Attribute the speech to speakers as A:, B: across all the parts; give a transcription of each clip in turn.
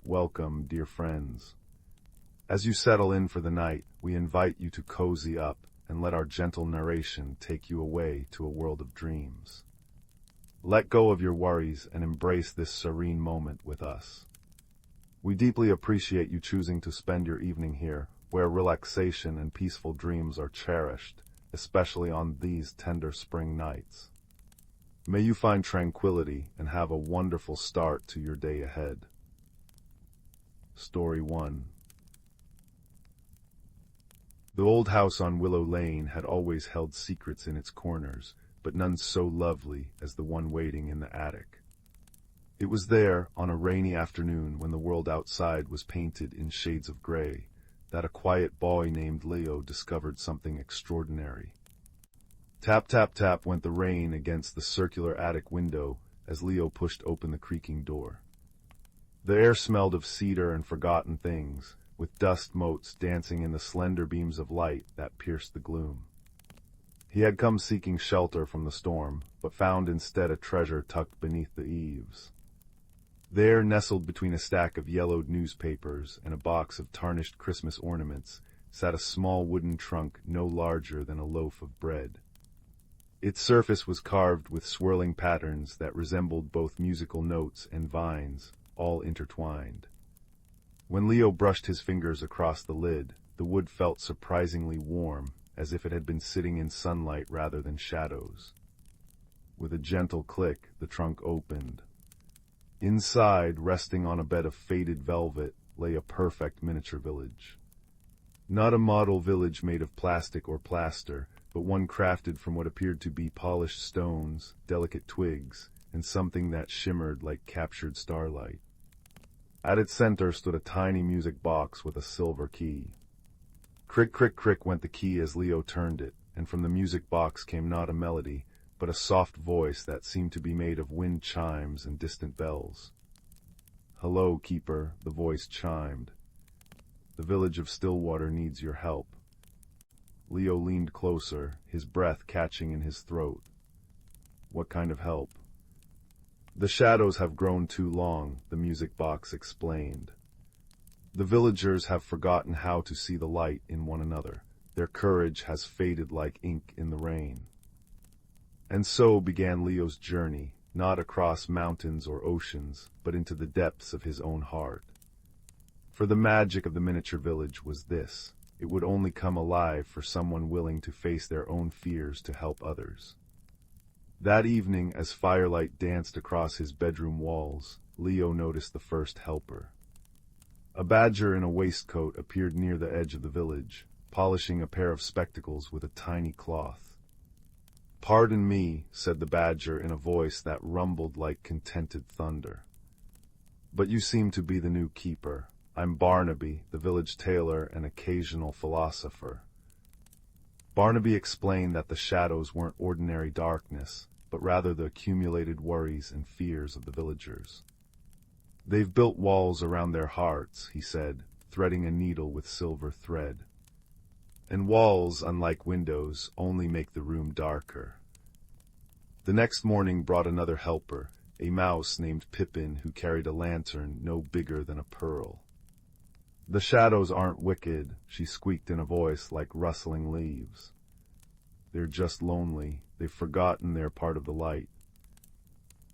A: welcome, dear friends. As you settle in for the night, we invite you to cozy up and let our gentle narration take you away to a world of dreams. Let go of your worries and embrace this serene moment with us. We deeply appreciate you choosing to spend your evening here, where relaxation and peaceful dreams are cherished, especially on these tender spring nights. May you find tranquility and have a wonderful start to your day ahead. Story 1. The old house on Willow Lane had always held secrets in its corners, but none so lovely as the one waiting in the attic. It was there, on a rainy afternoon when the world outside was painted in shades of gray, that a quiet boy named Leo discovered something extraordinary. Tap, tap, tap went the rain against the circular attic window as Leo pushed open the creaking door. The air smelled of cedar and forgotten things, with dust motes dancing in the slender beams of light that pierced the gloom. He had come seeking shelter from the storm, but found instead a treasure tucked beneath the eaves. There, nestled between a stack of yellowed newspapers and a box of tarnished Christmas ornaments, sat a small wooden trunk no larger than a loaf of bread. Its surface was carved with swirling patterns that resembled both musical notes and vines, all intertwined. When Leo brushed his fingers across the lid, the wood felt surprisingly warm, as if it had been sitting in sunlight rather than shadows. With a gentle click, the trunk opened. Inside, resting on a bed of faded velvet, lay a perfect miniature village. Not a model village made of plastic or plaster, but one crafted from what appeared to be polished stones, delicate twigs, and something that shimmered like captured starlight. At its center stood a tiny music box with a silver key. Crick, crick, crick went the key as Leo turned it, and from the music box came not a melody, but a soft voice that seemed to be made of wind chimes and distant bells. "Hello, keeper," the voice chimed. "The village of Stillwater needs your help." Leo leaned closer, his breath catching in his throat. "What kind of help?" "The shadows have grown too long," the music box explained. "The villagers have forgotten how to see the light in one another. Their courage has faded like ink in the rain." And so began Leo's journey, not across mountains or oceans, but into the depths of his own heart. For the magic of the miniature village was this: it would only come alive for someone willing to face their own fears to help others. That evening, as firelight danced across his bedroom walls, Leo noticed the first helper. A badger in a waistcoat appeared near the edge of the village, polishing a pair of spectacles with a tiny cloth. "Pardon me," said the badger in a voice that rumbled like contented thunder. "But you seem to be the new keeper. I'm Barnaby, the village tailor and occasional philosopher." Barnaby explained that the shadows weren't ordinary darkness, but rather the accumulated worries and fears of the villagers. "They've built walls around their hearts," he said, threading a needle with silver thread. "And walls, unlike windows, only make the room darker." The next morning brought another helper, a mouse named Pippin who carried a lantern no bigger than a pearl. "The shadows aren't wicked," she squeaked in a voice like rustling leaves. "They're just lonely. They've forgotten they're part of the light."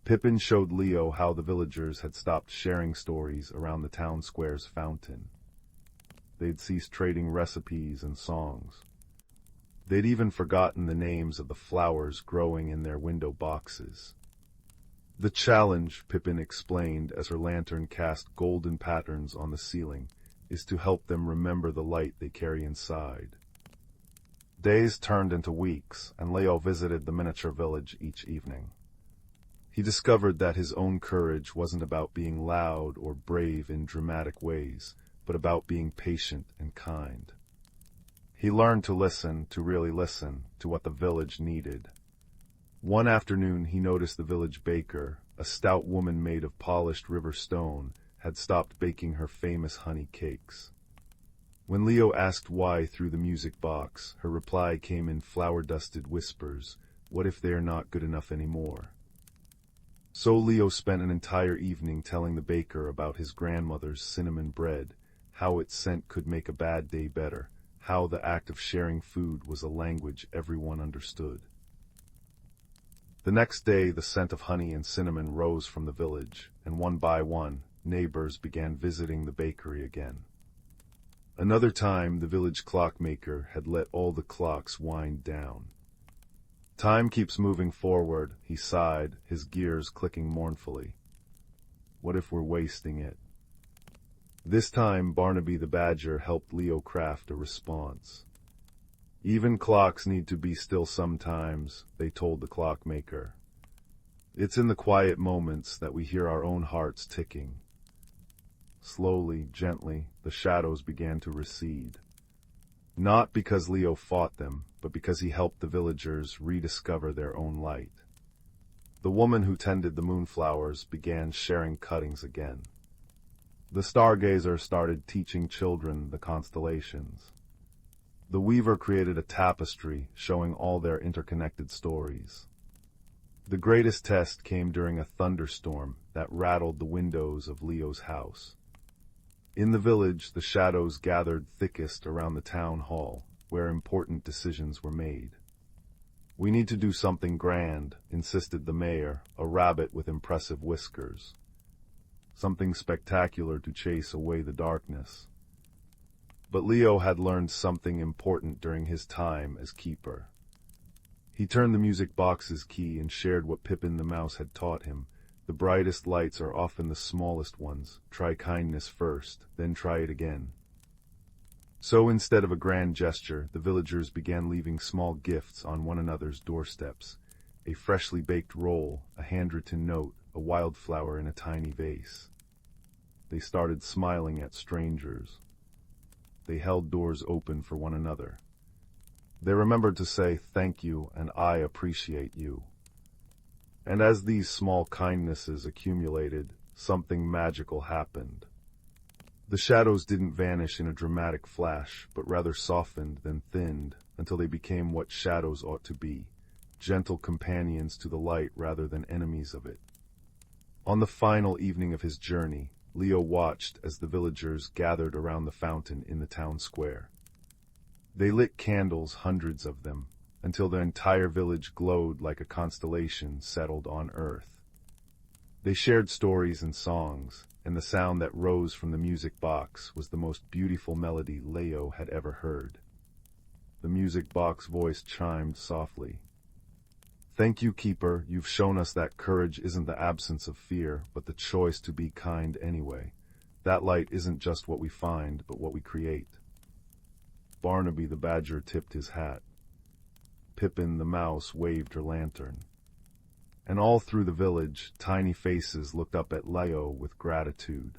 A: Pippin showed Leo how the villagers had stopped sharing stories around the town square's fountain. They'd ceased trading recipes and songs. They'd even forgotten the names of the flowers growing in their window boxes. "The challenge," Pippin explained as her lantern cast golden patterns on the ceiling, "is to help them remember the light they carry inside." Days turned into weeks, and Leo visited the miniature village each evening. He discovered that his own courage wasn't about being loud or brave in dramatic ways, but about being patient and kind. He learned to listen, to really listen, to what the village needed. One afternoon he noticed the village baker, a stout woman made of polished river stone, had stopped baking her famous honey cakes. When Leo asked why through the music box, her reply came in flower-dusted whispers: "What if they are not good enough anymore?" So Leo spent an entire evening telling the baker about his grandmother's cinnamon bread, how its scent could make a bad day better, how the act of sharing food was a language everyone understood. The next day, the scent of honey and cinnamon rose from the village, and one by one, neighbors began visiting the bakery again. Another time, the village clockmaker had let all the clocks wind down. Time keeps moving forward, he sighed, his gears clicking mournfully. What if we're wasting it? This time, Barnaby the badger helped Leo craft a response. Even clocks need to be still sometimes, they told the clockmaker. It's in the quiet moments that we hear our own hearts ticking. Slowly, gently, the shadows began to recede. Not because Leo fought them, but because he helped the villagers rediscover their own light. The woman who tended the moonflowers began sharing cuttings again. The stargazer started teaching children the constellations. The weaver created a tapestry showing all their interconnected stories. The greatest test came during a thunderstorm that rattled the windows of Leo's house. In the village, the shadows gathered thickest around the town hall, where important decisions were made. We need to do something grand, insisted the mayor, a rabbit with impressive whiskers. Something spectacular to chase away the darkness. But Leo had learned something important during his time as keeper. He turned the music box's key and shared what Pippin the mouse had taught him. The brightest lights are often the smallest ones. Try kindness first, then try it again. So instead of a grand gesture, the villagers began leaving small gifts on one another's doorsteps. A freshly baked roll, a handwritten note, a wildflower in a tiny vase. They started smiling at strangers. They held doors open for one another. They remembered to say thank you and I appreciate you. And as these small kindnesses accumulated, something magical happened. The shadows didn't vanish in a dramatic flash, but rather softened, then thinned, until they became what shadows ought to be, gentle companions to the light rather than enemies of it. On the final evening of his journey, Leo watched as the villagers gathered around the fountain in the town square. They lit candles, hundreds of them, until the entire village glowed like a constellation settled on earth. They shared stories and songs, and the sound that rose from the music box was the most beautiful melody Leo had ever heard. The music box voice chimed softly. Thank you, Keeper. You've shown us that courage isn't the absence of fear, but the choice to be kind anyway. That light isn't just what we find, but what we create. Barnaby the badger tipped his hat. Pippin the mouse waved her lantern. And all through the village, tiny faces looked up at Leo with gratitude.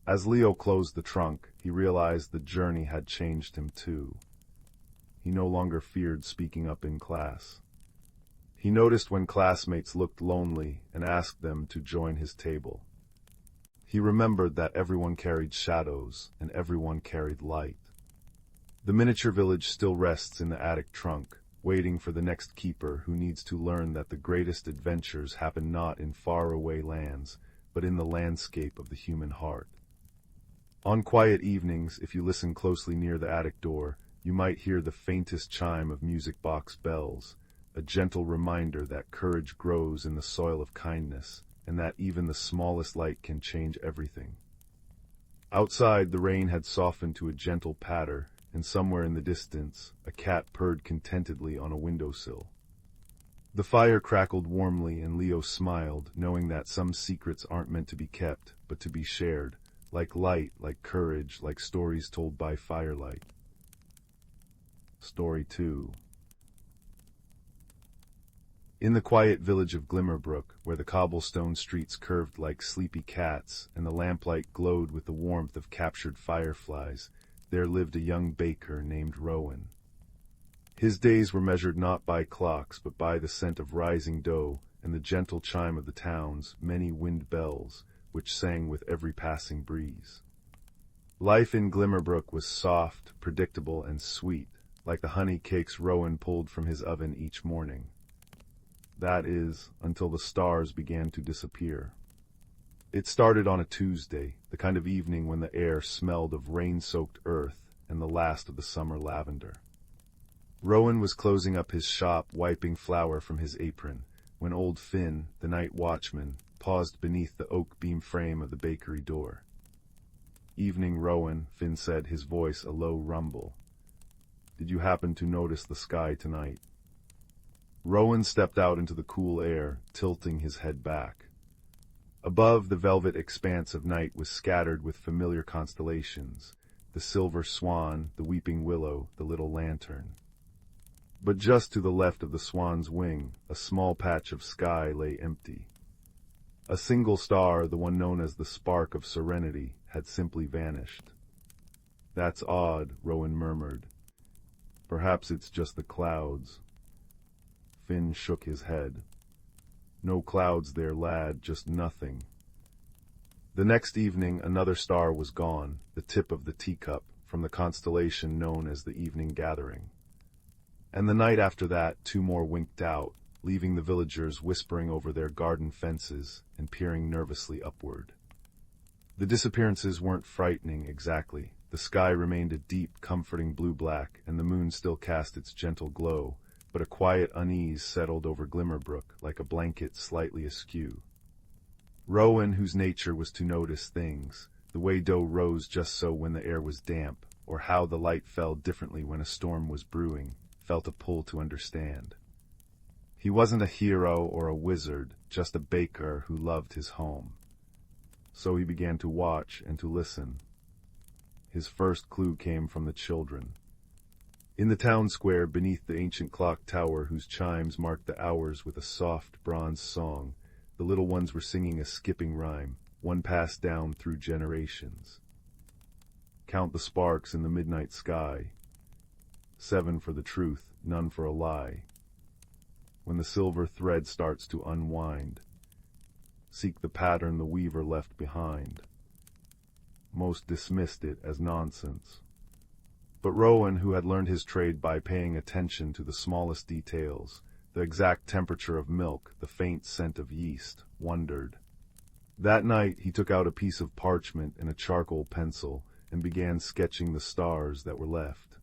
A: As Leo closed the trunk, he realized the journey had changed him too. He no longer feared speaking up in class. He noticed when classmates looked lonely and asked them to join his table. He remembered that everyone carried shadows and everyone carried light. The miniature village still rests in the attic trunk, waiting for the next keeper who needs to learn that the greatest adventures happen not in faraway lands, but in the landscape of the human heart. On quiet evenings, if you listen closely near the attic door, you might hear the faintest chime of music box bells, a gentle reminder that courage grows in the soil of kindness, and that even the smallest light can change everything. Outside, the rain had softened to a gentle patter, and somewhere in the distance, a cat purred contentedly on a windowsill. The fire crackled warmly, and Leo smiled, knowing that some secrets aren't meant to be kept, but to be shared, like light, like courage, like stories told by firelight. Story 2. In the quiet village of Glimmerbrook, where the cobblestone streets curved like sleepy cats and the lamplight glowed with the warmth of captured fireflies, there lived a young baker named Rowan. His days were measured not by clocks, but by the scent of rising dough and the gentle chime of the town's many wind bells, which sang with every passing breeze. Life in Glimmerbrook was soft, predictable, and sweet, like the honey cakes Rowan pulled from his oven each morning. That is, until the stars began to disappear. It started on a Tuesday, the kind of evening when the air smelled of rain-soaked earth and the last of the summer lavender. Rowan was closing up his shop, wiping flour from his apron, when old Finn, the night watchman, paused beneath the oak beam frame of the bakery door. "Evening, Rowan," Finn said, his voice a low rumble. "Did you happen to notice the sky tonight?" Rowan stepped out into the cool air, tilting his head back. Above, the velvet expanse of night was scattered with familiar constellations, the silver swan, the weeping willow, the little lantern. But just to the left of the swan's wing, a small patch of sky lay empty. A single star, the one known as the spark of serenity, had simply vanished. "That's odd," Rowan murmured. "Perhaps it's just the clouds." Finn shook his head. "No clouds there, lad, just nothing." The next evening another star was gone, the tip of the teacup, from the constellation known as the Evening Gathering. And the night after that 2 more winked out, leaving the villagers whispering over their garden fences and peering nervously upward. The disappearances weren't frightening exactly. The sky remained a deep, comforting blue-black, and the moon still cast its gentle glow, but a quiet unease settled over Glimmerbrook like a blanket slightly askew. Rowan, whose nature was to notice things, the way dough rose just so when the air was damp, or how the light fell differently when a storm was brewing, felt a pull to understand. He wasn't a hero or a wizard, just a baker who loved his home. So he began to watch and to listen. His first clue came from the children. In the town square, beneath the ancient clock tower whose chimes marked the hours with a soft bronze song, the little ones were singing a skipping rhyme, one passed down through generations. "Count the sparks in the midnight sky. 7 for the truth, none for a lie. When the silver thread starts to unwind, seek the pattern the weaver left behind." Most dismissed it as nonsense. But Rowan, who had learned his trade by paying attention to the smallest details, the exact temperature of milk, the faint scent of yeast, wondered. That night he took out a piece of parchment and a charcoal pencil and began sketching the stars that were left.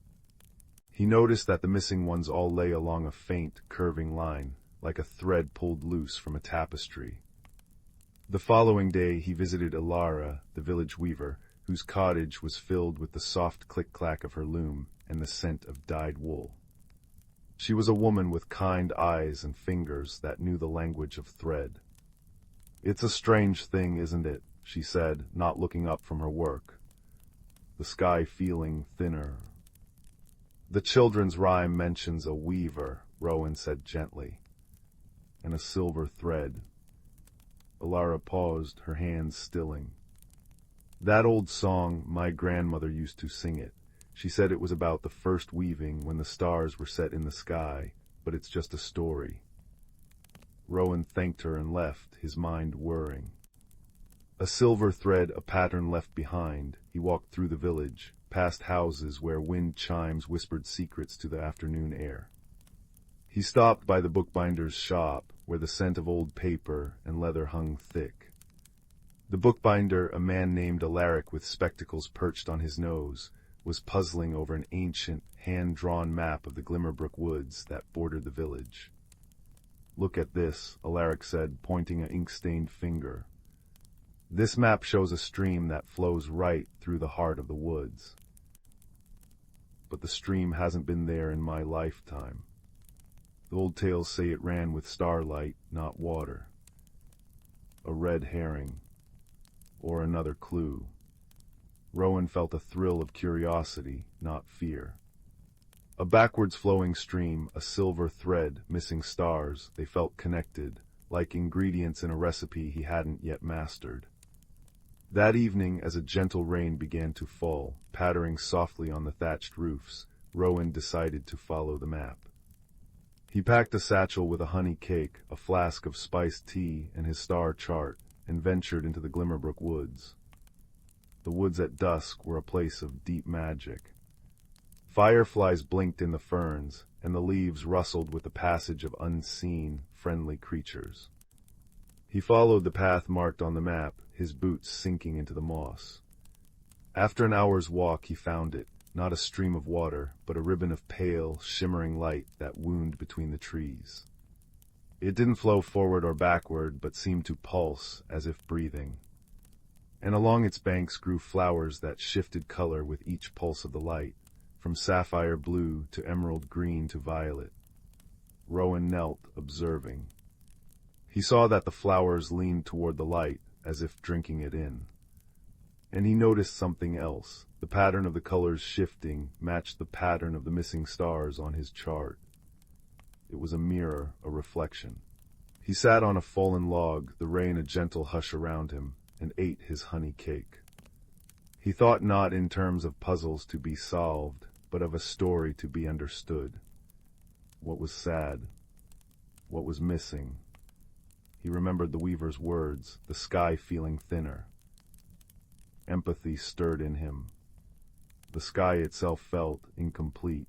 A: He noticed that the missing ones all lay along a faint, curving line, like a thread pulled loose from a tapestry. The following day he visited Ilara, the village weaver, whose cottage was filled with the soft click-clack of her loom and the scent of dyed wool. She was a woman with kind eyes and fingers that knew the language of thread. "It's a strange thing, isn't it?" she said, not looking up from her work. The sky feeling thinner. "The children's rhyme mentions a weaver," Rowan said gently, "and a silver thread." Ilara paused, her hands stilling. "That old song, my grandmother used to sing it. She said it was about the first weaving when the stars were set in the sky, but it's just a story." Rowan thanked her and left, his mind whirring. A silver thread, a pattern left behind, he walked through the village, past houses where wind chimes whispered secrets to the afternoon air. He stopped by the bookbinder's shop, where the scent of old paper and leather hung thick. The bookbinder, a man named Alaric with spectacles perched on his nose, was puzzling over an ancient, hand-drawn map of the Glimmerbrook woods that bordered the village. "Look at this," Alaric said, pointing an ink-stained finger. "This map shows a stream that flows right through the heart of the woods. But the stream hasn't been there in my lifetime. The old tales say it ran with starlight, not water. A red herring. Or another clue." Rowan felt a thrill of curiosity, not fear. A backwards flowing stream, a silver thread, missing stars, they felt connected, like ingredients in a recipe he hadn't yet mastered. That evening, as a gentle rain began to fall, pattering softly on the thatched roofs, Rowan decided to follow the map. He packed a satchel with a honey cake, a flask of spiced tea, and his star chart, and ventured into the Glimmerbrook woods. The woods at dusk were a place of deep magic. Fireflies blinked in the ferns, and the leaves rustled with the passage of unseen, friendly creatures. He followed the path marked on the map, his boots sinking into the moss. After an hour's walk he found it, not a stream of water, but a ribbon of pale, shimmering light that wound between the trees. It didn't flow forward or backward, but seemed to pulse, as if breathing. And along its banks grew flowers that shifted color with each pulse of the light, from sapphire blue to emerald green to violet. Rowan knelt, observing. He saw that the flowers leaned toward the light, as if drinking it in. And he noticed something else. The pattern of the colors shifting matched the pattern of the missing stars on his chart. It was a mirror, a reflection. He sat on a fallen log, the rain a gentle hush around him, and ate his honey cake. He thought not in terms of puzzles to be solved, but of a story to be understood. What was sad? What was missing? He remembered the weaver's words, the sky feeling thinner. Empathy stirred in him. The sky itself felt incomplete.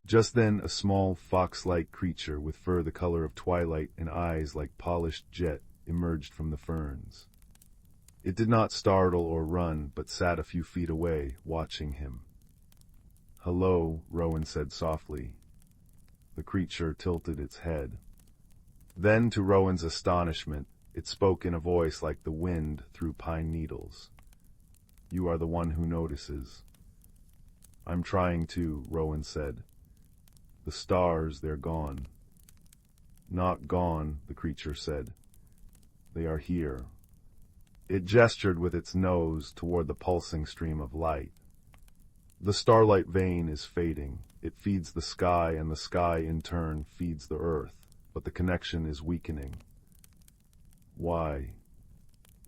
A: Just then a small fox-like creature with fur the color of twilight and eyes like polished jet emerged from the ferns. It did not startle or run, but sat a few feet away, watching him. "Hello," Rowan said softly. The creature tilted its head. Then, to Rowan's astonishment, it spoke in a voice like the wind through pine needles. "You are the one who notices." "I'm trying to," Rowan said. "The stars, they're gone." "Not gone," the creature said. "They are here." It gestured with its nose toward the pulsing stream of light. "The starlight vein is fading. It feeds the sky, and the sky in turn feeds the earth, but the connection is weakening." "Why?"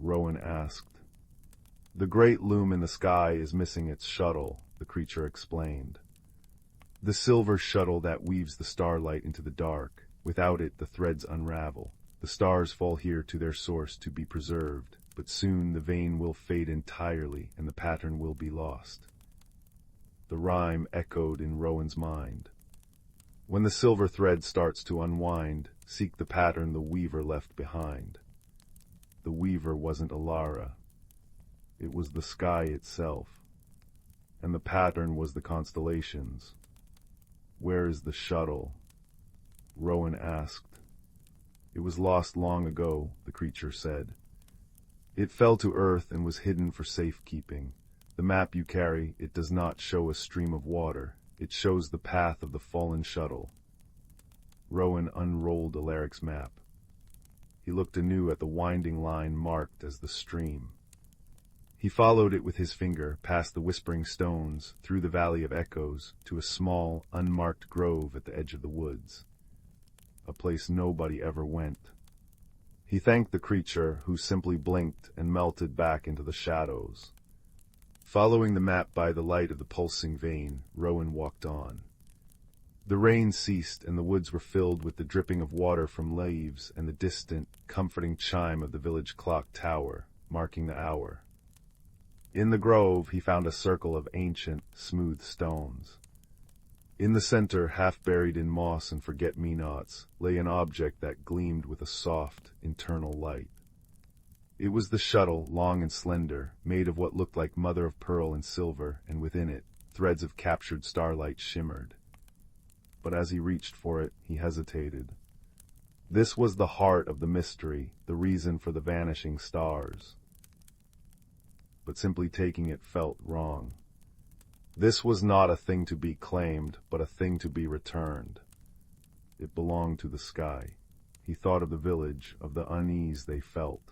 A: Rowan asked. "The great loom in the sky is missing its shuttle," the creature explained. "The silver shuttle that weaves the starlight into the dark. Without it, the threads unravel. The stars fall here to their source to be preserved, but soon the vein will fade entirely and the pattern will be lost." The rhyme echoed in Rowan's mind. When the silver thread starts to unwind, seek the pattern the weaver left behind. The weaver wasn't Alara. It was the sky itself. And the pattern was the constellations. "Where is the shuttle?" Rowan asked. "It was lost long ago," the creature said. "It fell to earth and was hidden for safekeeping. The map you carry, it does not show a stream of water. It shows the path of the fallen shuttle." Rowan unrolled Alaric's map. He looked anew at the winding line marked as the stream. He followed it with his finger, past the whispering stones, through the valley of echoes, to a small, unmarked grove at the edge of the woods. A place nobody ever went. He thanked the creature, who simply blinked and melted back into the shadows. Following the map by the light of the pulsing vein, Rowan walked on. The rain ceased, and the woods were filled with the dripping of water from leaves and the distant, comforting chime of the village clock tower, marking the hour. In the grove he found a circle of ancient, smooth stones. In the center, half buried in moss and forget-me-nots, lay an object that gleamed with a soft, internal light. It was the shuttle, long and slender, made of what looked like mother-of-pearl and silver, and within it, threads of captured starlight shimmered. But as he reached for it, he hesitated. This was the heart of the mystery, the reason for the vanishing stars. But simply taking it felt wrong. This was not a thing to be claimed, but a thing to be returned. It belonged to the sky. He thought of the village, of the unease they felt.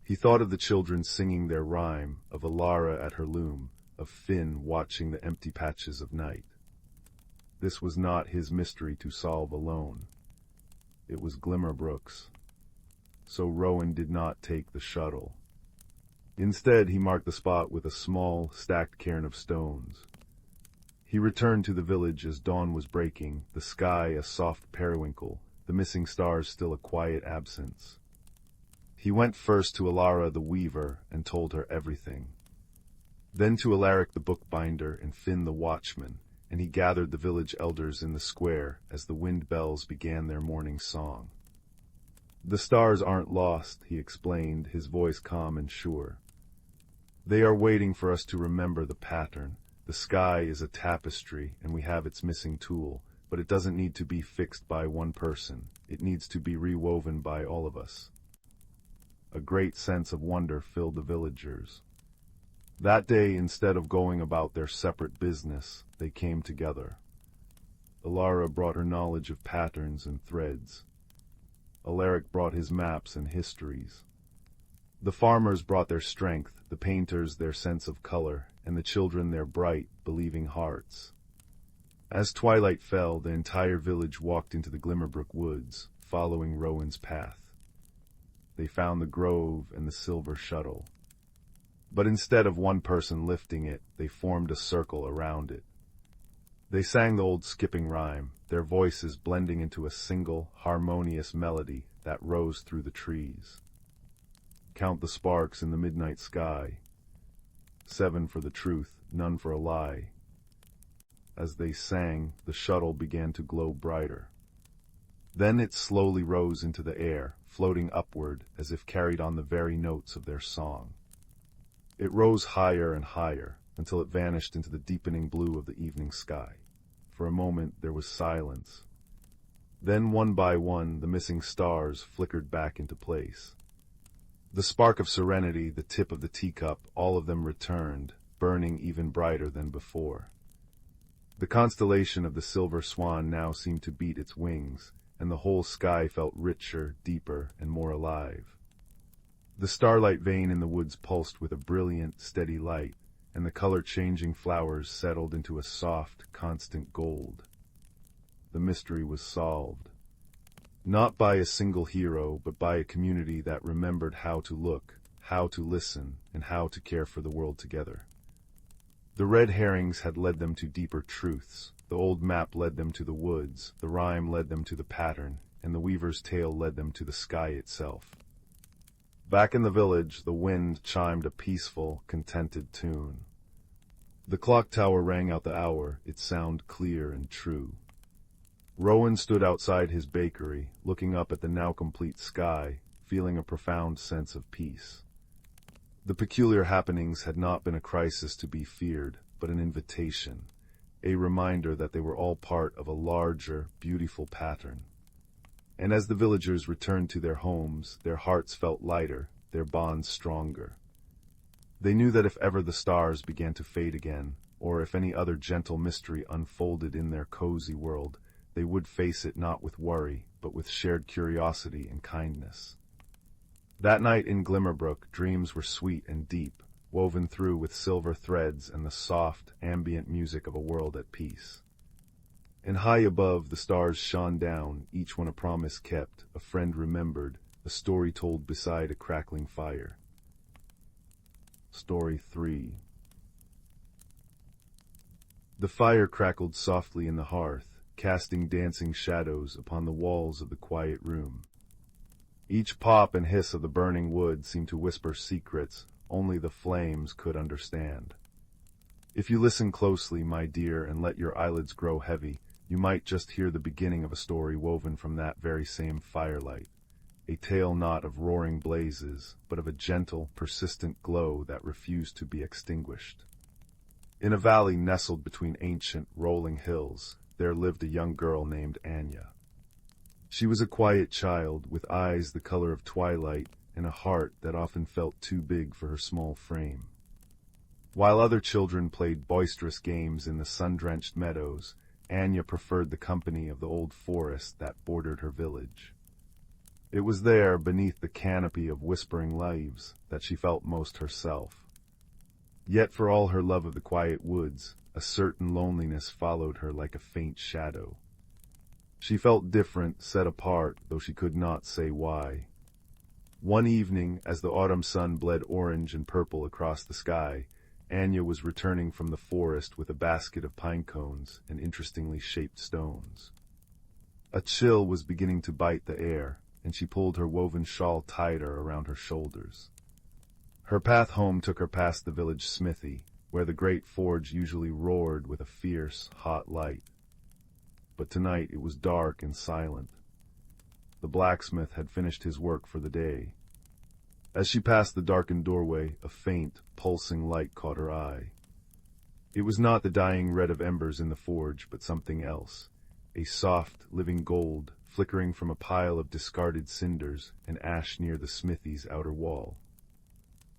A: He thought of the children singing their rhyme, of Alara at her loom, of Finn watching the empty patches of night. This was not his mystery to solve alone. It was Glimmerbrook's. So Rowan did not take the shuttle. Instead, he marked the spot with a small, stacked cairn of stones. He returned to the village as dawn was breaking, the sky a soft periwinkle, the missing stars still a quiet absence. He went first to Alara the weaver and told her everything. Then to Alaric the bookbinder and Finn the watchman, and he gathered the village elders in the square as the wind bells began their morning song. "The stars aren't lost," he explained, his voice calm and sure. "They are waiting for us to remember the pattern. The sky is a tapestry, and we have its missing tool, but it doesn't need to be fixed by one person. It needs to be rewoven by all of us." A great sense of wonder filled the villagers. That day, instead of going about their separate business, they came together. Alara brought her knowledge of patterns and threads. Alaric brought his maps and histories. The farmers brought their strength, the painters their sense of color, and the children their bright, believing hearts. As twilight fell, the entire village walked into the Glimmerbrook woods, following Rowan's path. They found the grove and the silver shuttle. But instead of one person lifting it, they formed a circle around it. They sang the old skipping rhyme, their voices blending into a single, harmonious melody that rose through the trees. "Count the sparks in the midnight sky. 7 for the truth, none for a lie." As they sang, the shuttle began to glow brighter. Then it slowly rose into the air, floating upward as if carried on the very notes of their song. It rose higher and higher, until it vanished into the deepening blue of the evening sky. For a moment there was silence. Then one by one the missing stars flickered back into place. The spark of serenity, the tip of the teacup, all of them returned, burning even brighter than before. The constellation of the silver swan now seemed to beat its wings, and the whole sky felt richer, deeper, and more alive. The starlight vein in the woods pulsed with a brilliant, steady light, and the color-changing flowers settled into a soft, constant gold. The mystery was solved. Not by a single hero, but by a community that remembered how to look, how to listen, and how to care for the world together. The red herrings had led them to deeper truths. The old map led them to the woods, the rhyme led them to the pattern, and the weaver's tale led them to the sky itself. Back in the village, the wind chimed a peaceful, contented tune. The clock tower rang out the hour, its sound clear and true. Rowan stood outside his bakery, looking up at the now complete sky, feeling a profound sense of peace. The peculiar happenings had not been a crisis to be feared, but an invitation, a reminder that they were all part of a larger, beautiful pattern. And as the villagers returned to their homes, their hearts felt lighter, their bonds stronger. They knew that if ever the stars began to fade again, or if any other gentle mystery unfolded in their cozy world, they would face it not with worry, but with shared curiosity and kindness. That night in Glimmerbrook, dreams were sweet and deep, woven through with silver threads and the soft, ambient music of a world at peace. And high above, the stars shone down, each one a promise kept, a friend remembered, a story told beside a crackling fire. Story 3. The fire crackled softly in the hearth, casting dancing shadows upon the walls of the quiet room. Each pop and hiss of the burning wood seemed to whisper secrets only the flames could understand. If you listen closely, my dear, and let your eyelids grow heavy, you might just hear the beginning of a story woven from that very same firelight, a tale not of roaring blazes, but of a gentle, persistent glow that refused to be extinguished. In a valley nestled between ancient, rolling hills, there lived a young girl named Anya. She was a quiet child, with eyes the color of twilight and a heart that often felt too big for her small frame. While other children played boisterous games in the sun-drenched meadows, Anya preferred the company of the old forest that bordered her village. It was there, beneath the canopy of whispering leaves, that she felt most herself. Yet for all her love of the quiet woods, a certain loneliness followed her like a faint shadow. She felt different, set apart, though she could not say why. One evening, as the autumn sun bled orange and purple across the sky, Anya was returning from the forest with a basket of pine cones and interestingly shaped stones. A chill was beginning to bite the air, and she pulled her woven shawl tighter around her shoulders. Her path home took her past the village smithy, where the great forge usually roared with a fierce, hot light. But tonight it was dark and silent. The blacksmith had finished his work for the day. As she passed the darkened doorway, a faint, pulsing light caught her eye. It was not the dying red of embers in the forge, but something else, a soft, living gold, flickering from a pile of discarded cinders and ash near the smithy's outer wall.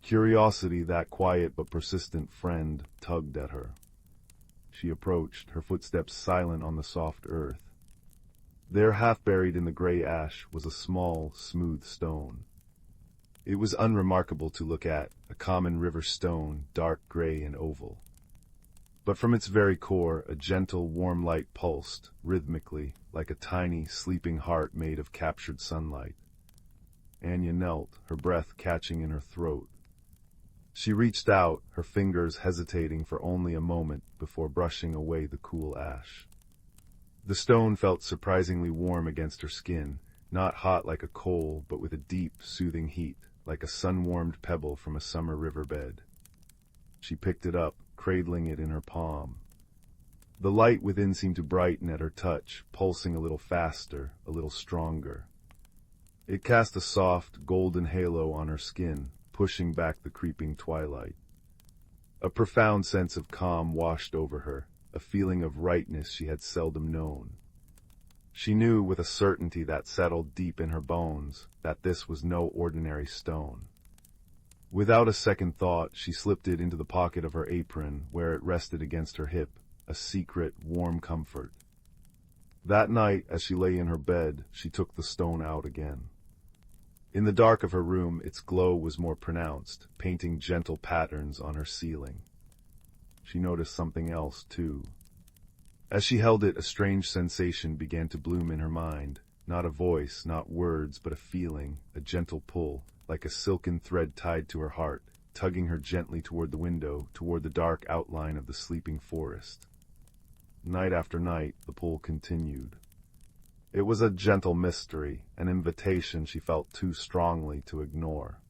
A: Curiosity, that quiet but persistent friend, tugged at her. She approached, her footsteps silent on the soft earth. There, half buried in the gray ash, was a small, smooth stone. It was unremarkable to look at, a common river stone, dark gray and oval. But from its very core, a gentle, warm light pulsed, rhythmically, like a tiny, sleeping heart made of captured sunlight. Anya knelt, her breath catching in her throat. She reached out, her fingers hesitating for only a moment before brushing away the cool ash. The stone felt surprisingly warm against her skin, not hot like a coal, but with a deep, soothing heat, like a sun-warmed pebble from a summer riverbed. She picked it up, cradling it in her palm. The light within seemed to brighten at her touch, pulsing a little faster, a little stronger. It cast a soft, golden halo on her skin, pushing back the creeping twilight. A profound sense of calm washed over her, a feeling of rightness she had seldom known. She knew with a certainty that settled deep in her bones that this was no ordinary stone. Without a second thought, she slipped it into the pocket of her apron, where it rested against her hip, a secret, warm comfort. That night, as she lay in her bed, she took the stone out again. In the dark of her room, its glow was more pronounced, painting gentle patterns on her ceiling. She noticed something else, too. As she held it, a strange sensation began to bloom in her mind, not a voice, not words, but a feeling, a gentle pull, like a silken thread tied to her heart, tugging her gently toward the window, toward the dark outline of the sleeping forest. Night after night, the pull continued. It was a gentle mystery, an invitation she felt too strongly to ignore.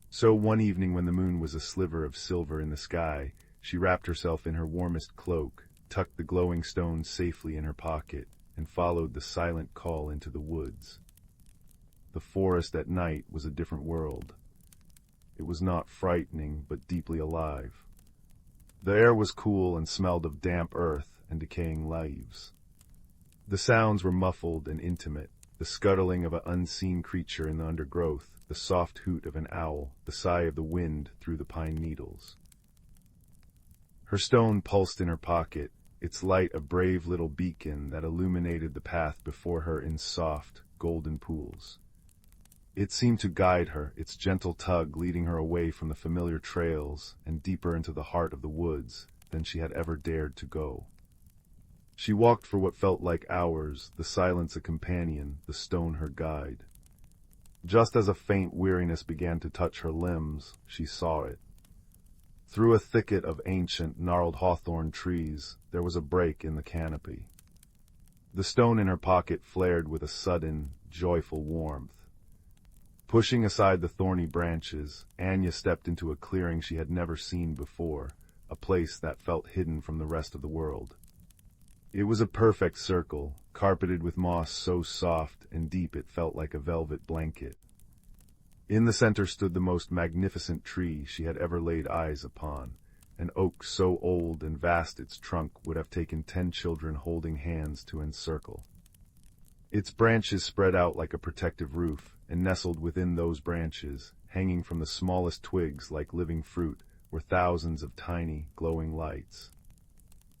A: So one evening when the moon was a sliver of silver in the sky, she wrapped herself in her warmest cloak, tucked the glowing stone safely in her pocket, and followed the silent call into the woods. The forest at night was a different world. It was not frightening, but deeply alive. The air was cool and smelled of damp earth and decaying leaves. The sounds were muffled and intimate, the scuttling of an unseen creature in the undergrowth, the soft hoot of an owl, the sigh of the wind through the pine needles. Her stone pulsed in her pocket, its light a brave little beacon that illuminated the path before her in soft, golden pools. It seemed to guide her, its gentle tug leading her away from the familiar trails and deeper into the heart of the woods than she had ever dared to go. She walked for what felt like hours, the silence a companion, the stone her guide. Just as a faint weariness began to touch her limbs, she saw it. Through a thicket of ancient, gnarled hawthorn trees, there was a break in the canopy. The stone in her pocket flared with a sudden, joyful warmth. Pushing aside the thorny branches, Anya stepped into a clearing she had never seen before, a place that felt hidden from the rest of the world. It was a perfect circle, carpeted with moss so soft and deep it felt like a velvet blanket. In the center stood the most magnificent tree she had ever laid eyes upon, an oak so old and vast its trunk would have taken 10 children holding hands to encircle. Its branches spread out like a protective roof, and nestled within those branches, hanging from the smallest twigs like living fruit, were thousands of tiny, glowing lights.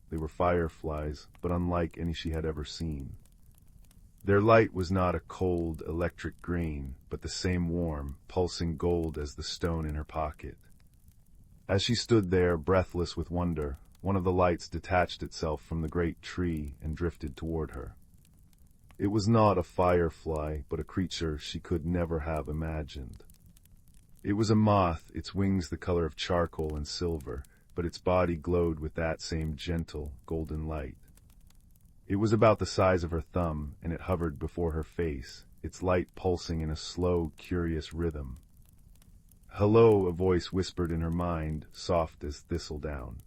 A: They were fireflies, but unlike any she had ever seen. Their light was not a cold, electric green, but the same warm, pulsing gold as the stone in her pocket. As she stood there, breathless with wonder, one of the lights detached itself from the great tree and drifted toward her. It was not a firefly, but a creature she could never have imagined. It was a moth, its wings the color of charcoal and silver, but its body glowed with that same gentle, golden light. It was about the size of her thumb, and it hovered before her face, its light pulsing in a slow, curious rhythm. "Hello," a voice whispered in her mind, soft as thistledown.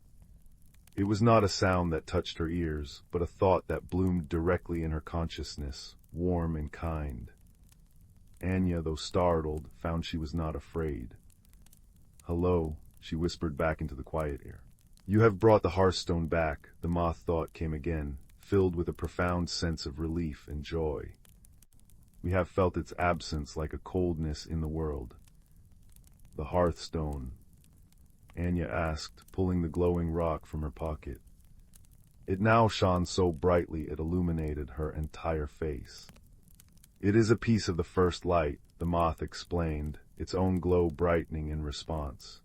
A: It was not a sound that touched her ears, but a thought that bloomed directly in her consciousness, warm and kind. Anya, though startled, found she was not afraid. "Hello," she whispered back into the quiet air. "You have brought the hearthstone back," the moth thought came again, filled with a profound sense of relief and joy. "We have felt its absence like a coldness in the world." "The hearthstone?" Anya asked, pulling the glowing rock from her pocket. It now shone so brightly it illuminated her entire face. "It is a piece of the first light," the moth explained, its own glow brightening in response.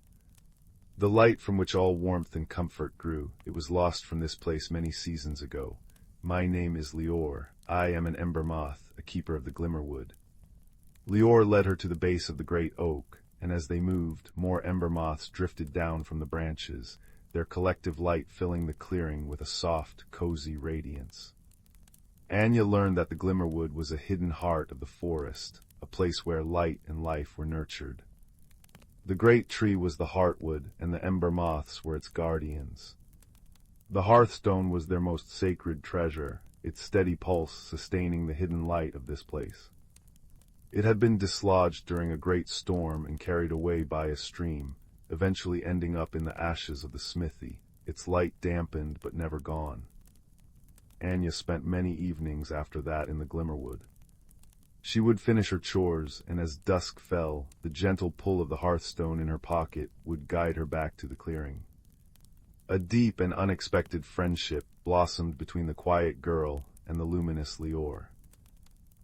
A: "The light from which all warmth and comfort grew. It was lost from this place many seasons ago. My name is Leor. I am an ember moth, a keeper of the Glimmerwood." Leor led her to the base of the great oak, and as they moved, more ember moths drifted down from the branches, their collective light filling the clearing with a soft, cozy radiance. Anya learned that the Glimmerwood was a hidden heart of the forest, a place where light and life were nurtured. The great tree was the heartwood, and the ember moths were its guardians. The hearthstone was their most sacred treasure, its steady pulse sustaining the hidden light of this place. It had been dislodged during a great storm and carried away by a stream, eventually ending up in the ashes of the smithy, its light dampened but never gone. Anya spent many evenings after that in the Glimmerwood. She would finish her chores, and as dusk fell, the gentle pull of the hearthstone in her pocket would guide her back to the clearing. A deep and unexpected friendship blossomed between the quiet girl and the luminous Leor.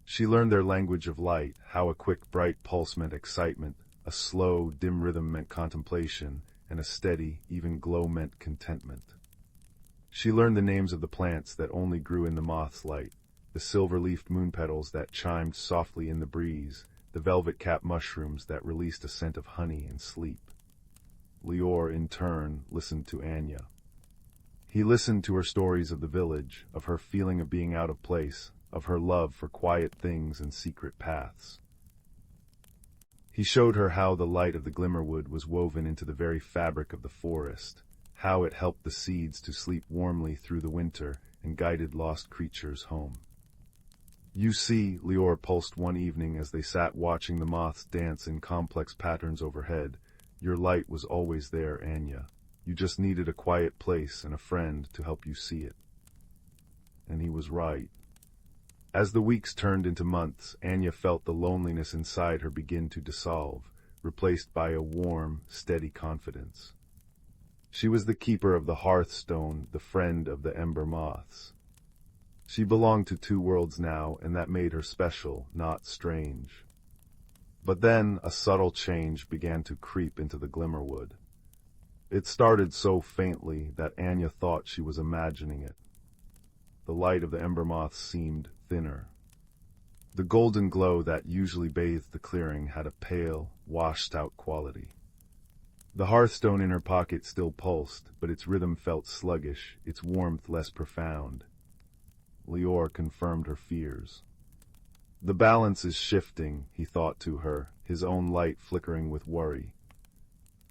A: She learned their language of light, how a quick, bright pulse meant excitement, a slow, dim rhythm meant contemplation, and a steady, even glow meant contentment. She learned the names of the plants that only grew in the moth's light, the silver-leafed moon petals that chimed softly in the breeze, the velvet-capped mushrooms that released a scent of honey and sleep. Leor, in turn, listened to Anya. He listened to her stories of the village, of her feeling of being out of place, of her love for quiet things and secret paths. He showed her how the light of the Glimmerwood was woven into the very fabric of the forest, how it helped the seeds to sleep warmly through the winter and guided lost creatures home. "You see," Leor pulsed one evening as they sat watching the moths dance in complex patterns overhead, "your light was always there, Anya. You just needed a quiet place and a friend to help you see it." And he was right. As the weeks turned into months, Anya felt the loneliness inside her begin to dissolve, replaced by a warm, steady confidence. She was the keeper of the hearthstone, the friend of the ember moths. She belonged to two worlds now, and that made her special, not strange. But then a subtle change began to creep into the Glimmerwood. It started so faintly that Anya thought she was imagining it. The light of the ember moths seemed thinner. The golden glow that usually bathed the clearing had a pale, washed-out quality. The hearthstone in her pocket still pulsed, but its rhythm felt sluggish, its warmth less profound. Leor confirmed her fears. "The balance is shifting," he thought to her, his own light flickering with worry.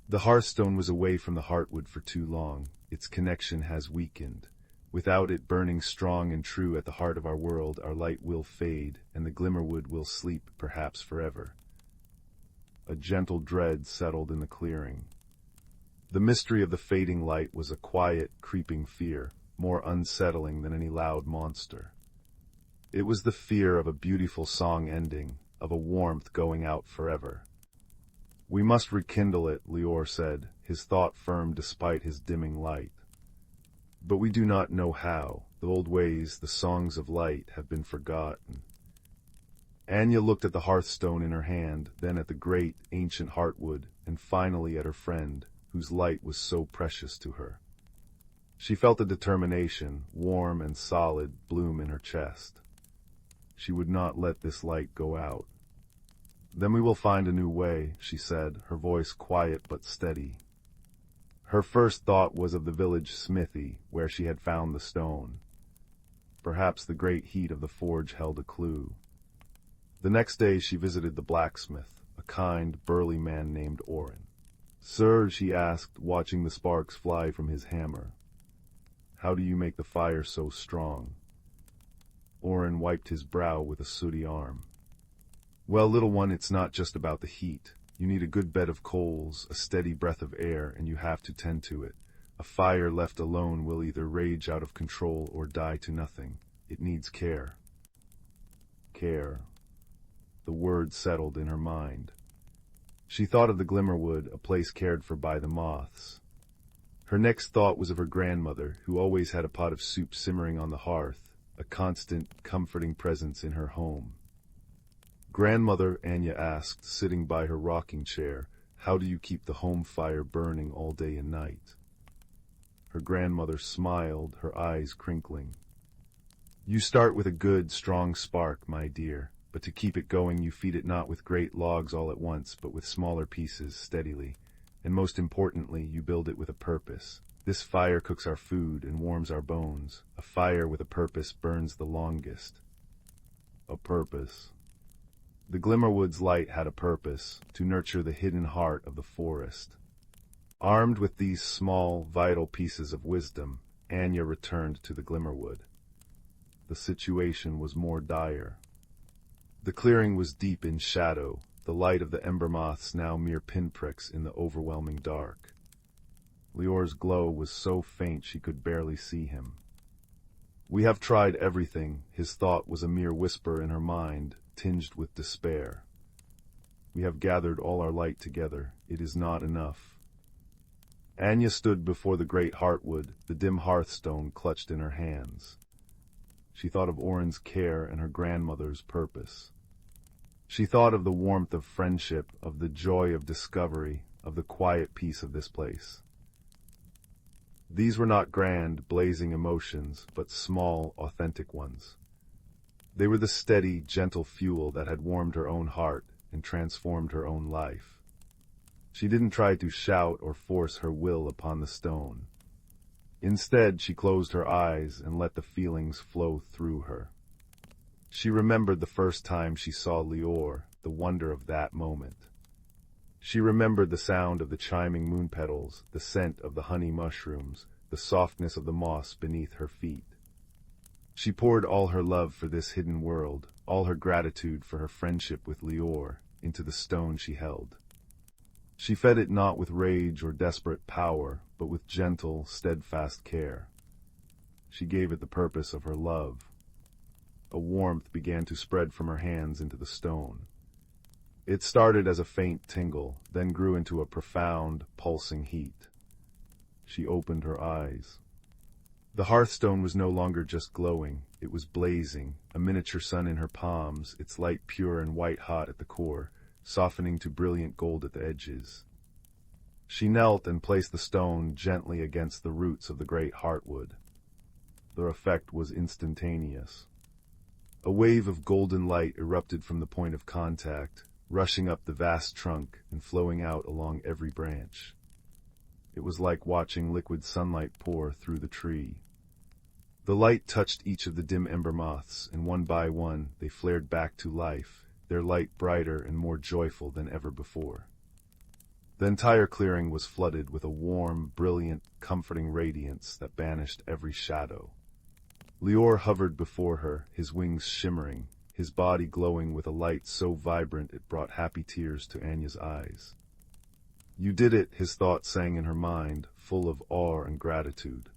A: "The hearthstone was away from the heartwood for too long. Its connection has weakened. Without it burning strong and true at the heart of our world, our light will fade, and the Glimmerwood will sleep, perhaps forever." A gentle dread settled in the clearing. The mystery of the fading light was a quiet, creeping fear, more unsettling than any loud monster. It was the fear of a beautiful song ending, of a warmth going out forever. "We must rekindle it," Leor said, his thought firm despite his dimming light. "But we do not know how. The old ways, the songs of light, have been forgotten." Anya looked at the hearthstone in her hand, then at the great, ancient heartwood, and finally at her friend, whose light was so precious to her. She felt a determination, warm and solid, bloom in her chest. She would not let this light go out. "Then we will find a new way," she said, her voice quiet but steady. Her first thought was of the village smithy, where she had found the stone. Perhaps the great heat of the forge held a clue. The next day she visited the blacksmith, a kind, burly man named Orin. "Sir," she asked, watching the sparks fly from his hammer, "how do you make the fire so strong?" Orin wiped his brow with a sooty arm. "Well, little one, it's not just about the heat. You need a good bed of coals, a steady breath of air, and you have to tend to it. A fire left alone will either rage out of control or die to nothing. It needs care." Care. The word settled in her mind. She thought of the Glimmerwood, a place cared for by the moths. Her next thought was of her grandmother, who always had a pot of soup simmering on the hearth, a constant, comforting presence in her home. "Grandmother," Anya asked, sitting by her rocking chair, "how do you keep the home fire burning all day and night?" Her grandmother smiled, her eyes crinkling. "You start with a good, strong spark, my dear, but to keep it going you feed it not with great logs all at once, but with smaller pieces steadily, and most importantly you build it with a purpose. This fire cooks our food and warms our bones. A fire with a purpose burns the longest." A purpose. The Glimmerwood's light had a purpose, to nurture the hidden heart of the forest. Armed with these small, vital pieces of wisdom, Anya returned to the Glimmerwood. The situation was more dire. The clearing was deep in shadow, the light of the ember moths now mere pinpricks in the overwhelming dark. Lior's glow was so faint she could barely see him. "We have tried everything," his thought was a mere whisper in her mind, tinged with despair. "We have gathered all our light together. It is not enough." Anya stood before the great heartwood, the dim hearthstone clutched in her hands. She thought of Orin's care and her grandmother's purpose. She thought of the warmth of friendship, of the joy of discovery, of the quiet peace of this place. These were not grand, blazing emotions, but small, authentic ones. They were the steady, gentle fuel that had warmed her own heart and transformed her own life. She didn't try to shout or force her will upon the stone. Instead, she closed her eyes and let the feelings flow through her. She remembered the first time she saw Lior, the wonder of that moment. She remembered the sound of the chiming moon petals, the scent of the honey mushrooms, the softness of the moss beneath her feet. She poured all her love for this hidden world, all her gratitude for her friendship with Lior, into the stone she held. She fed it not with rage or desperate power, but with gentle, steadfast care. She gave it the purpose of her love. A warmth began to spread from her hands into the stone. It started as a faint tingle, then grew into a profound, pulsing heat. She opened her eyes. The hearthstone was no longer just glowing, it was blazing, a miniature sun in her palms, its light pure and white-hot at the core, softening to brilliant gold at the edges. She knelt and placed the stone gently against the roots of the great heartwood. The effect was instantaneous. A wave of golden light erupted from the point of contact, rushing up the vast trunk and flowing out along every branch. It was like watching liquid sunlight pour through the tree. The light touched each of the dim ember moths, and one by one they flared back to life, their light brighter and more joyful than ever before. The entire clearing was flooded with a warm, brilliant, comforting radiance that banished every shadow. Lior hovered before her, his wings shimmering, his body glowing with a light so vibrant it brought happy tears to Anya's eyes. "You did it," his thoughts sang in her mind, full of awe and gratitude.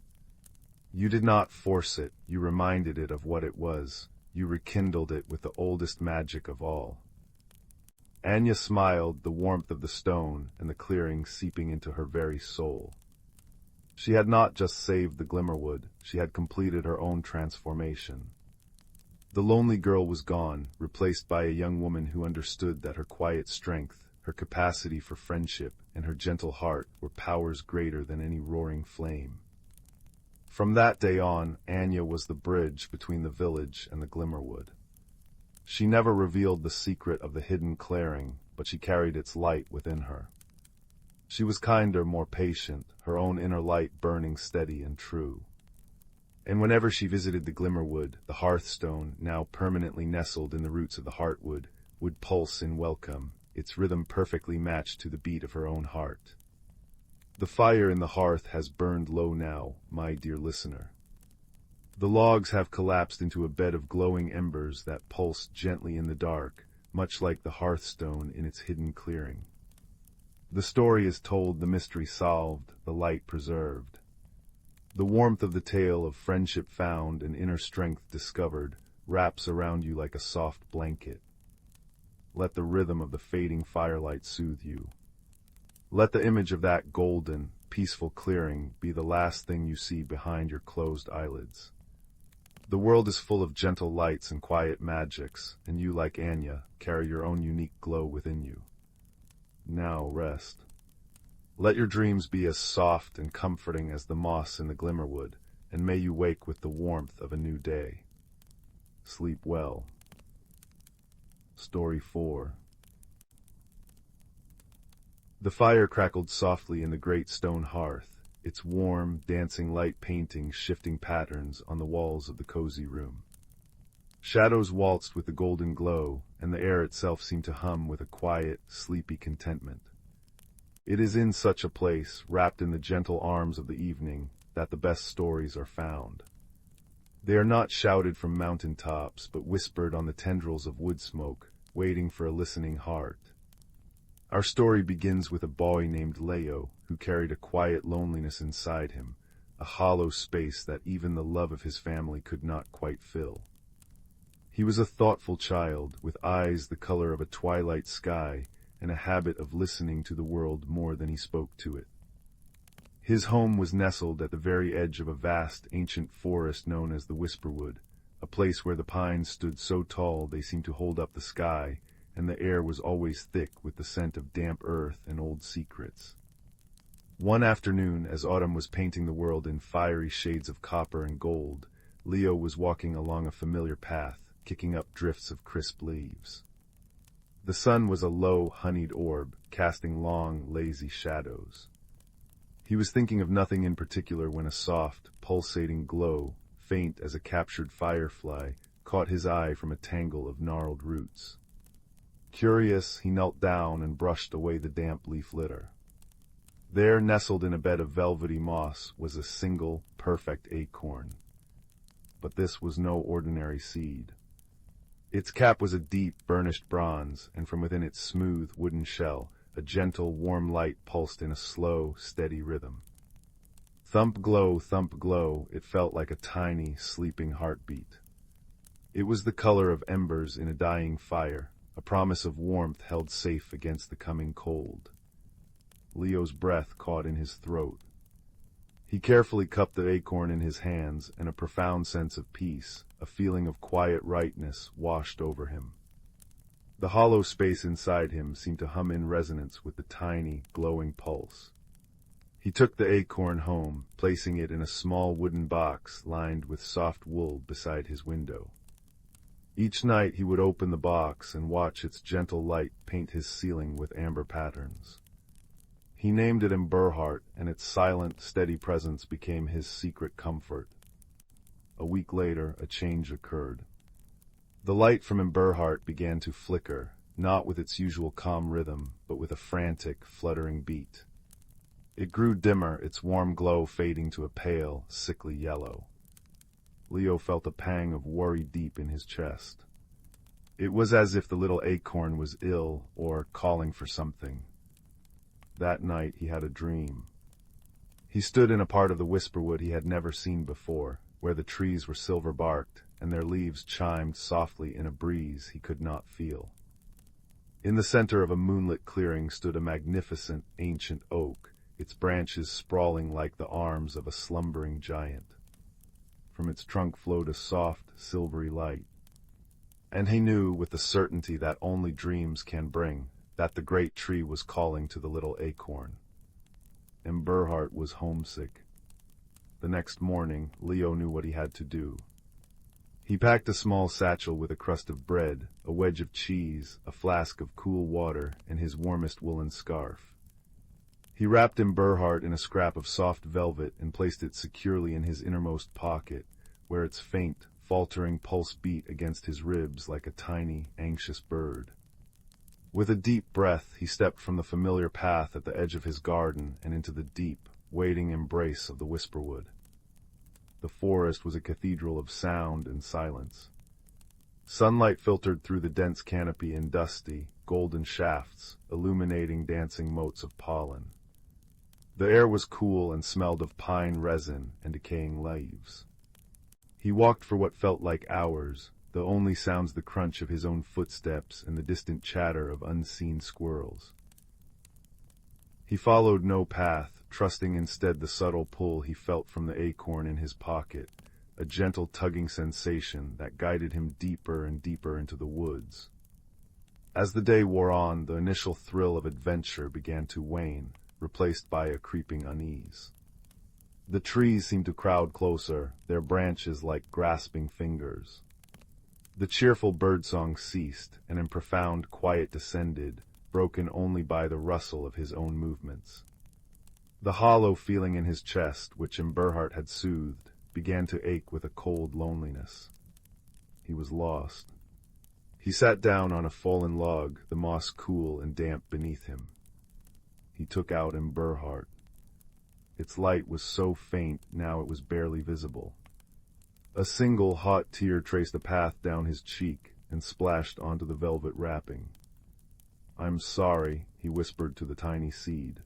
A: "You did not force it, you reminded it of what it was. You rekindled it with the oldest magic of all." Anya smiled, the warmth of the stone and the clearing seeping into her very soul. She had not just saved the Glimmerwood, she had completed her own transformation. The lonely girl was gone, replaced by a young woman who understood that her quiet strength, her capacity for friendship, and her gentle heart were powers greater than any roaring flame. From that day on, Anya was the bridge between the village and the Glimmerwood. She never revealed the secret of the hidden clearing, but she carried its light within her. She was kinder, more patient, her own inner light burning steady and true. And whenever she visited the Glimmerwood, the hearthstone, now permanently nestled in the roots of the heartwood, would pulse in welcome, its rhythm perfectly matched to the beat of her own heart. The fire in the hearth has burned low now, my dear listener. The logs have collapsed into a bed of glowing embers that pulse gently in the dark, much like the hearthstone in its hidden clearing. The story is told, the mystery solved, the light preserved. The warmth of the tale of friendship found and inner strength discovered wraps around you like a soft blanket. Let the rhythm of the fading firelight soothe you. Let the image of that golden, peaceful clearing be the last thing you see behind your closed eyelids. The world is full of gentle lights and quiet magics, and you, like Anya, carry your own unique glow within you. Now rest. Let your dreams be as soft and comforting as the moss in the glimmerwood, and may you wake with the warmth of a new day. Sleep well. Story 4. The fire crackled softly in the great stone hearth, its warm, dancing light painting shifting patterns on the walls of the cozy room. Shadows waltzed with the golden glow, and the air itself seemed to hum with a quiet, sleepy contentment. It is in such a place, wrapped in the gentle arms of the evening, that the best stories are found. They are not shouted from mountain tops, but whispered on the tendrils of wood smoke, waiting for a listening heart. Our story begins with a boy named Leo, who carried a quiet loneliness inside him, a hollow space that even the love of his family could not quite fill. He was a thoughtful child, with eyes the color of a twilight sky, and a habit of listening to the world more than he spoke to it. His home was nestled at the very edge of a vast, ancient forest known as the Whisperwood, a place where the pines stood so tall they seemed to hold up the sky, and the air was always thick with the scent of damp earth and old secrets. One afternoon, as autumn was painting the world in fiery shades of copper and gold, Leo was walking along a familiar path, kicking up drifts of crisp leaves. The sun was a low, honeyed orb, casting long, lazy shadows. He was thinking of nothing in particular when a soft, pulsating glow, faint as a captured firefly, caught his eye from a tangle of gnarled roots. Curious, he knelt down and brushed away the damp leaf litter. There, nestled in a bed of velvety moss, was a single, perfect acorn. But this was no ordinary seed. Its cap was a deep, burnished bronze, and from within its smooth, wooden shell, a gentle, warm light pulsed in a slow, steady rhythm. Thump, glow, it felt like a tiny, sleeping heartbeat. It was the color of embers in a dying fire, a promise of warmth held safe against the coming cold. Leo's breath caught in his throat. He carefully cupped the acorn in his hands, and a profound sense of peace, a feeling of quiet rightness, washed over him. The hollow space inside him seemed to hum in resonance with the tiny, glowing pulse. He took the acorn home, placing it in a small wooden box lined with soft wool beside his window. Each night he would open the box and watch its gentle light paint his ceiling with amber patterns. He named it Emberheart, and its silent, steady presence became his secret comfort. A week later, a change occurred. The light from Emberheart began to flicker, not with its usual calm rhythm, but with a frantic, fluttering beat. It grew dimmer, its warm glow fading to a pale, sickly yellow. Leo felt a pang of worry deep in his chest. It was as if the little acorn was ill or calling for something. That night he had a dream. He stood in a part of the Whisperwood he had never seen before, where the trees were silver-barked, and their leaves chimed softly in a breeze he could not feel. In the center of a moonlit clearing stood a magnificent, ancient oak, its branches sprawling like the arms of a slumbering giant. From its trunk flowed a soft, silvery light. And he knew, with the certainty that only dreams can bring, that the great tree was calling to the little acorn. Emberheart was homesick. The next morning, Leo knew what he had to do. He packed a small satchel with a crust of bread, a wedge of cheese, a flask of cool water, and his warmest woolen scarf. He wrapped Emberheart in a scrap of soft velvet and placed it securely in his innermost pocket, where its faint, faltering pulse beat against his ribs like a tiny, anxious bird. With a deep breath, he stepped from the familiar path at the edge of his garden and into the deep, waiting embrace of the whisperwood. The forest was a cathedral of sound and silence. Sunlight filtered through the dense canopy in dusty, golden shafts, illuminating dancing motes of pollen. The air was cool and smelled of pine resin and decaying leaves. He walked for what felt like hours, the only sounds the crunch of his own footsteps and the distant chatter of unseen squirrels. He followed no path, trusting instead the subtle pull he felt from the acorn in his pocket, a gentle tugging sensation that guided him deeper and deeper into the woods. As the day wore on, the initial thrill of adventure began to wane, replaced by a creeping unease. The trees seemed to crowd closer, their branches like grasping fingers. The cheerful birdsong ceased, and in profound quiet descended, broken only by the rustle of his own movements. The hollow feeling in his chest, which Emberheart had soothed, began to ache with a cold loneliness. He was lost. He sat down on a fallen log, the moss cool and damp beneath him. He took out Emberheart. Its light was so faint now it was barely visible. A single hot tear traced a path down his cheek and splashed onto the velvet wrapping. "I'm sorry," he whispered to the tiny seed.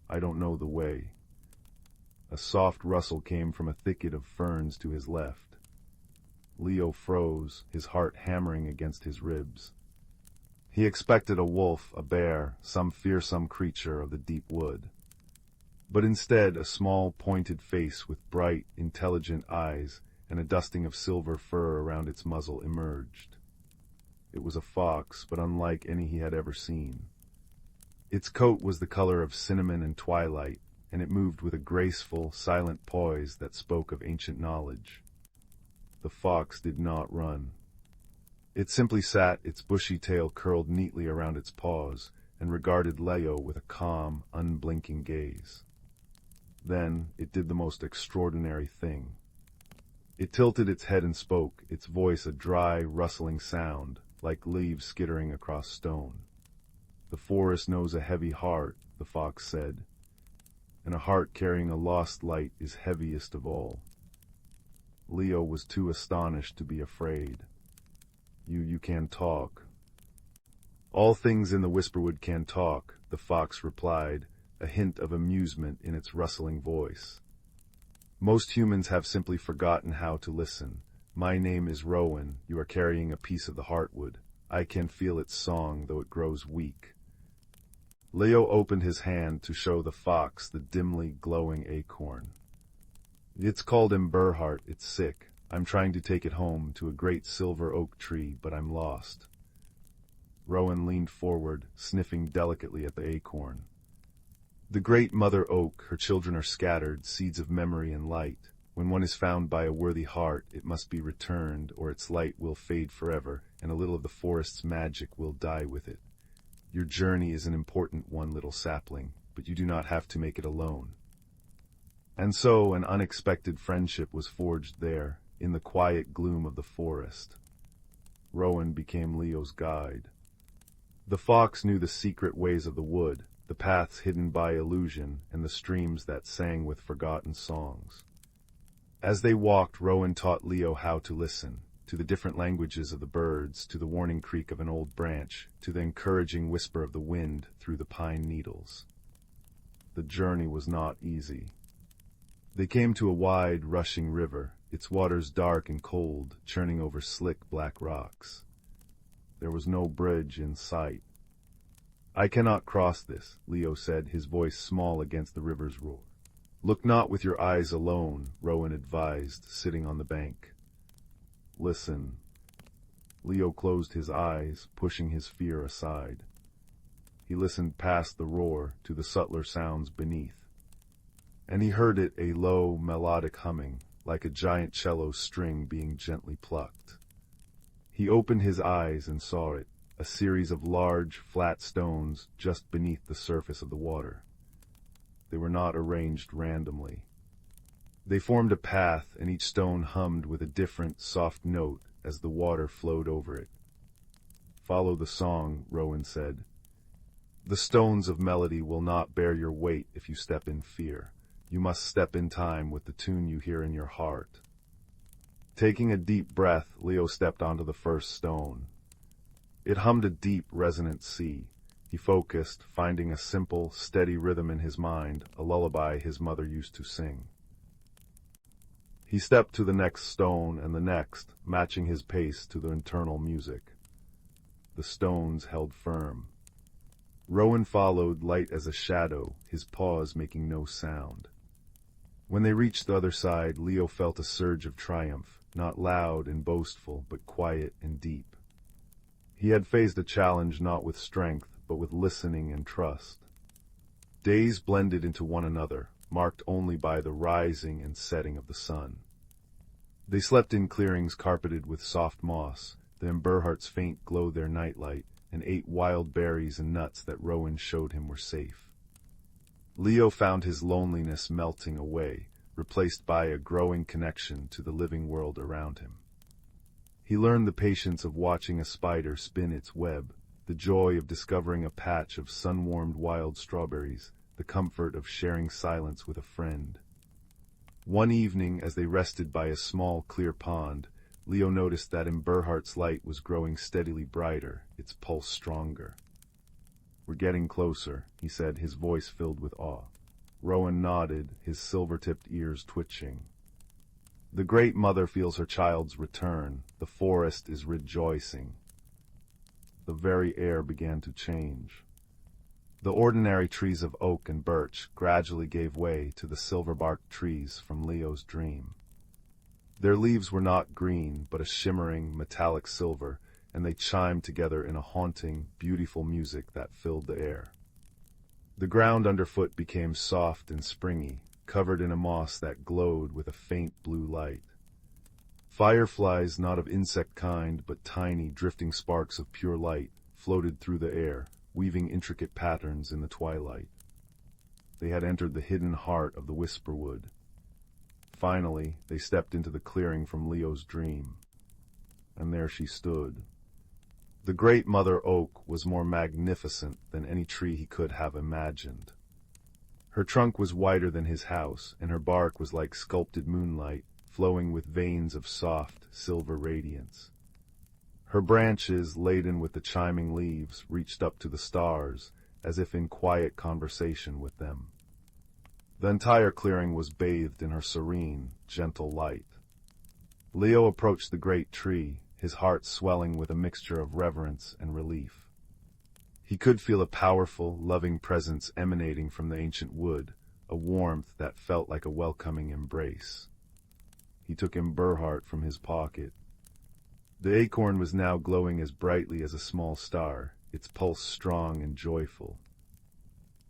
A: "I don't know the way." A soft rustle came from a thicket of ferns to his left. Leo froze, his heart hammering against his ribs. He expected a wolf, a bear, some fearsome creature of the deep wood. But instead a small, pointed face with bright, intelligent eyes and a dusting of silver fur around its muzzle emerged. It was a fox, but unlike any he had ever seen. Its coat was the color of cinnamon and twilight, and it moved with a graceful, silent poise that spoke of ancient knowledge. The fox did not run. It simply sat, its bushy tail curled neatly around its paws, and regarded Leo with a calm, unblinking gaze. Then it did the most extraordinary thing. It tilted its head and spoke, its voice a dry, rustling sound, like leaves skittering across stone. "The forest knows a heavy heart," the fox said, "and a heart carrying a lost light is heaviest of all." Leo was too astonished to be afraid. You can talk." "All things in the whisperwood can talk," the fox replied, a hint of amusement in its rustling voice. "Most humans have simply forgotten how to listen. My name is Rowan. You are carrying a piece of the heartwood. I can feel its song, though it grows weak." Leo opened his hand to show the fox the dimly glowing acorn. "It's called Emberheart. It's sick. I'm trying to take it home to a great silver oak tree, but I'm lost." Rowan leaned forward, sniffing delicately at the acorn. "The great mother oak, her children are scattered, seeds of memory and light. When one is found by a worthy heart, it must be returned, or its light will fade forever, and a little of the forest's magic will die with it. Your journey is an important one, little sapling, but you do not have to make it alone." And so an unexpected friendship was forged there, in the quiet gloom of the forest. Rowan became Leo's guide. The fox knew the secret ways of the wood, the paths hidden by illusion, and the streams that sang with forgotten songs. As they walked, Rowan taught Leo how to listen, to the different languages of the birds, to the warning creak of an old branch, to the encouraging whisper of the wind through the pine needles. The journey was not easy. They came to a wide, rushing river, its waters dark and cold, churning over slick black rocks. There was no bridge in sight. "I cannot cross this," Leo said, his voice small against the river's roar. "Look not with your eyes alone," Rowan advised, sitting on the bank. "Listen." Leo closed his eyes, pushing his fear aside. He listened past the roar to the subtler sounds beneath. And he heard it, a low, melodic humming, like a giant cello string being gently plucked. He opened his eyes and saw it, a series of large, flat stones just beneath the surface of the water. They were not arranged randomly. They formed a path, and each stone hummed with a different, soft note as the water flowed over it. Follow the song, Rowan said. The stones of melody will not bear your weight if you step in fear. You must step in time with the tune you hear in your heart. Taking a deep breath, Leo stepped onto the first stone. It hummed a deep, resonant C. He focused, finding a simple, steady rhythm in his mind, a lullaby his mother used to sing. He stepped to the next stone and the next, matching his pace to the internal music. The stones held firm. Rowan followed, light as a shadow, his paws making no sound. When they reached the other side, Leo felt a surge of triumph, not loud and boastful, but quiet and deep. He had faced a challenge not with strength, but with listening and trust. Days blended into one another, marked only by the rising and setting of the sun. They slept in clearings carpeted with soft moss, the emberheart's faint glow their nightlight, and ate wild berries and nuts that Rowan showed him were safe. Leo found his loneliness melting away, replaced by a growing connection to the living world around him. He learned the patience of watching a spider spin its web, the joy of discovering a patch of sun-warmed wild strawberries, the comfort of sharing silence with a friend. One evening, as they rested by a small, clear pond, Leo noticed that Emberheart's light was growing steadily brighter, its pulse stronger. "We're getting closer," he said, his voice filled with awe. Rowan nodded, his silver-tipped ears twitching. The Great Mother feels her child's return. The forest is rejoicing. The very air began to change. The ordinary trees of oak and birch gradually gave way to the silver-barked trees from Leo's dream. Their leaves were not green, but a shimmering, metallic silver, and they chimed together in a haunting, beautiful music that filled the air. The ground underfoot became soft and springy, covered in a moss that glowed with a faint blue light. Fireflies, not of insect kind, but tiny, drifting sparks of pure light, floated through the air, weaving intricate patterns in the twilight. They had entered the hidden heart of the Whisperwood. Finally, they stepped into the clearing from Leo's dream. And there she stood. The Great Mother Oak was more magnificent than any tree he could have imagined. Her trunk was wider than his house, and her bark was like sculpted moonlight, flowing with veins of soft, silver radiance. Her branches, laden with the chiming leaves, reached up to the stars, as if in quiet conversation with them. The entire clearing was bathed in her serene, gentle light. Leo approached the great tree, his heart swelling with a mixture of reverence and relief. He could feel a powerful, loving presence emanating from the ancient wood, a warmth that felt like a welcoming embrace. He took Emberheart from his pocket. The acorn was now glowing as brightly as a small star, its pulse strong and joyful.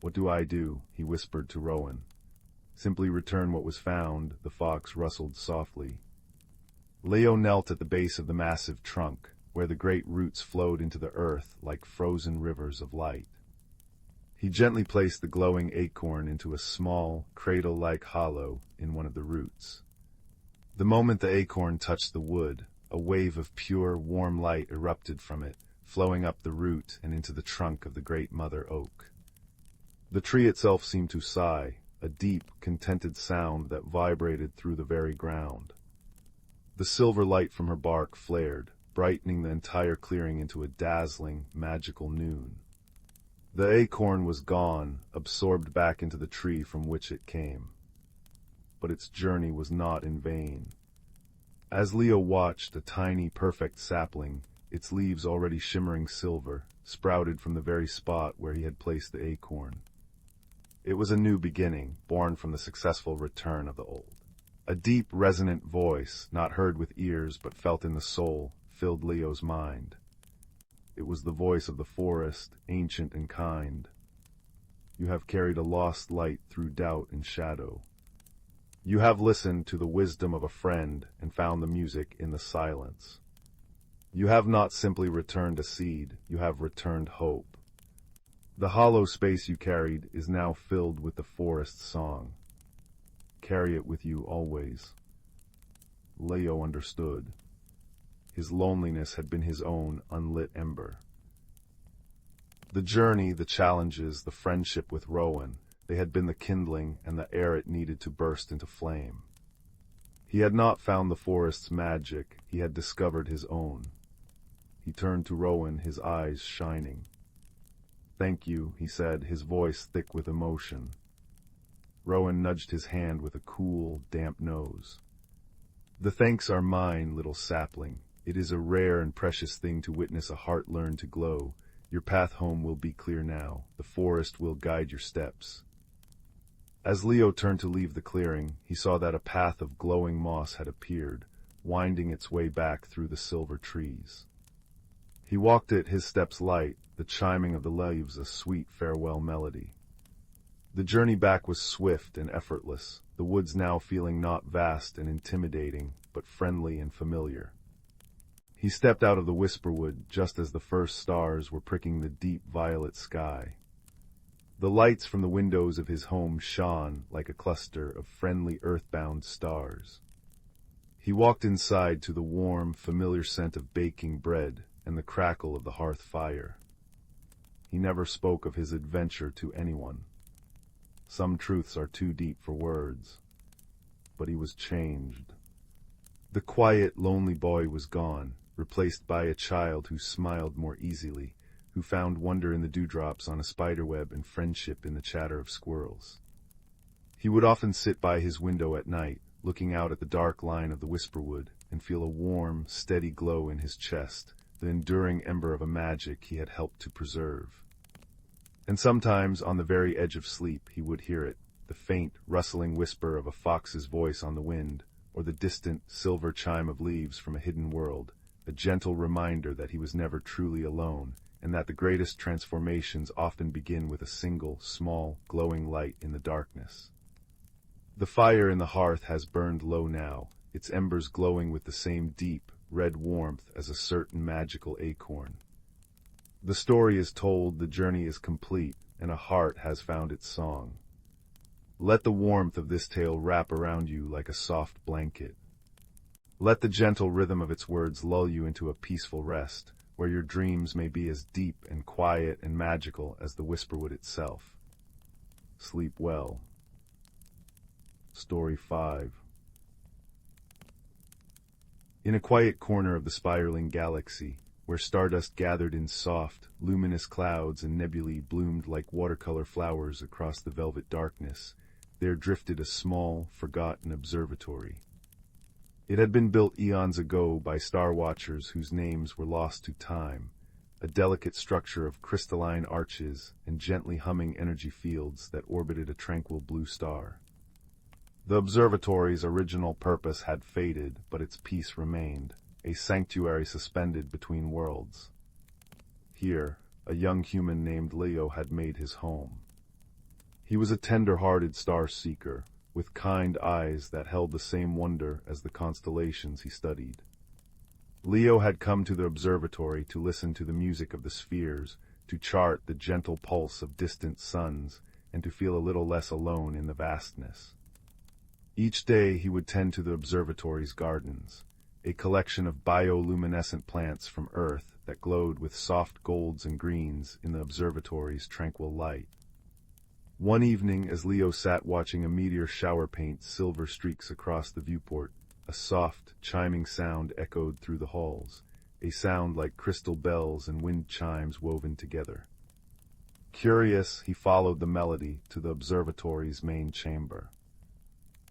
A: "What do I do?" he whispered to Rowan. "Simply return what was found," the fox rustled softly. Leo knelt at the base of the massive trunk, where the great roots flowed into the earth like frozen rivers of light. He gently placed the glowing acorn into a small, cradle-like hollow in one of the roots. The moment the acorn touched the wood, a wave of pure, warm light erupted from it, flowing up the root and into the trunk of the Great Mother Oak. The tree itself seemed to sigh, a deep, contented sound that vibrated through the very ground. The silver light from her bark flared, brightening the entire clearing into a dazzling, magical noon. The acorn was gone, absorbed back into the tree from which it came. But its journey was not in vain. As Leo watched, a tiny, perfect sapling, its leaves already shimmering silver, sprouted from the very spot where he had placed the acorn. It was a new beginning, born from the successful return of the old. A deep, resonant voice, not heard with ears but felt in the soul, filled Leo's mind. It was the voice of the forest, ancient and kind. "You have carried a lost light through doubt and shadow. You have listened to the wisdom of a friend and found the music in the silence. You have not simply returned a seed, you have returned hope. The hollow space you carried is now filled with the forest's song. Carry it with you always." Leo understood. His loneliness had been his own unlit ember. The journey, the challenges, the friendship with Rowan, they had been the kindling and the air it needed to burst into flame. He had not found the forest's magic, he had discovered his own. He turned to Rowan, his eyes shining. "Thank you," he said, his voice thick with emotion. Rowan nudged his hand with a cool, damp nose. "The thanks are mine, little sapling. It is a rare and precious thing to witness a heart learn to glow. Your path home will be clear now. The forest will guide your steps." As Leo turned to leave the clearing, he saw that a path of glowing moss had appeared, winding its way back through the silver trees. He walked it, his steps light, the chiming of the leaves a sweet farewell melody. The journey back was swift and effortless, the woods now feeling not vast and intimidating, but friendly and familiar. He stepped out of the whisperwood just as the first stars were pricking the deep violet sky. The lights from the windows of his home shone like a cluster of friendly earthbound stars. He walked inside to the warm, familiar scent of baking bread and the crackle of the hearth fire. He never spoke of his adventure to anyone. Some truths are too deep for words. But he was changed. The quiet, lonely boy was gone, replaced by a child who smiled more easily, who found wonder in the dewdrops on a spiderweb and friendship in the chatter of squirrels. He would often sit by his window at night, looking out at the dark line of the whisperwood, and feel a warm, steady glow in his chest, the enduring ember of a magic he had helped to preserve. And sometimes, on the very edge of sleep, he would hear it, the faint, rustling whisper of a fox's voice on the wind, or the distant, silver chime of leaves from a hidden world, a gentle reminder that he was never truly alone, and that the greatest transformations often begin with a single, small, glowing light in the darkness. The fire in the hearth has burned low now, its embers glowing with the same deep, red warmth as a certain magical acorn. The story is told, the journey is complete, and a heart has found its song. Let the warmth of this tale wrap around you like a soft blanket. Let the gentle rhythm of its words lull you into a peaceful rest, where your dreams may be as deep and quiet and magical as the whisperwood itself. Sleep well. Story 5. In a quiet corner of the spiraling galaxy, where stardust gathered in soft, luminous clouds and nebulae bloomed like watercolor flowers across the velvet darkness, there drifted a small, forgotten observatory. It had been built eons ago by star watchers whose names were lost to time, a delicate structure of crystalline arches and gently humming energy fields that orbited a tranquil blue star. The observatory's original purpose had faded, but its peace remained, a sanctuary suspended between worlds. Here, a young human named Leo had made his home. He was a tender-hearted star-seeker, with kind eyes that held the same wonder as the constellations he studied. Leo had come to the observatory to listen to the music of the spheres, to chart the gentle pulse of distant suns, and to feel a little less alone in the vastness. Each day he would tend to the observatory's gardens, a collection of bioluminescent plants from Earth that glowed with soft golds and greens in the observatory's tranquil light. One evening, as Leo sat watching a meteor shower paint silver streaks across the viewport, a soft, chiming sound echoed through the halls, a sound like crystal bells and wind chimes woven together. Curious, he followed the melody to the observatory's main chamber.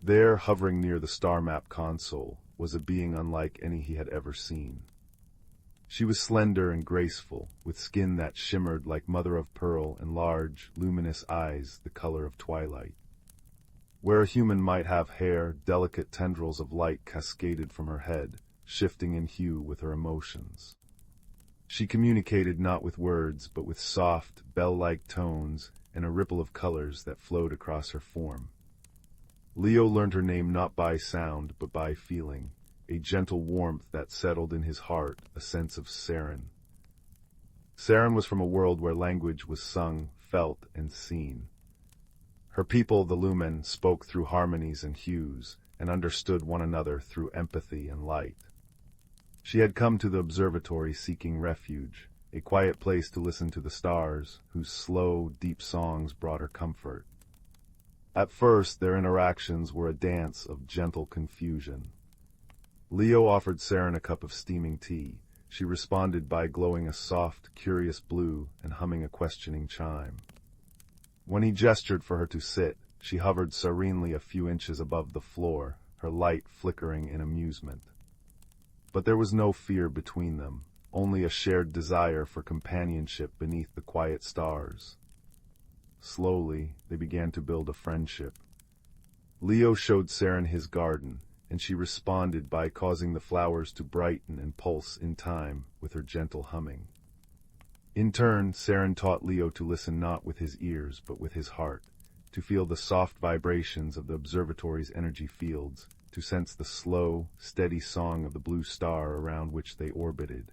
A: There, hovering near the star map console, was a being unlike any he had ever seen. She was slender and graceful, with skin that shimmered like mother-of-pearl and large, luminous eyes the color of twilight. Where a human might have hair, delicate tendrils of light cascaded from her head, shifting in hue with her emotions. She communicated not with words, but with soft, bell-like tones and a ripple of colors that flowed across her form. Leo learned her name not by sound, but by feeling, a gentle warmth that settled in his heart, a sense of Saren. Saren was from a world where language was sung, felt, and seen. Her people, the Lumen, spoke through harmonies and hues, and understood one another through empathy and light. She had come to the observatory seeking refuge, a quiet place to listen to the stars, whose slow, deep songs brought her comfort. At first, their interactions were a dance of gentle confusion. Leo offered Saren a cup of steaming tea. She responded by glowing a soft, curious blue and humming a questioning chime. When he gestured for her to sit, she hovered serenely a few inches above the floor, her light flickering in amusement. But there was no fear between them, only a shared desire for companionship beneath the quiet stars. Slowly, they began to build a friendship. Leo showed Saren his garden, and she responded by causing the flowers to brighten and pulse in time with her gentle humming. In turn, Saren taught Leo to listen not with his ears but with his heart, to feel the soft vibrations of the observatory's energy fields, to sense the slow, steady song of the blue star around which they orbited.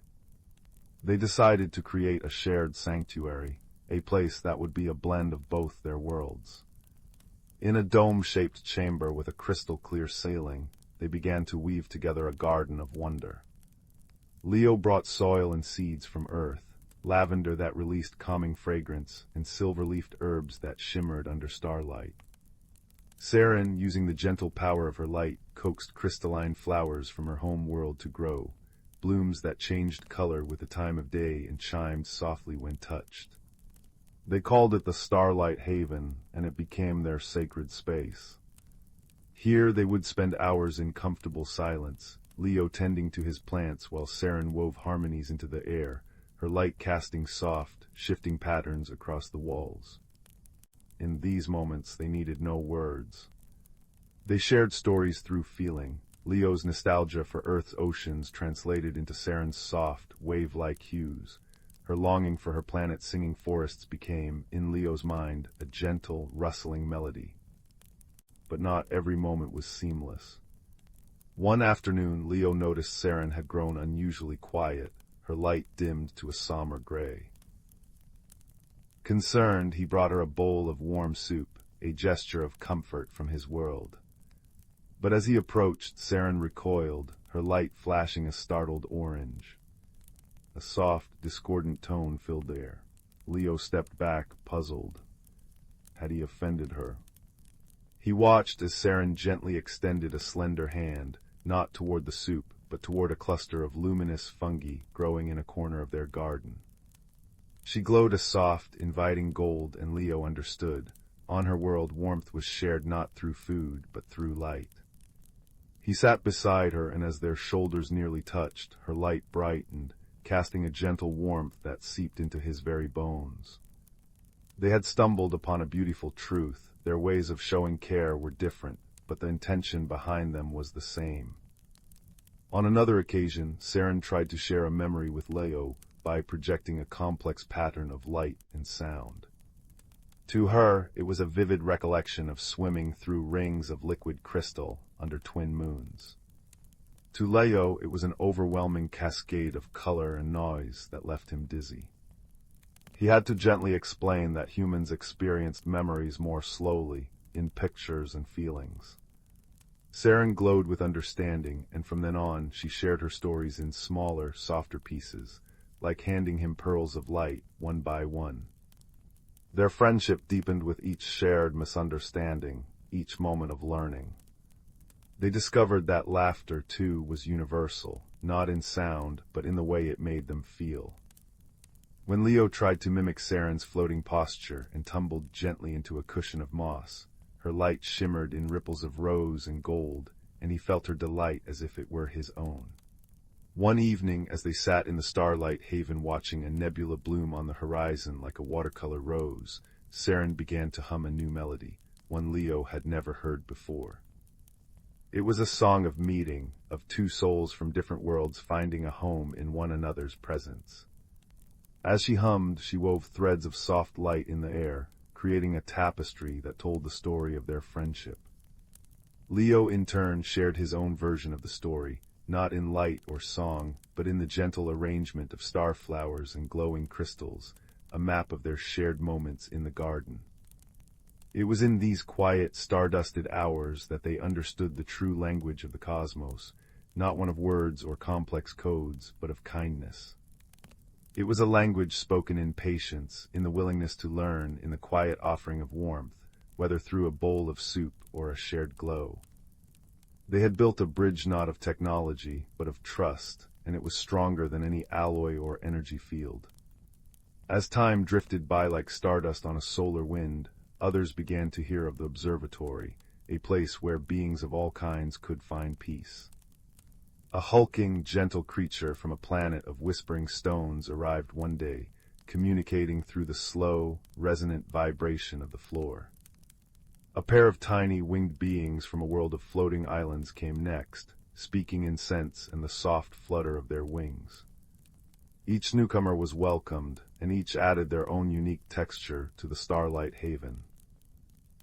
A: They decided to create a shared sanctuary, a place that would be a blend of both their worlds. In a dome-shaped chamber with a crystal-clear ceiling, they began to weave together a garden of wonder. Leo brought soil and seeds from earth, lavender that released calming fragrance, and silver-leafed herbs that shimmered under starlight. Saren, using the gentle power of her light, coaxed crystalline flowers from her home world to grow, blooms that changed color with the time of day and chimed softly when touched. They called it the Starlight Haven, and it became their sacred space. Here they would spend hours in comfortable silence, Leo tending to his plants while Saren wove harmonies into the air, her light casting soft, shifting patterns across the walls. In these moments they needed no words. They shared stories through feeling, Leo's nostalgia for Earth's oceans translated into Saren's soft, wave-like hues. Her longing for her planet's singing forests became, in Leo's mind, a gentle, rustling melody. But not every moment was seamless. One afternoon, Leo noticed Saren had grown unusually quiet, her light dimmed to a somber gray. Concerned, he brought her a bowl of warm soup, a gesture of comfort from his world. But as he approached, Saren recoiled, her light flashing a startled orange. A soft, discordant tone filled the air. Leo stepped back, puzzled. Had he offended her? He watched as Saren gently extended a slender hand, not toward the soup, but toward a cluster of luminous fungi growing in a corner of their garden. She glowed a soft, inviting gold, and Leo understood. On her world, warmth was shared not through food, but through light. He sat beside her, and as their shoulders nearly touched, her light brightened, casting a gentle warmth that seeped into his very bones. They had stumbled upon a beautiful truth. Their ways of showing care were different, but the intention behind them was the same. On another occasion, Saren tried to share a memory with Leo by projecting a complex pattern of light and sound. To her, it was a vivid recollection of swimming through rings of liquid crystal under twin moons. To Leo, it was an overwhelming cascade of color and noise that left him dizzy. He had to gently explain that humans experienced memories more slowly, in pictures and feelings. Saren glowed with understanding, and from then on she shared her stories in smaller, softer pieces, like handing him pearls of light, one by one. Their friendship deepened with each shared misunderstanding, each moment of learning. They discovered that laughter, too, was universal, not in sound, but in the way it made them feel. When Leo tried to mimic Saren's floating posture and tumbled gently into a cushion of moss, her light shimmered in ripples of rose and gold, and he felt her delight as if it were his own. One evening, as they sat in the Starlight Haven watching a nebula bloom on the horizon like a watercolor rose, Saren began to hum a new melody, one Leo had never heard before. It was a song of meeting, of two souls from different worlds finding a home in one another's presence. As she hummed, she wove threads of soft light in the air, creating a tapestry that told the story of their friendship. Leo, in turn, shared his own version of the story, not in light or song, but in the gentle arrangement of starflowers and glowing crystals, a map of their shared moments in the garden. It was in these quiet, star-dusted hours that they understood the true language of the cosmos, not one of words or complex codes, but of kindness. It was a language spoken in patience, in the willingness to learn, in the quiet offering of warmth, whether through a bowl of soup or a shared glow. They had built a bridge not of technology, but of trust, and it was stronger than any alloy or energy field. As time drifted by like stardust on a solar wind, others began to hear of the observatory, a place where beings of all kinds could find peace. A hulking, gentle creature from a planet of whispering stones arrived one day, communicating through the slow, resonant vibration of the floor. A pair of tiny, winged beings from a world of floating islands came next, speaking in scents and the soft flutter of their wings. Each newcomer was welcomed, and each added their own unique texture to the starlight haven.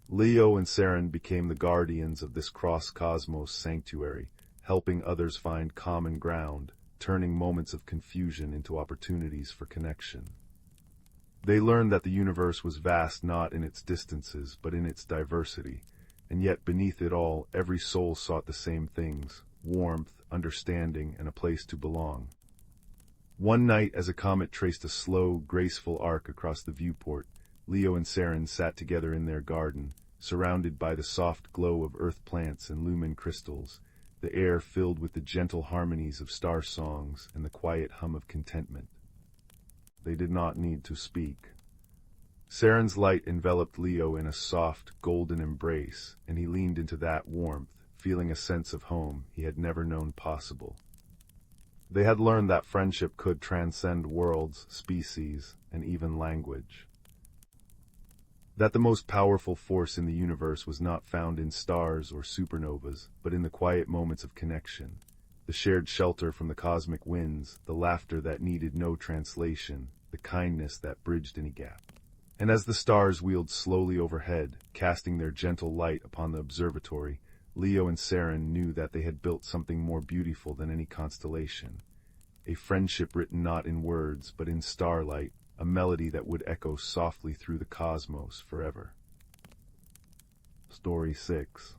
A: Leo and Saren became the guardians of this cross-cosmos sanctuary, helping others find common ground, turning moments of confusion into opportunities for connection. They learned that the universe was vast not in its distances, but in its diversity, and yet beneath it all, every soul sought the same things: warmth, understanding, and a place to belong. One night, as a comet traced a slow, graceful arc across the viewport, Leo and Saren sat together in their garden, surrounded by the soft glow of earth plants and lumen crystals, the air filled with the gentle harmonies of star songs and the quiet hum of contentment. They did not need to speak. Saren's light enveloped Leo in a soft, golden embrace, and he leaned into that warmth, feeling a sense of home he had never known possible. They had learned that friendship could transcend worlds, species, and even language. That the most powerful force in the universe was not found in stars or supernovas, but in the quiet moments of connection, the shared shelter from the cosmic winds, the laughter that needed no translation, the kindness that bridged any gap. And as the stars wheeled slowly overhead, casting their gentle light upon the observatory, Leo and Saren knew that they had built something more beautiful than any constellation. A friendship written not in words, but in starlight, a melody that would echo softly through the cosmos forever. Story 6.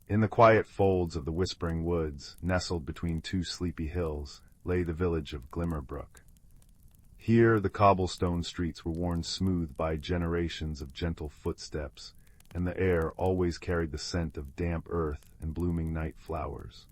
A: In the quiet folds of the whispering woods, nestled between two sleepy hills, lay the village of Glimmerbrook. Here the cobblestone streets were worn smooth by generations of gentle footsteps, and the air always carried the scent of damp earth and blooming night flowers.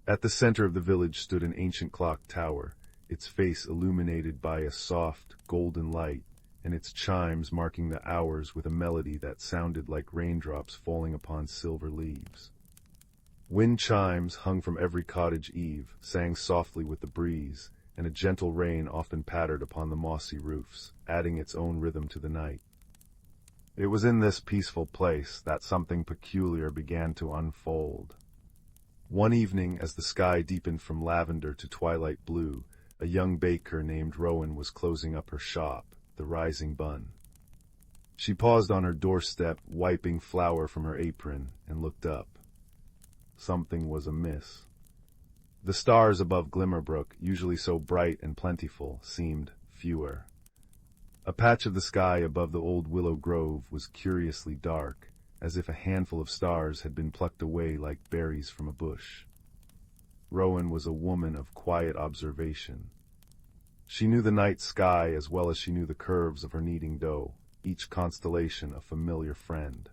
A: At the center of the village stood an ancient clock tower, its face illuminated by a soft, golden light, and its chimes marking the hours with a melody that sounded like raindrops falling upon silver leaves. Wind chimes hung from every cottage eave, sang softly with the breeze, and a gentle rain often pattered upon the mossy roofs, adding its own rhythm to the night. It was in this peaceful place that something peculiar began to unfold. One evening, as the sky deepened from lavender to twilight blue, a young baker named Rowan was closing up her shop, the Rising Bun. She paused on her doorstep, wiping flour from her apron, and looked up. Something was amiss. The stars above Glimmerbrook, usually so bright and plentiful, seemed fewer. A patch of the sky above the old willow grove was curiously dark, as if a handful of stars had been plucked away like berries from a bush. Rowan was a woman of quiet observation. She knew the night sky as well as she knew the curves of her kneading dough, each constellation a familiar friend.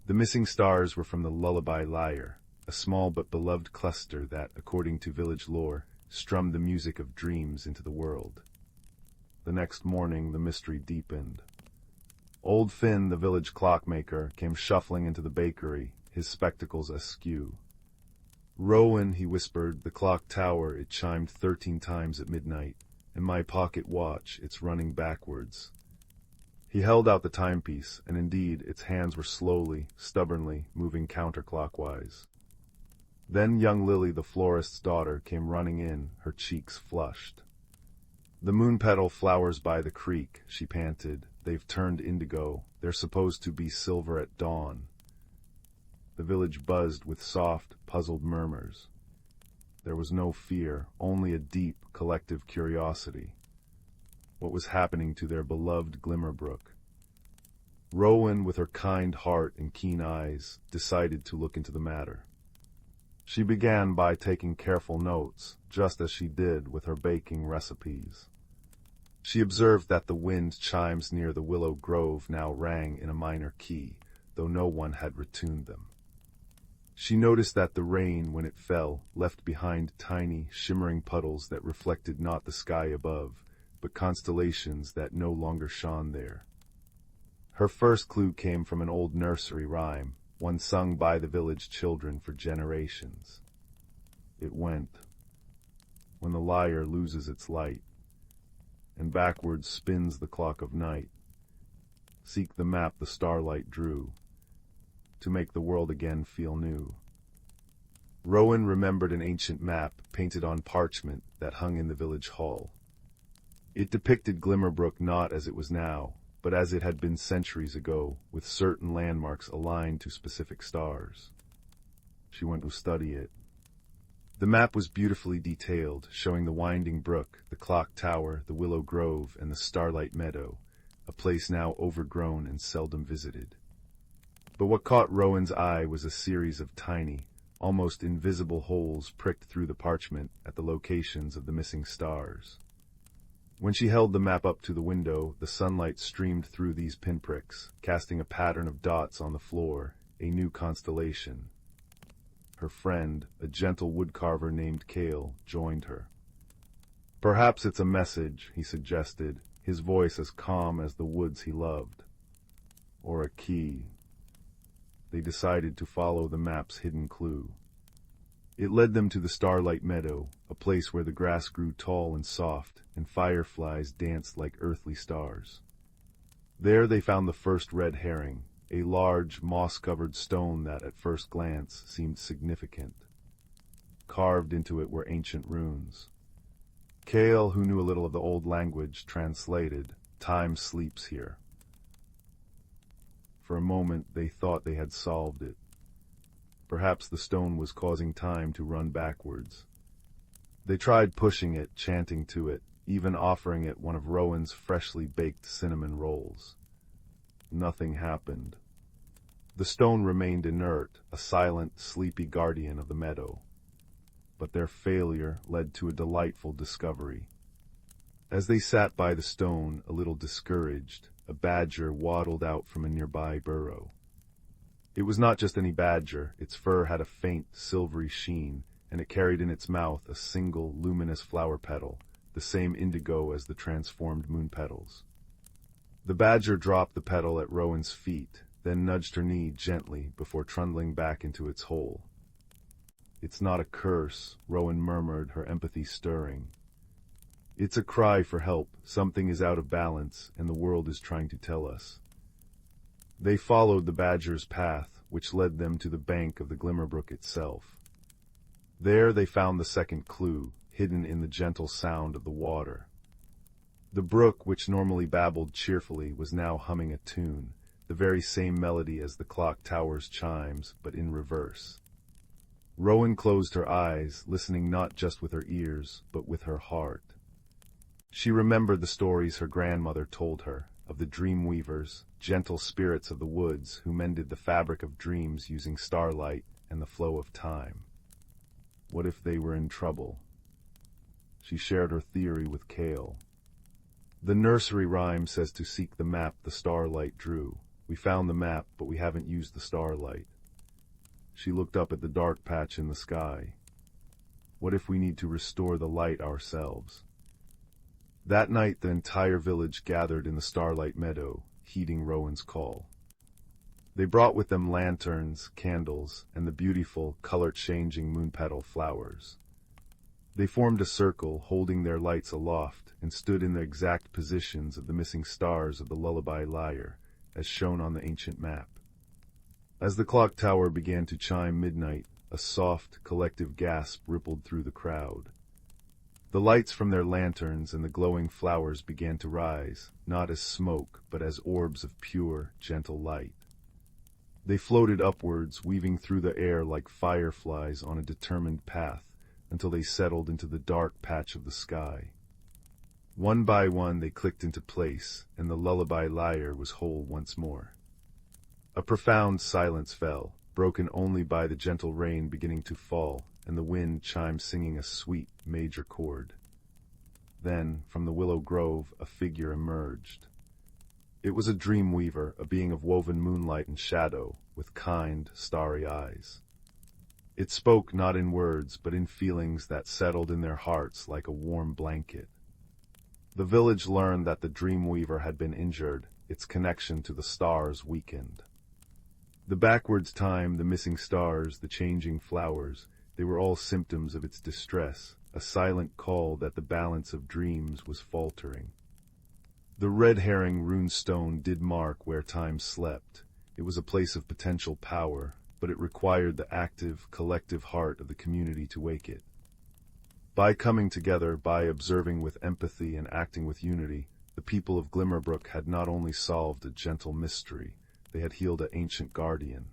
A: The missing stars were from the Lullaby Lyre, a small but beloved cluster that, according to village lore, strummed the music of dreams into the world. The next morning the mystery deepened. Old Finn, the village clockmaker, came shuffling into the bakery, his spectacles askew. "Rowan," he whispered, "the clock tower, it chimed 13 times at midnight, and my pocket watch, it's running backwards." He held out the timepiece, and indeed its hands were slowly, stubbornly, moving counterclockwise. Then young Lily, the florist's daughter, came running in, her cheeks flushed. "The moon-petal flowers by the creek," she panted. "They've turned indigo. They're supposed to be silver at dawn." The village buzzed with soft, puzzled murmurs. There was no fear, only a deep, collective curiosity. What was happening to their beloved Glimmerbrook? Rowan, with her kind heart and keen eyes, decided to look into the matter. She began by taking careful notes, just as she did with her baking recipes. She observed that the wind chimes near the willow grove now rang in a minor key, though no one had retuned them. She noticed that the rain, when it fell, left behind tiny, shimmering puddles that reflected not the sky above, but constellations that no longer shone there. Her first clue came from an old nursery rhyme, one sung by the village children for generations. It went, "When the lyre loses its light, and backwards spins the clock of night, seek the map the starlight drew, to make the world again feel new." Rowan remembered an ancient map painted on parchment that hung in the village hall. It depicted Glimmerbrook not as it was now, but as it had been centuries ago, with certain landmarks aligned to specific stars. She went to study it. The map was beautifully detailed, showing the winding brook, the clock tower, the willow grove, and the starlight meadow, a place now overgrown and seldom visited. But what caught Rowan's eye was a series of tiny, almost invisible holes pricked through the parchment at the locations of the missing stars. When she held the map up to the window, the sunlight streamed through these pinpricks, casting a pattern of dots on the floor, a new constellation. Her friend, a gentle woodcarver named Kale, joined her. "Perhaps it's a message," he suggested, his voice as calm as the woods he loved. "Or a key." They decided to follow the map's hidden clue. It led them to the starlight meadow, a place where the grass grew tall and soft, and fireflies danced like earthly stars. There they found the first red herring, a large, moss-covered stone that at first glance seemed significant. Carved into it were ancient runes. Kale, who knew a little of the old language, translated, "Time sleeps here." For a moment they thought they had solved it. Perhaps the stone was causing time to run backwards. They tried pushing it, chanting to it, even offering it one of Rowan's freshly baked cinnamon rolls. Nothing happened. The stone remained inert, a silent, sleepy guardian of the meadow. But their failure led to a delightful discovery. As they sat by the stone, a little discouraged, a badger waddled out from a nearby burrow. It was not just any badger, its fur had a faint, silvery sheen, and it carried in its mouth a single, luminous flower petal, the same indigo as the transformed moon petals. The badger dropped the petal at Rowan's feet, then nudged her knee gently before trundling back into its hole. "It's not a curse," Rowan murmured, her empathy stirring. "It's a cry for help. Something is out of balance, and the world is trying to tell us." They followed the badger's path, which led them to the bank of the Glimmerbrook itself. There they found the second clue, hidden in the gentle sound of the water. The brook, which normally babbled cheerfully, was now humming a tune, the very same melody as the clock tower's chimes, but in reverse. Rowan closed her eyes, listening not just with her ears, but with her heart. She remembered the stories her grandmother told her, of the dream weavers, gentle spirits of the woods who mended the fabric of dreams using starlight and the flow of time. What if they were in trouble? She shared her theory with Kale. "The nursery rhyme says to seek the map the starlight drew. We found the map, but we haven't used the starlight." She looked up at the dark patch in the sky. "What if we need to restore the light ourselves?" That night the entire village gathered in the starlight meadow, heeding Rowan's call. They brought with them lanterns, candles, and the beautiful, color-changing moon-petal flowers. They formed a circle, holding their lights aloft, and stood in the exact positions of the missing stars of the lullaby lyre, as shown on the ancient map. As the clock tower began to chime midnight, a soft, collective gasp rippled through the crowd. The lights from their lanterns and the glowing flowers began to rise, not as smoke, but as orbs of pure, gentle light. They floated upwards, weaving through the air like fireflies on a determined path, until they settled into the dark patch of the sky. One by one they clicked into place, and the lullaby lyre was whole once more. A profound silence fell, broken only by the gentle rain beginning to fall and the wind-chime singing a sweet major chord. Then, from the willow grove, a figure emerged. It was a dream weaver, a being of woven moonlight and shadow, with kind, starry eyes. It spoke not in words, but in feelings that settled in their hearts like a warm blanket. The village learned that the dream weaver had been injured, its connection to the stars weakened. The backwards time, the missing stars, the changing flowers, they were all symptoms of its distress, a silent call that the balance of dreams was faltering. The red herring runestone did mark where time slept. It was a place of potential power, but it required the active, collective heart of the community to wake it. By coming together, by observing with empathy and acting with unity, the people of Glimmerbrook had not only solved a gentle mystery, they had healed an ancient guardian.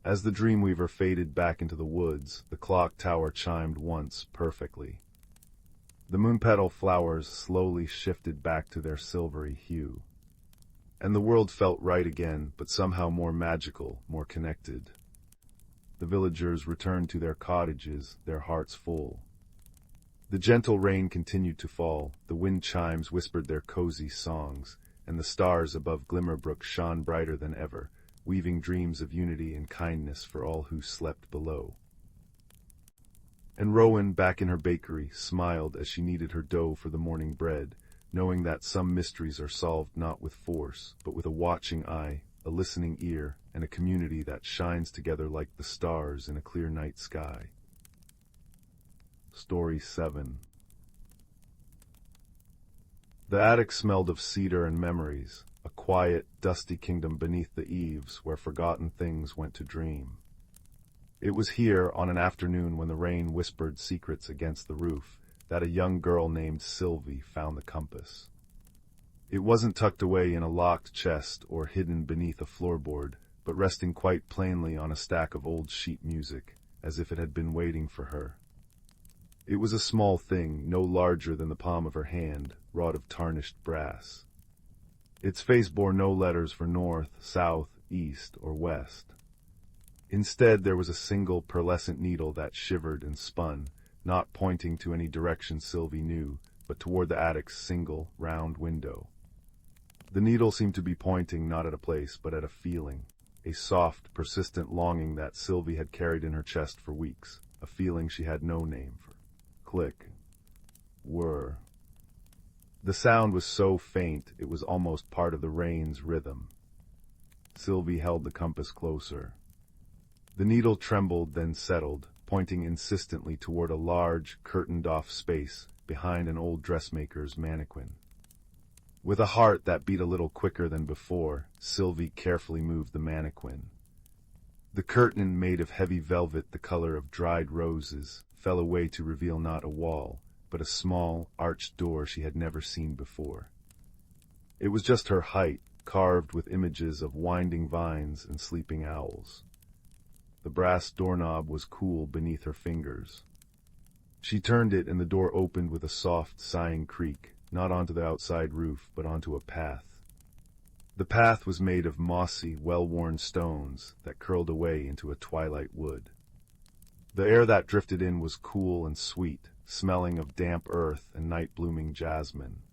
A: As the dreamweaver faded back into the woods, the clock tower chimed once perfectly. The moonpetal flowers slowly shifted back to their silvery hue. And the world felt right again, but somehow more magical, more connected. The villagers returned to their cottages, their hearts full. The gentle rain continued to fall, the wind chimes whispered their cozy songs, and the stars above Glimmerbrook shone brighter than ever, weaving dreams of unity and kindness for all who slept below. And Rowan, back in her bakery, smiled as she kneaded her dough for the morning bread, knowing that some mysteries are solved not with force, but with a watching eye, a listening ear, and a community that shines together like the stars in a clear night sky. Story 7. The attic smelled of cedar and memories, a quiet, dusty kingdom beneath the eaves where forgotten things went to dream. It was here, on an afternoon when the rain whispered secrets against the roof, that a young girl named Sylvie found the compass. It wasn't tucked away in a locked chest or hidden beneath a floorboard, but resting quite plainly on a stack of old sheet music, as if it had been waiting for her. It was a small thing, no larger than the palm of her hand, wrought of tarnished brass. Its face bore no letters for north, south, east, or west. Instead, there was a single pearlescent needle that shivered and spun, not pointing to any direction Sylvie knew, but toward the attic's single, round window. The needle seemed to be pointing not at a place, but at a feeling, a soft, persistent longing that Sylvie had carried in her chest for weeks, a feeling she had no name for. Click. Whir. The sound was so faint it was almost part of the rain's rhythm. Sylvie held the compass closer. The needle trembled, then settled, pointing insistently toward a large, curtained-off space behind an old dressmaker's mannequin. With a heart that beat a little quicker than before, Sylvie carefully moved the mannequin. The curtain, made of heavy velvet the color of dried roses, fell away to reveal not a wall, but a small, arched door she had never seen before. It was just her height, carved with images of winding vines and sleeping owls. The brass doorknob was cool beneath her fingers. She turned it and the door opened with a soft, sighing creak, not onto the outside roof, but onto a path. The path was made of mossy, well-worn stones that curled away into a twilight wood. The air that drifted in was cool and sweet, smelling of damp earth and night-blooming jasmine.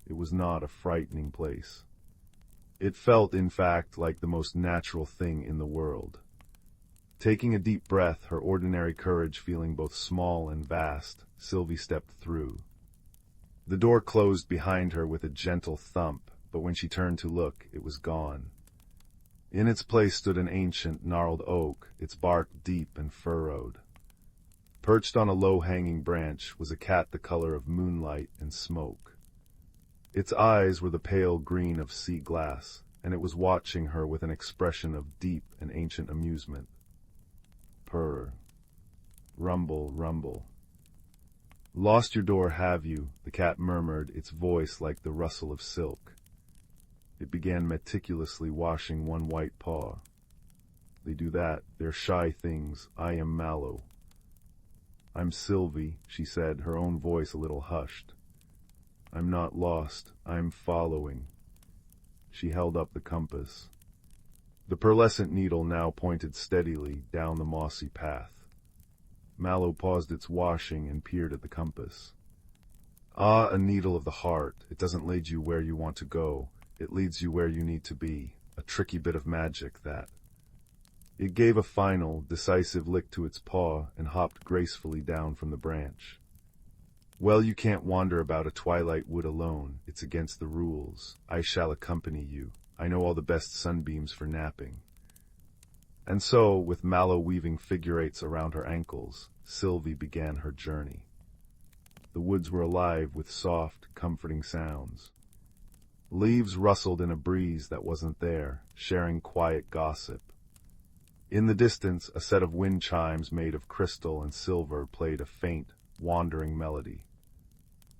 A: It was not a frightening place. It felt, in fact, like the most natural thing in the world. Taking a deep breath, her ordinary courage feeling both small and vast, Sylvie stepped through. The door closed behind her with a gentle thump, but when she turned to look, it was gone. In its place stood an ancient, gnarled oak, its bark deep and furrowed. Perched on a low-hanging branch was a cat the color of moonlight and smoke. Its eyes were the pale green of sea glass, and it was watching her with an expression of deep and ancient amusement. Purr. Rumble, rumble. "Lost your door, have you?" the cat murmured, its voice like the rustle of silk. It began meticulously washing one white paw. "They do that. They're shy things. I am Mallow." "I'm Sylvie," she said, her own voice a little hushed. "I'm not lost. I'm following." She held up the compass. The pearlescent needle now pointed steadily down the mossy path. Mallow paused its washing and peered at the compass. Ah, a needle of the heart. It doesn't lead you where you want to go. It leads you where you need to be. A tricky bit of magic, that. It gave a final, decisive lick to its paw and hopped gracefully down from the branch. Well, you can't wander about a twilight wood alone. It's against the rules. I shall accompany you. I know all the best sunbeams for napping. And so, with Mallow weaving figure eights around her ankles, Sylvie began her journey. The woods were alive with soft, comforting sounds. Leaves rustled in a breeze that wasn't there, sharing quiet gossip. In the distance, a set of wind chimes made of crystal and silver played a faint, wandering melody.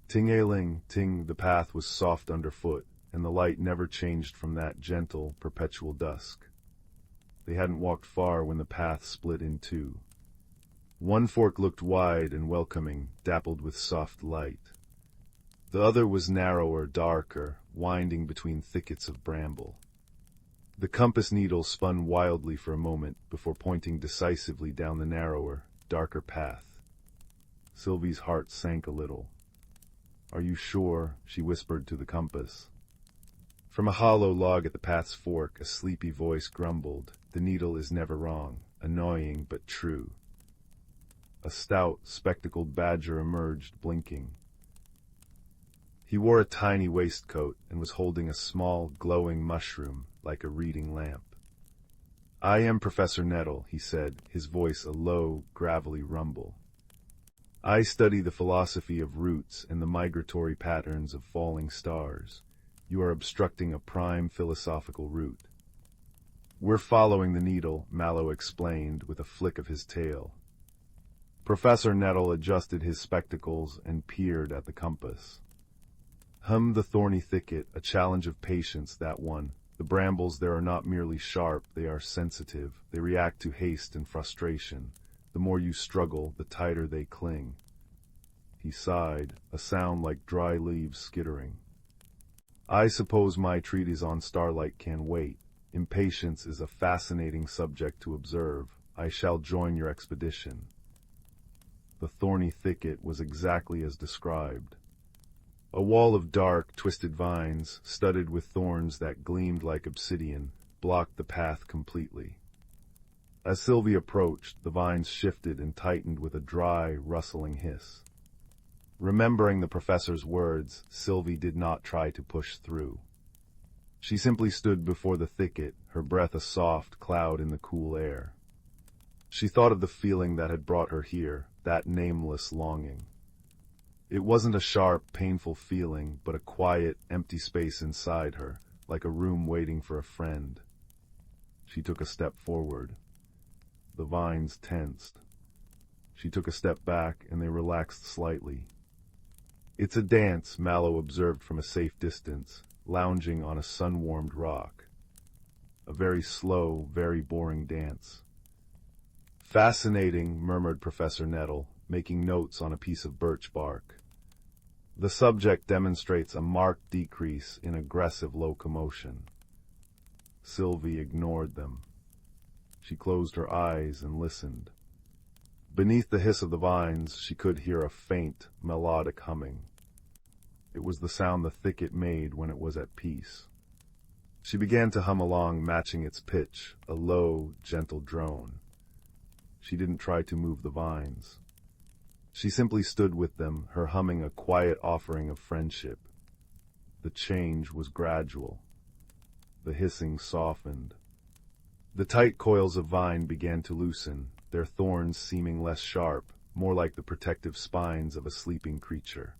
A: Ting-a-ling, ting, the path was soft underfoot, and the light never changed from that gentle, perpetual dusk. They hadn't walked far when the path split in two. One fork looked wide and welcoming, dappled with soft light. The other was narrower, darker, winding between thickets of bramble. The compass needle spun wildly for a moment before pointing decisively down the narrower, darker path. Sylvie's heart sank a little. "Are you sure?" she whispered to the compass. From a hollow log at the path's fork, a sleepy voice grumbled, "The needle is never wrong, annoying but true." A stout, spectacled badger emerged, blinking. He wore a tiny waistcoat and was holding a small, glowing mushroom, like a reading lamp. "I am Professor Nettle," he said, his voice a low, gravelly rumble. "I study the philosophy of roots and the migratory patterns of falling stars. You are obstructing a prime philosophical root." "We're following the needle," Mallow explained with a flick of his tail. Professor Nettle adjusted his spectacles and peered at the compass. The thorny thicket, a challenge of patience, that one. The brambles there are not merely sharp, they are sensitive. They react to haste and frustration. The more you struggle, the tighter they cling. He sighed, a sound like dry leaves skittering. "I suppose my treatise on starlight can wait. Impatience is a fascinating subject to observe. I shall join your expedition." The thorny thicket was exactly as described. A wall of dark, twisted vines, studded with thorns that gleamed like obsidian, blocked the path completely. As Sylvie approached, the vines shifted and tightened with a dry, rustling hiss. Remembering the professor's words, Sylvie did not try to push through. She simply stood before the thicket, her breath a soft cloud in the cool air. She thought of the feeling that had brought her here, that nameless longing. It wasn't a sharp, painful feeling, but a quiet, empty space inside her, like a room waiting for a friend. She took a step forward. The vines tensed. She took a step back, and they relaxed slightly. "It's a dance," Mallow observed from a safe distance, lounging on a sun-warmed rock. "A very slow, very boring dance." "Fascinating," murmured Professor Nettle, making notes on a piece of birch bark. "The subject demonstrates a marked decrease in aggressive locomotion." Sylvie ignored them. She closed her eyes and listened. Beneath the hiss of the vines, she could hear a faint, melodic humming. It was the sound the thicket made when it was at peace. She began to hum along, matching its pitch, a low, gentle drone. She didn't try to move the vines. She simply stood with them, her humming a quiet offering of friendship. The change was gradual. The hissing softened. The tight coils of vine began to loosen, their thorns seeming less sharp, more like the protective spines of a sleeping creature.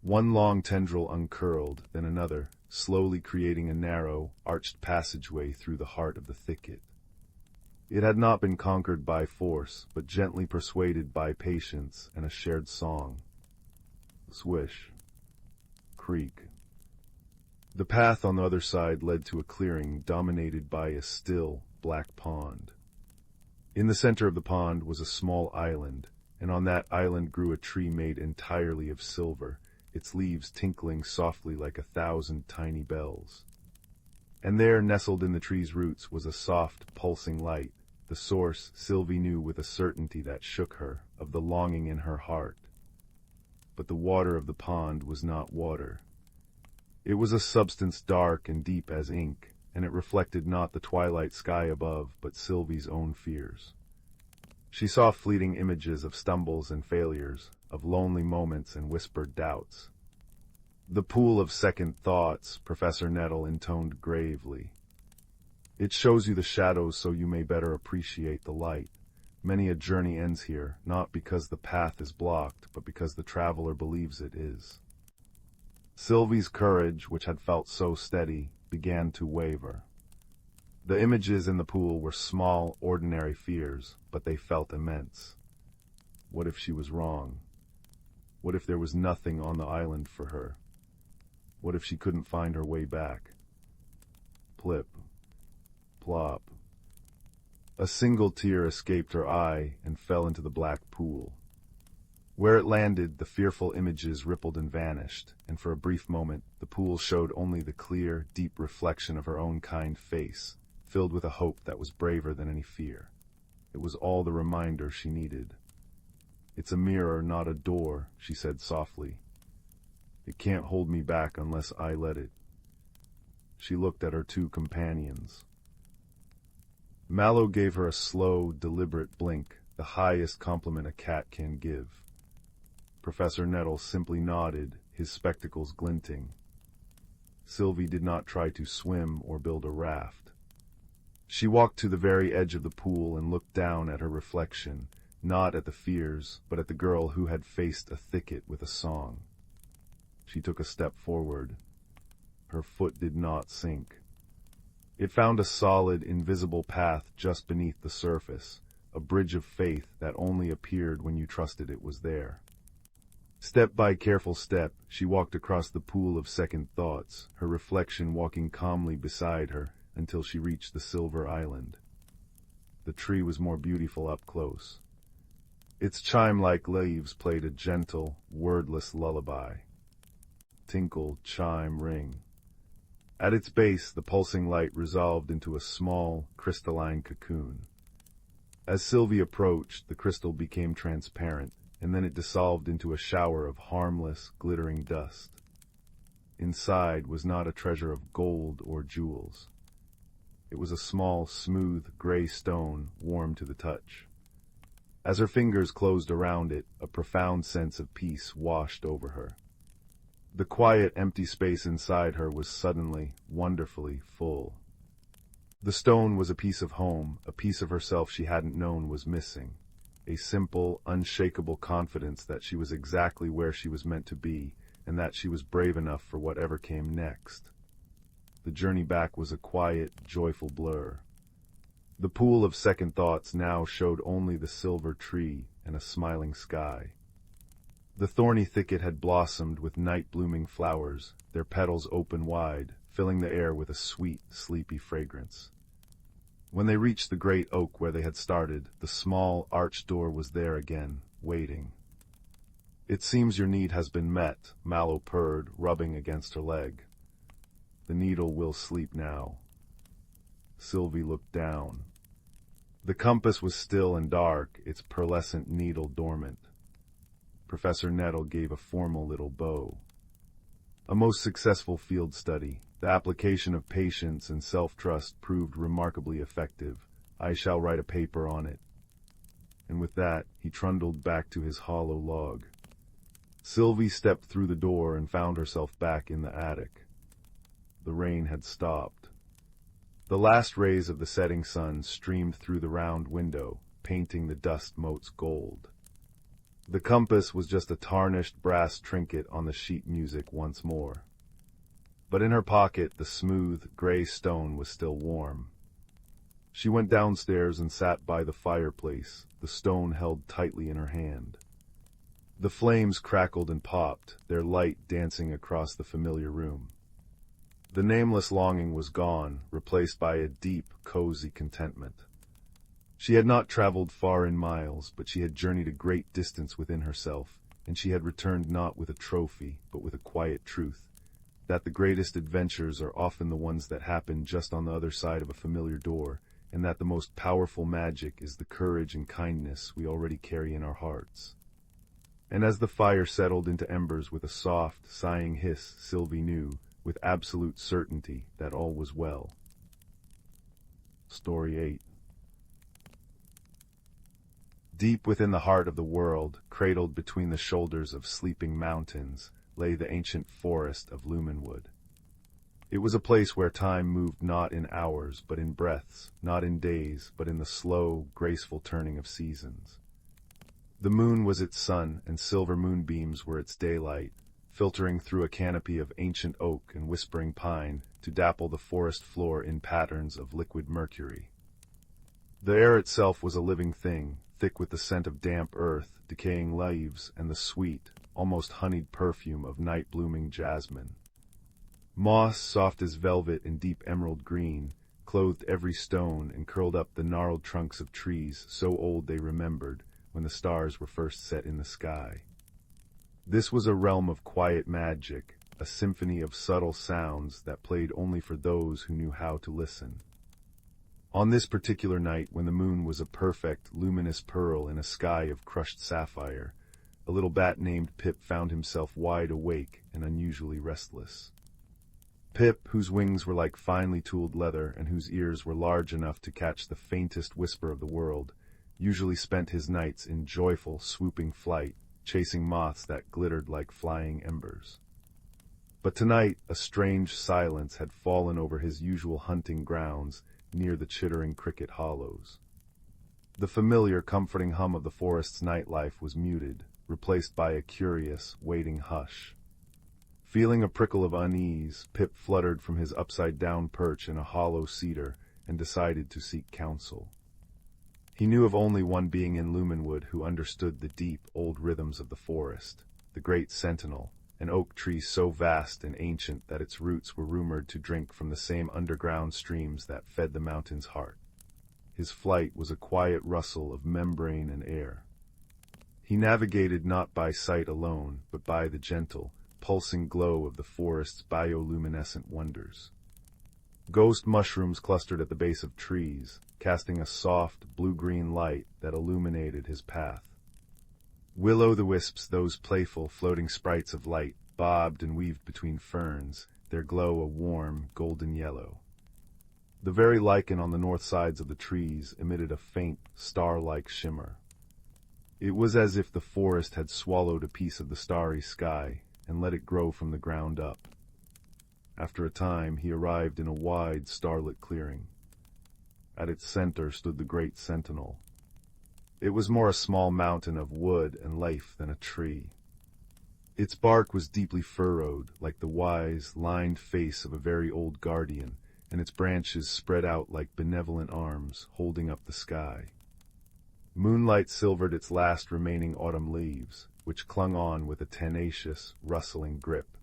A: One long tendril uncurled, then another, slowly creating a narrow, arched passageway through the heart of the thicket. It had not been conquered by force, but gently persuaded by patience and a shared song. Swish. Creak. The path on the other side led to a clearing dominated by a still, black pond. In the center of the pond was a small island, and on that island grew a tree made entirely of silver, its leaves tinkling softly like 1,000 tiny bells. And there, nestled in the tree's roots, was a soft, pulsing light, the source, Sylvie knew with a certainty that shook her, of the longing in her heart. But the water of the pond was not water. It was a substance dark and deep as ink, and it reflected not the twilight sky above, but Sylvie's own fears. She saw fleeting images of stumbles and failures, of lonely moments and whispered doubts. "The pool of second thoughts," Professor Nettle intoned gravely. "It shows you the shadows so you may better appreciate the light. Many a journey ends here, not because the path is blocked, but because the traveler believes it is." Sylvie's courage, which had felt so steady, began to waver. The images in the pool were small, ordinary fears, but they felt immense. What if she was wrong? What if there was nothing on the island for her? What if she couldn't find her way back? Plip. Plop. A single tear escaped her eye and fell into the black pool. Where it landed, the fearful images rippled and vanished, and for a brief moment the pool showed only the clear, deep reflection of her own kind face, filled with a hope that was braver than any fear. It was all the reminder she needed. "It's a mirror, not a door," she said softly. "It can't hold me back unless I let it." She looked at her two companions. Mallow gave her a slow, deliberate blink, the highest compliment a cat can give. Professor Nettle simply nodded, his spectacles glinting. Sylvie did not try to swim or build a raft. She walked to the very edge of the pool and looked down at her reflection, not at the fears, but at the girl who had faced a thicket with a song. She took a step forward. Her foot did not sink. It found a solid, invisible path just beneath the surface, a bridge of faith that only appeared when you trusted it was there. Step by careful step, she walked across the pool of second thoughts, her reflection walking calmly beside her until she reached the silver island. The tree was more beautiful up close. Its chime-like leaves played a gentle, wordless lullaby. Tinkle, chime, ring. At its base, the pulsing light resolved into a small, crystalline cocoon. As Sylvie approached, the crystal became transparent, and then it dissolved into a shower of harmless, glittering dust. Inside was not a treasure of gold or jewels. It was a small, smooth, gray stone, warm to the touch. As her fingers closed around it, a profound sense of peace washed over her. The quiet, empty space inside her was suddenly, wonderfully full. The stone was a piece of home, a piece of herself she hadn't known was missing. A simple, unshakable confidence that she was exactly where she was meant to be, and that she was brave enough for whatever came next. The journey back was a quiet, joyful blur. The pool of second thoughts now showed only the silver tree and a smiling sky. The thorny thicket had blossomed with night-blooming flowers, their petals open wide, filling the air with a sweet, sleepy fragrance. When they reached the great oak where they had started, the small, arched door was there again, waiting. "It seems your need has been met," Mallow purred, rubbing against her leg. "The needle will sleep now." Sylvie looked down. The compass was still and dark, its pearlescent needle dormant. Professor Nettle gave a formal little bow. "A most successful field study. The application of patience and self-trust proved remarkably effective. I shall write a paper on it." And with that, he trundled back to his hollow log. Sylvie stepped through the door and found herself back in the attic. The rain had stopped. The last rays of the setting sun streamed through the round window, painting the dust motes gold. The compass was just a tarnished brass trinket on the sheet music once more. But in her pocket, the smooth, gray stone was still warm. She went downstairs and sat by the fireplace, the stone held tightly in her hand. The flames crackled and popped, their light dancing across the familiar room. The nameless longing was gone, replaced by a deep, cozy contentment. She had not traveled far in miles, but she had journeyed a great distance within herself, and she had returned not with a trophy, but with a quiet truth. that the greatest adventures are often the ones that happen just on the other side of a familiar door, and that the most powerful magic is the courage and kindness we already carry in our hearts. And as the fire settled into embers with a soft, sighing hiss, Sylvie knew, with absolute certainty, that all was well. Story 8. Deep within the heart of the world, cradled between the shoulders of sleeping mountains, lay the ancient forest of Lumenwood. It was a place where time moved not in hours, but in breaths, not in days, but in the slow, graceful turning of seasons. The moon was its sun, and silver moonbeams were its daylight, filtering through a canopy of ancient oak and whispering pine to dapple the forest floor in patterns of liquid mercury. The air itself was a living thing, thick with the scent of damp earth, decaying leaves, and the sweet, almost honeyed perfume of night-blooming jasmine. Moss, soft as velvet and deep emerald green, clothed every stone and curled up the gnarled trunks of trees so old they remembered when the stars were first set in the sky. This was a realm of quiet magic, a symphony of subtle sounds that played only for those who knew how to listen. On this particular night, when the moon was a perfect, luminous pearl in a sky of crushed sapphire, a little bat named Pip found himself wide awake and unusually restless. Pip, whose wings were like finely tooled leather and whose ears were large enough to catch the faintest whisper of the world, usually spent his nights in joyful, swooping flight, chasing moths that glittered like flying embers. But tonight, a strange silence had fallen over his usual hunting grounds near the chittering cricket hollows. The familiar, comforting hum of the forest's nightlife was muted, replaced by a curious, waiting hush. Feeling a prickle of unease, Pip fluttered from his upside-down perch in a hollow cedar and decided to seek counsel. He knew of only one being in Lumenwood who understood the deep, old rhythms of the forest, the great sentinel, an oak tree so vast and ancient that its roots were rumored to drink from the same underground streams that fed the mountain's heart. His flight was a quiet rustle of membrane and air. He navigated not by sight alone, but by the gentle, pulsing glow of the forest's bioluminescent wonders. Ghost mushrooms clustered at the base of trees, casting a soft, blue-green light that illuminated his path. Will-o'-the-wisps, those playful, floating sprites of light, bobbed and weaved between ferns, their glow a warm, golden yellow. The very lichen on the north sides of the trees emitted a faint, star-like shimmer. It was as if the forest had swallowed a piece of the starry sky and let it grow from the ground up. After a time, he arrived in a wide, starlit clearing. At its center stood the great sentinel. It was more a small mountain of wood and life than a tree. Its bark was deeply furrowed, like the wise, lined face of a very old guardian, and its branches spread out like benevolent arms, holding up the sky. Moonlight silvered its last remaining autumn leaves, which clung on with a tenacious, rustling grip.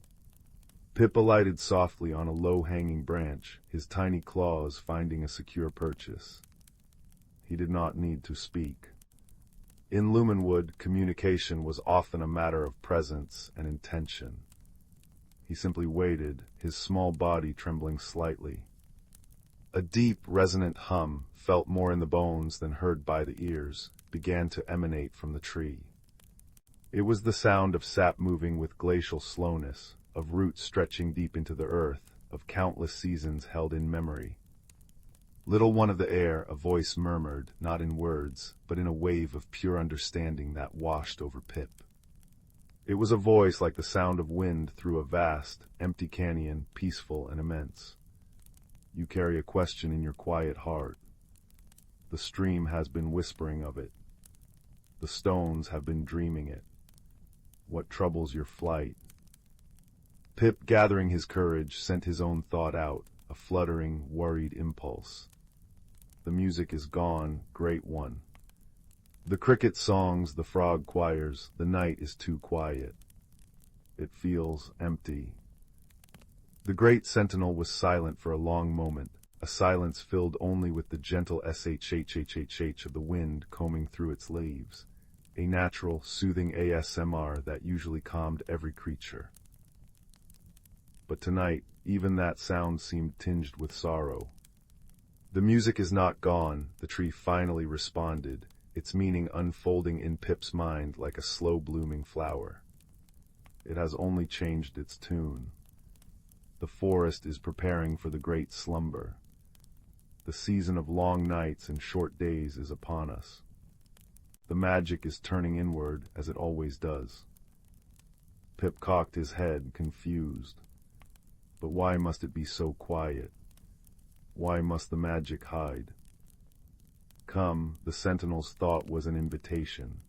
A: Pip alighted softly on a low-hanging branch, his tiny claws finding a secure purchase. He did not need to speak. In Lumenwood, communication was often a matter of presence and intention. He simply waited, his small body trembling slightly. A deep, resonant hum, felt more in the bones than heard by the ears, began to emanate from the tree. It was the sound of sap moving with glacial slowness, of roots stretching deep into the earth, of countless seasons held in memory. Little one of the air, a voice murmured, not in words, but in a wave of pure understanding that washed over Pip. It was a voice like the sound of wind through a vast, empty canyon, peaceful and immense. You carry a question in your quiet heart. The stream has been whispering of it. The stones have been dreaming it. What troubles your flight? Pip, gathering his courage, sent his own thought out, a fluttering, worried impulse. The music is gone, great one. The cricket songs, the frog choirs, the night is too quiet. It feels empty. The great sentinel was silent for a long moment, a silence filled only with the gentle shhhhh of the wind combing through its leaves, a natural, soothing ASMR that usually calmed every creature. but tonight, even that sound seemed tinged with sorrow. "The music is not gone," the tree finally responded, its meaning unfolding in Pip's mind like a slow-blooming flower. "It has only changed its tune. The forest is preparing for the great slumber. The season of long nights and short days is upon us. The magic is turning inward, as it always does." Pip cocked his head, confused. But why must it be so quiet? Why must the magic hide? "Come," the sentinel's thought was an invitation.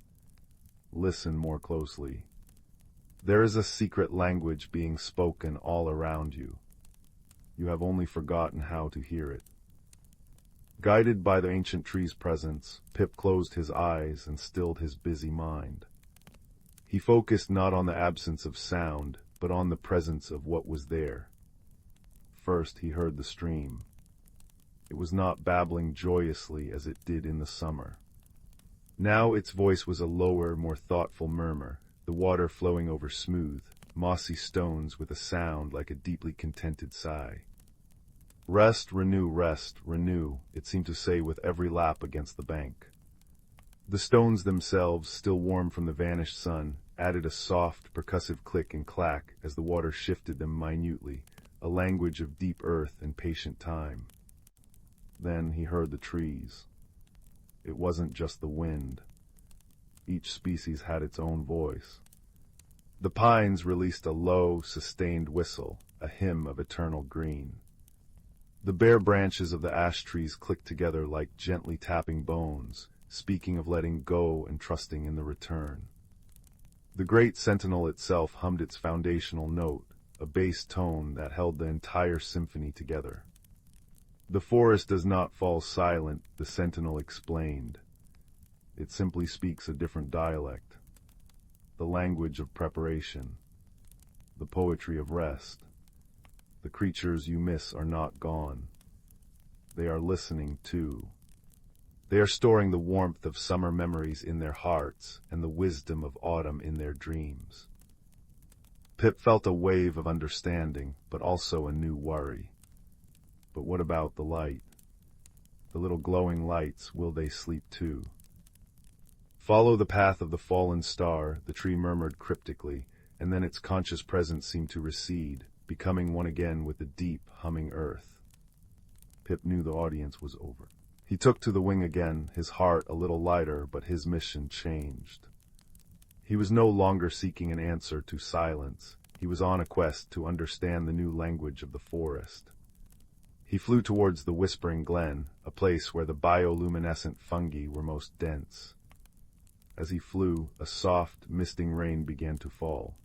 A: "Listen more closely. There is a secret language being spoken all around you. You have only forgotten how to hear it." Guided by the ancient tree's presence, Pip closed his eyes and stilled his busy mind. He focused not on the absence of sound, but on the presence of what was there. First he heard the stream. It was not babbling joyously as it did in the summer. Now its voice was a lower, more thoughtful murmur, the water flowing over smooth, mossy stones with a sound like a deeply contented sigh. "Rest, renew," it seemed to say with every lap against the bank. The stones themselves, still warm from the vanished sun, added a soft, percussive click and clack as the water shifted them minutely, a language of deep earth and patient time. Then he heard the trees. It wasn't just the wind. Each species had its own voice. The pines released a low, sustained whistle, a hymn of eternal green. The bare branches of the ash trees clicked together like gently tapping bones, speaking of letting go and trusting in the return. The great sentinel itself hummed its foundational note, a bass tone that held the entire symphony together. "The forest does not fall silent," the sentinel explained. "It simply speaks a different dialect. The language of preparation. The poetry of rest. The creatures you miss are not gone. They are listening too. They are storing the warmth of summer memories in their hearts and the wisdom of autumn in their dreams." Pip felt a wave of understanding, but also a new worry. But what about the light? The little glowing lights, will they sleep too? "Follow the path of the fallen star," the tree murmured cryptically, and then its conscious presence seemed to recede, becoming one again with the deep, humming earth. Pip knew the audience was over. He took to the wing again, his heart a little lighter, but his mission changed. He was no longer seeking an answer to silence. He was on a quest to understand the new language of the forest. He flew towards the Whispering Glen, a place where the bioluminescent fungi were most dense. As he flew, a soft, misting rain began to fall.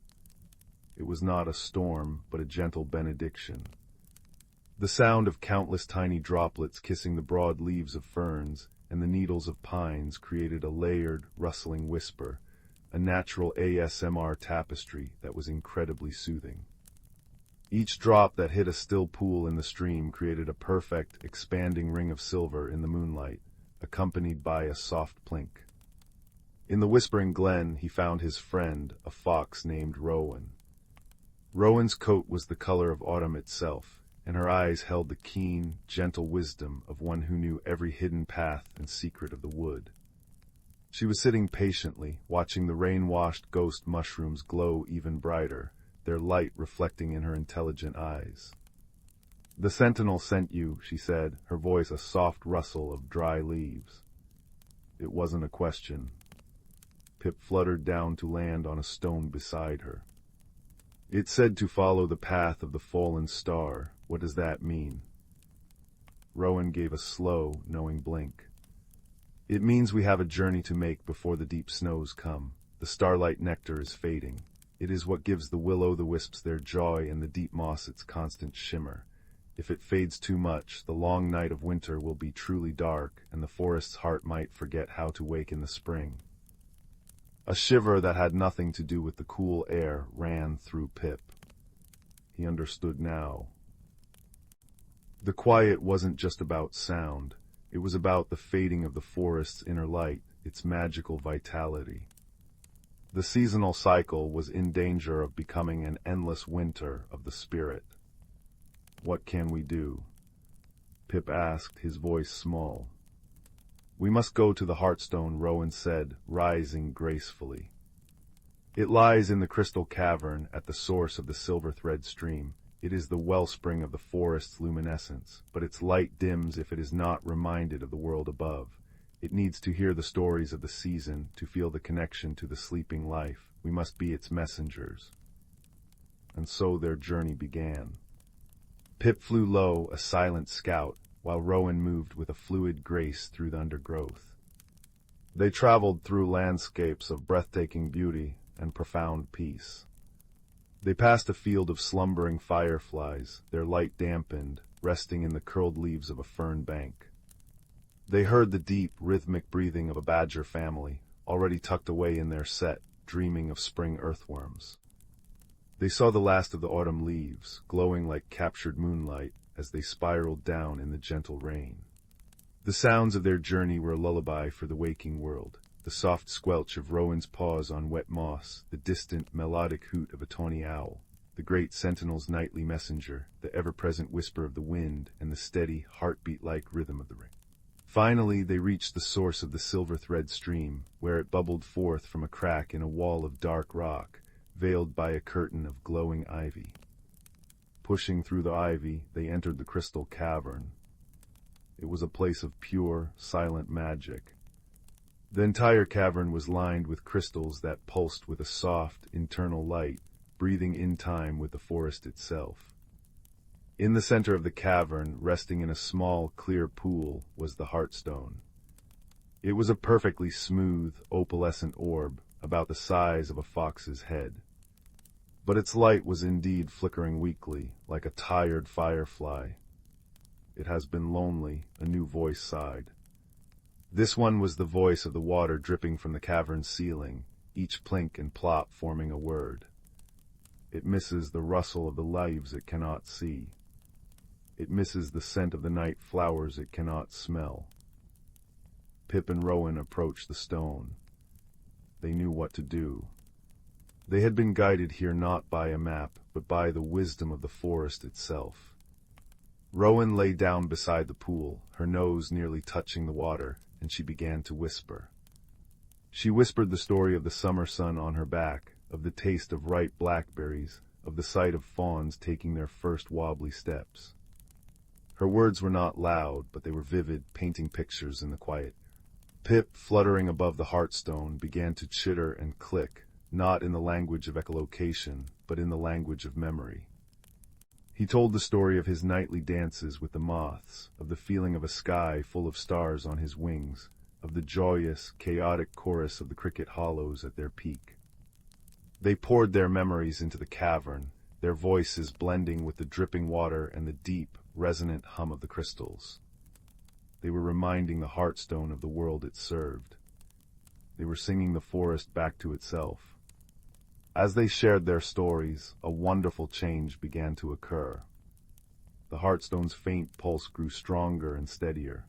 A: It was not a storm, but a gentle benediction. The sound of countless tiny droplets kissing the broad leaves of ferns and the needles of pines created a layered, rustling whisper, a natural ASMR tapestry that was incredibly soothing. Each drop that hit a still pool in the stream created a perfect, expanding ring of silver in the moonlight, accompanied by a soft plink. In the Whispering Glen, he found his friend, a fox named Rowan. Rowan's coat was the color of autumn itself, and her eyes held the keen, gentle wisdom of one who knew every hidden path and secret of the wood. She was sitting patiently, watching the rain-washed ghost mushrooms glow even brighter, their light reflecting in her intelligent eyes. "The sentinel sent you," she said, her voice a soft rustle of dry leaves. It wasn't a question. Pip fluttered down to land on a stone beside her. "It said to follow the path of the fallen star. What does that mean?" Rowan gave a slow, knowing blink. "It means we have a journey to make before the deep snows come. The starlight nectar is fading. It is what gives the will-o'-the-wisps their joy and the deep moss its constant shimmer. If it fades too much, the long night of winter will be truly dark, and the forest's heart might forget how to wake in the spring." A shiver that had nothing to do with the cool air ran through Pip. He understood now. The quiet wasn't just about sound. It was about the fading of the forest's inner light, its magical vitality. The seasonal cycle was in danger of becoming an endless winter of the spirit. "What can we do?" Pip asked, his voice small. "We must go to the Heartstone," Rowan said, rising gracefully. "It lies in the crystal cavern at the source of the silver thread stream. It is the wellspring of the forest's luminescence, but its light dims if it is not reminded of the world above. It needs to hear the stories of the season, to feel the connection to the sleeping life. We must be its messengers." And so their journey began. Pip flew low, a silent scout, while Rowan moved with a fluid grace through the undergrowth. They traveled through landscapes of breathtaking beauty and profound peace. They passed a field of slumbering fireflies, their light dampened, resting in the curled leaves of a fern bank. They heard the deep, rhythmic breathing of a badger family, already tucked away in their set, dreaming of spring earthworms. They saw the last of the autumn leaves, glowing like captured moonlight, as they spiraled down in the gentle rain. The sounds of their journey were a lullaby for the waking world. The soft squelch of Rowan's paws on wet moss, the distant, melodic hoot of a tawny owl, the great sentinel's nightly messenger, the ever-present whisper of the wind, and the steady, heartbeat-like rhythm of the rain. Finally, they reached the source of the silver thread stream, where it bubbled forth from a crack in a wall of dark rock, veiled by a curtain of glowing ivy. Pushing through the ivy, they entered the crystal cavern. It was a place of pure, silent magic. The entire cavern was lined with crystals that pulsed with a soft, internal light, breathing in time with the forest itself. In the center of the cavern, resting in a small, clear pool, was the Heartstone. It was a perfectly smooth, opalescent orb, about the size of a fox's head. But its light was indeed flickering weakly, like a tired firefly. "It has been lonely," a new voice sighed. This one was the voice of the water dripping from the cavern's ceiling, each plink and plop forming a word. "It misses the rustle of the leaves it cannot see. It misses the scent of the night flowers it cannot smell." Pip and Rowan approached the stone. They knew what to do. They had been guided here not by a map, but by the wisdom of the forest itself. Rowan lay down beside the pool, her nose nearly touching the water, and she began to whisper. She whispered the story of the summer sun on her back, of the taste of ripe blackberries, of the sight of fawns taking their first wobbly steps. Her words were not loud, but they were vivid, painting pictures in the quiet. Pip, fluttering above the Heartstone, began to chitter and click, not in the language of echolocation, but in the language of memory. He told the story of his nightly dances with the moths, of the feeling of a sky full of stars on his wings, of the joyous, chaotic chorus of the cricket hollows at their peak. They poured their memories into the cavern, their voices blending with the dripping water and the deep, resonant hum of the crystals. They were reminding the Heartstone of the world it served. They were singing the forest back to itself. As they shared their stories, a wonderful change began to occur. The Heartstone's faint pulse grew stronger and steadier.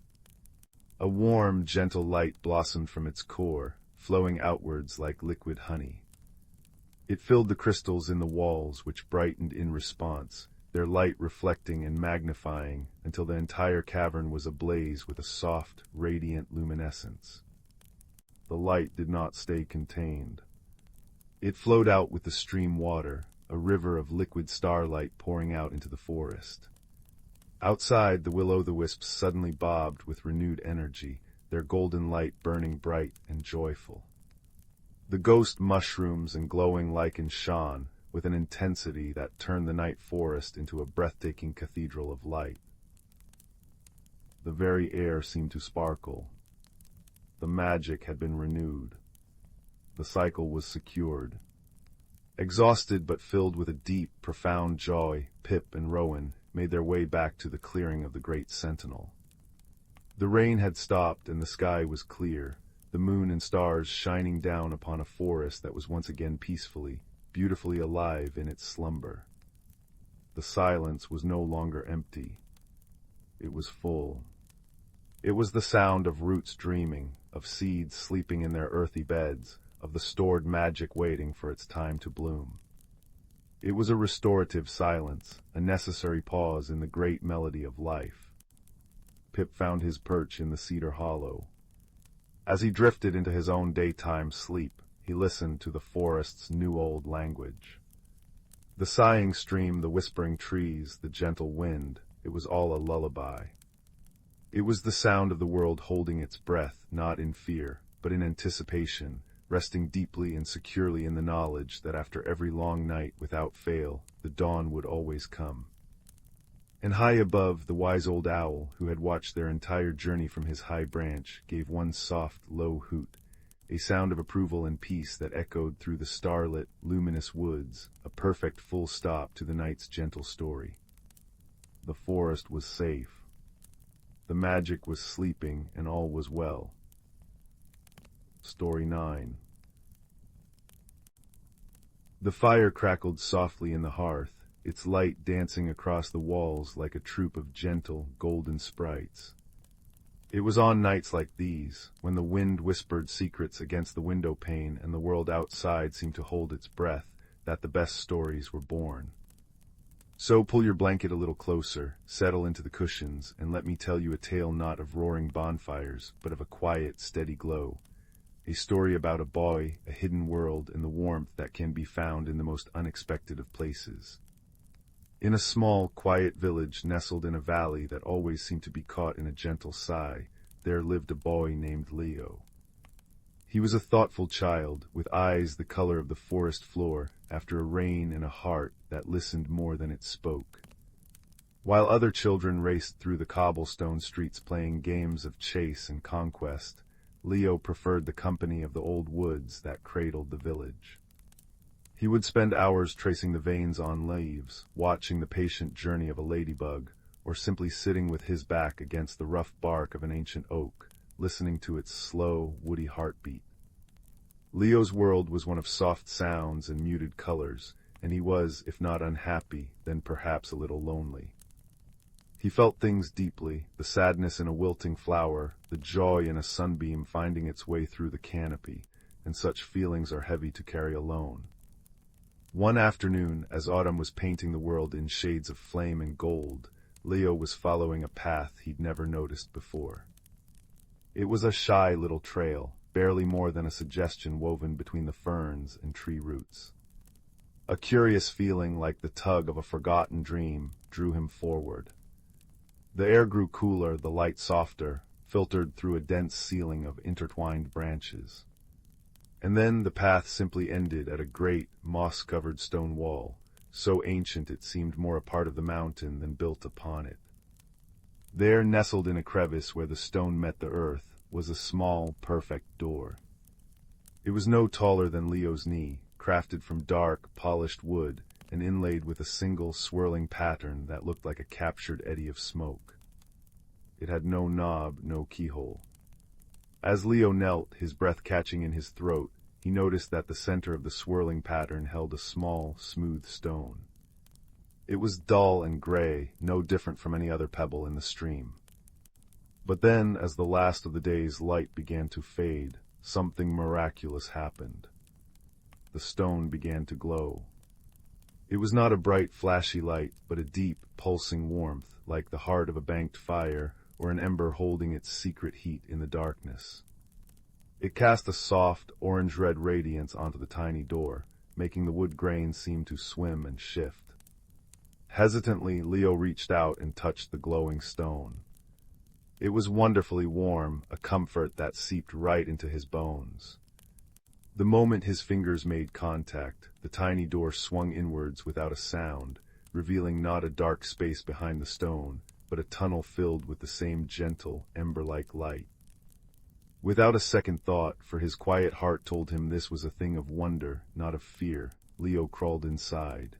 A: A warm, gentle light blossomed from its core, flowing outwards like liquid honey. It filled the crystals in the walls, which brightened in response, their light reflecting and magnifying until the entire cavern was ablaze with a soft, radiant luminescence. The light did not stay contained. It flowed out with the stream water, a river of liquid starlight pouring out into the forest. Outside, the will-o'-the-wisps suddenly bobbed with renewed energy, their golden light burning bright and joyful. The ghost mushrooms and glowing lichens shone, with an intensity that turned the night forest into a breathtaking cathedral of light. The very air seemed to sparkle. The magic had been renewed. The cycle was secured. Exhausted but filled with a deep, profound joy, Pip and Rowan made their way back to the clearing of the great sentinel. The rain had stopped and the sky was clear, the moon and stars shining down upon a forest that was once again peacefully, beautifully alive in its slumber. The silence was no longer empty. It was full. It was the sound of roots dreaming, of seeds sleeping in their earthy beds, of the stored magic waiting for its time to bloom. It was a restorative silence, a necessary pause in the great melody of life. Pip found his perch in the cedar hollow. As he drifted into his own daytime sleep, he listened to the forest's new-old language. The sighing stream, the whispering trees, the gentle wind, it was all a lullaby. It was the sound of the world holding its breath, not in fear, but in anticipation, resting deeply and securely in the knowledge that after every long night, without fail, the dawn would always come. And high above, the wise old owl, who had watched their entire journey from his high branch, gave one soft, low hoot, a sound of approval and peace that echoed through the starlit, luminous woods, a perfect full stop to the night's gentle story. The forest was safe. The magic was sleeping, and all was well. Story 9. The fire crackled softly in the hearth, its light dancing across the walls like a troop of gentle, golden sprites. It was on nights like these, when the wind whispered secrets against the window pane and the world outside seemed to hold its breath, that the best stories were born. So pull your blanket a little closer, settle into the cushions, and let me tell you a tale not of roaring bonfires, but of a quiet, steady glow. A story about a boy, a hidden world, and the warmth that can be found in the most unexpected of places. In a small, quiet village nestled in a valley that always seemed to be caught in a gentle sigh, there lived a boy named Leo. He was a thoughtful child, with eyes the color of the forest floor, after a rain and a heart that listened more than it spoke. While other children raced through the cobblestone streets playing games of chase and conquest, Leo preferred the company of the old woods that cradled the village. He would spend hours tracing the veins on leaves, watching the patient journey of a ladybug, or simply sitting with his back against the rough bark of an ancient oak, listening to its slow, woody heartbeat. Leo's world was one of soft sounds and muted colors, and he was, if not unhappy, then perhaps a little lonely. He felt things deeply, the sadness in a wilting flower, the joy in a sunbeam finding its way through the canopy, and such feelings are heavy to carry alone. One afternoon, as autumn was painting the world in shades of flame and gold, Leo was following a path he'd never noticed before. It was a shy little trail, barely more than a suggestion woven between the ferns and tree roots. A curious feeling like the tug of a forgotten dream drew him forward. The air grew cooler, the light softer, filtered through a dense ceiling of intertwined branches. And then the path simply ended at a great, moss-covered stone wall, so ancient it seemed more a part of the mountain than built upon it. There, nestled in a crevice where the stone met the earth, was a small, perfect door. It was no taller than Leo's knee, crafted from dark, polished wood, and inlaid with a single, swirling pattern that looked like a captured eddy of smoke. It had no knob, no keyhole. As Leo knelt, his breath catching in his throat, he noticed that the center of the swirling pattern held a small, smooth stone. It was dull and gray, no different from any other pebble in the stream. But then, as the last of the day's light began to fade, something miraculous happened. The stone began to glow. It was not a bright, flashy light, but a deep, pulsing warmth, like the heart of a banked fire, or an ember holding its secret heat in the darkness. It cast a soft, orange-red radiance onto the tiny door, making the wood grain seem to swim and shift. Hesitantly, Leo reached out and touched the glowing stone. It was wonderfully warm, a comfort that seeped right into his bones. The moment his fingers made contact, the tiny door swung inwards without a sound, revealing not a dark space behind the stone, but a tunnel filled with the same gentle, ember-like light. Without a second thought, for his quiet heart told him this was a thing of wonder, not of fear, Leo crawled inside.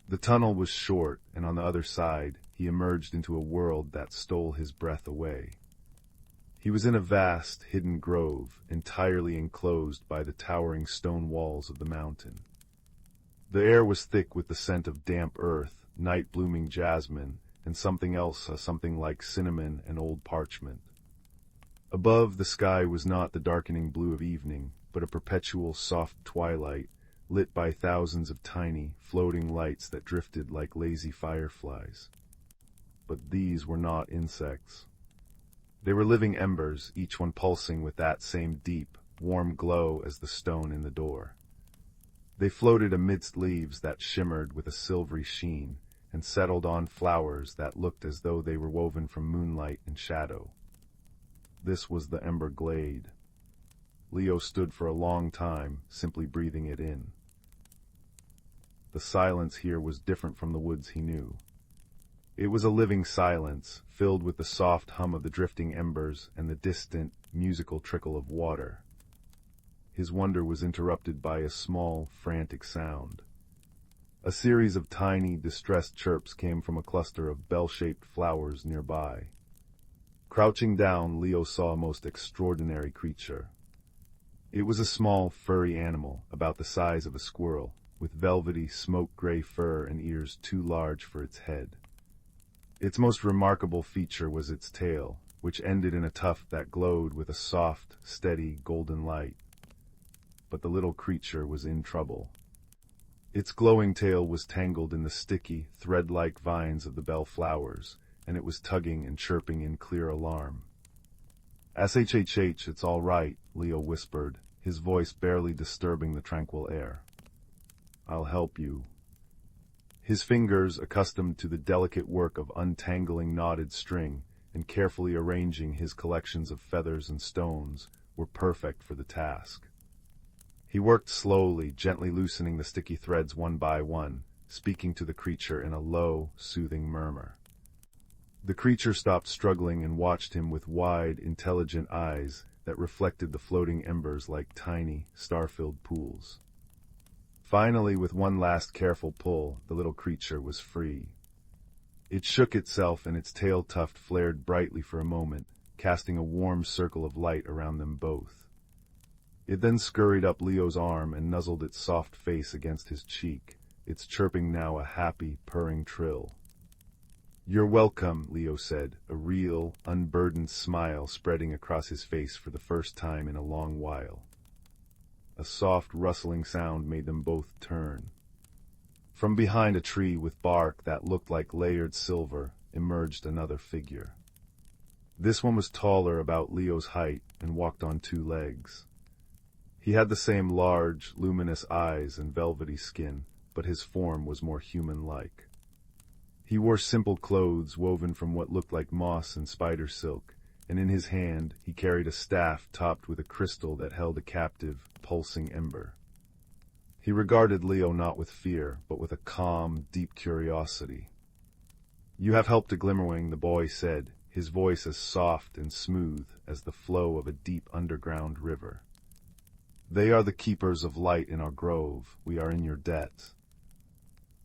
A: The tunnel was short, and on the other side, he emerged into a world that stole his breath away. He was in a vast, hidden grove, entirely enclosed by the towering stone walls of the mountain. The air was thick with the scent of damp earth, night-blooming jasmine, and something else, something like cinnamon and old parchment. Above, the sky was not the darkening blue of evening, but a perpetual soft twilight, lit by thousands of tiny, floating lights that drifted like lazy fireflies. But these were not insects. They were living embers, each one pulsing with that same deep, warm glow as the stone in the door. They floated amidst leaves that shimmered with a silvery sheen, and settled on flowers that looked as though they were woven from moonlight and shadow. This was the Ember Glade. Leo stood for a long time, simply breathing it in. The silence here was different from the woods he knew. It was a living silence, filled with the soft hum of the drifting embers and the distant, musical trickle of water. His wonder was interrupted by a small, frantic sound. A series of tiny, distressed chirps came from a cluster of bell-shaped flowers nearby. Crouching down, Leo saw a most extraordinary creature. It was a small, furry animal, about the size of a squirrel, with velvety, smoke-gray fur and ears too large for its head. Its most remarkable feature was its tail, which ended in a tuft that glowed with a soft, steady, golden light. But the little creature was in trouble. Its glowing tail was tangled in the sticky, thread-like vines of the bell flowers, and it was tugging and chirping in clear alarm. "Shhh, it's all right," Leo whispered, his voice barely disturbing the tranquil air. "I'll help you." His fingers, accustomed to the delicate work of untangling knotted string and carefully arranging his collections of feathers and stones, were perfect for the task. He worked slowly, gently loosening the sticky threads one by one, speaking to the creature in a low, soothing murmur. The creature stopped struggling and watched him with wide, intelligent eyes that reflected the floating embers like tiny, star-filled pools. Finally, with one last careful pull, the little creature was free. It shook itself and its tail tuft flared brightly for a moment, casting a warm circle of light around them both. It then scurried up Leo's arm and nuzzled its soft face against his cheek, its chirping now a happy, purring trill. "You're welcome," Leo said, a real, unburdened smile spreading across his face for the first time in a long while. A soft, rustling sound made them both turn. From behind a tree with bark that looked like layered silver emerged another figure. This one was taller, about Leo's height, and walked on two legs. He had the same large, luminous eyes and velvety skin, but his form was more human-like. He wore simple clothes woven from what looked like moss and spider silk, and in his hand he carried a staff topped with a crystal that held a captive, pulsing ember. He regarded Leo not with fear, but with a calm, deep curiosity. "You have helped a Glimmerwing," the boy said, his voice as soft and smooth as the flow of a deep underground river. "They are the keepers of light in our grove. We are in your debt."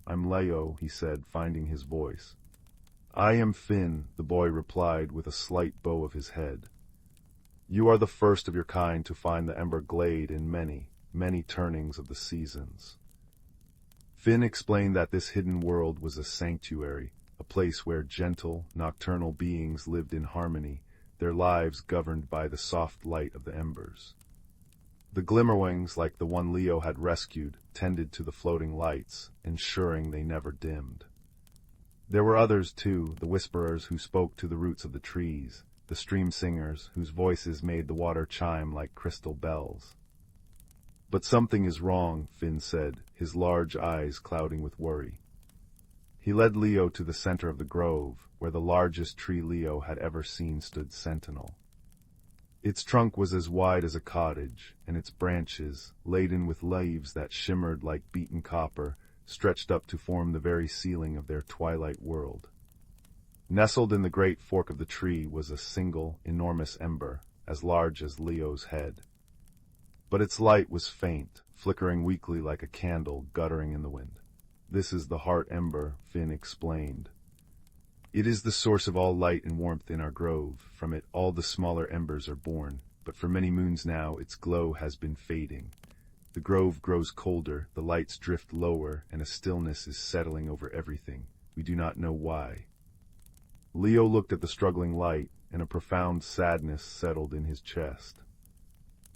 A: "I'm Leo," he said, finding his voice. "I am Finn," the boy replied with a slight bow of his head. "You are the first of your kind to find the Ember Glade in many, many turnings of the seasons." Finn explained that this hidden world was a sanctuary, a place where gentle, nocturnal beings lived in harmony, their lives governed by the soft light of the embers. The Glimmerwings, like the one Leo had rescued, tended to the floating lights, ensuring they never dimmed. There were others, too, the whisperers who spoke to the roots of the trees, the stream singers whose voices made the water chime like crystal bells. "But something is wrong," Finn said, his large eyes clouding with worry. He led Leo to the center of the grove, where the largest tree Leo had ever seen stood sentinel. Its trunk was as wide as a cottage, and its branches, laden with leaves that shimmered like beaten copper, stretched up to form the very ceiling of their twilight world. Nestled in the great fork of the tree was a single, enormous ember, as large as Leo's head. But its light was faint, flickering weakly like a candle guttering in the wind. "This is the heart ember," Finn explained. "It is the source of all light and warmth in our grove. From it all the smaller embers are born, but for many moons now its glow has been fading. The grove grows colder, the lights drift lower, and a stillness is settling over everything. We do not know why." Leo looked at the struggling light, and a profound sadness settled in his chest.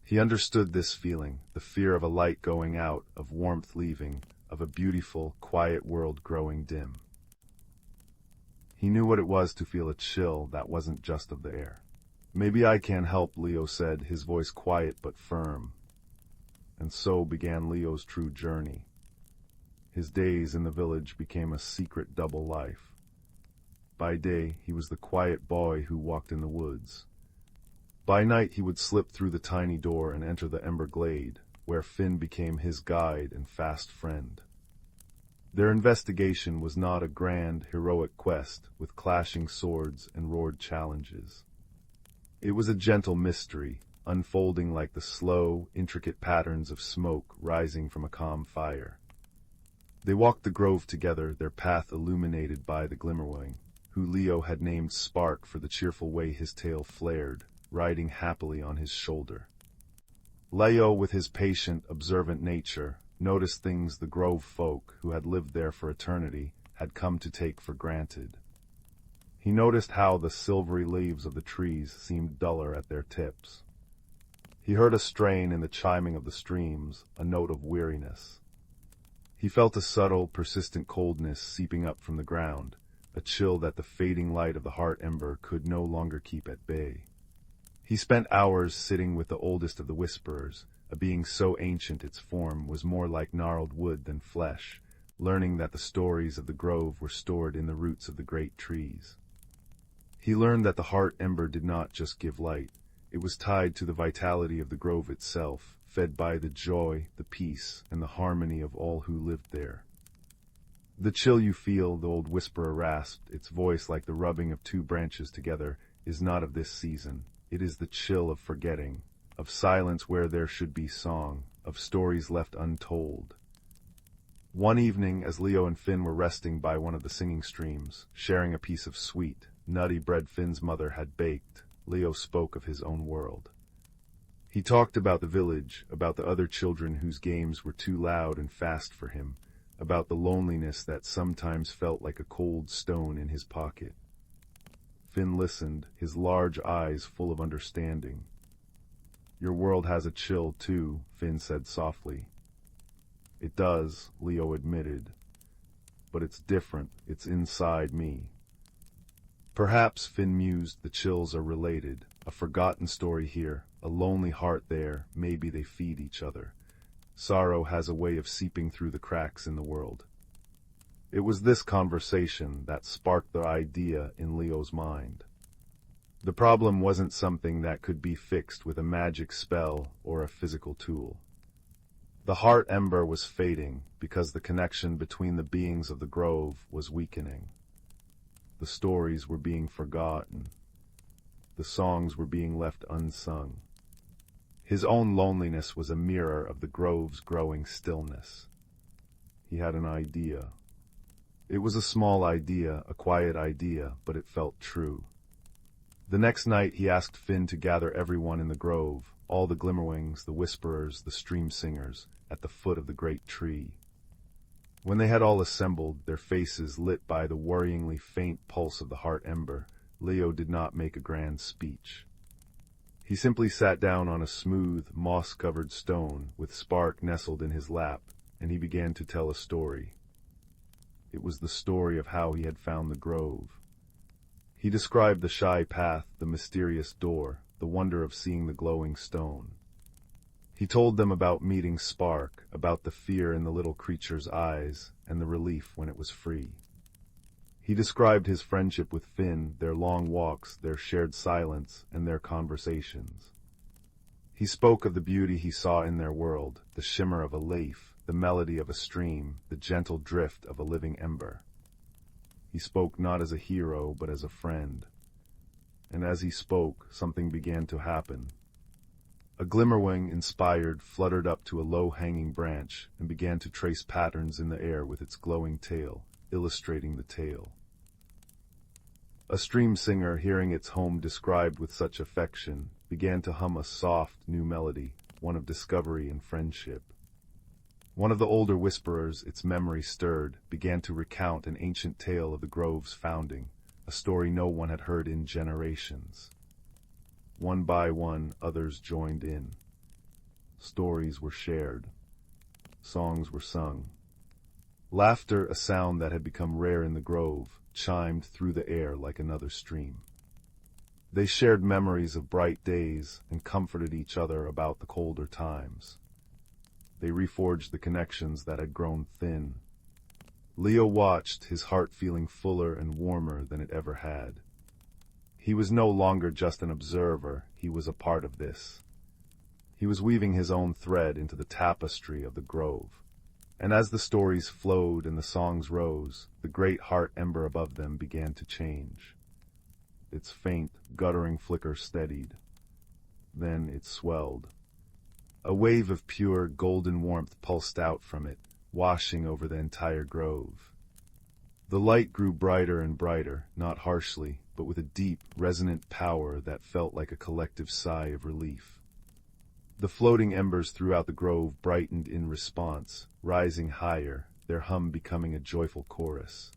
A: He understood this feeling, the fear of a light going out, of warmth leaving, of a beautiful, quiet world growing dim. He knew what it was to feel a chill that wasn't just of the air. "Maybe I can help," Leo said, his voice quiet but firm. And so began Leo's true journey. His days in the village became a secret double life. By day, he was the quiet boy who walked in the woods. By night, he would slip through the tiny door and enter the ember glade, where Finn became his guide and fast friend. Their investigation was not a grand, heroic quest with clashing swords and roared challenges. It was a gentle mystery, unfolding like the slow, intricate patterns of smoke rising from a calm fire. They walked the grove together, their path illuminated by the Glimmerwing, who Leo had named Spark for the cheerful way his tail flared, riding happily on his shoulder. Leo, with his patient, observant nature, noticed things the grove folk, who had lived there for eternity, had come to take for granted. He noticed how the silvery leaves of the trees seemed duller at their tips. He heard a strain in the chiming of the streams, a note of weariness. He felt a subtle, persistent coldness seeping up from the ground, a chill that the fading light of the heart ember could no longer keep at bay. He spent hours sitting with the oldest of the whisperers, a being so ancient its form was more like gnarled wood than flesh, learning that the stories of the grove were stored in the roots of the great trees. He learned that the heart ember did not just give light. It was tied to the vitality of the grove itself, fed by the joy, the peace, and the harmony of all who lived there. "The chill you feel," the old whisperer rasped, its voice like the rubbing of two branches together, "is not of this season. It is the chill of forgetting, of silence where there should be song, of stories left untold." One evening, as Leo and Finn were resting by one of the singing streams, sharing a piece of sweet, nutty bread Finn's mother had baked, Leo spoke of his own world. He talked about the village, about the other children whose games were too loud and fast for him, about the loneliness that sometimes felt like a cold stone in his pocket. Finn listened, his large eyes full of understanding. "Your world has a chill, too," Finn said softly. "It does," Leo admitted. "But it's different. It's inside me." Perhaps, Finn mused, the chills are related. A forgotten story here, a lonely heart there, maybe they feed each other. Sorrow has a way of seeping through the cracks in the world. It was this conversation that sparked the idea in Leo's mind. The problem wasn't something that could be fixed with a magic spell or a physical tool. The heart ember was fading because the connection between the beings of the grove was weakening. The stories were being forgotten. The songs were being left unsung. His own loneliness was a mirror of the grove's growing stillness. He had an idea. It was a small idea, a quiet idea, but it felt true. The next night he asked Finn to gather everyone in the grove, all the Glimmerwings, the Whisperers, the Stream Singers, at the foot of the great tree. When they had all assembled, their faces lit by the worryingly faint pulse of the heart ember, Leo did not make a grand speech. He simply sat down on a smooth, moss-covered stone, with Spark nestled in his lap, and he began to tell a story. It was the story of how he had found the grove. He described the shy path, the mysterious door, the wonder of seeing the glowing stone. He told them about meeting Spark, about the fear in the little creature's eyes, and the relief when it was free. He described his friendship with Finn, their long walks, their shared silence, and their conversations. He spoke of the beauty he saw in their world, the shimmer of a leaf, the melody of a stream, the gentle drift of a living ember. He spoke not as a hero, but as a friend. And as he spoke, something began to happen. A Glimmerwing, inspired, fluttered up to a low-hanging branch and began to trace patterns in the air with its glowing tail, illustrating the tale. A stream singer, hearing its home described with such affection, began to hum a soft, new melody, one of discovery and friendship. One of the older whisperers, its memory stirred, began to recount an ancient tale of the grove's founding, a story no one had heard in generations. One by one, others joined in. Stories were shared. Songs were sung. Laughter, a sound that had become rare in the grove, chimed through the air like another stream. They shared memories of bright days and comforted each other about the colder times. They reforged the connections that had grown thin. Leo watched, his heart feeling fuller and warmer than it ever had. He was no longer just an observer, he was a part of this. He was weaving his own thread into the tapestry of the grove. And as the stories flowed and the songs rose, the great heart ember above them began to change. Its faint, guttering flicker steadied. Then it swelled. A wave of pure, golden warmth pulsed out from it, washing over the entire grove. The light grew brighter and brighter, not harshly, but with a deep, resonant power that felt like a collective sigh of relief. The floating embers throughout the grove brightened in response, rising higher, their hum becoming a joyful chorus.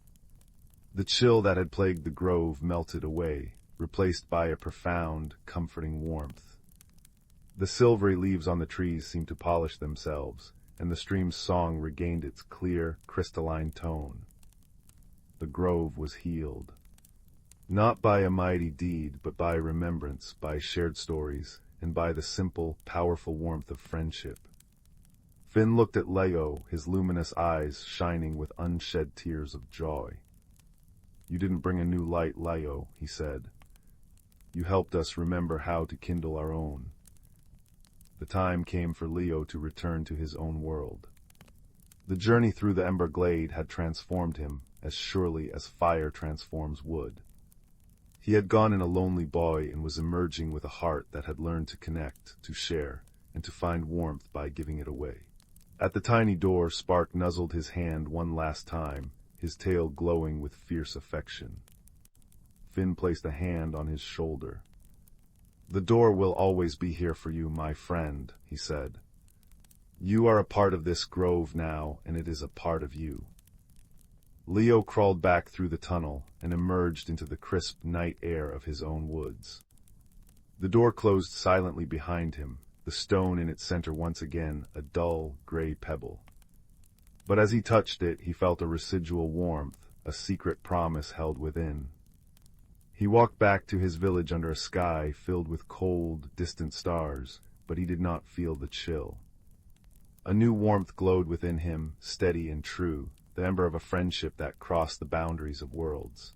A: The chill that had plagued the grove melted away, replaced by a profound, comforting warmth. The silvery leaves on the trees seemed to polish themselves, and the stream's song regained its clear, crystalline tone. The grove was healed. Not by a mighty deed, but by remembrance, by shared stories, and by the simple, powerful warmth of friendship. Finn looked at Leo, his luminous eyes shining with unshed tears of joy. "You didn't bring a new light, Leo," he said. "You helped us remember how to kindle our own." The time came for Leo to return to his own world. The journey through the Ember Glade had transformed him, as surely as fire transforms wood. He had gone in a lonely boy and was emerging with a heart that had learned to connect, to share, and to find warmth by giving it away. At the tiny door, Spark nuzzled his hand one last time, his tail glowing with fierce affection. Finn placed a hand on his shoulder. "The door will always be here for you, my friend," he said. "You are a part of this grove now, and it is a part of you." Leo crawled back through the tunnel and emerged into the crisp night air of his own woods. The door closed silently behind him, the stone in its center once again a dull, gray pebble. But as he touched it, he felt a residual warmth, a secret promise held within. He walked back to his village under a sky filled with cold, distant stars, but he did not feel the chill. A new warmth glowed within him, steady and true, the ember of a friendship that crossed the boundaries of worlds.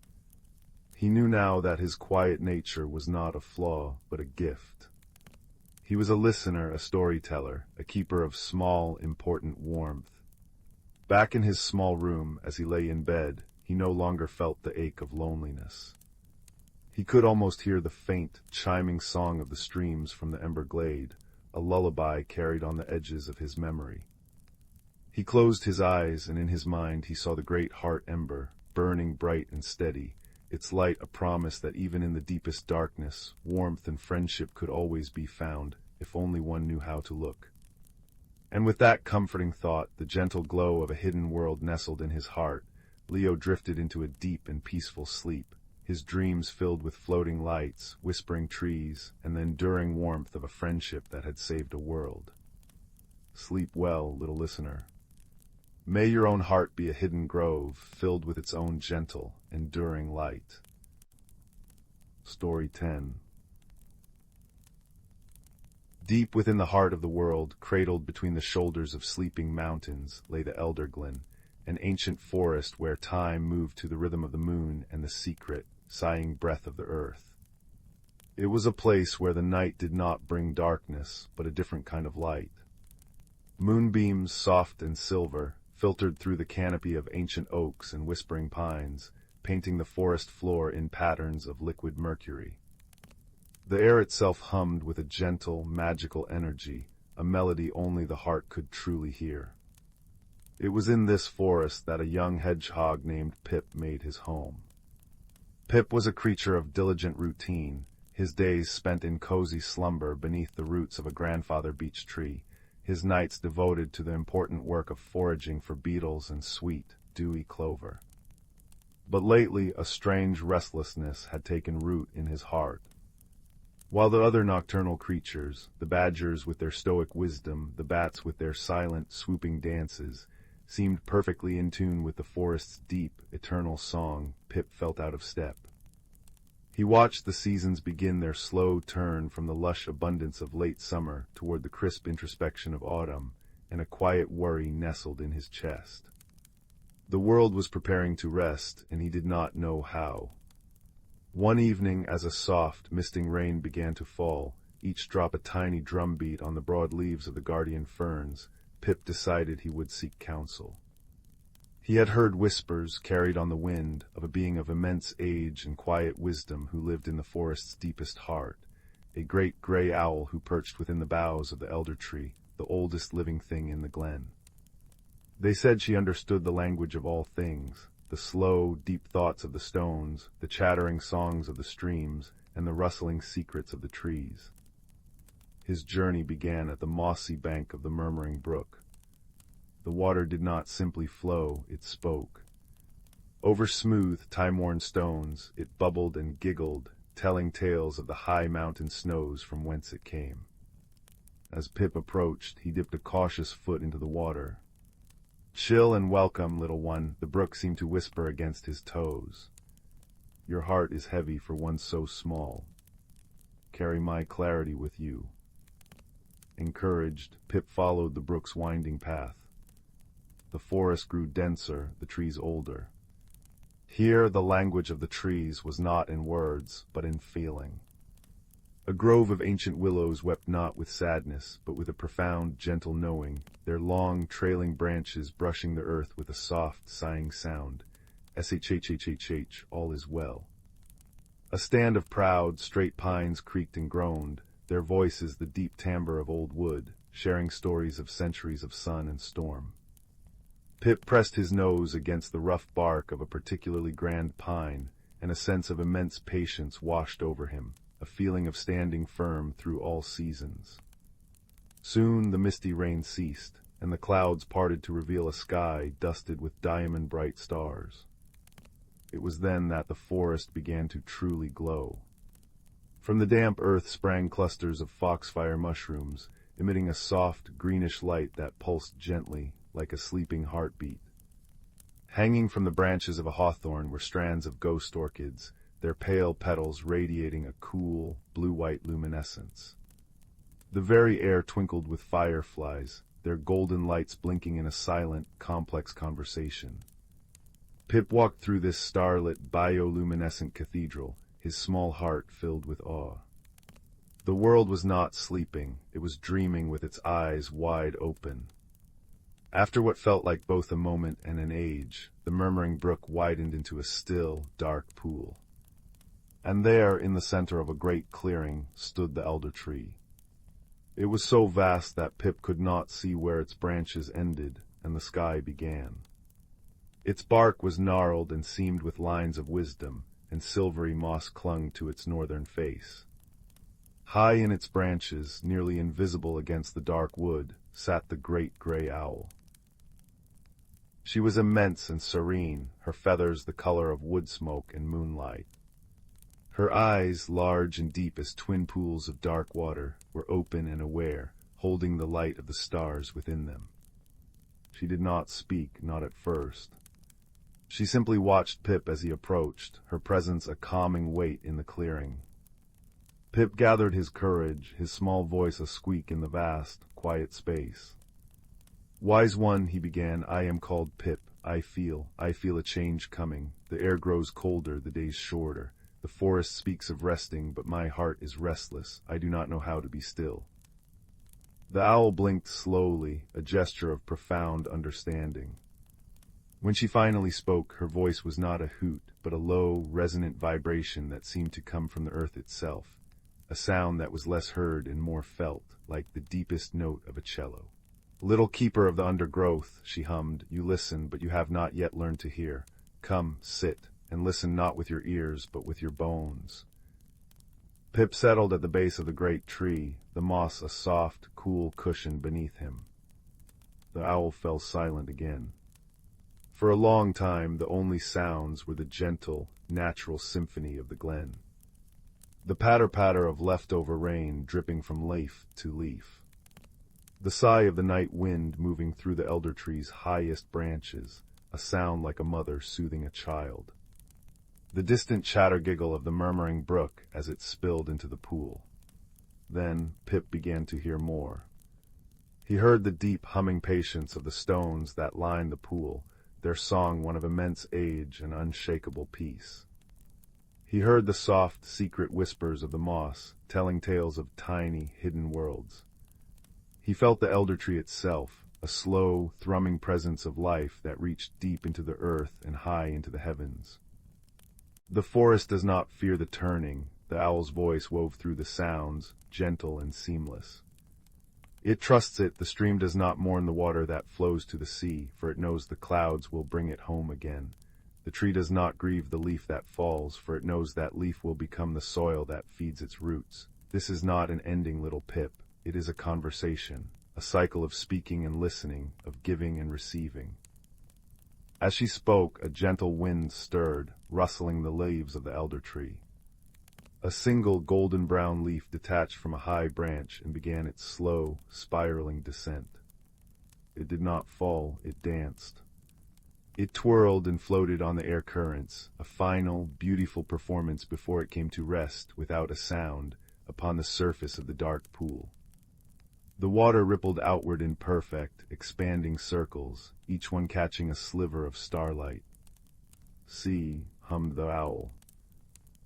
A: He knew now that his quiet nature was not a flaw, but a gift. He was a listener, a storyteller, a keeper of small, important warmth. Back in his small room, as he lay in bed, he no longer felt the ache of loneliness. He could almost hear the faint, chiming song of the streams from the Ember Glade, a lullaby carried on the edges of his memory. He closed his eyes, and in his mind he saw the great heart ember, burning bright and steady, its light a promise that even in the deepest darkness, warmth and friendship could always be found, if only one knew how to look. And with that comforting thought, the gentle glow of a hidden world nestled in his heart, Leo drifted into a deep and peaceful sleep, his dreams filled with floating lights, whispering trees, and the enduring warmth of a friendship that had saved a world. Sleep well, little listener. May your own heart be a hidden grove, filled with its own gentle, enduring light. Story 10. Deep within the heart of the world, cradled between the shoulders of sleeping mountains, lay the Elderglen, an ancient forest where time moved to the rhythm of the moon and the secret, sighing breath of the earth. It was a place where the night did not bring darkness, but a different kind of light. Moonbeams, soft and silver, filtered through the canopy of ancient oaks and whispering pines, painting the forest floor in patterns of liquid mercury. The air itself hummed with a gentle, magical energy, a melody only the heart could truly hear. It was in this forest that a young hedgehog named Pip made his home. Pip was a creature of diligent routine, his days spent in cozy slumber beneath the roots of a grandfather beech tree, his nights devoted to the important work of foraging for beetles and sweet, dewy clover. But lately a strange restlessness had taken root in his heart. While the other nocturnal creatures, the badgers with their stoic wisdom, the bats with their silent, swooping dances, seemed perfectly in tune with the forest's deep, eternal song, Pip felt out of step. He watched the seasons begin their slow turn from the lush abundance of late summer toward the crisp introspection of autumn, and a quiet worry nestled in his chest. The world was preparing to rest, and he did not know how. One evening, as a soft, misting rain began to fall, each drop a tiny drumbeat on the broad leaves of the guardian ferns, Pip decided he would seek counsel. He had heard whispers, carried on the wind, of a being of immense age and quiet wisdom who lived in the forest's deepest heart, a great gray owl who perched within the boughs of the elder tree, the oldest living thing in the glen. They said she understood the language of all things, the slow, deep thoughts of the stones, the chattering songs of the streams, and the rustling secrets of the trees. His journey began at the mossy bank of the murmuring brook. The water did not simply flow, it spoke. Over smooth, time-worn stones, it bubbled and giggled, telling tales of the high mountain snows from whence it came. As Pip approached, he dipped a cautious foot into the water. "Chill and welcome, little one," the brook seemed to whisper against his toes. "Your heart is heavy for one so small. Carry my clarity with you." Encouraged, Pip followed the brook's winding path. The forest grew denser, the trees older. Here the language of the trees was not in words, but in feeling. A grove of ancient willows wept not with sadness, but with a profound, gentle knowing, their long, trailing branches brushing the earth with a soft, sighing sound. Shhhhh, all is well. A stand of proud, straight pines creaked and groaned, their voices the deep timbre of old wood, sharing stories of centuries of sun and storm. Pip pressed his nose against the rough bark of a particularly grand pine, and a sense of immense patience washed over him, a feeling of standing firm through all seasons. Soon the misty rain ceased, and the clouds parted to reveal a sky dusted with diamond-bright stars. It was then that the forest began to truly glow. From the damp earth sprang clusters of foxfire mushrooms, emitting a soft, greenish light that pulsed gently, like a sleeping heartbeat. Hanging from the branches of a hawthorn were strands of ghost orchids, their pale petals radiating a cool, blue-white luminescence. The very air twinkled with fireflies, their golden lights blinking in a silent, complex conversation. Pip walked through this starlit, bioluminescent cathedral, his small heart filled with awe. The world was not sleeping, it was dreaming with its eyes wide open. After what felt like both a moment and an age, the murmuring brook widened into a still, dark pool. And there, in the center of a great clearing, stood the elder tree. It was so vast that Pip could not see where its branches ended and the sky began. Its bark was gnarled and seamed with lines of wisdom, and silvery moss clung to its northern face. High in its branches, nearly invisible against the dark wood, sat the great gray owl. She was immense and serene, her feathers the color of wood smoke and moonlight. Her eyes, large and deep as twin pools of dark water, were open and aware, holding the light of the stars within them. She did not speak, not at first. She simply watched Pip as he approached, her presence a calming weight in the clearing. Pip gathered his courage, his small voice a squeak in the vast, quiet space. "Wise one," he began, "I am called Pip. I feel a change coming. The air grows colder, the days shorter. The forest speaks of resting, but my heart is restless. I do not know how to be still." The owl blinked slowly, a gesture of profound understanding. When she finally spoke, her voice was not a hoot, but a low, resonant vibration that seemed to come from the earth itself, a sound that was less heard and more felt, like the deepest note of a cello. "Little keeper of the undergrowth," she hummed, "you listen, but you have not yet learned to hear. Come, sit, and listen not with your ears, but with your bones." Pip settled at the base of the great tree, the moss a soft, cool cushion beneath him. The owl fell silent again. For a long time, the only sounds were the gentle, natural symphony of the glen. The patter-patter of leftover rain dripping from leaf to leaf. The sigh of the night wind moving through the elder tree's highest branches, a sound like a mother soothing a child. The distant chatter-giggle of the murmuring brook as it spilled into the pool. Then Pip began to hear more. He heard the deep humming patience of the stones that lined the pool, their song one of immense age and unshakable peace. He heard the soft, secret whispers of the moss, telling tales of tiny, hidden worlds. He felt the elder tree itself, a slow, thrumming presence of life that reached deep into the earth and high into the heavens. The forest does not fear the turning, the owl's voice wove through the sounds, gentle and seamless. It trusts it, the stream does not mourn the water that flows to the sea, for it knows the clouds will bring it home again. The tree does not grieve the leaf that falls, for it knows that leaf will become the soil that feeds its roots. This is not an ending, little Pip. It is a conversation, a cycle of speaking and listening, of giving and receiving. As she spoke, a gentle wind stirred, rustling the leaves of the elder tree. A single golden-brown leaf detached from a high branch and began its slow, spiraling descent. It did not fall, it danced. It twirled and floated on the air currents, a final, beautiful performance before it came to rest, without a sound, upon the surface of the dark pool. The water rippled outward in perfect, expanding circles, each one catching a sliver of starlight. "See," hummed the owl.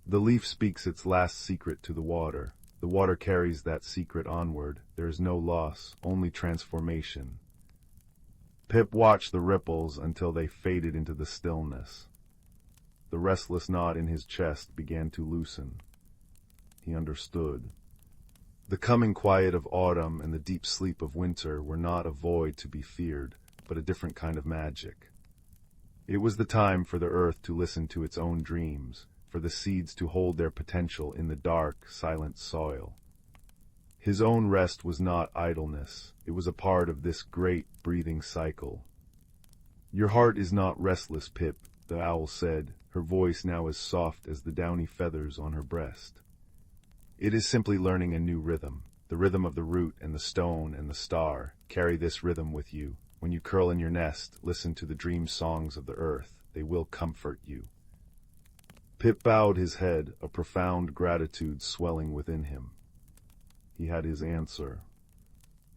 A: "The leaf speaks its last secret to the water. The water carries that secret onward. There is no loss, only transformation." Pip watched the ripples until they faded into the stillness. The restless knot in his chest began to loosen. He understood. The coming quiet of autumn and the deep sleep of winter were not a void to be feared, but a different kind of magic. It was the time for the earth to listen to its own dreams, for the seeds to hold their potential in the dark, silent soil. His own rest was not idleness. It was a part of this great breathing cycle. "Your heart is not restless, Pip," the owl said, her voice now as soft as the downy feathers on her breast. "It is simply learning a new rhythm, the rhythm of the root and the stone and the star. Carry this rhythm with you. When you curl in your nest, listen to the dream songs of the earth. They will comfort you." Pip bowed his head, a profound gratitude swelling within him. He had his answer.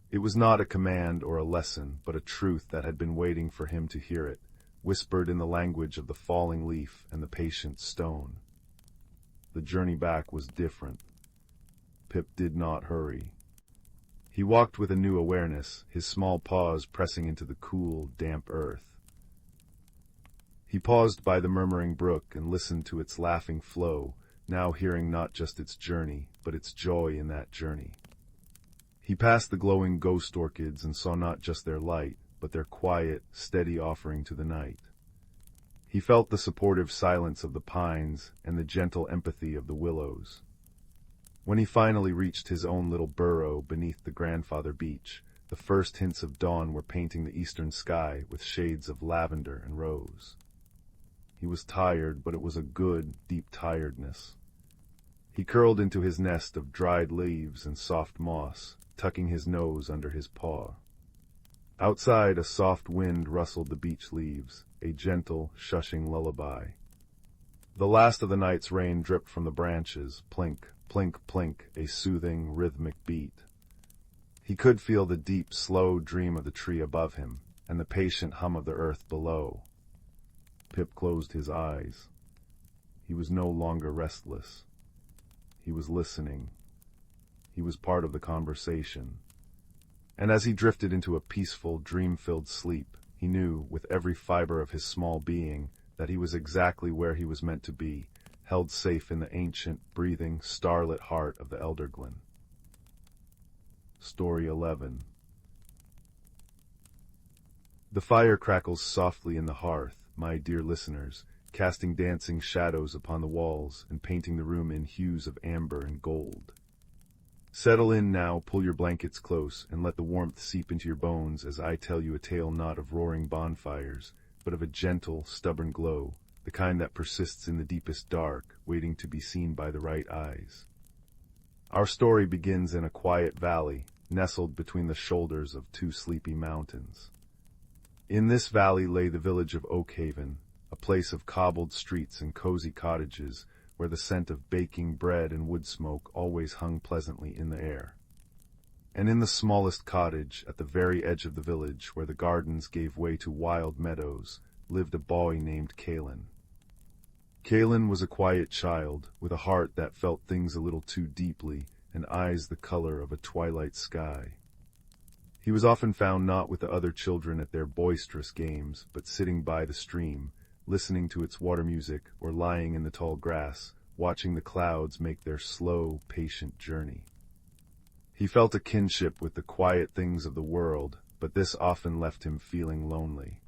A: It was not a command or a lesson, but a truth that had been waiting for him to hear it, whispered in the language of the falling leaf and the patient stone. The journey back was different. Pip did not hurry. He walked with a new awareness, his small paws pressing into the cool, damp earth. He paused by the murmuring brook and listened to its laughing flow, now hearing not just its journey, but its joy in that journey. He passed the glowing ghost orchids and saw not just their light, but their quiet, steady offering to the night. He felt the supportive silence of the pines and the gentle empathy of the willows. When he finally reached his own little burrow beneath the grandfather beech, the first hints of dawn were painting the eastern sky with shades of lavender and rose. He was tired, but it was a good, deep tiredness. He curled into his nest of dried leaves and soft moss, tucking his nose under his paw. Outside, a soft wind rustled the beech leaves, a gentle, shushing lullaby. The last of the night's rain dripped from the branches, plink, plink, plink, a soothing, rhythmic beat. He could feel the deep, slow dream of the tree above him, and the patient hum of the earth below. Pip closed his eyes. He was no longer restless. He was listening. He was part of the conversation. And as he drifted into a peaceful, dream-filled sleep, he knew, with every fiber of his small being, that he was exactly where he was meant to be, held safe in the ancient, breathing, starlit heart of the Elderglen. Story 11. The fire crackles softly in the hearth, my dear listeners, casting dancing shadows upon the walls and painting the room in hues of amber and gold. Settle in now, pull your blankets close, and let the warmth seep into your bones as I tell you a tale not of roaring bonfires, but of a gentle, stubborn glow, the kind that persists in the deepest dark, waiting to be seen by the right eyes. Our story begins in a quiet valley, nestled between the shoulders of two sleepy mountains. In this valley lay the village of Oakhaven, a place of cobbled streets and cozy cottages, where the scent of baking bread and wood smoke always hung pleasantly in the air. And in the smallest cottage, at the very edge of the village, where the gardens gave way to wild meadows, lived a boy named Caelan. Caelan was a quiet child, with a heart that felt things a little too deeply, and eyes the color of a twilight sky. He was often found not with the other children at their boisterous games, but sitting by the stream, listening to its water music, or lying in the tall grass, watching the clouds make their slow, patient journey. He felt a kinship with the quiet things of the world, but this often left him feeling lonely.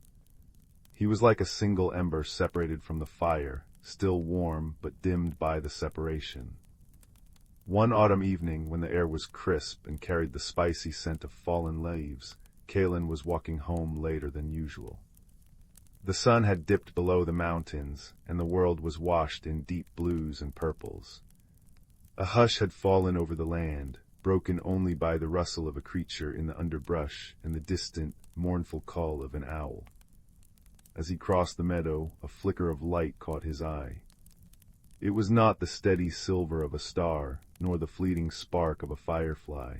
A: He was like a single ember separated from the fire, still warm but dimmed by the separation. One autumn evening, when the air was crisp and carried the spicy scent of fallen leaves, Caelan was walking home later than usual. The sun had dipped below the mountains, and the world was washed in deep blues and purples. A hush had fallen over the land, broken only by the rustle of a creature in the underbrush and the distant, mournful call of an owl. As he crossed the meadow, a flicker of light caught his eye. It was not the steady silver of a star, nor the fleeting spark of a firefly.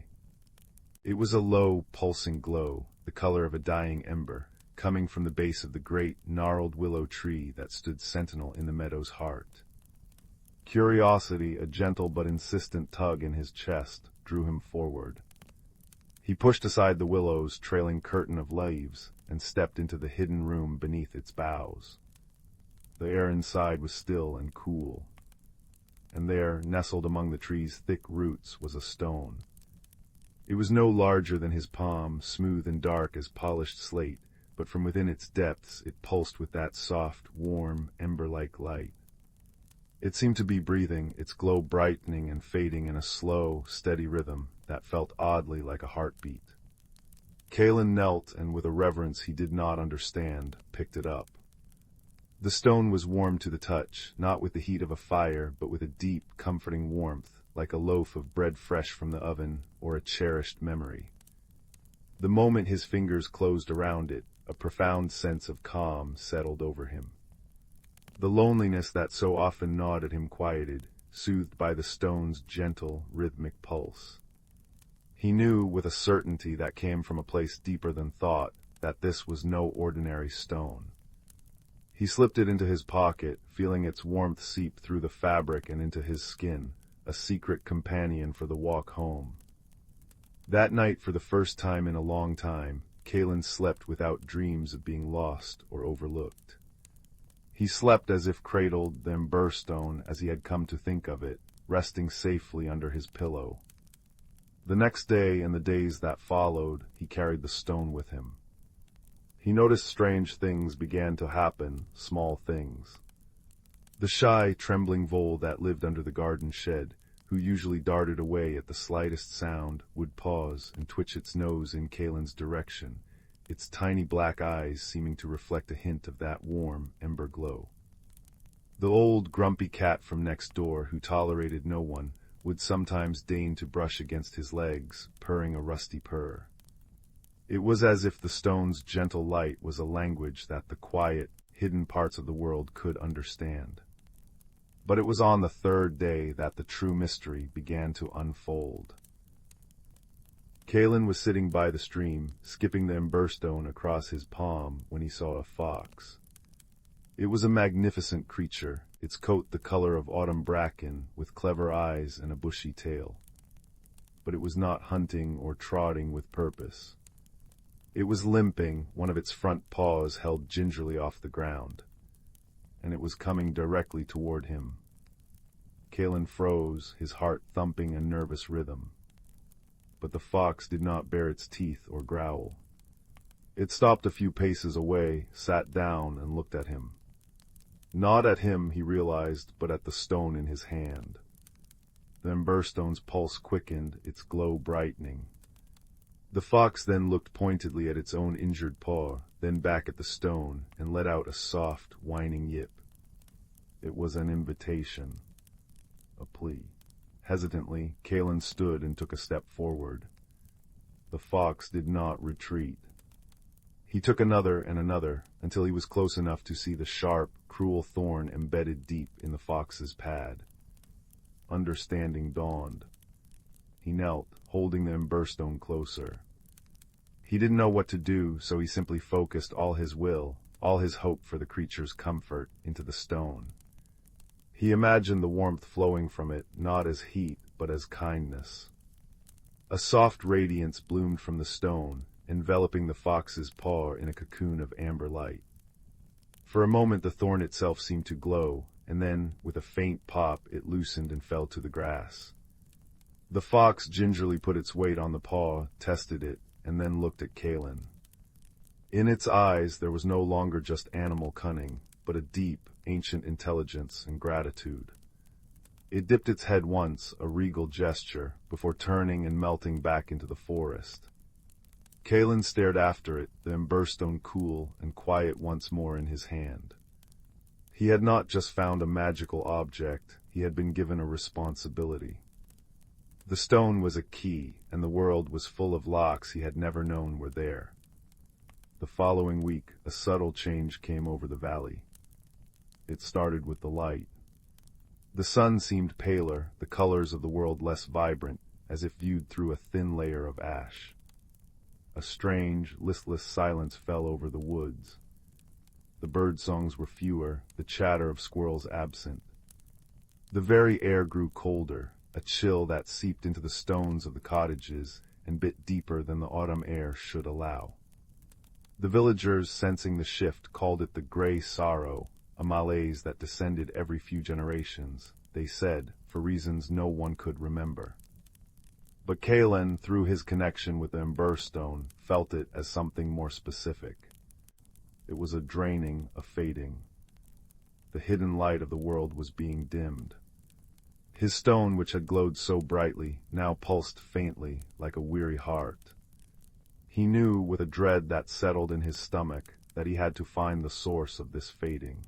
A: It was a low, pulsing glow, the color of a dying ember, coming from the base of the great, gnarled willow tree that stood sentinel in the meadow's heart. Curiosity, a gentle but insistent tug in his chest, drew him forward. He pushed aside the willow's trailing curtain of leaves and stepped into the hidden room beneath its boughs. The air inside was still and cool, and there, nestled among the tree's thick roots, was a stone. It was no larger than his palm, smooth and dark as polished slate, but from within its depths it pulsed with that soft, warm, ember-like light. It seemed to be breathing, its glow brightening and fading in a slow, steady rhythm that felt oddly like a heartbeat. Caelan knelt and, with a reverence he did not understand, picked it up. The stone was warm to the touch, not with the heat of a fire, but with a deep, comforting warmth, like a loaf of bread fresh from the oven, or a cherished memory. The moment his fingers closed around it, a profound sense of calm settled over him. The loneliness that so often gnawed at him quieted, soothed by the stone's gentle, rhythmic pulse. He knew, with a certainty that came from a place deeper than thought, that this was no ordinary stone. He slipped it into his pocket, feeling its warmth seep through the fabric and into his skin, a secret companion for the walk home. That night, for the first time in a long time, Caelan slept without dreams of being lost or overlooked. He slept as if cradled, then burstone, as he had come to think of it, resting safely under his pillow. The next day and the days that followed, he carried the stone with him. He noticed strange things began to happen, small things. The shy, trembling vole that lived under the garden shed, who usually darted away at the slightest sound, would pause and twitch its nose in Caelan's direction, its tiny black eyes seeming to reflect a hint of that warm, ember glow. The old, grumpy cat from next door, who tolerated no one, would sometimes deign to brush against his legs, purring a rusty purr. It was as if the stone's gentle light was a language that the quiet, hidden parts of the world could understand. But it was on the third day that the true mystery began to unfold. Caelan was sitting by the stream, skipping the emberstone across his palm, when he saw a fox. It was a magnificent creature, its coat the color of autumn bracken, with clever eyes and a bushy tail. But it was not hunting or trotting with purpose. It was limping, one of its front paws held gingerly off the ground, and it was coming directly toward him. Caelan froze, his heart thumping a nervous rhythm. But the fox did not bare its teeth or growl. It stopped a few paces away, sat down, and looked at him. Not at him, he realized, but at the stone in his hand. The emberstone's pulse quickened, its glow brightening. The fox then looked pointedly at its own injured paw, then back at the stone, and let out a soft, whining yip. It was an invitation, a plea. Hesitantly, Kalen stood and took a step forward. The fox did not retreat. He took another and another, until he was close enough to see the sharp, cruel thorn embedded deep in the fox's pad. Understanding dawned. He knelt, holding the emberstone closer. He didn't know what to do, so he simply focused all his will, all his hope for the creature's comfort, into the stone. He imagined the warmth flowing from it, not as heat, but as kindness. A soft radiance bloomed from the stone, enveloping the fox's paw in a cocoon of amber light. For a moment the thorn itself seemed to glow, and then, with a faint pop, it loosened and fell to the grass. The fox gingerly put its weight on the paw, tested it, and then looked at Kalen. In its eyes there was no longer just animal cunning, but a deep, ancient intelligence and gratitude. It dipped its head once, a regal gesture, before turning and melting back into the forest. Kalen stared after it, the emberstone cool and quiet once more in his hand. He had not just found a magical object, he had been given a responsibility. The stone was a key, and the world was full of locks he had never known were there. The following week, a subtle change came over the valley. It started with the light. The sun seemed paler, the colors of the world less vibrant, as if viewed through a thin layer of ash. A strange, listless silence fell over the woods. The bird songs were fewer, the chatter of squirrels absent. The very air grew colder, a chill that seeped into the stones of the cottages and bit deeper than the autumn air should allow. The villagers, sensing the shift, called it the gray sorrow, a malaise that descended every few generations, they said, for reasons no one could remember. But Kalen, through his connection with the emberstone, felt it as something more specific. It was a draining, a fading. The hidden light of the world was being dimmed. His stone, which had glowed so brightly, now pulsed faintly, like a weary heart. He knew, with a dread that settled in his stomach, that he had to find the source of this fading.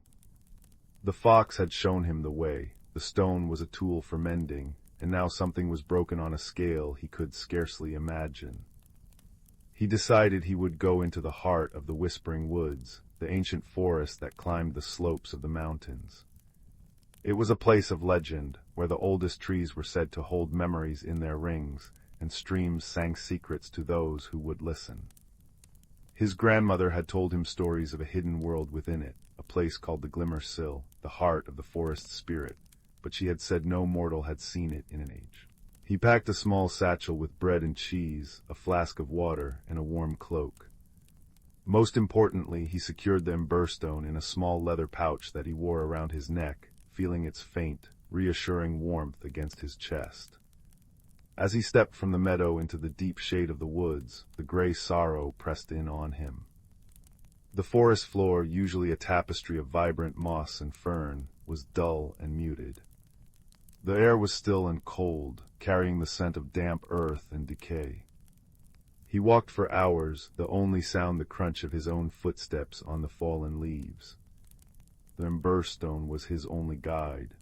A: The fox had shown him the way. The stone was a tool for mending, and now something was broken on a scale he could scarcely imagine. He decided he would go into the heart of the Whispering Woods, the ancient forest that climbed the slopes of the mountains. It was a place of legend, where the oldest trees were said to hold memories in their rings, and streams sang secrets to those who would listen. His grandmother had told him stories of a hidden world within it, a place called the Glimmer Sill, the heart of the forest spirit, but she had said no mortal had seen it in an age. He packed a small satchel with bread and cheese, a flask of water, and a warm cloak. Most importantly, he secured the emberstone in a small leather pouch that he wore around his neck, feeling its faint, reassuring warmth against his chest. As he stepped from the meadow into the deep shade of the woods, the gray sorrow pressed in on him. The forest floor, usually a tapestry of vibrant moss and fern, was dull and muted. The air was still and cold, carrying the scent of damp earth and decay. He walked for hours, the only sound the crunch of his own footsteps on the fallen leaves. The emberstone was his only guide.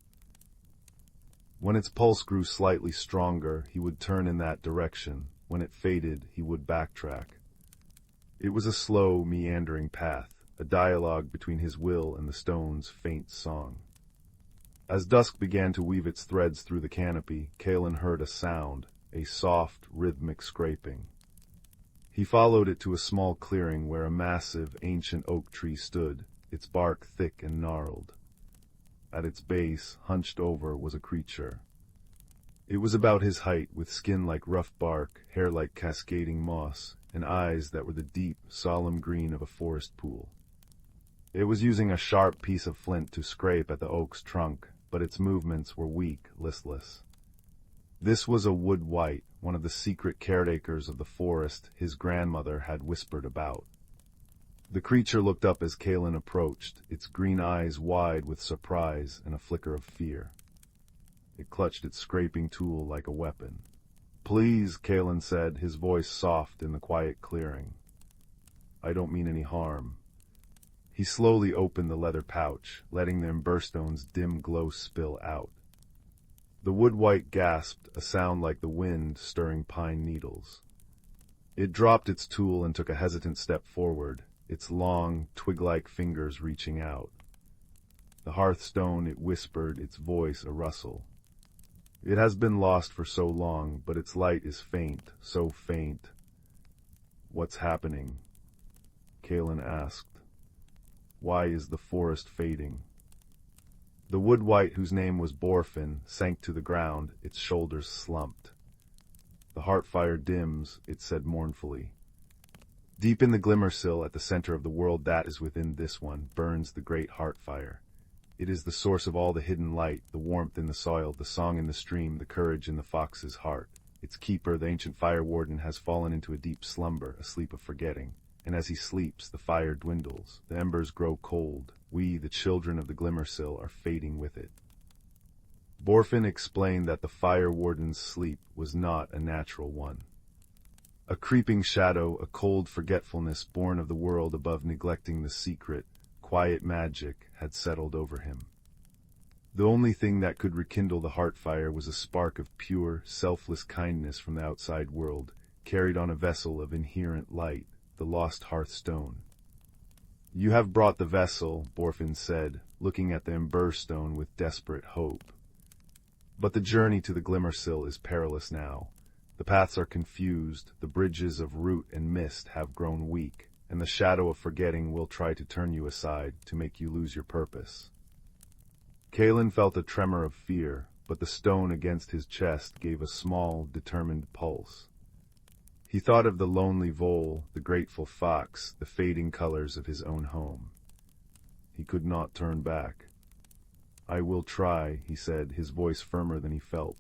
A: When its pulse grew slightly stronger, he would turn in that direction. When it faded, he would backtrack. It was a slow, meandering path, a dialogue between his will and the stone's faint song. As dusk began to weave its threads through the canopy, Kalen heard a sound, a soft, rhythmic scraping. He followed it to a small clearing where a massive, ancient oak tree stood, its bark thick and gnarled. At its base, hunched over, was a creature. It was about his height, with skin like rough bark, hair like cascading moss, and eyes that were the deep, solemn green of a forest pool. It was using a sharp piece of flint to scrape at the oak's trunk, but its movements were weak, listless. This was a wood wight, one of the secret caretakers of the forest his grandmother had whispered about. The creature looked up as Kalen approached, its green eyes wide with surprise and a flicker of fear. It clutched its scraping tool like a weapon. "Please," Kalen said, his voice soft in the quiet clearing. "I don't mean any harm." He slowly opened the leather pouch, letting the emberstone's dim glow spill out. The wood-wight gasped, a sound like the wind stirring pine needles. It dropped its tool and took a hesitant step forward, its long, twig-like fingers reaching out. The hearthstone, it whispered, its voice a rustle. It has been lost for so long, but its light is faint, so faint. What's happening? Kaelin asked. Why is the forest fading? The wood-wight, whose name was Borfin, sank to the ground, its shoulders slumped. The heart-fire dims, it said mournfully. Deep in the glimmer-sill, at the center of the world that is within this one, burns the great heart-fire. It is the source of all the hidden light, the warmth in the soil, the song in the stream, the courage in the fox's heart. Its keeper, the ancient fire warden, has fallen into a deep slumber, a sleep of forgetting. And as he sleeps, the fire dwindles, the embers grow cold. We, the children of the glimmer-sill, are fading with it. Borfin explained that the fire warden's sleep was not a natural one. A creeping shadow, a cold forgetfulness born of the world above neglecting the secret, quiet magic had settled over him. The only thing that could rekindle the heart fire was a spark of pure, selfless kindness from the outside world, carried on a vessel of inherent light, the lost hearthstone. You have brought the vessel, Borfin said, looking at the emberstone with desperate hope. But the journey to the glimmer-sill is perilous now. The paths are confused, the bridges of root and mist have grown weak, and the shadow of forgetting will try to turn you aside, to make you lose your purpose. Kaelin felt a tremor of fear, but the stone against his chest gave a small, determined pulse. He thought of the lonely vole, the grateful fox, the fading colors of his own home. He could not turn back. I will try, he said, his voice firmer than he felt.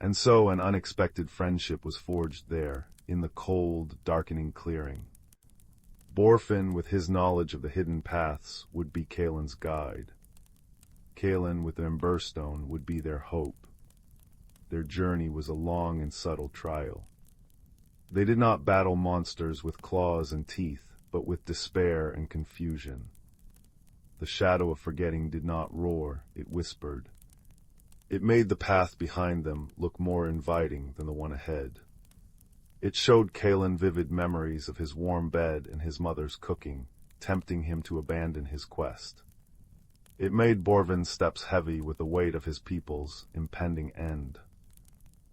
A: And so an unexpected friendship was forged there, in the cold, darkening clearing. Borfin, with his knowledge of the hidden paths, would be Kaelin's guide. Kaelin, with the emberstone, would be their hope. Their journey was a long and subtle trial. They did not battle monsters with claws and teeth, but with despair and confusion. The shadow of forgetting did not roar, it whispered. It made the path behind them look more inviting than the one ahead. It showed Kaelin vivid memories of his warm bed and his mother's cooking, tempting him to abandon his quest. It made Borfin's steps heavy with the weight of his people's impending end.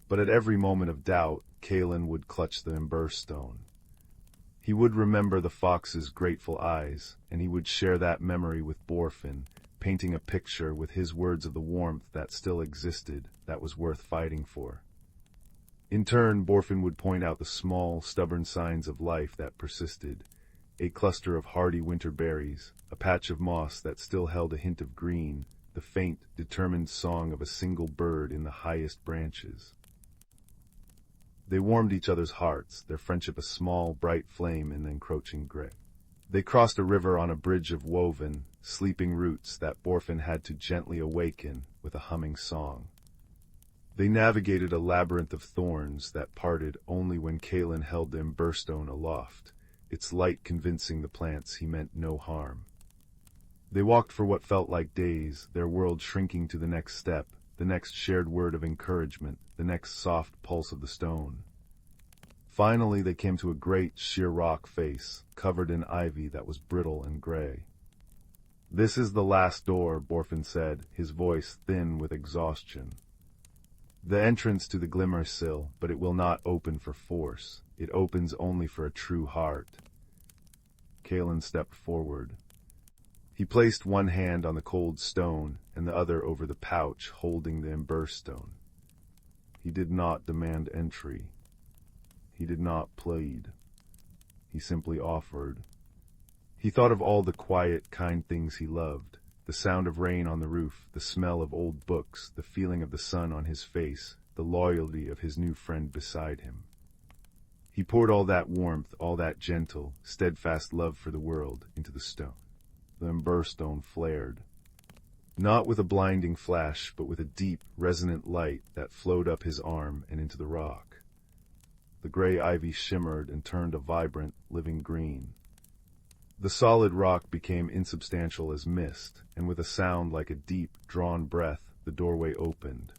A: But at every moment of doubt, Kaelin would clutch the emberstone. He would remember the fox's grateful eyes, and he would share that memory with Borfin, painting a picture with his words of the warmth that still existed, that was worth fighting for. In turn, Borfin would point out the small, stubborn signs of life that persisted, a cluster of hardy winter berries, a patch of moss that still held a hint of green, the faint, determined song of a single bird in the highest branches. They warmed each other's hearts, their friendship a small, bright flame in the encroaching gray. They crossed a river on a bridge of woven, sleeping roots that Borfin had to gently awaken with a humming song. They navigated a labyrinth of thorns that parted only when Kaelin held the emberstone aloft, its light convincing the plants he meant no harm. They walked for what felt like days, their world shrinking to the next step, the next shared word of encouragement, the next soft pulse of the stone. Finally, they came to a great, sheer rock face, covered in ivy that was brittle and gray. This is the last door, Borfin said, his voice thin with exhaustion. The entrance to the glimmer-sill, but it will not open for force. It opens only for a true heart. Kaelin stepped forward. He placed one hand on the cold stone and the other over the pouch holding the emberstone. He did not demand entry. He did not plead. He simply offered. He thought of all the quiet, kind things he loved, the sound of rain on the roof, the smell of old books, the feeling of the sun on his face, the loyalty of his new friend beside him. He poured all that warmth, all that gentle, steadfast love for the world into the stone. The emberstone flared. Not with a blinding flash, but with a deep, resonant light that flowed up his arm and into the rock. The gray ivy shimmered and turned a vibrant, living green. The solid rock became insubstantial as mist, and with a sound like a deep, drawn breath, the doorway opened.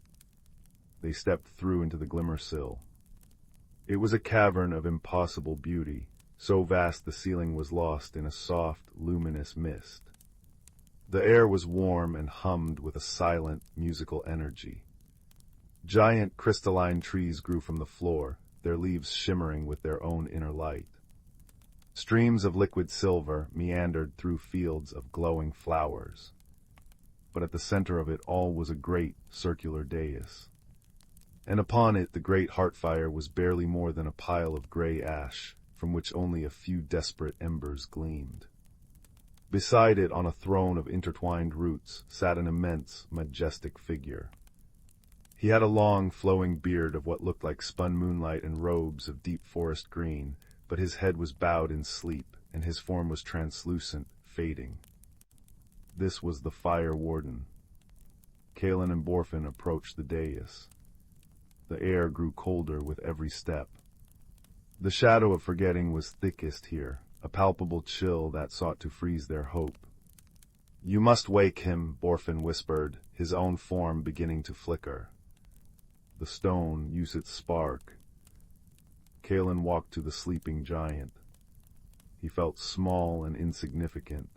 A: They stepped through into the glimmer sill. It was a cavern of impossible beauty, so vast the ceiling was lost in a soft, luminous mist. The air was warm and hummed with a silent, musical energy. Giant crystalline trees grew from the floor, their leaves shimmering with their own inner light. Streams of liquid silver meandered through fields of glowing flowers. But at the center of it all was a great, circular dais. And upon it the great heart fire was barely more than a pile of gray ash, from which only a few desperate embers gleamed. Beside it, on a throne of intertwined roots, sat an immense, majestic figure. He had a long, flowing beard of what looked like spun moonlight and robes of deep forest green, but his head was bowed in sleep, and his form was translucent, fading. This was the Fire Warden. Kalen and Borfin approached the dais. The air grew colder with every step. The shadow of forgetting was thickest here, a palpable chill that sought to freeze their hope. "You must wake him," Borfin whispered, his own form beginning to flicker. The stone used its spark. Kalen walked to the sleeping giant. He felt small and insignificant.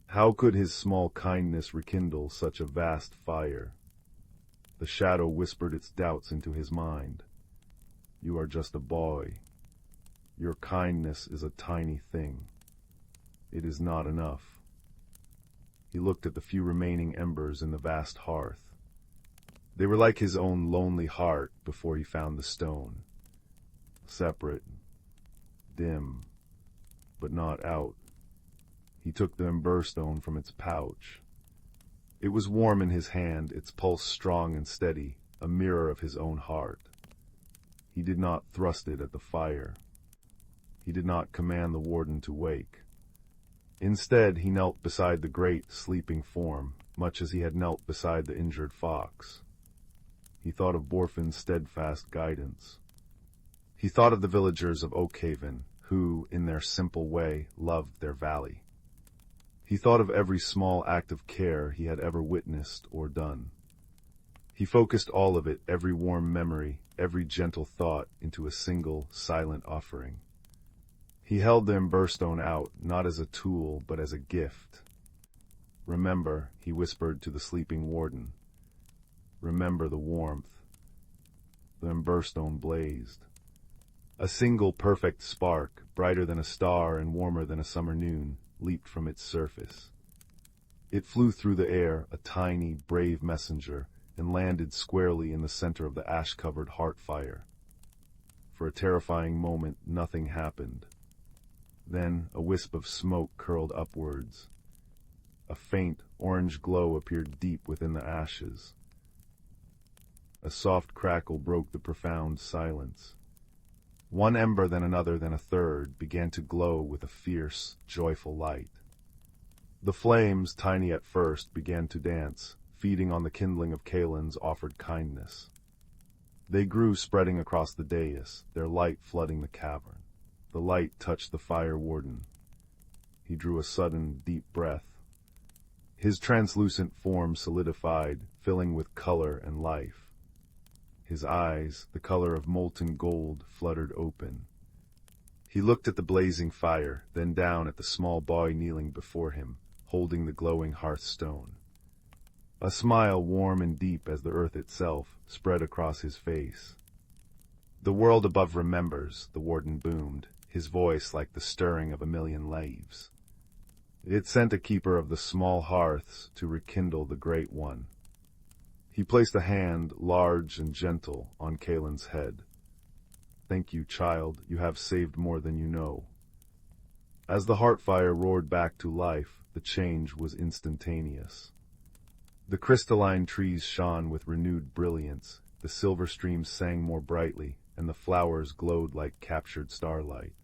A: How could his small kindness rekindle such a vast fire? The shadow whispered its doubts into his mind. "You are just a boy. Your kindness is a tiny thing. It is not enough." He looked at the few remaining embers in the vast hearth. They were like his own lonely heart before he found the stone. Separate, dim, but not out. He took the ember stone from its pouch. It was warm in his hand, its pulse strong and steady, a mirror of his own heart. He did not thrust it at the fire. He did not command the warden to wake. Instead, he knelt beside the great, sleeping form, much as he had knelt beside the injured fox. He thought of Borfin's steadfast guidance. He thought of the villagers of Oakhaven, who, in their simple way, loved their valley. He thought of every small act of care he had ever witnessed or done. He focused all of it, every warm memory, every gentle thought, into a single, silent offering. He held the ember stone out, not as a tool, but as a gift. "Remember," he whispered to the sleeping warden. "Remember the warmth." The ember stone blazed. A single perfect spark, brighter than a star and warmer than a summer noon, leaped from its surface. It flew through the air, a tiny, brave messenger, and landed squarely in the center of the ash-covered heart fire. For a terrifying moment, nothing happened. Then a wisp of smoke curled upwards. A faint, orange glow appeared deep within the ashes. A soft crackle broke the profound silence. One ember, then another, then a third, began to glow with a fierce, joyful light. The flames, tiny at first, began to dance, feeding on the kindling of Kalen's offered kindness. They grew, spreading across the dais, their light flooding the cavern. The light touched the Fire Warden. He drew a sudden, deep breath. His translucent form solidified, filling with color and life. His eyes, the color of molten gold, fluttered open. He looked at the blazing fire, then down at the small boy kneeling before him, holding the glowing hearthstone. A smile, warm and deep as the earth itself, spread across his face. "The world above remembers," the warden boomed, his voice like the stirring of a million leaves. It sent a keeper of the small hearths to rekindle the great one. He placed a hand, large and gentle, on Kalen's head. "Thank you, child. You have saved more than you know." As the heart fire roared back to life, the change was instantaneous. The crystalline trees shone with renewed brilliance, the silver streams sang more brightly, and the flowers glowed like captured starlight.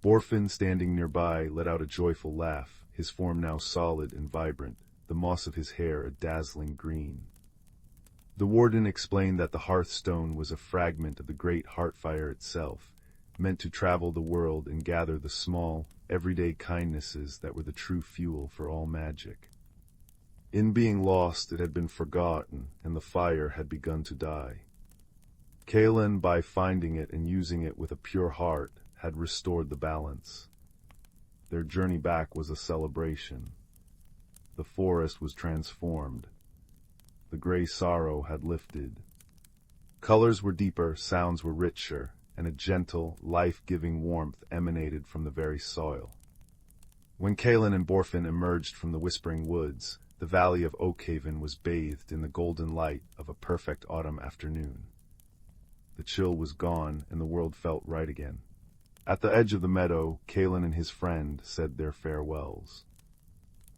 A: Borfin, standing nearby, let out a joyful laugh, his form now solid and vibrant, the moss of his hair a dazzling green. The warden explained that the hearthstone was a fragment of the great heart fire itself, meant to travel the world and gather the small, everyday kindnesses that were the true fuel for all magic. In being lost, it had been forgotten, and the fire had begun to die. Kaelin, by finding it and using it with a pure heart, had restored the balance. Their journey back was a celebration. The forest was transformed. The gray sorrow had lifted. Colors were deeper, sounds were richer, and a gentle, life-giving warmth emanated from the very soil. When Kaelin and Borfin emerged from the Whispering Woods, the valley of Oakhaven was bathed in the golden light of a perfect autumn afternoon. The chill was gone, and the world felt right again. At the edge of the meadow, Kaelin and his friend said their farewells.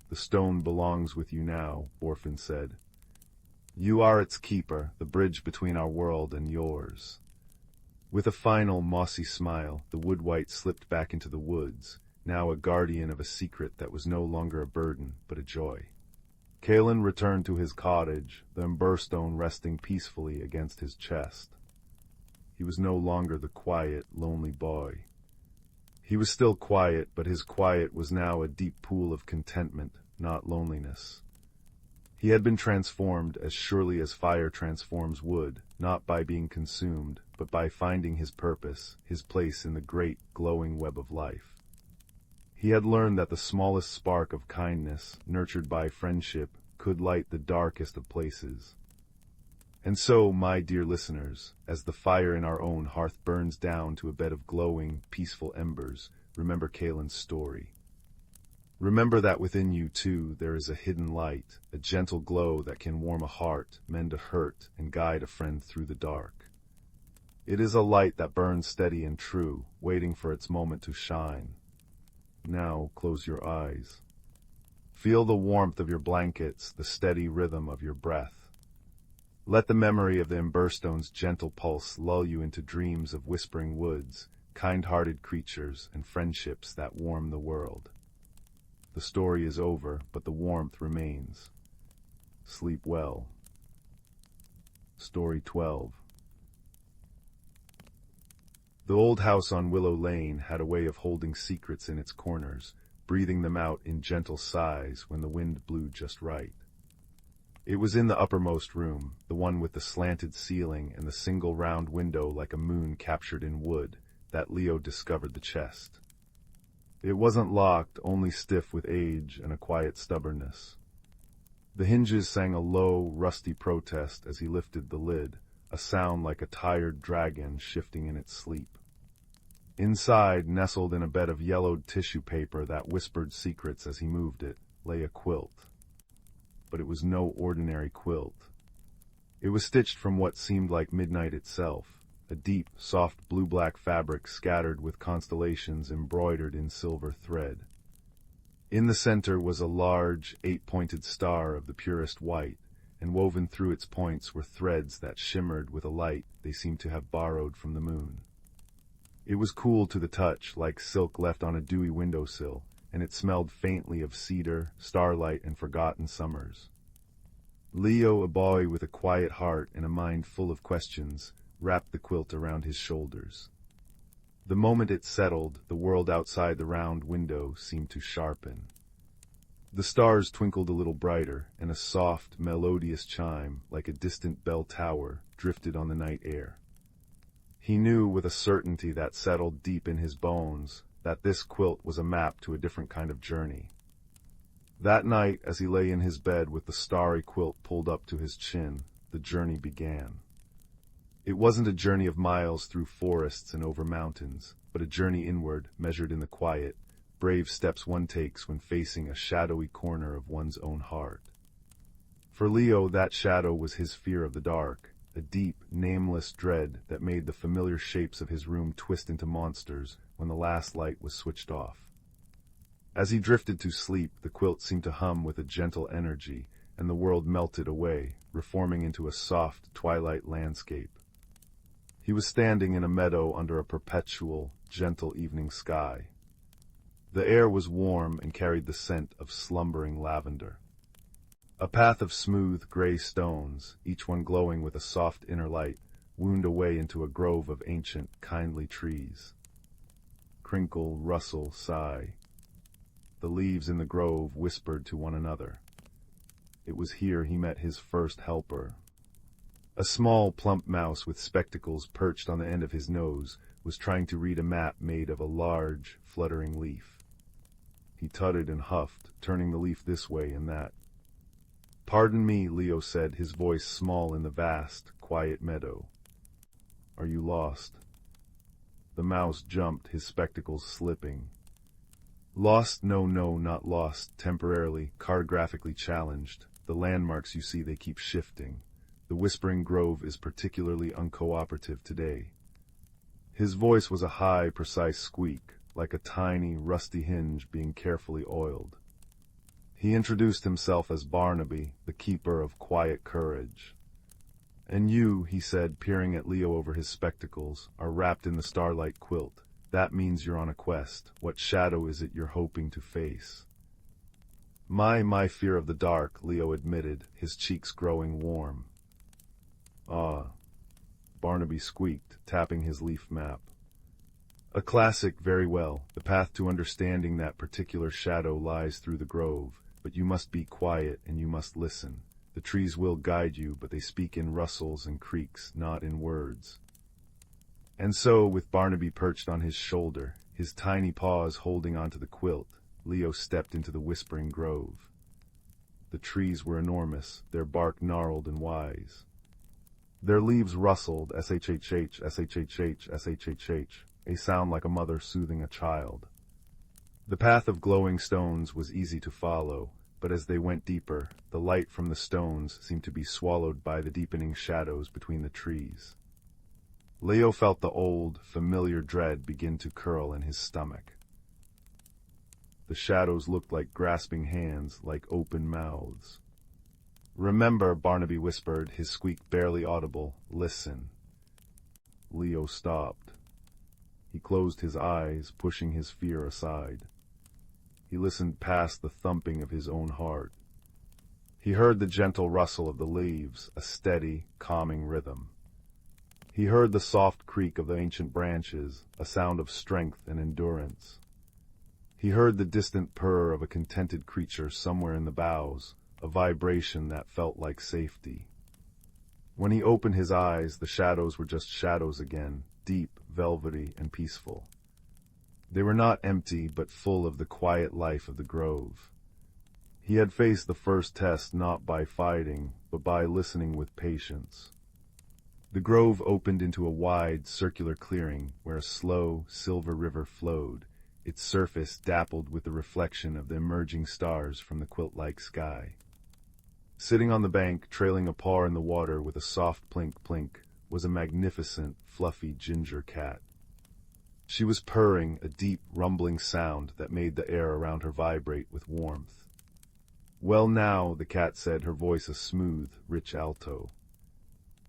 A: "The stone belongs with you now," Borfin said. "You are its keeper, the bridge between our world and yours." With a final, mossy smile, the wood-wight slipped back into the woods, now a guardian of a secret that was no longer a burden, but a joy. Kaelin returned to his cottage, the emberstone resting peacefully against his chest. He was no longer the quiet, lonely boy. He was still quiet, but his quiet was now a deep pool of contentment, not loneliness. He had been transformed as surely as fire transforms wood, not by being consumed, but by finding his purpose, his place in the great, glowing web of life. He had learned that the smallest spark of kindness, nurtured by friendship, could light the darkest of places. And so, my dear listeners, as the fire in our own hearth burns down to a bed of glowing, peaceful embers, remember Kaelin's story. Remember that within you, too, there is a hidden light, a gentle glow that can warm a heart, mend a hurt, and guide a friend through the dark. It is a light that burns steady and true, waiting for its moment to shine. Now, close your eyes. Feel the warmth of your blankets, the steady rhythm of your breath. Let the memory of the emberstone's gentle pulse lull you into dreams of whispering woods, kind-hearted creatures, and friendships that warm the world. The story is over, but the warmth remains. Sleep well. Story 12. The old house on Willow Lane had a way of holding secrets in its corners, breathing them out in gentle sighs when the wind blew just right. It was in the uppermost room, the one with the slanted ceiling and the single round window like a moon captured in wood, that Leo discovered the chest. It wasn't locked, only stiff with age and a quiet stubbornness. The hinges sang a low, rusty protest as he lifted the lid, a sound like a tired dragon shifting in its sleep. Inside, nestled in a bed of yellowed tissue paper that whispered secrets as he moved it, lay a quilt. But it was no ordinary quilt. It was stitched from what seemed like midnight itself, a deep, soft blue-black fabric scattered with constellations embroidered in silver thread. In the center was a large, 8-pointed star of the purest white, and woven through its points were threads that shimmered with a light they seemed to have borrowed from the moon. It was cool to the touch, like silk left on a dewy windowsill, and it smelled faintly of cedar, starlight, and forgotten summers. Leo, a boy with a quiet heart and a mind full of questions, wrapped the quilt around his shoulders. The moment it settled, the world outside the round window seemed to sharpen. The stars twinkled a little brighter, and a soft, melodious chime, like a distant bell tower, drifted on the night air. He knew with a certainty that settled deep in his bones that this quilt was a map to a different kind of journey. That night, as he lay in his bed with the starry quilt pulled up to his chin, the journey began. It wasn't a journey of miles through forests and over mountains, but a journey inward, measured in the quiet, brave steps one takes when facing a shadowy corner of one's own heart. For Leo, that shadow was his fear of the dark, a deep, nameless dread that made the familiar shapes of his room twist into monsters when the last light was switched off. As he drifted to sleep, the quilt seemed to hum with a gentle energy, and the world melted away, reforming into a soft, twilight landscape. He was standing in a meadow under a perpetual, gentle evening sky. The air was warm and carried the scent of slumbering lavender. A path of smooth, gray stones, each one glowing with a soft inner light, wound away into a grove of ancient, kindly trees. Crinkle, rustle, sigh. The leaves in the grove whispered to one another. It was here he met his first helper. A small, plump mouse with spectacles perched on the end of his nose was trying to read a map made of a large, fluttering leaf. He tutted and huffed, turning the leaf this way and that. "Pardon me," Leo said, his voice small in the vast, quiet meadow. "Are you lost?" The mouse jumped, his spectacles slipping. "Lost? No, not lost. Temporarily, cartographically challenged. The landmarks you see, they keep shifting. The Whispering Grove is particularly uncooperative today." His voice was a high, precise squeak, like a tiny, rusty hinge being carefully oiled. He introduced himself as Barnaby, the keeper of quiet courage. "And you," he said, peering at Leo over his spectacles, "are wrapped in the starlight quilt. That means you're on a quest. What shadow is it you're hoping to face?" My fear of the dark," Leo admitted, his cheeks growing warm. "Ah," Barnaby squeaked, tapping his leaf map. "A classic, very well. The path to understanding that particular shadow lies through the grove, but you must be quiet and you must listen. The trees will guide you, but they speak in rustles and creaks, not in words." And so, with Barnaby perched on his shoulder, his tiny paws holding onto the quilt, Leo stepped into the Whispering Grove. The trees were enormous, their bark gnarled and wise. Their leaves rustled, shhh, shhh, shhh, a sound like a mother soothing a child. The path of glowing stones was easy to follow, but as they went deeper, the light from the stones seemed to be swallowed by the deepening shadows between the trees. Leo felt the old, familiar dread begin to curl in his stomach. The shadows looked like grasping hands, like open mouths. "Remember," Barnaby whispered, his squeak barely audible, "listen." Leo stopped. He closed his eyes, pushing his fear aside. He listened past the thumping of his own heart. He heard the gentle rustle of the leaves, a steady, calming rhythm. He heard the soft creak of the ancient branches, a sound of strength and endurance. He heard the distant purr of a contented creature somewhere in the boughs, a vibration that felt like safety. When he opened his eyes, the shadows were just shadows again, deep, velvety, and peaceful. They were not empty, but full of the quiet life of the grove. He had faced the first test not by fighting, but by listening with patience. The grove opened into a wide, circular clearing where a slow, silver river flowed, its surface dappled with the reflection of the emerging stars from the quilt-like sky. Sitting on the bank, trailing a paw in the water with a soft plink-plink, was a magnificent, fluffy ginger cat. She was purring, a deep, rumbling sound that made the air around her vibrate with warmth. "Well now," the cat said, her voice a smooth, rich alto.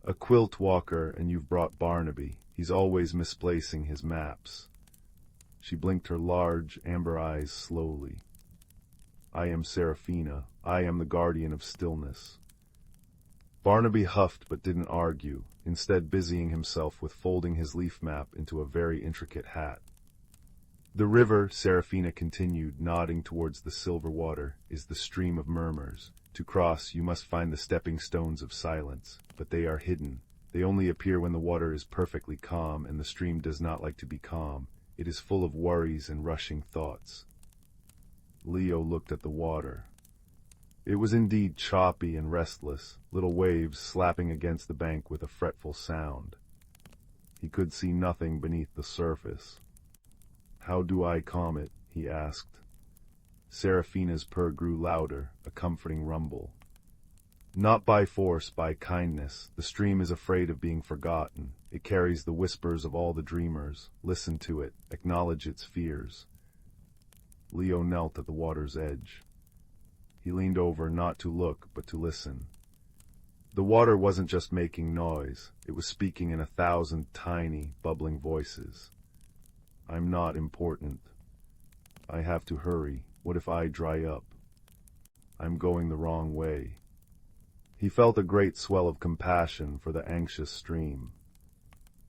A: "A quilt walker, and you've brought Barnaby. He's always misplacing his maps." She blinked her large, amber eyes slowly. "I am Seraphina. I am the guardian of stillness." Barnaby huffed but didn't argue, instead busying himself with folding his leaf map into a very intricate hat. "The river," Seraphina continued, nodding towards the silver water, "is the stream of murmurs. To cross, you must find the stepping stones of silence, but they are hidden. They only appear when the water is perfectly calm, and the stream does not like to be calm. It is full of worries and rushing thoughts." Leo looked at the water. It was indeed choppy and restless, little waves slapping against the bank with a fretful sound. He could see nothing beneath the surface. "How do I calm it?" he asked. Seraphina's purr grew louder, a comforting rumble. "Not by force, by kindness. The stream is afraid of being forgotten. It carries the whispers of all the dreamers. Listen to it, acknowledge its fears." Leo knelt at the water's edge. He leaned over not to look, but to listen. The water wasn't just making noise, it was speaking in 1,000 tiny, bubbling voices. "I'm not important. I have to hurry. What if I dry up? I'm going the wrong way." He felt a great swell of compassion for the anxious stream.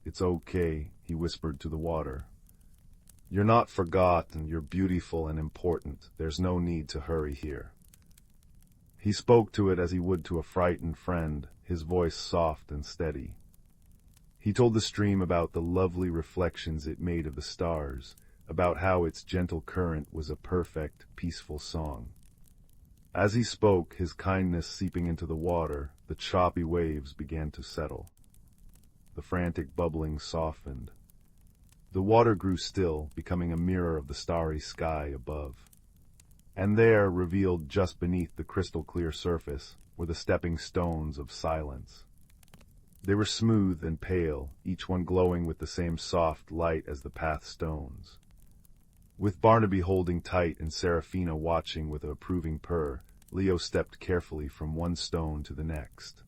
A: "It's okay," he whispered to the water. "You're not forgotten, you're beautiful and important. There's no need to hurry here." He spoke to it as he would to a frightened friend, his voice soft and steady. He told the stream about the lovely reflections it made of the stars, about how its gentle current was a perfect, peaceful song. As he spoke, his kindness seeping into the water, the choppy waves began to settle. The frantic bubbling softened. The water grew still, becoming a mirror of the starry sky above. And there, revealed just beneath the crystal-clear surface, were the stepping stones of silence. They were smooth and pale, each one glowing with the same soft light as the path stones. With Barnaby holding tight and Seraphina watching with an approving purr, Leo stepped carefully from one stone to the next.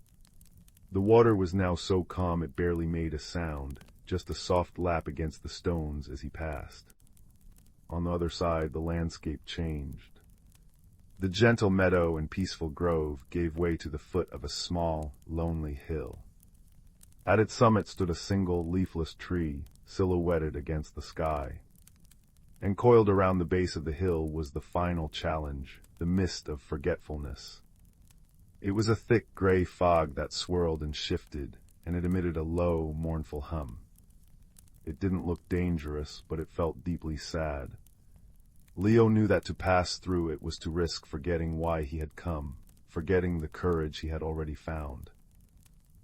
A: The water was now so calm it barely made a sound, just a soft lap against the stones as he passed. On the other side, the landscape changed. The gentle meadow and peaceful grove gave way to the foot of a small, lonely hill. At its summit stood a single, leafless tree, silhouetted against the sky. And coiled around the base of the hill was the final challenge, the mist of forgetfulness. It was a thick gray fog that swirled and shifted, and it emitted a low, mournful hum. It didn't look dangerous, but it felt deeply sad. Leo knew that to pass through it was to risk forgetting why he had come, forgetting the courage he had already found.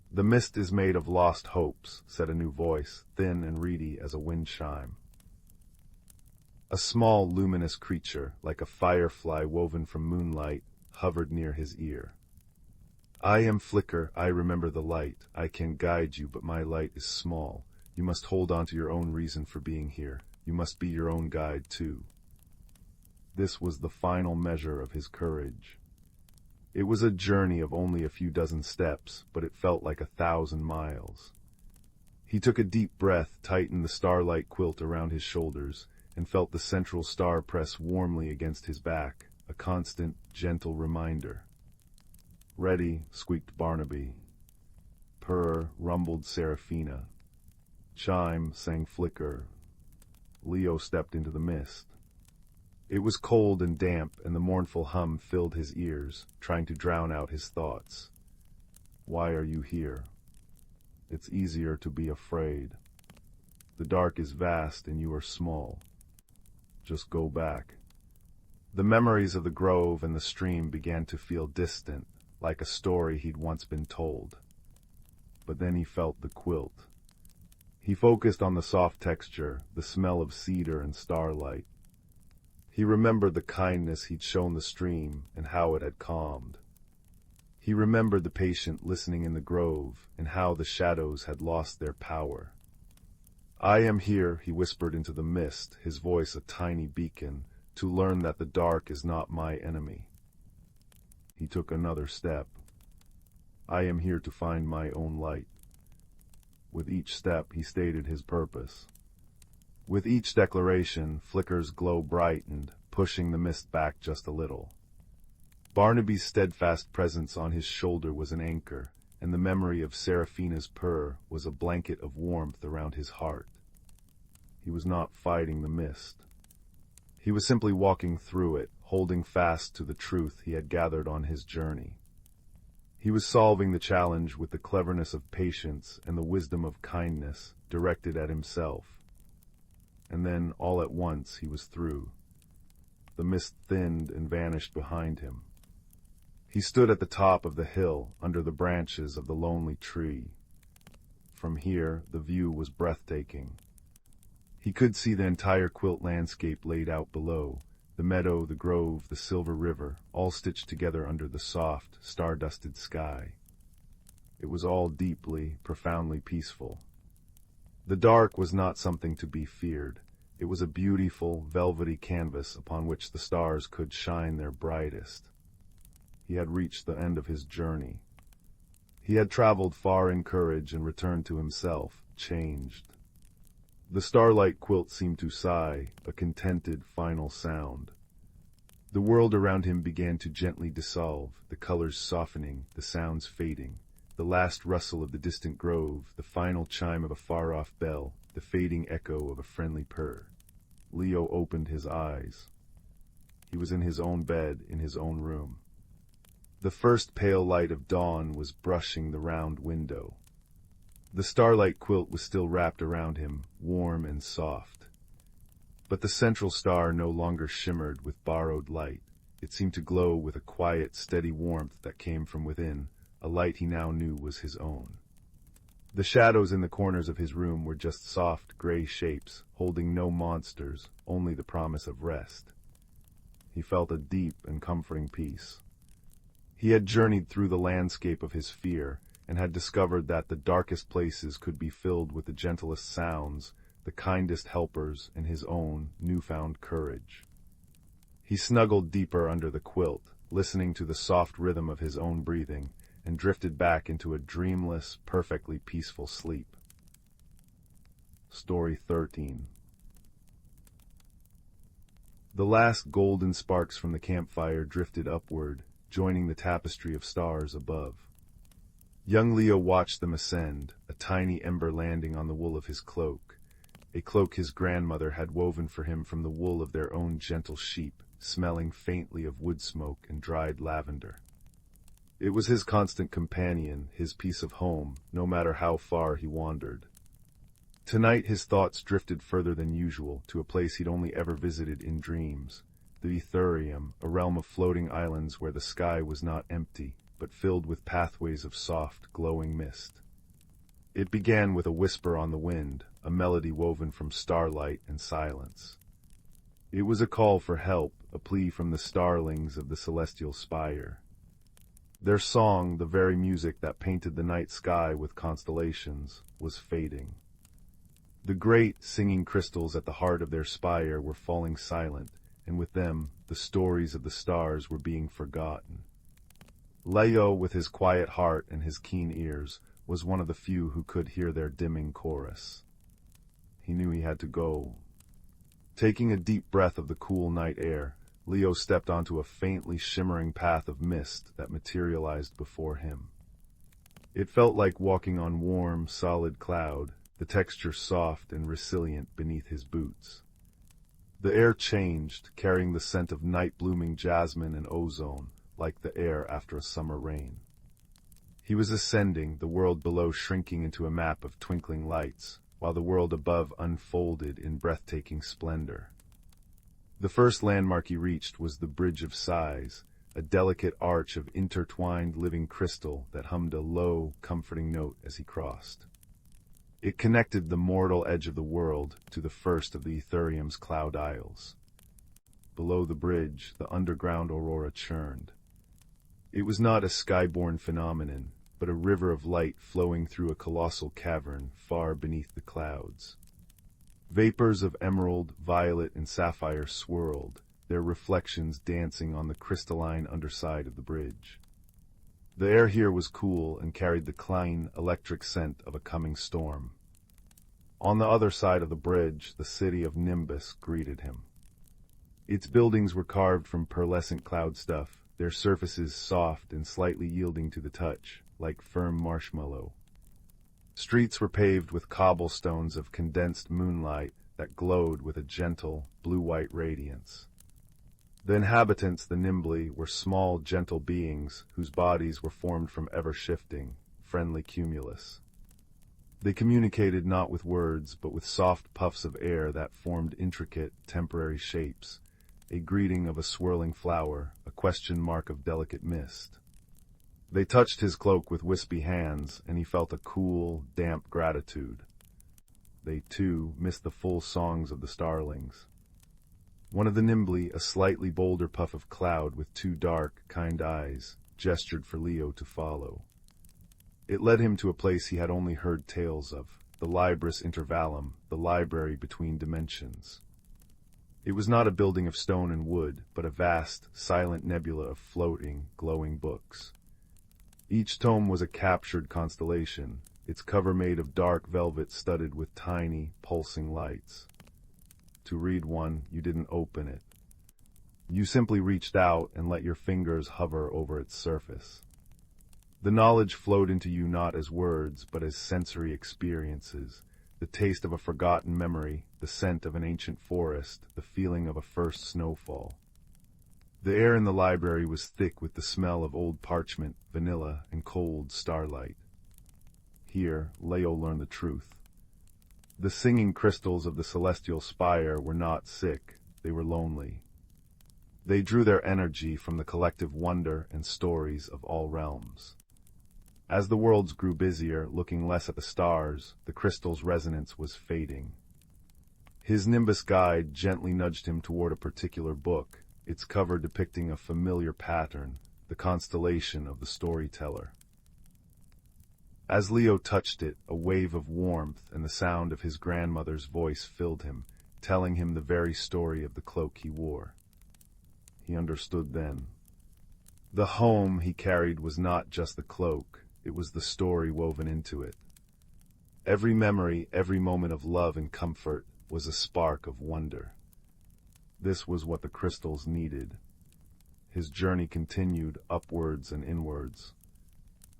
A: "The mist is made of lost hopes," said a new voice, thin and reedy as a wind-chime. A small, luminous creature, like a firefly woven from moonlight, hovered near his ear. "I am Flicker, I remember the light. I can guide you, but my light is small. You must hold on to your own reason for being here. You must be your own guide, too." This was the final measure of his courage. It was a journey of only a few dozen steps, but it felt like 1,000 miles. He took a deep breath, tightened the starlight quilt around his shoulders, and felt the central star press warmly against his back, a constant, gentle reminder. "Ready," squeaked Barnaby. "Purr," rumbled Seraphina. "Chime," sang Flicker. Leo stepped into the mist. It was cold and damp, and the mournful hum filled his ears, trying to drown out his thoughts. "Why are you here?" "It's easier to be afraid. The dark is vast and you are small. Just go back." The memories of the grove and the stream began to feel distant, like a story he'd once been told. But then he felt the quilt. He focused on the soft texture, the smell of cedar and starlight. He remembered the kindness he'd shown the stream and how it had calmed. He remembered the patient listening in the grove and how the shadows had lost their power. "I am here," he whispered into the mist, his voice a tiny beacon, "to learn that the dark is not my enemy." He took another step. "I am here to find my own light." With each step, he stated his purpose. With each declaration, Flicker's glow brightened, pushing the mist back just a little. Barnaby's steadfast presence on his shoulder was an anchor, and the memory of Seraphina's purr was a blanket of warmth around his heart. He was not fighting the mist. He was simply walking through it, holding fast to the truth he had gathered on his journey. He was solving the challenge with the cleverness of patience and the wisdom of kindness directed at himself. And then, all at once, he was through. The mist thinned and vanished behind him. He stood at the top of the hill, under the branches of the lonely tree. From here, the view was breathtaking. He could see the entire Quilt landscape laid out below, the meadow, the grove, the silver river, all stitched together under the soft, star-dusted sky. It was all deeply, profoundly peaceful. The dark was not something to be feared. It was a beautiful, velvety canvas upon which the stars could shine their brightest. He had reached the end of his journey. He had traveled far in courage and returned to himself, changed. The starlight quilt seemed to sigh, a contented final sound. The world around him began to gently dissolve, the colors softening, the sounds fading. The last rustle of the distant grove, the final chime of a far-off bell, the fading echo of a friendly purr. Leo opened his eyes. He was in his own bed, in his own room. The first pale light of dawn was brushing the round window. The starlight quilt was still wrapped around him, warm and soft. But the central star no longer shimmered with borrowed light. It seemed to glow with a quiet, steady warmth that came from within, a light he now knew was his own. The shadows in the corners of his room were just soft, gray shapes, holding no monsters, only the promise of rest. He felt a deep and comforting peace. He had journeyed through the landscape of his fear, and had discovered that the darkest places could be filled with the gentlest sounds, the kindest helpers, and his own newfound courage. He snuggled deeper under the quilt, listening to the soft rhythm of his own breathing, and drifted back into a dreamless, perfectly peaceful sleep. Story 13. The last golden sparks from the campfire drifted upward, joining the tapestry of stars above. Young Leo watched them ascend, a tiny ember landing on the wool of his cloak, a cloak his grandmother had woven for him from the wool of their own gentle sheep, smelling faintly of wood smoke and dried lavender. It was his constant companion, his piece of home, no matter how far he wandered. Tonight his thoughts drifted further than usual, to a place he'd only ever visited in dreams, the Aetherium, a realm of floating islands where the sky was not empty, but filled with pathways of soft, glowing mist. It began with a whisper on the wind, a melody woven from starlight and silence. It was a call for help, a plea from the starlings of the celestial spire. Their song, the very music that painted the night sky with constellations, was fading. The great, singing crystals at the heart of their spire were falling silent, and with them, the stories of the stars were being forgotten. Leo, with his quiet heart and his keen ears, was one of the few who could hear their dimming chorus. He knew he had to go. Taking a deep breath of the cool night air, Leo stepped onto a faintly shimmering path of mist that materialized before him. It felt like walking on warm, solid cloud, the texture soft and resilient beneath his boots. The air changed, carrying the scent of night-blooming jasmine and ozone, like the air after a summer rain. He was ascending, the world below shrinking into a map of twinkling lights, while the world above unfolded in breathtaking splendor. The first landmark he reached was the Bridge of Sighs, a delicate arch of intertwined living crystal that hummed a low, comforting note as he crossed. It connected the mortal edge of the world to the first of the Aetherium's cloud isles. Below the bridge, the underground aurora churned. It was not a skyborne phenomenon, but a river of light flowing through a colossal cavern far beneath the clouds. Vapors of emerald, violet, and sapphire swirled, their reflections dancing on the crystalline underside of the bridge. The air here was cool and carried the clean, electric scent of a coming storm. On the other side of the bridge, the city of Nimbus greeted him. Its buildings were carved from pearlescent cloud stuff, their surfaces soft and slightly yielding to the touch, like firm marshmallow. Streets were paved with cobblestones of condensed moonlight that glowed with a gentle, blue-white radiance. The inhabitants, the Nimbly, were small, gentle beings whose bodies were formed from ever-shifting, friendly cumulus. They communicated not with words, but with soft puffs of air that formed intricate, temporary shapes, a greeting of a swirling flower, a question mark of delicate mist. They touched his cloak with wispy hands, and he felt a cool, damp gratitude. They, too, missed the full songs of the starlings. One of the Nimbly, a slightly bolder puff of cloud with two dark, kind eyes, gestured for Leo to follow. It led him to a place he had only heard tales of, the Libris Intervallum, the library between dimensions. It was not a building of stone and wood, but a vast, silent nebula of floating, glowing books. Each tome was a captured constellation, its cover made of dark velvet studded with tiny, pulsing lights. To read one, you didn't open it. You simply reached out and let your fingers hover over its surface. The knowledge flowed into you not as words, but as sensory experiences, the taste of a forgotten memory, the scent of an ancient forest, the feeling of a first snowfall. The air in the library was thick with the smell of old parchment, vanilla, and cold starlight. Here, Leo learned the truth. The singing crystals of the celestial spire were not sick, they were lonely. They drew their energy from the collective wonder and stories of all realms. As the worlds grew busier, looking less at the stars, the crystal's resonance was fading. His nimbus guide gently nudged him toward a particular book, its cover depicting a familiar pattern, the constellation of the storyteller. As Leo touched it, a wave of warmth and the sound of his grandmother's voice filled him, telling him the very story of the cloak he wore. He understood then. The home he carried was not just the cloak, it was the story woven into it. Every memory, every moment of love and comfort was a spark of wonder. This was what the crystals needed. His journey continued upwards and inwards.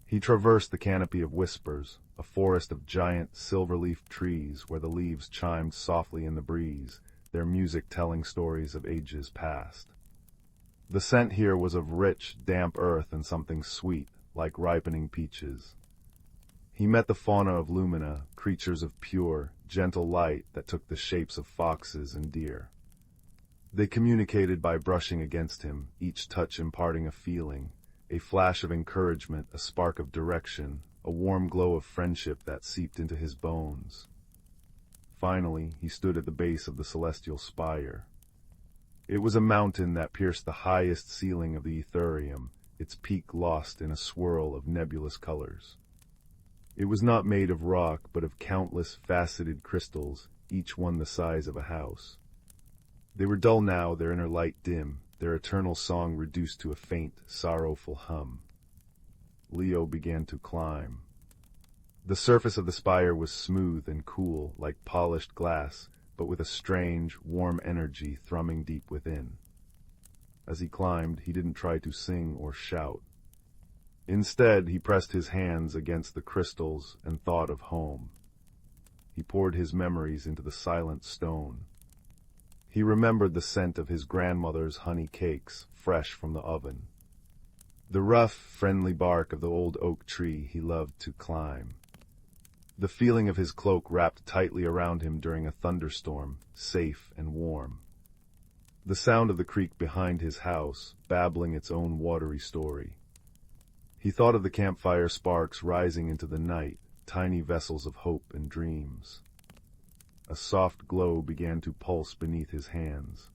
A: He traversed the canopy of whispers, a forest of giant silver-leaf trees where the leaves chimed softly in the breeze, their music telling stories of ages past. The scent here was of rich, damp earth and something sweet, like ripening peaches. He met the fauna of Lumina, creatures of pure, gentle light that took the shapes of foxes and deer. They communicated by brushing against him, each touch imparting a feeling, a flash of encouragement, a spark of direction, a warm glow of friendship that seeped into his bones. Finally, he stood at the base of the celestial spire. It was a mountain that pierced the highest ceiling of the Aetherium, its peak lost in a swirl of nebulous colors. It was not made of rock, but of countless faceted crystals, each one the size of a house. They were dull now, their inner light dim, their eternal song reduced to a faint, sorrowful hum. Leo began to climb. The surface of the spire was smooth and cool, like polished glass, but with a strange, warm energy thrumming deep within. As he climbed, he didn't try to sing or shout. Instead, he pressed his hands against the crystals and thought of home. He poured his memories into the silent stone. He remembered the scent of his grandmother's honey cakes, fresh from the oven. The rough, friendly bark of the old oak tree he loved to climb. The feeling of his cloak wrapped tightly around him during a thunderstorm, safe and warm. The sound of the creek behind his house, babbling its own watery story. He thought of the campfire sparks rising into the night, tiny vessels of hope and dreams. A soft glow began to pulse beneath his hands.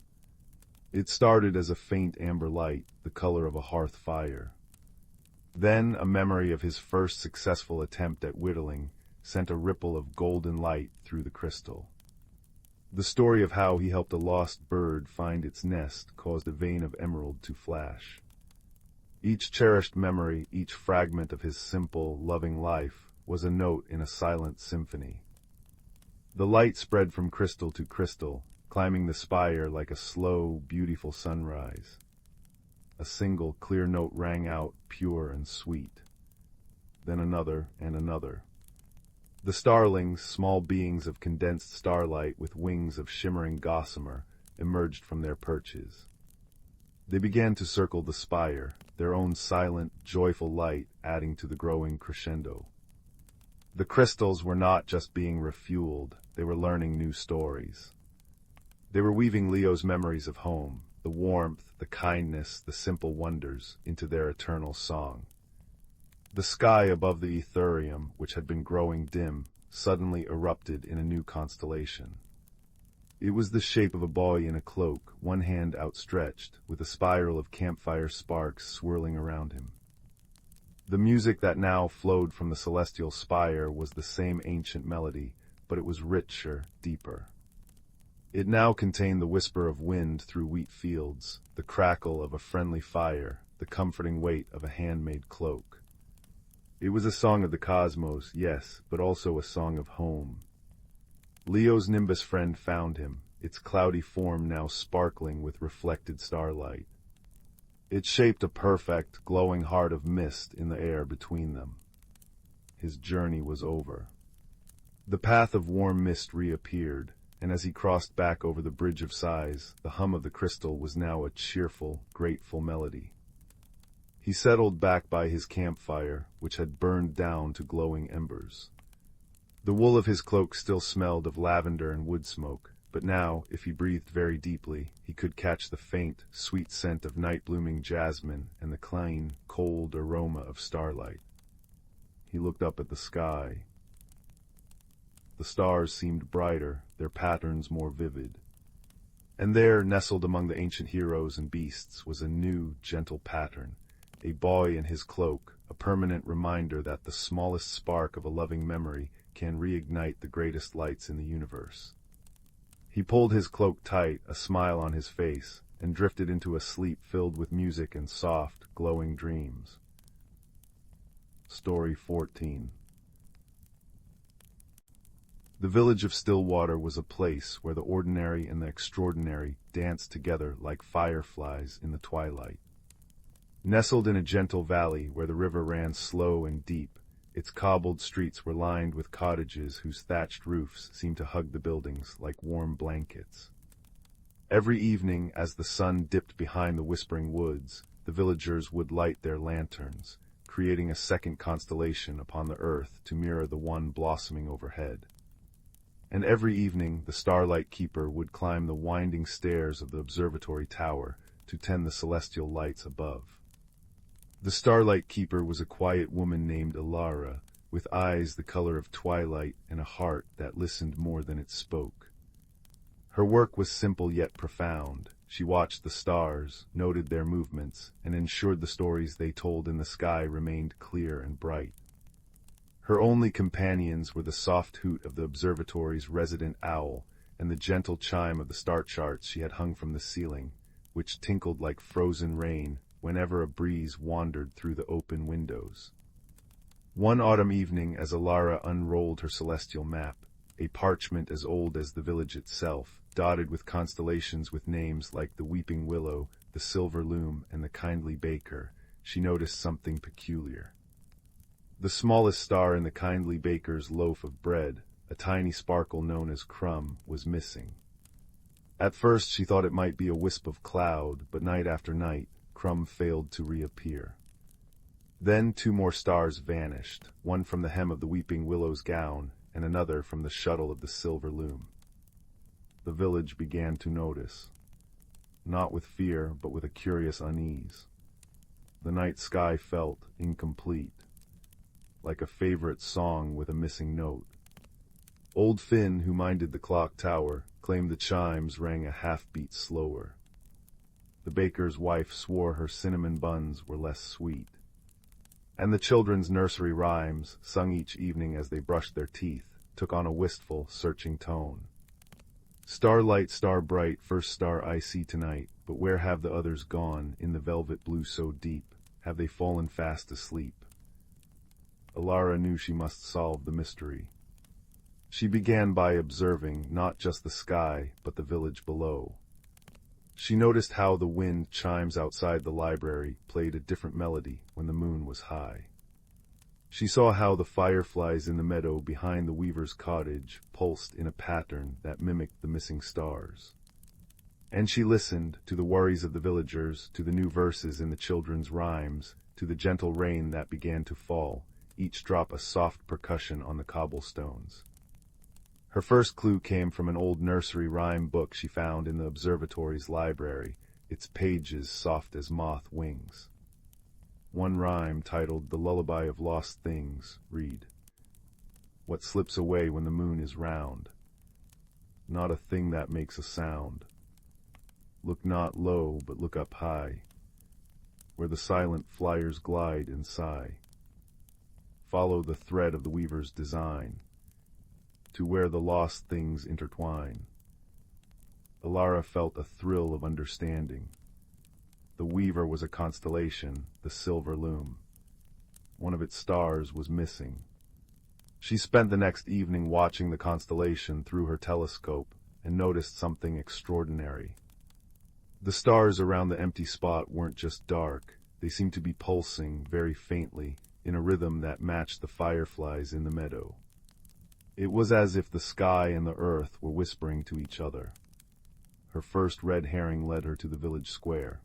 A: It started as a faint amber light, the color of a hearth fire. Then a memory of his first successful attempt at whittling sent a ripple of golden light through the crystal. The story of how he helped a lost bird find its nest caused a vein of emerald to flash. Each cherished memory, each fragment of his simple, loving life, was a note in a silent symphony. The light spread from crystal to crystal, climbing the spire like a slow, beautiful sunrise. A single, clear note rang out, pure and sweet. Then another and another. The starlings, small beings of condensed starlight with wings of shimmering gossamer, emerged from their perches. They began to circle the spire, their own silent, joyful light adding to the growing crescendo. The crystals were not just being refueled, they were learning new stories. They were weaving Leo's memories of home, the warmth, the kindness, the simple wonders, into their eternal song. The sky above the Aetherium, which had been growing dim, suddenly erupted in a new constellation. It was the shape of a boy in a cloak, one hand outstretched, with a spiral of campfire sparks swirling around him. The music that now flowed from the celestial spire was the same ancient melody, but it was richer, deeper. It now contained the whisper of wind through wheat fields, the crackle of a friendly fire, the comforting weight of a handmade cloak. It was a song of the cosmos, yes, but also a song of home. Leo's nimbus friend found him, its cloudy form now sparkling with reflected starlight. It shaped a perfect, glowing heart of mist in the air between them. His journey was over. The path of warm mist reappeared, and as he crossed back over the bridge of sighs, the hum of the crystal was now a cheerful, grateful melody. He settled back by his campfire, which had burned down to glowing embers. The wool of his cloak still smelled of lavender and wood smoke, but now, if he breathed very deeply, he could catch the faint, sweet scent of night-blooming jasmine and the clean, cold aroma of starlight. He looked up at the sky. The stars seemed brighter, their patterns more vivid. And there, nestled among the ancient heroes and beasts, was a new, gentle pattern, a boy in his cloak, a permanent reminder that the smallest spark of a loving memory can reignite the greatest lights in the universe. He pulled his cloak tight, a smile on his face, and drifted into a sleep filled with music and soft, glowing dreams. Story 14. The village of Stillwater was a place where the ordinary and the extraordinary danced together like fireflies in the twilight. Nestled in a gentle valley where the river ran slow and deep, its cobbled streets were lined with cottages whose thatched roofs seemed to hug the buildings like warm blankets. Every evening, as the sun dipped behind the whispering woods, the villagers would light their lanterns, creating a second constellation upon the earth to mirror the one blossoming overhead. And every evening the starlight keeper would climb the winding stairs of the observatory tower to tend the celestial lights above. The starlight keeper was a quiet woman named Alara, with eyes the color of twilight and a heart that listened more than it spoke. Her work was simple yet profound. She watched the stars, noted their movements, and ensured the stories they told in the sky remained clear and bright. Her only companions were the soft hoot of the observatory's resident owl and the gentle chime of the star charts she had hung from the ceiling, which tinkled like frozen rain whenever a breeze wandered through the open windows. One autumn evening, as Alara unrolled her celestial map, a parchment as old as the village itself, dotted with constellations with names like the Weeping Willow, the Silver Loom, and the Kindly Baker, she noticed something peculiar. The smallest star in the Kindly Baker's loaf of bread, a tiny sparkle known as crumb, was missing. At first she thought it might be a wisp of cloud, but night after night, crumb failed to reappear. Then 2 more stars vanished, one from the hem of the Weeping Willow's gown, and another from the shuttle of the Silver Loom. The village began to notice, not with fear, but with a curious unease. The night sky felt incomplete, like a favorite song with a missing note. Old Finn, who minded the clock tower, claimed the chimes rang a half-beat slower. The baker's wife swore her cinnamon buns were less sweet. And the children's nursery rhymes, sung each evening as they brushed their teeth, took on a wistful, searching tone. Starlight, star bright, first star I see tonight, but where have the others gone, in the velvet blue so deep? Have they fallen fast asleep? Alara knew she must solve the mystery. She began by observing not just the sky, but the village below. She noticed how the wind chimes outside the library played a different melody when the moon was high. She saw how the fireflies in the meadow behind the weaver's cottage pulsed in a pattern that mimicked the missing stars. And she listened to the worries of the villagers, to the new verses in the children's rhymes, to the gentle rain that began to fall, each drop a soft percussion on the cobblestones. Her first clue came from an old nursery rhyme book she found in the observatory's library, its pages soft as moth wings. One rhyme, titled The Lullaby of Lost Things, read, "What slips away when the moon is round? Not a thing that makes a sound. Look not low, but look up high, where the silent flyers glide and sigh. Follow the thread of the weaver's design, to where the lost things intertwine." Alara felt a thrill of understanding. The weaver was a constellation, the Silver Loom. One of its stars was missing. She spent the next evening watching the constellation through her telescope and noticed something extraordinary. The stars around the empty spot weren't just dark, they seemed to be pulsing very faintly in a rhythm that matched the fireflies in the meadow. It was as if the sky and the earth were whispering to each other. Her first red herring led her to the village square.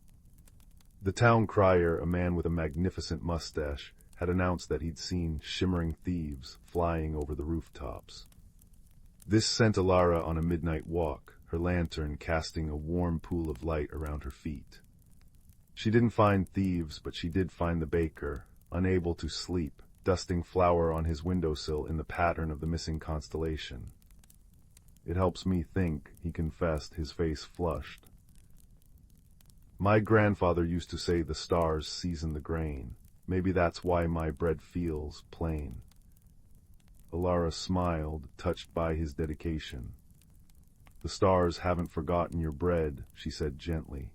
A: The town crier, a man with a magnificent mustache, had announced that he'd seen shimmering thieves flying over the rooftops. This sent Alara on a midnight walk, her lantern casting a warm pool of light around her feet. She didn't find thieves, but she did find the baker, unable to sleep, dusting flour on his windowsill in the pattern of the missing constellation. "It helps me think," he confessed, his face flushed. "My grandfather used to say the stars season the grain. Maybe that's why my bread feels plain." Alara smiled, touched by his dedication. "The stars haven't forgotten your bread," she said gently.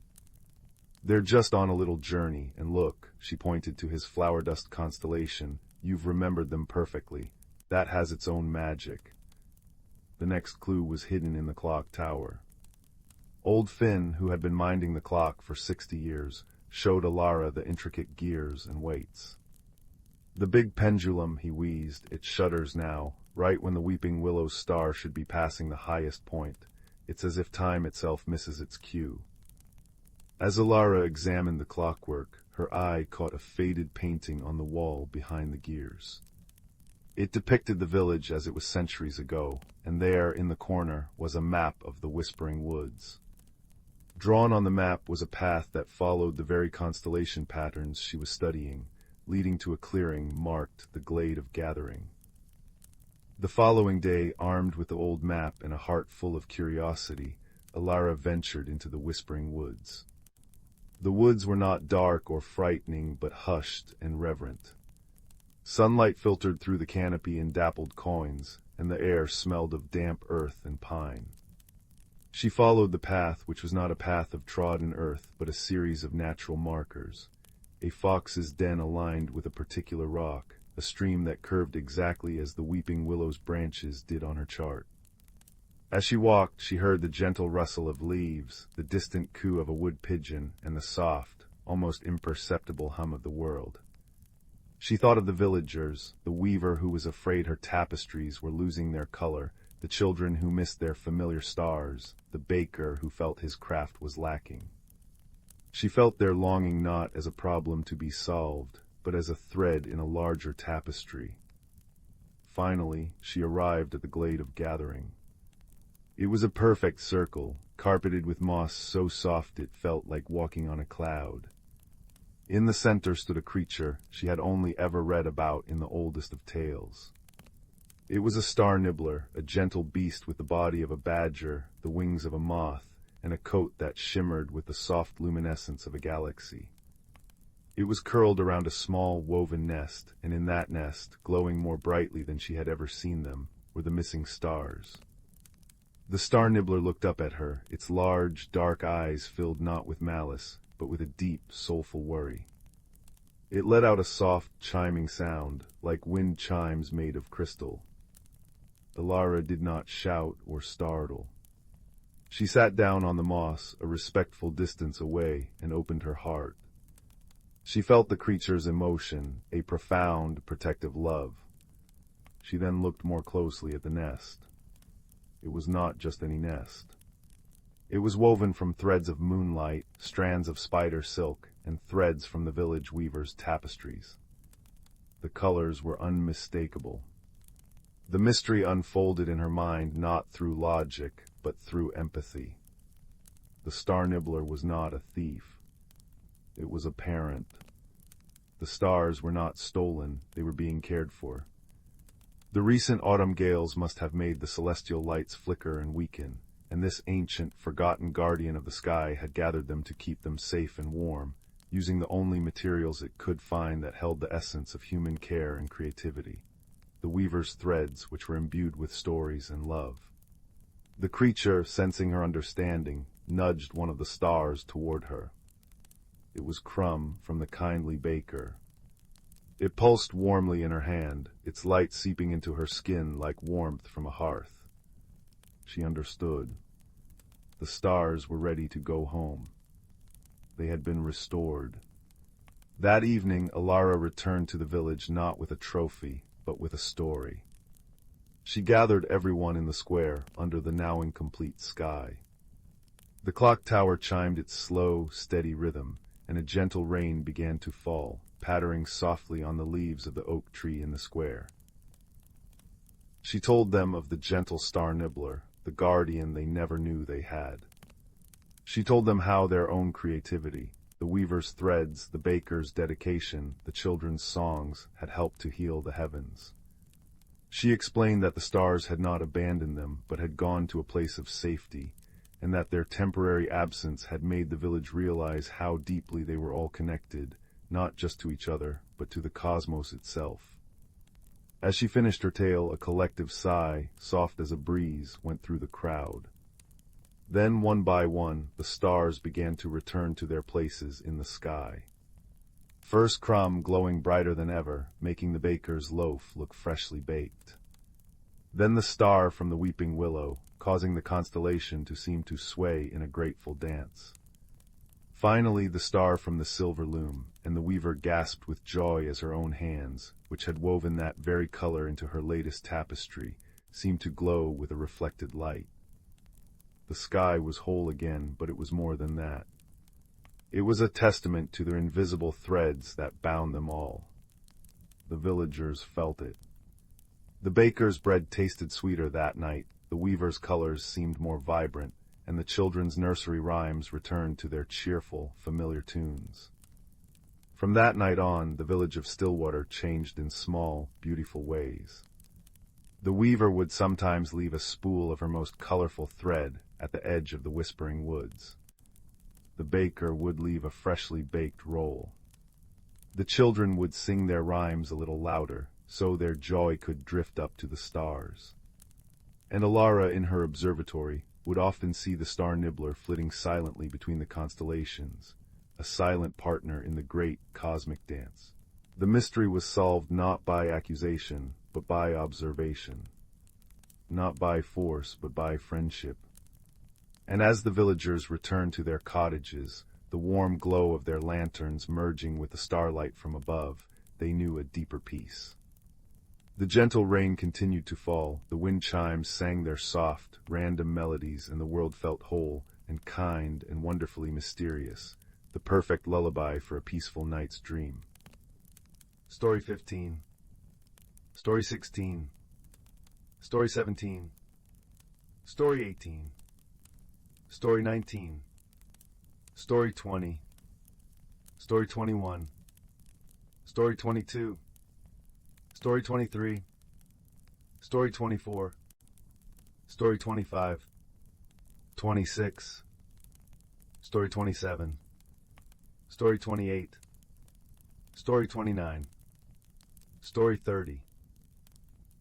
A: "They're just on a little journey, and look," she pointed to his flower dust constellation, "you've remembered them perfectly. That has its own magic." The next clue was hidden in the clock tower. Old Finn, who had been minding the clock for 60 years, showed Alara the intricate gears and weights. "The big pendulum," he wheezed, "it shudders now, right when the weeping willow star should be passing the highest point. It's as if time itself misses its cue." As Alara examined the clockwork, her eye caught a faded painting on the wall behind the gears. It depicted the village as it was centuries ago, and there, in the corner, was a map of the Whispering Woods. Drawn on the map was a path that followed the very constellation patterns she was studying, leading to a clearing marked the Glade of Gathering. The following day, armed with the old map and a heart full of curiosity, Alara ventured into the Whispering Woods. The woods were not dark or frightening, but hushed and reverent. Sunlight filtered through the canopy in dappled coins, and the air smelled of damp earth and pine. She followed the path, which was not a path of trodden earth, but a series of natural markers. A fox's den aligned with a particular rock, a stream that curved exactly as the weeping willow's branches did on her chart. As she walked, she heard the gentle rustle of leaves, the distant coo of a wood pigeon, and the soft, almost imperceptible hum of the world. She thought of the villagers, the weaver who was afraid her tapestries were losing their color, the children who missed their familiar stars, the baker who felt his craft was lacking. She felt their longing not as a problem to be solved, but as a thread in a larger tapestry. Finally, she arrived at the Glade of Gathering. It was a perfect circle, carpeted with moss so soft it felt like walking on a cloud. In the center stood a creature she had only ever read about in the oldest of tales. It was a star nibbler, a gentle beast with the body of a badger, the wings of a moth, and a coat that shimmered with the soft luminescence of a galaxy. It was curled around a small woven nest, and in that nest, glowing more brightly than she had ever seen them, were the missing stars. The star nibbler looked up at her, its large, dark eyes filled not with malice, but with a deep, soulful worry. It let out a soft, chiming sound, like wind chimes made of crystal. Alara did not shout or startle. She sat down on the moss, a respectful distance away, and opened her heart. She felt the creature's emotion, a profound, protective love. She then looked more closely at the nest. It was not just any nest. It was woven from threads of moonlight, strands of spider silk, and threads from the village weaver's tapestries. The colors were unmistakable. The mystery unfolded in her mind not through logic, but through empathy. The star nibbler was not a thief. It was a parent. The stars were not stolen, they were being cared for. The recent autumn gales must have made the celestial lights flicker and weaken, and this ancient, forgotten guardian of the sky had gathered them to keep them safe and warm, using the only materials it could find that held the essence of human care and creativity, the weaver's threads which were imbued with stories and love. The creature, sensing her understanding, nudged one of the stars toward her. It was Crumb from the kindly baker. It pulsed warmly in her hand, its light seeping into her skin like warmth from a hearth. She understood. The stars were ready to go home. They had been restored. That evening, Alara returned to the village not with a trophy, but with a story. She gathered everyone in the square under the now incomplete sky. The clock tower chimed its slow, steady rhythm, and a gentle rain began to fall, pattering softly on the leaves of the oak tree in the square. She told them of the gentle star nibbler, the guardian they never knew they had. She told them how their own creativity, the weaver's threads, the baker's dedication, the children's songs, had helped to heal the heavens. She explained that the stars had not abandoned them, but had gone to a place of safety, and that their temporary absence had made the village realize how deeply they were all connected, not just to each other, but to the cosmos itself. As she finished her tale, a collective sigh, soft as a breeze, went through the crowd. Then, one by one, the stars began to return to their places in the sky. First crumb glowing brighter than ever, making the baker's loaf look freshly baked. Then the star from the weeping willow, causing the constellation to seem to sway in a grateful dance. Finally, the star from the silver loom, and the weaver gasped with joy as her own hands, which had woven that very color into her latest tapestry, seemed to glow with a reflected light. The sky was whole again, but it was more than that. It was a testament to their invisible threads that bound them all. The villagers felt it. The baker's bread tasted sweeter that night, the weaver's colors seemed more vibrant, and the children's nursery rhymes returned to their cheerful, familiar tunes. From that night on, the village of Stillwater changed in small, beautiful ways. The weaver would sometimes leave a spool of her most colorful thread at the edge of the whispering woods. The baker would leave a freshly baked roll. The children would sing their rhymes a little louder, so their joy could drift up to the stars. And Alara, in her observatory, would often see the star nibbler flitting silently between the constellations, a silent partner in the great cosmic dance. The mystery was solved not by accusation, but by observation. Not by force, but by friendship. And as the villagers returned to their cottages, the warm glow of their lanterns merging with the starlight from above, they knew a deeper peace. The gentle rain continued to fall, the wind chimes sang their soft, random melodies, and the world felt whole and kind and wonderfully mysterious, the perfect lullaby for a peaceful night's dream. Story 15. Story 16. Story 17. Story 18. Story 19. Story 20. Story 21. Story 22. Story 23. Story 24. Story 25. 26. Story 27. Story 28. Story 29. Story 30.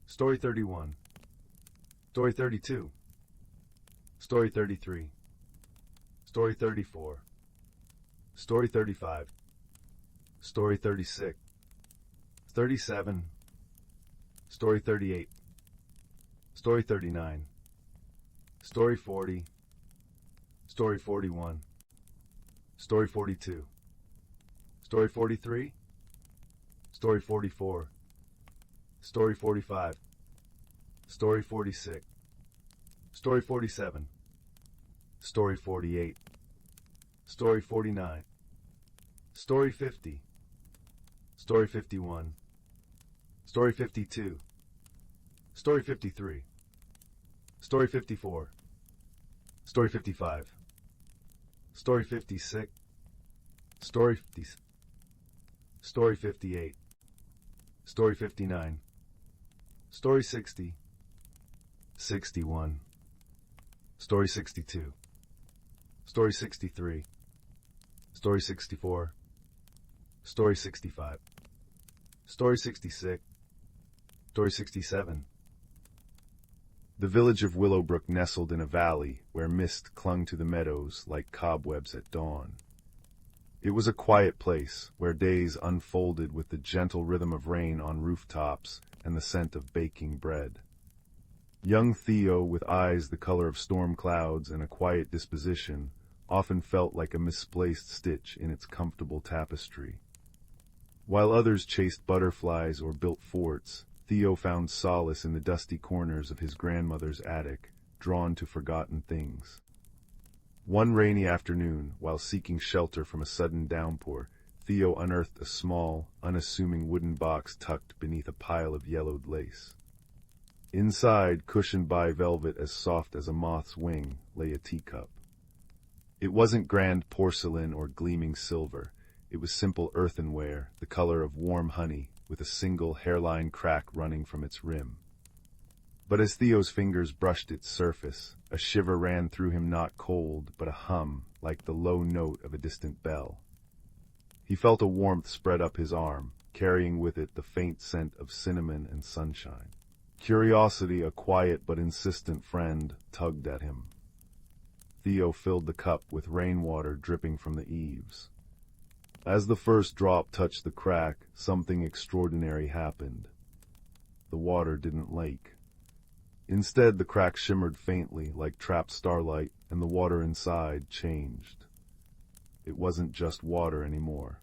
A: Story 31. Story 32. Story 33. Story 34. Story 35. Story 36. 37. Story 38. Story 39. Story 40. Story 41. Story 42. Story 43. Story 44. Story 45. Story 46. Story 47. Story 48. Story 49. Story 50. Story 51. Story 52. Story 53. Story 54. Story 55. Story 56. Story 50. Story 58. Story 59. Story 60. 61. Story 62. Story 63. Story 64. Story 65. Story 66. Story 67. The village of Willowbrook nestled in a valley where mist clung to the meadows like cobwebs at dawn. It was a quiet place where days unfolded with the gentle rhythm of rain on rooftops and the scent of baking bread. Young Theo, with eyes the color of storm clouds and a quiet disposition, often felt like a misplaced stitch in its comfortable tapestry. While others chased butterflies or built forts, Theo found solace in the dusty corners of his grandmother's attic, drawn to forgotten things. One rainy afternoon, while seeking shelter from a sudden downpour, Theo unearthed a small, unassuming wooden box tucked beneath a pile of yellowed lace. Inside, cushioned by velvet as soft as a moth's wing, lay a teacup. It wasn't grand porcelain or gleaming silver. It was simple earthenware, the color of warm honey, with a single hairline crack running from its rim. But as Theo's fingers brushed its surface, a shiver ran through him, not cold, but a hum, like the low note of a distant bell. He felt a warmth spread up his arm, carrying with it the faint scent of cinnamon and sunshine. Curiosity, a quiet but insistent friend, tugged at him. Theo filled the cup with rainwater dripping from the eaves. As the first drop touched the crack, something extraordinary happened. The water didn't leak. Instead, the crack shimmered faintly, like trapped starlight, and the water inside changed. It wasn't just water anymore.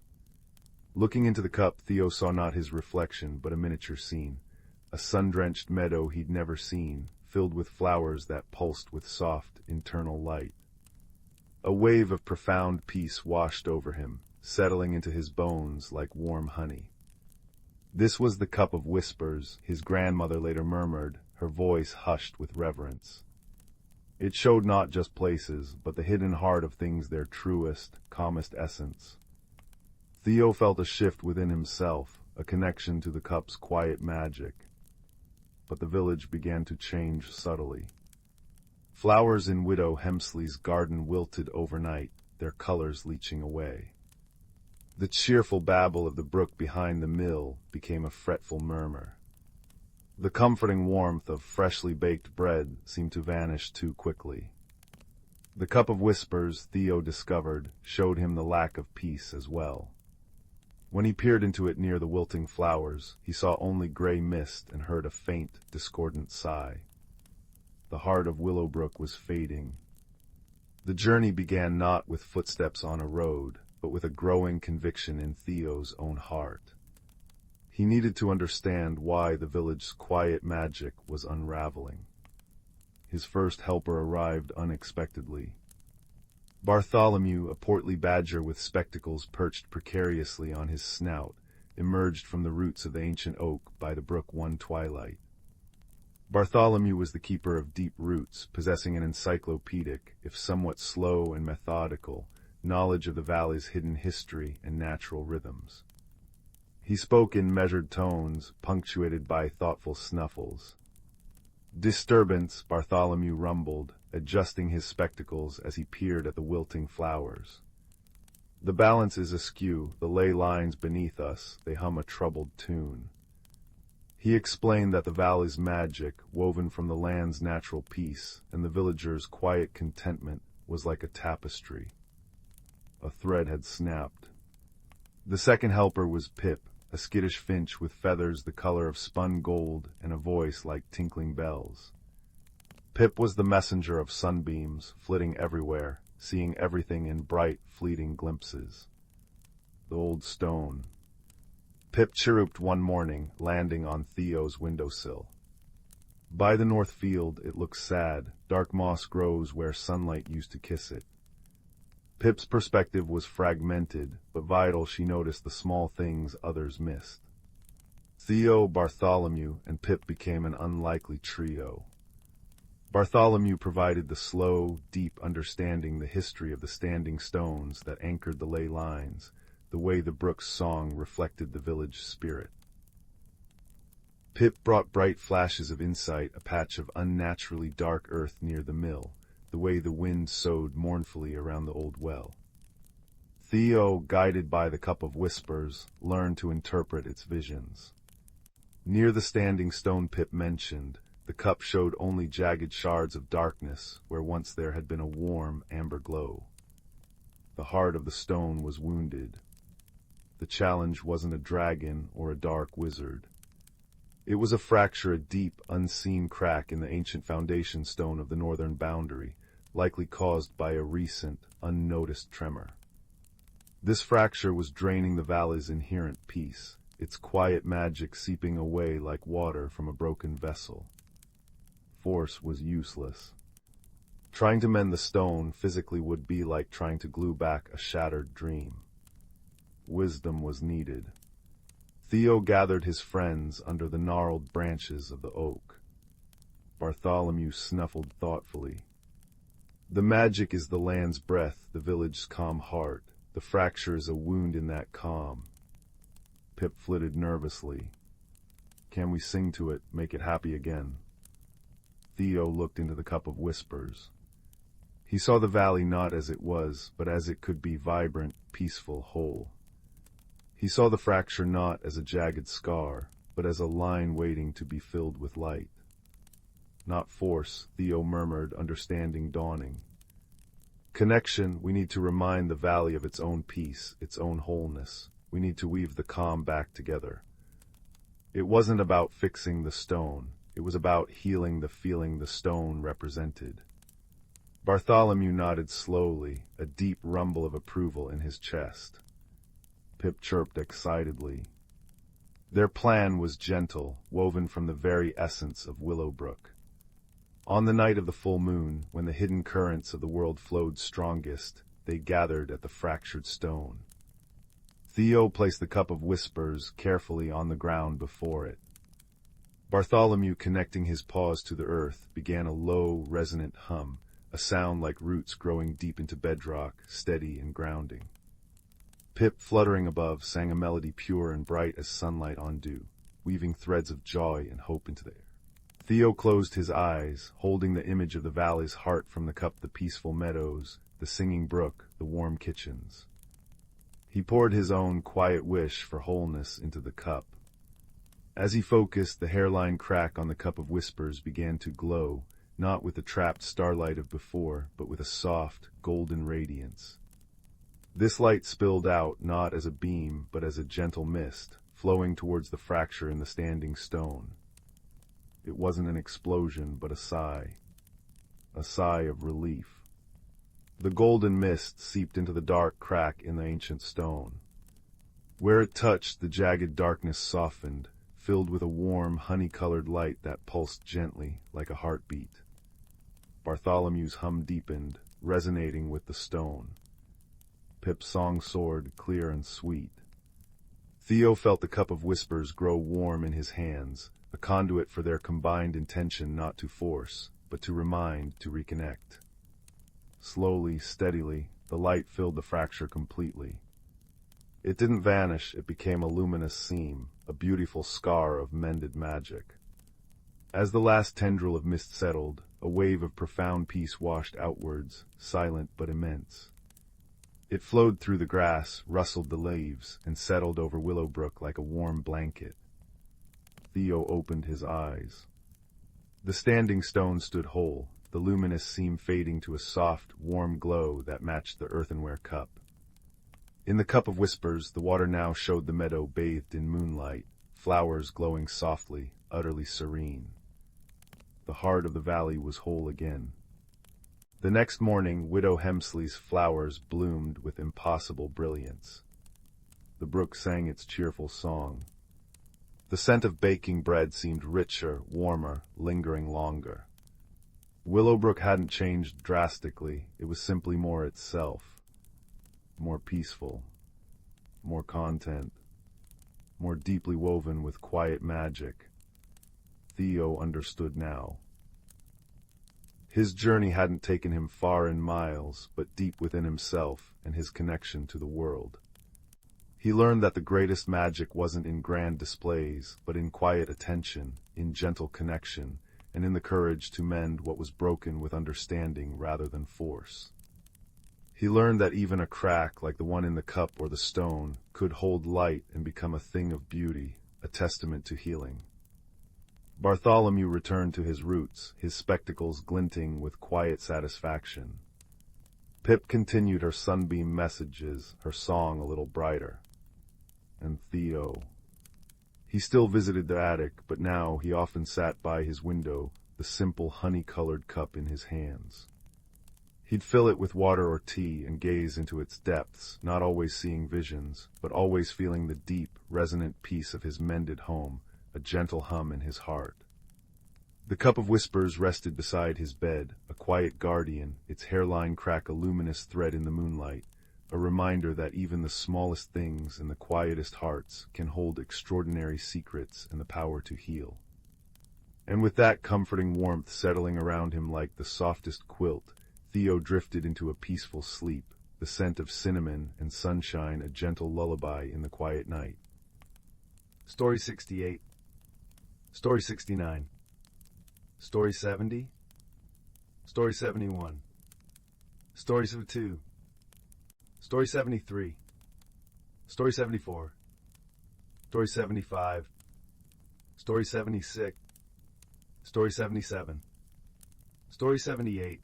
A: Looking into the cup, Theo saw not his reflection, but a miniature scene. A sun-drenched meadow he'd never seen, filled with flowers that pulsed with soft, internal light. A wave of profound peace washed over him, settling into his bones like warm honey. This was the cup of whispers, his grandmother later murmured, her voice hushed with reverence. It showed not just places, but the hidden heart of things, their truest, calmest essence. Theo felt a shift within himself, a connection to the cup's quiet magic. But the village began to change subtly. Flowers in Widow Hemsley's garden wilted overnight, their colors leaching away. The cheerful babble of the brook behind the mill became a fretful murmur. The comforting warmth of freshly baked bread seemed to vanish too quickly. The cup of whispers, Theo discovered, showed him the lack of peace as well. When he peered into it near the wilting flowers, he saw only gray mist and heard a faint, discordant sigh. The heart of Willowbrook was fading. The journey began not with footsteps on a road, but with a growing conviction in Theo's own heart. He needed to understand why the village's quiet magic was unraveling. His first helper arrived unexpectedly. Bartholomew, a portly badger with spectacles perched precariously on his snout, emerged from the roots of the ancient oak by the brook one twilight. Bartholomew was the keeper of deep roots, possessing an encyclopedic, if somewhat slow and methodical, knowledge of the valley's hidden history and natural rhythms. He spoke in measured tones, punctuated by thoughtful snuffles. "Disturbance," Bartholomew rumbled, adjusting his spectacles as he peered at the wilting flowers. "The balance is askew, the ley lines beneath us, they hum a troubled tune." He explained that the valley's magic, woven from the land's natural peace, and the villagers' quiet contentment, was like a tapestry. A thread had snapped. The second helper was Pip, a skittish finch with feathers the color of spun gold and a voice like tinkling bells. Pip was the messenger of sunbeams, flitting everywhere, seeing everything in bright, fleeting glimpses. The old stone. Pip chirruped one morning, landing on Theo's windowsill. By the north field it looks sad, dark moss grows where sunlight used to kiss it. Pip's perspective was fragmented, but vital. She noticed the small things others missed. Theo, Bartholomew, and Pip became an unlikely trio. Bartholomew provided the slow, deep understanding, the history of the standing stones that anchored the ley lines, the way the brook's song reflected the village spirit. Pip brought bright flashes of insight, a patch of unnaturally dark earth near the mill, the way the wind soughed mournfully around the old well. Theo, guided by the cup of whispers, learned to interpret its visions. Near the standing stone Pip mentioned, the cup showed only jagged shards of darkness where once there had been a warm, amber glow. The heart of the stone was wounded. The challenge wasn't a dragon or a dark wizard. It was a fracture, a deep, unseen crack in the ancient foundation stone of the northern boundary, likely caused by a recent, unnoticed tremor. This fracture was draining the valley's inherent peace. its quiet magic seeping away like water from a broken vessel. Force was useless. Trying to mend the stone physically would be like trying to glue back a shattered dream. Wisdom was needed. Theo gathered his friends under the gnarled branches of the oak. Bartholomew snuffled thoughtfully. The magic is the land's breath, the village's calm heart. The fracture is a wound in that calm. Pip flitted nervously. Can we sing to it, make it happy again? Theo looked into the cup of whispers. He saw the valley not as it was, but as it could be, vibrant, peaceful, whole. He saw the fracture not as a jagged scar, but as a line waiting to be filled with light. Not force, Theo murmured, understanding dawning. Connection, we need to remind the valley of its own peace, its own wholeness. We need to weave the calm back together. It wasn't about fixing the stone. It was about healing the feeling the stone represented. Bartholomew nodded slowly, a deep rumble of approval in his chest. Pip chirped excitedly. Their plan was gentle, woven from the very essence of Willowbrook. On the night of the full moon, when the hidden currents of the world flowed strongest, they gathered at the fractured stone. Theo placed the cup of whispers carefully on the ground before it. Bartholomew, connecting his paws to the earth, began a low, resonant hum, a sound like roots growing deep into bedrock, steady and grounding. Pip, fluttering above, sang a melody pure and bright as sunlight on dew, weaving threads of joy and hope into the air. Theo closed his eyes, holding the image of the valley's heart from the cup, the peaceful meadows, the singing brook, the warm kitchens. He poured his own quiet wish for wholeness into the cup. As he focused, the hairline crack on the cup of whispers began to glow, not with the trapped starlight of before, but with a soft, golden radiance. This light spilled out not as a beam, but as a gentle mist, flowing towards the fracture in the standing stone. It wasn't an explosion, but a sigh of relief. The golden mist seeped into the dark crack in the ancient stone. Where it touched, the jagged darkness softened, filled with a warm, honey-colored light that pulsed gently, like a heartbeat. Bartholomew's hum deepened, resonating with the stone. Pip's song soared, clear and sweet. Theo felt the cup of whispers grow warm in his hands, a conduit for their combined intention not to force, but to remind, to reconnect. Slowly, steadily, the light filled the fracture completely. It didn't vanish, it became a luminous seam, a beautiful scar of mended magic. As the last tendril of mist settled, a wave of profound peace washed outwards, silent but immense. It flowed through the grass, rustled the leaves, and settled over Willowbrook like a warm blanket. Theo opened his eyes. The standing stone stood whole, the luminous seam fading to a soft, warm glow that matched the earthenware cup. In the cup of whispers, the water now showed the meadow bathed in moonlight, flowers glowing softly, utterly serene. The heart of the valley was whole again. The next morning, Widow Hemsley's flowers bloomed with impossible brilliance. The brook sang its cheerful song. The scent of baking bread seemed richer, warmer, lingering longer. Willowbrook hadn't changed drastically, it was simply more itself. More peaceful, more content, more deeply woven with quiet magic. Theo understood now. His journey hadn't taken him far in miles, but deep within himself and his connection to the world. He learned that the greatest magic wasn't in grand displays, but in quiet attention, in gentle connection, and in the courage to mend what was broken with understanding rather than force. He learned that even a crack like the one in the cup or the stone could hold light and become a thing of beauty, a testament to healing. Bartholomew returned to his roots, his spectacles glinting with quiet satisfaction. Pip continued her sunbeam messages, her song a little brighter. And Theo. He still visited the attic, but now he often sat by his window, the simple honey-colored cup in his hands. He'd fill it with water or tea and gaze into its depths, not always seeing visions, but always feeling the deep, resonant peace of his mended home, a gentle hum in his heart. The cup of whispers rested beside his bed, a quiet guardian, its hairline crack a luminous thread in the moonlight, a reminder that even the smallest things and the quietest hearts can hold extraordinary secrets and the power to heal. And with that comforting warmth settling around him like the softest quilt, Theo drifted into a peaceful sleep, the scent of cinnamon and sunshine a gentle lullaby in the quiet night. Story 68. Story 69. Story 70. Story 71. Story 72. Story 73. Story 74. Story 75. Story 76. Story 77. Story 78.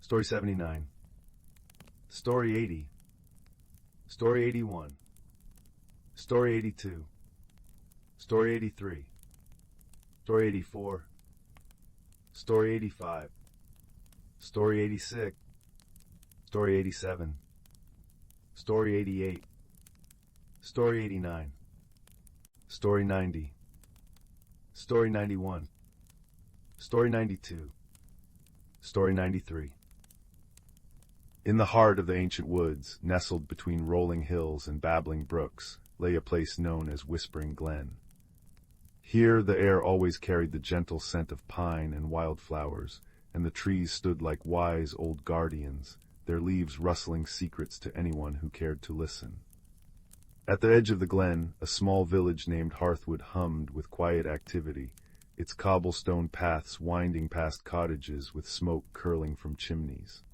A: Story 79. Story 80. Story 81. Story 82. Story 83. Story 84. Story 85. Story 86. Story 87. Story 88. Story 89. Story 90. Story 91. Story 92. Story 93. In the heart of the ancient woods, nestled between rolling hills and babbling brooks, lay a place known as Whispering Glen. Here the air always carried the gentle scent of pine and wildflowers, and the trees stood like wise old guardians, their leaves rustling secrets to anyone who cared to listen. At the edge of the glen, a small village named Hearthwood hummed with quiet activity, its cobblestone paths winding past cottages with smoke curling from chimneys.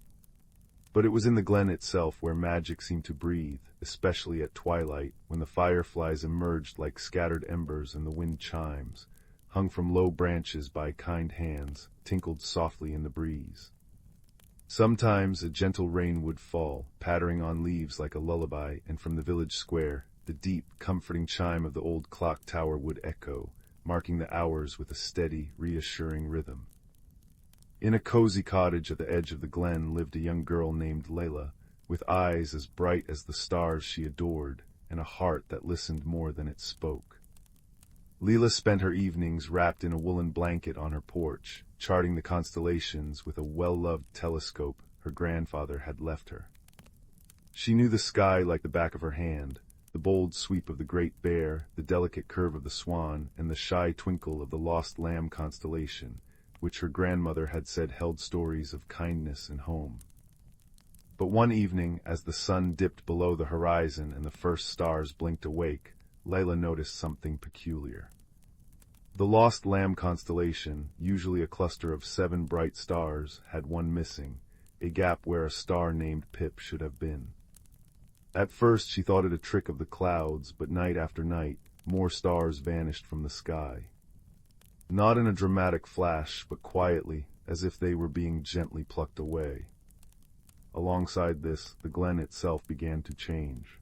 A: But it was in the glen itself where magic seemed to breathe, especially at twilight, when the fireflies emerged like scattered embers and the wind chimes, hung from low branches by kind hands, tinkled softly in the breeze. Sometimes a gentle rain would fall, pattering on leaves like a lullaby, and from the village square, the deep, comforting chime of the old clock tower would echo, marking the hours with a steady, reassuring rhythm. In a cozy cottage at the edge of the glen lived a young girl named Layla, with eyes as bright as the stars she adored, and a heart that listened more than it spoke. Leela spent her evenings wrapped in a woolen blanket on her porch, charting the constellations with a well-loved telescope her grandfather had left her. She knew the sky like the back of her hand, the bold sweep of the Great Bear, the delicate curve of the Swan, and the shy twinkle of the Lost Lamb constellation, which her grandmother had said held stories of kindness and home. But one evening, as the sun dipped below the horizon and the first stars blinked awake, Layla noticed something peculiar. The Lost Lamb constellation, usually a cluster of 7 bright stars, had one missing, a gap where a star named Pip should have been. At first she thought it a trick of the clouds, but night after night, more stars vanished from the sky. Not in a dramatic flash, but quietly, as if they were being gently plucked away. Alongside this, the glen itself began to change.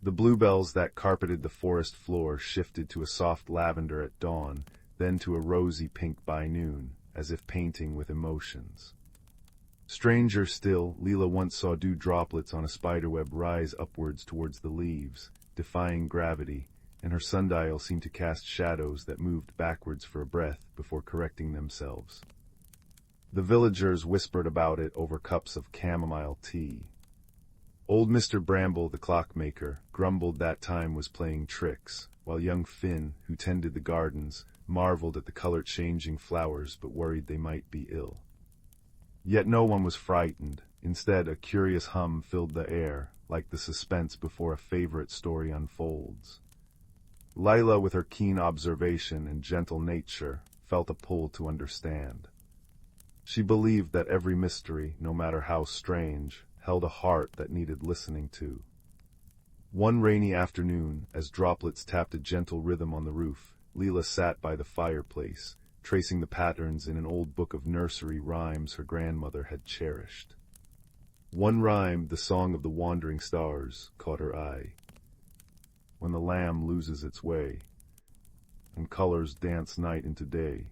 A: The bluebells that carpeted the forest floor shifted to a soft lavender at dawn, then to a rosy pink by noon, as if painting with emotions. Stranger still, Leela once saw dew droplets on a spiderweb rise upwards towards the leaves, defying gravity, and her sundial seemed to cast shadows that moved backwards for a breath before correcting themselves. The villagers whispered about it over cups of chamomile tea. Old Mr. Bramble, the clockmaker, grumbled that time was playing tricks, while young Finn, who tended the gardens, marveled at the color-changing flowers but worried they might be ill. Yet no one was frightened. Instead, a curious hum filled the air, like the suspense before a favorite story unfolds. Lila, with her keen observation and gentle nature, felt a pull to understand. She believed that every mystery, no matter how strange, held a heart that needed listening to. One rainy afternoon, as droplets tapped a gentle rhythm on the roof, Leela sat by the fireplace, tracing the patterns in an old book of nursery rhymes her grandmother had cherished. One rhyme, the song of the wandering stars, caught her eye. When the lamb loses its way, and colors dance night into day,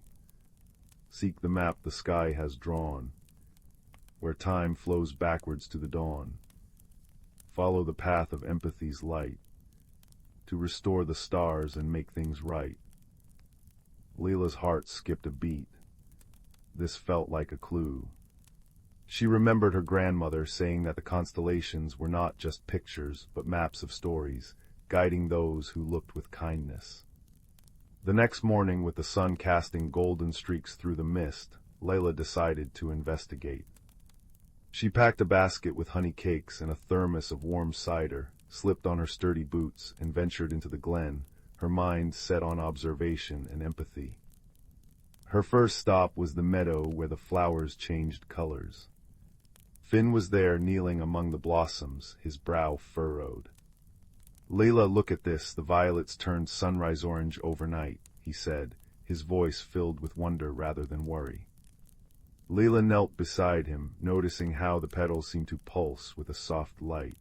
A: seek the map the sky has drawn. where time flows backwards to the dawn. Follow the path of empathy's light, to restore the stars and make things right. Leela's heart skipped a beat. This felt like a clue. She remembered her grandmother saying that the constellations were not just pictures, but maps of stories, guiding those who looked with kindness. The next morning, with the sun casting golden streaks through the mist, Layla decided to investigate. She packed a basket with honey cakes and a thermos of warm cider, slipped on her sturdy boots, and ventured into the glen, her mind set on observation and empathy. Her first stop was the meadow where the flowers changed colors. Finn was there, kneeling among the blossoms, his brow furrowed. "Layla, look at this, the violets turned sunrise orange overnight," he said, his voice filled with wonder rather than worry. Layla knelt beside him, noticing how the petals seemed to pulse with a soft light.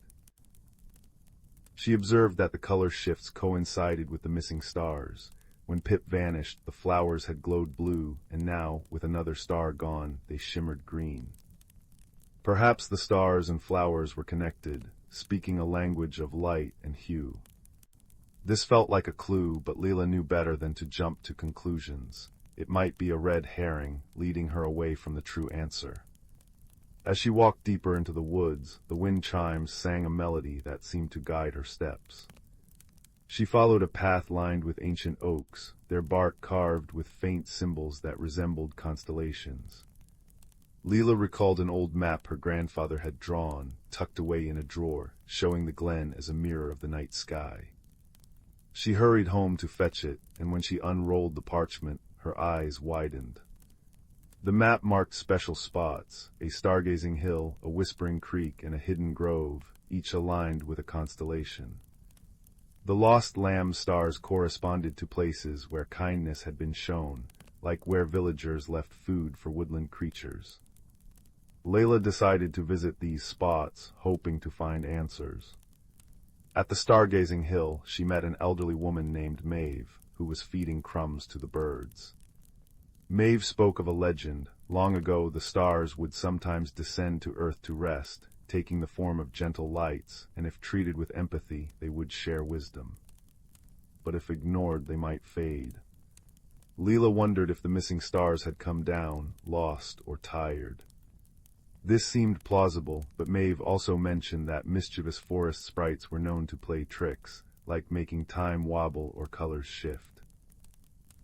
A: She observed that the color shifts coincided with the missing stars. When Pip vanished, the flowers had glowed blue, and now, with another star gone, they shimmered green. Perhaps the stars and flowers were connected, speaking a language of light and hue. This felt like a clue, but Leela knew better than to jump to conclusions. It might be a red herring, leading her away from the true answer. As she walked deeper into the woods, the wind chimes sang a melody that seemed to guide her steps. She followed a path lined with ancient oaks, their bark carved with faint symbols that resembled constellations. Leela recalled an old map her grandfather had drawn, tucked away in a drawer, showing the glen as a mirror of the night sky. She hurried home to fetch it, and when she unrolled the parchment, her eyes widened. The map marked special spots, a stargazing hill, a whispering creek, and a hidden grove, each aligned with a constellation. The lost lamb stars corresponded to places where kindness had been shown, like where villagers left food for woodland creatures. Layla decided to visit these spots, hoping to find answers. At the stargazing hill, she met an elderly woman named Maeve, who was feeding crumbs to the birds. Maeve spoke of a legend. Long ago, the stars would sometimes descend to earth to rest, taking the form of gentle lights, and if treated with empathy, they would share wisdom. But if ignored, they might fade. Leela wondered if the missing stars had come down, lost or tired. This seemed plausible, but Maeve also mentioned that mischievous forest sprites were known to play tricks, like making time wobble or colors shift.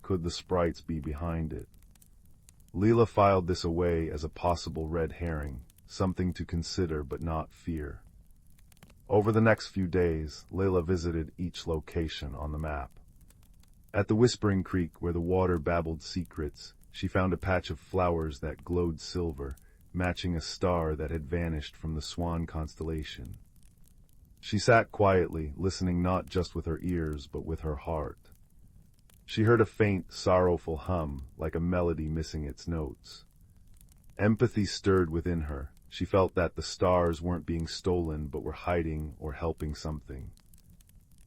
A: Could the sprites be behind it? Leela filed this away as a possible red herring, something to consider but not fear. Over the next few days, Layla visited each location on the map. At the Whispering Creek, where the water babbled secrets, she found a patch of flowers that glowed silver, matching a star that had vanished from the Swan constellation. She sat quietly, listening not just with her ears, but with her heart. She heard a faint, sorrowful hum, like a melody missing its notes. Empathy stirred within her. She felt that the stars weren't being stolen, but were hiding or helping something.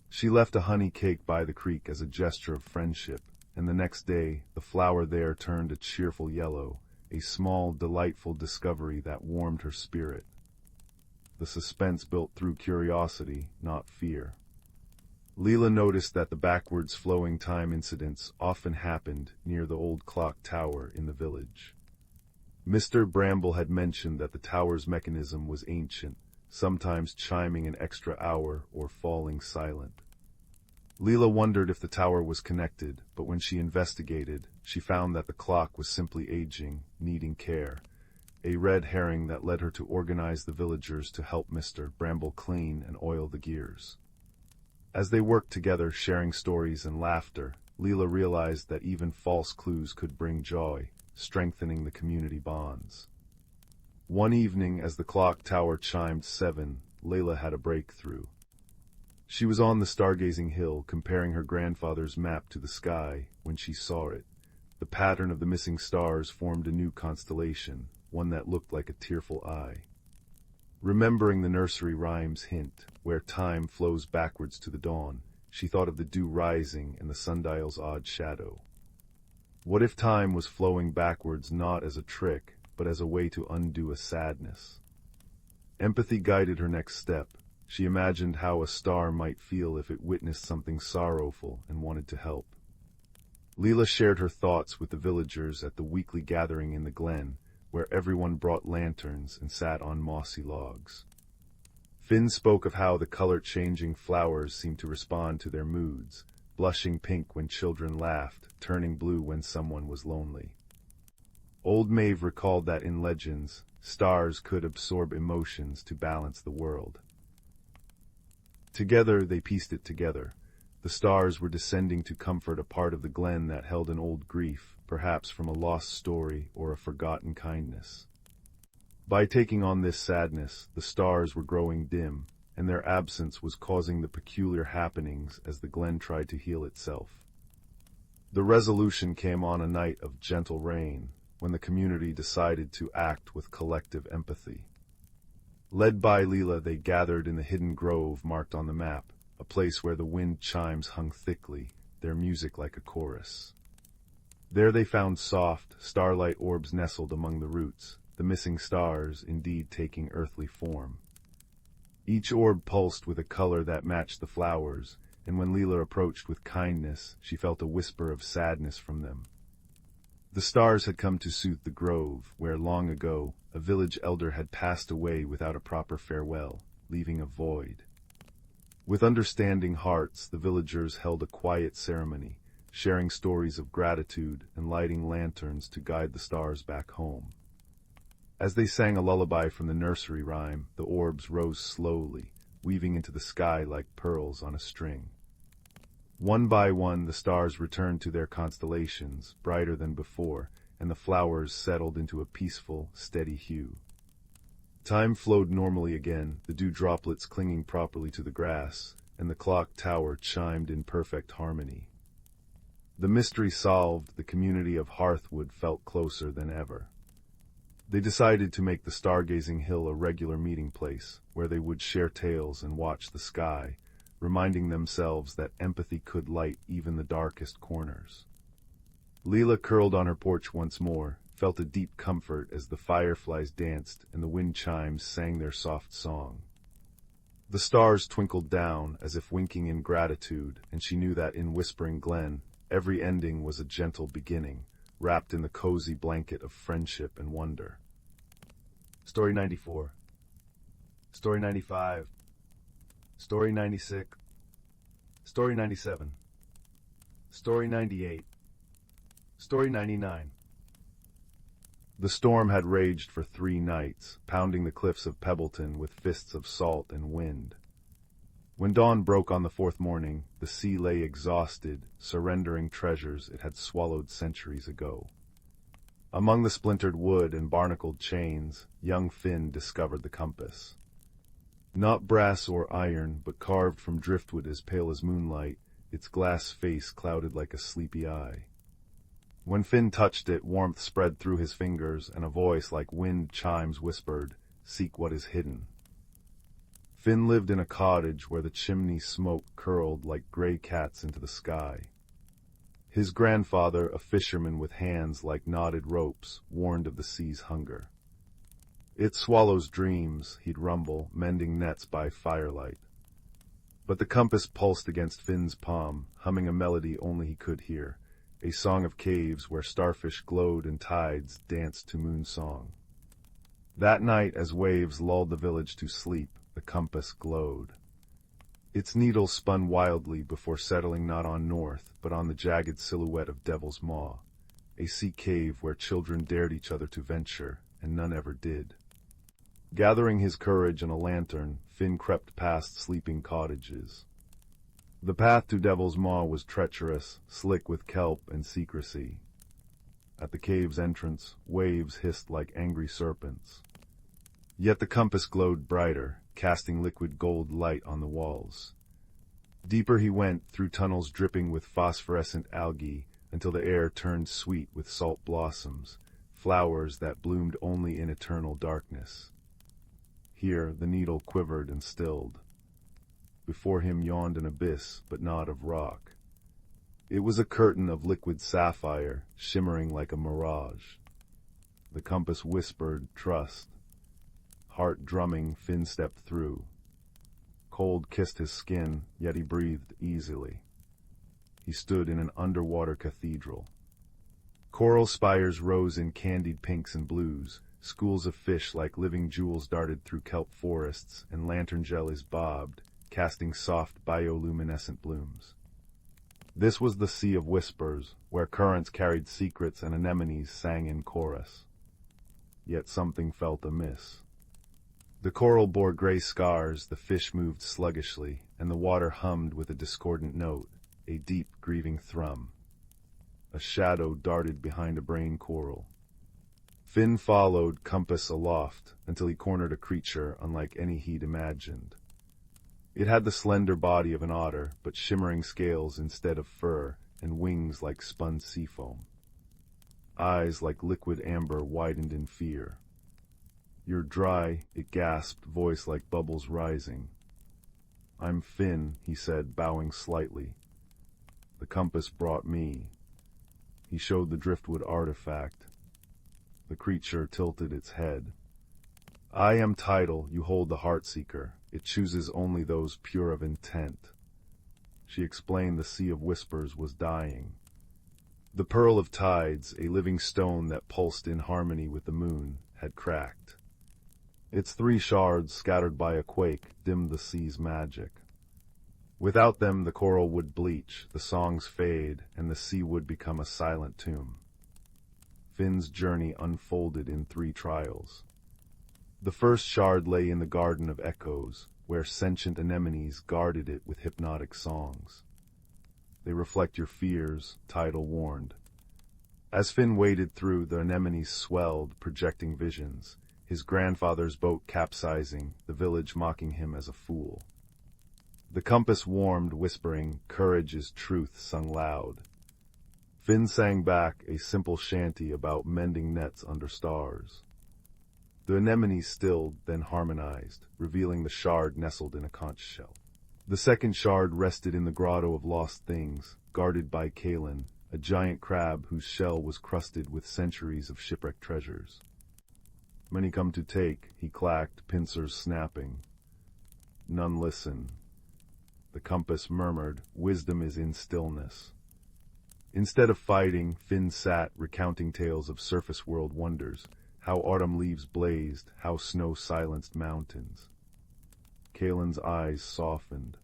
A: She left a honey cake by the creek as a gesture of friendship, and the next day, the flower there turned a cheerful yellow, a small, delightful discovery that warmed her spirit. The suspense built through curiosity, not fear. Leela noticed that the backwards flowing time incidents often happened near the old clock tower in the village. Mr. Bramble had mentioned that the tower's mechanism was ancient, sometimes chiming an extra hour or falling silent. Leela wondered if the tower was connected, but when she investigated, she found that the clock was simply aging, needing care, a red herring that led her to organize the villagers to help Mr. Bramble clean and oil the gears. As they worked together, sharing stories and laughter, Leela realized that even false clues could bring joy, strengthening the community bonds. One evening, as the clock tower chimed 7, Layla had a breakthrough. She was on the stargazing hill, comparing her grandfather's map to the sky, when she saw it. The pattern of the missing stars formed a new constellation, one that looked like a tearful eye. Remembering the nursery rhyme's hint, where time flows backwards to the dawn, she thought of the dew rising and the sundial's odd shadow. What if time was flowing backwards not as a trick, but as a way to undo a sadness. Empathy guided her next step. She imagined how a star might feel if it witnessed something sorrowful and wanted to help. Leela shared her thoughts with the villagers at the weekly gathering in the glen, where everyone brought lanterns and sat on mossy logs. Finn spoke of how the color-changing flowers seemed to respond to their moods, blushing pink when children laughed, turning blue when someone was lonely. Old Maeve recalled that in legends, stars could absorb emotions to balance the world. Together they pieced it together. The stars were descending to comfort a part of the glen that held an old grief, perhaps from a lost story or a forgotten kindness. By taking on this sadness, the stars were growing dim, and their absence was causing the peculiar happenings as the glen tried to heal itself. The resolution came on a night of gentle rain, when the community decided to act with collective empathy. Led by Leela, they gathered in the hidden grove marked on the map, a place where the wind chimes hung thickly, their music like a chorus. There they found soft, starlight orbs nestled among the roots, the missing stars indeed taking earthly form. Each orb pulsed with a color that matched the flowers, and when Leela approached with kindness, she felt a whisper of sadness from them. The stars had come to soothe the grove, where long ago, a village elder had passed away without a proper farewell, leaving a void. With understanding hearts, the villagers held a quiet ceremony, sharing stories of gratitude and lighting lanterns to guide the stars back home. As they sang a lullaby from the nursery rhyme, the orbs rose slowly, weaving into the sky like pearls on a string. One by one, the stars returned to their constellations, brighter than before, and the flowers settled into a peaceful, steady hue. Time flowed normally again, the dew droplets clinging properly to the grass, and the clock tower chimed in perfect harmony. The mystery solved, the community of Hearthwood felt closer than ever. They decided to make the stargazing hill a regular meeting place, where they would share tales and watch the sky, reminding themselves that empathy could light even the darkest corners. Leela curled on her porch once more, felt a deep comfort as the fireflies danced and the wind chimes sang their soft song. The stars twinkled down as if winking in gratitude, and she knew that in Whispering Glen, every ending was a gentle beginning, wrapped in the cozy blanket of friendship and wonder. Story 94. Story 95. Story 96. Story 97. Story 98. Story 99. The storm had raged for 3 nights, pounding the cliffs of Pebbleton with fists of salt and wind. When dawn broke on the 4th morning, the sea lay exhausted, surrendering treasures it had swallowed centuries ago. Among the splintered wood and barnacled chains, young Finn discovered the compass. Not brass or iron, but carved from driftwood as pale as moonlight, its glass face clouded like a sleepy eye. When Finn touched it, warmth spread through his fingers, and a voice like wind chimes whispered, "Seek what is hidden." Finn lived in a cottage where the chimney smoke curled like gray cats into the sky. His grandfather, a fisherman with hands like knotted ropes, warned of the sea's hunger. "It swallows dreams," he'd rumble, mending nets by firelight. But the compass pulsed against Finn's palm, humming a melody only he could hear, a song of caves where starfish glowed and tides danced to moon song. That night, as waves lulled the village to sleep, the compass glowed. Its needle spun wildly before settling not on north, but on the jagged silhouette of Devil's Maw, a sea cave where children dared each other to venture, and none ever did. Gathering his courage and a lantern, Finn crept past sleeping cottages. The path to Devil's Maw was treacherous, slick with kelp and secrecy. At the cave's entrance, waves hissed like angry serpents. Yet the compass glowed brighter, casting liquid gold light on the walls. Deeper he went, through tunnels dripping with phosphorescent algae, until the air turned sweet with salt blossoms, flowers that bloomed only in eternal darkness. Here the needle quivered and stilled. Before him yawned an abyss, but not of rock. It was a curtain of liquid sapphire, shimmering like a mirage. The compass whispered, "Trust." Heart drumming, Finn stepped through. Cold kissed his skin, yet he breathed easily. He stood in an underwater cathedral. Coral spires rose in candied pinks and blues. Schools of fish like living jewels darted through kelp forests, and lantern jellies bobbed, casting soft bioluminescent blooms. This was the Sea of Whispers, where currents carried secrets and anemones sang in chorus. Yet something felt amiss. The coral bore gray scars, the fish moved sluggishly, and the water hummed with a discordant note, a deep, grieving thrum. A shadow darted behind a brain coral. Finn followed, compass aloft, until he cornered a creature unlike any he'd imagined. It had the slender body of an otter, but shimmering scales instead of fur, and wings like spun seafoam. Eyes like liquid amber widened in fear. "You're dry," it gasped, voice like bubbles rising. "I'm Finn," he said, bowing slightly. "The compass brought me." He showed the driftwood artifact. The creature tilted its head. "I am Tidal, you hold the Heartseeker. It chooses only those pure of intent." She explained the Sea of Whispers was dying. The Pearl of Tides, a living stone that pulsed in harmony with the moon, had cracked. Its 3 shards, scattered by a quake, dimmed the sea's magic. Without them the coral would bleach, the songs fade, and the sea would become a silent tomb. Finn's journey unfolded in 3 trials. The first shard lay in the Garden of Echoes, where sentient anemones guarded it with hypnotic songs. "They reflect your fears," Tidal warned. As Finn waded through, the anemones swelled, projecting visions. His grandfather's boat capsizing, the village mocking him as a fool. The compass warmed, whispering, "Courage is truth," sung loud. Finn sang back, a simple shanty about mending nets under stars. The anemones stilled, then harmonized, revealing the shard nestled in a conch shell. The second shard rested in the Grotto of Lost Things, guarded by Kalin, a giant crab whose shell was crusted with centuries of shipwrecked treasures. "Many come to take," he clacked, pincers snapping. None listen. The compass murmured, "Wisdom is in stillness." Instead of fighting, Finn sat, recounting tales of surface world wonders, how autumn leaves blazed, how snow silenced mountains. Kalen's eyes softened.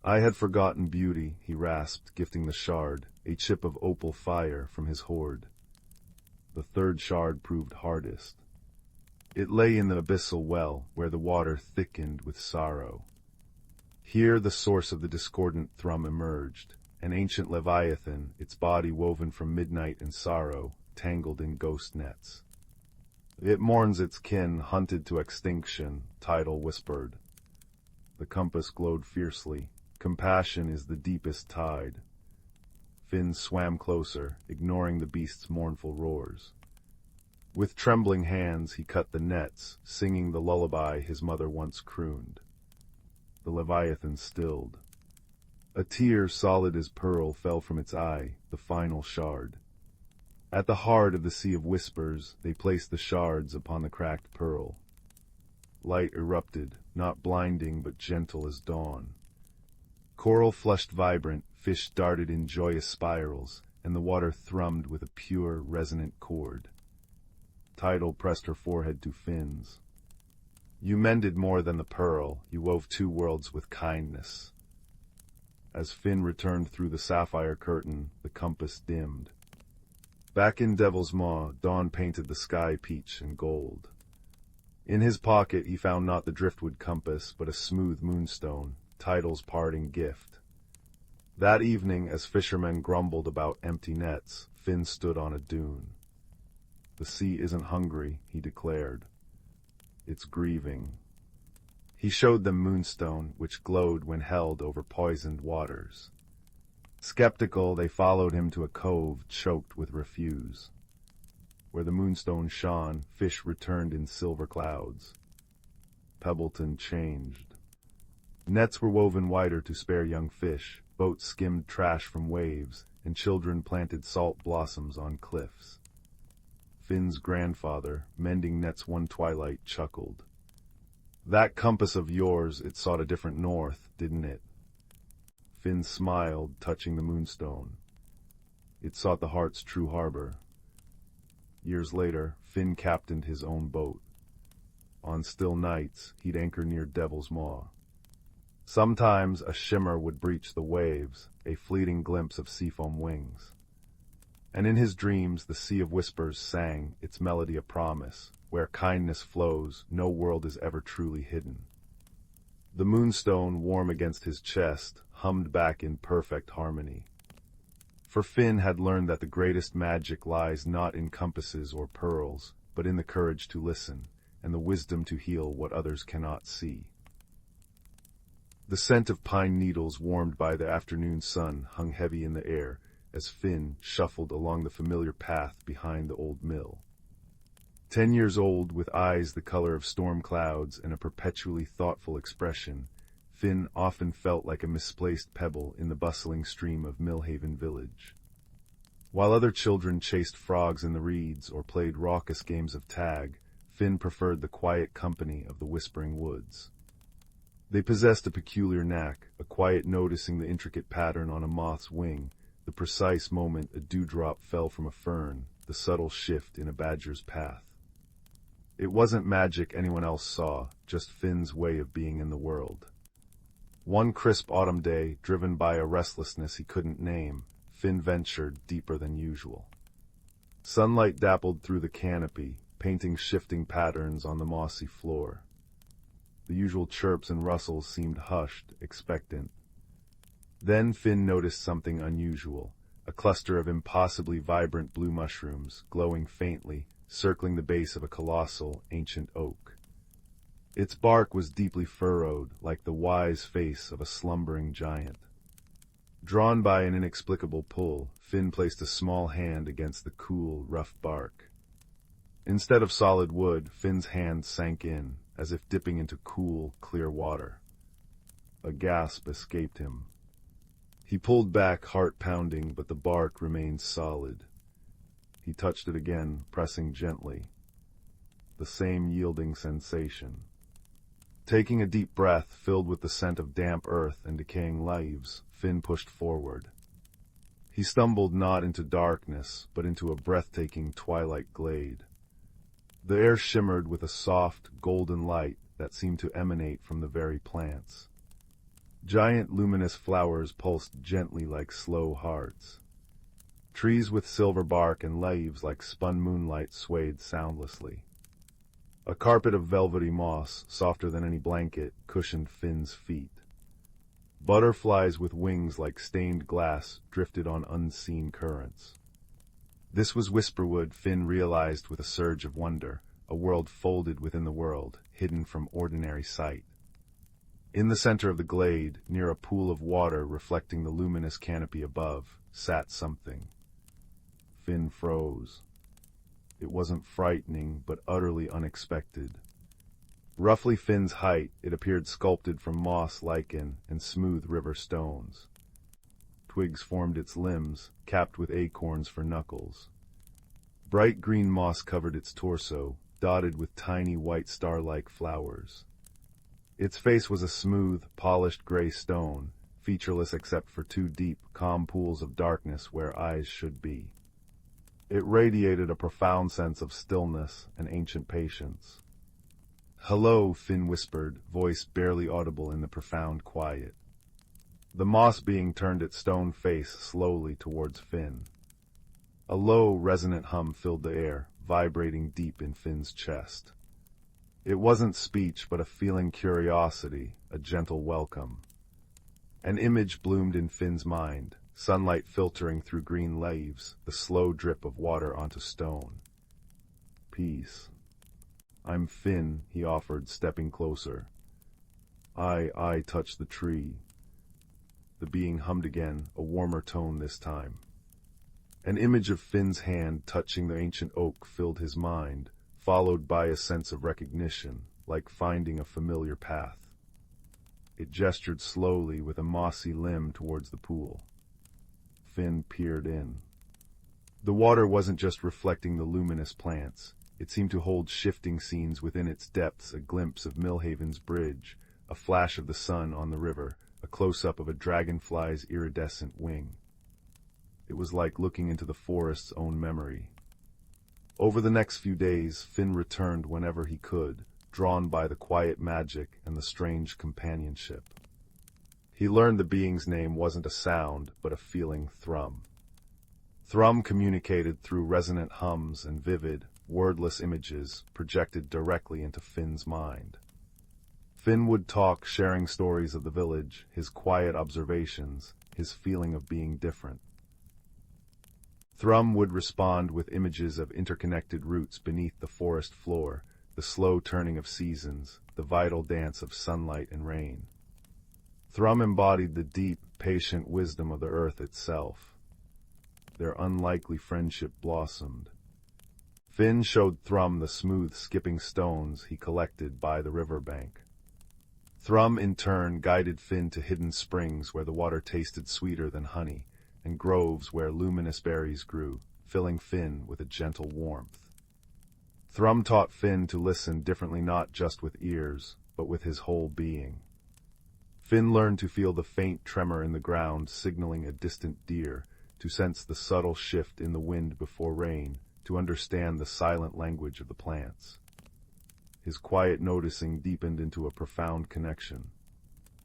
A: "I had forgotten beauty," he rasped, gifting the shard, a chip of opal fire from his hoard. The third shard proved hardest. It lay in the abyssal well, where the water thickened with sorrow. Here the source of the discordant thrum emerged, an ancient leviathan, its body woven from midnight and sorrow, tangled in ghost nets. "It mourns its kin, hunted to extinction," Tidal whispered. The compass glowed fiercely. "Compassion is the deepest tide." Finn swam closer, ignoring the beast's mournful roars. With trembling hands he cut the nets, singing the lullaby his mother once crooned. The leviathan stilled. A tear solid as pearl fell from its eye, the final shard. At the heart of the Sea of Whispers, they placed the shards upon the cracked pearl. Light erupted, not blinding but gentle as dawn. Coral flushed vibrant, fish darted in joyous spirals, and the water thrummed with a pure, resonant chord. Tidal pressed her forehead to Finn's. "You mended more than the pearl, you wove 2 worlds with kindness." As Finn returned through the sapphire curtain, the compass dimmed. Back in Devil's Maw, dawn painted the sky peach and gold. In his pocket he found not the driftwood compass, but a smooth moonstone, Tidal's parting gift. That evening, as fishermen grumbled about empty nets, Finn stood on a dune. "The sea isn't hungry," he declared. "It's grieving." He showed them Moonstone, which glowed when held over poisoned waters. Skeptical, they followed him to a cove choked with refuse. Where the Moonstone shone, fish returned in silver clouds. Pebbleton changed. Nets were woven wider to spare young fish, boats skimmed trash from waves, and children planted salt blossoms on cliffs. Finn's grandfather, mending nets one twilight, chuckled. "That compass of yours, it sought a different north, didn't it?" Finn smiled, touching the moonstone. "It sought the heart's true harbor." Years later, Finn captained his own boat. On still nights, he'd anchor near Devil's Maw. Sometimes a shimmer would breach the waves, a fleeting glimpse of seafoam wings. And in his dreams the Sea of Whispers sang its melody of promise. Where kindness flows, no world is ever truly hidden. The moonstone, warm against his chest, hummed back in perfect harmony. For Finn had learned that the greatest magic lies not in compasses or pearls, but in the courage to listen, and the wisdom to heal what others cannot see. The scent of pine needles warmed by the afternoon sun hung heavy in the air as Finn shuffled along the familiar path behind the old mill. 10 years old, with eyes the color of storm clouds and a perpetually thoughtful expression, Finn often felt like a misplaced pebble in the bustling stream of Millhaven village. While other children chased frogs in the reeds or played raucous games of tag, Finn preferred the quiet company of the whispering woods. They possessed a peculiar knack, a quiet noticing the intricate pattern on a moth's wing, the precise moment a dewdrop fell from a fern, the subtle shift in a badger's path. It wasn't magic anyone else saw, just Finn's way of being in the world. One crisp autumn day, driven by a restlessness he couldn't name, Finn ventured deeper than usual. Sunlight dappled through the canopy, painting shifting patterns on the mossy floor. The usual chirps and rustles seemed hushed, expectant. Then Finn noticed something unusual, a cluster of impossibly vibrant blue mushrooms, glowing faintly, circling the base of a colossal, ancient oak. Its bark was deeply furrowed, like the wise face of a slumbering giant. Drawn by an inexplicable pull, Finn placed a small hand against the cool, rough bark. Instead of solid wood, Finn's hand sank in, as if dipping into cool, clear water. A gasp escaped him. He pulled back, heart pounding, but the bark remained solid. He touched it again, pressing gently. The same yielding sensation. Taking a deep breath, filled with the scent of damp earth and decaying leaves, Finn pushed forward. He stumbled not into darkness, but into a breathtaking twilight glade. The air shimmered with a soft, golden light that seemed to emanate from the very plants. Giant luminous flowers pulsed gently like slow hearts. Trees with silver bark and leaves like spun moonlight swayed soundlessly. A carpet of velvety moss, softer than any blanket, cushioned Finn's feet. Butterflies with wings like stained glass drifted on unseen currents. This was Whisperwood, Finn realized with a surge of wonder, a world folded within the world, hidden from ordinary sight. In the center of the glade, near a pool of water reflecting the luminous canopy above, sat something. Finn froze. It wasn't frightening, but utterly unexpected. Roughly Finn's height, it appeared sculpted from moss, lichen, and smooth river stones. Twigs formed its limbs, capped with acorns for knuckles. Bright green moss covered its torso, dotted with tiny white star-like flowers. Its face was a smooth, polished gray stone, featureless except for two deep, calm pools of darkness where eyes should be. It radiated a profound sense of stillness and ancient patience. "Hello," Finn whispered, voice barely audible in the profound quiet. The moss being turned its stone face slowly towards Finn. A low, resonant hum filled the air, vibrating deep in Finn's chest. It wasn't speech, but a feeling curiosity, a gentle welcome. An image bloomed in Finn's mind, sunlight filtering through green leaves, the slow drip of water onto stone. "Peace. I'm Finn," he offered, stepping closer. I touch the tree." The being hummed again, a warmer tone this time. An image of Finn's hand touching the ancient oak filled his mind, followed by a sense of recognition, like finding a familiar path. It gestured slowly with a mossy limb towards the pool. Finn peered in. The water wasn't just reflecting the luminous plants. It seemed to hold shifting scenes within its depths, a glimpse of Millhaven's bridge, a flash of the sun on the river, a close-up of a dragonfly's iridescent wing. It was like looking into the forest's own memory. Over the next few days, Finn returned whenever he could, drawn by the quiet magic and the strange companionship. He learned the being's name wasn't a sound, but a feeling thrum. Thrum communicated through resonant hums and vivid, wordless images projected directly into Finn's mind. Finn would talk, sharing stories of the village, his quiet observations, his feeling of being different. Thrum would respond with images of interconnected roots beneath the forest floor, the slow turning of seasons, the vital dance of sunlight and rain. Thrum embodied the deep, patient wisdom of the earth itself. Their unlikely friendship blossomed. Finn showed Thrum the smooth, skipping stones he collected by the riverbank. Thrum, in turn, guided Finn to hidden springs where the water tasted sweeter than honey, and groves where luminous berries grew, filling Finn with a gentle warmth. Thrum taught Finn to listen differently, not just with ears, but with his whole being. Finn learned to feel the faint tremor in the ground signaling a distant deer, to sense the subtle shift in the wind before rain, to understand the silent language of the plants. His quiet noticing deepened into a profound connection.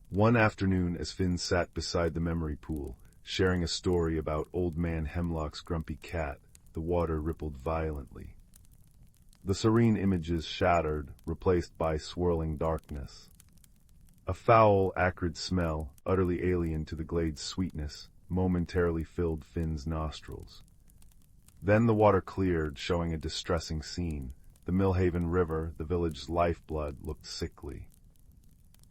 A: One afternoon, as Finn sat beside the memory pool, sharing a story about Old Man Hemlock's grumpy cat, the water rippled violently. The serene images shattered, replaced by swirling darkness. A foul, acrid smell, utterly alien to the glade's sweetness, momentarily filled Finn's nostrils. Then the water cleared, showing a distressing scene. The Millhaven River, the village's lifeblood, looked sickly.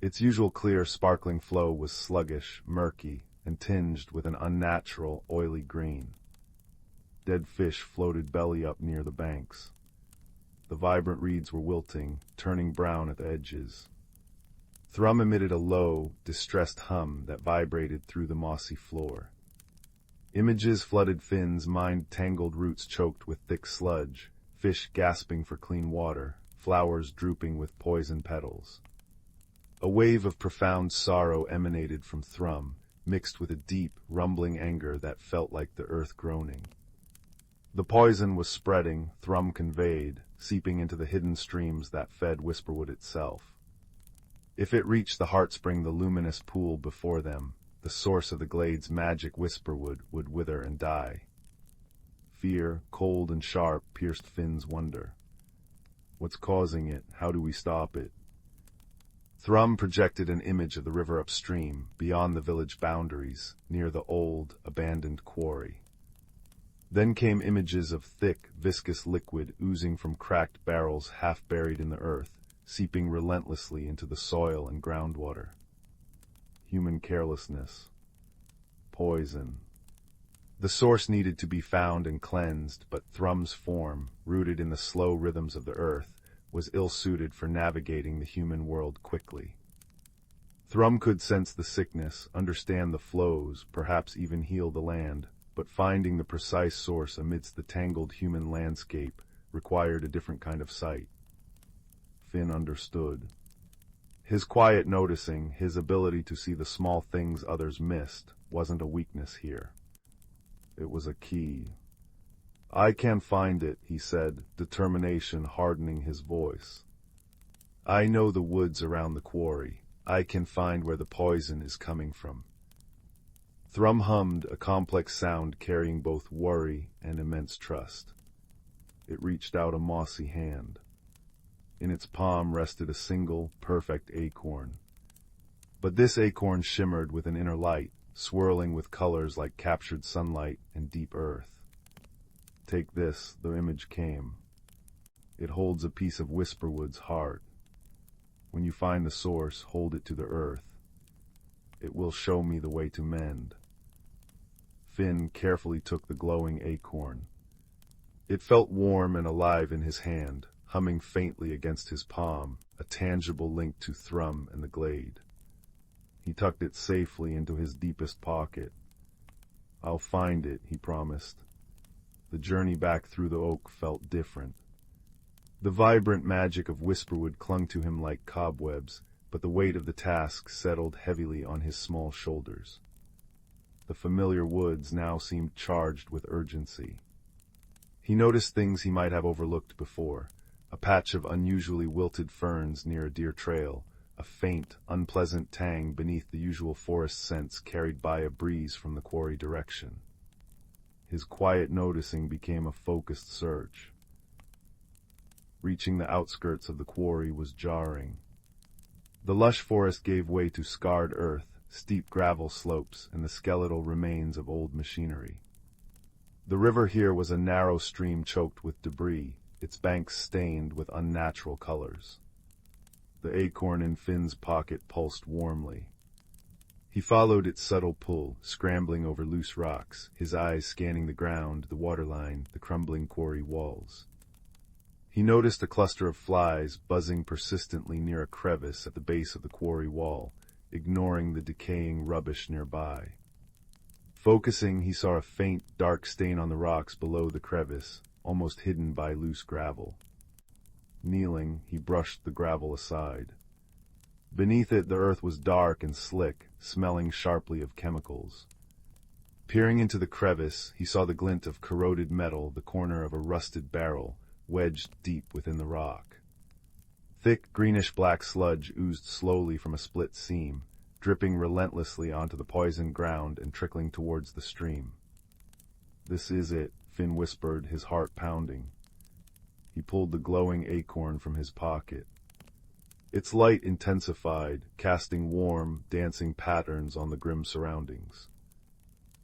A: Its usual clear, sparkling flow was sluggish, murky, and tinged with an unnatural, oily green. Dead fish floated belly up near the banks. The vibrant reeds were wilting, turning brown at the edges. Thrum emitted a low, distressed hum that vibrated through the mossy floor. Images flooded Finn's mind, tangled roots choked with thick sludge, fish gasping for clean water, flowers drooping with poison petals. A wave of profound sorrow emanated from Thrum, mixed with a deep, rumbling anger that felt like the earth groaning. The poison was spreading, Thrum conveyed, seeping into the hidden streams that fed Whisperwood itself. If it reached the heartspring, the luminous pool before them, the source of the glade's magic, Whisperwood would wither and die. Fear, cold and sharp, pierced Finn's wonder. What's causing it? How do we stop it? Thrum projected an image of the river upstream, beyond the village boundaries, near the old, abandoned quarry. Then came images of thick, viscous liquid oozing from cracked barrels half buried in the earth, seeping relentlessly into the soil and groundwater. Human carelessness. Poison. The source needed to be found and cleansed, but Thrum's form, rooted in the slow rhythms of the earth, was ill-suited for navigating the human world quickly. Thrum could sense the sickness, understand the flows, perhaps even heal the land, but finding the precise source amidst the tangled human landscape required a different kind of sight. Finn understood. His quiet noticing, his ability to see the small things others missed, wasn't a weakness here. It was a key. I can find it, he said, determination hardening his voice. I know the woods around the quarry. I can find where the poison is coming from. Thrum hummed, a complex sound carrying both worry and immense trust. It reached out a mossy hand. In its palm rested a single, perfect acorn. But this acorn shimmered with an inner light, swirling with colors like captured sunlight and deep earth. Take this, the image came. It holds a piece of Whisperwood's heart. When you find the source, hold it to the earth. It will show me the way to mend. Finn carefully took the glowing acorn. It felt warm and alive in his hand, humming faintly against his palm, a tangible link to Thrum and the glade. He tucked it safely into his deepest pocket. I'll find it, he promised. The the journey back through the oak felt different. The vibrant magic of Whisperwood clung to him like cobwebs, but the weight of the task settled heavily on his small shoulders. The familiar woods now seemed charged with urgency. He noticed things he might have overlooked before: a patch of unusually wilted ferns near a deer trail, a faint, unpleasant tang beneath the usual forest scents carried by a breeze from the quarry direction. His quiet noticing became a focused search. Reaching the outskirts of the quarry was jarring. The lush forest gave way to scarred earth, steep gravel slopes, and the skeletal remains of old machinery. The river here was a narrow stream choked with debris, its banks stained with unnatural colors. The acorn in Finn's pocket pulsed warmly. He followed its subtle pull, scrambling over loose rocks, his eyes scanning the ground, the waterline, the crumbling quarry walls. He noticed a cluster of flies buzzing persistently near a crevice at the base of the quarry wall, ignoring the decaying rubbish nearby. Focusing, he saw a faint, dark stain on the rocks below the crevice, almost hidden by loose gravel. Kneeling, he brushed the gravel aside. Beneath it, the earth was dark and slick, smelling sharply of chemicals. Peering into the crevice, he saw the glint of corroded metal, the corner of a rusted barrel, wedged deep within the rock. Thick, greenish-black sludge oozed slowly from a split seam, dripping relentlessly onto the poisoned ground and trickling towards the stream. "This is it," Finn whispered, his heart pounding. He pulled the glowing acorn from his pocket. Its light intensified, casting warm, dancing patterns on the grim surroundings.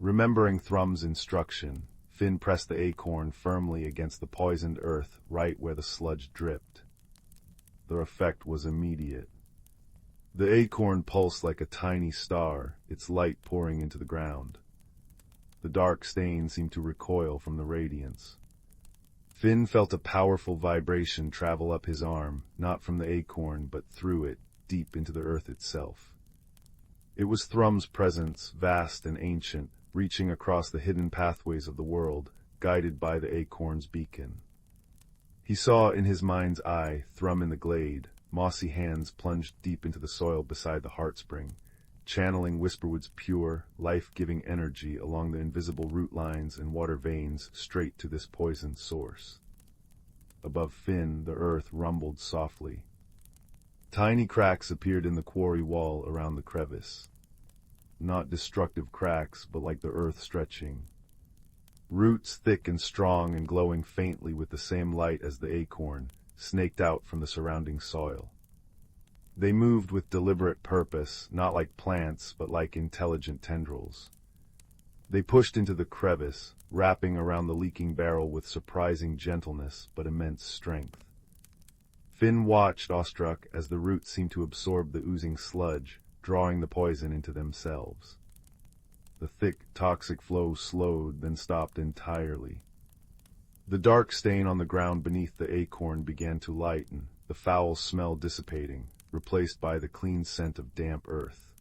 A: Remembering Thrum's instruction, Finn pressed the acorn firmly against the poisoned earth right where the sludge dripped. The effect was immediate. The acorn pulsed like a tiny star, its light pouring into the ground. The dark stain seemed to recoil from the radiance. Finn felt a powerful vibration travel up his arm, not from the acorn but through it, deep into the earth itself. It was Thrum's presence, vast and ancient, reaching across the hidden pathways of the world, guided by the acorn's beacon. He saw in his mind's eye Thrum in the glade, mossy hands plunged deep into the soil beside the heartspring, channeling Whisperwood's pure, life-giving energy along the invisible root lines and water veins straight to this poisoned source. Above Finn, the earth rumbled softly. Tiny cracks appeared in the quarry wall around the crevice. Not destructive cracks, but like the earth stretching. Roots thick and strong and glowing faintly with the same light as the acorn, snaked out from the surrounding soil. They moved with deliberate purpose, not like plants, but like intelligent tendrils. They pushed into the crevice, wrapping around the leaking barrel with surprising gentleness but immense strength. Finn watched, awestruck, as the roots seemed to absorb the oozing sludge, drawing the poison into themselves. The thick, toxic flow slowed, then stopped entirely. The dark stain on the ground beneath the acorn began to lighten, the foul smell dissipating, replaced by the clean scent of damp earth.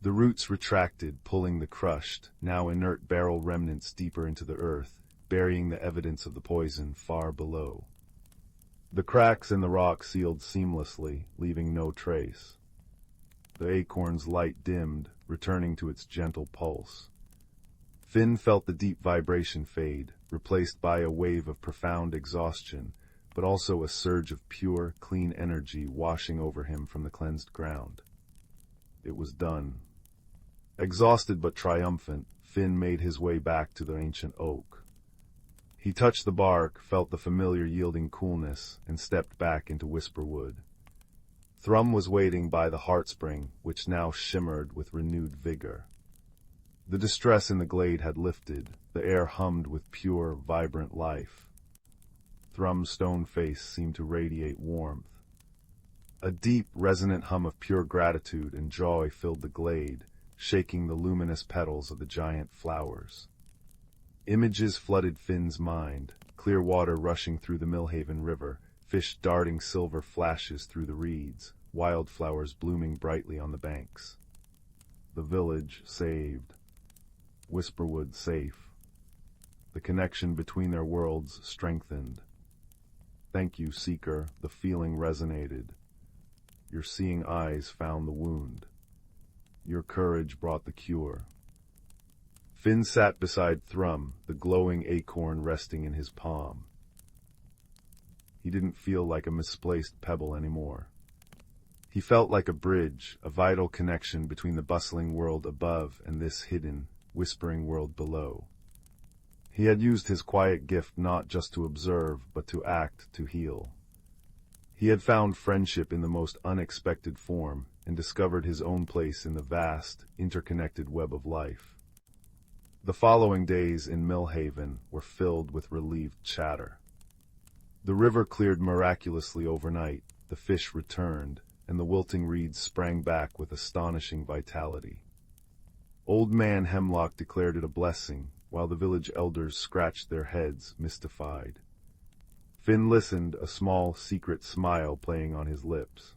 A: The roots retracted, pulling the crushed, now inert barrel remnants deeper into the earth, burying the evidence of the poison far below. The cracks in the rock sealed seamlessly, leaving no trace. The acorn's light dimmed, returning to its gentle pulse. Finn felt the deep vibration fade, replaced by a wave of profound exhaustion, but also a surge of pure, clean energy washing over him from the cleansed ground. It was done. Exhausted but triumphant, Finn made his way back to the ancient oak. He touched the bark, felt the familiar yielding coolness, and stepped back into Whisperwood. Thrum was waiting by the heartspring, which now shimmered with renewed vigor. The distress in the glade had lifted, the air hummed with pure, vibrant life. Thrum's stone face seemed to radiate warmth. A deep, resonant hum of pure gratitude and joy filled the glade, shaking the luminous petals of the giant flowers. Images flooded Finn's mind, clear water rushing through the Millhaven River, fish darting silver flashes through the reeds, wildflowers blooming brightly on the banks. The village saved. Whisperwood safe. the connection between their worlds strengthened. "Thank you, Seeker," the feeling resonated. "Your seeing eyes found the wound. Your courage brought the cure." Finn sat beside Thrum, the glowing acorn resting in his palm. He didn't feel like a misplaced pebble anymore. He felt like a bridge, a vital connection between the bustling world above and this hidden, whispering world below. He had used his quiet gift not just to observe, but to act, to heal. He had found friendship in the most unexpected form and discovered his own place in the vast, interconnected web of life. The following days in Millhaven were filled with relieved chatter. The river cleared miraculously overnight, the fish returned, and the wilting reeds sprang back with astonishing vitality. Old Man Hemlock declared it a blessing, while the village elders scratched their heads, mystified. Finn listened, a small, secret smile playing on his lips.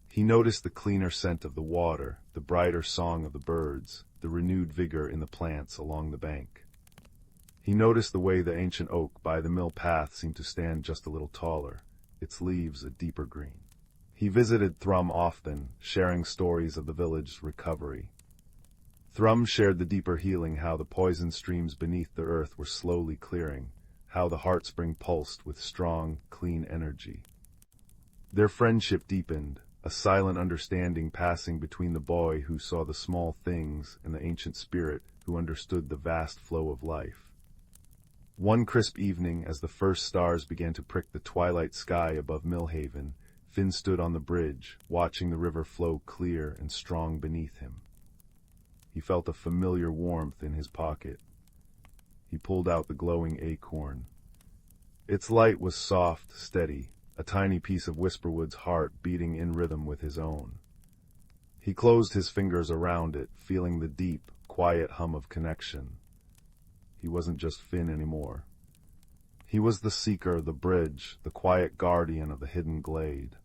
A: He noticed the cleaner scent of the water, the brighter song of the birds, the renewed vigor in the plants along the bank. He noticed the way the ancient oak by the mill path seemed to stand just a little taller, its leaves a deeper green. He visited Thrum often, sharing stories of the village's recovery. Thrum shared the deeper healing, how the poison streams beneath the earth were slowly clearing, how the heart spring pulsed with strong, clean energy. Their friendship deepened, a silent understanding passing between the boy who saw the small things and the ancient spirit who understood the vast flow of life. One crisp evening, as the first stars began to prick the twilight sky above Millhaven, Finn stood on the bridge, watching the river flow clear and strong beneath him. He felt a familiar warmth in his pocket. He pulled out the glowing acorn. Its light was soft, steady, a tiny piece of Whisperwood's heart beating in rhythm with his own. He closed his fingers around it, feeling the deep, quiet hum of connection. He wasn't just Finn anymore. He was the seeker, the bridge, the quiet guardian of the hidden glade.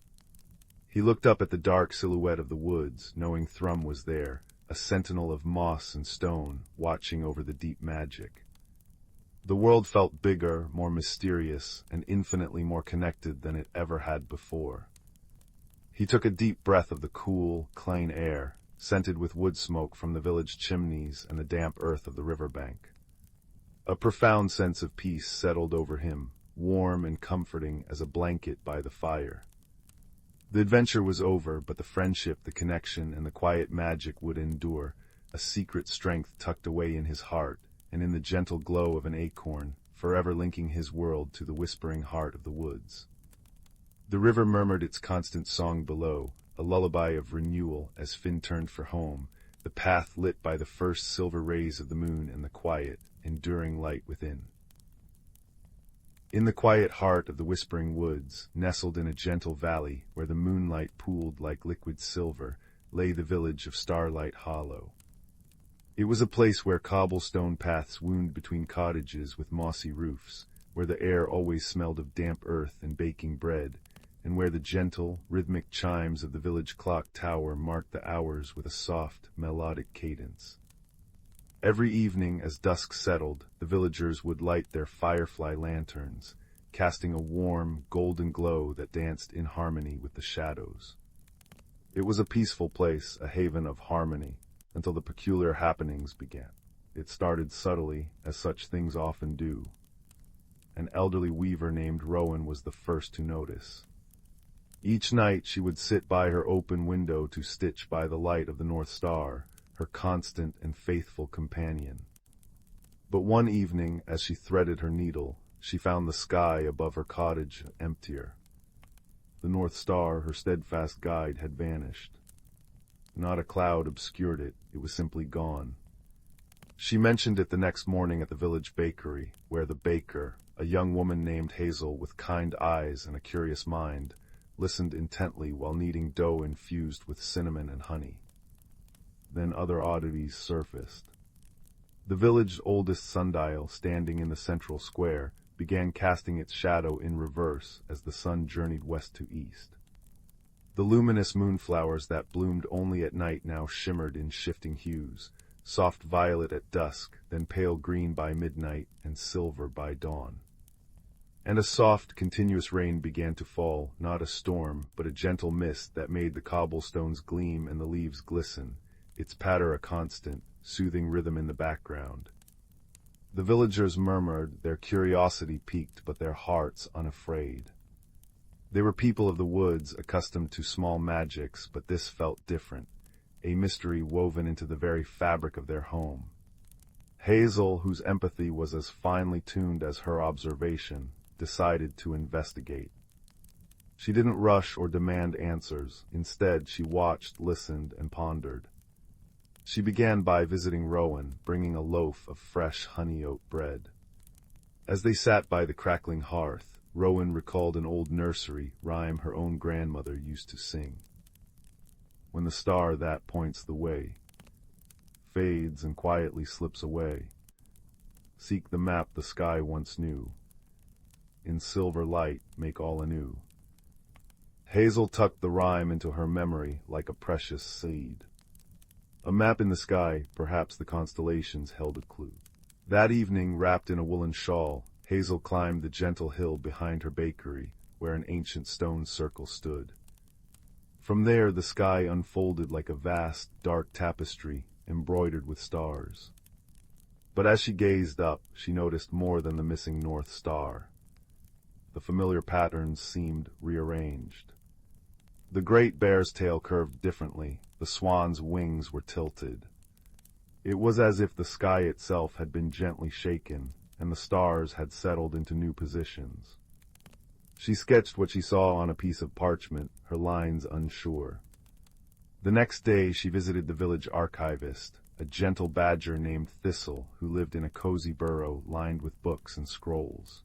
A: He looked up at the dark silhouette of the woods, knowing Thrum was there, a sentinel of moss and stone, watching over the deep magic. The world felt bigger, more mysterious, and infinitely more connected than it ever had before. He took a deep breath of the cool, clean air, scented with wood smoke from the village chimneys and the damp earth of the riverbank. A profound sense of peace settled over him, warm and comforting as a blanket by the fire. The adventure was over, but the friendship, the connection, and the quiet magic would endure, a secret strength tucked away in his heart, and in the gentle glow of an acorn, forever linking his world to the whispering heart of the woods. The river murmured its constant song below, a lullaby of renewal as Finn turned for home, the path lit by the first silver rays of the moon and the quiet, enduring light within. In the quiet heart of the whispering woods, nestled in a gentle valley where the moonlight pooled like liquid silver, lay the village of Starlight Hollow. It was a place where cobblestone paths wound between cottages with mossy roofs, where the air always smelled of damp earth and baking bread, and where the gentle, rhythmic chimes of the village clock tower marked the hours with a soft, melodic cadence. Every evening as dusk settled, the villagers would light their firefly lanterns, casting a warm, golden glow that danced in harmony with the shadows. It was a peaceful place, a haven of harmony, until the peculiar happenings began. It started subtly, as such things often do. An elderly weaver named Rowan was the first to notice. Each night she would sit by her open window to stitch by the light of the North Star, her constant and faithful companion. But one evening, as she threaded her needle, she found the sky above her cottage emptier. The North Star, her steadfast guide, had vanished. Not a cloud obscured it, it was simply gone. She mentioned it the next morning at the village bakery, where the baker, a young woman named Hazel with kind eyes and a curious mind, listened intently while kneading dough infused with cinnamon and honey. Then other oddities surfaced. The village's oldest sundial, standing in the central square, began casting its shadow in reverse as the sun journeyed west to east. The luminous moonflowers that bloomed only at night now shimmered in shifting hues, soft violet at dusk, then pale green by midnight, and silver by dawn. And a soft, continuous rain began to fall, not a storm, but a gentle mist that made the cobblestones gleam and the leaves glisten, its patter a constant, soothing rhythm in the background. The villagers murmured, their curiosity piqued but their hearts unafraid. They were people of the woods, accustomed to small magics, but this felt different, a mystery woven into the very fabric of their home. Hazel, whose empathy was as finely tuned as her observation, decided to investigate. She didn't rush or demand answers. Instead, she watched, listened, and pondered. She began by visiting Rowan, bringing a loaf of fresh honey oat bread. As they sat by the crackling hearth, Rowan recalled an old nursery rhyme her own grandmother used to sing. When the star that points the way fades and quietly slips away, seek the map the sky once knew. In silver light make all anew. Hazel tucked the rhyme into her memory like a precious seed. A map in the sky, perhaps the constellations held a clue. That evening, wrapped in a woolen shawl, Hazel climbed the gentle hill behind her bakery, where an ancient stone circle stood. From there, the sky unfolded like a vast, dark tapestry, embroidered with stars. But as she gazed up, she noticed more than the missing North Star. The familiar patterns seemed rearranged. The great bear's tail curved differently, the swan's wings were tilted. It was as if the sky itself had been gently shaken, and the stars had settled into new positions. She sketched what she saw on a piece of parchment, her lines unsure. The next day she visited the village archivist, a gentle badger named Thistle, who lived in a cozy burrow lined with books and scrolls.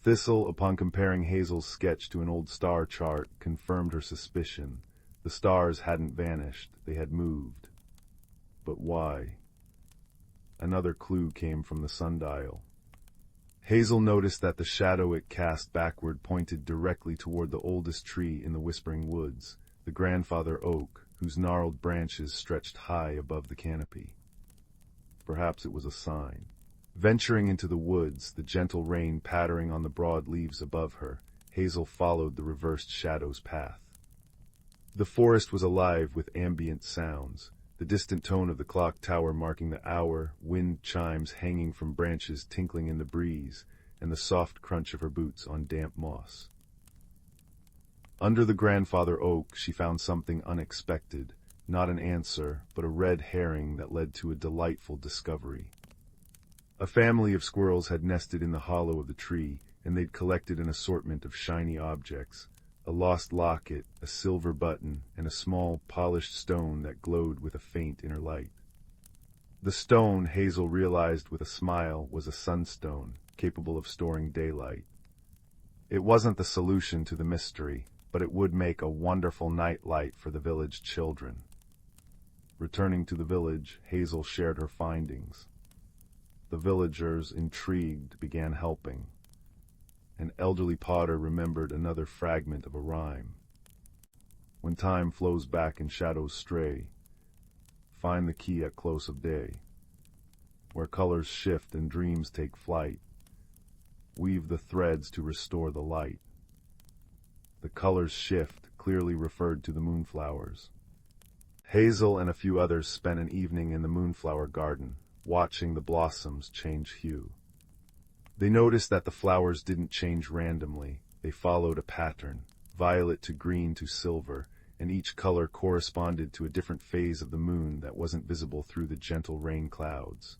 A: Thistle, upon comparing Hazel's sketch to an old star chart, confirmed her suspicion. The stars hadn't vanished, they had moved. But why? Another clue came from the sundial. Hazel noticed that the shadow it cast backward pointed directly toward the oldest tree in the Whispering Woods, the grandfather oak, whose gnarled branches stretched high above the canopy. Perhaps it was a sign. Venturing into the woods, the gentle rain pattering on the broad leaves above her, Hazel followed the reversed shadow's path. The forest was alive with ambient sounds, the distant tone of the clock tower marking the hour, wind chimes hanging from branches tinkling in the breeze, and the soft crunch of her boots on damp moss. Under the grandfather oak she found something unexpected, not an answer, but a red herring that led to a delightful discovery. A family of squirrels had nested in the hollow of the tree, and they'd collected an assortment of shiny objects, a lost locket, a silver button, and a small, polished stone that glowed with a faint inner light. The stone, Hazel realized with a smile, was a sunstone, capable of storing daylight. It wasn't the solution to the mystery, but it would make a wonderful night light for the village children. Returning to the village, Hazel shared her findings. The villagers, intrigued, began helping. An elderly potter remembered another fragment of a rhyme. When time flows back and shadows stray, find the key at close of day. Where colors shift and dreams take flight, weave the threads to restore the light. The colors shift clearly referred to the moonflowers. Hazel and a few others spent an evening in the moonflower garden, watching the blossoms change hue. They noticed that the flowers didn't change randomly. They followed a pattern, violet to green to silver, and each color corresponded to a different phase of the moon that wasn't visible through the gentle rain clouds.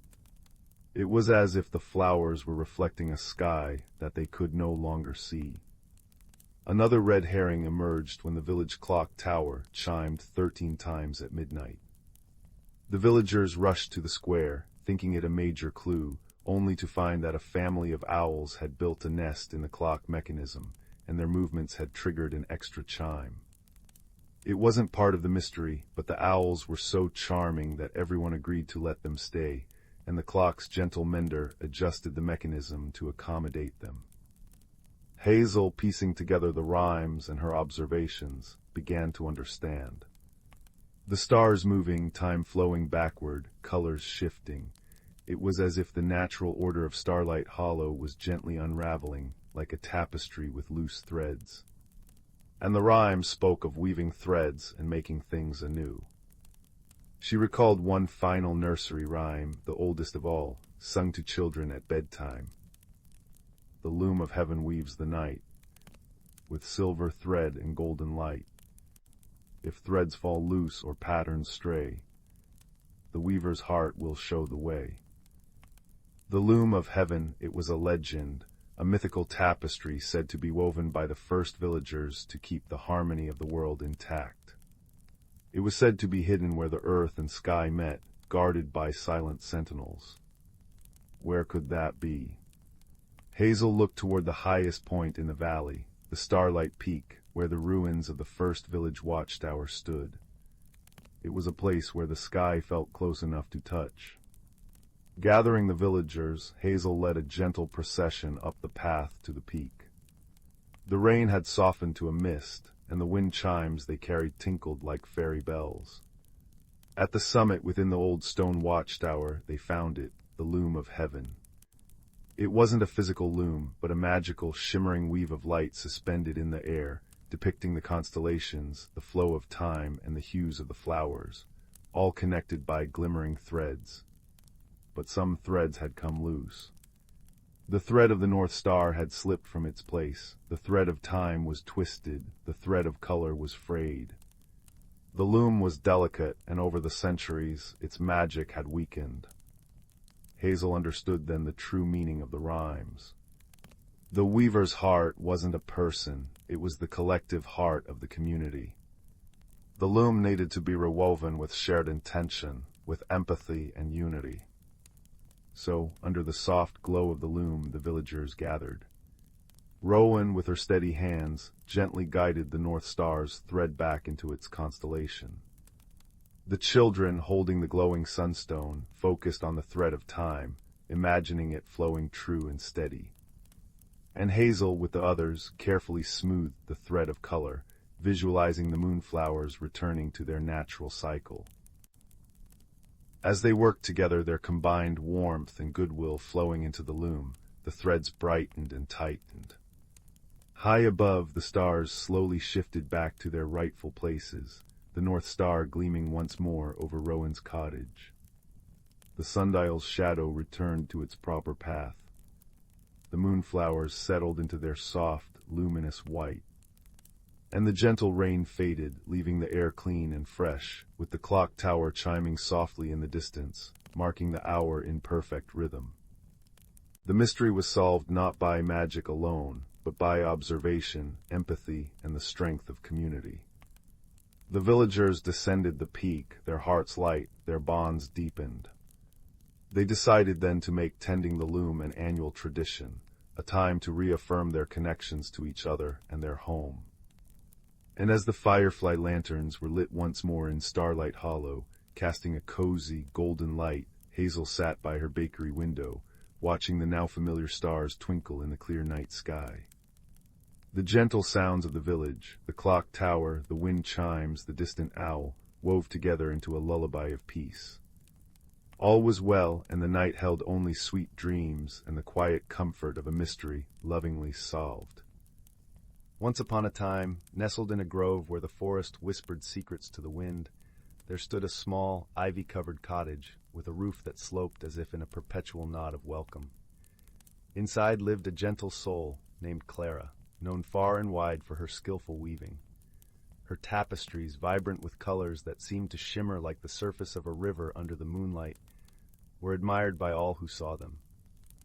A: It was as if the flowers were reflecting a sky that they could no longer see. Another red herring emerged when the village clock tower chimed 13 times at midnight. The villagers rushed to the square, thinking it a major clue, only to find that a family of owls had built a nest in the clock mechanism, and their movements had triggered an extra chime. It wasn't part of the mystery, but the owls were so charming that everyone agreed to let them stay, and the clock's gentle mender adjusted the mechanism to accommodate them. Hazel, piecing together the rhymes and her observations, began to understand. The stars moving, time flowing backward, colors shifting. It was as if the natural order of Starlight Hollow was gently unraveling, like a tapestry with loose threads. And the rhyme spoke of weaving threads and making things anew. She recalled one final nursery rhyme, the oldest of all, sung to children at bedtime. The loom of heaven weaves the night, with silver thread and golden light. If threads fall loose or patterns stray, the weaver's heart will show the way. The loom of heaven, it was a legend, a mythical tapestry said to be woven by the first villagers to keep the harmony of the world intact. It was said to be hidden where the earth and sky met, guarded by silent sentinels. Where could that be? Hazel looked toward the highest point in the valley, the Starlight Peak, where the ruins of the first village watchtower stood. It was a place where the sky felt close enough to touch. Gathering the villagers, Hazel led a gentle procession up the path to the peak. The rain had softened to a mist, and the wind chimes they carried tinkled like fairy bells. At the summit within the old stone watchtower, they found it, the loom of heaven. It wasn't a physical loom, but a magical, shimmering weave of light suspended in the air, depicting the constellations, the flow of time, and the hues of the flowers, all connected by glimmering threads. But some threads had come loose. The thread of the North Star had slipped from its place, the thread of time was twisted, the thread of color was frayed. The loom was delicate, and over the centuries, its magic had weakened. Hazel understood then the true meaning of the rhymes. The weaver's heart wasn't a person, it was the collective heart of the community. The loom needed to be rewoven with shared intention, with empathy and unity. So, under the soft glow of the loom, the villagers gathered. Rowan, with her steady hands, gently guided the North Star's thread back into its constellation. The children, holding the glowing sunstone, focused on the thread of time, imagining it flowing true and steady. And Hazel, with the others, carefully smoothed the thread of color, visualizing the moonflowers returning to their natural cycle. As they worked together, their combined warmth and goodwill flowing into the loom, the threads brightened and tightened. High above, the stars slowly shifted back to their rightful places, the North Star gleaming once more over Rowan's cottage. The sundial's shadow returned to its proper path. The moonflowers settled into their soft, luminous white. And the gentle rain faded, leaving the air clean and fresh, with the clock tower chiming softly in the distance, marking the hour in perfect rhythm. The mystery was solved not by magic alone, but by observation, empathy, and the strength of community. The villagers descended the peak, their hearts light, their bonds deepened. They decided then to make tending the loom an annual tradition, a time to reaffirm their connections to each other and their home. And as the firefly lanterns were lit once more in Starlight Hollow, casting a cozy, golden light, Hazel sat by her bakery window, watching the now familiar stars twinkle in the clear night sky. The gentle sounds of the village, the clock tower, the wind chimes, the distant owl, wove together into a lullaby of peace. All was well, and the night held only sweet dreams and the quiet comfort of a mystery lovingly solved. Once upon a time, nestled in a grove where the forest whispered secrets to the wind, there stood a small, ivy-covered cottage with a roof that sloped as if in a perpetual nod of welcome. Inside lived a gentle soul named Clara, known far and wide for her skillful weaving. Her tapestries, vibrant with colors that seemed to shimmer like the surface of a river under the moonlight, were admired by all who saw them.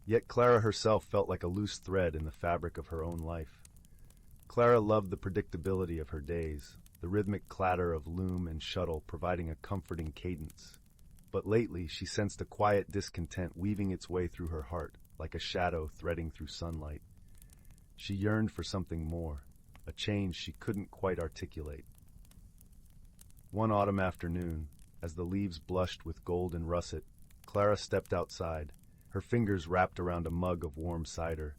A: Yet Clara herself felt like a loose thread in the fabric of her own life. Clara loved the predictability of her days, the rhythmic clatter of loom and shuttle providing a comforting cadence. But lately she sensed a quiet discontent weaving its way through her heart, like a shadow threading through sunlight. She yearned for something more, a change she couldn't quite articulate. One autumn afternoon, as the leaves blushed with gold and russet, Clara stepped outside, her fingers wrapped around a mug of warm cider.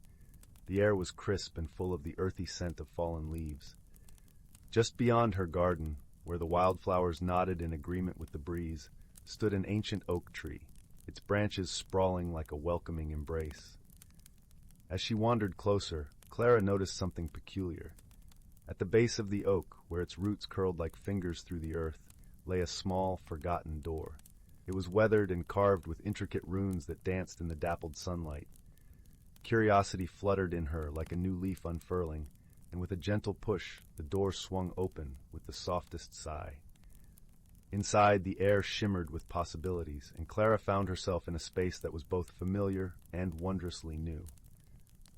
A: The air was crisp and full of the earthy scent of fallen leaves. Just beyond her garden, where the wildflowers nodded in agreement with the breeze, stood an ancient oak tree, its branches sprawling like a welcoming embrace. As she wandered closer, Clara noticed something peculiar. At the base of the oak, where its roots curled like fingers through the earth, lay a small, forgotten door. It was weathered and carved with intricate runes that danced in the dappled sunlight. Curiosity fluttered in her like a new leaf unfurling, and with a gentle push, the door swung open with the softest sigh. Inside, the air shimmered with possibilities, and Clara found herself in a space that was both familiar and wondrously new.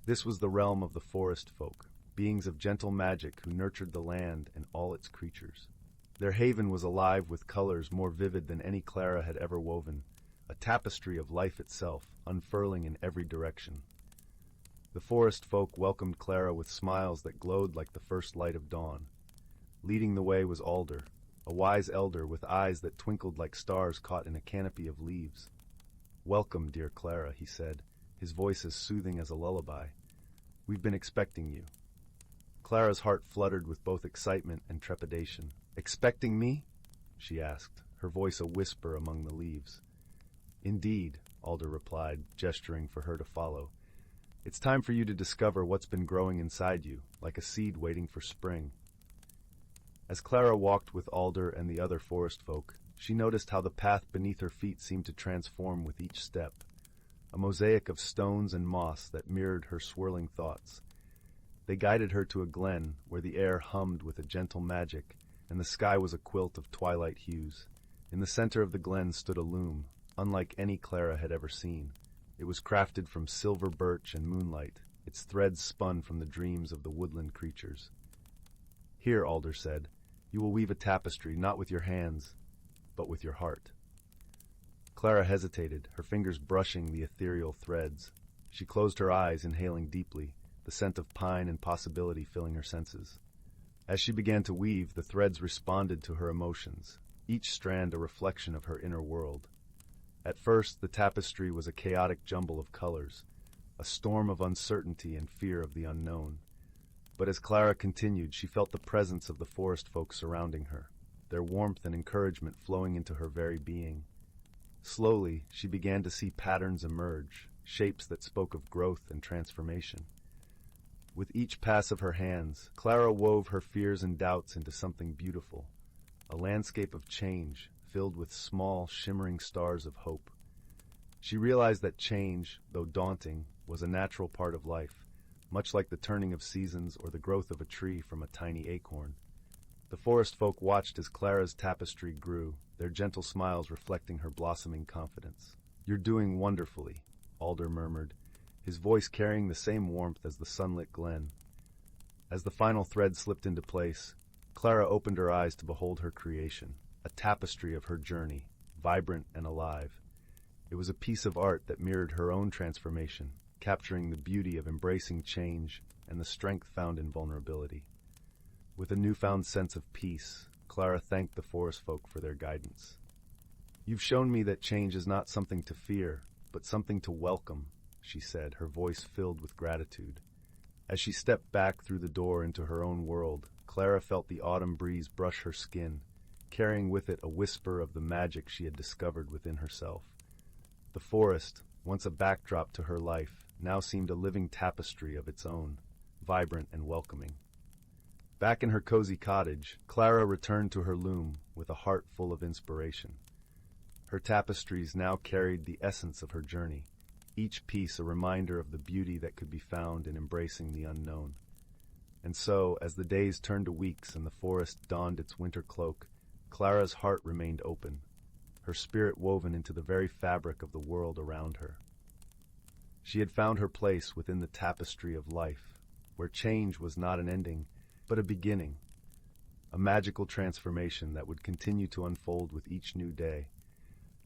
A: This was the realm of the forest folk, beings of gentle magic who nurtured the land and all its creatures. Their haven was alive with colors more vivid than any Clara had ever woven, a tapestry of life itself, unfurling in every direction. The forest folk welcomed Clara with smiles that glowed like the first light of dawn. Leading the way was Alder, a wise elder with eyes that twinkled like stars caught in a canopy of leaves. "Welcome, dear Clara," he said, his voice as soothing as a lullaby. "We've been expecting you." Clara's heart fluttered with both excitement and trepidation. "Expecting me?" she asked, her voice a whisper among the leaves. "Indeed," Alder replied, gesturing for her to follow. "It's time for you to discover what's been growing inside you, like a seed waiting for spring." As Clara walked with Alder and the other forest folk, she noticed how the path beneath her feet seemed to transform with each step, a mosaic of stones and moss that mirrored her swirling thoughts. They guided her to a glen where the air hummed with a gentle magic, and the sky was a quilt of twilight hues. In the center of the glen stood a loom, unlike any Clara had ever seen. It was crafted from silver birch and moonlight, its threads spun from the dreams of the woodland creatures. "Here," Alder said, "you will weave a tapestry not with your hands, but with your heart." Clara hesitated, her fingers brushing the ethereal threads. She closed her eyes, inhaling deeply, the scent of pine and possibility filling her senses. As she began to weave, the threads responded to her emotions, each strand a reflection of her inner world. At first, the tapestry was a chaotic jumble of colors, a storm of uncertainty and fear of the unknown. But as Clara continued, she felt the presence of the forest folk surrounding her, their warmth and encouragement flowing into her very being. Slowly, she began to see patterns emerge, shapes that spoke of growth and transformation. With each pass of her hands, Clara wove her fears and doubts into something beautiful, a landscape of change filled with small, shimmering stars of hope. She realized that change, though daunting, was a natural part of life, much like the turning of seasons or the growth of a tree from a tiny acorn. The forest folk watched as Clara's tapestry grew, their gentle smiles reflecting her blossoming confidence. "You're doing wonderfully," Alder murmured, his voice carrying the same warmth as the sunlit glen. As the final thread slipped into place, Clara opened her eyes to behold her creation, a tapestry of her journey, vibrant and alive. It was a piece of art that mirrored her own transformation, capturing the beauty of embracing change and the strength found in vulnerability. With a newfound sense of peace, Clara thanked the forest folk for their guidance. "You've shown me that change is not something to fear, but something to welcome," she said, her voice filled with gratitude. As she stepped back through the door into her own world, Clara felt the autumn breeze brush her skin, carrying with it a whisper of the magic she had discovered within herself. The forest, once a backdrop to her life, now seemed a living tapestry of its own, vibrant and welcoming. Back in her cozy cottage, Clara returned to her loom with a heart full of inspiration. Her tapestries now carried the essence of her journey, each piece a reminder of the beauty that could be found in embracing the unknown. And so, as the days turned to weeks and the forest donned its winter cloak, Clara's heart remained open, her spirit woven into the very fabric of the world around her. She had found her place within the tapestry of life, where change was not an ending, but a beginning, a magical transformation that would continue to unfold with each new day.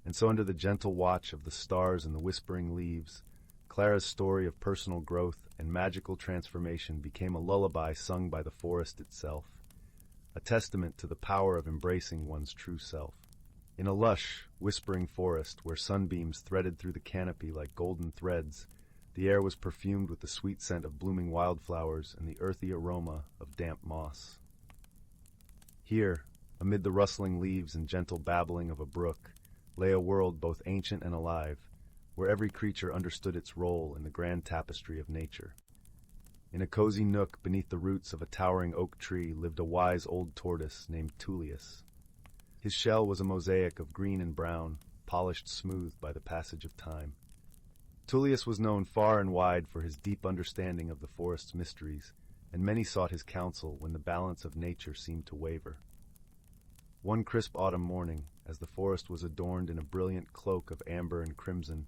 A: And so under the gentle watch of the stars and the whispering leaves, Clara's story of personal growth and magical transformation became a lullaby sung by the forest itself, a testament to the power of embracing one's true self. In a lush, whispering forest where sunbeams threaded through the canopy like golden threads, the air was perfumed with the sweet scent of blooming wildflowers and the earthy aroma of damp moss. Here, Amid the rustling leaves and gentle babbling of a brook lay a world both ancient and alive, where every creature understood its role in the grand tapestry of nature. In a cozy nook beneath the roots of a towering oak tree lived a wise old tortoise named Tullius. His shell was a mosaic of green and brown, polished smooth by the passage of time. Tullius was known far and wide for his deep understanding of the forest's mysteries, and many sought his counsel when the balance of nature seemed to waver. One crisp autumn morning, as the forest was adorned in a brilliant cloak of amber and crimson,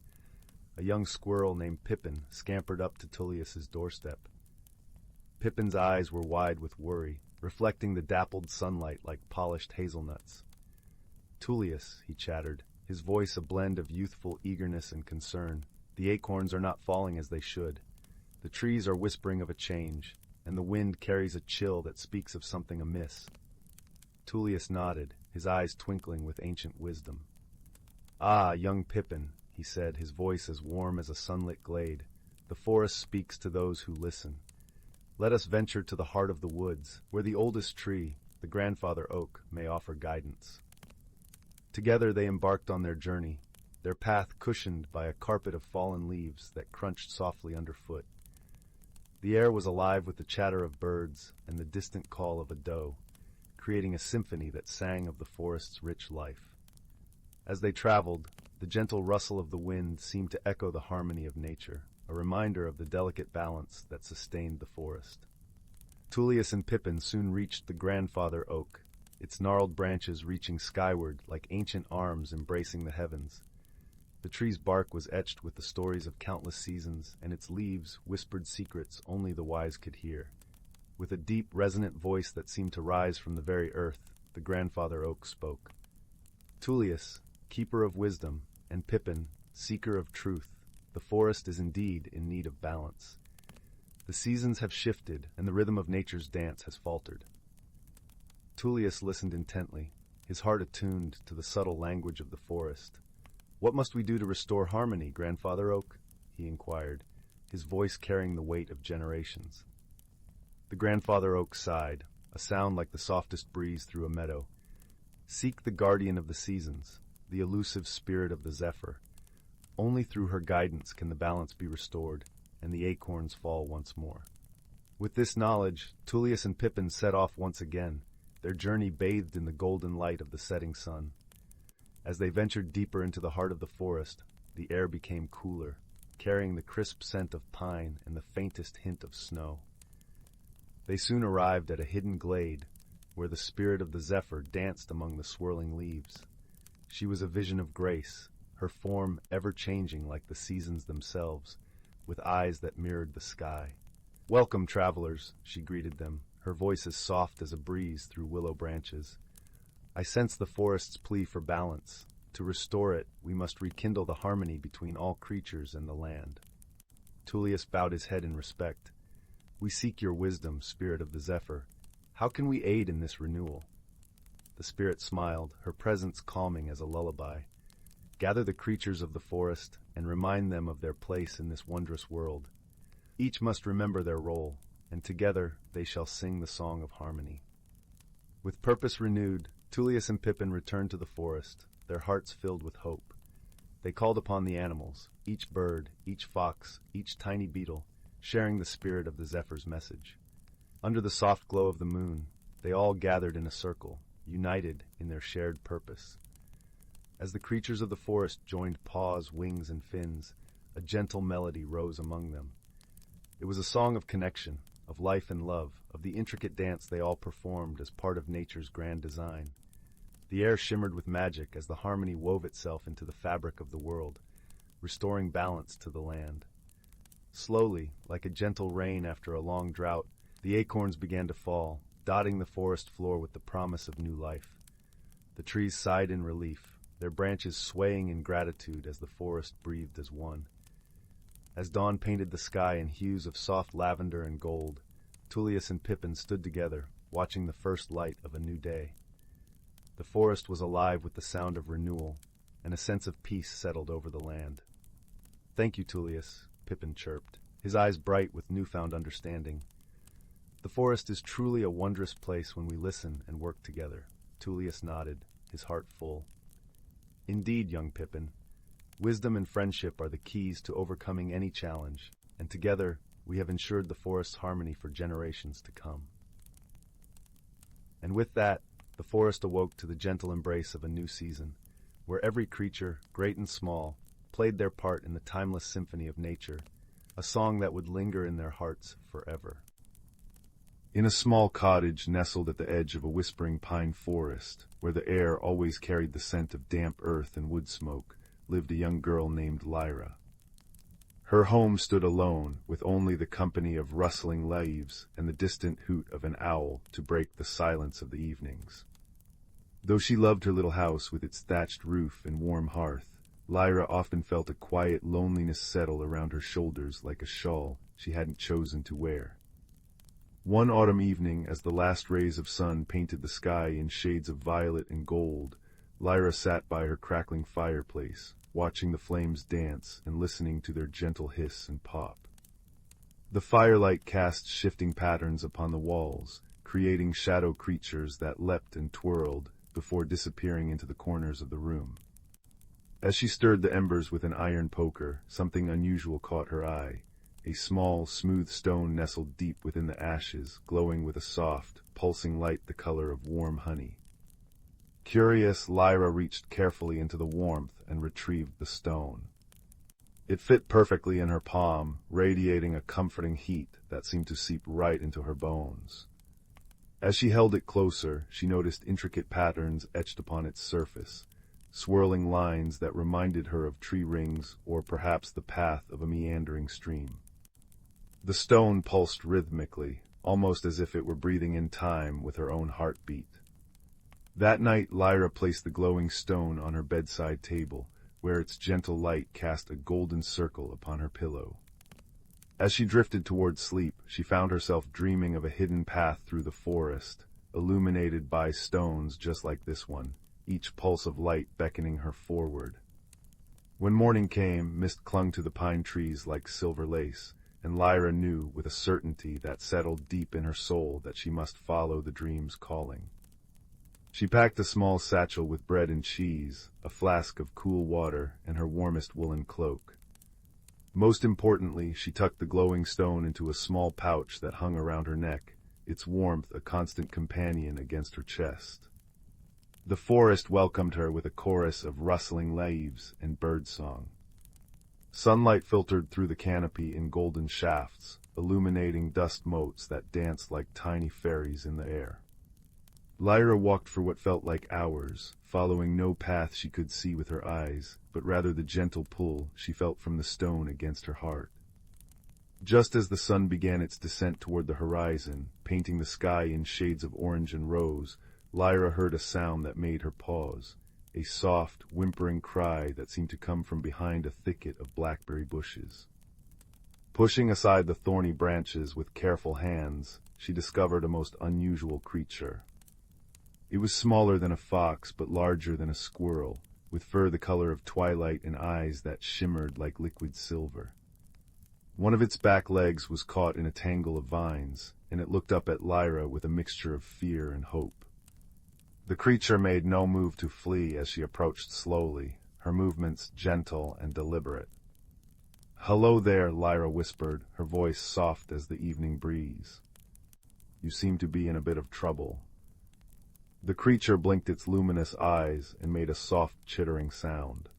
A: a young squirrel named Pippin scampered up to Tullius's doorstep. Pippin's eyes were wide with worry, reflecting the dappled sunlight like polished hazelnuts. "Tullius," he chattered, his voice a blend of youthful eagerness and concern, "the acorns are not falling as they should. The trees are whispering of a change, and the wind carries a chill that speaks of something amiss." Tullius nodded, his eyes twinkling with ancient wisdom. "Ah, young Pippin," he said, his voice as warm as a sunlit glade, "the forest speaks to those who listen. Let us venture to the heart of the woods, where the oldest tree, the grandfather oak, may offer guidance." Together they embarked on their journey, their path cushioned by a carpet of fallen leaves that crunched softly underfoot. The air was alive with the chatter of birds and the distant call of a doe, creating a symphony that sang of the forest's rich life. As they traveled, the gentle rustle of the wind seemed to echo the harmony of nature, a reminder of the delicate balance that sustained the forest. Tullius and Pippin soon reached the grandfather oak, its gnarled branches reaching skyward like ancient arms embracing the heavens. The tree's bark was etched with the stories of countless seasons, and its leaves whispered secrets only the wise could hear. With a deep, resonant voice that seemed to rise from the very earth, the grandfather oak spoke. "Tullius, keeper of wisdom, and Pippin, seeker of truth, the forest is indeed in need of balance. The seasons have shifted, and the rhythm of nature's dance has faltered." Tullius listened intently, his heart attuned to the subtle language of the forest. "What must we do to restore harmony, Grandfather Oak?" he inquired, his voice carrying the weight of generations. The grandfather oak sighed, a sound like the softest breeze through a meadow. "Seek the guardian of the seasons, the elusive spirit of the zephyr. Only through her guidance can the balance be restored, and the acorns fall once more." With this knowledge, Tullius and Pippin set off once again, their journey bathed in the golden light of the setting sun. As they ventured deeper into the heart of the forest, the air became cooler, carrying the crisp scent of pine and the faintest hint of snow. They soon arrived at a hidden glade, where the spirit of the zephyr danced among the swirling leaves. She was a vision of grace, her form ever-changing like the seasons themselves, with eyes that mirrored the sky. "Welcome, travelers," she greeted them, her voice as soft as a breeze through willow branches. "I sense the forest's plea for balance. To restore it, we must rekindle the harmony between all creatures and the land." Tullius bowed his head in respect. "We seek your wisdom, spirit of the zephyr. How can we aid in this renewal?" The spirit smiled, her presence calming as a lullaby. "Gather the creatures of the forest and remind them of their place in this wondrous world. Each must remember their role, and together they shall sing the song of harmony." With purpose renewed, Tullius and Pippin returned to the forest, their hearts filled with hope. They called upon the animals, each bird, each fox, each tiny beetle, sharing the spirit of the zephyr's message. Under the soft glow of the moon, they all gathered in a circle, united in their shared purpose. As the creatures of the forest joined paws, wings, and fins, a gentle melody rose among them. It was a song of connection, of life and love, of the intricate dance they all performed as part of nature's grand design. The air shimmered with magic as the harmony wove itself into the fabric of the world, restoring balance to the land. Slowly, like a gentle rain after a long drought, the acorns began to fall, dotting the forest floor with the promise of new life. The trees sighed in relief, their branches swaying in gratitude as the forest breathed as one. As dawn painted the sky in hues of soft lavender and gold, Tullius and Pippin stood together, watching the first light of a new day. The forest was alive with the sound of renewal, and a sense of peace settled over the land. "Thank you, Tullius," Pippin chirped, his eyes bright with newfound understanding. "The forest is truly a wondrous place when we listen and work together." Tullius nodded, his heart full. Indeed, young Pippin, wisdom and friendship are the keys to overcoming any challenge, and together we have ensured the forest's harmony for generations to come. And with that, the forest awoke to the gentle embrace of a new season, where every creature, great and small, played their part in the timeless symphony of nature, a song that would linger in their hearts forever. In a small cottage nestled at the edge of a whispering pine forest, where the air always carried the scent of damp earth and wood smoke, lived a young girl named Lyra. Her home stood alone, with only the company of rustling leaves and the distant hoot of an owl to break the silence of the evenings. Though she loved her little house with its thatched roof and warm hearth, Lyra often felt a quiet loneliness settle around her shoulders like a shawl she hadn't chosen to wear. One autumn evening, as the last rays of sun painted the sky in shades of violet and gold, Lyra sat by her crackling fireplace, watching the flames dance and listening to their gentle hiss and pop. The firelight cast shifting patterns upon the walls, creating shadow creatures that leapt and twirled before disappearing into the corners of the room. As she stirred the embers with an iron poker, something unusual caught her eye. A small, smooth stone nestled deep within the ashes, glowing with a soft, pulsing light the color of warm honey. Curious, Lyra reached carefully into the warmth and retrieved the stone. It fit perfectly in her palm, radiating a comforting heat that seemed to seep right into her bones. As she held it closer, she noticed intricate patterns etched upon its surface, swirling lines that reminded her of tree rings or perhaps the path of a meandering stream. The stone pulsed rhythmically, almost as if it were breathing in time with her own heartbeat. That night, Lyra placed the glowing stone on her bedside table, where its gentle light cast a golden circle upon her pillow. As she drifted toward sleep, she found herself dreaming of a hidden path through the forest, illuminated by stones just like this one, each pulse of light beckoning her forward. When morning came, mist clung to the pine trees like silver lace, and Lyra knew with a certainty that settled deep in her soul that she must follow the dream's calling. She packed a small satchel with bread and cheese, a flask of cool water, and her warmest woolen cloak. Most importantly, she tucked the glowing stone into a small pouch that hung around her neck, its warmth a constant companion against her chest. The forest welcomed her with a chorus of rustling leaves and birdsong. Sunlight filtered through the canopy in golden shafts, illuminating dust motes that danced like tiny fairies in the air. Lyra walked for what felt like hours, following no path she could see with her eyes, but rather the gentle pull she felt from the stone against her heart. Just as the sun began its descent toward the horizon, painting the sky in shades of orange and rose, Lyra heard a sound that made her pause, a soft, whimpering cry that seemed to come from behind a thicket of blackberry bushes. Pushing aside the thorny branches with careful hands, she discovered a most unusual creature. It was smaller than a fox, but larger than a squirrel, with fur the color of twilight and eyes that shimmered like liquid silver. One of its back legs was caught in a tangle of vines, and it looked up at Lyra with a mixture of fear and hope. The creature made no move to flee as she approached slowly, her movements gentle and deliberate. "Hello there," Lyra whispered, her voice soft as the evening breeze. "You seem to be in a bit of trouble." The creature blinked its luminous eyes and made a soft chittering sound.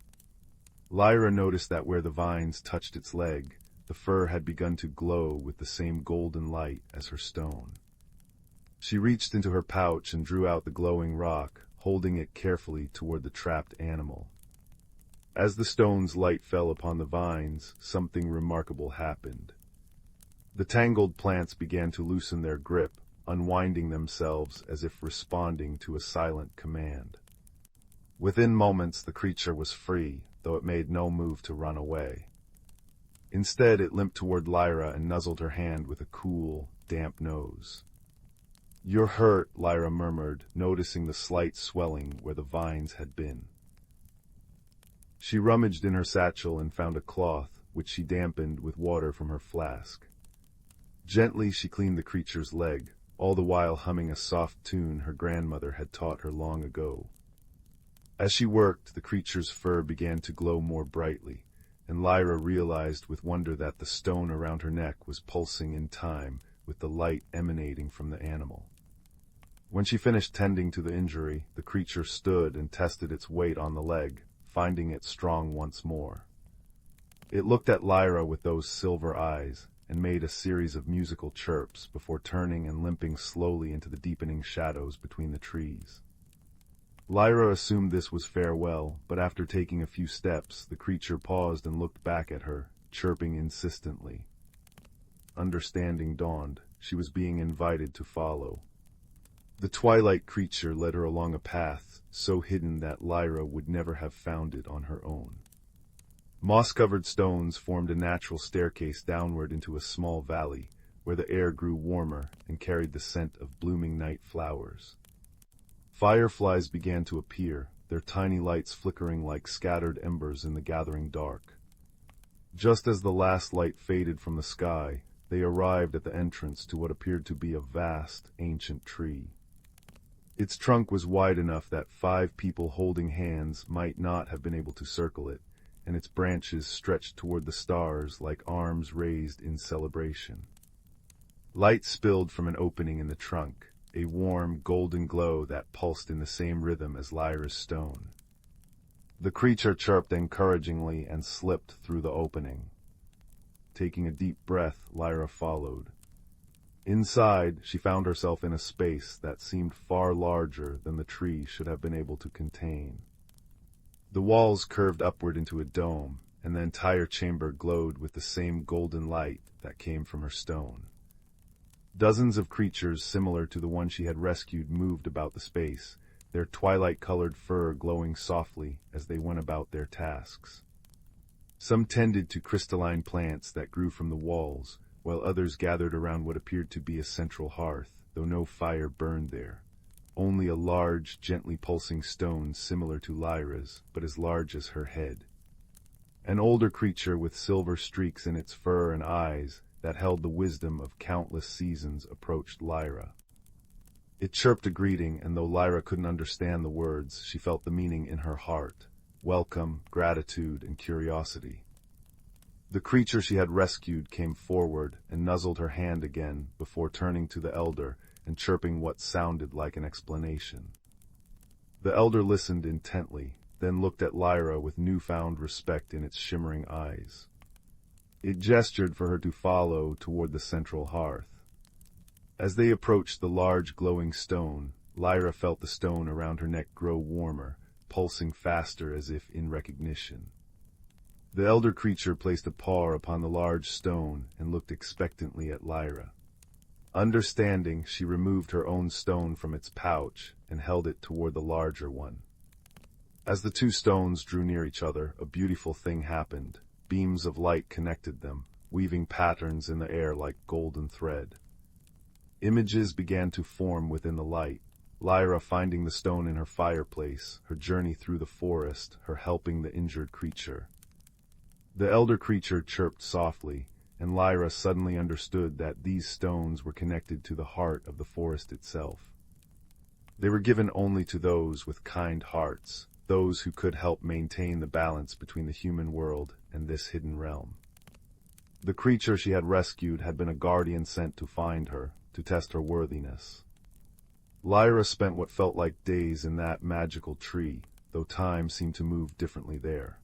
A: Lyra noticed that where the vines touched its leg, the fur had begun to glow with the same golden light as her stone. She reached into her pouch and drew out the glowing rock, holding it carefully toward the trapped animal. As the stone's light fell upon the vines, something remarkable happened. The tangled plants began to loosen their grip, unwinding themselves as if responding to a silent command. Within moments the creature was free, though it made no move to run away. Instead it limped toward Lyra and nuzzled her hand with a cool, damp nose. "You're hurt," Lyra murmured, noticing the slight swelling where the vines had been. She rummaged in her satchel and found a cloth, which she dampened with water from her flask. Gently she cleaned the creature's leg, all the while humming a soft tune her grandmother had taught her long ago. As she worked, the creature's fur began to glow more brightly, and Lyra realized with wonder that the stone around her neck was pulsing in time with the light emanating from the animal. When she finished tending to the injury, the creature stood and tested its weight on the leg, finding it strong once more. It looked at Lyra with those silver eyes, and made a series of musical chirps before turning and limping slowly into the deepening shadows between the trees. Lyra assumed this was farewell, but after taking a few steps, the creature paused and looked back at her, chirping insistently. Understanding dawned. She was being invited to follow. The twilight creature led her along a path so hidden that Lyra would never have found it on her own. Moss-covered stones formed a natural staircase downward into a small valley, where the air grew warmer and carried the scent of blooming night flowers. Fireflies began to appear, their tiny lights flickering like scattered embers in the gathering dark. Just as the last light faded from the sky, they arrived at the entrance to what appeared to be a vast, ancient tree. Its trunk was wide enough that 5 people holding hands might not have been able to circle it, and its branches stretched toward the stars like arms raised in celebration. Light spilled from an opening in the trunk, a warm, golden glow that pulsed in the same rhythm as Lyra's stone. The creature chirped encouragingly and slipped through the opening. Taking a deep breath, Lyra followed. Inside, she found herself in a space that seemed far larger than the tree should have been able to contain. The walls curved upward into a dome, and the entire chamber glowed with the same golden light that came from her stone. Dozens of creatures similar to the one she had rescued moved about the space, their twilight-colored fur glowing softly as they went about their tasks. Some tended to crystalline plants that grew from the walls, while others gathered around what appeared to be a central hearth, though no fire burned there. Only a large, gently pulsing stone similar to Lyra's, but as large as her head. An older creature with silver streaks in its fur and eyes that held the wisdom of countless seasons approached Lyra. It chirped a greeting, and though Lyra couldn't understand the words, she felt the meaning in her heart: welcome, gratitude, and curiosity. The creature she had rescued came forward and nuzzled her hand again before turning to the elder and chirping what sounded like an explanation. The elder listened intently, then looked at Lyra with newfound respect in its shimmering eyes. It gestured for her to follow toward the central hearth. As they approached the large glowing stone, Lyra felt the stone around her neck grow warmer, pulsing faster as if in recognition. The elder creature placed a paw upon the large stone and looked expectantly at Lyra. Understanding, she removed her own stone from its pouch and held it toward the larger one. As the 2 stones drew near each other, a beautiful thing happened. Beams of light connected them, weaving patterns in the air like golden thread. Images began to form within the light, Lyra finding the stone in her fireplace, her journey through the forest, her helping the injured creature. The elder creature chirped softly, and Lyra suddenly understood that these stones were connected to the heart of the forest itself. They were given only to those with kind hearts, those who could help maintain the balance between the human world and this hidden realm. The creature she had rescued had been a guardian sent to find her, to test her worthiness. Lyra spent what felt like days in that magical tree, though time seemed to move differently there.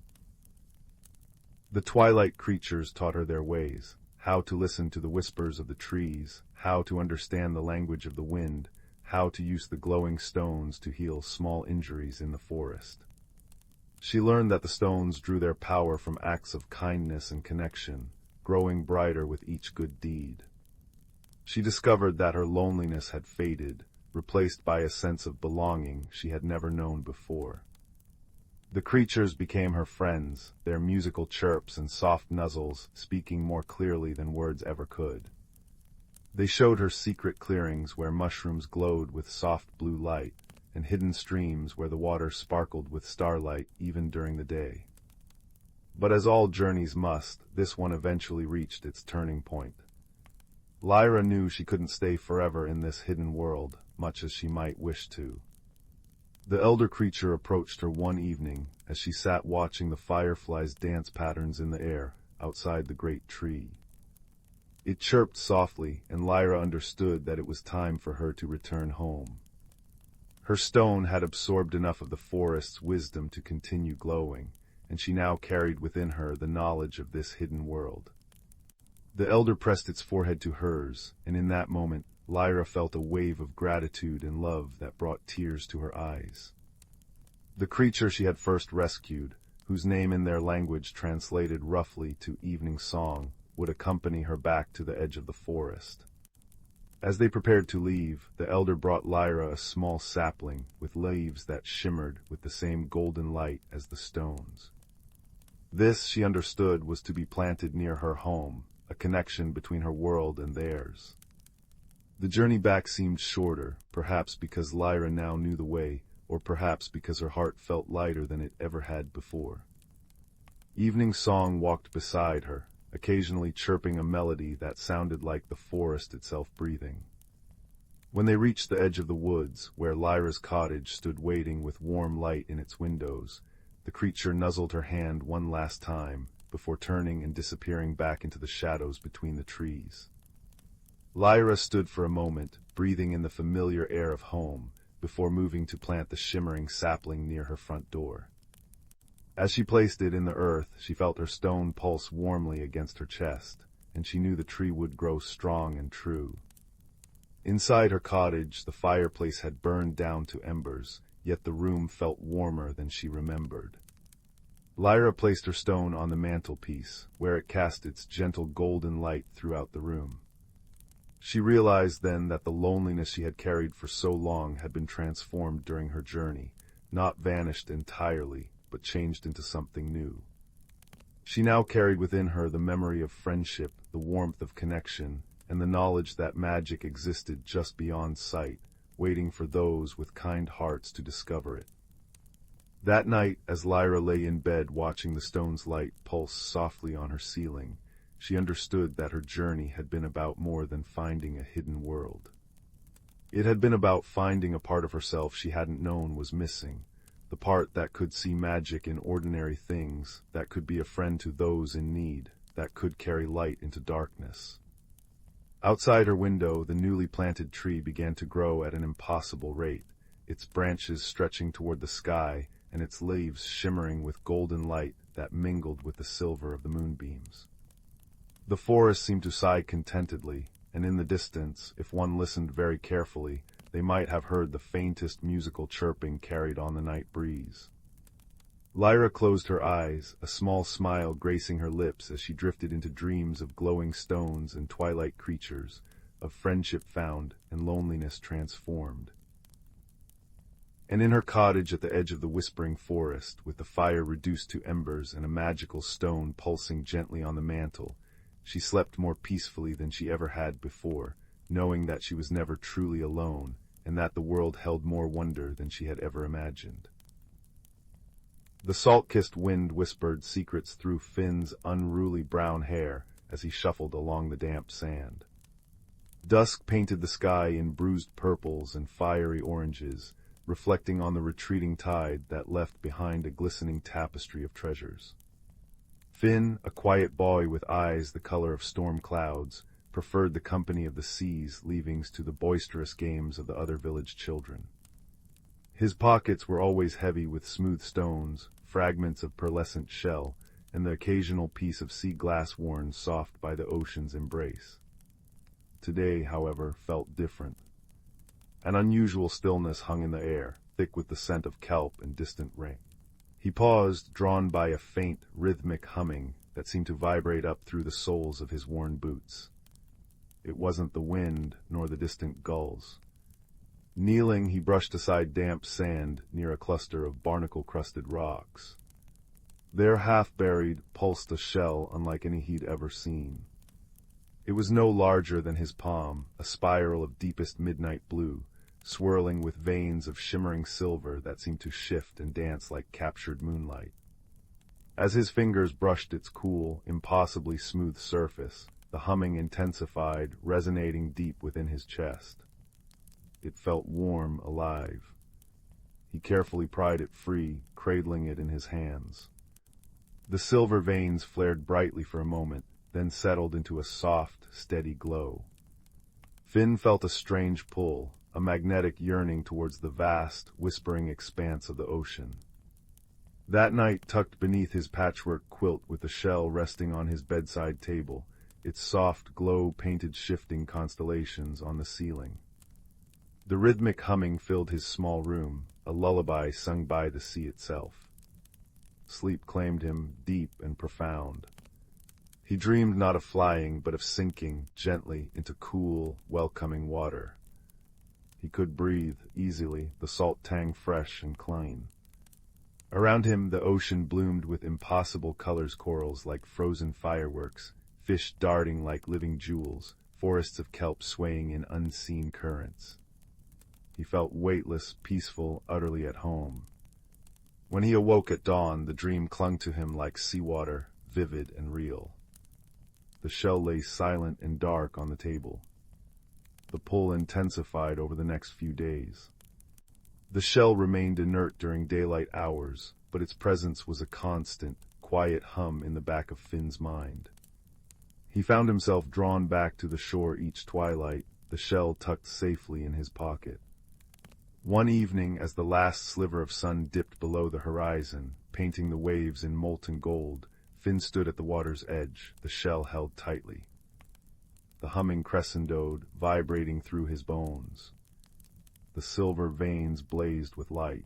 A: The twilight creatures taught her their ways, how to listen to the whispers of the trees, how to understand the language of the wind, how to use the glowing stones to heal small injuries in the forest. She learned that the stones drew their power from acts of kindness and connection, growing brighter with each good deed. She discovered that her loneliness had faded, replaced by a sense of belonging she had never known before. The creatures became her friends, their musical chirps and soft nuzzles speaking more clearly than words ever could. They showed her secret clearings where mushrooms glowed with soft blue light, and hidden streams where the water sparkled with starlight even during the day. But as all journeys must, this one eventually reached its turning point. Lyra knew she couldn't stay forever in this hidden world, much as she might wish to. The elder creature approached her one evening as she sat watching the fireflies' dance patterns in the air outside the great tree. It chirped softly, and Lyra understood that it was time for her to return home. Her stone had absorbed enough of the forest's wisdom to continue glowing, and she now carried within her the knowledge of this hidden world. The elder pressed its forehead to hers, and in that moment Lyra felt a wave of gratitude and love that brought tears to her eyes. The creature she had first rescued, whose name in their language translated roughly to evening song, would accompany her back to the edge of the forest. As they prepared to leave, the elder brought Lyra a small sapling with leaves that shimmered with the same golden light as the stones. This, she understood, was to be planted near her home, a connection between her world and theirs. The journey back seemed shorter, perhaps because Lyra now knew the way, or perhaps because her heart felt lighter than it ever had before. Evening Song walked beside her, occasionally chirping a melody that sounded like the forest itself breathing. When they reached the edge of the woods, where Lyra's cottage stood waiting with warm light in its windows, the creature nuzzled her hand one last time, before turning and disappearing back into the shadows between the trees. Lyra stood for a moment, breathing in the familiar air of home, before moving to plant the shimmering sapling near her front door. As she placed it in the earth, she felt her stone pulse warmly against her chest, and she knew the tree would grow strong and true. Inside her cottage, the fireplace had burned down to embers, yet the room felt warmer than she remembered. Lyra placed her stone on the mantelpiece, where it cast its gentle golden light throughout the room. She realized then that the loneliness she had carried for so long had been transformed during her journey, not vanished entirely, but changed into something new. She now carried within her the memory of friendship, the warmth of connection, and the knowledge that magic existed just beyond sight, waiting for those with kind hearts to discover it. That night, as Lyra lay in bed watching the stone's light pulse softly on her ceiling, she understood that her journey had been about more than finding a hidden world. It had been about finding a part of herself she hadn't known was missing, the part that could see magic in ordinary things, that could be a friend to those in need, that could carry light into darkness. Outside her window, the newly planted tree began to grow at an impossible rate, its branches stretching toward the sky, and its leaves shimmering with golden light that mingled with the silver of the moonbeams. The forest seemed to sigh contentedly, and in the distance, if one listened very carefully, they might have heard the faintest musical chirping carried on the night breeze. Lyra closed her eyes, a small smile gracing her lips as she drifted into dreams of glowing stones and twilight creatures, of friendship found and loneliness transformed. And in her cottage at the edge of the whispering forest, with the fire reduced to embers and a magical stone pulsing gently on the mantel, she slept more peacefully than she ever had before, knowing that she was never truly alone, and that the world held more wonder than she had ever imagined. The salt-kissed wind whispered secrets through Finn's unruly brown hair as he shuffled along the damp sand. Dusk painted the sky in bruised purples and fiery oranges, reflecting on the retreating tide that left behind a glistening tapestry of treasures. Finn, a quiet boy with eyes the color of storm clouds, preferred the company of the sea's leavings to the boisterous games of the other village children. His pockets were always heavy with smooth stones, fragments of pearlescent shell, and the occasional piece of sea glass worn soft by the ocean's embrace. Today, however, felt different. An unusual stillness hung in the air, thick with the scent of kelp and distant rain. He paused, drawn by a faint, rhythmic humming that seemed to vibrate up through the soles of his worn boots. It wasn't the wind, nor the distant gulls. Kneeling, he brushed aside damp sand near a cluster of barnacle-crusted rocks. There, half-buried, pulsed a shell unlike any he'd ever seen. It was no larger than his palm, a spiral of deepest midnight blue, swirling with veins of shimmering silver that seemed to shift and dance like captured moonlight. As his fingers brushed its cool, impossibly smooth surface, the humming intensified, resonating deep within his chest. It felt warm, alive. He carefully pried it free, cradling it in his hands. The silver veins flared brightly for a moment, then settled into a soft, steady glow. Finn felt a strange pull, a magnetic yearning towards the vast, whispering expanse of the ocean. That night, tucked beneath his patchwork quilt with the shell resting on his bedside table, its soft glow painted shifting constellations on the ceiling. The rhythmic humming filled his small room, a lullaby sung by the sea itself. Sleep claimed him, deep and profound. He dreamed not of flying, but of sinking gently into cool, welcoming water. He could breathe easily, the salt tang fresh and clean. Around him the ocean bloomed with impossible colors, corals like frozen fireworks, fish darting like living jewels, forests of kelp swaying in unseen currents. He felt weightless, peaceful, utterly at home. When he awoke at dawn, the dream clung to him like seawater, vivid and real. The shell lay silent and dark on the table. The pull intensified over the next few days. The shell remained inert during daylight hours, but its presence was a constant, quiet hum in the back of Finn's mind. He found himself drawn back to the shore each twilight, the shell tucked safely in his pocket. One evening, as the last sliver of sun dipped below the horizon, painting the waves in molten gold, Finn stood at the water's edge, the shell held tightly. The humming crescendoed, vibrating through his bones. The silver veins blazed with light.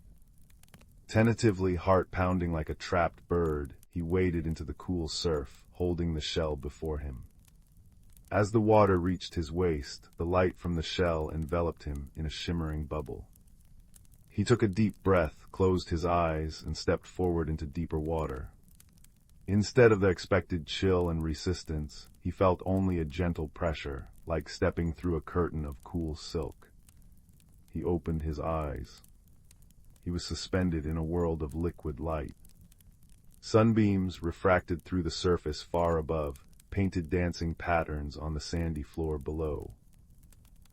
A: Tentatively, heart pounding like a trapped bird, he waded into the cool surf, holding the shell before him. As the water reached his waist, the light from the shell enveloped him in a shimmering bubble. He took a deep breath, closed his eyes, and stepped forward into deeper water. Instead of the expected chill and resistance, he felt only a gentle pressure, like stepping through a curtain of cool silk. He opened his eyes. He was suspended in a world of liquid light. Sunbeams, refracted through the surface far above, painted dancing patterns on the sandy floor below.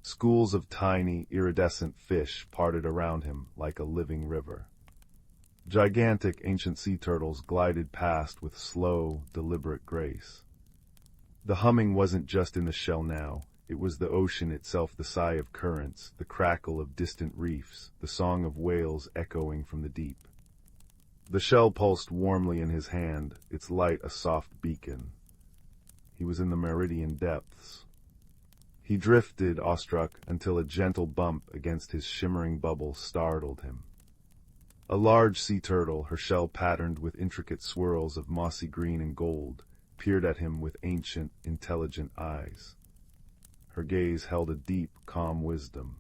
A: Schools of tiny, iridescent fish parted around him like a living river. Gigantic ancient sea turtles glided past with slow, deliberate grace. The humming wasn't just in the shell now. It was the ocean itself, the sigh of currents, the crackle of distant reefs, the song of whales echoing from the deep. The shell pulsed warmly in his hand, its light a soft beacon. He was in the meridian depths. He drifted, awestruck, until a gentle bump against his shimmering bubble startled him. A large sea turtle, her shell patterned with intricate swirls of mossy green and gold, peered at him with ancient, intelligent eyes. Her gaze held a deep, calm wisdom.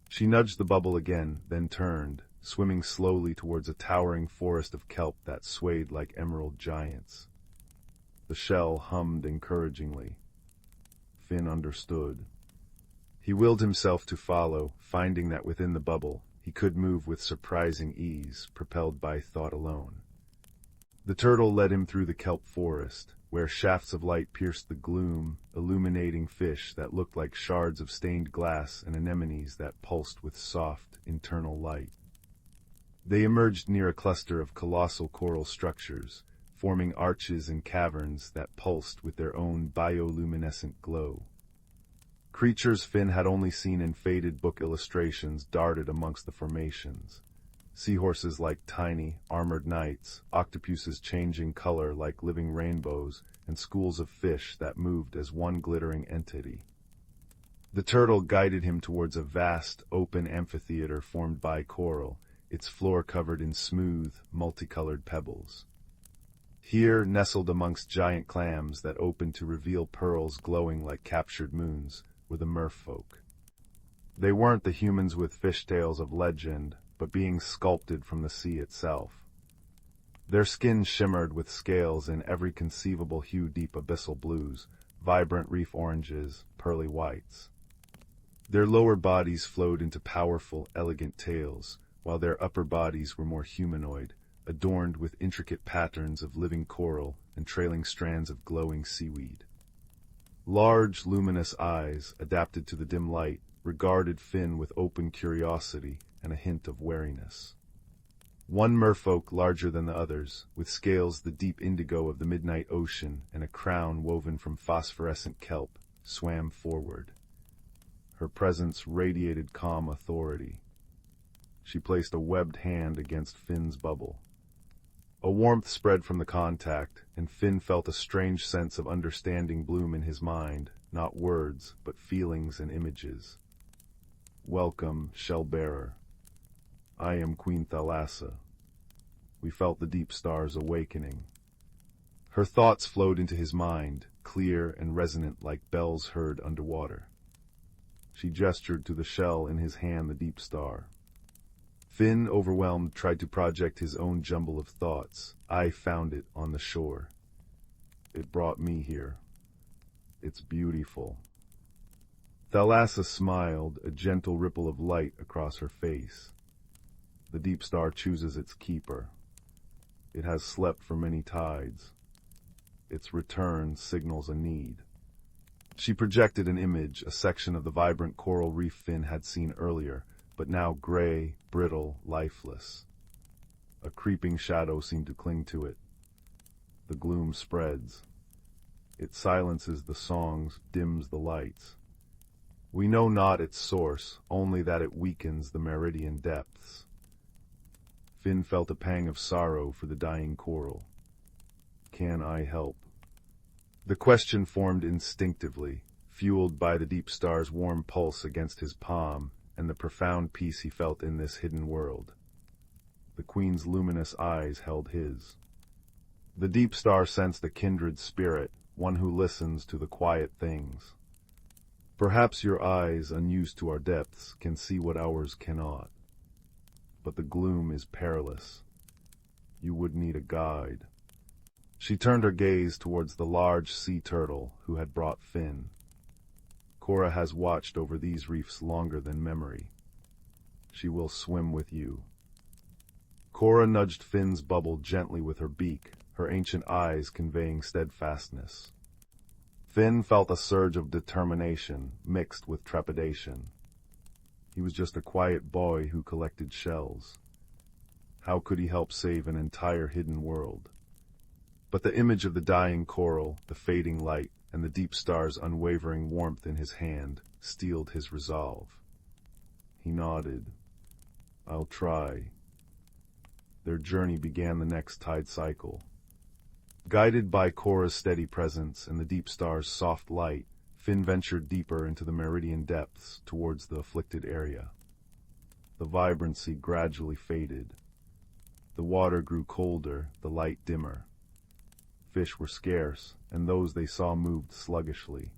A: She nudged the bubble again, then turned, swimming slowly towards a towering forest of kelp that swayed like emerald giants. The shell hummed encouragingly. Finn understood. He willed himself to follow, finding that within the bubble he could move with surprising ease, propelled by thought alone. The turtle led him through the kelp forest, where shafts of light pierced the gloom, illuminating fish that looked like shards of stained glass and anemones that pulsed with soft, internal light. They emerged near a cluster of colossal coral structures, forming arches and caverns that pulsed with their own bioluminescent glow. Creatures Finn had only seen in faded book illustrations darted amongst the formations. Seahorses like tiny, armored knights, octopuses changing color like living rainbows, and schools of fish that moved as one glittering entity. The turtle guided him towards a vast, open amphitheater formed by coral, its floor covered in smooth, multicolored pebbles. Here, nestled amongst giant clams that opened to reveal pearls glowing like captured moons, were the merfolk. They weren't the humans with fishtails of legend, but beings sculpted from the sea itself. Their skin shimmered with scales in every conceivable hue, deep abyssal blues, vibrant reef oranges, pearly whites. Their lower bodies flowed into powerful, elegant tails, while their upper bodies were more humanoid, adorned with intricate patterns of living coral and trailing strands of glowing seaweed. Large, luminous eyes, adapted to the dim light, regarded Finn with open curiosity and a hint of wariness. One merfolk larger than the others, with scales the deep indigo of the midnight ocean and a crown woven from phosphorescent kelp, swam forward. Her presence radiated calm authority. She placed a webbed hand against Finn's bubble. A warmth spread from the contact, and Finn felt a strange sense of understanding bloom in his mind, not words, but feelings and images. Welcome, shell-bearer. I am Queen Thalassa. We felt the deep stars awakening. Her thoughts flowed into his mind, clear and resonant like bells heard underwater. She gestured to the shell in his hand, the deep star. Finn, overwhelmed, tried to project his own jumble of thoughts. I found it on the shore. It brought me here. It's beautiful. Thalassa smiled, a gentle ripple of light across her face. The deep star chooses its keeper. It has slept for many tides. Its return signals a need. She projected an image, a section of the vibrant coral reef Finn had seen earlier, but now gray, brittle, lifeless. A creeping shadow seemed to cling to it. The gloom spreads. It silences the songs, dims the lights. We know not its source, only that it weakens the meridian depths. Finn felt a pang of sorrow for the dying coral. Can I help? The question formed instinctively, fueled by the deep star's warm pulse against his palm, and the profound peace he felt in this hidden world. The Queen's luminous eyes held his. The deep star sensed a kindred spirit, one who listens to the quiet things. Perhaps your eyes, unused to our depths, can see what ours cannot. But the gloom is perilous. You would need a guide. She turned her gaze towards the large sea turtle who had brought Finn. Cora has watched over these reefs longer than memory. She will swim with you. Cora nudged Finn's bubble gently with her beak, her ancient eyes conveying steadfastness. Finn felt a surge of determination mixed with trepidation. He was just a quiet boy who collected shells. How could he help save an entire hidden world? But the image of the dying coral, the fading light, and the deep star's unwavering warmth in his hand steeled his resolve. He nodded. I'll try. Their journey began the next tide cycle. Guided by Cora's steady presence and the deep star's soft light, Finn ventured deeper into the meridian depths towards the afflicted area. The vibrancy gradually faded. The water grew colder, the light dimmer. Fish were scarce, and those they saw moved sluggishly.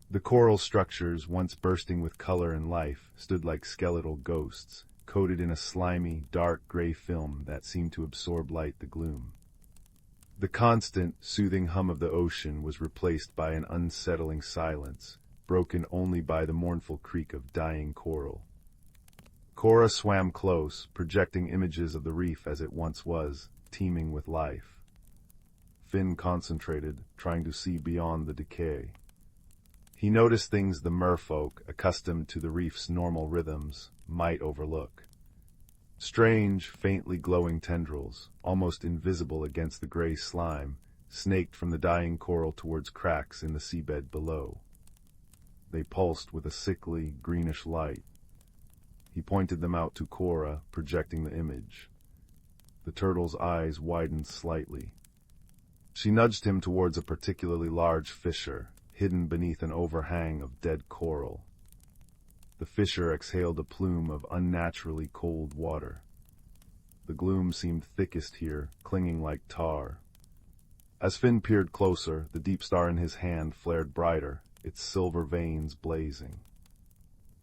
A: The coral structures, once bursting with color and life, stood like skeletal ghosts, coated in a slimy, dark gray film that seemed to absorb light the gloom. The constant, soothing hum of the ocean was replaced by an unsettling silence, broken only by the mournful creak of dying coral. Cora swam close, projecting images of the reef as it once was, teeming with life. Finn concentrated, trying to see beyond the decay. He noticed things the merfolk, accustomed to the reef's normal rhythms, might overlook. Strange, faintly glowing tendrils, almost invisible against the gray slime, snaked from the dying coral towards cracks in the seabed below. They pulsed with a sickly, greenish light. He pointed them out to Cora, projecting the image. The turtle's eyes widened slightly. She nudged him towards a particularly large fissure, hidden beneath an overhang of dead coral. The fissure exhaled a plume of unnaturally cold water. The gloom seemed thickest here, clinging like tar. As Finn peered closer, the deep star in his hand flared brighter, its silver veins blazing.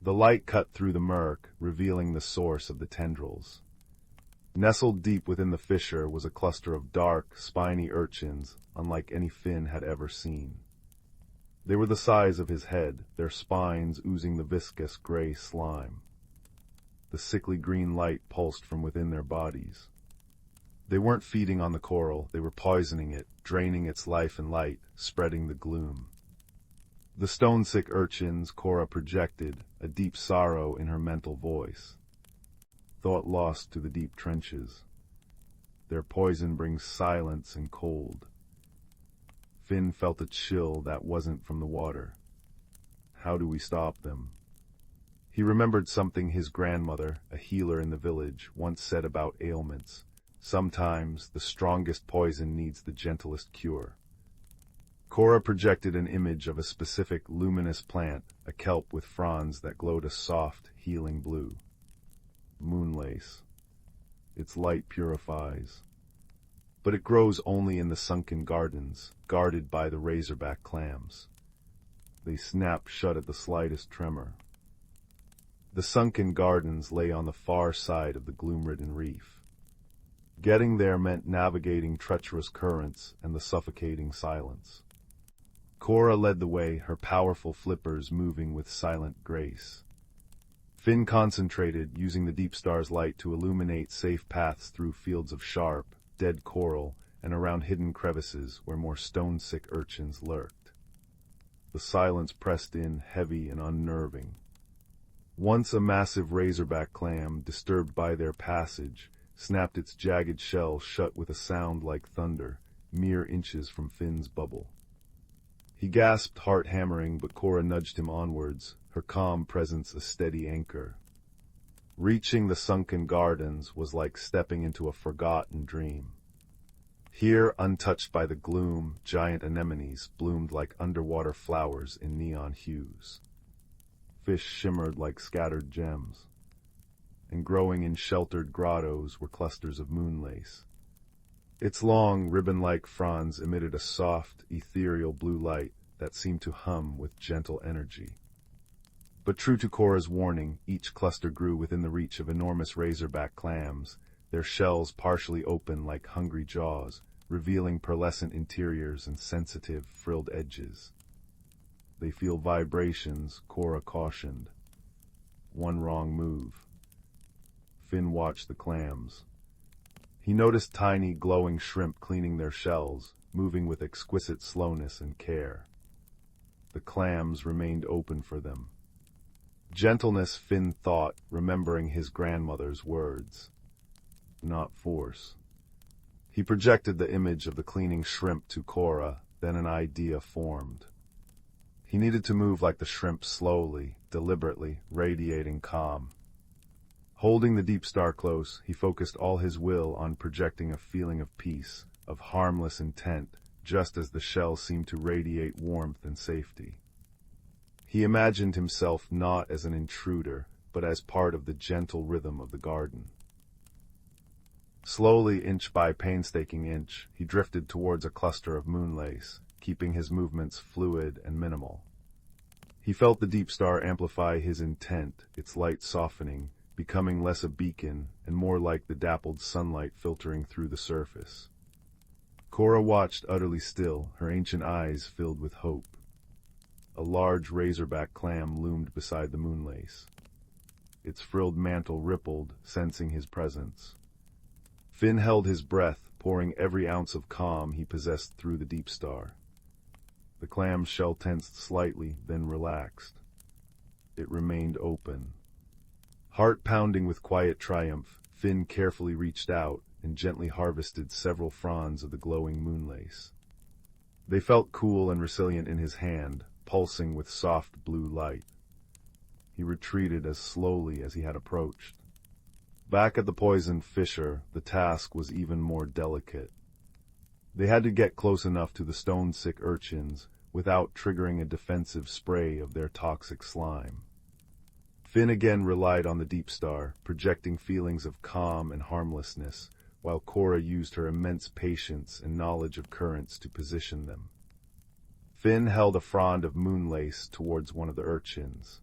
A: The light cut through the murk, revealing the source of the tendrils. Nestled deep within the fissure was a cluster of dark, spiny urchins, unlike any Finn had ever seen. They were the size of his head, their spines oozing the viscous gray slime. The sickly green light pulsed from within their bodies. They weren't feeding on the coral, they were poisoning it, draining its life and light, spreading the gloom. The stone-sick urchins, Cora projected, a deep sorrow in her mental voice. Thought lost to the deep trenches. Their poison brings silence and cold. Finn felt a chill that wasn't from the water. How do we stop them? He remembered something his grandmother, a healer in the village, once said about ailments. Sometimes the strongest poison needs the gentlest cure. Cora projected an image of a specific luminous plant, a kelp with fronds that glowed a soft, healing blue. Moonlace. Its light purifies. But it grows only in the sunken gardens, guarded by the razorback clams. They snap shut at the slightest tremor. The sunken gardens lay on the far side of the gloom-ridden reef. Getting there meant navigating treacherous currents and the suffocating silence. Cora led the way, her powerful flippers moving with silent grace. Finn concentrated, using the deep star's light to illuminate safe paths through fields of sharp, dead coral and around hidden crevices where more stone-sick urchins lurked. The silence pressed in, heavy and unnerving. Once a massive razorback clam, disturbed by their passage, snapped its jagged shell shut with a sound like thunder, mere inches from Finn's bubble. He gasped, heart hammering, but Cora nudged him onwards, her calm presence a steady anchor. Reaching the sunken gardens was like stepping into a forgotten dream. Here, untouched by the gloom, giant anemones bloomed like underwater flowers in neon hues. Fish shimmered like scattered gems, and growing in sheltered grottos were clusters of moonlace. Its long, ribbon-like fronds emitted a soft, ethereal blue light that seemed to hum with gentle energy. But true to Cora's warning, each cluster grew within the reach of enormous razorback clams, their shells partially open like hungry jaws, revealing pearlescent interiors and sensitive, frilled edges. They feel vibrations, Cora cautioned. One wrong move. Finn watched the clams. He noticed tiny, glowing shrimp cleaning their shells, moving with exquisite slowness and care. The clams remained open for them. Gentleness, Finn thought, remembering his grandmother's words. Not force. He projected the image of the cleaning shrimp to Cora, then an idea formed. He needed to move like the shrimp, slowly, deliberately, radiating calm. Holding the deep star close, he focused all his will on projecting a feeling of peace, of harmless intent, just as the shell seemed to radiate warmth and safety. He imagined himself not as an intruder, but as part of the gentle rhythm of the garden. Slowly, inch by painstaking inch, he drifted towards a cluster of moonlace, keeping his movements fluid and minimal. He felt the deep star amplify his intent, its light softening, becoming less a beacon and more like the dappled sunlight filtering through the surface. Cora watched utterly still, her ancient eyes filled with hope. A large razorback clam loomed beside the moonlace. Its frilled mantle rippled, sensing his presence. Finn held his breath, pouring every ounce of calm he possessed through the deep star. The clam's shell tensed slightly, then relaxed. It remained open. Heart pounding with quiet triumph, Finn carefully reached out and gently harvested several fronds of the glowing moonlace. They felt cool and resilient in his hand, pulsing with soft blue light. He retreated as slowly as he had approached. Back at the poisoned fissure, the task was even more delicate. They had to get close enough to the stone-sick urchins without triggering a defensive spray of their toxic slime. Finn again relied on the deep star, projecting feelings of calm and harmlessness, while Cora used her immense patience and knowledge of currents to position them. Finn held a frond of moonlace towards one of the urchins.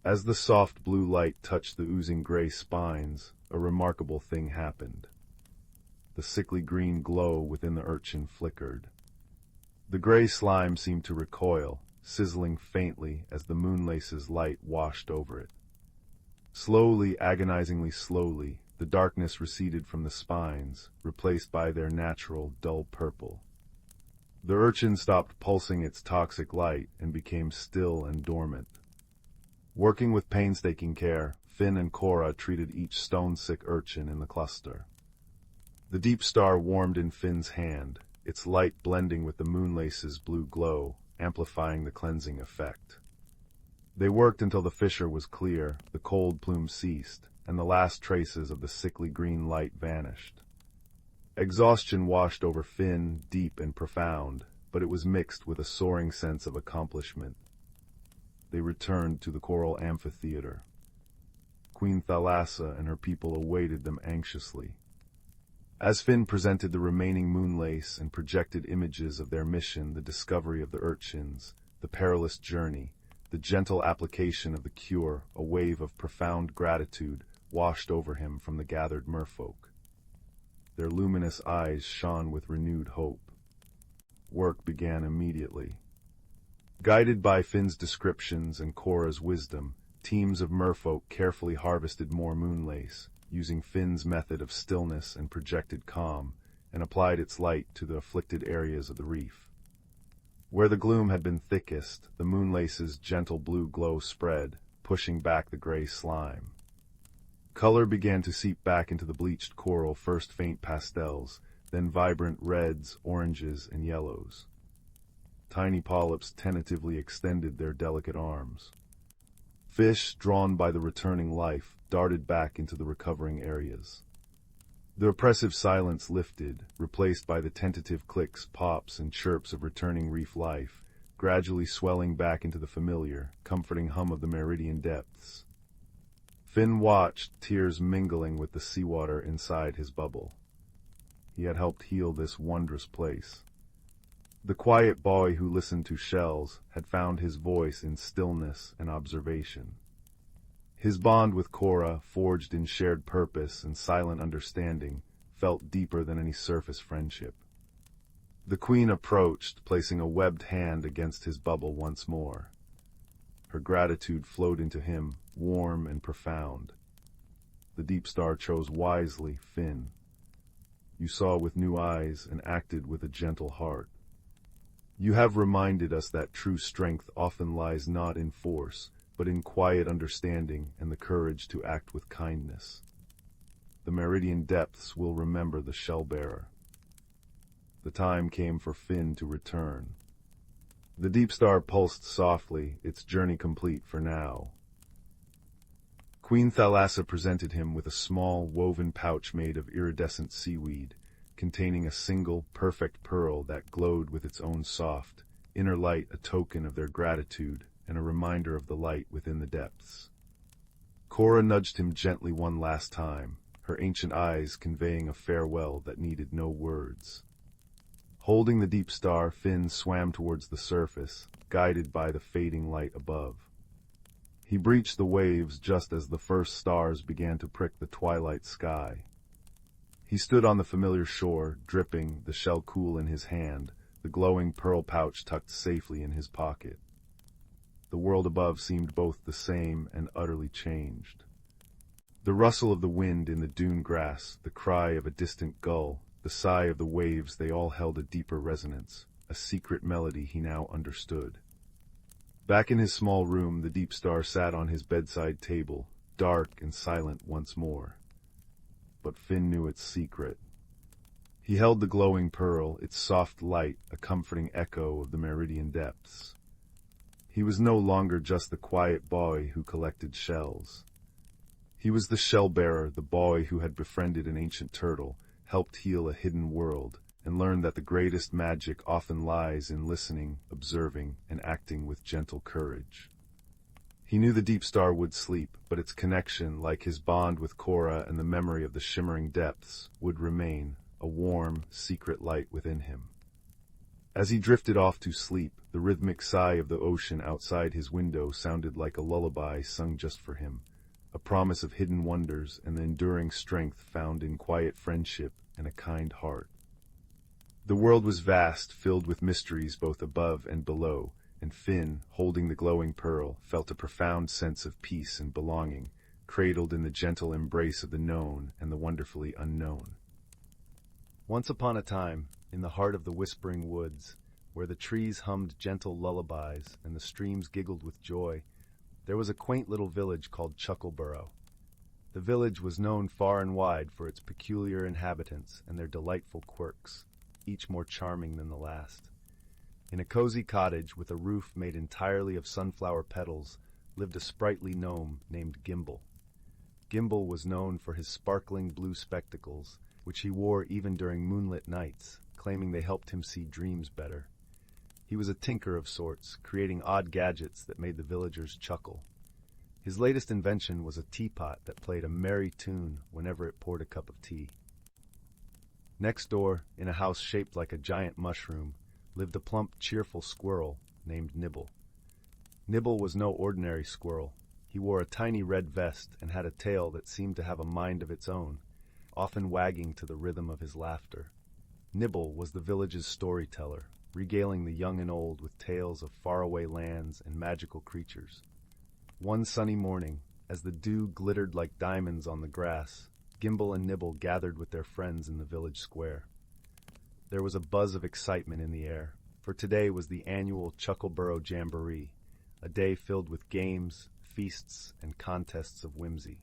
A: As the soft blue light touched the oozing gray spines, a remarkable thing happened. The sickly green glow within the urchin flickered. The gray slime seemed to recoil, sizzling faintly as the moonlace's light washed over it. Slowly, agonizingly slowly, the darkness receded from the spines, replaced by their natural, dull purple. The urchin stopped pulsing its toxic light and became still and dormant. Working with painstaking care, Finn and Cora treated each stone-sick urchin in the cluster. The deep star warmed in Finn's hand, its light blending with the moonlace's blue glow, amplifying the cleansing effect. They worked until the fissure was clear, the cold plume ceased, and the last traces of the sickly green light vanished. Exhaustion washed over Finn, deep and profound, but it was mixed with a soaring sense of accomplishment. They returned to the coral amphitheater. Queen Thalassa and her people awaited them anxiously. As Finn presented the remaining moonlace and projected images of their mission, the discovery of the urchins, the perilous journey, the gentle application of the cure, a wave of profound gratitude washed over him from the gathered merfolk. Their luminous eyes shone with renewed hope. Work began immediately. Guided by Finn's descriptions and Cora's wisdom, teams of merfolk carefully harvested more moonlace, using Finn's method of stillness and projected calm, and applied its light to the afflicted areas of the reef. Where the gloom had been thickest, the moonlace's gentle blue glow spread, pushing back the gray slime. Color began to seep back into the bleached coral, first faint pastels, then vibrant reds, oranges, and yellows. Tiny polyps tentatively extended their delicate arms. Fish, drawn by the returning life, darted back into the recovering areas. The oppressive silence lifted, replaced by the tentative clicks, pops, and chirps of returning reef life, gradually swelling back into the familiar, comforting hum of the meridian depths. Finn watched, tears mingling with the seawater inside his bubble. He had helped heal this wondrous place. The quiet boy who listened to shells had found his voice in stillness and observation. His bond with Cora, forged in shared purpose and silent understanding, felt deeper than any surface friendship. The queen approached, placing a webbed hand against his bubble once more. Her gratitude flowed into him, warm and profound. The deep star chose wisely, Finn. You saw with new eyes and acted with a gentle heart. You have reminded us that true strength often lies not in force, but in quiet understanding and the courage to act with kindness. The meridian depths will remember the shell-bearer. The time came for Finn to return. The deep star pulsed softly, its journey complete for now. Queen Thalassa presented him with a small, woven pouch made of iridescent seaweed, containing a single, perfect pearl that glowed with its own soft, inner light, a token of their gratitude and a reminder of the light within the depths. Cora nudged him gently one last time, her ancient eyes conveying a farewell that needed no words. Holding the deep star, Finn swam towards the surface, guided by the fading light above. He breached the waves just as the first stars began to prick the twilight sky. He stood on the familiar shore, dripping, the shell cool in his hand, the glowing pearl pouch tucked safely in his pocket. The world above seemed both the same and utterly changed. The rustle of the wind in the dune grass, the cry of a distant gull, the sigh of the waves, they all held a deeper resonance, a secret melody he now understood. Back in his small room, the deep star sat on his bedside table, dark and silent once more. But Finn knew its secret. He held the glowing pearl, its soft light, a comforting echo of the meridian depths. He was no longer just the quiet boy who collected shells. He was the shell-bearer, the boy who had befriended an ancient turtle, helped heal a hidden world, and learned that the greatest magic often lies in listening, observing, and acting with gentle courage. He knew the deep star would sleep, but its connection, like his bond with Cora and the memory of the shimmering depths, would remain, a warm, secret light within him. As he drifted off to sleep, the rhythmic sigh of the ocean outside his window sounded like a lullaby sung just for him, a promise of hidden wonders and the enduring strength found in quiet friendship and a kind heart. The world was vast, filled with mysteries both above and below, and Finn, holding the glowing pearl, felt a profound sense of peace and belonging, cradled in the gentle embrace of the known and the wonderfully unknown. Once upon a time, in the heart of the whispering woods, where the trees hummed gentle lullabies and the streams giggled with joy, there was a quaint little village called Chuckleborough. The village was known far and wide for its peculiar inhabitants and their delightful quirks, each more charming than the last. In a cozy cottage with a roof made entirely of sunflower petals lived a sprightly gnome named Gimble. Gimble was known for his sparkling blue spectacles, which he wore even during moonlit nights, claiming they helped him see dreams better. He was a tinker of sorts, creating odd gadgets that made the villagers chuckle. His latest invention was a teapot that played a merry tune whenever it poured a cup of tea. Next door, in a house shaped like a giant mushroom, lived a plump, cheerful squirrel named Nibble. Nibble was no ordinary squirrel. He wore a tiny red vest and had a tail that seemed to have a mind of its own, often wagging to the rhythm of his laughter. Nibble was the village's storyteller, regaling the young and old with tales of faraway lands and magical creatures. One sunny morning, as the dew glittered like diamonds on the grass, Gimble and Nibble gathered with their friends in the village square. There was a buzz of excitement in the air, for today was the annual Chuckleborough Jamboree, a day filled with games, feasts, and contests of whimsy.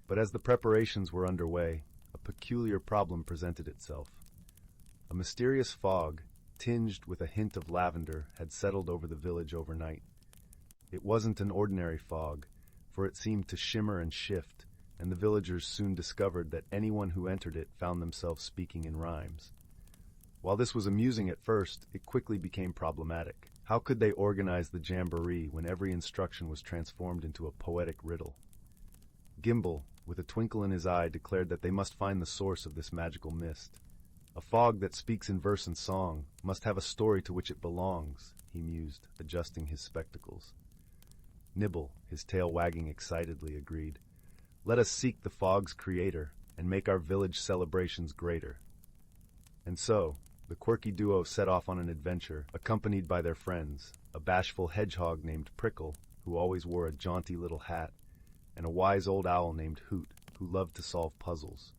A: But as the preparations were underway, a peculiar problem presented itself. A mysterious fog, tinged with a hint of lavender, had settled over the village overnight. It wasn't an ordinary fog, for it seemed to shimmer and shift, and the villagers soon discovered that anyone who entered it found themselves speaking in rhymes. While this was amusing at first, it quickly became problematic. How could they organize the jamboree when every instruction was transformed into a poetic riddle? Gimble, with a twinkle in his eye, declared that they must find the source of this magical mist. A fog that speaks in verse and song must have a story to which it belongs, he mused, adjusting his spectacles. Nibble, his tail wagging excitedly, agreed. Let us seek the fog's creator and make our village celebrations greater. And so, the quirky duo set off on an adventure, accompanied by their friends, a bashful hedgehog named Prickle, who always wore a jaunty little hat, and a wise old owl named Hoot, who loved to solve puzzles.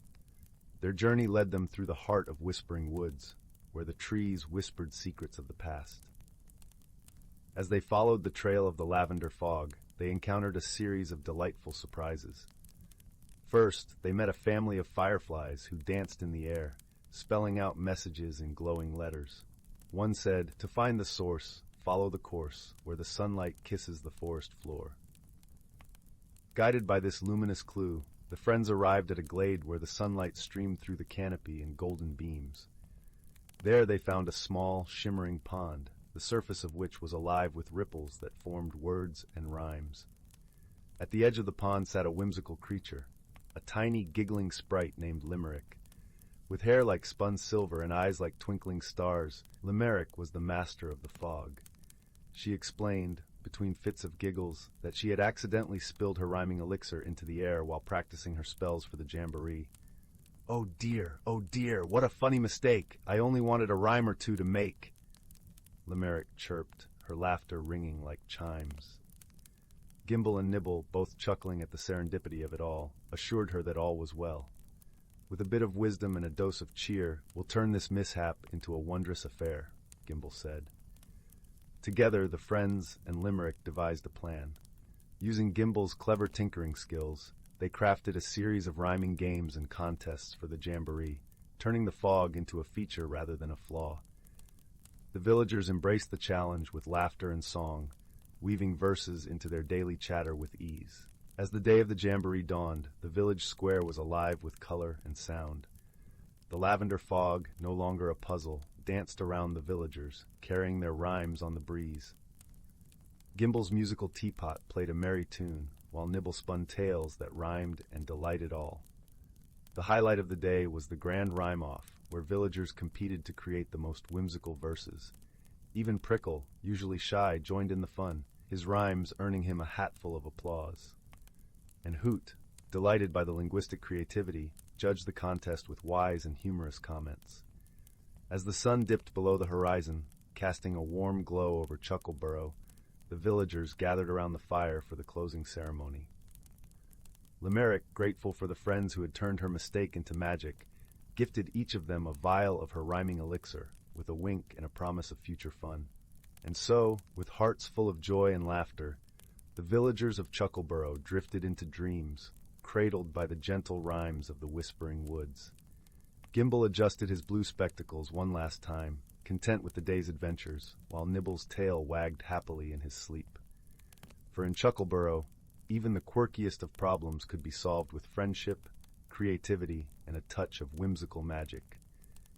A: Their journey led them through the heart of whispering woods, where the trees whispered secrets of the past. As they followed the trail of the lavender fog, they encountered a series of delightful surprises. First, they met a family of fireflies who danced in the air, spelling out messages in glowing letters. One said, "To find the source, follow the course, where the sunlight kisses the forest floor." Guided by this luminous clue, the friends arrived at a glade where the sunlight streamed through the canopy in golden beams. There they found a small, shimmering pond, the surface of which was alive with ripples that formed words and rhymes. At the edge of the pond sat a whimsical creature, a tiny, giggling sprite named Limerick. With hair like spun silver and eyes like twinkling stars, Limerick was the master of the fog. She explained, between fits of giggles, that she had accidentally spilled her rhyming elixir into the air while practicing her spells for the jamboree. Oh dear, what a funny mistake! I only wanted a rhyme or two to make." Limerick chirped, her laughter ringing like chimes. Gimble and Nibble, both chuckling at the serendipity of it all, assured her that all was well. "With a bit of wisdom and a dose of cheer, we'll turn this mishap into a wondrous affair," Gimble said. Together, the friends and Limerick devised a plan. Using Gimble's clever tinkering skills, they crafted a series of rhyming games and contests for the jamboree, turning the fog into a feature rather than a flaw. The villagers embraced the challenge with laughter and song, weaving verses into their daily chatter with ease. As the day of the jamboree dawned, the village square was alive with color and sound. The lavender fog, no longer a puzzle, danced around the villagers, carrying their rhymes on the breeze. Gimble's musical teapot played a merry tune, while Nibble spun tales that rhymed and delighted all. The highlight of the day was the grand rhyme-off, where villagers competed to create the most whimsical verses. Even Prickle, usually shy, joined in the fun, his rhymes earning him a hatful of applause. And Hoot, delighted by the linguistic creativity, judged the contest with wise and humorous comments. As the sun dipped below the horizon, casting a warm glow over Chuckleborough, the villagers gathered around the fire for the closing ceremony. Limerick, grateful for the friends who had turned her mistake into magic, gifted each of them a vial of her rhyming elixir, with a wink and a promise of future fun. And so, with hearts full of joy and laughter, the villagers of Chuckleborough drifted into dreams, cradled by the gentle rhymes of the whispering woods. Gimble adjusted his blue spectacles one last time, content with the day's adventures, while Nibble's tail wagged happily in his sleep. For in Chuckleborough, even the quirkiest of problems could be solved with friendship, creativity, and a touch of whimsical magic.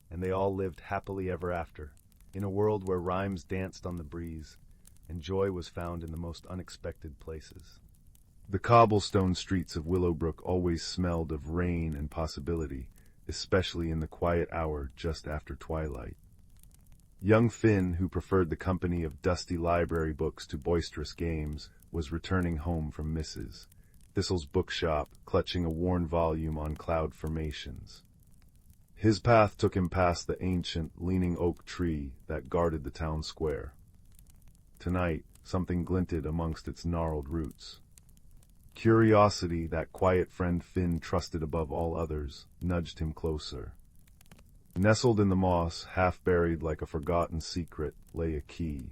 A: And they all lived happily ever after, in a world where rhymes danced on the breeze, and joy was found in the most unexpected places. The cobblestone streets of Willowbrook always smelled of rain and possibility, especially in the quiet hour just after twilight. Young Finn, who preferred the company of dusty library books to boisterous games, was returning home from Mrs. Thistle's bookshop, clutching a worn volume on cloud formations. His path took him past the ancient, leaning oak tree that guarded the town square. Tonight, something glinted amongst its gnarled roots. Curiosity, that quiet friend Finn trusted above all others, nudged him closer. Nestled in the moss, half-buried like a forgotten secret, lay a key.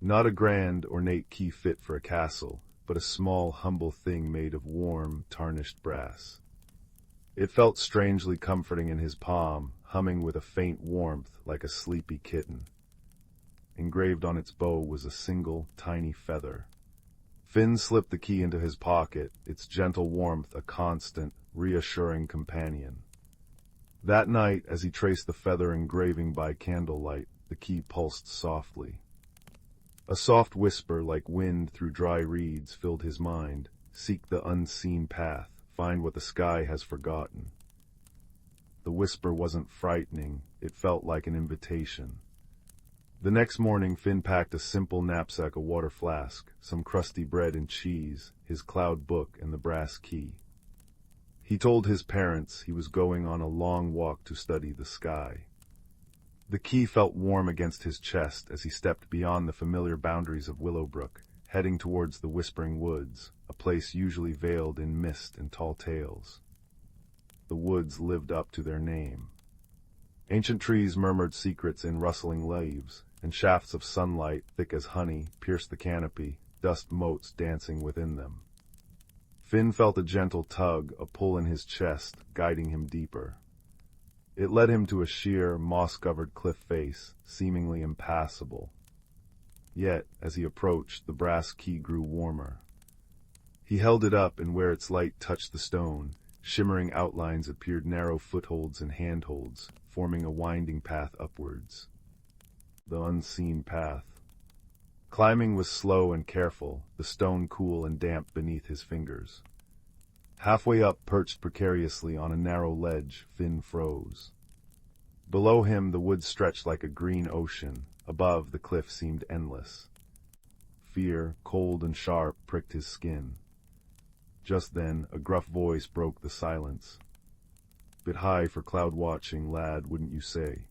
A: Not a grand, ornate key fit for a castle, but a small, humble thing made of warm, tarnished brass. It felt strangely comforting in his palm, humming with a faint warmth like a sleepy kitten. Engraved on its bow was a single, tiny feather. Finn slipped the key into his pocket, its gentle warmth a constant, reassuring companion. That night, as he traced the feather engraving by candlelight, the key pulsed softly. A soft whisper like wind through dry reeds filled his mind. Seek the unseen path, find what the sky has forgotten. The whisper wasn't frightening, it felt like an invitation. The next morning, Finn packed a simple knapsack, a water flask, some crusty bread and cheese, his cloud book, and the brass key. He told his parents he was going on a long walk to study the sky. The key felt warm against his chest as he stepped beyond the familiar boundaries of Willowbrook, heading towards the Whispering Woods, a place usually veiled in mist and tall tales. The woods lived up to their name. Ancient trees murmured secrets in rustling leaves, and shafts of sunlight, thick as honey, pierced the canopy, dust motes dancing within them. Finn felt a gentle tug, a pull in his chest, guiding him deeper. It led him to a sheer, moss-covered cliff face, seemingly impassable. Yet, as he approached, the brass key grew warmer. He held it up, and where its light touched the stone, shimmering outlines appeared, narrow footholds and handholds, forming a winding path upwards. The unseen path. Climbing was slow and careful, the stone cool and damp beneath his fingers. Halfway up, perched precariously on a narrow ledge, Finn froze. Below him the woods stretched like a green ocean. Above, the cliff seemed endless. Fear, cold and sharp, pricked his skin. Just then, a gruff voice broke the silence. "Bit high for cloud watching, lad, wouldn't you say?"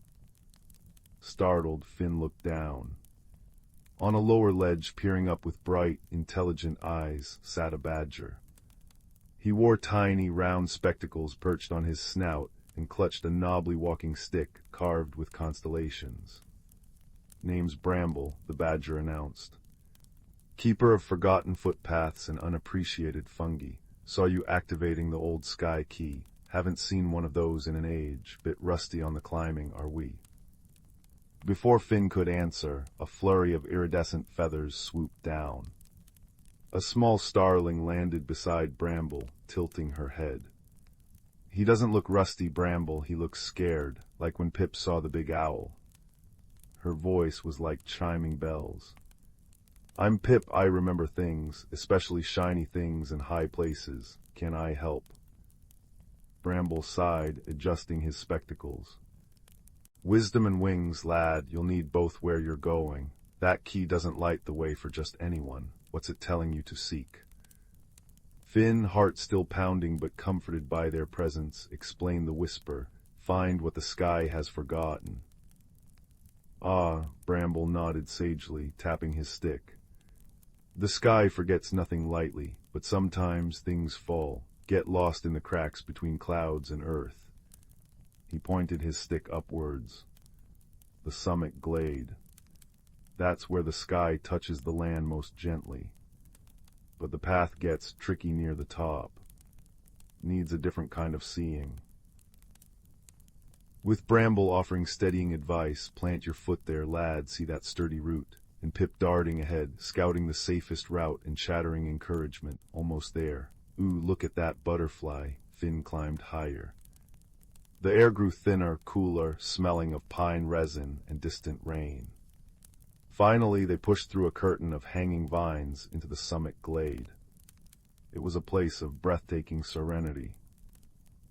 A: Startled, Finn looked down. On a lower ledge, peering up with bright, intelligent eyes, sat a badger. He wore tiny, round spectacles perched on his snout and clutched a knobbly walking stick carved with constellations. "Name's Bramble," the badger announced. "Keeper of forgotten footpaths and unappreciated fungi. Saw you activating the old sky key. Haven't seen one of those in an age. Bit rusty on the climbing, are we?" Before Finn could answer, a flurry of iridescent feathers swooped down. A small starling landed beside Bramble, tilting her head. "He doesn't look rusty, Bramble, he looks scared, like when Pip saw the big owl." Her voice was like chiming bells. "I'm Pip, I remember things, especially shiny things in high places. Can I help?" Bramble sighed, adjusting his spectacles. "Wisdom and wings, lad, you'll need both where you're going. That key doesn't light the way for just anyone. What's it telling you to seek?" Finn, heart still pounding but comforted by their presence, explained the whisper. "Find what the sky has forgotten." "Ah," Bramble nodded sagely, tapping his stick. "The sky forgets nothing lightly. but sometimes things fall, get lost in the cracks between clouds and earth. He pointed his stick upwards. The summit glade. That's where the sky touches the land most gently. But the path gets tricky near the top. Needs a different kind of seeing. With Bramble offering steadying advice, plant your foot there, lad, see that sturdy root, and Pip darting ahead, scouting the safest route and chattering encouragement, almost there. Ooh, look at that butterfly. Finn climbed higher. The air grew thinner, cooler, smelling of pine resin and distant rain. Finally, they pushed through a curtain of hanging vines into the summit glade. It was a place of breathtaking serenity.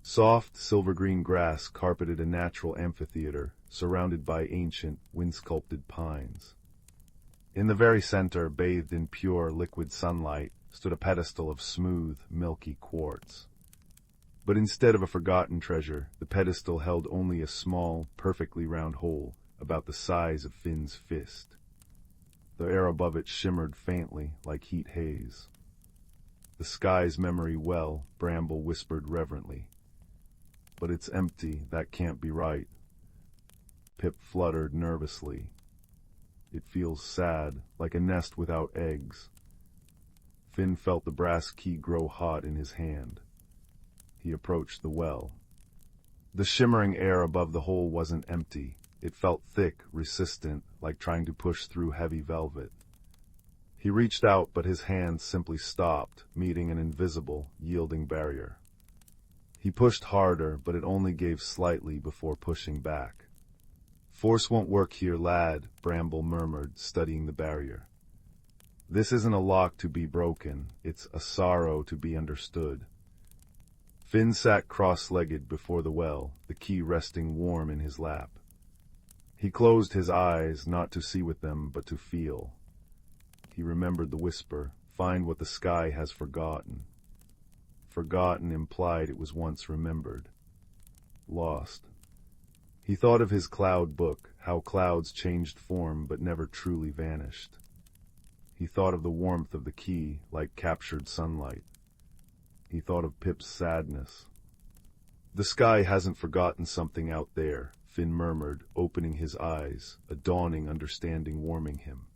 A: Soft, silver-green grass carpeted a natural amphitheater, surrounded by ancient, wind-sculpted pines. In the very center, bathed in pure, liquid sunlight, stood a pedestal of smooth, milky quartz. But instead of a forgotten treasure, the pedestal held only a small, perfectly round hole, about the size of Finn's fist. The air above it shimmered faintly, like heat haze. The sky's memory well, Bramble whispered reverently. But it's empty, that can't be right. Pip fluttered nervously. It feels sad, like a nest without eggs. Finn felt the brass key grow hot in his hand. He approached the well. The shimmering air above the hole wasn't empty. It felt thick, resistant, like trying to push through heavy velvet. He reached out, but his hands simply stopped, meeting an invisible, yielding barrier. He pushed harder, but it only gave slightly before pushing back. Force won't work here, lad, Bramble murmured, studying the barrier. This isn't a lock to be broken, it's a sorrow to be understood. Finn sat cross-legged before the well, the key resting warm in his lap. He closed his eyes, not to see with them, but to feel. He remembered the whisper, find what the sky has forgotten. Forgotten implied it was once remembered. Lost. He thought of his cloud book, how clouds changed form but never truly vanished. He thought of the warmth of the key, like captured sunlight. He thought of Pip's sadness. The sky hasn't forgotten something out there, Finn murmured, opening his eyes, a dawning understanding warming him.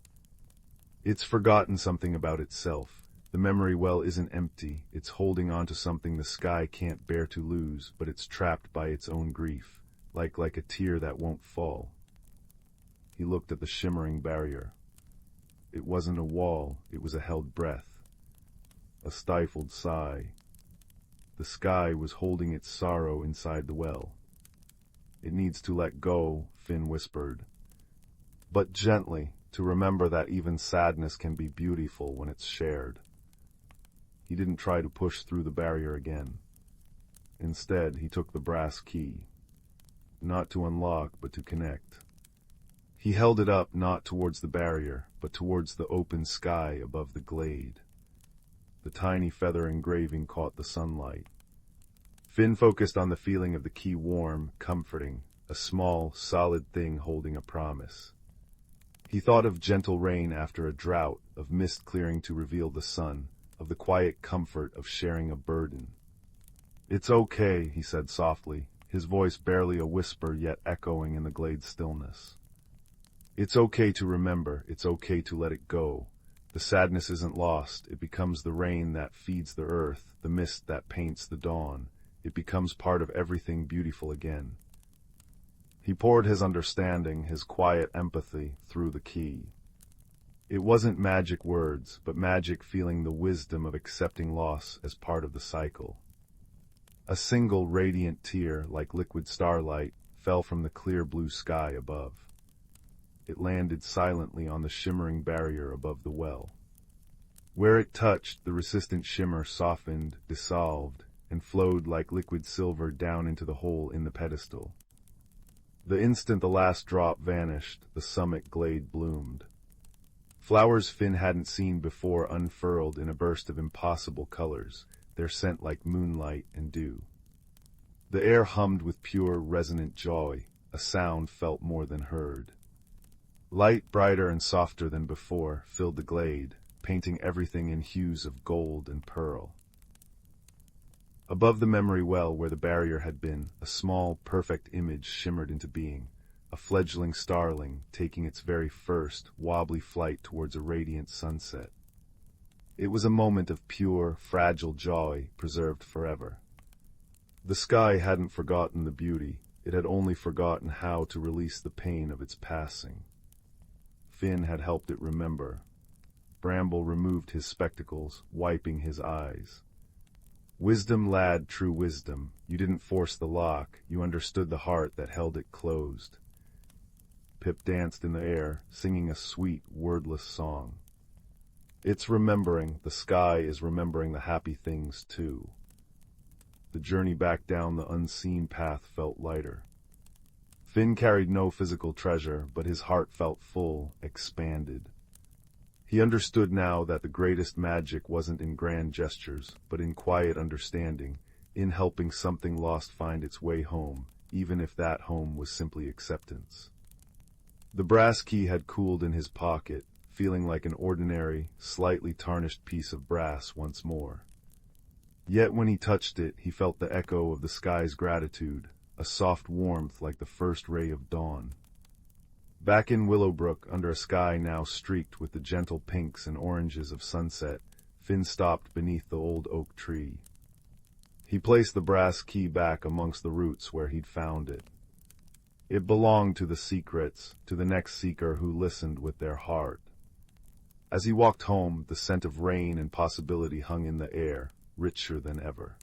A: It's forgotten something about itself. The memory well isn't empty, it's holding on to something the sky can't bear to lose, but it's trapped by its own grief, like a tear that won't fall. He looked at the shimmering barrier. It wasn't a wall, it was a held breath. A stifled sigh. The sky was holding its sorrow inside the well. It needs to let go, Finn whispered. But gently, to remember that even sadness can be beautiful when it's shared. He didn't try to push through the barrier again. Instead, he took the brass key. Not to unlock, but to connect. He held it up not towards the barrier, but towards the open sky above the glade. The tiny feather engraving caught the sunlight. Finn focused on the feeling of the key warm, comforting, a small, solid thing holding a promise. He thought of gentle rain after a drought, of mist clearing to reveal the sun, of the quiet comfort of sharing a burden. It's okay, he said softly, his voice barely a whisper yet echoing in the glade's stillness. It's okay to remember, it's okay to let it go. The sadness isn't lost, it becomes the rain that feeds the earth, the mist that paints the dawn. It becomes part of everything beautiful again. He poured his understanding, his quiet empathy, through the key. It wasn't magic words, but magic feeling the wisdom of accepting loss as part of the cycle. A single radiant tear, like liquid starlight, fell from the clear blue sky above. It landed silently on the shimmering barrier above the well. Where it touched, the resistant shimmer softened, dissolved, and flowed like liquid silver down into the hole in the pedestal. The instant the last drop vanished, the summit glade bloomed. Flowers Finn hadn't seen before unfurled in a burst of impossible colors, their scent like moonlight and dew. The air hummed with pure, resonant joy, a sound felt more than heard. Light, brighter and softer than before, filled the glade, painting everything in hues of gold and pearl. Above the memory well where the barrier had been, a small, perfect image shimmered into being, a fledgling starling taking its very first, wobbly flight towards a radiant sunset. It was a moment of pure, fragile joy preserved forever. The sky hadn't forgotten the beauty, it had only forgotten how to release the pain of its passing. Finn had helped it remember. Bramble removed his spectacles, wiping his eyes. Wisdom, lad, true wisdom. You didn't force the lock, you understood the heart that held it closed. Pip danced in the air, singing a sweet, wordless song. It's remembering, the sky is remembering the happy things too. The journey back down the unseen path felt lighter. Finn carried no physical treasure, but his heart felt full, expanded. He understood now that the greatest magic wasn't in grand gestures, but in quiet understanding, in helping something lost find its way home, even if that home was simply acceptance. The brass key had cooled in his pocket, feeling like an ordinary, slightly tarnished piece of brass once more. Yet when he touched it, he felt the echo of the sky's gratitude, a soft warmth like the first ray of dawn. Back in Willowbrook, under a sky now streaked with the gentle pinks and oranges of sunset, Finn stopped beneath the old oak tree. He placed the brass key back amongst the roots where he'd found it. It belonged to the secrets, to the next seeker who listened with their heart. As he walked home, the scent of rain and possibility hung in the air, richer than ever.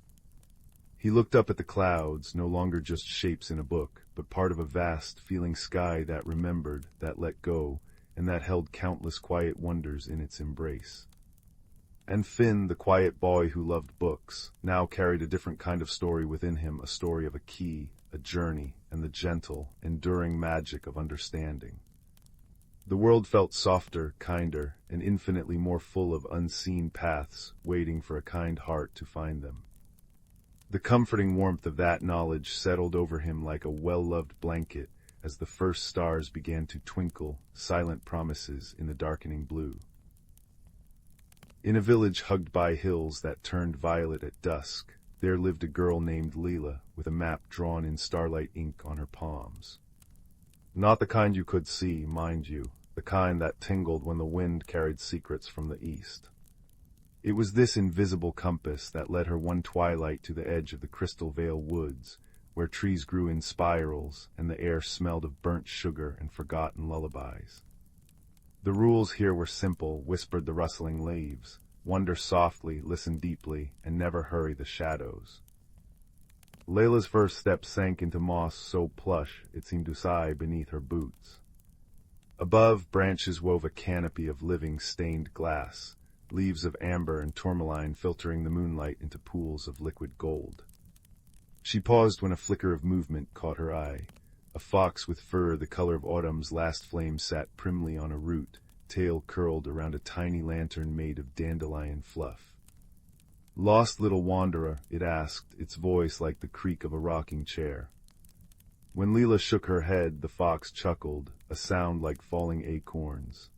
A: He looked up at the clouds, no longer just shapes in a book, but part of a vast, feeling sky that remembered, that let go, and that held countless quiet wonders in its embrace. And Finn, the quiet boy who loved books, now carried a different kind of story within him, a story of a key, a journey, and the gentle, enduring magic of understanding. The world felt softer, kinder, and infinitely more full of unseen paths, waiting for a kind heart to find them. The comforting warmth of that knowledge settled over him like a well-loved blanket as the first stars began to twinkle, silent promises in the darkening blue. In a village hugged by hills that turned violet at dusk, there lived a girl named Leela with a map drawn in starlight ink on her palms. Not the kind you could see, mind you, the kind that tingled when the wind carried secrets from the east. It was this invisible compass that led her one twilight to the edge of the Crystal Vale woods, where trees grew in spirals and the air smelled of burnt sugar and forgotten lullabies. The rules here were simple, whispered the rustling leaves. Wonder softly, listen deeply, and never hurry the shadows. Layla's first step sank into moss so plush it seemed to sigh beneath her boots. Above, branches wove a canopy of living stained glass, leaves of amber and tourmaline filtering the moonlight into pools of liquid gold. She paused when a flicker of movement caught her eye. A fox with fur the color of autumn's last flame sat primly on a root, tail curled around a tiny lantern made of dandelion fluff. "Lost little wanderer," it asked, its voice like the creak of a rocking chair. When Leela shook her head, the fox chuckled, a sound like falling acorns.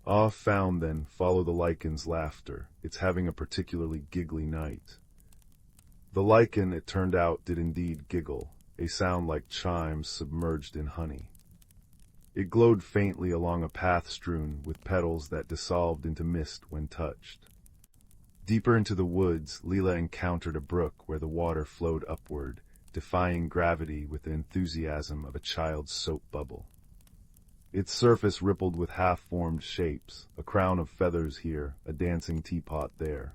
A: "Ah, found then, follow the lichens' laughter. It's having a particularly giggly night." The lichen, it turned out, did indeed giggle, a sound like chimes submerged in honey. It glowed faintly along a path strewn with petals that dissolved into mist when touched. Deeper into the woods, Leela encountered a brook where the water flowed upward, defying gravity with the enthusiasm of a child's soap bubble. Its surface rippled with half-formed shapes, a crown of feathers here, a dancing teapot there.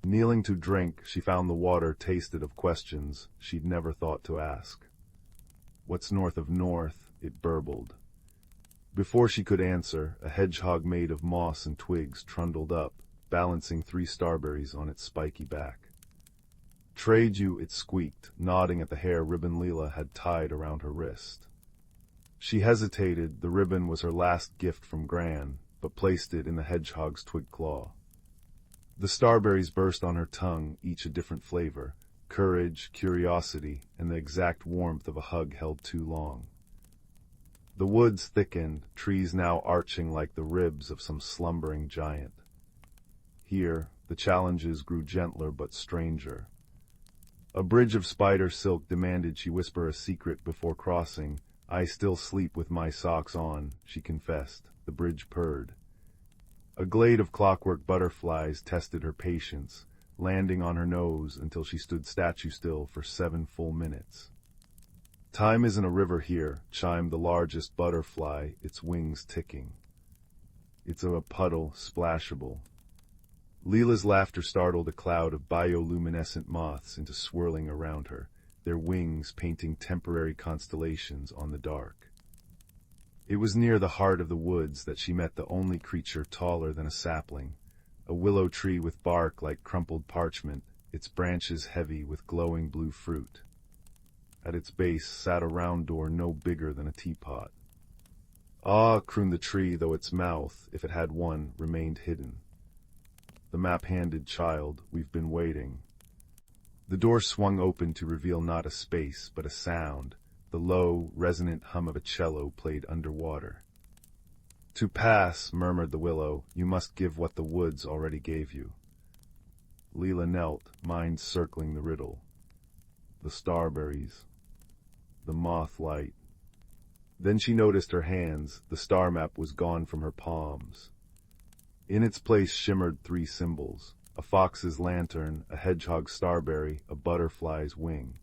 A: Kneeling to drink, she found the water tasted of questions she'd never thought to ask. "What's north of north?" it burbled. Before she could answer, a hedgehog made of moss and twigs trundled up, balancing 3 starberries on its spiky back. "Trade you," it squeaked, nodding at the hair ribbon Leela had tied around her wrist. She hesitated, the ribbon was her last gift from Gran, but placed it in the hedgehog's twig claw. The starberries burst on her tongue, each a different flavor, courage, curiosity, and the exact warmth of a hug held too long. The woods thickened, trees now arching like the ribs of some slumbering giant. Here, the challenges grew gentler but stranger. A bridge of spider silk demanded she whisper a secret before crossing. "I still sleep with my socks on," she confessed. The bridge purred. A glade of clockwork butterflies tested her patience, landing on her nose until she stood statue still for 7 full minutes. "Time isn't a river here," chimed the largest butterfly, its wings ticking. "It's a puddle, splashable." Leela's laughter startled a cloud of bioluminescent moths into swirling around her, their wings painting temporary constellations on the dark. It was near the heart of the woods that she met the only creature taller than a sapling, a willow tree with bark like crumpled parchment, its branches heavy with glowing blue fruit. At its base sat a round door no bigger than a teapot. "Ah," crooned the tree, though its mouth, if it had one, remained hidden. The map-handed child, "We've been waiting." The door swung open to reveal not a space, but a sound, the low, resonant hum of a cello played underwater. "To pass," murmured the willow, "you must give what the woods already gave you." Leela knelt, mind circling the riddle. The starberries. The moth light. Then she noticed her hands. The star map was gone from her palms. In its place shimmered 3 symbols: a fox's lantern, a hedgehog's starberry, a butterfly's wing.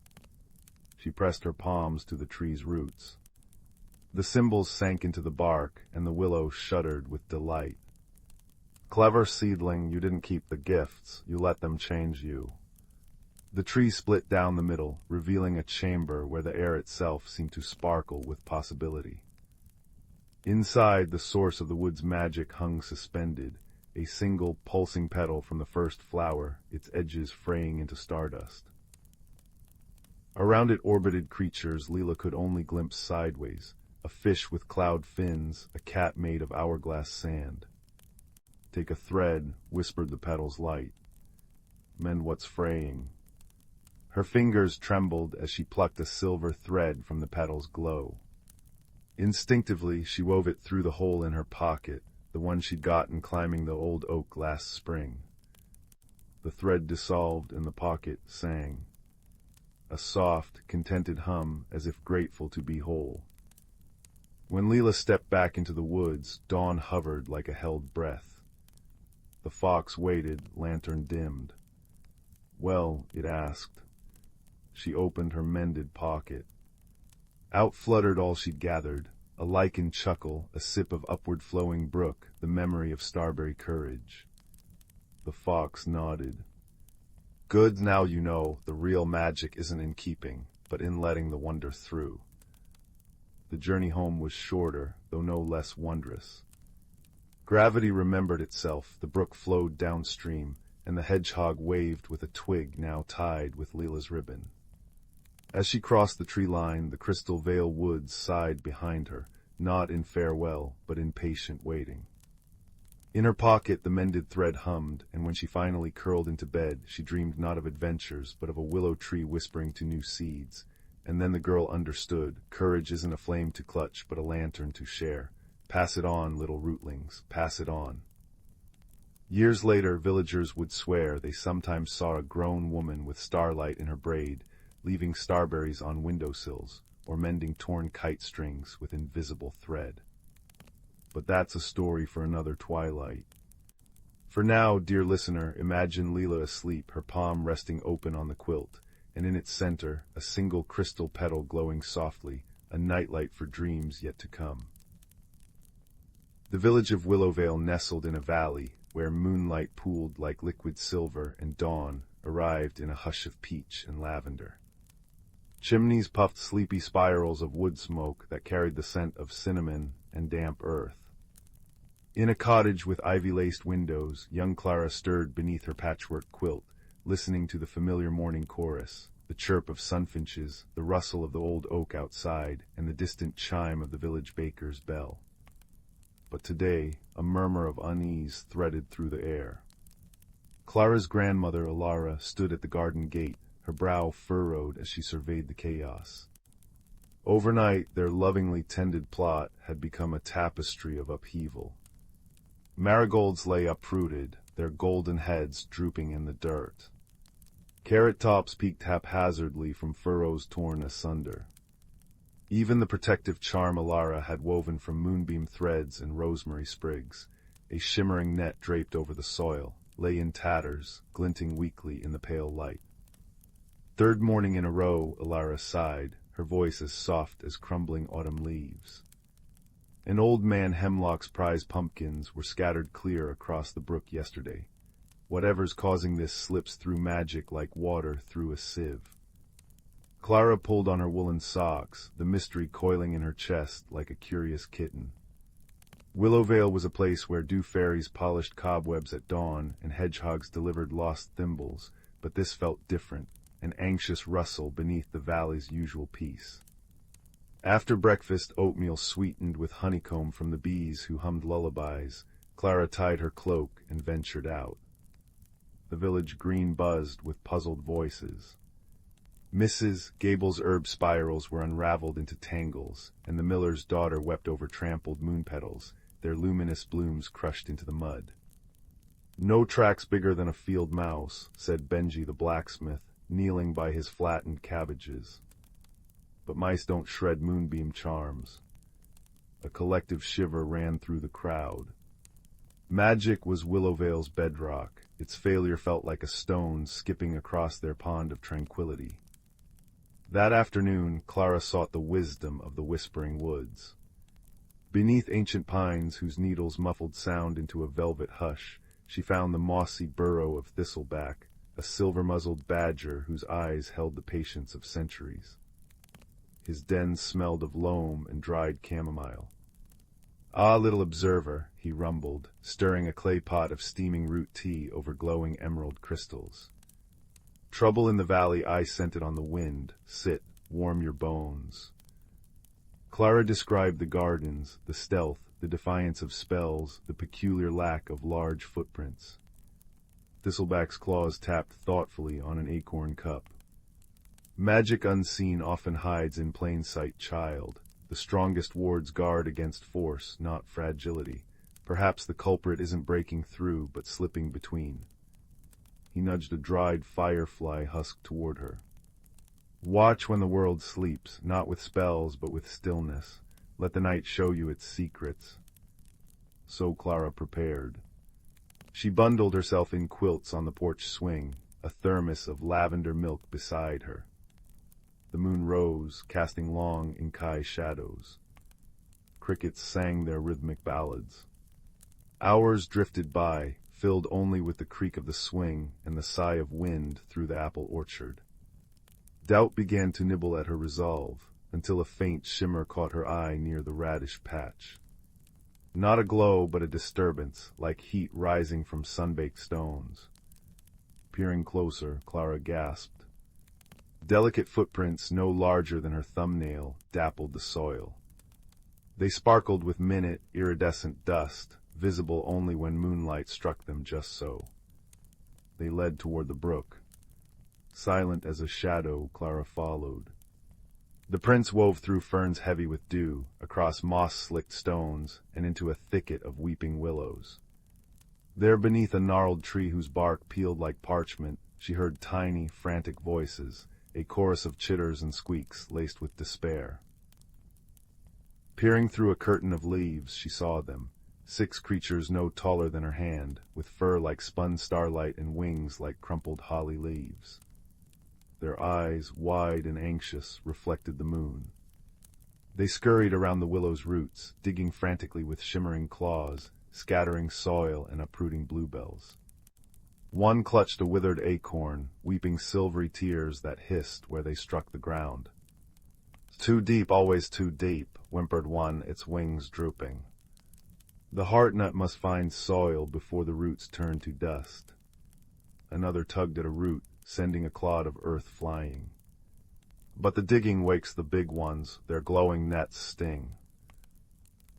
A: She pressed her palms to the tree's roots. The symbols sank into the bark, and the willow shuddered with delight. "Clever seedling, you didn't keep the gifts, you let them change you." The tree split down the middle, revealing a chamber where the air itself seemed to sparkle with possibility. Inside, the source of the wood's magic hung suspended, a single pulsing petal from the first flower, its edges fraying into stardust. Around it orbited creatures Leela could only glimpse sideways, a fish with cloud fins, a cat made of hourglass sand. "Take a thread," whispered the petal's light. "Mend what's fraying." Her fingers trembled as she plucked a silver thread from the petal's glow. Instinctively, she wove it through the hole in her pocket, the one she'd gotten climbing the old oak last spring. The thread dissolved and the pocket sang. A soft, contented hum, as if grateful to be whole. When Leela stepped back into the woods, dawn hovered like a held breath. The fox waited, lantern dimmed. "Well," it asked. She opened her mended pocket. Out fluttered all she'd gathered, a lichen chuckle, a sip of upward-flowing brook, the memory of starberry courage. The fox nodded. "Good, now you know, the real magic isn't in keeping, but in letting the wonder through." The journey home was shorter, though no less wondrous. Gravity remembered itself, the brook flowed downstream, and the hedgehog waved with a twig now tied with Leela's ribbon. As she crossed the tree line, the Crystal Vale woods sighed behind her, not in farewell, but in patient waiting. In her pocket the mended thread hummed, and when she finally curled into bed, she dreamed not of adventures, but of a willow tree whispering to new seeds. And then the girl understood, courage isn't a flame to clutch, but a lantern to share. Pass it on, little rootlings, pass it on. Years later, villagers would swear they sometimes saw a grown woman with starlight in her braid, leaving starberries on windowsills, or mending torn kite strings with invisible thread. But that's a story for another twilight. For now, dear listener, imagine Leela asleep, her palm resting open on the quilt, and in its center, a single crystal petal glowing softly, a nightlight for dreams yet to come. The village of Willowvale nestled in a valley, where moonlight pooled like liquid silver, and dawn arrived in a hush of peach and lavender. Chimneys puffed sleepy spirals of wood smoke that carried the scent of cinnamon and damp earth. In a cottage with ivy-laced windows, young Clara stirred beneath her patchwork quilt, listening to the familiar morning chorus, the chirp of sunfinches, the rustle of the old oak outside, and the distant chime of the village baker's bell. But today, a murmur of unease threaded through the air. Clara's grandmother, Alara, stood at the garden gate, her brow furrowed as she surveyed the chaos. Overnight, their lovingly tended plot had become a tapestry of upheaval. Marigolds lay uprooted, their golden heads drooping in the dirt. Carrot tops peeked haphazardly from furrows torn asunder. Even the protective charm Alara had woven from moonbeam threads and rosemary sprigs, a shimmering net draped over the soil, lay in tatters, glinting weakly in the pale light. Third morning in a row, Alara sighed, her voice as soft as crumbling autumn leaves. An old man Hemlock's prize pumpkins were scattered clear across the brook yesterday. Whatever's causing this slips through magic like water through a sieve. Clara pulled on her woolen socks, the mystery coiling in her chest like a curious kitten. Willowvale was a place where dew fairies polished cobwebs at dawn and hedgehogs delivered lost thimbles, but this felt different, an anxious rustle beneath the valley's usual peace. After breakfast, oatmeal sweetened with honeycomb from the bees who hummed lullabies, Clara tied her cloak and ventured out. The village green buzzed with puzzled voices. Mrs. Gable's herb spirals were unraveled into tangles, and the miller's daughter wept over trampled moon petals, their luminous blooms crushed into the mud. "No tracks bigger than a field mouse," said Benji the blacksmith, kneeling by his flattened cabbages. But mice don't shred moonbeam charms. A collective shiver ran through the crowd. Magic was Willowvale's bedrock. Its failure felt like a stone skipping across their pond of tranquility. That afternoon, Clara sought the wisdom of the whispering woods. Beneath ancient pines whose needles muffled sound into a velvet hush, she found the mossy burrow of thistleback, a silver-muzzled badger whose eyes held the patience of centuries. His den smelled of loam and dried chamomile. "Ah, little observer," he rumbled, stirring a clay pot of steaming root tea over glowing emerald crystals. "Trouble in the valley, I sent it on the wind. Sit, warm your bones." Clara described the gardens, the stealth, the defiance of spells, the peculiar lack of large footprints. Thistleback's claws tapped thoughtfully on an acorn cup. "Magic unseen often hides in plain sight, child. The strongest wards guard against force, not fragility. Perhaps the culprit isn't breaking through, but slipping between." He nudged a dried firefly husk toward her. "Watch when the world sleeps, not with spells, but with stillness. Let the night show you its secrets." So Clara prepared. She bundled herself in quilts on the porch swing, a thermos of lavender milk beside her. The moon rose, casting long Inkai shadows. Crickets sang their rhythmic ballads. Hours drifted by, filled only with the creak of the swing and the sigh of wind through the apple orchard. Doubt began to nibble at her resolve, until a faint shimmer caught her eye near the radish patch. Not a glow, but a disturbance, like heat rising from sun-baked stones. Peering closer, Clara gasped. Delicate footprints no larger than her thumbnail dappled the soil. They sparkled with minute, iridescent dust, visible only when moonlight struck them just so. They led toward the brook. Silent as a shadow, Clara followed. The prints wove through ferns heavy with dew, across moss-slicked stones, and into a thicket of weeping willows. There beneath a gnarled tree whose bark peeled like parchment, she heard tiny, frantic voices, a chorus of chitters and squeaks laced with despair. Peering through a curtain of leaves, she saw them, 6 creatures no taller than her hand, with fur like spun starlight and wings like crumpled holly leaves. Their eyes, wide and anxious, reflected the moon. They scurried around the willow's roots, digging frantically with shimmering claws, scattering soil and uprooting bluebells. One clutched a withered acorn, weeping silvery tears that hissed where they struck the ground. "Too deep, always too deep," whimpered one, its wings drooping. "The heart nut must find soil before the roots turn to dust." Another tugged at a root, sending a clod of earth flying. But the digging wakes the big ones, their glowing nets sting.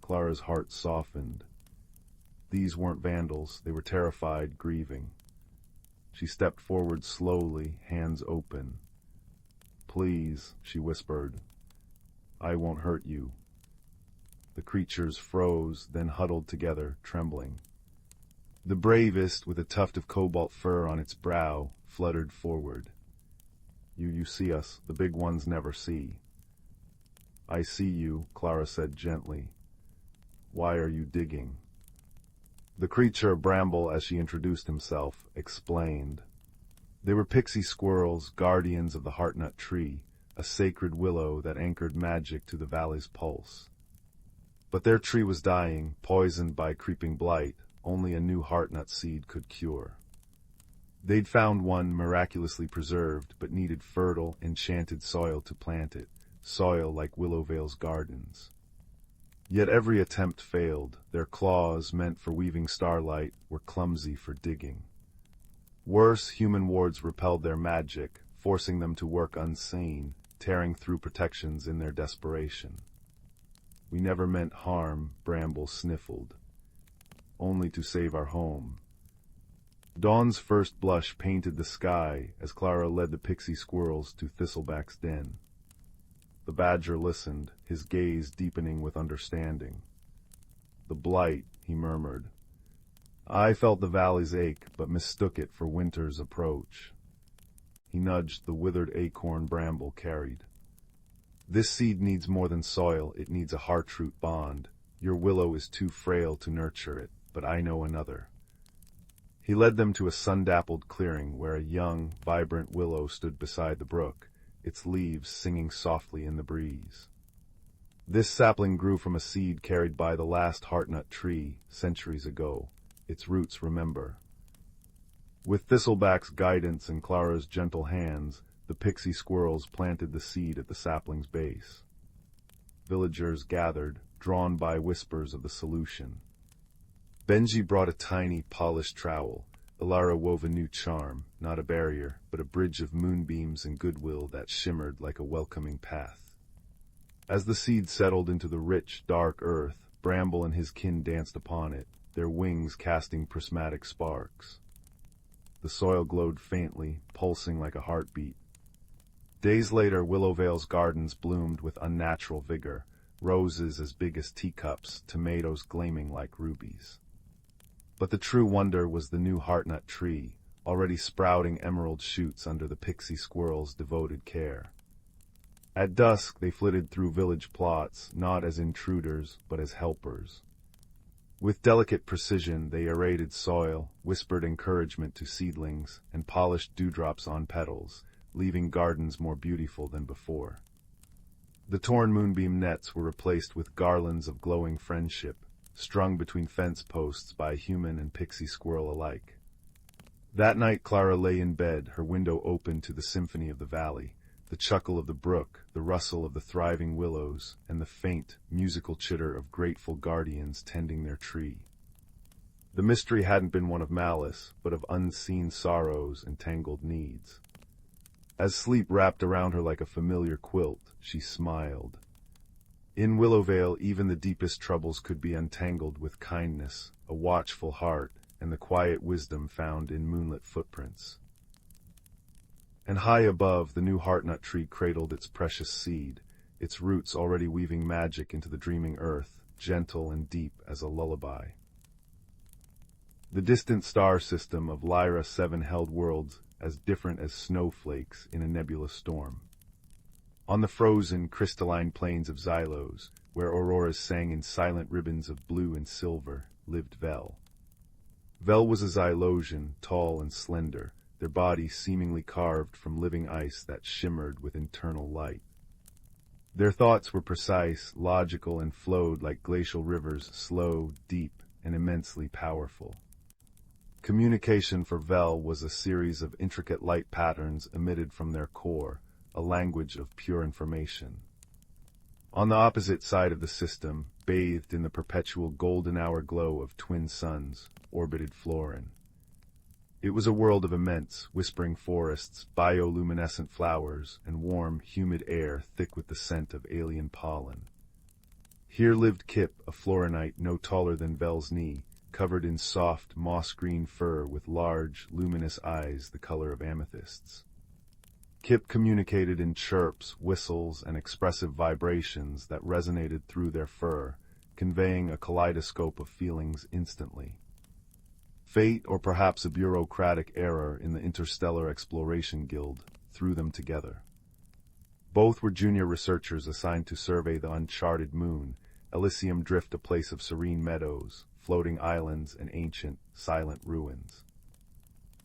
A: Clara's heart softened. These weren't vandals, they were terrified, grieving. She stepped forward slowly, hands open. "Please," she whispered. I won't hurt you." The creatures froze, then huddled together, trembling. The bravest, with a tuft of cobalt fur on its brow, fluttered forward. You see us. The big ones never see." "I see you," Clara said gently. "Why are you digging?" The creature, Bramble, as she introduced himself, explained. They were pixie squirrels, guardians of the heartnut tree, a sacred willow that anchored magic to the valley's pulse. But their tree was dying, poisoned by creeping blight, only a new heartnut seed could cure. They'd found one miraculously preserved, but needed fertile, enchanted soil to plant it, soil like Willowvale's gardens. Yet every attempt failed. Their claws, meant for weaving starlight, were clumsy for digging. Worse, human wards repelled their magic, forcing them to work unseen, tearing through protections in their desperation. "We never meant harm," Bramble sniffled. "Only to save our home." Dawn's first blush painted the sky as Clara led the pixie squirrels to Thistleback's den. The badger listened, his gaze deepening with understanding. "The blight," he murmured. "I felt the valley's ache, but mistook it for winter's approach." He nudged the withered acorn Bramble carried. "This seed needs more than soil, it needs a heartroot bond. Your willow is too frail to nurture it, but I know another." He led them to a sun-dappled clearing where a young, vibrant willow stood beside the brook, its leaves singing softly in the breeze. This sapling grew from a seed carried by the last heartnut tree, centuries ago. Its roots remember. With Thistleback's guidance and Clara's gentle hands, the pixie squirrels planted the seed at the sapling's base. Villagers gathered, drawn by whispers of the solution. Benji brought a tiny, polished trowel. Ilara wove a new charm, not a barrier, but a bridge of moonbeams and goodwill that shimmered like a welcoming path. As the seed settled into the rich, dark earth, Bramble and his kin danced upon it, their wings casting prismatic sparks. The soil glowed faintly, pulsing like a heartbeat. Days later, Willowvale's gardens bloomed with unnatural vigor, roses as big as teacups, tomatoes gleaming like rubies. But the true wonder was the new heartnut tree, already sprouting emerald shoots under the pixie squirrels' devoted care. At dusk, they flitted through village plots, not as intruders, but as helpers. With delicate precision, they aerated soil, whispered encouragement to seedlings, and polished dewdrops on petals, leaving gardens more beautiful than before. The torn moonbeam nets were replaced with garlands of glowing friendship, strung between fence posts by human and pixie squirrel alike. That night Clara lay in bed, her window open to the symphony of the valley, the chuckle of the brook, the rustle of the thriving willows, and the faint, musical chitter of grateful guardians tending their tree. The mystery hadn't been one of malice, but of unseen sorrows and tangled needs. As sleep wrapped around her like a familiar quilt, she smiled. In Willowvale, even the deepest troubles could be untangled with kindness, a watchful heart, and the quiet wisdom found in moonlit footprints. And high above, the new heartnut tree cradled its precious seed, its roots already weaving magic into the dreaming earth, gentle and deep as a lullaby. The distant star system of Lyra 7 held worlds as different as snowflakes in a nebulous storm. On the frozen, crystalline plains of Xylos, where auroras sang in silent ribbons of blue and silver, lived Vel. Vel was a Xylosian, tall and slender, their bodies seemingly carved from living ice that shimmered with internal light. Their thoughts were precise, logical, and flowed like glacial rivers, slow, deep, and immensely powerful. Communication for Vel was a series of intricate light patterns emitted from their core, a language of pure information. On the opposite side of the system, bathed in the perpetual golden hour glow of twin suns, orbited Florin. It was a world of immense, whispering forests, bioluminescent flowers, and warm, humid air thick with the scent of alien pollen. Here lived Kip, a Florinite no taller than Vel's knee, covered in soft, moss-green fur with large, luminous eyes the color of amethysts. Kip communicated in chirps, whistles, and expressive vibrations that resonated through their fur, conveying a kaleidoscope of feelings instantly. Fate, or perhaps a bureaucratic error in the Interstellar Exploration Guild, threw them together. Both were junior researchers assigned to survey the uncharted moon, Elysium Drift, a place of serene meadows, floating islands, and ancient, silent ruins.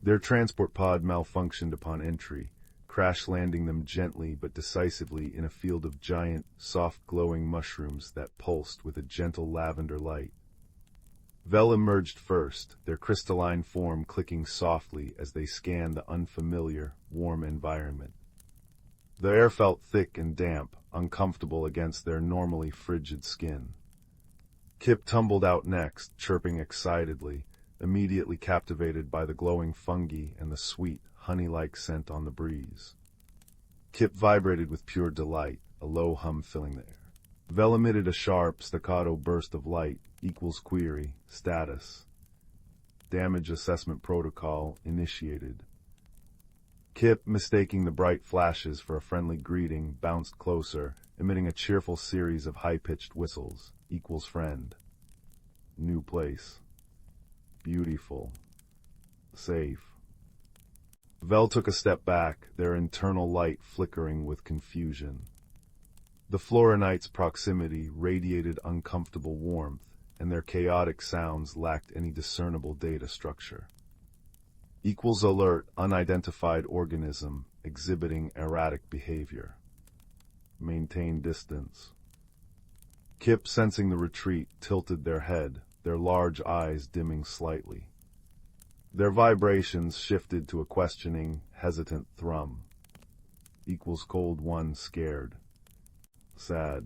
A: Their transport pod malfunctioned upon entry, crash-landing them gently but decisively in a field of giant, soft-glowing mushrooms that pulsed with a gentle lavender light. Vel emerged first, their crystalline form clicking softly as they scanned the unfamiliar, warm environment. The air felt thick and damp, uncomfortable against their normally frigid skin. Kip tumbled out next, chirping excitedly, immediately captivated by the glowing fungi and the sweet, honey-like scent on the breeze. Kip vibrated with pure delight, a low hum filling the air. Vel emitted a sharp, staccato burst of light, equals query, status. Damage assessment protocol initiated. Kip, mistaking the bright flashes for a friendly greeting, bounced closer, emitting a cheerful series of high-pitched whistles, equals friend. New place. Beautiful. Safe. Vel took a step back, their internal light flickering with confusion. The Florinite's proximity radiated uncomfortable warmth, and their chaotic sounds lacked any discernible data structure. Equals alert, unidentified organism, exhibiting erratic behavior. Maintain distance. Kip, sensing the retreat, tilted their head, their large eyes dimming slightly. Their vibrations shifted to a questioning, hesitant thrum. Equals cold one, scared. Sad.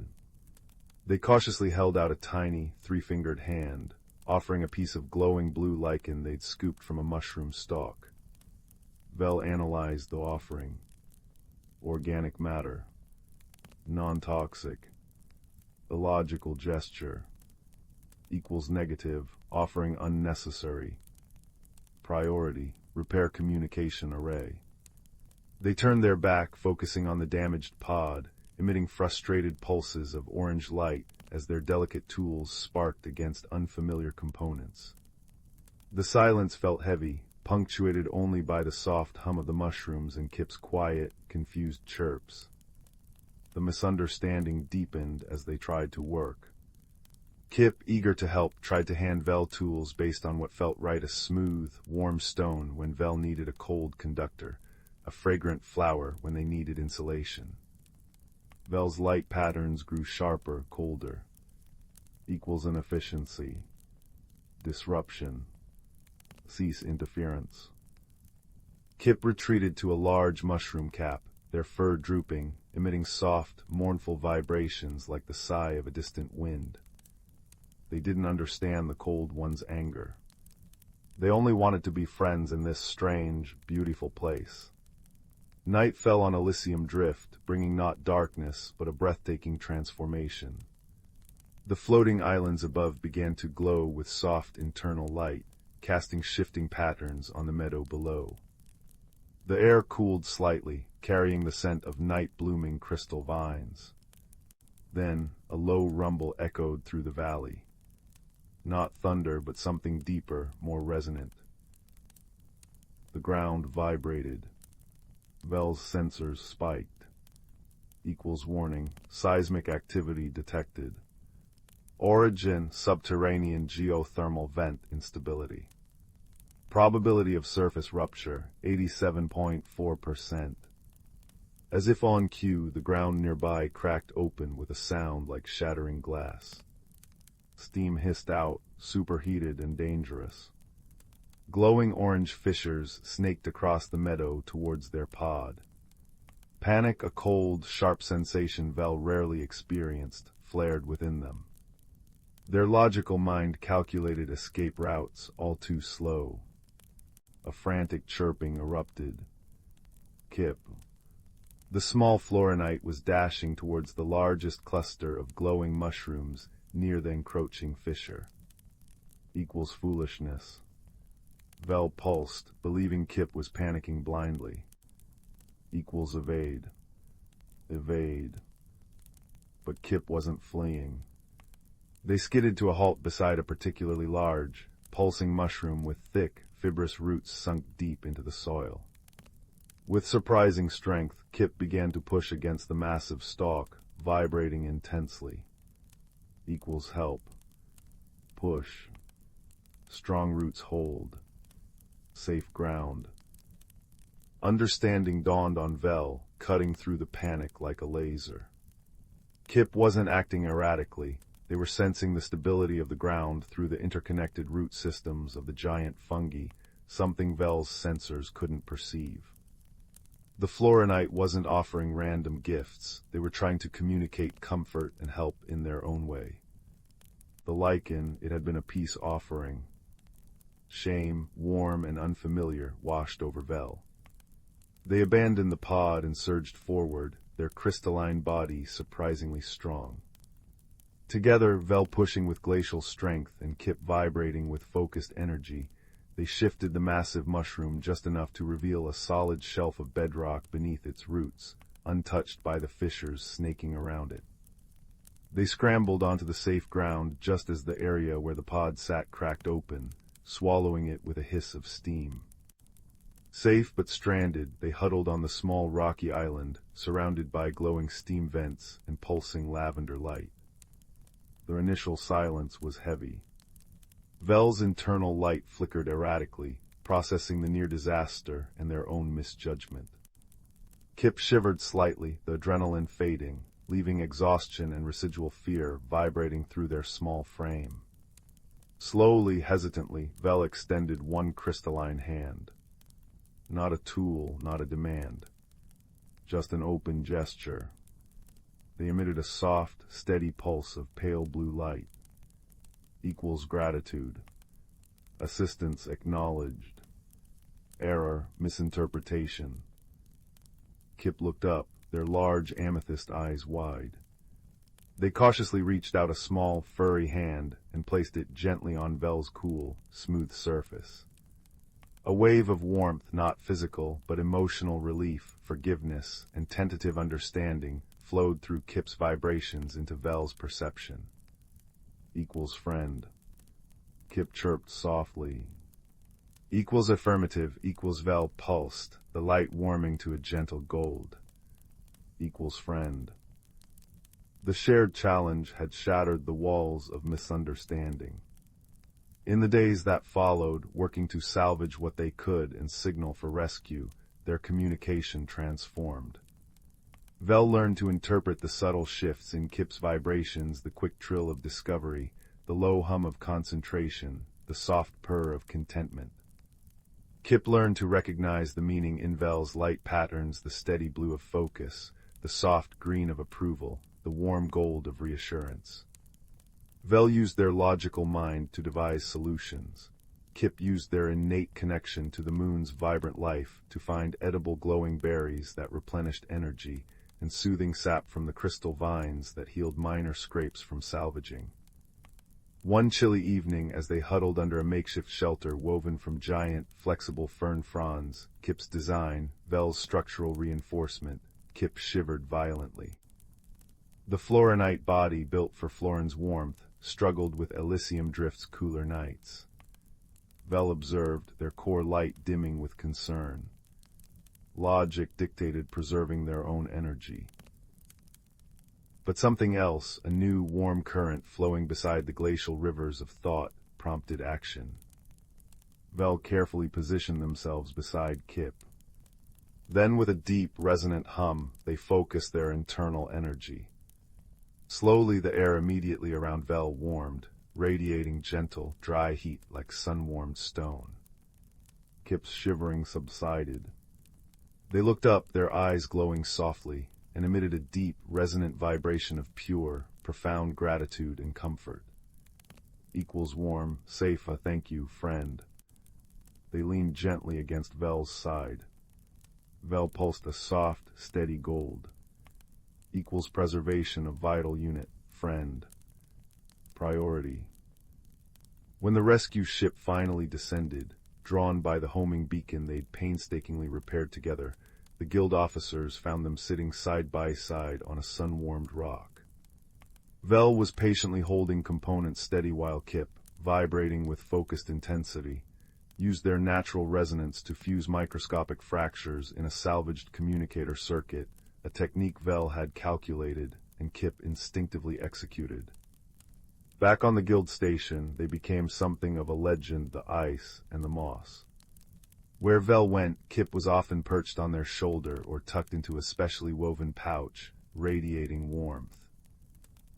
A: They cautiously held out a tiny, three-fingered hand, offering a piece of glowing blue lichen they'd scooped from a mushroom stalk. Vel analyzed the offering. Organic matter. Non-toxic. Illogical gesture. Equals negative, offering unnecessary. Priority, repair communication array. They turned their back, focusing on the damaged pod, emitting frustrated pulses of orange light as their delicate tools sparked against unfamiliar components. The silence felt heavy, punctuated only by the soft hum of the mushrooms and Kip's quiet, confused chirps. The misunderstanding deepened as they tried to work. Kip, eager to help, tried to hand Vel tools based on what felt right: a smooth, warm stone when Vel needed a cold conductor, a fragrant flower when they needed insulation. Vel's light patterns grew sharper, colder. Equals inefficiency. Disruption. Cease interference. Kip retreated to a large mushroom cap, their fur drooping, emitting soft, mournful vibrations like the sigh of a distant wind. They didn't understand the cold one's anger. They only wanted to be friends in this strange, beautiful place. Night fell on Elysium Drift, bringing not darkness, but a breathtaking transformation. The floating islands above began to glow with soft internal light, casting shifting patterns on the meadow below. The air cooled slightly, carrying the scent of night-blooming crystal vines. Then, a low rumble echoed through the valley. Not thunder, but something deeper, more resonant. The ground vibrated. Vel's sensors spiked. Equals warning, seismic activity detected. Origin, subterranean geothermal vent instability. Probability of surface rupture, 87.4%. As if on cue, the ground nearby cracked open with a sound like shattering glass. Steam hissed out, superheated and dangerous. Glowing orange fissures snaked across the meadow towards their pod. Panic, a cold, sharp sensation Vel rarely experienced, flared within them. Their logical mind calculated escape routes, all too slow. A frantic chirping erupted. Kip. The small Florinite was dashing towards the largest cluster of glowing mushrooms near the encroaching fissure. Equals foolishness. Vel pulsed, believing Kip was panicking blindly. Equals evade. Evade. But Kip wasn't fleeing. They skidded to a halt beside a particularly large, pulsing mushroom with thick, fibrous roots sunk deep into the soil. With surprising strength, Kip began to push against the massive stalk, vibrating intensely. Equals help. Push. Strong roots hold. Safe ground. Understanding dawned on Vel, cutting through the panic like a laser. Kip wasn't acting erratically. They were sensing the stability of the ground through the interconnected root systems of the giant fungi, something Vel's sensors couldn't perceive. The Florinite wasn't offering random gifts. They were trying to communicate comfort and help in their own way. The lichen, it had been a peace offering. Shame, warm and unfamiliar, washed over Vel. They abandoned the pod and surged forward, their crystalline body surprisingly strong. Together, Vel pushing with glacial strength and Kip vibrating with focused energy, they shifted the massive mushroom just enough to reveal a solid shelf of bedrock beneath its roots, untouched by the fissures snaking around it. They scrambled onto the safe ground just as the area where the pod sat cracked open, swallowing it with a hiss of steam. Safe but stranded, they huddled on the small rocky island, surrounded by glowing steam vents and pulsing lavender light. Their initial silence was heavy. Vel's internal light flickered erratically, processing the near disaster and their own misjudgment. Kip shivered slightly, the adrenaline fading, leaving exhaustion and residual fear vibrating through their small frame. Slowly, hesitantly, Vel extended one crystalline hand. Not a tool, not a demand. Just an open gesture. They emitted a soft, steady pulse of pale blue light. Equals gratitude. Assistance acknowledged. Error, misinterpretation. Kip looked up, their large amethyst eyes wide. They cautiously reached out a small, furry hand and placed it gently on Vel's cool, smooth surface. A wave of warmth, not physical, but emotional relief, forgiveness, and tentative understanding flowed through Kip's vibrations into Vel's perception. Equals friend. Kip chirped softly. Equals affirmative, equals Vel pulsed, the light warming to a gentle gold. Equals friend. The shared challenge had shattered the walls of misunderstanding. In the days that followed, working to salvage what they could and signal for rescue, their communication transformed. Vel learned to interpret the subtle shifts in Kip's vibrations, the quick trill of discovery, the low hum of concentration, the soft purr of contentment. Kip learned to recognize the meaning in Vel's light patterns, the steady blue of focus, the soft green of approval, the warm gold of reassurance. Vel used their logical mind to devise solutions. Kip used their innate connection to the moon's vibrant life to find edible glowing berries that replenished energy and soothing sap from the crystal vines that healed minor scrapes from salvaging. One chilly evening, as they huddled under a makeshift shelter woven from giant, flexible fern fronds, Kip's design, Vel's structural reinforcement, Kip shivered violently. The Florinite body, built for Florin's warmth, struggled with Elysium Drift's cooler nights. Vel observed, their core light dimming with concern. Logic dictated preserving their own energy. But something else, a new warm current flowing beside the glacial rivers of thought, prompted action. Vel carefully positioned themselves beside Kip. Then with a deep, resonant hum, they focused their internal energy. Slowly the air immediately around Vel warmed, radiating gentle, dry heat like sun-warmed stone. Kip's shivering subsided. They looked up, their eyes glowing softly, and emitted a deep, resonant vibration of pure, profound gratitude and comfort. Equals warm, safe, a thank you, friend. They leaned gently against Vel's side. Vel pulsed a soft, steady gold. Equals preservation of vital unit, friend. Priority. When the rescue ship finally descended, drawn by the homing beacon they'd painstakingly repaired together, the guild officers found them sitting side by side on a sun-warmed rock. Vel was patiently holding components steady while Kip, vibrating with focused intensity, used their natural resonance to fuse microscopic fractures in a salvaged communicator circuit, a technique Vel had calculated and Kip instinctively executed. Back on the guild station, they became something of a legend, the ice and the moss. Where Vel went, Kip was often perched on their shoulder or tucked into a specially woven pouch, radiating warmth.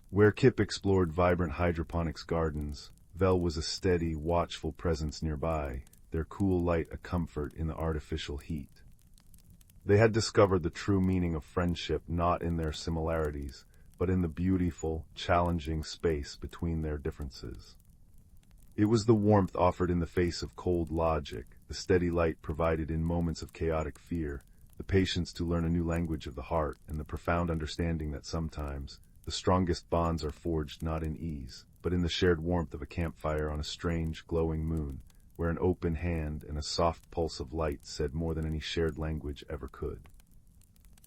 A: Where Kip explored vibrant hydroponics gardens, Vel was a steady, watchful presence nearby, their cool light a comfort in the artificial heat. They had discovered the true meaning of friendship not in their similarities, but in the beautiful, challenging space between their differences. It was the warmth offered in the face of cold logic, the steady light provided in moments of chaotic fear, the patience to learn a new language of the heart, and the profound understanding that sometimes the strongest bonds are forged not in ease, but in the shared warmth of a campfire on a strange, glowing moon, where an open hand and a soft pulse of light said more than any shared language ever could.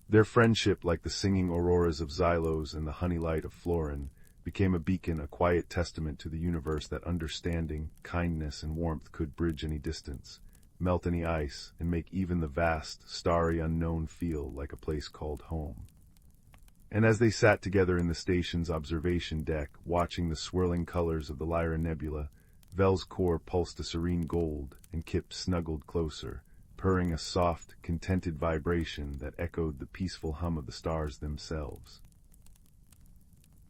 A: Their friendship, like the singing auroras of Xylos and the honey light of Florin, became a beacon, a quiet testament to the universe that understanding, kindness, and warmth could bridge any distance, melt any ice, and make even the vast, starry unknown feel like a place called home. And as they sat together in the station's observation deck, watching the swirling colors of the Lyra Nebula, Vel's core pulsed a serene gold, and Kip snuggled closer, purring a soft, contented vibration that echoed the peaceful hum of the stars themselves.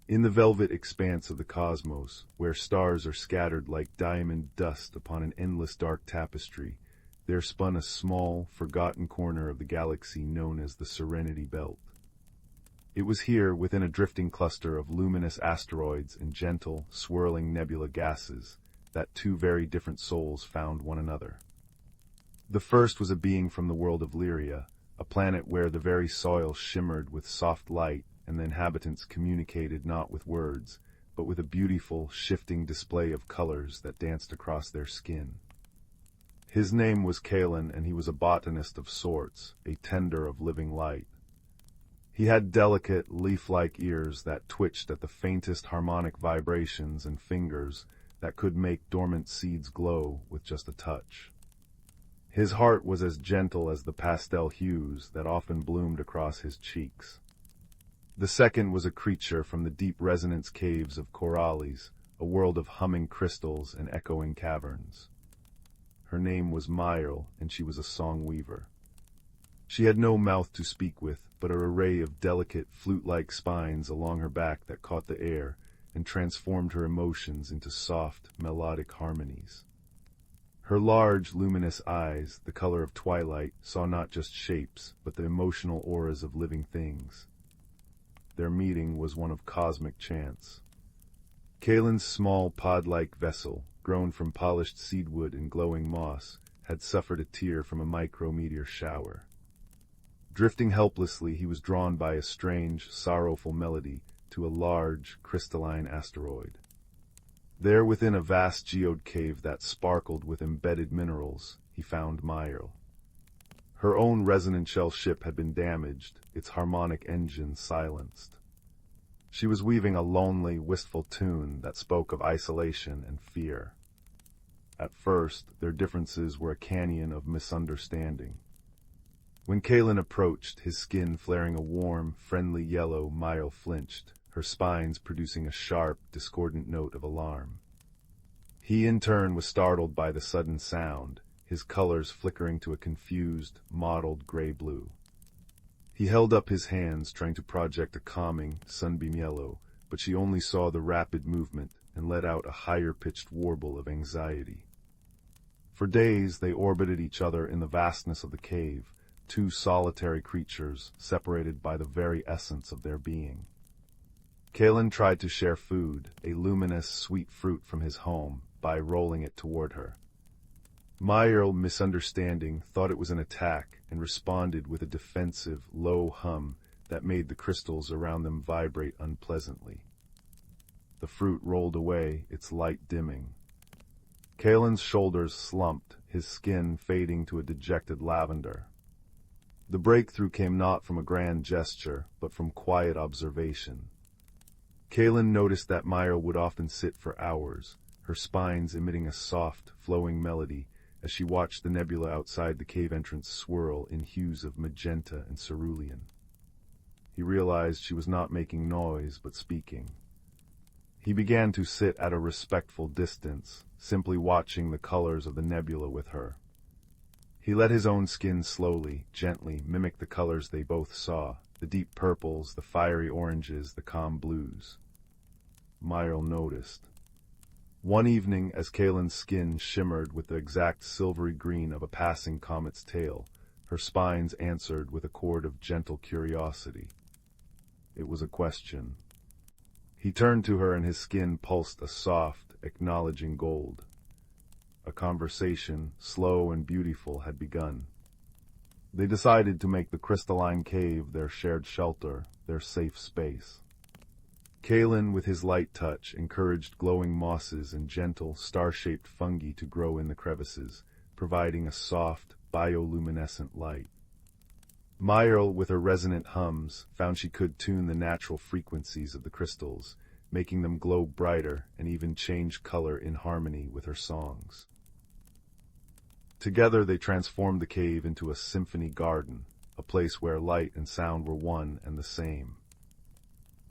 A: In the velvet expanse of the cosmos, where stars are scattered like diamond dust upon an endless dark tapestry, there spun a small, forgotten corner of the galaxy known as the Serenity Belt. It was here, within a drifting cluster of luminous asteroids and gentle, swirling nebula gases, that two very different souls found one another. The first was a being from the world of Lyria, a planet where the very soil shimmered with soft light, and the inhabitants communicated not with words, but with a beautiful, shifting display of colors that danced across their skin. His name was Kalen, and he was a botanist of sorts, a tender of living light. He had delicate, leaf-like ears that twitched at the faintest harmonic vibrations and fingers that could make dormant seeds glow with just a touch. His heart was as gentle as the pastel hues that often bloomed across his cheeks. The second was a creature from the deep resonance caves of Corallis, a world of humming crystals and echoing caverns. Her name was Myrle, and she was a song weaver. She had no mouth to speak with, but an array of delicate, flute-like spines along her back that caught the air and transformed her emotions into soft, melodic harmonies. Her large, luminous eyes, the color of twilight, saw not just shapes, but the emotional auras of living things. Their meeting was one of cosmic chance. Kalen's small, pod-like vessel, grown from polished seedwood and glowing moss, had suffered a tear from a micrometeor shower. Drifting helplessly, he was drawn by a strange, sorrowful melody to a large, crystalline asteroid. There, within a vast geode cave that sparkled with embedded minerals, he found Myrle. Her own resonant shell ship had been damaged, its harmonic engine silenced. She was weaving a lonely, wistful tune that spoke of isolation and fear. At first, their differences were a canyon of misunderstanding. When Kalen approached, his skin flaring a warm, friendly yellow, Myrle flinched, her spines producing a sharp, discordant note of alarm. He, in turn, was startled by the sudden sound, his colors flickering to a confused, mottled gray-blue. He held up his hands, trying to project a calming, sunbeam yellow, but she only saw the rapid movement and let out a higher-pitched warble of anxiety. For days they orbited each other in the vastness of the cave, two solitary creatures separated by the very essence of their being. Kalen tried to share food, a luminous, sweet fruit from his home, by rolling it toward her. Myrle, misunderstanding, thought it was an attack and responded with a defensive, low hum that made the crystals around them vibrate unpleasantly. The fruit rolled away, its light dimming. Kalen's shoulders slumped, his skin fading to a dejected lavender. The breakthrough came not from a grand gesture, but from quiet observation. Kaelin noticed that Myra would often sit for hours, her spines emitting a soft, flowing melody as she watched the nebula outside the cave entrance swirl in hues of magenta and cerulean. He realized she was not making noise, but speaking. He began to sit at a respectful distance, simply watching the colors of the nebula with her. He let his own skin slowly, gently mimic the colors they both saw, the deep purples, the fiery oranges, the calm blues. Myra noticed. One evening, as Kaelin's skin shimmered with the exact silvery green of a passing comet's tail, her spines answered with a chord of gentle curiosity. It was a question. He turned to her and his skin pulsed a soft, acknowledging gold. A conversation, slow and beautiful, had begun. They decided to make the crystalline cave their shared shelter, their safe space. Kaelin, with his light touch, encouraged glowing mosses and gentle, star-shaped fungi to grow in the crevices, providing a soft, bioluminescent light. Myra, with her resonant hums, found she could tune the natural frequencies of the crystals, making them glow brighter and even change color in harmony with her songs. Together they transformed the cave into a symphony garden, a place where light and sound were one and the same.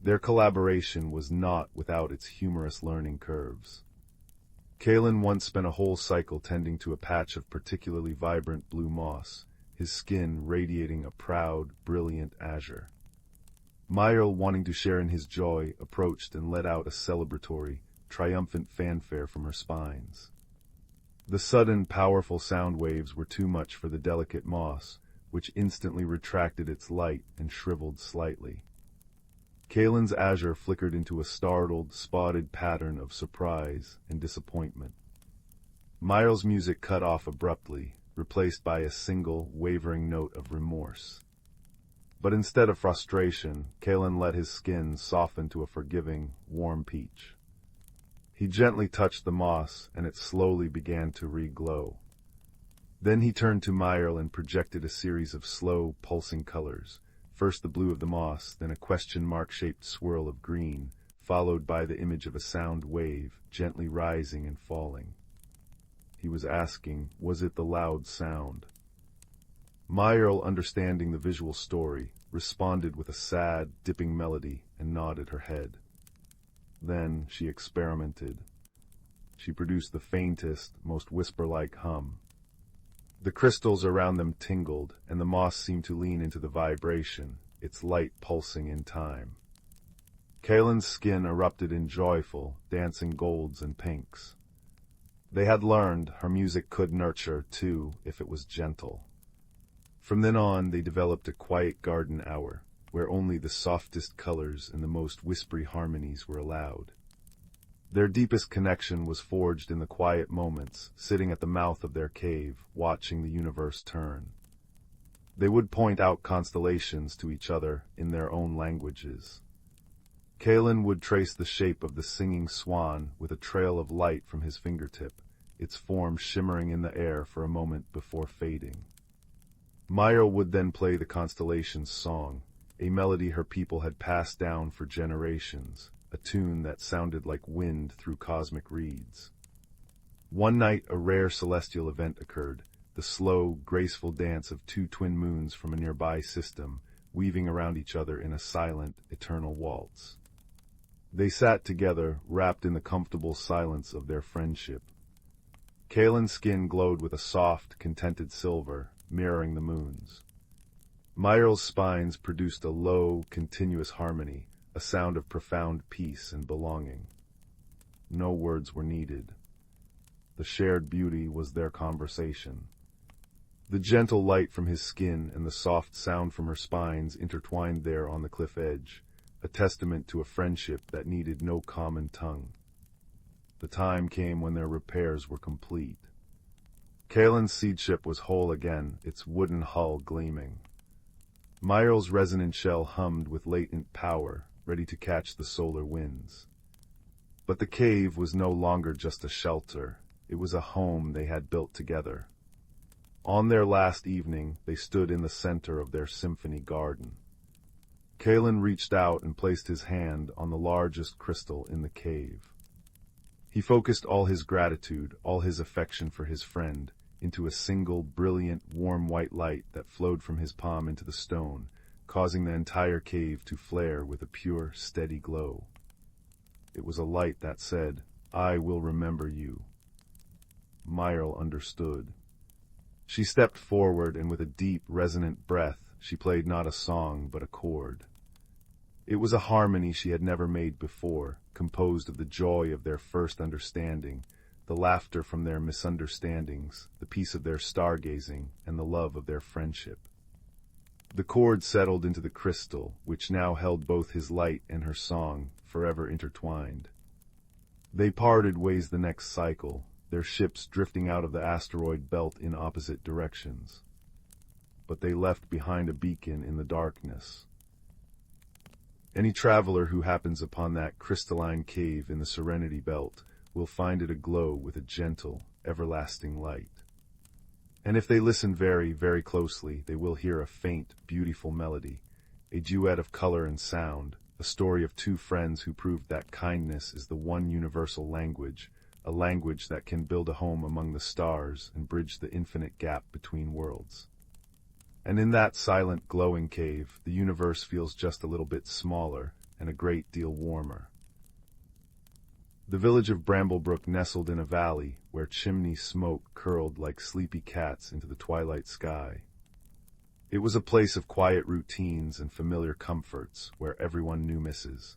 A: Their collaboration was not without its humorous learning curves. Kaelin once spent a whole cycle tending to a patch of particularly vibrant blue moss, his skin radiating a proud, brilliant azure. Myra, wanting to share in his joy, approached and let out a celebratory, triumphant fanfare from her spines. The sudden, powerful sound waves were too much for the delicate moss, which instantly retracted its light and shriveled slightly. Kaelin's azure flickered into a startled, spotted pattern of surprise and disappointment. Myra's music cut off abruptly, replaced by a single, wavering note of remorse. But instead of frustration, Kaelin let his skin soften to a forgiving, warm peach. He gently touched the moss, and it slowly began to re-glow. Then he turned to Myra and projected a series of slow, pulsing colors. First the blue of the moss, then a question mark-shaped swirl of green, followed by the image of a sound wave, gently rising and falling. He was asking, was it the loud sound? Myra, understanding the visual story, responded with a sad, dipping melody and nodded her head. Then she experimented. She produced the faintest, most whisper-like hum. The crystals around them tingled, and the moss seemed to lean into the vibration, its light pulsing in time. Kaelin's skin erupted in joyful, dancing golds and pinks. They had learned her music could nurture, too, if it was gentle. From then on, they developed a quiet garden hour, where only the softest colors and the most whispery harmonies were allowed. Their deepest connection was forged in the quiet moments, sitting at the mouth of their cave, watching the universe turn. They would point out constellations to each other in their own languages. Kaelin would trace the shape of the singing swan with a trail of light from his fingertip, its form shimmering in the air for a moment before fading. Myra would then play the constellation's song, a melody her people had passed down for generations, a tune that sounded like wind through cosmic reeds. One night a rare celestial event occurred, the slow, graceful dance of two twin moons from a nearby system, weaving around each other in a silent, eternal waltz. They sat together, wrapped in the comfortable silence of their friendship. Kaelin's skin glowed with a soft, contented silver, mirroring the moon's. Myra's spines produced a low, continuous harmony, a sound of profound peace and belonging. No words were needed. The shared beauty was their conversation. The gentle light from his skin and the soft sound from her spines intertwined there on the cliff edge, a testament to a friendship that needed no common tongue. The time came when their repairs were complete. Kaelin's seed ship was whole again, its wooden hull gleaming. Myra's resonant shell hummed with latent power, ready to catch the solar winds. But the cave was no longer just a shelter. It was a home they had built together. On their last evening, they stood in the center of their symphony garden. Kalen reached out and placed his hand on the largest crystal in the cave. He focused all his gratitude, all his affection for his friend, into a single, brilliant, warm white light that flowed from his palm into the stone, causing the entire cave to flare with a pure, steady glow. It was a light that said, "I will remember you." Myrtle understood. She stepped forward, and with a deep, resonant breath, she played not a song but a chord. It was a harmony she had never made before, composed of the joy of their first understanding, the laughter from their misunderstandings, the peace of their stargazing, and the love of their friendship. The chord settled into the crystal, which now held both his light and her song, forever intertwined. They parted ways the next cycle, their ships drifting out of the asteroid belt in opposite directions. But they left behind a beacon in the darkness. Any traveler who happens upon that crystalline cave in the Serenity Belt will find it aglow with a gentle, everlasting light. And if they listen very, very closely, they will hear a faint, beautiful melody, a duet of color and sound, a story of two friends who proved that kindness is the one universal language, a language that can build a home among the stars and bridge the infinite gap between worlds. And in that silent, glowing cave, the universe feels just a little bit smaller and a great deal warmer. The village of Bramblebrook nestled in a valley where chimney smoke curled like sleepy cats into the twilight sky. It was a place of quiet routines and familiar comforts where everyone knew Mrs.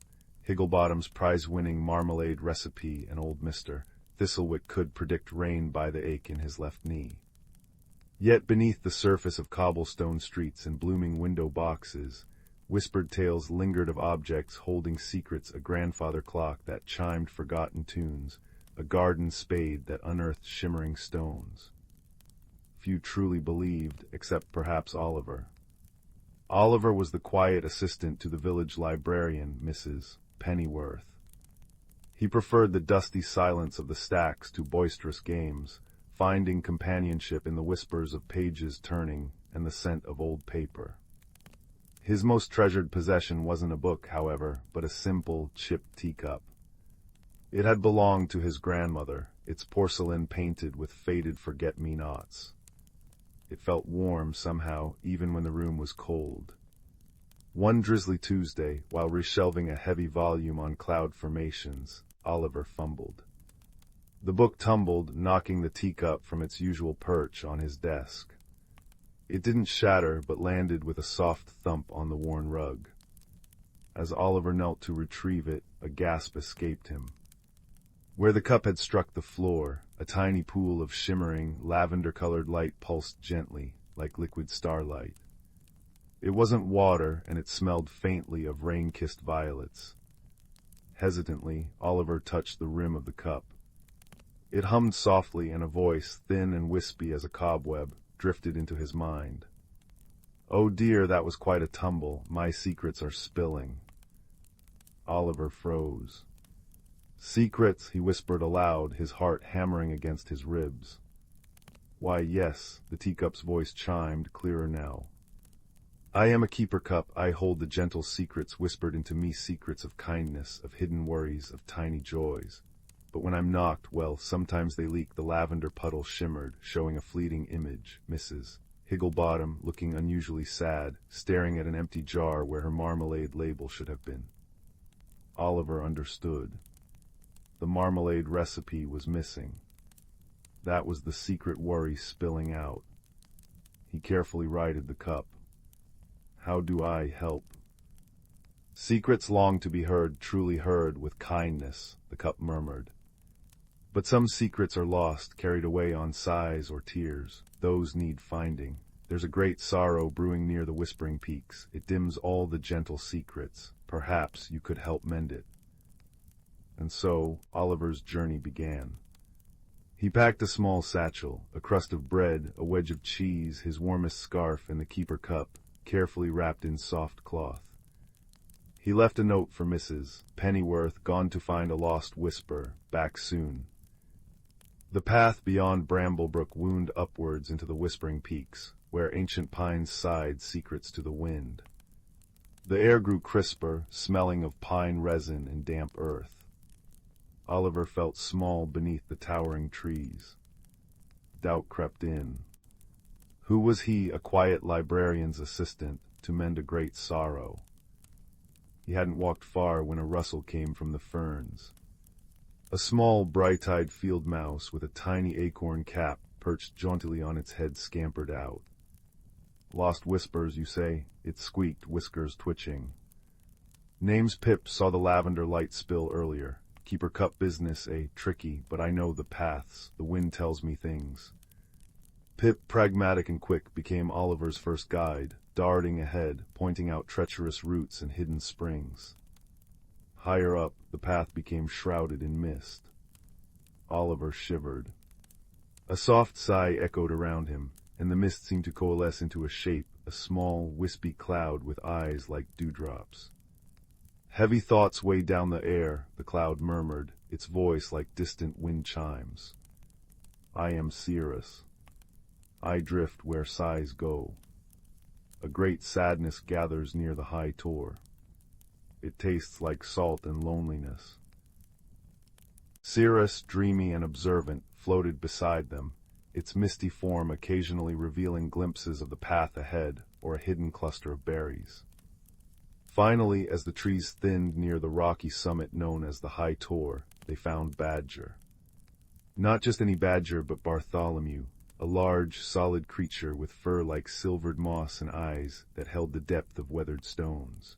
A: Higglebottom's prize-winning marmalade recipe, and old Mr. Thistlewick could predict rain by the ache in his left knee. Yet beneath the surface of cobblestone streets and blooming window boxes, whispered tales lingered of objects holding secrets: a grandfather clock that chimed forgotten tunes, a garden spade that unearthed shimmering stones. Few truly believed, except perhaps Oliver. Oliver was the quiet assistant to the village librarian, Mrs. Pennyworth. He preferred the dusty silence of the stacks to boisterous games, finding companionship in the whispers of pages turning and the scent of old paper. His most treasured possession wasn't a book, however, but a simple, chipped teacup. It had belonged to his grandmother, its porcelain painted with faded forget-me-nots. It felt warm somehow, even when the room was cold. One drizzly Tuesday, while reshelving a heavy volume on cloud formations, Oliver fumbled. The book tumbled, knocking the teacup from its usual perch on his desk. It didn't shatter, but landed with a soft thump on the worn rug. As Oliver knelt to retrieve it, a gasp escaped him. Where the cup had struck the floor, a tiny pool of shimmering, lavender-colored light pulsed gently, like liquid starlight. It wasn't water, and it smelled faintly of rain-kissed violets. Hesitantly, Oliver touched the rim of the cup. It hummed softly, and a voice, thin and wispy as a cobweb, drifted into his mind. "Oh dear, that was quite a tumble. My secrets are spilling." Oliver froze. "Secrets," he whispered aloud, his heart hammering against his ribs. "Why, yes," the teacup's voice chimed, clearer now. "I am a keeper cup. I hold the gentle secrets whispered into me, secrets of kindness, of hidden worries, of tiny joys. But when I'm knocked, well, sometimes they leak." The lavender puddle shimmered, showing a fleeting image, Mrs. Higglebottom, looking unusually sad, staring at an empty jar where her marmalade label should have been. Oliver understood. The marmalade recipe was missing. That was the secret worry spilling out. He carefully righted the cup. "How do I help?" "Secrets long to be heard, truly heard with kindness," the cup murmured. "But some secrets are lost, carried away on sighs or tears. Those need finding. There's a great sorrow brewing near the whispering peaks. It dims all the gentle secrets. Perhaps you could help mend it." And so Oliver's journey began. He packed a small satchel, a crust of bread, a wedge of cheese, his warmest scarf, and the keeper cup, carefully wrapped in soft cloth. He left a note for Mrs. Pennyworth, gone to find a lost whisper, back soon. The path beyond Bramblebrook wound upwards into the whispering peaks, where ancient pines sighed secrets to the wind. The air grew crisper, smelling of pine resin and damp earth. Oliver felt small beneath the towering trees. Doubt crept in. Who was he, a quiet librarian's assistant, to mend a great sorrow? He hadn't walked far when a rustle came from the ferns. A small, bright-eyed field mouse with a tiny acorn cap perched jauntily on its head scampered out. Lost whispers, you say? It squeaked, whiskers twitching. Name's Pip, saw the lavender light spill earlier. Keeper cup business, tricky, but I know the paths. The wind tells me things. Pip, pragmatic and quick, became Oliver's first guide, darting ahead, pointing out treacherous routes and hidden springs. Higher up, the path became shrouded in mist. Oliver shivered. A soft sigh echoed around him, and the mist seemed to coalesce into a shape, a small, wispy cloud with eyes like dewdrops. Heavy thoughts weighed down the air, the cloud murmured, its voice like distant wind chimes. I am Cirrus. I drift where sighs go. A great sadness gathers near the high tor. It tastes like salt and loneliness. Cirrus, dreamy and observant, floated beside them, its misty form occasionally revealing glimpses of the path ahead or a hidden cluster of berries. Finally, as the trees thinned near the rocky summit known as the High Tor, they found Badger. Not just any badger, but Bartholomew, a large, solid creature with fur like silvered moss and eyes that held the depth of weathered stones.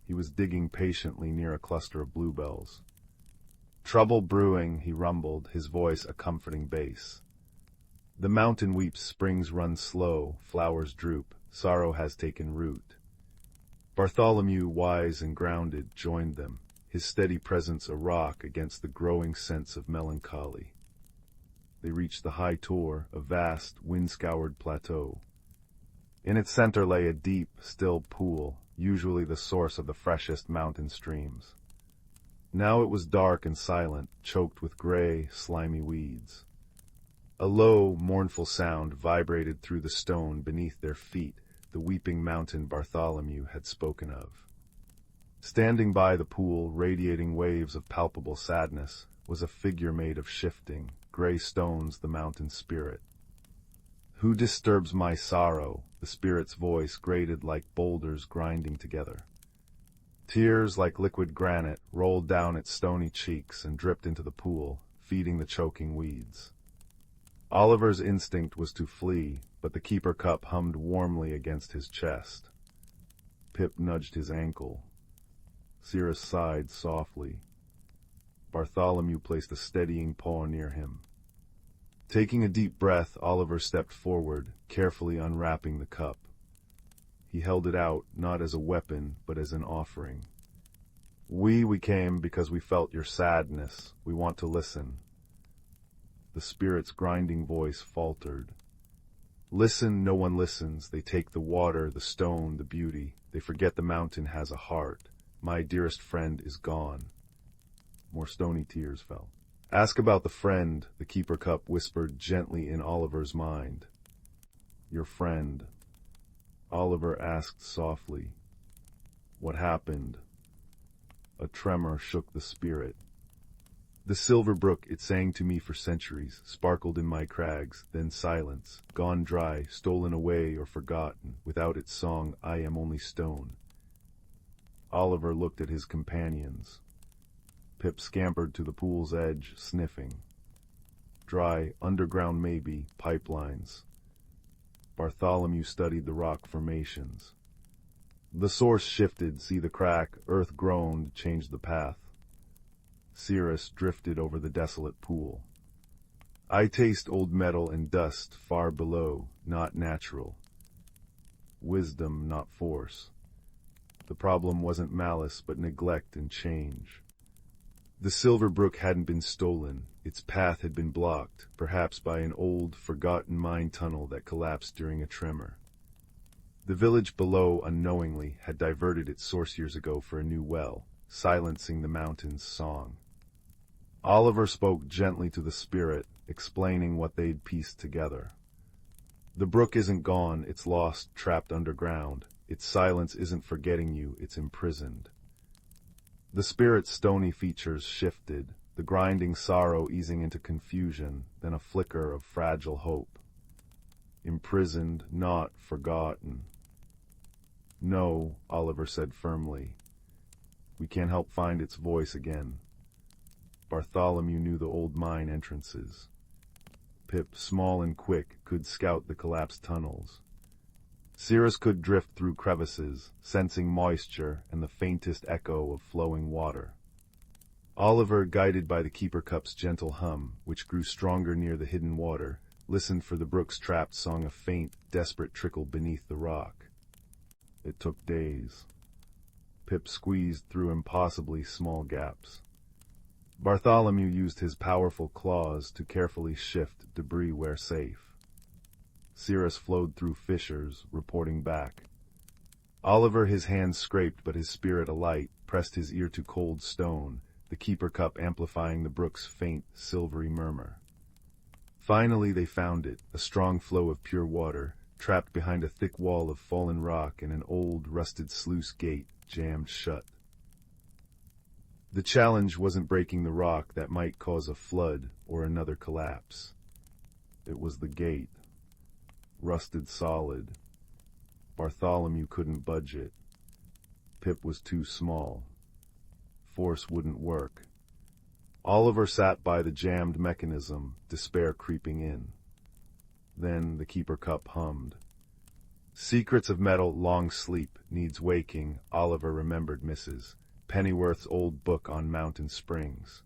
A: He was digging patiently near a cluster of bluebells. Trouble brewing, he rumbled, his voice a comforting bass. The mountain weeps, springs run slow, flowers droop, sorrow has taken root. Bartholomew, wise and grounded, joined them, his steady presence a rock against the growing sense of melancholy. They reached the High Tor, a vast, wind-scoured plateau. In its center lay a deep, still pool, usually the source of the freshest mountain streams. Now it was dark and silent, choked with gray, slimy weeds. A low, mournful sound vibrated through the stone beneath their feet, the weeping mountain Bartholomew had spoken of. Standing by the pool, radiating waves of palpable sadness, was a figure made of shifting, gray stones, the mountain spirit. Who disturbs my sorrow? The spirit's voice grated like boulders grinding together. Tears like liquid granite rolled down its stony cheeks and dripped into the pool, feeding the choking weeds. Oliver's instinct was to flee, but the keeper cup hummed warmly against his chest. Pip nudged his ankle. Cirrus sighed softly. Bartholomew placed a steadying paw near him. Taking a deep breath, Oliver stepped forward, carefully unwrapping the cup. He held it out, not as a weapon, but as an offering. We came because we felt your sadness. We want to listen. The spirit's grinding voice faltered. Listen, no one listens. They take the water, the stone, the beauty. They forget the mountain has a heart. My dearest friend is gone. More stony tears fell. Ask about the friend, the keeper cup whispered gently in Oliver's mind. Your friend. Oliver asked softly. What happened? A tremor shook the spirit. The silver brook, it sang to me for centuries, sparkled in my crags, then silence, gone dry, stolen away or forgotten. Without its song, I am only stone. Oliver looked at his companions. Pip scampered to the pool's edge, sniffing. Dry, underground maybe, pipelines. Bartholomew studied the rock formations. The source shifted, see the crack, earth groaned, changed the path. Cirrus drifted over the desolate pool. I taste old metal and dust far below, not natural. Wisdom, not force. The problem wasn't malice, but neglect and change. The silver brook hadn't been stolen. Its path had been blocked, perhaps by an old, forgotten mine tunnel that collapsed during a tremor. The village below, unknowingly, had diverted its source years ago for a new well, silencing the mountain's song. Oliver spoke gently to the spirit, explaining what they'd pieced together. The brook isn't gone, it's lost, trapped underground. Its silence isn't forgetting you, it's imprisoned. The spirit's stony features shifted, the grinding sorrow easing into confusion, then a flicker of fragile hope. Imprisoned, not forgotten. No, Oliver said firmly. We can't help find its voice again. Bartholomew knew the old mine entrances. Pip, small and quick, could scout the collapsed tunnels. Cirrus could drift through crevices, sensing moisture and the faintest echo of flowing water. Oliver, guided by the keeper cup's gentle hum, which grew stronger near the hidden water, listened for the brook's trapped song, a faint, desperate trickle beneath the rock. It took days. Pip squeezed through impossibly small gaps. Bartholomew used his powerful claws to carefully shift debris where safe. Cirrus flowed through fissures, reporting back. Oliver, his hands scraped but his spirit alight, pressed his ear to cold stone, the keeper cup amplifying the brook's faint, silvery murmur. Finally they found it, a strong flow of pure water, trapped behind a thick wall of fallen rock and an old, rusted sluice gate jammed shut. The challenge wasn't breaking the rock that might cause a flood or another collapse. It was the gate. Rusted solid. Bartholomew couldn't budge it. Pip was too small. Force wouldn't work. Oliver sat by the jammed mechanism, despair creeping in. Then the keeper cup hummed. Secrets of metal, long sleep, needs waking, Oliver remembered Mrs. Pennyworth's old book on mountain springs.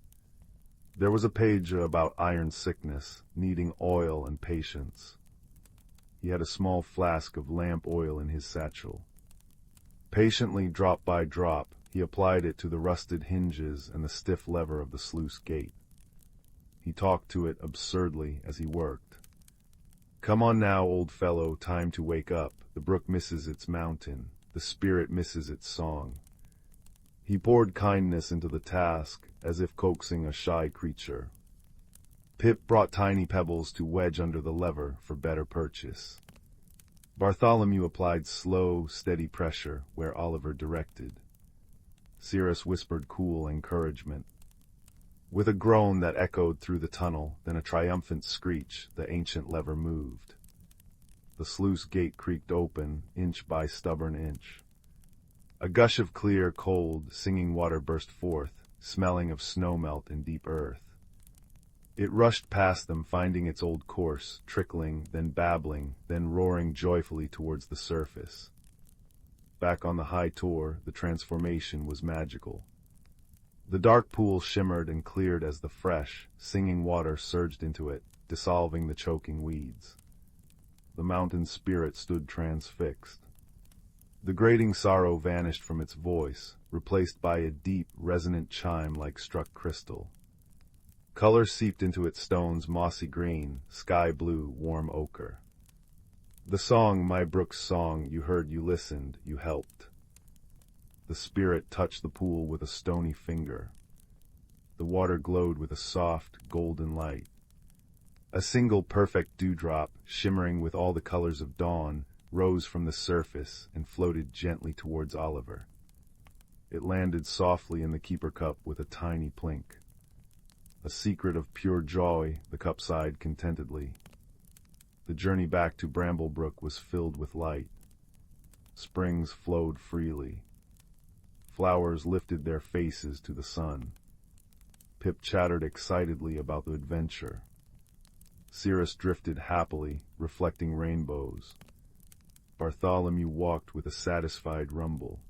A: There was a page about iron sickness, needing oil and patience. He had a small flask of lamp oil in his satchel. Patiently, drop by drop, he applied it to the rusted hinges and the stiff lever of the sluice gate. He talked to it absurdly as he worked. Come on now, old fellow, time to wake up. The brook misses its mountain. The spirit misses its song. He poured kindness into the task, as if coaxing a shy creature. Pip brought tiny pebbles to wedge under the lever for better purchase. Bartholomew applied slow, steady pressure where Oliver directed. Cirrus whispered cool encouragement. With a groan that echoed through the tunnel, then a triumphant screech, the ancient lever moved. The sluice gate creaked open, inch by stubborn inch. A gush of clear, cold, singing water burst forth, smelling of snowmelt and deep earth. It rushed past them, finding its old course, trickling, then babbling, then roaring joyfully towards the surface. Back on the high tor, the transformation was magical. The dark pool shimmered and cleared as the fresh, singing water surged into it, dissolving the choking weeds. The mountain spirit stood transfixed. The grating sorrow vanished from its voice, replaced by a deep, resonant chime like struck crystal. Color seeped into its stones, mossy green, sky blue, warm ochre. The song, my brook's song, you heard, you listened, you helped. The spirit touched the pool with a stony finger. The water glowed with a soft, golden light. A single perfect dewdrop, shimmering with all the colors of dawn, rose from the surface and floated gently towards Oliver. It landed softly in the keeper cup with a tiny plink. A secret of pure joy, the cup sighed contentedly. The journey back to Bramblebrook was filled with light. Springs flowed freely. Flowers lifted their faces to the sun. Pip chattered excitedly about the adventure. Cirrus drifted happily, reflecting rainbows. Bartholomew walked with a satisfied rumble.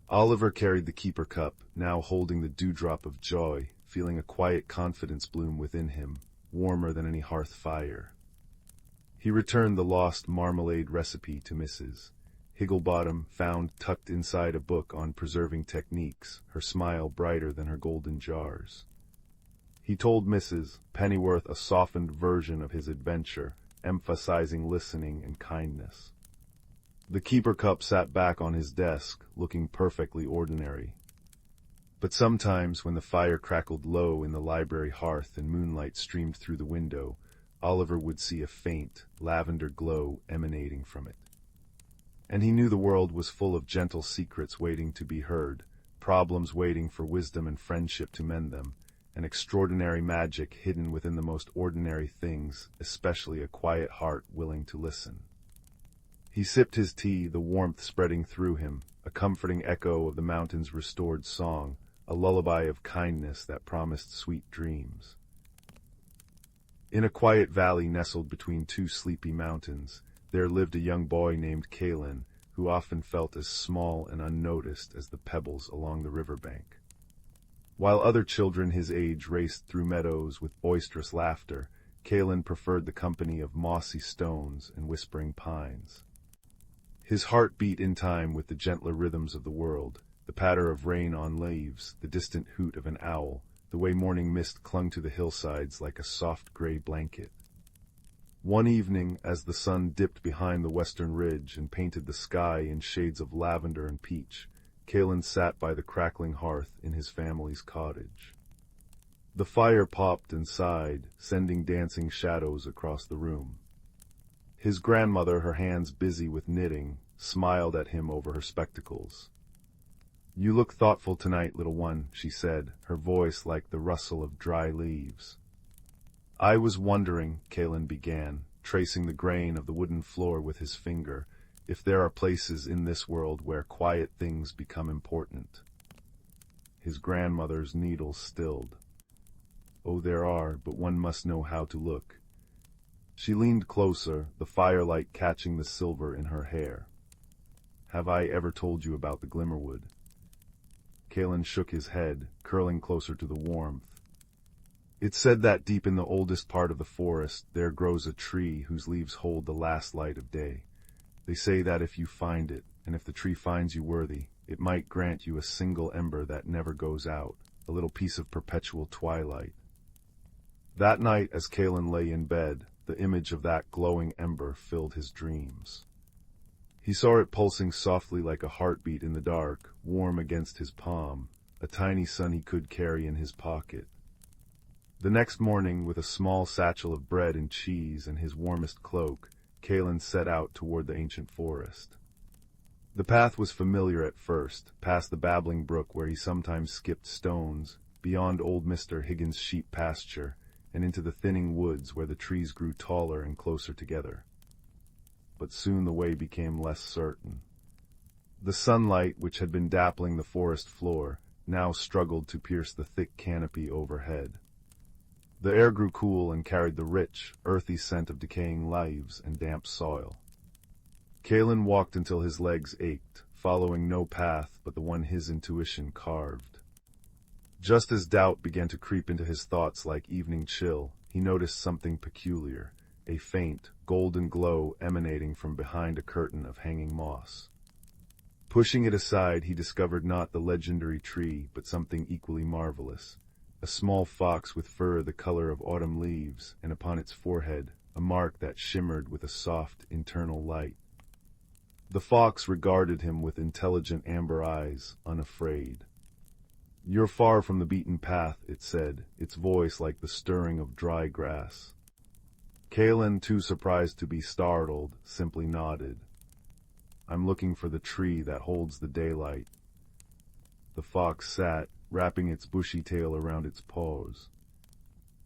A: Oliver carried the keeper cup, now holding the dewdrop of joy, feeling a quiet confidence bloom within him, warmer than any hearth fire. He returned the lost marmalade recipe to Mrs. Higglebottom, found tucked inside a book on preserving techniques, her smile brighter than her golden jars. He told Mrs. Pennyworth a softened version of his adventure, emphasizing listening and kindness. The keeper cup sat back on his desk, looking perfectly ordinary. But sometimes, when the fire crackled low in the library hearth and moonlight streamed through the window, Oliver would see a faint, lavender glow emanating from it. And he knew the world was full of gentle secrets waiting to be heard, problems waiting for wisdom and friendship to mend them, and extraordinary magic hidden within the most ordinary things, especially a quiet heart willing to listen. He sipped his tea, the warmth spreading through him, a comforting echo of the mountain's restored song, a lullaby of kindness that promised sweet dreams. In a quiet valley nestled between two sleepy mountains, there lived a young boy named Calin, who often felt as small and unnoticed as the pebbles along the riverbank. While other children his age raced through meadows with boisterous laughter, Calin preferred the company of mossy stones and whispering pines. His heart beat in time with the gentler rhythms of the world, the patter of rain on leaves, the distant hoot of an owl, the way morning mist clung to the hillsides like a soft gray blanket. One evening, as the sun dipped behind the western ridge and painted the sky in shades of lavender and peach, Calin sat by the crackling hearth in his family's cottage. The fire popped and sighed, sending dancing shadows across the room. His grandmother, her hands busy with knitting, smiled at him over her spectacles. "You look thoughtful tonight, little one," she said, her voice like the rustle of dry leaves. "I was wondering," Calin began, tracing the grain of the wooden floor with his finger, "if there are places in this world where quiet things become important." His grandmother's needle stilled. "Oh, there are, but one must know how to look." She leaned closer, the firelight catching the silver in her hair. "Have I ever told you about the Glimmerwood?" Calin shook his head, curling closer to the warmth. "It's said that deep in the oldest part of the forest there grows a tree whose leaves hold the last light of day. They say that if you find it, and if the tree finds you worthy, it might grant you a single ember that never goes out, a little piece of perpetual twilight." That night, as Calin lay in bed, the image of that glowing ember filled his dreams. He saw it pulsing softly like a heartbeat in the dark, warm against his palm, a tiny sun he could carry in his pocket. The next morning, with a small satchel of bread and cheese and his warmest cloak, Calin set out toward the ancient forest. The path was familiar at first, past the babbling brook where he sometimes skipped stones, beyond old Mr. Higgins' sheep pasture, and into the thinning woods where the trees grew taller and closer together. But soon the way became less certain. The sunlight, which had been dappling the forest floor, now struggled to pierce the thick canopy overhead. The air grew cool and carried the rich, earthy scent of decaying leaves and damp soil. Calin walked until his legs ached, following no path but the one his intuition carved. Just as doubt began to creep into his thoughts like evening chill, he noticed something peculiar, a faint, golden glow emanating from behind a curtain of hanging moss. Pushing it aside, he discovered not the legendary tree, but something equally marvelous, a small fox with fur the color of autumn leaves, and upon its forehead a mark that shimmered with a soft, internal light. The fox regarded him with intelligent amber eyes, unafraid. "You're far from the beaten path," it said, its voice like the stirring of dry grass. Calin, too surprised to be startled, simply nodded. "I'm looking for the tree that holds the daylight." The fox sat, wrapping its bushy tail around its paws.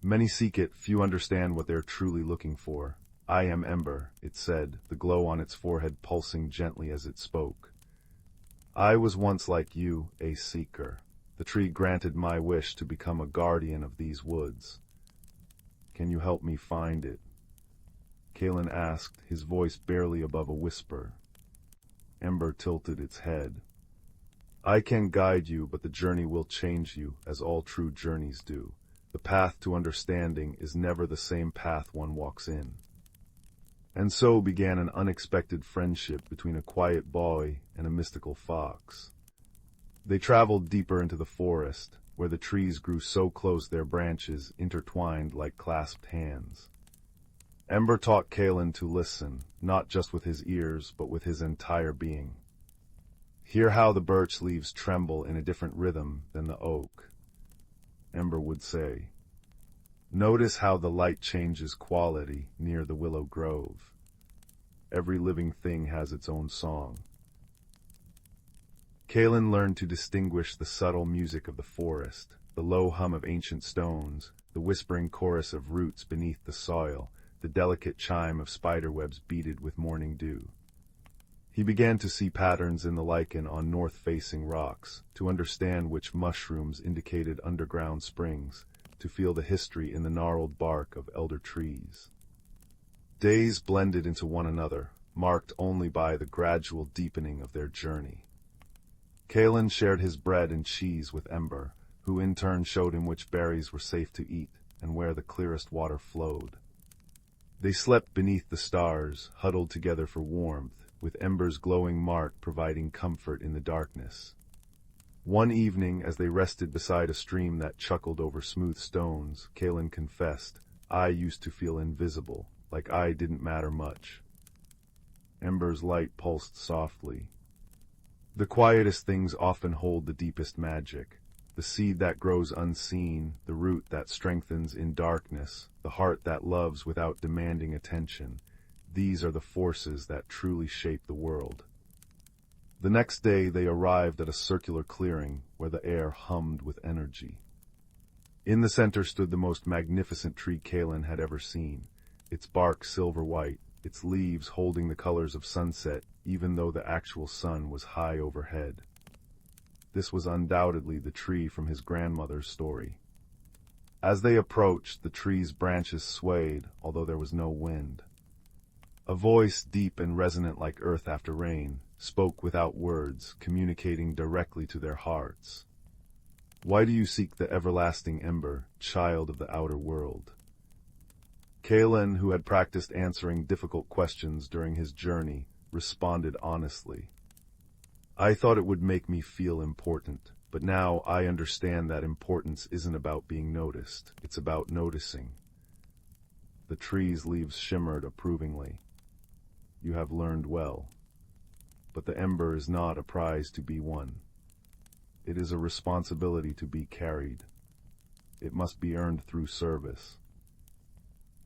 A: "Many seek it, few understand what they're truly looking for. I am Ember," it said, the glow on its forehead pulsing gently as it spoke. "I was once like you, a seeker. The tree granted my wish to become a guardian of these woods. Can you help me find it?" Calin asked, his voice barely above a whisper. Ember tilted its head. "I can guide you, but the journey will change you, as all true journeys do. The path to understanding is never the same path one walks in." And so began an unexpected friendship between a quiet boy and a mystical fox. They traveled deeper into the forest, where the trees grew so close their branches intertwined like clasped hands. Ember taught Calin to listen, not just with his ears, but with his entire being. Hear how the birch leaves tremble in a different rhythm than the oak, Ember would say. Notice how the light changes quality near the willow grove. Every living thing has its own song. Kaelin learned to distinguish the subtle music of the forest, the low hum of ancient stones, the whispering chorus of roots beneath the soil, the delicate chime of spiderwebs beaded with morning dew. He began to see patterns in the lichen on north-facing rocks, to understand which mushrooms indicated underground springs, to feel the history in the gnarled bark of elder trees. Days blended into one another, marked only by the gradual deepening of their journey. Kaelin shared his bread and cheese with Ember, who in turn showed him which berries were safe to eat and where the clearest water flowed. They slept beneath the stars, huddled together for warmth, with Ember's glowing mark providing comfort in the darkness. One evening, as they rested beside a stream that chuckled over smooth stones, Kaelin confessed, "I used to feel invisible, like I didn't matter much." Ember's light pulsed softly. The quietest things often hold the deepest magic. The seed that grows unseen, the root that strengthens in darkness, the heart that loves without demanding attention. These are the forces that truly shape the world. The next day they arrived at a circular clearing where the air hummed with energy. In the center stood the most magnificent tree Kaelin had ever seen, its bark silver white, its leaves holding the colors of sunset even though the actual sun was high overhead. This was undoubtedly the tree from his grandmother's story. As they approached, the tree's branches swayed, although there was no wind. A voice, deep and resonant like earth after rain, spoke without words, communicating directly to their hearts. "Why do you seek the everlasting ember, child of the outer world?" Kaelin, who had practiced answering difficult questions during his journey, responded honestly. "I thought it would make me feel important, but now I understand that importance isn't about being noticed, it's about noticing." The tree's leaves shimmered approvingly. "You have learned well. But the ember is not a prize to be won. It is a responsibility to be carried. It must be earned through service."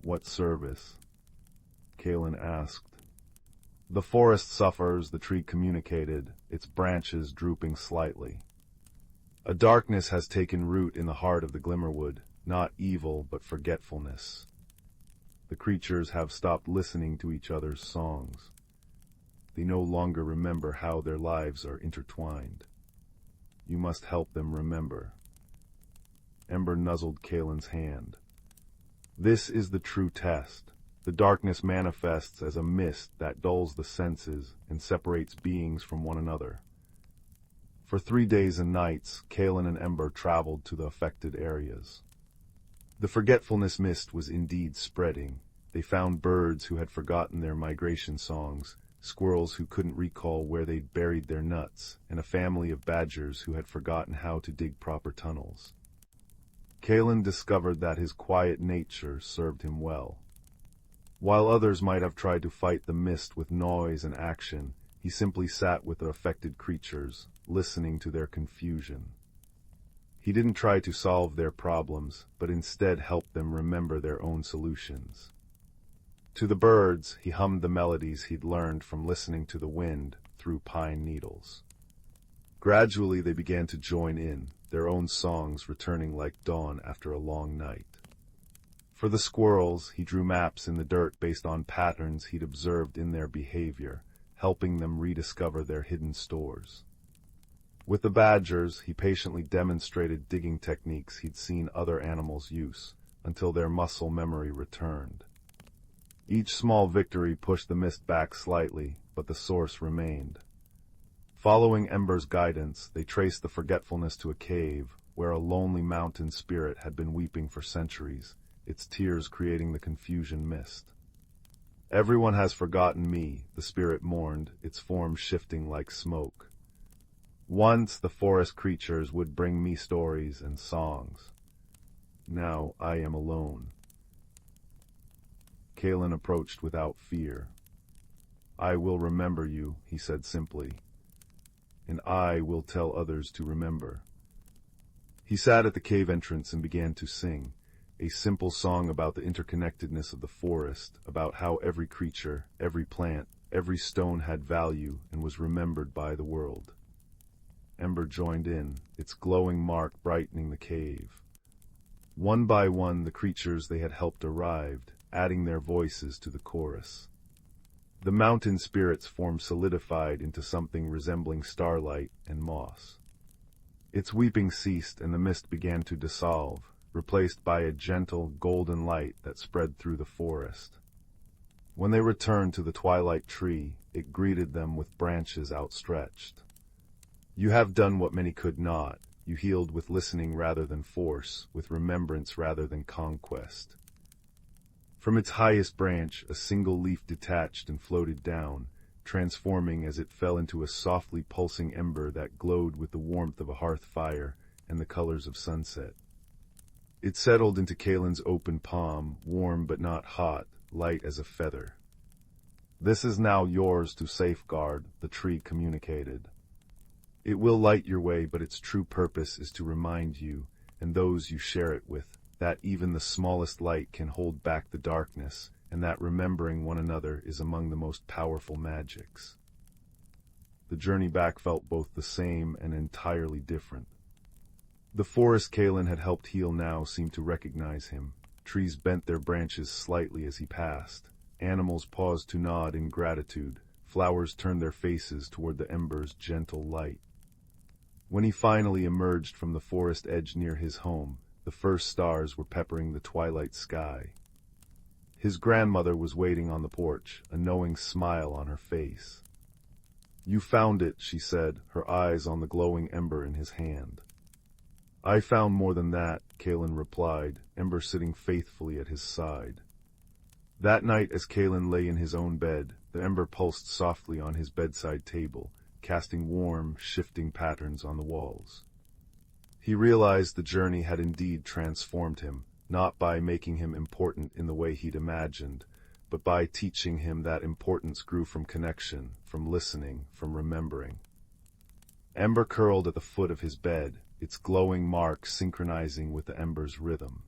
A: "What service?" Kaelin asked. "The forest suffers," the tree communicated, its branches drooping slightly. "A darkness has taken root in the heart of the Glimmerwood, not evil but forgetfulness. The creatures have stopped listening to each other's songs. They no longer remember how their lives are intertwined. You must help them remember." Ember nuzzled Kaelin's hand. "This is the true test. The darkness manifests as a mist that dulls the senses and separates beings from one another." For 3 days and nights, Kaelin and Ember traveled to the affected areas. The forgetfulness mist was indeed spreading. They found birds who had forgotten their migration songs, squirrels who couldn't recall where they'd buried their nuts, and a family of badgers who had forgotten how to dig proper tunnels. Kaelin discovered that his quiet nature served him well. While others might have tried to fight the mist with noise and action, he simply sat with the affected creatures, listening to their confusion. He didn't try to solve their problems, but instead helped them remember their own solutions. To the birds, he hummed the melodies he'd learned from listening to the wind through pine needles. Gradually they began to join in, their own songs returning like dawn after a long night. For the squirrels, he drew maps in the dirt based on patterns he'd observed in their behavior, helping them rediscover their hidden stores. With the badgers, he patiently demonstrated digging techniques he'd seen other animals use, until their muscle memory returned. Each small victory pushed the mist back slightly, but the source remained. Following Ember's guidance, they traced the forgetfulness to a cave, where a lonely mountain spirit had been weeping for centuries, its tears creating the confusion mist. "Everyone has forgotten me," the spirit mourned, its form shifting like smoke. "Once the forest creatures would bring me stories and songs. Now I am alone." Kaelin approached without fear. "I will remember you," he said simply. and I will tell others to remember." He sat at the cave entrance and began to sing, a simple song about the interconnectedness of the forest, about how every creature, every plant, every stone had value and was remembered by the world. Ember joined in, its glowing mark brightening the cave. One by one the creatures they had helped arrived, adding their voices to the chorus. The mountain spirit's form solidified into something resembling starlight and moss. Its weeping ceased and the mist began to dissolve, replaced by a gentle, golden light that spread through the forest. When they returned to the twilight tree, it greeted them with branches outstretched. "You have done what many could not. You healed with listening rather than force, with remembrance rather than conquest." From its highest branch, a single leaf detached and floated down, transforming as it fell into a softly pulsing ember that glowed with the warmth of a hearth fire and the colors of sunset. It settled into Kaelin's open palm, warm but not hot, light as a feather. "This is now yours to safeguard," the tree communicated. "It will light your way, but its true purpose is to remind you, and those you share it with, that even the smallest light can hold back the darkness, and that remembering one another is among the most powerful magics." The journey back felt both the same and entirely different. The forest Kaelin had helped heal now seemed to recognize him. Trees bent their branches slightly as he passed. Animals paused to nod in gratitude. Flowers turned their faces toward the ember's gentle light. When he finally emerged from the forest edge near his home, the first stars were peppering the twilight sky. His grandmother was waiting on the porch, a knowing smile on her face. "You found it," she said, her eyes on the glowing ember in his hand. "I found more than that," Kaelin replied, Ember sitting faithfully at his side. That night, as Kaelin lay in his own bed, the ember pulsed softly on his bedside table, casting warm, shifting patterns on the walls. He realized the journey had indeed transformed him, not by making him important in the way he'd imagined, but by teaching him that importance grew from connection, from listening, from remembering. Ember curled at the foot of his bed, its glowing mark synchronizing with the ember's rhythm.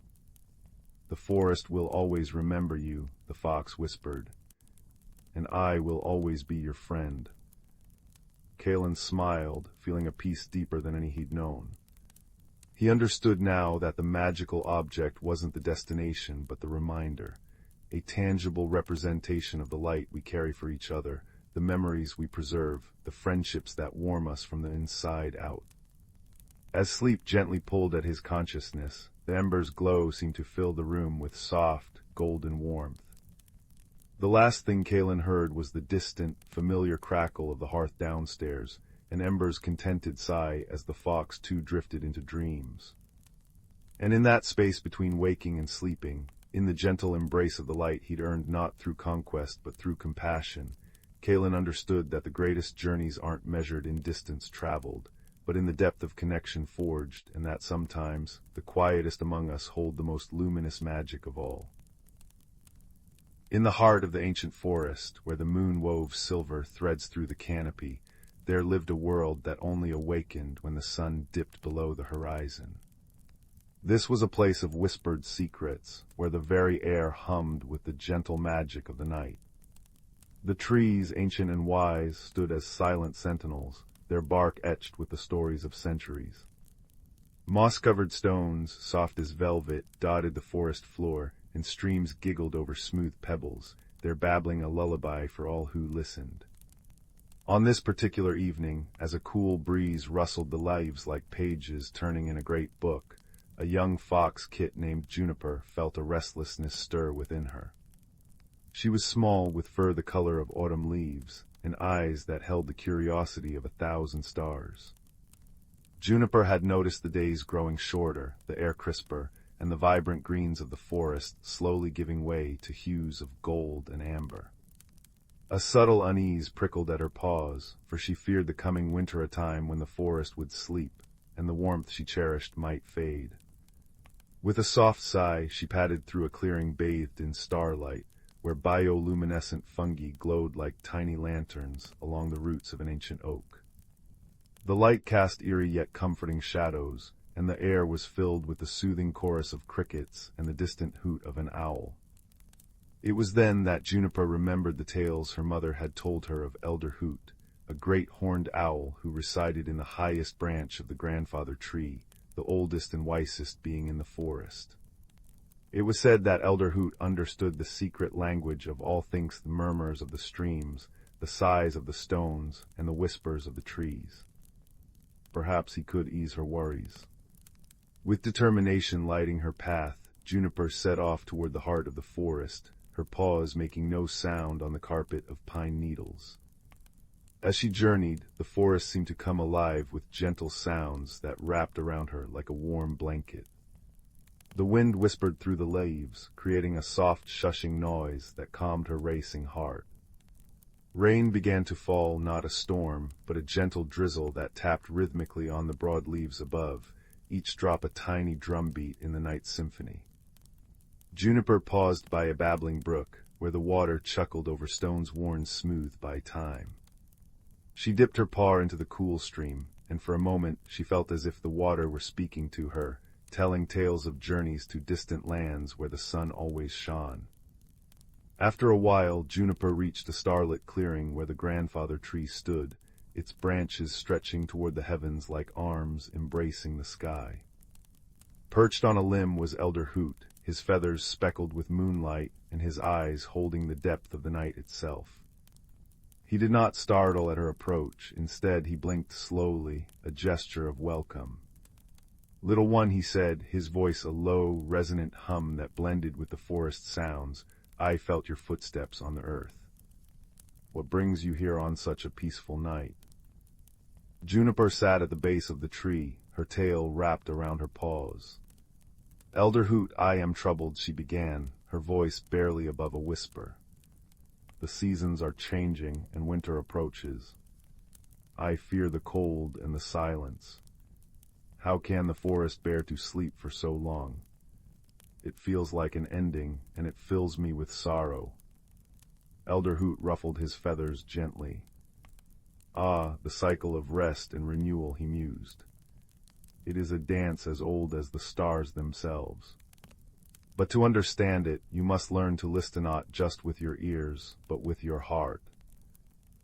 A: "The forest will always remember you," the fox whispered, "and I will always be your friend." Kaelin smiled, feeling a peace deeper than any he'd known. He understood now that the magical object wasn't the destination but the reminder, a tangible representation of the light we carry for each other, the memories we preserve, the friendships that warm us from the inside out. As sleep gently pulled at his consciousness, the ember's glow seemed to fill the room with soft, golden warmth. The last thing Kaelin heard was the distant, familiar crackle of the hearth downstairs, and Ember's contented sigh as the fox too drifted into dreams. And in that space between waking and sleeping, in the gentle embrace of the light he'd earned not through conquest but through compassion, Kaelin understood that the greatest journeys aren't measured in distance traveled, but in the depth of connection forged, and that sometimes the quietest among us hold the most luminous magic of all. In the heart of the ancient forest, where the moon wove silver threads through the canopy, there lived a world that only awakened when the sun dipped below the horizon. This was a place of whispered secrets, where the very air hummed with the gentle magic of the night. The trees, ancient and wise, stood as silent sentinels, their bark etched with the stories of centuries. Moss-covered stones, soft as velvet, dotted the forest floor, and streams giggled over smooth pebbles, their babbling a lullaby for all who listened. On this particular evening, as a cool breeze rustled the leaves like pages turning in a great book, a young fox kit named Juniper felt a restlessness stir within her. She was small, with fur the color of autumn leaves, and eyes that held the curiosity of 1,000 stars. Juniper had noticed the days growing shorter, the air crisper, and the vibrant greens of the forest slowly giving way to hues of gold and amber. A subtle unease prickled at her paws, for she feared the coming winter, a time when the forest would sleep, and the warmth she cherished might fade. With a soft sigh, she padded through a clearing bathed in starlight, where bioluminescent fungi glowed like tiny lanterns along the roots of an ancient oak. The light cast eerie yet comforting shadows, and the air was filled with the soothing chorus of crickets and the distant hoot of an owl. It was then that Juniper remembered the tales her mother had told her of Elder Hoot, a great horned owl who resided in the highest branch of the grandfather tree, the oldest and wisest being in the forest. It was said that Elder Hoot understood the secret language of all things, the murmurs of the streams, the sighs of the stones, and the whispers of the trees. Perhaps he could ease her worries. With determination lighting her path, Juniper set off toward the heart of the forest, her paws making no sound on the carpet of pine needles. As she journeyed, the forest seemed to come alive with gentle sounds that wrapped around her like a warm blanket. The wind whispered through the leaves, creating a soft shushing noise that calmed her racing heart. Rain began to fall, not a storm, but a gentle drizzle that tapped rhythmically on the broad leaves above, each drop a tiny drumbeat in the night symphony. Juniper paused by a babbling brook, where the water chuckled over stones worn smooth by time. She dipped her paw into the cool stream, and for a moment she felt as if the water were speaking to her, telling tales of journeys to distant lands where the sun always shone. After a while, Juniper reached a starlit clearing where the grandfather tree stood, its branches stretching toward the heavens like arms embracing the sky. Perched on a limb was Elder Hoot, his feathers speckled with moonlight and his eyes holding the depth of the night itself. He did not startle at her approach. Instead, he blinked slowly, a gesture of welcome. "Little one," he said, his voice a low, resonant hum that blended with the forest sounds, "I felt your footsteps on the earth. What brings you here on such a peaceful night?" Juniper sat at the base of the tree, her tail wrapped around her paws. "Elder Hoot, I am troubled," she began, her voice barely above a whisper. "The seasons are changing and winter approaches. I fear the cold and the silence. How can the forest bear to sleep for so long? It feels like an ending, and it fills me with sorrow." Elder Hoot ruffled his feathers gently. "Ah, the cycle of rest and renewal," he mused. "It is a dance as old as the stars themselves. But to understand it, you must learn to listen not just with your ears, but with your heart.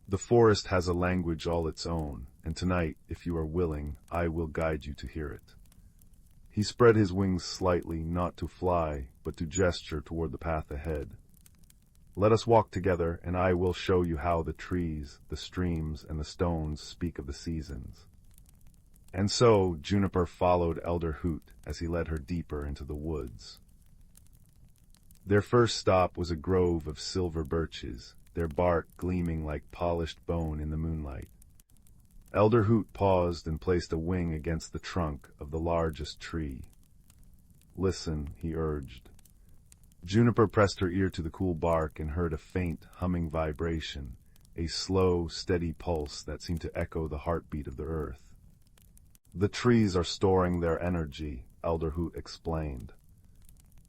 A: The forest has a language all its own, and tonight, if you are willing, I will guide you to hear it." He spread his wings slightly, not to fly, but to gesture toward the path ahead. "Let us walk together, and I will show you how the trees, the streams, and the stones speak of the seasons." And so Juniper followed Elder Hoot as he led her deeper into the woods. Their first stop was a grove of silver birches, their bark gleaming like polished bone in the moonlight. Elder Hoot paused and placed a wing against the trunk of the largest tree. "Listen," he urged. Juniper pressed her ear to the cool bark and heard a faint, humming vibration, a slow, steady pulse that seemed to echo the heartbeat of the earth. "The trees are storing their energy," Elder Hoot explained.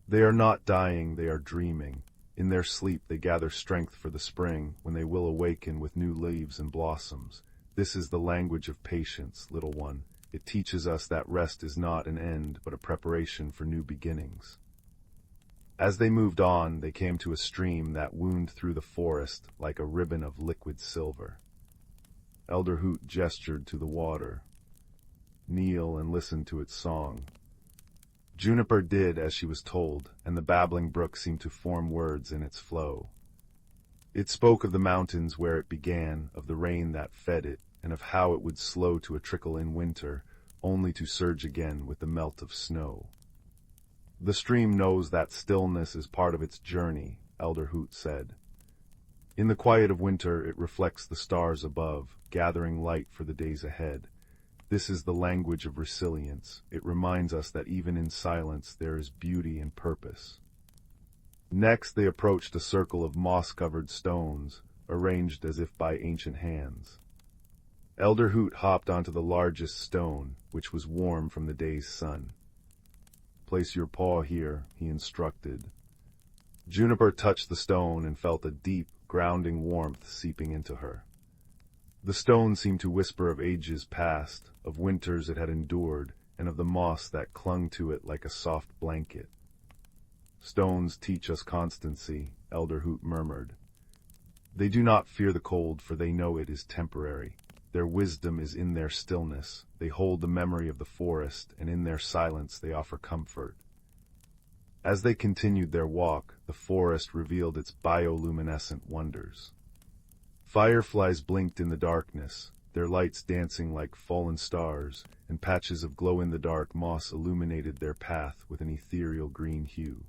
A: "They are not dying, they are dreaming. In their sleep they gather strength for the spring, when they will awaken with new leaves and blossoms. This is the language of patience, little one. It teaches us that rest is not an end, but a preparation for new beginnings." As they moved on, they came to a stream that wound through the forest like a ribbon of liquid silver. Elder Hoot gestured to the water. "Kneel and listen to its song." Juniper did as she was told, and the babbling brook seemed to form words in its flow. It spoke of the mountains where it began, of the rain that fed it, and of how it would slow to a trickle in winter, only to surge again with the melt of snow. "The stream knows that stillness is part of its journey," Elder Hoot said. "In the quiet of winter it reflects the stars above, gathering light for the days ahead. This is the language of resilience. It reminds us that even in silence there is beauty and purpose." Next they approached a circle of moss-covered stones, arranged as if by ancient hands. Elder Hoot hopped onto the largest stone, which was warm from the day's sun. "Place your paw here," he instructed. Juniper touched the stone and felt a deep, grounding warmth seeping into her. The stone seemed to whisper of ages past, of winters it had endured, and of the moss that clung to it like a soft blanket. "Stones teach us constancy," Elder Hoot murmured. "They do not fear the cold, for they know it is temporary. Their wisdom is in their stillness. They hold the memory of the forest, and in their silence they offer comfort." As they continued their walk, the forest revealed its bioluminescent wonders. Fireflies blinked in the darkness, their lights dancing like fallen stars, and patches of glow-in-the-dark moss illuminated their path with an ethereal green hue.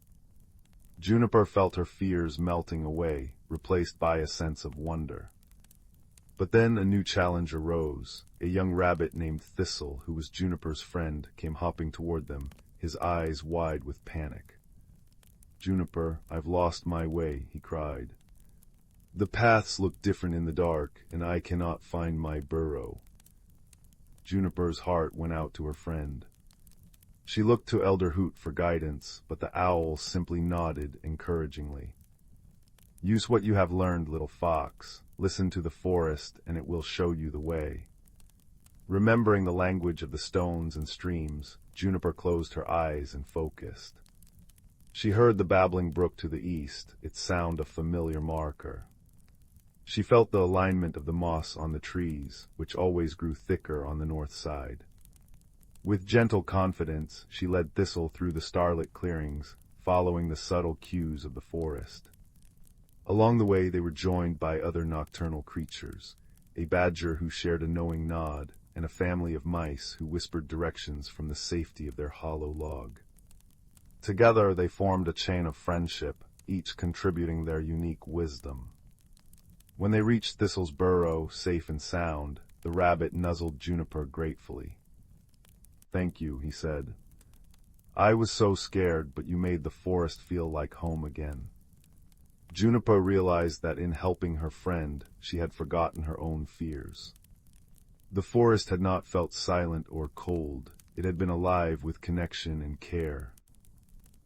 A: Juniper felt her fears melting away, replaced by a sense of wonder. But then a new challenge arose. A young rabbit named Thistle, who was Juniper's friend, came hopping toward them, his eyes wide with panic. "Juniper, I've lost my way," he cried. "The paths look different in the dark, and I cannot find my burrow." Juniper's heart went out to her friend. She looked to Elder Hoot for guidance, but the owl simply nodded encouragingly. "Use what you have learned, little fox. Listen to the forest, and it will show you the way." Remembering the language of the stones and streams, Juniper closed her eyes and focused. She heard the babbling brook to the east, its sound a familiar marker. She felt the alignment of the moss on the trees, which always grew thicker on the north side. With gentle confidence, she led Thistle through the starlit clearings, following the subtle cues of the forest. Along the way they were joined by other nocturnal creatures, a badger who shared a knowing nod, and a family of mice who whispered directions from the safety of their hollow log. Together they formed a chain of friendship, each contributing their unique wisdom. When they reached Thistle's burrow, safe and sound, the rabbit nuzzled Juniper gratefully. "Thank you," he said. "I was so scared, but you made the forest feel like home again." Juniper realized that in helping her friend, she had forgotten her own fears. The forest had not felt silent or cold. It had been alive with connection and care.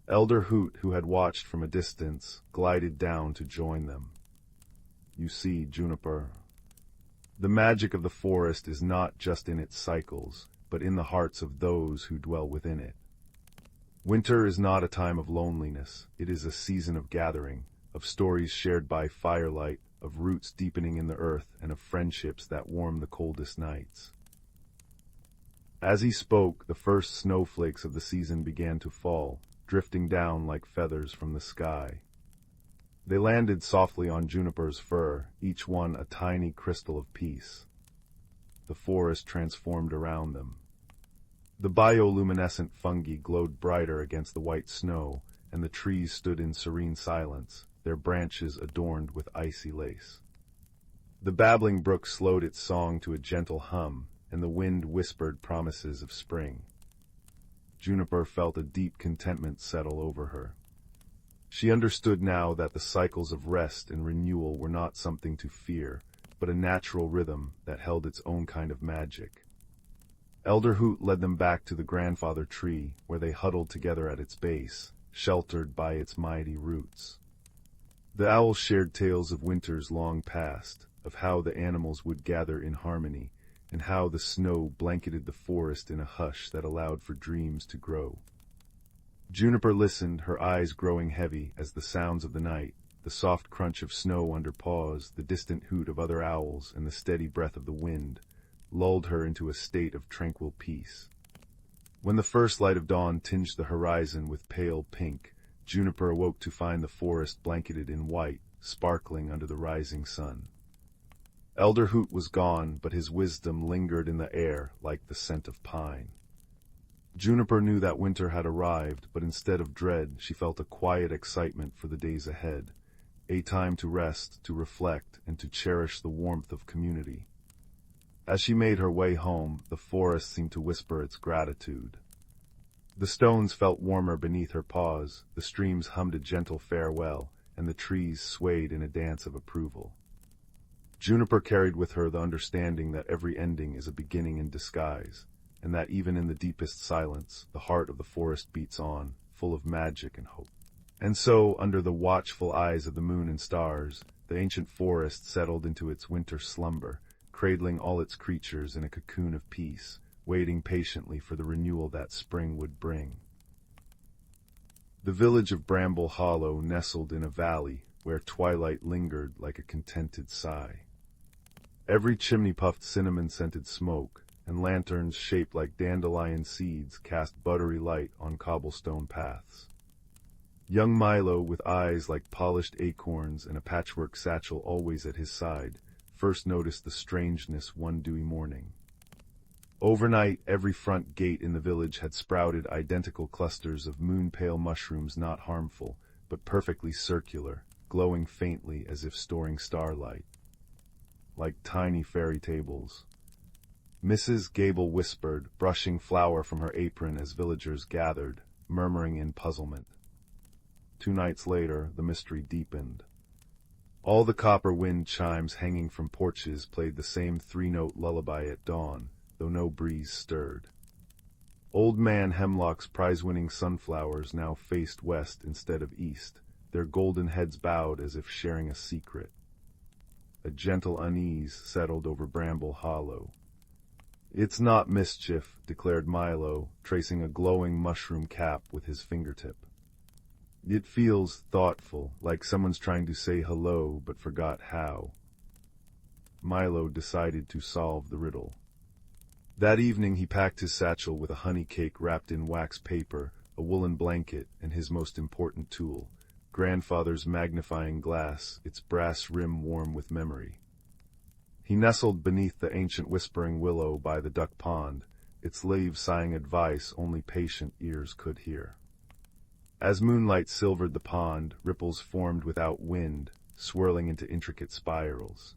A: Elder Hoot, who had watched from a distance, glided down to join them. "You see, Juniper, the magic of the forest is not just in its cycles, but in the hearts of those who dwell within it. Winter is not a time of loneliness. It is a season of gathering, of stories shared by firelight, of roots deepening in the earth, and of friendships that warm the coldest nights." As he spoke, the first snowflakes of the season began to fall, drifting down like feathers from the sky. They landed softly on Juniper's fur, each one a tiny crystal of peace. The forest transformed around them. The bioluminescent fungi glowed brighter against the white snow, and the trees stood in serene silence, their branches adorned with icy lace. The babbling brook slowed its song to a gentle hum, and the wind whispered promises of spring. Juniper felt a deep contentment settle over her. She understood now that the cycles of rest and renewal were not something to fear, but a natural rhythm that held its own kind of magic. Elder Hoot led them back to the grandfather tree, where they huddled together at its base, sheltered by its mighty roots. The owls shared tales of winters long past, of how the animals would gather in harmony, and how the snow blanketed the forest in a hush that allowed for dreams to grow. Juniper listened, her eyes growing heavy as the sounds of the night, the soft crunch of snow under paws, the distant hoot of other owls, and the steady breath of the wind, lulled her into a state of tranquil peace. When the first light of dawn tinged the horizon with pale pink, Juniper awoke to find the forest blanketed in white, sparkling under the rising sun. Elder Hoot was gone, but his wisdom lingered in the air like the scent of pine. Juniper knew that winter had arrived, but instead of dread, she felt a quiet excitement for the days ahead, a time to rest, to reflect, and to cherish the warmth of community. As she made her way home, the forest seemed to whisper its gratitude. The stones felt warmer beneath her paws, the streams hummed a gentle farewell, and the trees swayed in a dance of approval. Juniper carried with her the understanding that every ending is a beginning in disguise, and that even in the deepest silence, the heart of the forest beats on, full of magic and hope. And so, under the watchful eyes of the moon and stars, the ancient forest settled into its winter slumber, cradling all its creatures in a cocoon of peace, waiting patiently for the renewal that spring would bring. The village of Bramble Hollow nestled in a valley where twilight lingered like a contented sigh. Every chimney puffed cinnamon-scented smoke, and lanterns shaped like dandelion seeds cast buttery light on cobblestone paths. Young Milo, with eyes like polished acorns and a patchwork satchel always at his side, first noticed the strangeness one dewy morning. Overnight, every front gate in the village had sprouted identical clusters of moon-pale mushrooms, not harmful, but perfectly circular, glowing faintly as if storing starlight. Like tiny fairy tables. Mrs. Gable whispered, brushing flour from her apron as villagers gathered, murmuring in puzzlement. 2 nights later, the mystery deepened. All the copper wind chimes hanging from porches played the same 3-note lullaby at dawn, though no breeze stirred. Old Man Hemlock's prize-winning sunflowers now faced west instead of east, their golden heads bowed as if sharing a secret. A gentle unease settled over Bramble Hollow. "It's not mischief," declared Milo, tracing a glowing mushroom cap with his fingertip. "It feels thoughtful, like someone's trying to say hello but forgot how." Milo decided to solve the riddle. That evening he packed his satchel with a honey cake wrapped in wax paper, a woolen blanket, and his most important tool, grandfather's magnifying glass, its brass rim warm with memory. He nestled beneath the ancient whispering willow by the duck pond, its leaves sighing advice only patient ears could hear. As moonlight silvered the pond, ripples formed without wind, swirling into intricate spirals.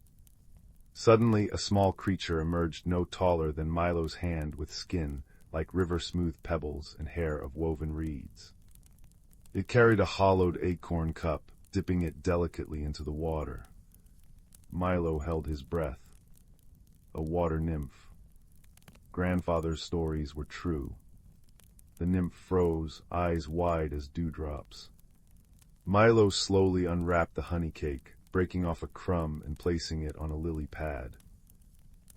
A: Suddenly, a small creature emerged no taller than Milo's hand, with skin like river-smooth pebbles and hair of woven reeds. It carried a hollowed acorn cup, dipping it delicately into the water. Milo held his breath. A water nymph. Grandfather's stories were true. The nymph froze, eyes wide as dewdrops. Milo slowly unwrapped the honey cake, breaking off a crumb and placing it on a lily pad.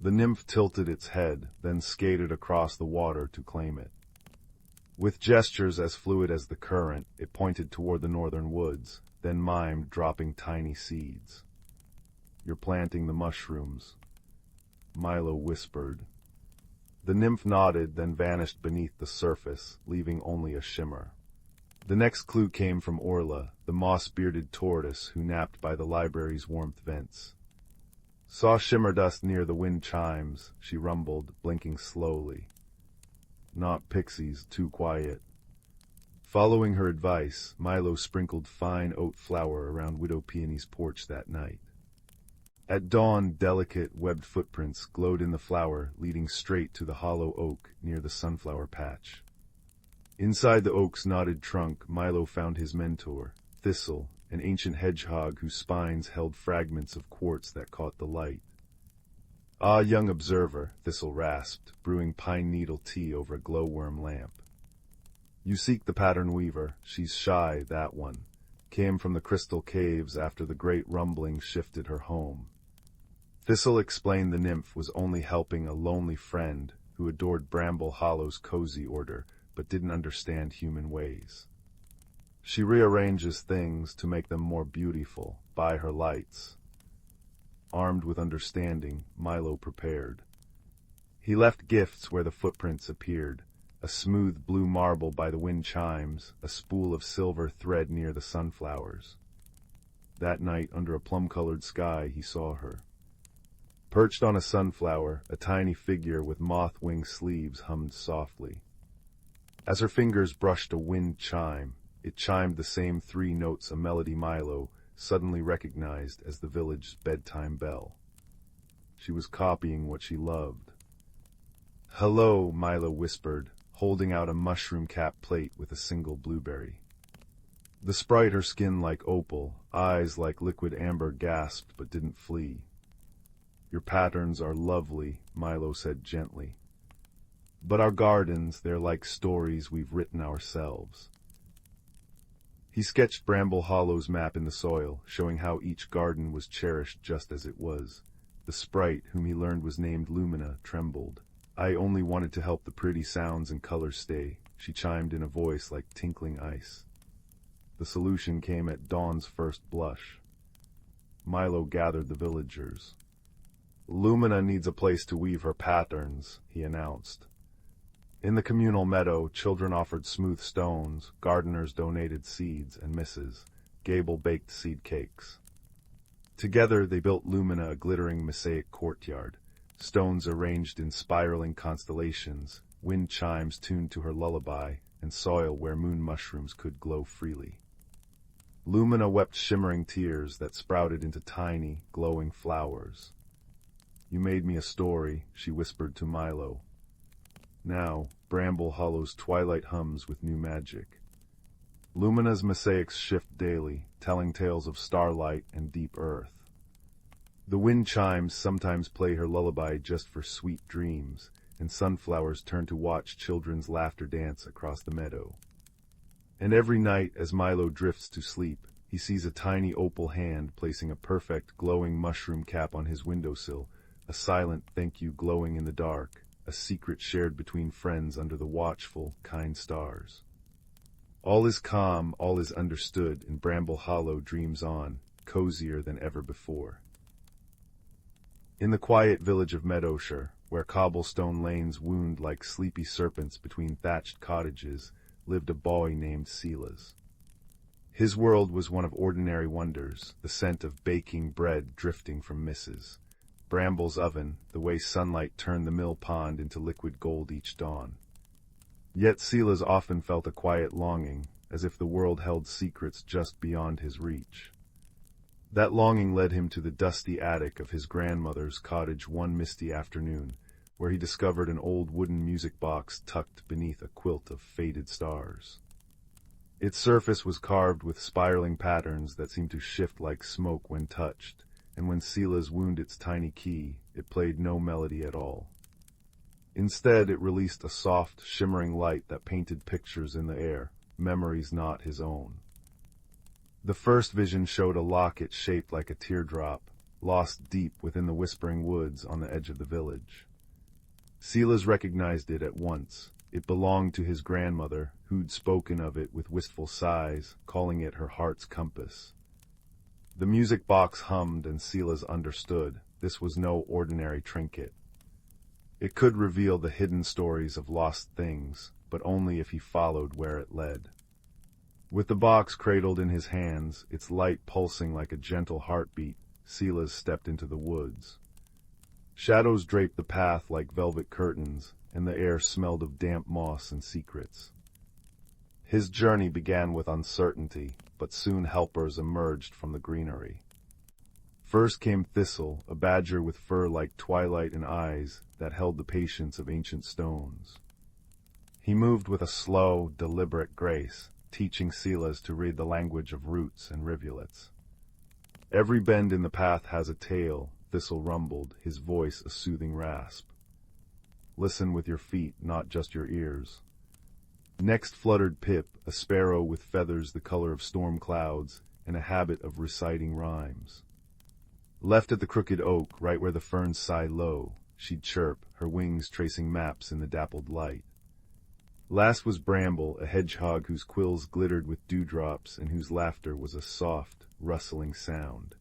A: The nymph tilted its head, then skated across the water to claim it. With gestures as fluid as the current, it pointed toward the northern woods, then mimed, dropping tiny seeds. "You're planting the mushrooms," Milo whispered. The nymph nodded, then vanished beneath the surface, leaving only a shimmer. The next clue came from Orla, the moss-bearded tortoise who napped by the library's warmth vents. "Saw shimmer dust near the wind chimes," she rumbled, blinking slowly. "Not pixies, too quiet." Following her advice, Milo sprinkled fine oat flour around Widow Peony's porch that night. At dawn, delicate, webbed footprints glowed in the flour, leading straight to the hollow oak near the sunflower patch. Inside the oak's knotted trunk, Milo found his mentor, Thistle, an ancient hedgehog whose spines held fragments of quartz that caught the light. "Ah, young observer," Thistle rasped, brewing pine needle tea over a glowworm lamp. "You seek the pattern weaver. She's shy, that one. Came from the crystal caves after the great rumbling shifted her home." Thistle explained the nymph was only helping a lonely friend who adored Bramble Hollow's cozy order, but didn't understand human ways. She rearranges things to make them more beautiful, by her lights. Armed with understanding, Milo prepared. He left gifts where the footprints appeared, a smooth blue marble by the wind chimes, a spool of silver thread near the sunflowers. That night, under a plum-colored sky, he saw her. Perched on a sunflower, a tiny figure with moth-wing sleeves hummed softly. As her fingers brushed a wind chime, it chimed the same 3 notes, a melody Milo suddenly recognized as the village's bedtime bell. She was copying what she loved. "Hello," Milo whispered, holding out a mushroom-capped plate with a single blueberry. The sprite, her skin like opal, eyes like liquid amber, gasped but didn't flee. "Your patterns are lovely," Milo said gently. "But our gardens, they're like stories we've written ourselves." He sketched Bramble Hollow's map in the soil, showing how each garden was cherished just as it was. The sprite, whom he learned was named Lumina, trembled. "I only wanted to help the pretty sounds and colors stay," she chimed in a voice like tinkling ice. The solution came at dawn's first blush. Milo gathered the villagers. "Lumina needs a place to weave her patterns," he announced. In the communal meadow, children offered smooth stones, gardeners donated seeds, and Mrs. Gable baked seed cakes. Together they built Lumina a glittering mosaic courtyard, stones arranged in spiraling constellations, wind chimes tuned to her lullaby, and soil where moon mushrooms could glow freely. Lumina wept shimmering tears that sprouted into tiny, glowing flowers. "You made me a story," she whispered to Milo. "Now, Bramble Hollow's twilight hums with new magic." Lumina's mosaics shift daily, telling tales of starlight and deep earth. The wind chimes sometimes play her lullaby just for sweet dreams, and sunflowers turn to watch children's laughter dance across the meadow. And every night, as Milo drifts to sleep, he sees a tiny opal hand placing a perfect, glowing mushroom cap on his windowsill, a silent thank you glowing in the dark, a secret shared between friends under the watchful, kind stars. All is calm, all is understood, and Bramble Hollow dreams on, cozier than ever before. In the quiet village of Meadowshire, where cobblestone lanes wound like sleepy serpents between thatched cottages, lived a boy named Silas. His world was one of ordinary wonders, the scent of baking bread drifting from Mrs. Bramble's oven, the way sunlight turned the mill pond into liquid gold each dawn. Yet Silas often felt a quiet longing, as if the world held secrets just beyond his reach. That longing led him to the dusty attic of his grandmother's cottage one misty afternoon, where he discovered an old wooden music box tucked beneath a quilt of faded stars. Its surface was carved with spiraling patterns that seemed to shift like smoke when touched, and when Silas wound its tiny key, it played no melody at all. Instead, it released a soft, shimmering light that painted pictures in the air, memories not his own. The first vision showed a locket shaped like a teardrop, lost deep within the whispering woods on the edge of the village. Silas recognized it at once. It belonged to his grandmother, who'd spoken of it with wistful sighs, calling it her heart's compass. The music box hummed, and Silas understood this was no ordinary trinket. It could reveal the hidden stories of lost things, but only if he followed where it led. With the box cradled in his hands, its light pulsing like a gentle heartbeat, Silas stepped into the woods. Shadows draped the path like velvet curtains, and the air smelled of damp moss and secrets. His journey began with uncertainty, but soon helpers emerged from the greenery. First came Thistle, a badger with fur like twilight and eyes that held the patience of ancient stones. He moved with a slow, deliberate grace, teaching Silas to read the language of roots and rivulets. "Every bend in the path has a tale," Thistle rumbled, his voice a soothing rasp. "Listen with your feet, not just your ears." Next fluttered Pip, a sparrow with feathers the color of storm clouds, and a habit of reciting rhymes. Left at the crooked oak, right where the ferns sigh low, she'd chirp, her wings tracing maps in the dappled light. Last was Bramble, a hedgehog whose quills glittered with dewdrops and whose laughter was a soft, rustling sound.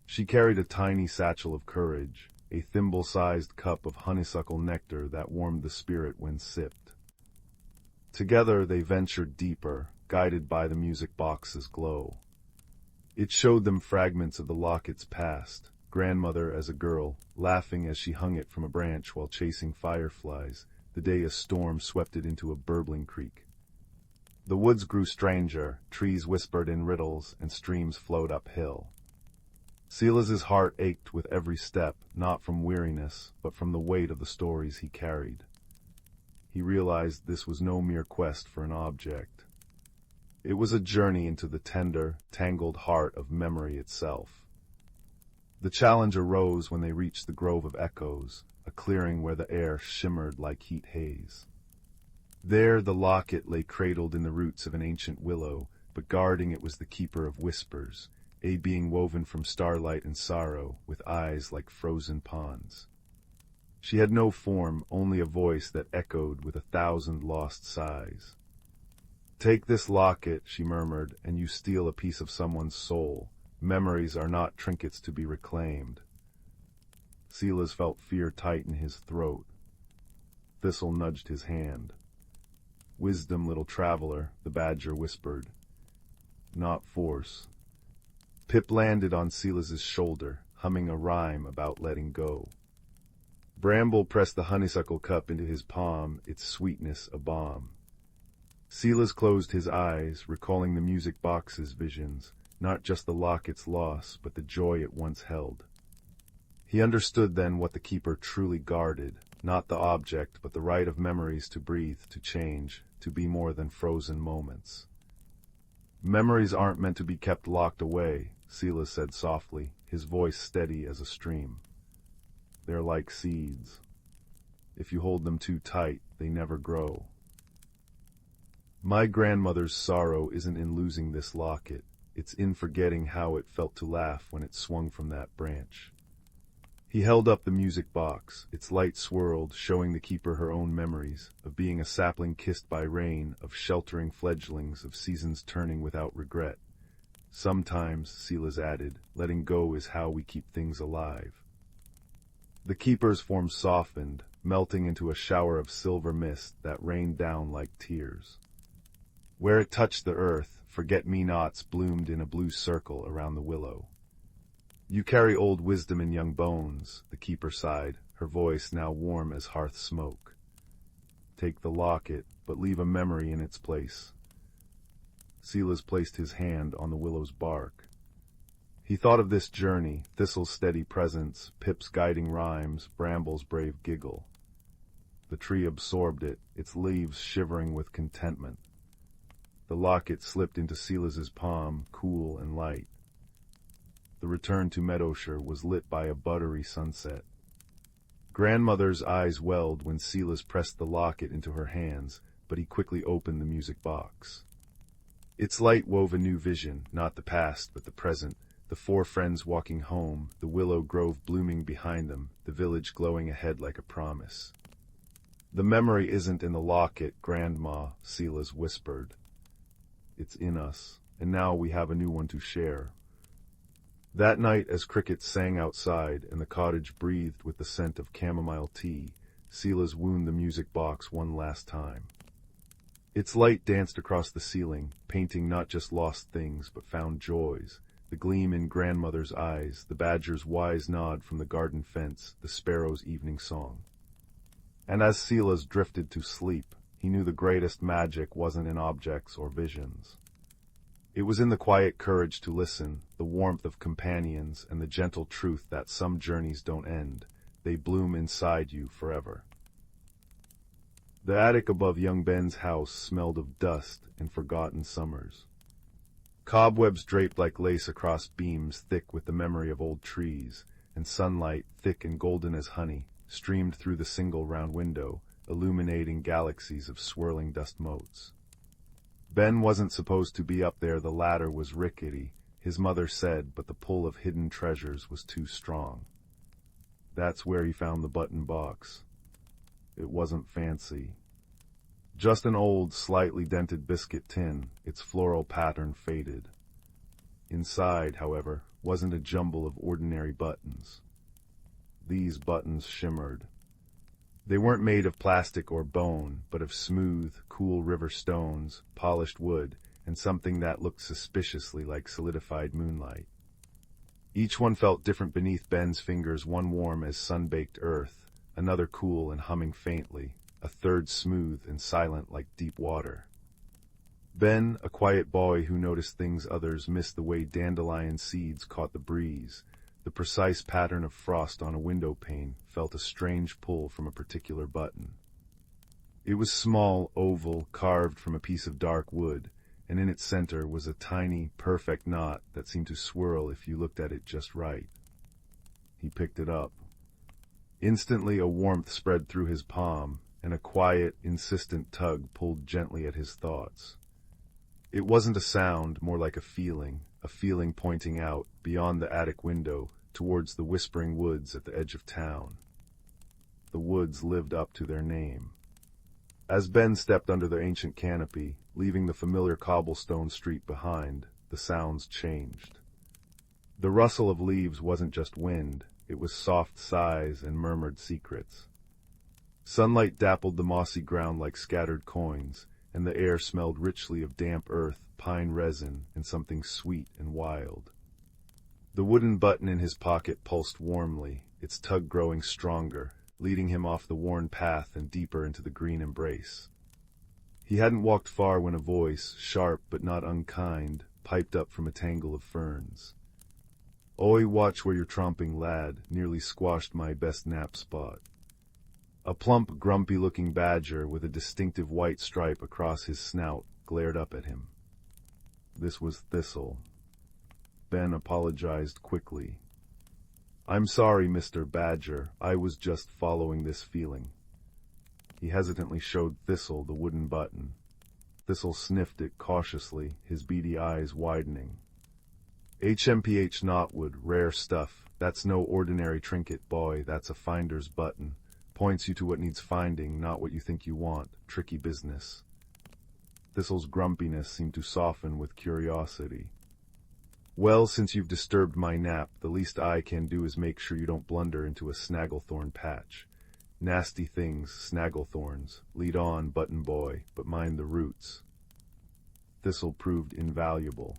A: She carried a tiny satchel of courage, a thimble-sized cup of honeysuckle nectar that warmed the spirit when sipped. Together they ventured deeper, guided by the music box's glow. It showed them fragments of the locket's past, grandmother as a girl, laughing as she hung it from a branch while chasing fireflies, the day a storm swept it into a burbling creek. The woods grew stranger, trees whispered in riddles, and streams flowed uphill. Silas's heart ached with every step, not from weariness, but from the weight of the stories he carried. He realized this was no mere quest for an object. It was a journey into the tender, tangled heart of memory itself. The challenge arose when they reached the Grove of Echoes, a clearing where the air shimmered like heat haze. There the locket lay cradled in the roots of an ancient willow, but guarding it was the keeper of whispers, a being woven from starlight and sorrow, with eyes like frozen ponds. She had no form, only a voice that echoed with 1,000 lost sighs. "Take this locket," she murmured, "and you steal a piece of someone's soul. Memories are not trinkets to be reclaimed." Silas felt fear tighten his throat. Thistle nudged his hand. "Wisdom, little traveler," the badger whispered. "Not force." Pip landed on Silas's shoulder, humming a rhyme about letting go. Bramble pressed the honeysuckle cup into his palm, its sweetness a balm. Silas closed his eyes, recalling the music box's visions, not just the locket's loss, but the joy it once held. He understood then what the keeper truly guarded, not the object, but the right of memories to breathe, to change, to be more than frozen moments. "Memories aren't meant to be kept locked away," Silas said softly, his voice steady as a stream. "They're like seeds. If you hold them too tight, they never grow. My grandmother's sorrow isn't in losing this locket, it's in forgetting how it felt to laugh when it swung from that branch." He held up the music box. Its light swirled, showing the keeper her own memories, of being a sapling kissed by rain, of sheltering fledglings, of seasons turning without regret. "Sometimes," Silas added, "letting go is how we keep things alive." The keeper's form softened, melting into a shower of silver mist that rained down like tears. Where it touched the earth, forget-me-nots bloomed in a blue circle around the willow. "You carry old wisdom in young bones," the keeper sighed, her voice now warm as hearth smoke. "Take the locket, but leave a memory in its place." Silas placed his hand on the willow's bark. He thought of this journey, Thistle's steady presence, Pip's guiding rhymes, Bramble's brave giggle. The tree absorbed it, its leaves shivering with contentment. The locket slipped into Silas's palm, cool and light. The return to Meadowshire was lit by a buttery sunset. Grandmother's eyes welled when Silas pressed the locket into her hands, but he quickly opened the music box. Its light wove a new vision, not the past, but the present, the four friends walking home, the willow grove blooming behind them, the village glowing ahead like a promise. "The memory isn't in the locket, Grandma," Silas whispered. "It's in us, and now we have a new one to share." That night, as crickets sang outside and the cottage breathed with the scent of chamomile tea, Silas wound the music box one last time. Its light danced across the ceiling, painting not just lost things but found joys, the gleam in grandmother's eyes, the badger's wise nod from the garden fence, the sparrow's evening song. And as Silas drifted to sleep, he knew the greatest magic wasn't in objects or visions. It was in the quiet courage to listen, the warmth of companions, and the gentle truth that some journeys don't end, they bloom inside you forever. The attic above young Ben's house smelled of dust and forgotten summers. Cobwebs draped like lace across beams thick with the memory of old trees, and sunlight, thick and golden as honey, streamed through the single round window, illuminating galaxies of swirling dust motes. Ben wasn't supposed to be up there, the ladder was rickety, his mother said, but the pull of hidden treasures was too strong. That's where he found the button box. It wasn't fancy. Just an old, slightly dented biscuit tin, its floral pattern faded. Inside, however, wasn't a jumble of ordinary buttons. These buttons shimmered. They weren't made of plastic or bone, but of smooth, cool river stones, polished wood, and something that looked suspiciously like solidified moonlight. Each one felt different beneath Ben's fingers, one warm as sun-baked earth, another cool and humming faintly, a third smooth and silent like deep water. Ben, a quiet boy who noticed things others missed, the way dandelion seeds caught the breeze, the precise pattern of frost on a window pane, felt a strange pull from a particular button. It was small, oval, carved from a piece of dark wood, and in its center was a tiny, perfect knot that seemed to swirl if you looked at it just right. He picked it up. Instantly a warmth spread through his palm, and a quiet, insistent tug pulled gently at his thoughts. It wasn't a sound, more like a feeling a feeling pointing out, beyond the attic window, towards the whispering woods at the edge of town. The woods lived up to their name. As Ben stepped under their ancient canopy, leaving the familiar cobblestone street behind, the sounds changed. The rustle of leaves wasn't just wind, it was soft sighs and murmured secrets. Sunlight dappled the mossy ground like scattered coins, and the air smelled richly of damp earth, pine resin, and something sweet and wild. The wooden button in his pocket pulsed warmly, its tug growing stronger, leading him off the worn path and deeper into the green embrace. He hadn't walked far when a voice, sharp but not unkind, piped up from a tangle of ferns. "Oi, watch where you're tromping, lad, nearly squashed my best nap spot." A plump, grumpy-looking badger with a distinctive white stripe across his snout glared up at him. This was Thistle. Ben apologized quickly. "I'm sorry, Mr. Badger, I was just following this feeling." He hesitantly showed Thistle the wooden button. Thistle sniffed it cautiously, his beady eyes widening. "HMPH knotwood, rare stuff. That's no ordinary trinket, boy, that's a finder's button. Points you to what needs finding, not what you think you want. Tricky business." Thistle's grumpiness seemed to soften with curiosity. "Well, since you've disturbed my nap, the least I can do is make sure you don't blunder into a snagglethorn patch. Nasty things, snagglethorns. Lead on, button boy, but mind the roots." Thistle proved invaluable.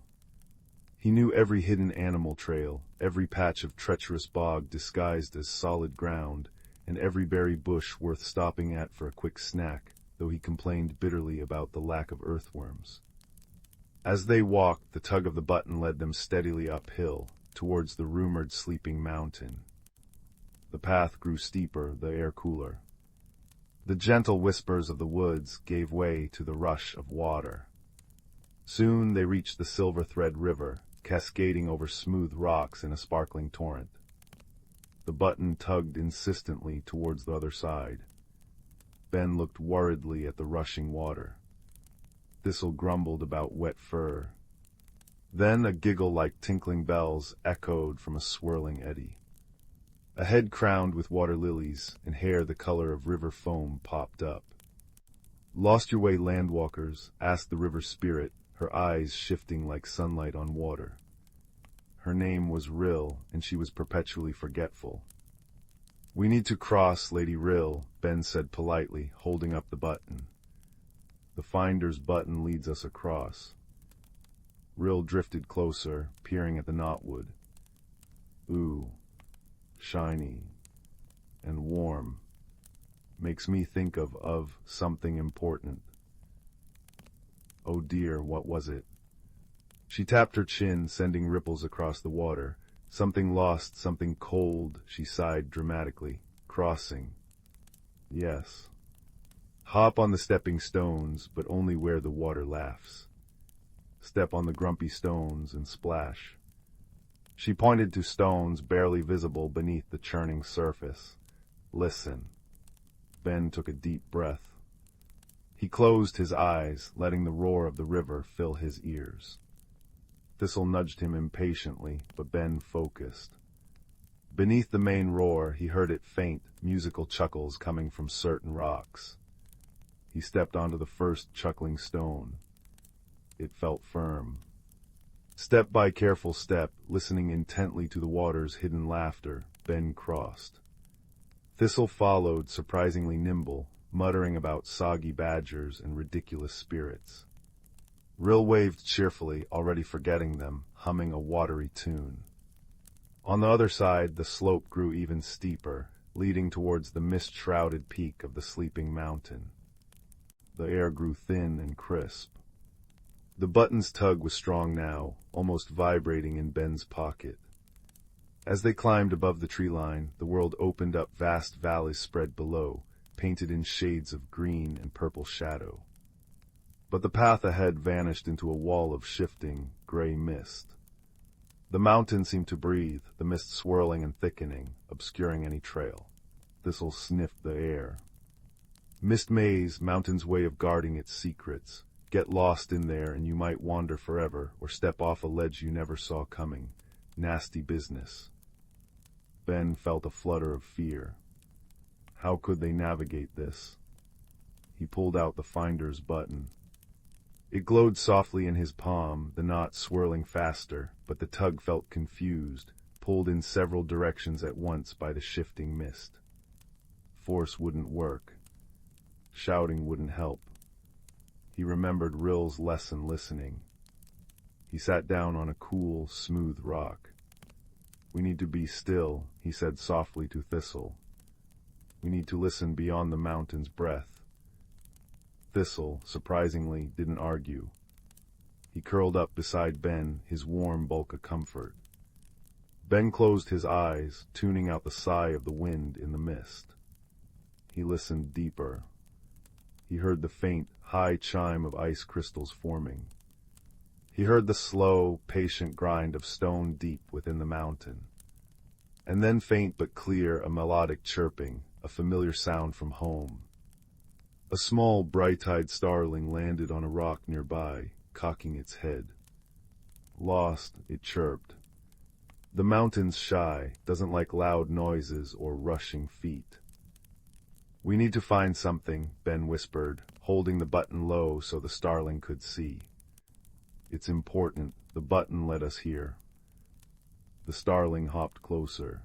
A: He knew every hidden animal trail, every patch of treacherous bog disguised as solid ground, and every berry bush worth stopping at for a quick snack, though he complained bitterly about the lack of earthworms. As they walked, the tug of the button led them steadily uphill, towards the rumored sleeping mountain. The path grew steeper, the air cooler. The gentle whispers of the woods gave way to the rush of water. Soon they reached the Silver Thread River, cascading over smooth rocks in a sparkling torrent. The button tugged insistently towards the other side. Ben looked worriedly at the rushing water. Thistle grumbled about wet fur. Then a giggle like tinkling bells echoed from a swirling eddy. A head crowned with water lilies and hair the color of river foam popped up. "Lost your way, landwalkers?" asked the river spirit, her eyes shifting like sunlight on water. Her name was Rill, and she was perpetually forgetful. "We need to cross, Lady Rill," Ben said politely, holding up the button. "The finder's button leads us across." Rill drifted closer, peering at the knotwood. "Ooh, shiny and warm. Makes me think of something important." Oh dear, what was it? She tapped her chin, sending ripples across the water. "Something lost, something cold," she sighed dramatically. "Crossing. Yes. Hop on the stepping stones, but only where the water laughs. Step on the grumpy stones and splash." She pointed to stones barely visible beneath the churning surface. "Listen." Ben took a deep breath. He closed his eyes, letting the roar of the river fill his ears. Thistle nudged him impatiently, but Ben focused. Beneath the main roar, he heard it faint, musical chuckles coming from certain rocks. He stepped onto the first chuckling stone. It felt firm. Step by careful step, listening intently to the water's hidden laughter, Ben crossed. Thistle followed, surprisingly nimble, muttering about soggy badgers and ridiculous spirits. Rill waved cheerfully, already forgetting them, humming a watery tune. On the other side, the slope grew even steeper, leading towards the mist-shrouded peak of the sleeping mountain. The air grew thin and crisp. The button's tug was strong now, almost vibrating in Ben's pocket. As they climbed above the tree line, the world opened up, vast valleys spread below, painted in shades of green and purple shadow. But the path ahead vanished into a wall of shifting, gray mist. The mountain seemed to breathe, the mist swirling and thickening, obscuring any trail. Thistle sniffed the air. Mist maze, mountain's way of guarding its secrets, Get lost in there and you might wander forever, or step off a ledge you never saw coming. Nasty business. Ben felt a flutter of fear. How could they navigate this? He pulled out the finder's button. It glowed softly in his palm, the knot swirling faster, but the tug felt confused, pulled in several directions at once by the shifting mist. Force wouldn't work. Shouting wouldn't help. He remembered Rill's lesson listening. He sat down on a cool, smooth rock. "We need to be still," he said softly to Thistle. "We need to listen beyond the mountain's breath." Thistle, surprisingly, didn't argue. He curled up beside Ben, his warm bulk a comfort. Ben closed his eyes, tuning out the sigh of the wind in the mist. He listened deeper. He heard the faint, high chime of ice crystals forming. He heard the slow, patient grind of stone deep within the mountain. And then faint but clear, a melodic chirping, a familiar sound from home. A small, bright-eyed starling landed on a rock nearby, cocking its head. Lost, it chirped. "The mountain's shy, doesn't like loud noises or rushing feet." "We need to find something," Ben whispered, holding the button low so the starling could see. "It's important. The button led us here." The starling hopped closer.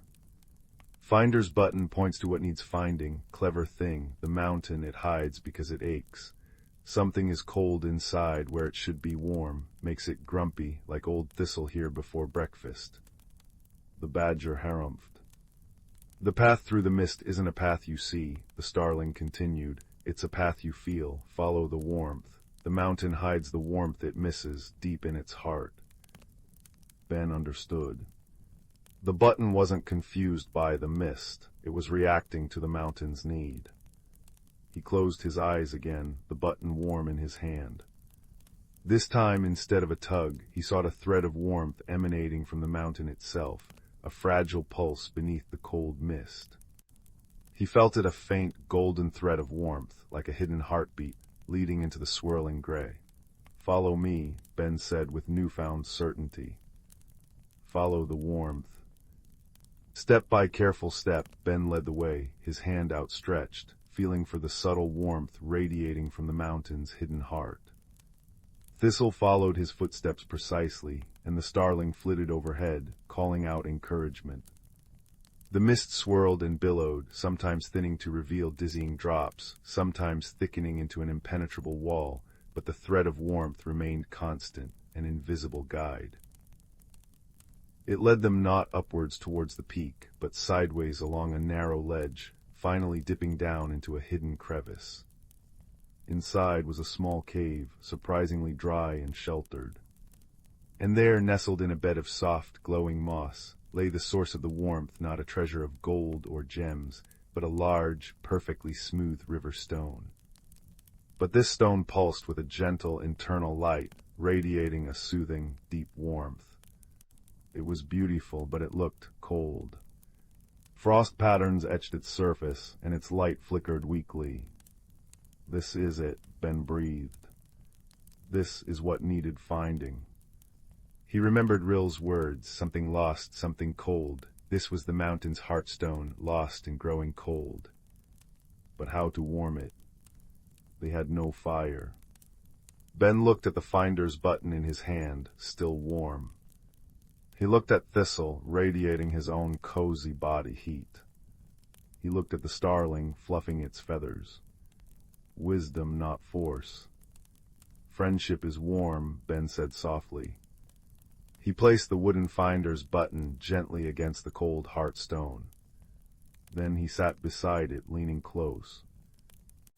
A: "Finder's button points to what needs finding. Clever thing. The mountain it hides because it aches. Something is cold inside where it should be warm, makes it grumpy, like old Thistle here before breakfast." The badger harumphed. "The path through the mist isn't a path you see," the starling continued. "It's a path you feel. Follow the warmth. The mountain hides the warmth it misses, deep in its heart." Ben understood. The button wasn't confused by the mist. It was reacting to the mountain's need. He closed his eyes again, the button warm in his hand. This time, instead of a tug, he sought a thread of warmth emanating from the mountain itself, a fragile pulse beneath the cold mist. He felt it, a faint, golden thread of warmth, like a hidden heartbeat, leading into the swirling gray. "Follow me," Ben said with newfound certainty. Follow the warmth. Step by careful step, Ben led the way, his hand outstretched, feeling for the subtle warmth radiating from the mountain's hidden heart. Thistle followed his footsteps precisely, and the starling flitted overhead, calling out encouragement. The mist swirled and billowed, sometimes thinning to reveal dizzying drops, sometimes thickening into an impenetrable wall, but the thread of warmth remained constant, an invisible guide. It led them not upwards towards the peak, but sideways along a narrow ledge, finally dipping down into a hidden crevice. Inside was a small cave, surprisingly dry and sheltered. And there, nestled in a bed of soft, glowing moss, lay the source of the warmth, not a treasure of gold or gems, but a large, perfectly smooth river stone. But this stone pulsed with a gentle internal light, radiating a soothing, deep warmth. It was beautiful, but it looked cold. Frost patterns etched its surface, and its light flickered weakly. "This is it," Ben breathed. "This is what needed finding." He remembered Rill's words, something lost, something cold. This was the mountain's heartstone, lost and growing cold. But how to warm it? They had no fire. Ben looked at the finder's button in his hand, still warm. He looked at Thistle, radiating his own cozy body heat. He looked at the starling, fluffing its feathers. Wisdom, not force. "Friendship is warm," Ben said softly. He placed the wooden finder's button gently against the cold heartstone. Then he sat beside it, leaning close.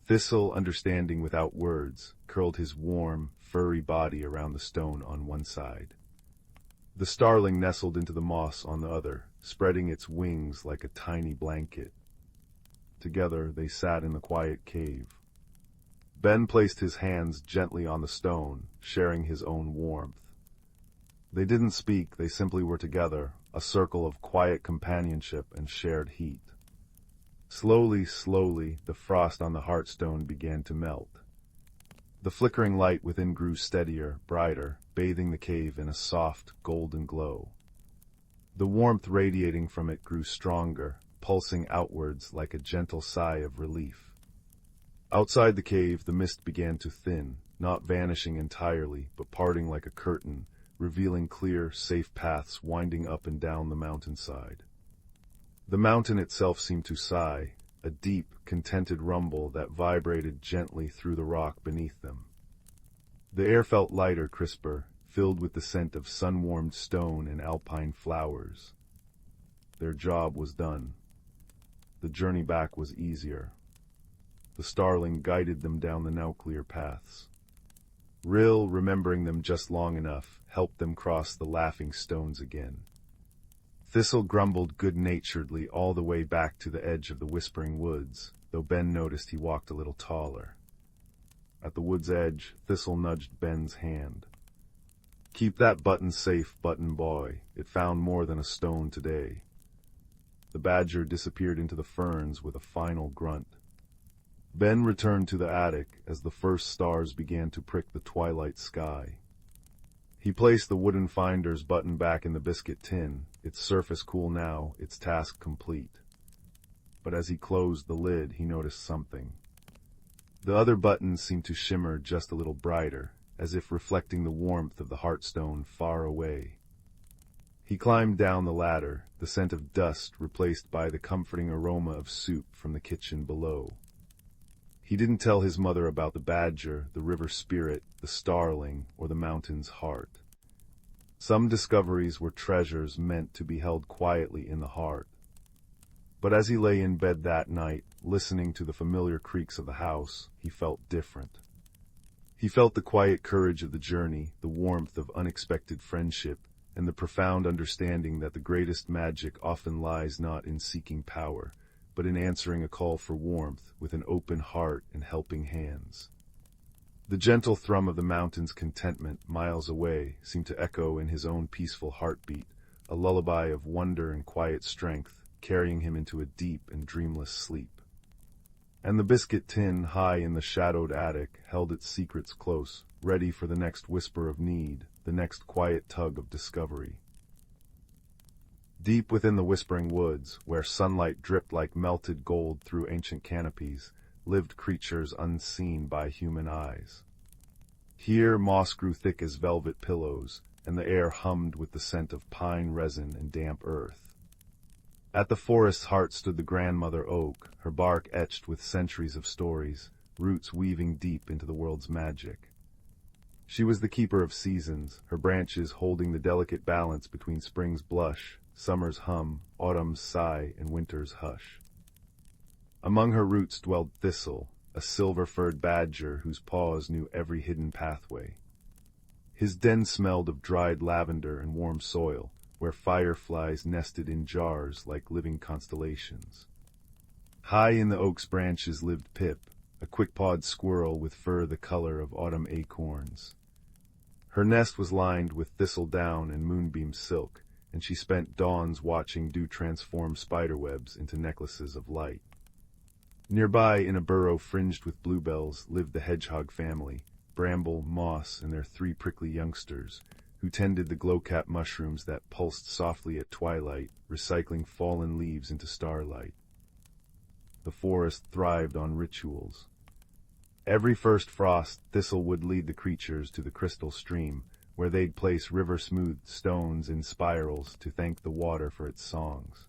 A: Thistle, understanding without words, curled his warm, furry body around the stone on one side. The starling nestled into the moss on the other, spreading its wings like a tiny blanket. Together they sat in the quiet cave. Ben placed his hands gently on the stone, sharing his own warmth. They didn't speak, they simply were together, a circle of quiet companionship and shared heat. Slowly, slowly, the frost on the heartstone began to melt. The flickering light within grew steadier, brighter, bathing the cave in a soft, golden glow. The warmth radiating from it grew stronger, pulsing outwards like a gentle sigh of relief. Outside the cave, the mist began to thin, not vanishing entirely, but parting like a curtain, revealing clear, safe paths winding up and down the mountainside. The mountain itself seemed to sigh, a deep, contented rumble that vibrated gently through the rock beneath them. The air felt lighter, crisper, filled with the scent of sun-warmed stone and alpine flowers. Their job was done. The journey back was easier. The starling guided them down the now clear paths. Rill, remembering them just long enough, helped them cross the laughing stones again. Thistle grumbled good-naturedly all the way back to the edge of the whispering woods, though Ben noticed he walked a little taller. At the wood's edge, Thistle nudged Ben's hand. "Keep that button safe, button boy. It found more than a stone today." The badger disappeared into the ferns with a final grunt. Ben returned to the attic as the first stars began to prick the twilight sky. He placed the wooden finder's button back in the biscuit tin, its surface cool now, its task complete. But as he closed the lid, he noticed something. The other buttons seemed to shimmer just a little brighter, as if reflecting the warmth of the heartstone far away. He climbed down the ladder, the scent of dust replaced by the comforting aroma of soup from the kitchen below. He didn't tell his mother about the badger, the river spirit, the starling, or the mountain's heart. Some discoveries were treasures meant to be held quietly in the heart. But as he lay in bed that night, listening to the familiar creaks of the house, he felt different. He felt the quiet courage of the journey, the warmth of unexpected friendship, and the profound understanding that the greatest magic often lies not in seeking power, but in answering a call for warmth with an open heart and helping hands. The gentle thrum of the mountain's contentment, miles away, seemed to echo in his own peaceful heartbeat, a lullaby of wonder and quiet strength, carrying him into a deep and dreamless sleep. And the biscuit tin, high in the shadowed attic, held its secrets close, ready for the next whisper of need, the next quiet tug of discovery. Deep within the whispering woods, where sunlight dripped like melted gold through ancient canopies, lived creatures unseen by human eyes. Here moss grew thick as velvet pillows, and the air hummed with the scent of pine resin and damp earth. At the forest's heart stood the grandmother oak, her bark etched with centuries of stories, roots weaving deep into the world's magic. She was the keeper of seasons, her branches holding the delicate balance between spring's blush, summer's hum, autumn's sigh, and winter's hush. Among her roots dwelled Thistle, a silver-furred badger whose paws knew every hidden pathway. His den smelled of dried lavender and warm soil, where fireflies nested in jars like living constellations. High in the oak's branches lived Pip, a quick-pawed squirrel with fur the color of autumn acorns. Her nest was lined with thistle down and moonbeam silk, and she spent dawns watching dew transform spiderwebs into necklaces of light. Nearby, in a burrow fringed with bluebells, lived the hedgehog family, Bramble, Moss, and their 3 prickly youngsters, who tended the glow-cap mushrooms that pulsed softly at twilight, recycling fallen leaves into starlight. The forest thrived on rituals. Every first frost, Thistle would lead the creatures to the crystal stream, where they'd place river-smoothed stones in spirals to thank the water for its songs.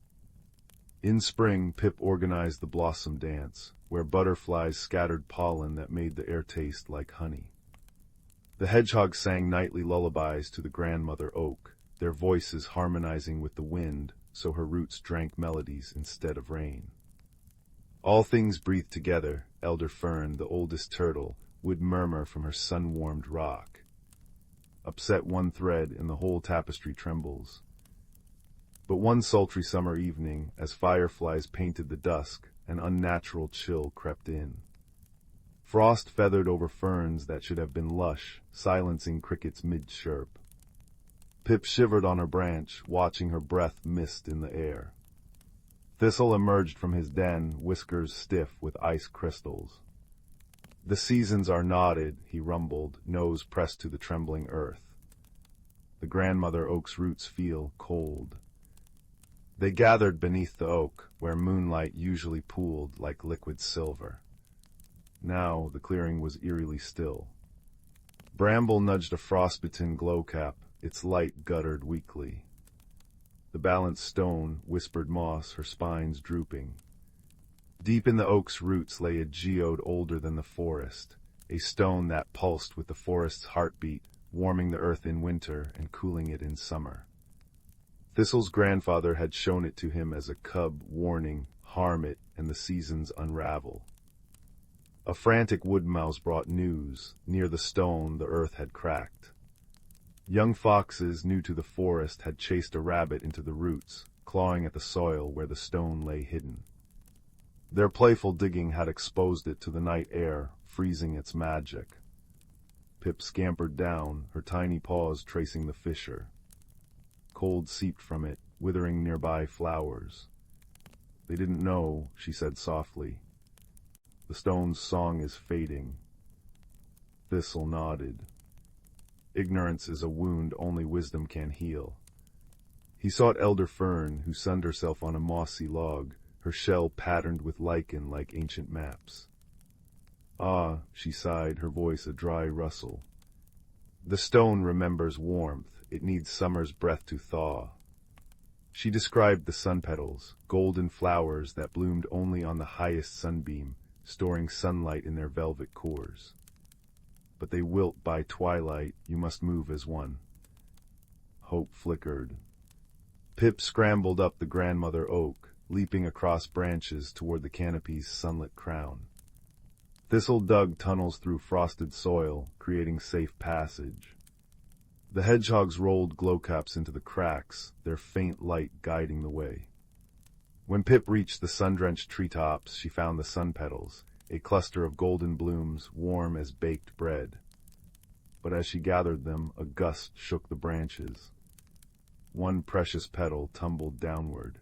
A: In spring, Pip organized the blossom dance, where butterflies scattered pollen that made the air taste like honey. The hedgehogs sang nightly lullabies to the grandmother oak, their voices harmonizing with the wind, so her roots drank melodies instead of rain. All things breathed together. Elder Fern, the oldest turtle, would murmur from her sun-warmed rock. Upset one thread, and the whole tapestry trembles. But one sultry summer evening, as fireflies painted the dusk, an unnatural chill crept in. Frost feathered over ferns that should have been lush, silencing crickets mid-chirp. Pip shivered on her branch, watching her breath mist in the air. Thistle emerged from his den, whiskers stiff with ice crystals. The seasons are knotted, he rumbled, nose pressed to the trembling earth. The grandmother oak's roots feel cold. They gathered beneath the oak, where moonlight usually pooled like liquid silver. Now the clearing was eerily still. Bramble nudged a frostbitten glowcap, its light guttered weakly. The balanced stone whispered moss, her spines drooping. Deep in the oak's roots lay a geode older than the forest, a stone that pulsed with the forest's heartbeat, warming the earth in winter and cooling it in summer. Thistle's grandfather had shown it to him as a cub, warning, harm it, and the seasons unravel. A frantic woodmouse brought news. Near the stone, the earth had cracked. Young foxes, new to the forest, had chased a rabbit into the roots, clawing at the soil where the stone lay hidden. Their playful digging had exposed it to the night air, freezing its magic. Pip scampered down, her tiny paws tracing the fissure. Cold seeped from it, withering nearby flowers. They didn't know, she said softly. The stone's song is fading. Thistle nodded. Ignorance is a wound only wisdom can heal. He sought Elder Fern, who sunned herself on a mossy log, her shell patterned with lichen like ancient maps. Ah, she sighed, her voice a dry rustle. The stone remembers warmth. It needs summer's breath to thaw. She described the sun petals, golden flowers that bloomed only on the highest sunbeam, storing sunlight in their velvet cores. But they wilt by twilight, you must move as one. Hope flickered. Pip scrambled up the grandmother oak, leaping across branches toward the canopy's sunlit crown. Thistle dug tunnels through frosted soil, creating safe passage. The hedgehogs rolled glowcaps into the cracks, their faint light guiding the way. When Pip reached the sun-drenched treetops, she found the sun petals, a cluster of golden blooms, warm as baked bread. But as she gathered them, a gust shook the branches. One precious petal tumbled downward.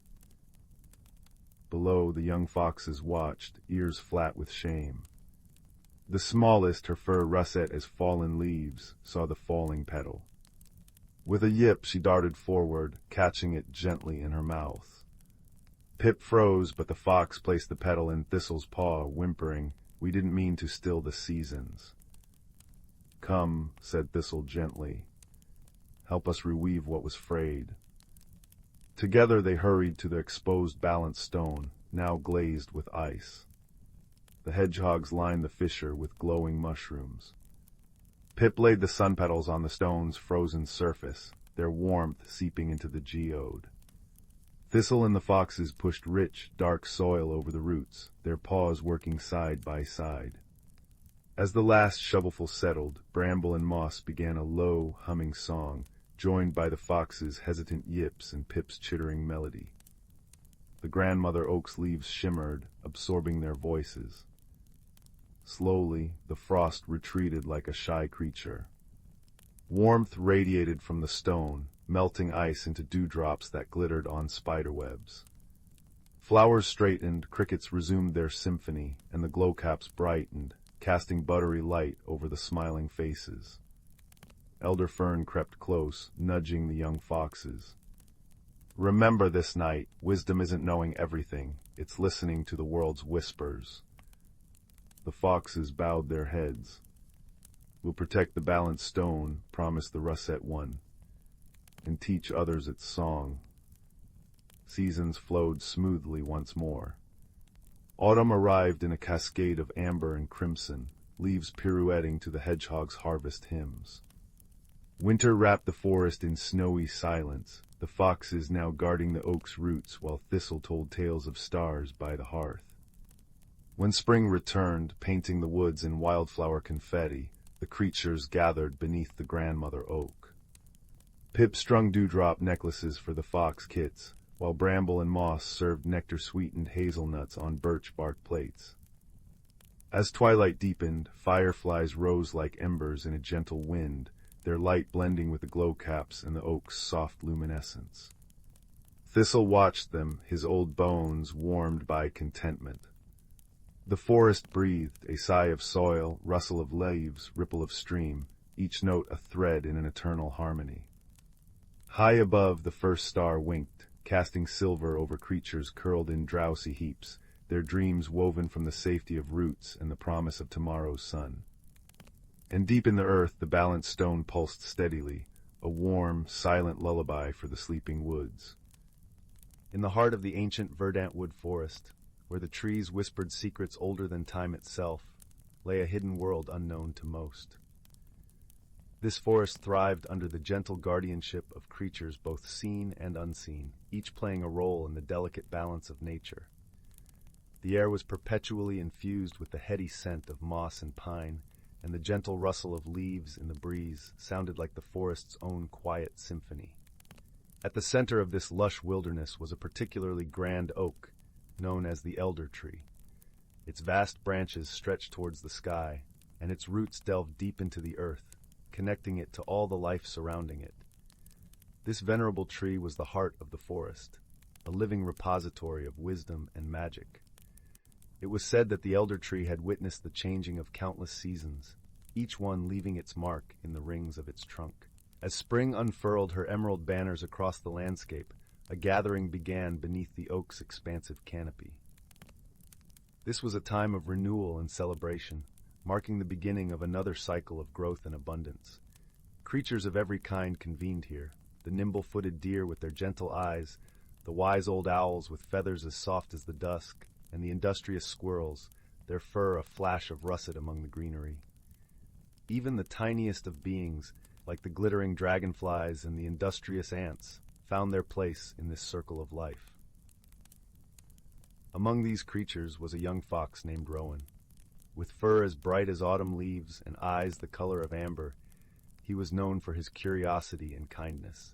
A: Below, the young foxes watched, ears flat with shame. The smallest, her fur russet as fallen leaves, saw the falling petal. With a yip, she darted forward, catching it gently in her mouth. Pip froze, but the fox placed the petal in Thistle's paw, whimpering, "We didn't mean to still the seasons." "Come," said Thistle gently. "Help us reweave what was frayed." Together they hurried to the exposed balanced stone, now glazed with ice. The hedgehogs lined the fissure with glowing mushrooms. Pip laid the sun petals on the stone's frozen surface, their warmth seeping into the geode. Thistle and the foxes pushed rich, dark soil over the roots, their paws working side by side. As the last shovelful settled, bramble and moss began a low, humming song, joined by the fox's hesitant yips and Pip's chittering melody. The grandmother oak's leaves shimmered, absorbing their voices. Slowly, the frost retreated like a shy creature. Warmth radiated from the stone, melting ice into dewdrops that glittered on spiderwebs. Flowers straightened, crickets resumed their symphony, and the glowcaps brightened, casting buttery light over the smiling faces. Elder Fern crept close, nudging the young foxes. "Remember this night, wisdom isn't knowing everything, it's listening to the world's whispers." The foxes bowed their heads. "We'll protect the balanced stone," promised the russet one, "and teach others its song." Seasons flowed smoothly once more. Autumn arrived in a cascade of amber and crimson, leaves pirouetting to the hedgehog's harvest hymns. Winter wrapped the forest in snowy silence, the foxes now guarding the oak's roots while Thistle told tales of stars by the hearth. When spring returned, painting the woods in wildflower confetti, the creatures gathered beneath the grandmother oak. Pip strung dewdrop necklaces for the fox kits, while bramble and moss served nectar-sweetened hazelnuts on birch bark plates. As twilight deepened, fireflies rose like embers in a gentle wind, their light blending with the glowcaps and the oak's soft luminescence. Thistle watched them, his old bones warmed by contentment. The forest breathed, a sigh of soil, rustle of leaves, ripple of stream, each note a thread in an eternal harmony. High above, the first star winked, casting silver over creatures curled in drowsy heaps, their dreams woven from the safety of roots and the promise of tomorrow's sun. And deep in the earth, the balanced stone pulsed steadily, a warm, silent lullaby for the sleeping woods. In the heart of the ancient verdant wood forest, where the trees whispered secrets older than time itself, lay a hidden world unknown to most. This forest thrived under the gentle guardianship of creatures both seen and unseen, each playing a role in the delicate balance of nature. The air was perpetually infused with the heady scent of moss and pine, and the gentle rustle of leaves in the breeze sounded like the forest's own quiet symphony. At the center of this lush wilderness was a particularly grand oak, known as the elder tree. Its vast branches stretched towards the sky, and its roots delved deep into the earth, connecting it to all the life surrounding it. This venerable tree was the heart of the forest, a living repository of wisdom and magic. It was said that the elder tree had witnessed the changing of countless seasons, each one leaving its mark in the rings of its trunk. As spring unfurled her emerald banners across the landscape, a gathering began beneath the oak's expansive canopy. This was a time of renewal and celebration, marking the beginning of another cycle of growth and abundance. Creatures of every kind convened here, the nimble-footed deer with their gentle eyes, the wise old owls with feathers as soft as the dusk, and the industrious squirrels, their fur a flash of russet among the greenery. Even the tiniest of beings, like the glittering dragonflies and the industrious ants, found their place in this circle of life. Among these creatures was a young fox named Rowan. With fur as bright as autumn leaves and eyes the color of amber, he was known for his curiosity and kindness.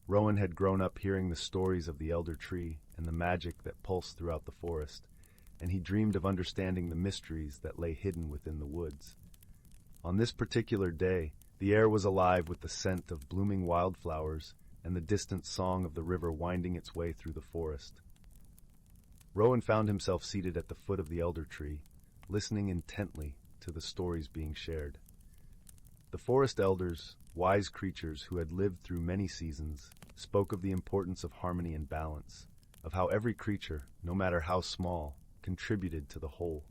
A: Rowan had grown up hearing the stories of the elder tree and the magic that pulsed throughout the forest, and he dreamed of understanding the mysteries that lay hidden within the woods. On this particular day, the air was alive with the scent of blooming wildflowers and the distant song of the river winding its way through the forest. Rowan found himself seated at the foot of the elder tree, listening intently to the stories being shared. The forest elders, wise creatures who had lived through many seasons, spoke of the importance of harmony and balance, of how every creature, no matter how small, contributed to the whole.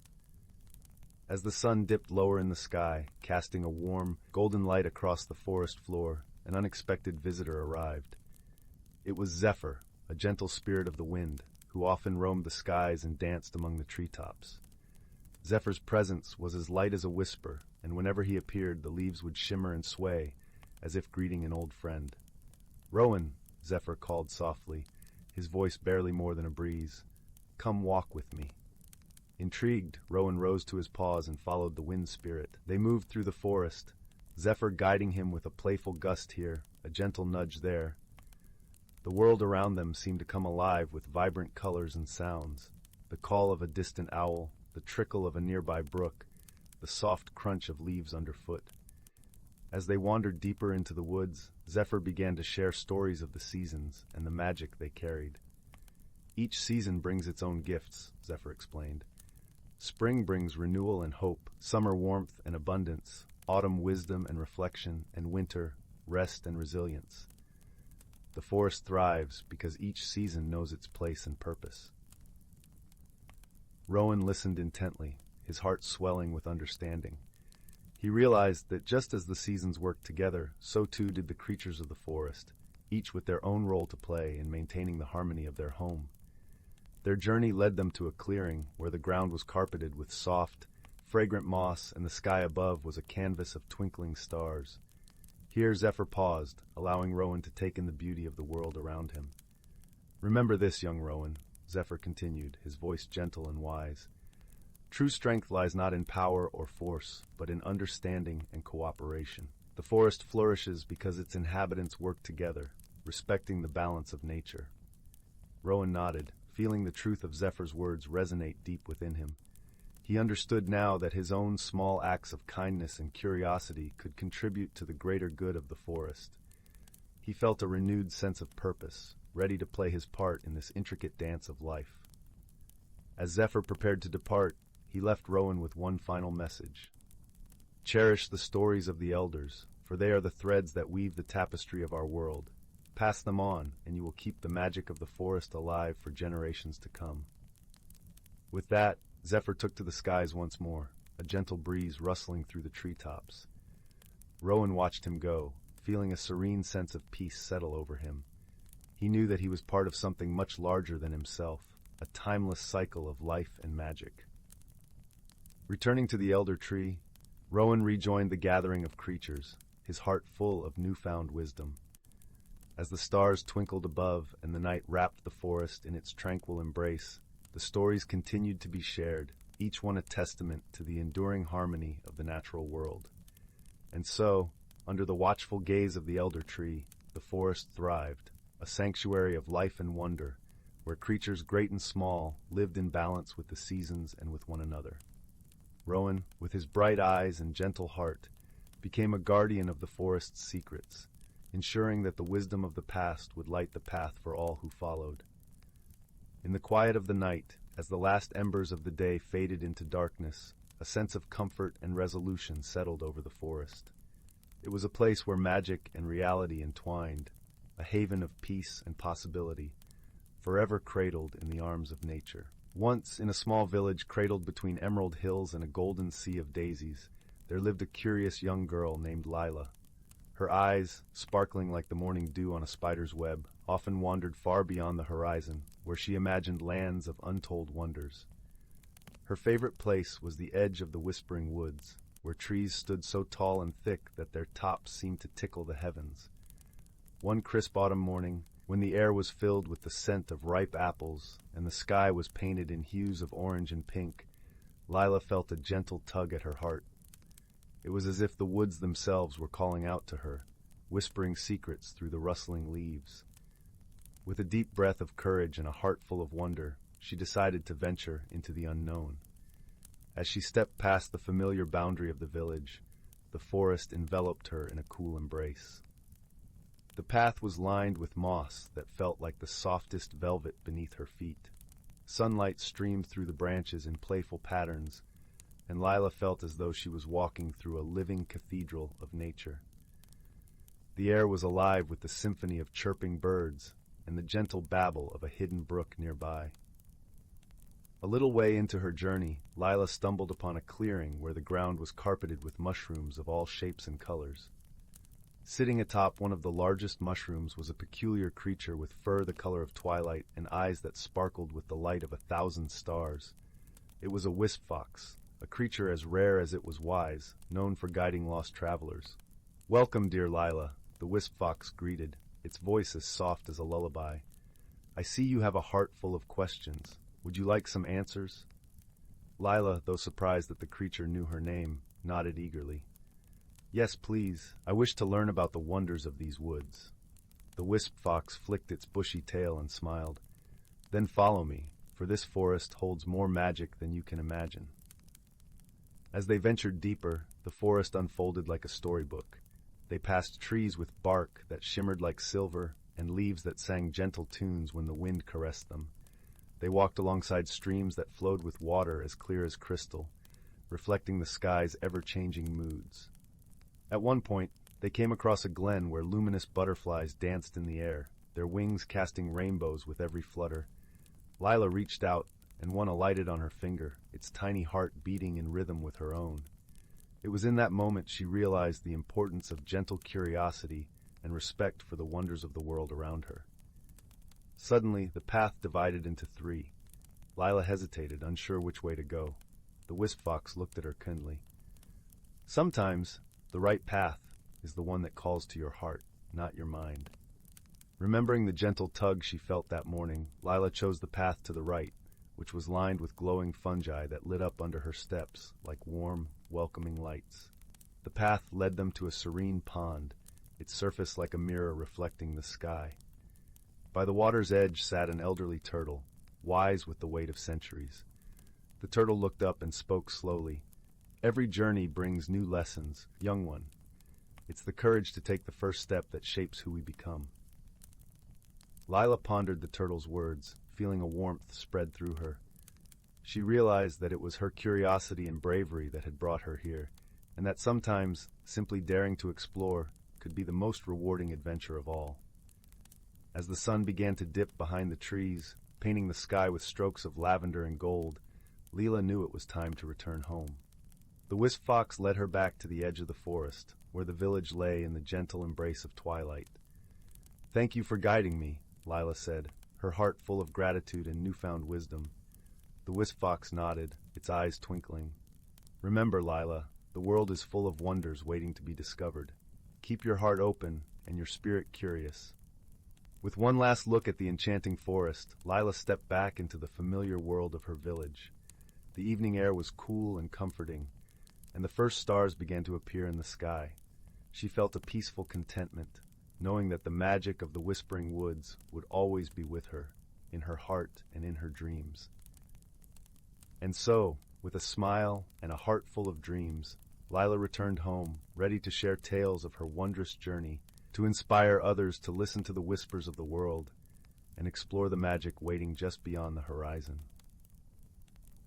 A: As the sun dipped lower in the sky, casting a warm, golden light across the forest floor, an unexpected visitor arrived. It was Zephyr, a gentle spirit of the wind, who often roamed the skies and danced among the treetops. Zephyr's presence was as light as a whisper, and whenever he appeared, the leaves would shimmer and sway, as if greeting an old friend. "Rowan," Zephyr called softly, his voice barely more than a breeze, "come walk with me." Intrigued, Rowan rose to his paws and followed the wind spirit. They moved through the forest, Zephyr guiding him with a playful gust here, a gentle nudge there. The world around them seemed to come alive with vibrant colors and sounds, the call of a distant owl, the trickle of a nearby brook, the soft crunch of leaves underfoot. As they wandered deeper into the woods, Zephyr began to share stories of the seasons and the magic they carried. "Each season brings its own gifts," Zephyr explained. "Spring brings renewal and hope, summer warmth and abundance, autumn wisdom and reflection, and winter rest and resilience. The forest thrives because each season knows its place and purpose." Rowan listened intently, his heart swelling with understanding. He realized that just as the seasons worked together, so too did the creatures of the forest, each with their own role to play in maintaining the harmony of their home. Their journey led them to a clearing where the ground was carpeted with soft, fragrant moss and the sky above was a canvas of twinkling stars. Here Zephyr paused, allowing Rowan to take in the beauty of the world around him. "Remember this, young Rowan," Zephyr continued, his voice gentle and wise. "True strength lies not in power or force, but in understanding and cooperation. The forest flourishes because its inhabitants work together, respecting the balance of nature." Rowan nodded, feeling the truth of Zephyr's words resonate deep within him. He understood now that his own small acts of kindness and curiosity could contribute to the greater good of the forest. He felt a renewed sense of purpose, ready to play his part in this intricate dance of life. As Zephyr prepared to depart, he left Rowan with one final message. Cherish the stories of the elders, for they are the threads that weave the tapestry of our world. Pass them on, and you will keep the magic of the forest alive for generations to come. With that, Zephyr took to the skies once more, a gentle breeze rustling through the treetops. Rowan watched him go, feeling a serene sense of peace settle over him. He knew that he was part of something much larger than himself, a timeless cycle of life and magic. Returning to the elder tree, Rowan rejoined the gathering of creatures, his heart full of newfound wisdom. As the stars twinkled above and the night wrapped the forest in its tranquil embrace, the stories continued to be shared, each one a testament to the enduring harmony of the natural world. And so, under the watchful gaze of the elder tree, the forest thrived, a sanctuary of life and wonder, where creatures great and small lived in balance with the seasons and with one another. Rowan, with his bright eyes and gentle heart, became a guardian of the forest's secrets, ensuring that the wisdom of the past would light the path for all who followed. In the quiet of the night, as the last embers of the day faded into darkness, a sense of comfort and resolution settled over the forest. It was a place where magic and reality entwined, a haven of peace and possibility, forever cradled in the arms of nature. Once, in a small village cradled between emerald hills and a golden sea of daisies, there lived a curious young girl named Lila. Her eyes, sparkling like the morning dew on a spider's web, often wandered far beyond the horizon, where she imagined lands of untold wonders. Her favorite place was the edge of the whispering woods, where trees stood so tall and thick that their tops seemed to tickle the heavens. One crisp autumn morning, when the air was filled with the scent of ripe apples and the sky was painted in hues of orange and pink, Lila felt a gentle tug at her heart. It was as if the woods themselves were calling out to her, whispering secrets through the rustling leaves. With a deep breath of courage and a heart full of wonder, she decided to venture into the unknown. As she stepped past the familiar boundary of the village, the forest enveloped her in a cool embrace. The path was lined with moss that felt like the softest velvet beneath her feet. Sunlight streamed through the branches in playful patterns, and Lila felt as though she was walking through a living cathedral of nature. The air was alive with the symphony of chirping birds and the gentle babble of a hidden brook nearby. A little way into her journey, Lila stumbled upon a clearing where the ground was carpeted with mushrooms of all shapes and colors. Sitting atop one of the largest mushrooms was a peculiar creature with fur the color of twilight and eyes that sparkled with the light of 1,000 stars. It was a wisp fox, a creature as rare as it was wise, known for guiding lost travelers. "Welcome, dear Lila," the wisp fox greeted, its voice as soft as a lullaby. "I see you have a heart full of questions. Would you like some answers?" Lila, though surprised that the creature knew her name, nodded eagerly. "Yes, please. I wish to learn about the wonders of these woods." The wisp fox flicked its bushy tail and smiled. "Then follow me, for this forest holds more magic than you can imagine." As they ventured deeper, the forest unfolded like a storybook. They passed trees with bark that shimmered like silver and leaves that sang gentle tunes when the wind caressed them. They walked alongside streams that flowed with water as clear as crystal, reflecting the sky's ever-changing moods. At one point, they came across a glen where luminous butterflies danced in the air, their wings casting rainbows with every flutter. Lila reached out, and one alighted on her finger, its tiny heart beating in rhythm with her own. It was in that moment she realized the importance of gentle curiosity and respect for the wonders of the world around her. Suddenly, the path divided into three. Lila hesitated, unsure which way to go. The wisp fox looked at her kindly. "Sometimes, the right path is the one that calls to your heart, not your mind." Remembering the gentle tug she felt that morning, Lila chose the path to the right, which was lined with glowing fungi that lit up under her steps like warm, welcoming lights. The path led them to a serene pond, its surface like a mirror reflecting the sky. By the water's edge sat an elderly turtle, wise with the weight of centuries. The turtle looked up and spoke slowly. "Every journey brings new lessons, young one. It's the courage to take the first step that shapes who we become." Lila pondered the turtle's words, feeling a warmth spread through her. She realized that it was her curiosity and bravery that had brought her here, and that sometimes simply daring to explore could be the most rewarding adventure of all. As the sun began to dip behind the trees, painting the sky with strokes of lavender and gold, Leela knew it was time to return home. The wisp fox led her back to the edge of the forest, where the village lay in the gentle embrace of twilight. "Thank you for guiding me," Lila said, her heart full of gratitude and newfound wisdom. The wisp fox nodded, its eyes twinkling. "Remember, Lila, the world is full of wonders waiting to be discovered. Keep your heart open and your spirit curious." With one last look at the enchanting forest, Lila stepped back into the familiar world of her village. The evening air was cool and comforting, and the first stars began to appear in the sky. She felt a peaceful contentment, knowing that the magic of the whispering woods would always be with her, in her heart and in her dreams. And so, with a smile and a heart full of dreams, Lila returned home, ready to share tales of her wondrous journey, to inspire others to listen to the whispers of the world and explore the magic waiting just beyond the horizon.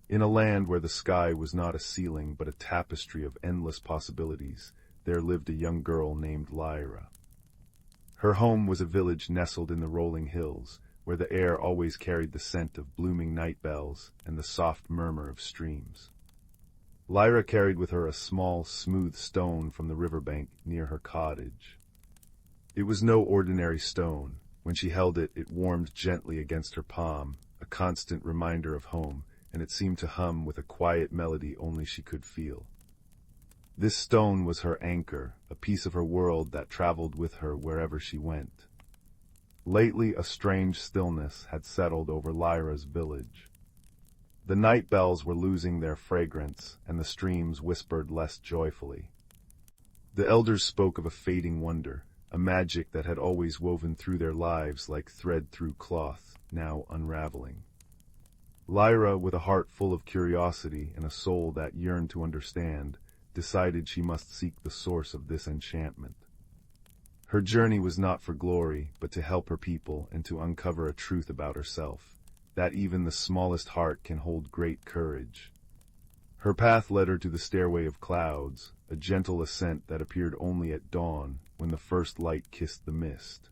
A: In a land where the sky was not a ceiling but a tapestry of endless possibilities, there lived a young girl named Lyra. Her home was a village nestled in the rolling hills, where the air always carried the scent of blooming night bells and the soft murmur of streams. Lyra carried with her a small, smooth stone from the riverbank near her cottage. It was no ordinary stone. When she held it, it warmed gently against her palm, a constant reminder of home, and it seemed to hum with a quiet melody only she could feel. This stone was her anchor, a piece of her world that traveled with her wherever she went. Lately, a strange stillness had settled over Lyra's village. The night bells were losing their fragrance, and the streams whispered less joyfully. The elders spoke of a fading wonder, a magic that had always woven through their lives like thread through cloth, now unraveling. Lyra, with a heart full of curiosity and a soul that yearned to understand, decided she must seek the source of this enchantment. Her journey was not for glory, but to help her people and to uncover a truth about herself, that even the smallest heart can hold great courage. Her path led her to the stairway of clouds, a gentle ascent that appeared only at dawn, when the first light kissed the mist.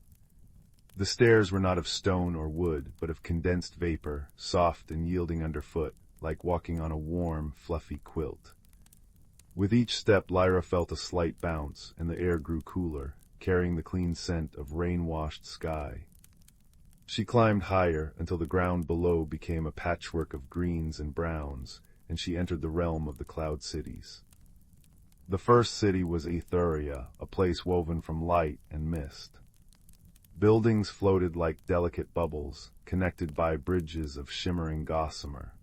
A: The stairs were not of stone or wood, but of condensed vapor, soft and yielding underfoot, like walking on a warm, fluffy quilt. With each step, Lyra felt a slight bounce, and the air grew cooler, carrying the clean scent of rain-washed sky. She climbed higher until the ground below became a patchwork of greens and browns, and she entered the realm of the cloud cities. The first city was Aetherium, a place woven from light and mist. Buildings floated like delicate bubbles, connected by bridges of shimmering gossamer.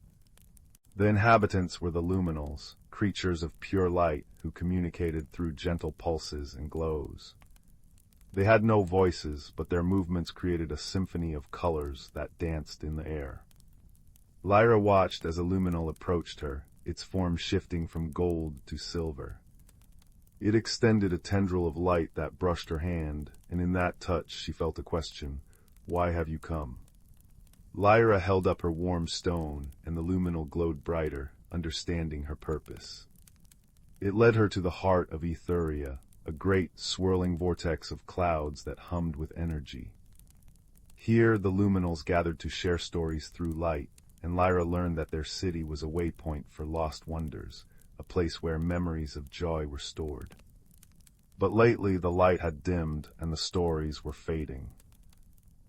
A: The inhabitants were the luminals, creatures of pure light who communicated through gentle pulses and glows. They had no voices, but their movements created a symphony of colors that danced in the air. Lyra watched as a luminal approached her, its form shifting from gold to silver. It extended a tendril of light that brushed her hand, and in that touch she felt a question: "Why have you come?" Lyra held up her warm stone, and the luminal glowed brighter, understanding her purpose. It led her to the heart of Aetherium, a great, swirling vortex of clouds that hummed with energy. Here the luminals gathered to share stories through light, and Lyra learned that their city was a waypoint for lost wonders, a place where memories of joy were stored. But lately the light had dimmed, and the stories were fading.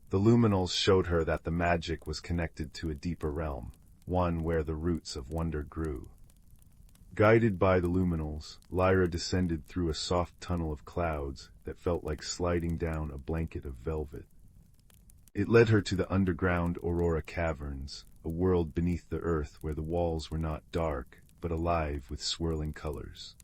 A: The luminals showed her that the magic was connected to a deeper realm, one where the roots of wonder grew. Guided by the luminals, Lyra descended through a soft tunnel of clouds that felt like sliding down a blanket of velvet. It led her to the underground Aurora Caverns, a world beneath the earth where the walls were not dark, but alive with swirling colors.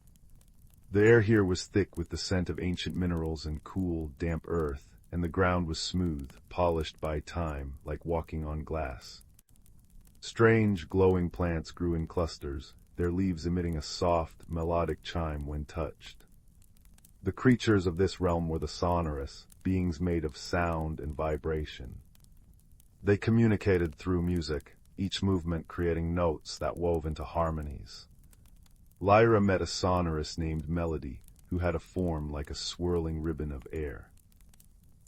A: The air here was thick with the scent of ancient minerals and cool, damp earth, and the ground was smooth, polished by time, like walking on glass. Strange, glowing plants grew in clusters, their leaves emitting a soft, melodic chime when touched. The creatures of this realm were the sonorous, beings made of sound and vibration. They communicated through music, each movement creating notes that wove into harmonies. Lyra met a sonorist named Melody, who had a form like a swirling ribbon of air.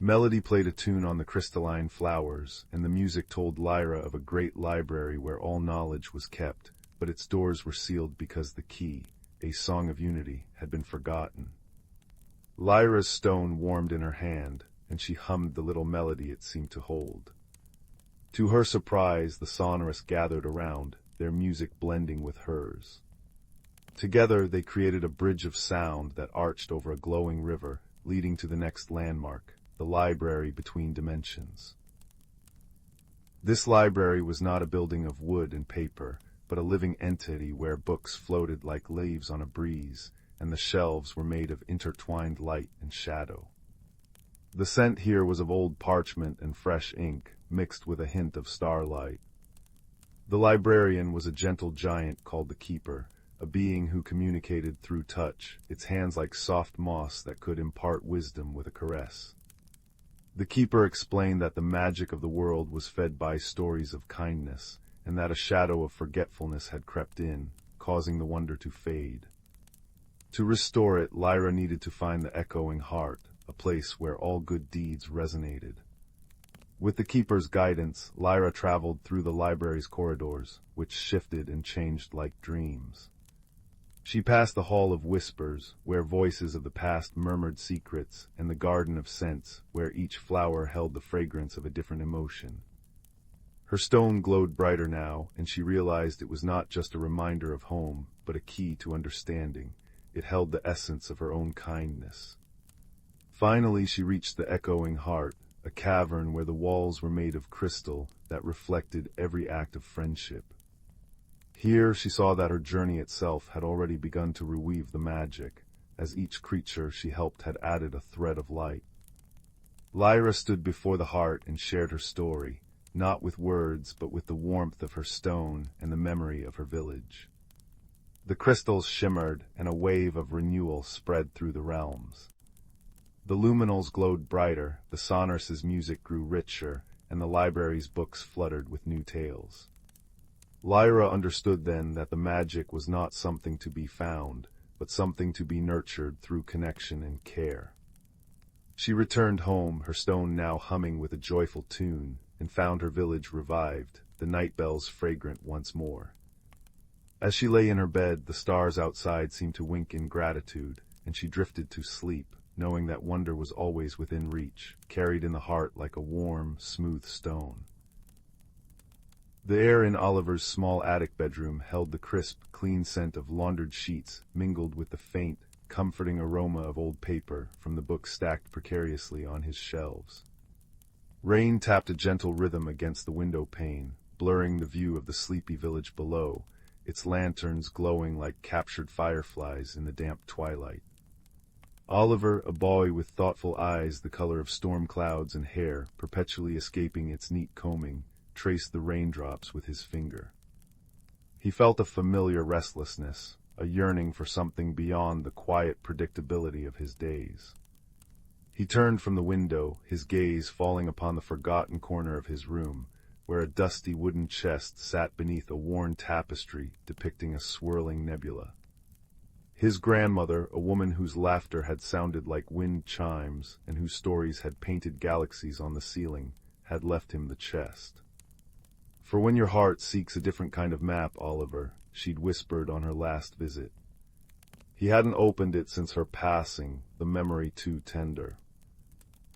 A: Melody played a tune on the crystalline flowers, and the music told Lyra of a great library where all knowledge was kept, but its doors were sealed because the key, a song of unity, had been forgotten. Lyra's stone warmed in her hand, and she hummed the little melody it seemed to hold. To her surprise, the sonorist gathered around, their music blending with hers. Together they created a bridge of sound that arched over a glowing river, leading to the next landmark, the library between dimensions. This library was not a building of wood and paper, but a living entity where books floated like leaves on a breeze, and the shelves were made of intertwined light and shadow. The scent here was of old parchment and fresh ink, mixed with a hint of starlight. The librarian was a gentle giant called the Keeper, a being who communicated through touch, its hands like soft moss that could impart wisdom with a caress. The Keeper explained that the magic of the world was fed by stories of kindness, and that a shadow of forgetfulness had crept in, causing the wonder to fade. To restore it, Lyra needed to find the echoing heart, a place where all good deeds resonated. With the Keeper's guidance, Lyra traveled through the library's corridors, which shifted and changed like dreams. She passed the Hall of Whispers, where voices of the past murmured secrets, and the Garden of Scents, where each flower held the fragrance of a different emotion. Her stone glowed brighter now, and she realized it was not just a reminder of home, but a key to understanding. It held the essence of her own kindness. Finally, she reached the echoing heart, a cavern where the walls were made of crystal that reflected every act of friendship. Here she saw that her journey itself had already begun to reweave the magic, as each creature she helped had added a thread of light. Lyra stood before the heart and shared her story, not with words but with the warmth of her stone and the memory of her village. The crystals shimmered, and a wave of renewal spread through the realms. The luminals glowed brighter, the sonorist's music grew richer, and the library's books fluttered with new tales. Lyra understood then that the magic was not something to be found, but something to be nurtured through connection and care. She returned home, her stone now humming with a joyful tune, and found her village revived, the night bells fragrant once more. As she lay in her bed, the stars outside seemed to wink in gratitude, and she drifted to sleep, knowing that wonder was always within reach, carried in the heart like a warm, smooth stone. The air in Oliver's small attic bedroom held the crisp, clean scent of laundered sheets mingled with the faint, comforting aroma of old paper from the books stacked precariously on his shelves. Rain tapped a gentle rhythm against the window pane, blurring the view of the sleepy village below, its lanterns glowing like captured fireflies in the damp twilight. Oliver, a boy with thoughtful eyes the color of storm clouds and hair perpetually escaping its neat combing, traced the raindrops with his finger. He felt a familiar restlessness, a yearning for something beyond the quiet predictability of his days. He turned from the window, his gaze falling upon the forgotten corner of his room, where a dusty wooden chest sat beneath a worn tapestry depicting a swirling nebula. His grandmother, a woman whose laughter had sounded like wind chimes and whose stories had painted galaxies on the ceiling, had left him the chest. "For when your heart seeks a different kind of map, Oliver," she'd whispered on her last visit. He hadn't opened it since her passing, the memory too tender.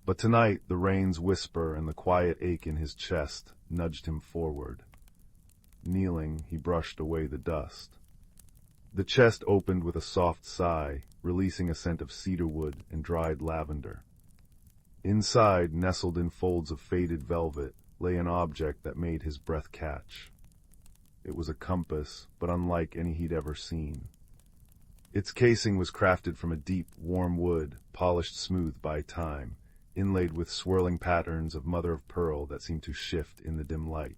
A: But tonight the rain's whisper and the quiet ache in his chest nudged him forward. Kneeling, he brushed away the dust. The chest opened with a soft sigh, releasing a scent of cedarwood and dried lavender. Inside, nestled in folds of faded velvet, lay an object that made his breath catch. It was a compass, but unlike any he'd ever seen. Its casing was crafted from a deep, warm wood, polished smooth by time, inlaid with swirling patterns of mother-of-pearl that seemed to shift in the dim light.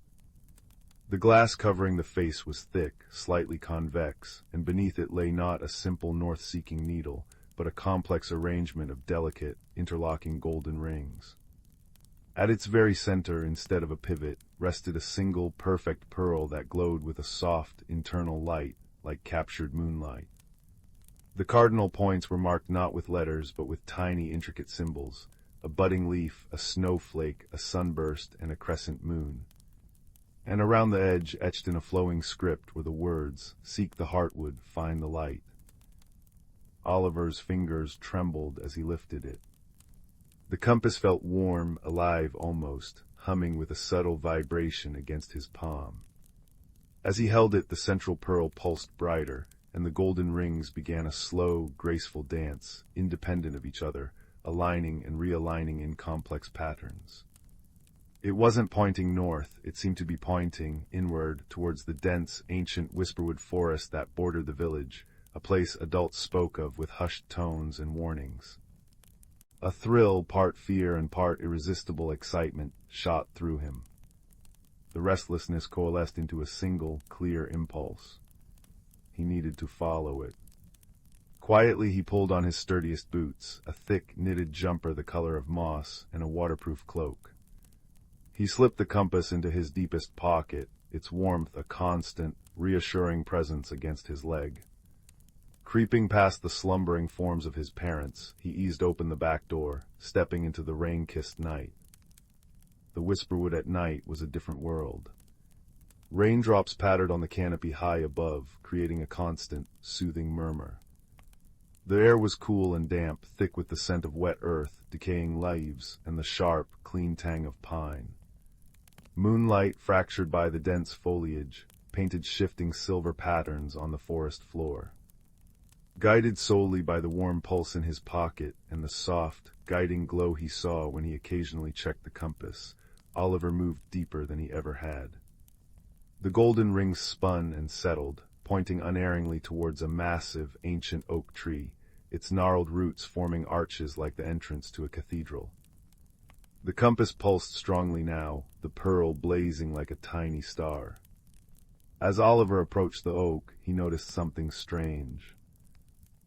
A: The glass covering the face was thick, slightly convex, and beneath it lay not a simple north-seeking needle, but a complex arrangement of delicate, interlocking golden rings. At its very center, instead of a pivot, rested a single perfect pearl that glowed with a soft, internal light, like captured moonlight. The cardinal points were marked not with letters, but with tiny, intricate symbols: a budding leaf, a snowflake, a sunburst, and a crescent moon. And around the edge, etched in a flowing script, were the words, "Seek the heartwood, find the light." Oliver's fingers trembled as he lifted it. The compass felt warm, alive almost, humming with a subtle vibration against his palm. As he held it, the central pearl pulsed brighter, and the golden rings began a slow, graceful dance, independent of each other, aligning and realigning in complex patterns. It wasn't pointing north, it seemed to be pointing inward towards the dense, ancient whisperwood forest that bordered the village, a place adults spoke of with hushed tones and warnings. A thrill, part fear and part irresistible excitement, shot through him. The restlessness coalesced into a single, clear impulse. He needed to follow it. Quietly he pulled on his sturdiest boots, a thick, knitted jumper the color of moss, and a waterproof cloak. He slipped the compass into his deepest pocket, its warmth a constant, reassuring presence against his leg. Creeping past the slumbering forms of his parents, he eased open the back door, stepping into the rain-kissed night. The whisperwood at night was a different world. Raindrops pattered on the canopy high above, creating a constant, soothing murmur. The air was cool and damp, thick with the scent of wet earth, decaying leaves, and the sharp, clean tang of pine. Moonlight, fractured by the dense foliage, painted shifting silver patterns on the forest floor. Guided solely by the warm pulse in his pocket and the soft, guiding glow he saw when he occasionally checked the compass, Oliver moved deeper than he ever had. The golden rings spun and settled, pointing unerringly towards a massive, ancient oak tree, its gnarled roots forming arches like the entrance to a cathedral. The compass pulsed strongly now, the pearl blazing like a tiny star. As Oliver approached the oak, he noticed something strange.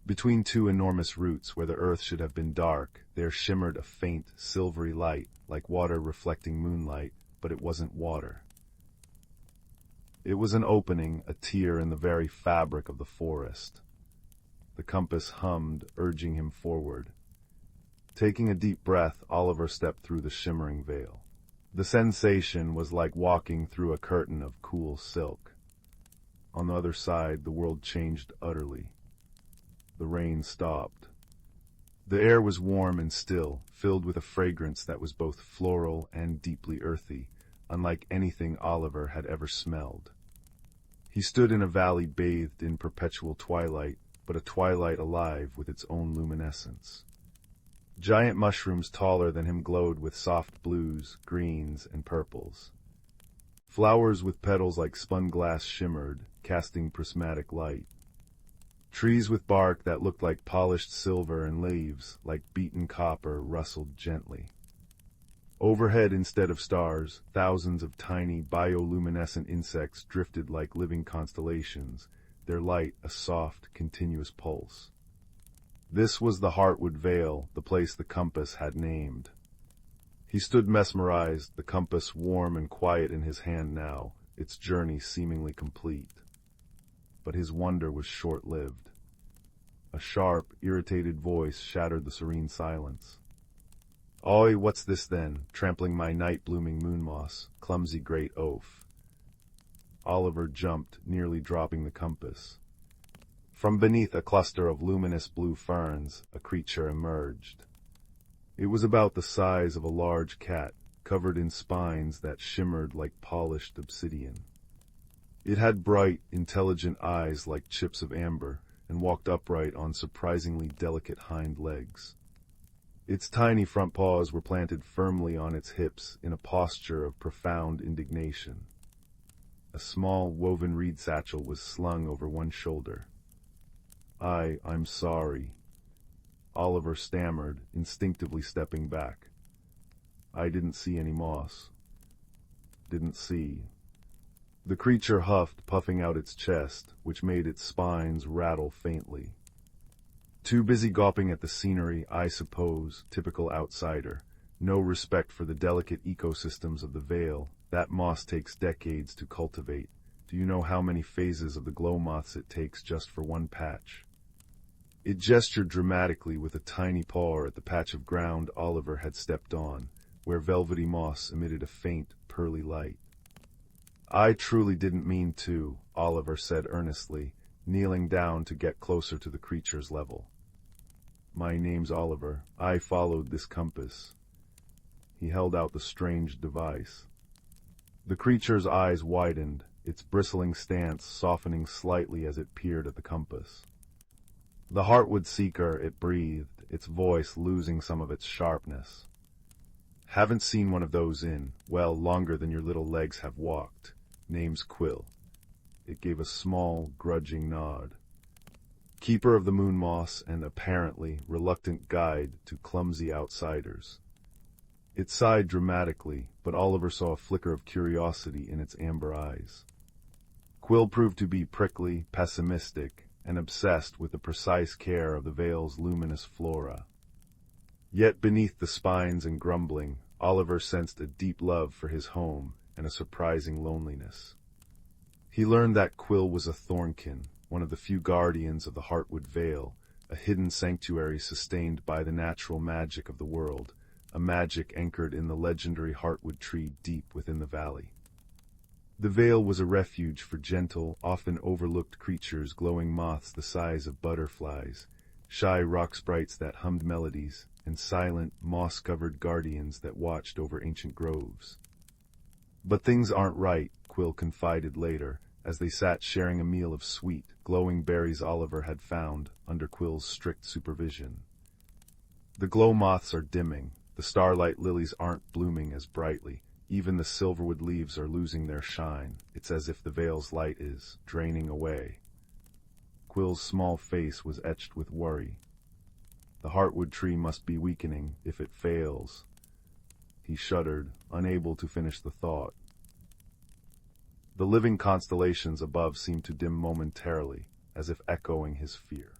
A: Between two enormous roots, where the earth should have been dark, there shimmered a faint, silvery light, like water reflecting moonlight, but it wasn't water. It was an opening, a tear in the very fabric of the forest. The compass hummed, urging him forward. Taking a deep breath, Oliver stepped through the shimmering veil. The sensation was like walking through a curtain of cool silk. On the other side, the world changed utterly. The rain stopped. The air was warm and still, filled with a fragrance that was both floral and deeply earthy, unlike anything Oliver had ever smelled. He stood in a valley bathed in perpetual twilight, but a twilight alive with its own luminescence. Giant mushrooms taller than him glowed with soft blues, greens, and purples. Flowers with petals like spun glass shimmered, casting prismatic light. Trees with bark that looked like polished silver and leaves, like beaten copper, rustled gently. Overhead, instead of stars, thousands of tiny bioluminescent insects drifted like living constellations, their light a soft, continuous pulse. This was the Heartwood Vale, the place the compass had named. He stood mesmerized, the compass warm and quiet in his hand now, its journey seemingly complete. But his wonder was short-lived. A sharp, irritated voice shattered the serene silence. "Oi, what's this then, trampling my night-blooming moon moss, clumsy great oaf?" Oliver jumped, nearly dropping the compass. From beneath a cluster of luminous blue ferns, a creature emerged. It was about the size of a large cat, covered in spines that shimmered like polished obsidian. It had bright, intelligent eyes like chips of amber, and walked upright on surprisingly delicate hind legs. Its tiny front paws were planted firmly on its hips in a posture of profound indignation. A small woven reed satchel was slung over one shoulder. I'm sorry," Oliver stammered, instinctively stepping back. "I didn't see any moss. Didn't see." The creature huffed, puffing out its chest, which made its spines rattle faintly. "Too busy gawping at the scenery, I suppose, typical outsider. No respect for the delicate ecosystems of the Vale. That moss takes decades to cultivate. Do you know how many phases of the glow moths it takes just for one patch? It gestured dramatically with a tiny paw at the patch of ground Oliver had stepped on, where velvety moss emitted a faint, pearly light. I truly didn't mean to, Oliver said earnestly, kneeling down to get closer to the creature's level. My name's Oliver. I followed this compass. He held out the strange device. The creature's eyes widened, its bristling stance softening slightly as it peered at the compass. The Heartwood Seeker, it breathed, its voice losing some of its sharpness. Haven't seen one of those in, well, longer than your little legs have walked. Name's Quill. It gave a small, grudging nod. Keeper of the moon moss and apparently reluctant guide to clumsy outsiders. It sighed dramatically, but Oliver saw a flicker of curiosity in its amber eyes. Quill proved to be prickly, pessimistic, and obsessed with the precise care of the Vale's luminous flora. Yet beneath the spines and grumbling, Oliver sensed a deep love for his home and a surprising loneliness. He learned that Quill was a Thornkin, one of the few guardians of the Heartwood Vale, a hidden sanctuary sustained by the natural magic of the world, a magic anchored in the legendary Heartwood tree deep within the valley. The Vale was a refuge for gentle, often overlooked creatures, glowing moths the size of butterflies, shy rock sprites that hummed melodies, and silent, moss-covered guardians that watched over ancient groves. But things aren't right, Quill confided later, as they sat sharing a meal of sweet, glowing berries Oliver had found under Quill's strict supervision. The glow moths are dimming, the starlight lilies aren't blooming as brightly, even the silverwood leaves are losing their shine. It's as if the Vale's light is draining away. Quill's small face was etched with worry. The Heartwood tree must be weakening if it fails. He shuddered, unable to finish the thought. The living constellations above seemed to dim momentarily, as if echoing his fear.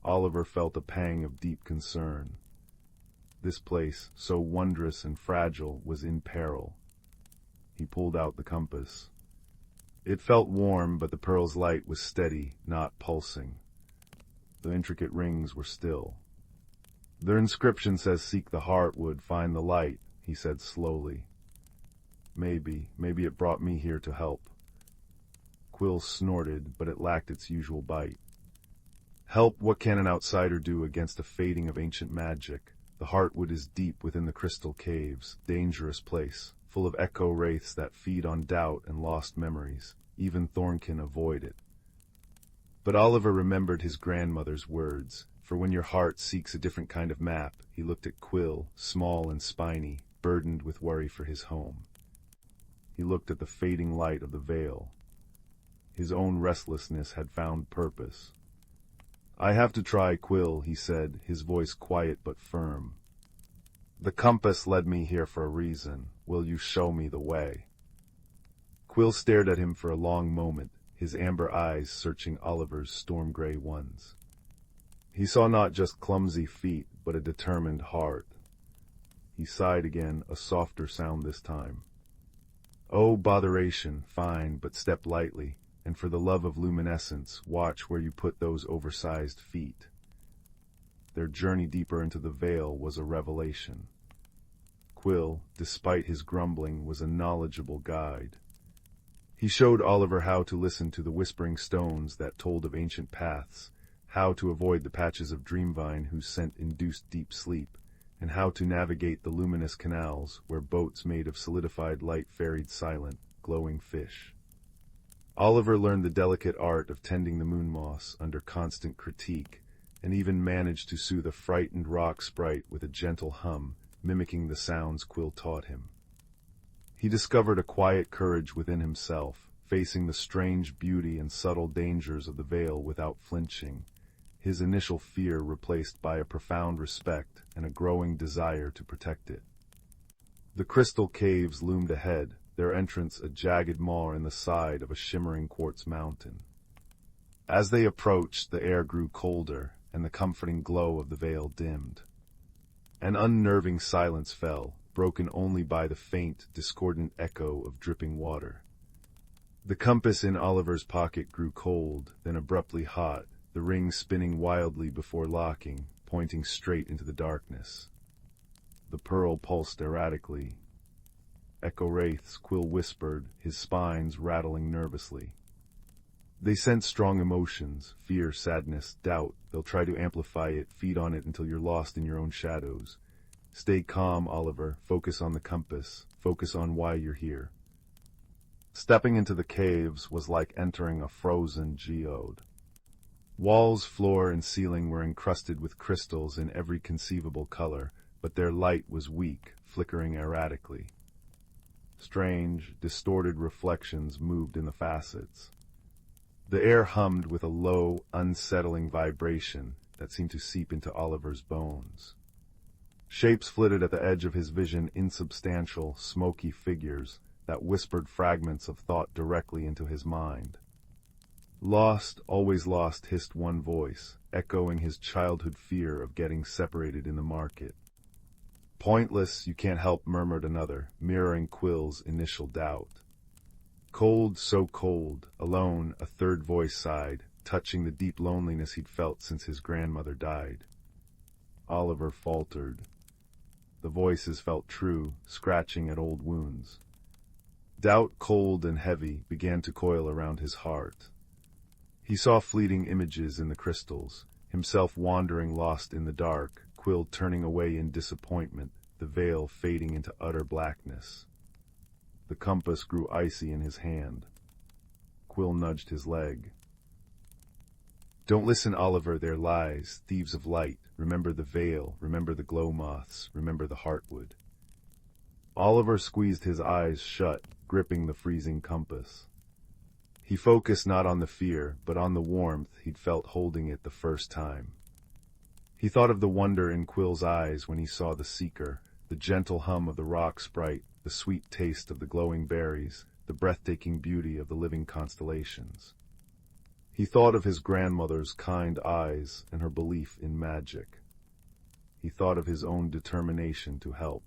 A: Oliver felt a pang of deep concern. This place, so wondrous and fragile, was in peril. He pulled out the compass. It felt warm, but the pearl's light was steady, not pulsing. The intricate rings were still. Their inscription says, "Seek the Heartwood, find the light," he said slowly. Maybe it brought me here to help. Quill snorted, but it lacked its usual bite. Help? What can an outsider do against a fading of ancient magic? The Heartwood is deep within the crystal caves, dangerous place, full of echo wraiths that feed on doubt and lost memories. Even Thornkin avoid it. But Oliver remembered his grandmother's words, for when your heart seeks a different kind of map. He looked at Quill, small and spiny, burdened with worry for his home. He looked at the fading light of the Vale. His own restlessness had found purpose. I have to try, Quill, he said, his voice quiet but firm. The compass led me here for a reason. Will you show me the way? Quill stared at him for a long moment, his amber eyes searching Oliver's storm-gray ones. He saw not just clumsy feet, but a determined heart. He sighed again, a softer sound this time. Oh, botheration, fine, but step lightly. And for the love of luminescence, watch where you put those oversized feet. Their journey deeper into the Vale was a revelation. Quill, despite his grumbling, was a knowledgeable guide. He showed Oliver how to listen to the whispering stones that told of ancient paths, how to avoid the patches of dreamvine whose scent induced deep sleep, and how to navigate the luminous canals where boats made of solidified light ferried silent, glowing fish. Oliver learned the delicate art of tending the moon moss under constant critique, and even managed to soothe a frightened rock sprite with a gentle hum, mimicking the sounds Quill taught him. He discovered a quiet courage within himself, facing the strange beauty and subtle dangers of the Vale without flinching, his initial fear replaced by a profound respect and a growing desire to protect it. The crystal caves loomed ahead, their entrance a jagged maw in the side of a shimmering quartz mountain. As they approached, the air grew colder, and the comforting glow of the Vale dimmed. An unnerving silence fell, broken only by the faint, discordant echo of dripping water. The compass in Oliver's pocket grew cold, then abruptly hot, the ring spinning wildly before locking, pointing straight into the darkness. The pearl pulsed erratically. Echo wraiths, Quill whispered, his spines rattling nervously. They sense strong emotions, fear, sadness, doubt. They'll try to amplify it, feed on it until you're lost in your own shadows. Stay calm, Oliver. Focus on the compass. Focus on why you're here. Stepping into the caves was like entering a frozen geode. Walls, floor, and ceiling were encrusted with crystals in every conceivable color, but their light was weak, flickering erratically. Strange, distorted reflections moved in the facets. The air hummed with a low, unsettling vibration that seemed to seep into Oliver's bones. Shapes flitted at the edge of his vision, insubstantial, smoky figures that whispered fragments of thought directly into his mind. Lost, always lost, hissed one voice, echoing his childhood fear of getting separated in the market. Pointless, you can't help, murmured another, mirroring Quill's initial doubt. Cold, so cold, alone, a third voice sighed, touching the deep loneliness he'd felt since his grandmother died. Oliver faltered. The voices felt true, scratching at old wounds. Doubt, cold and heavy, began to coil around his heart. He saw fleeting images in the crystals, himself wandering lost in the dark, Quill turning away in disappointment, the veil fading into utter blackness. The compass grew icy in his hand. Quill nudged his leg. Don't listen, Oliver, they're lies, thieves of light. Remember the veil, remember the glow moths, remember the heartwood. Oliver squeezed his eyes shut, gripping the freezing compass. He focused not on the fear, but on the warmth he'd felt holding it the first time. He thought of the wonder in Quill's eyes when he saw the seeker, the gentle hum of the rock sprite, the sweet taste of the glowing berries, the breathtaking beauty of the living constellations. He thought of his grandmother's kind eyes and her belief in magic. He thought of his own determination to help.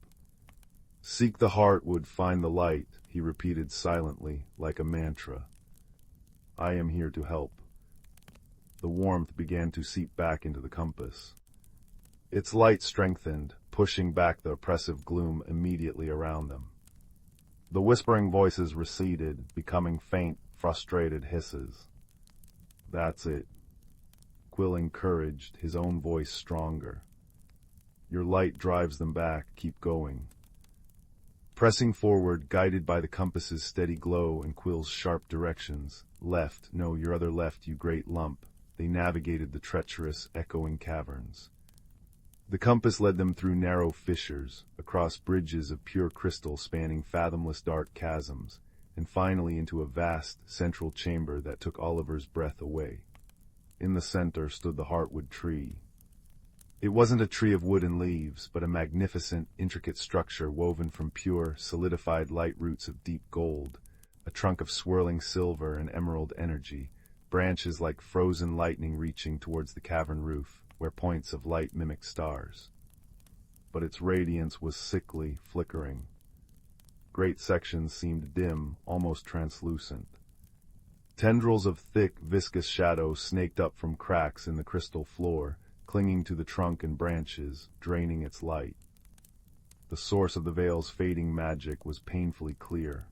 A: Seek the heartwood, find the light, he repeated silently, like a mantra. I am here to help. The warmth began to seep back into the compass. Its light strengthened, pushing back the oppressive gloom immediately around them. The whispering voices receded, becoming faint, frustrated hisses. That's it. Quill encouraged, his own voice stronger. Your light drives them back, keep going. Pressing forward, guided by the compass's steady glow and Quill's sharp directions, left, no, your other left, you great lump, they navigated the treacherous, echoing caverns. The compass led them through narrow fissures, across bridges of pure crystal spanning fathomless dark chasms, and finally into a vast, central chamber that took Oliver's breath away. In the center stood the heartwood tree. It wasn't a tree of wood and leaves, but a magnificent, intricate structure woven from pure, solidified light roots of deep gold, a trunk of swirling silver and emerald energy, branches like frozen lightning reaching towards the cavern roof, where points of light mimicked stars. But its radiance was sickly, flickering. Great sections seemed dim, almost translucent. Tendrils of thick, viscous shadow snaked up from cracks in the crystal floor, clinging to the trunk and branches, draining its light. The source of the veil's fading magic was painfully clear.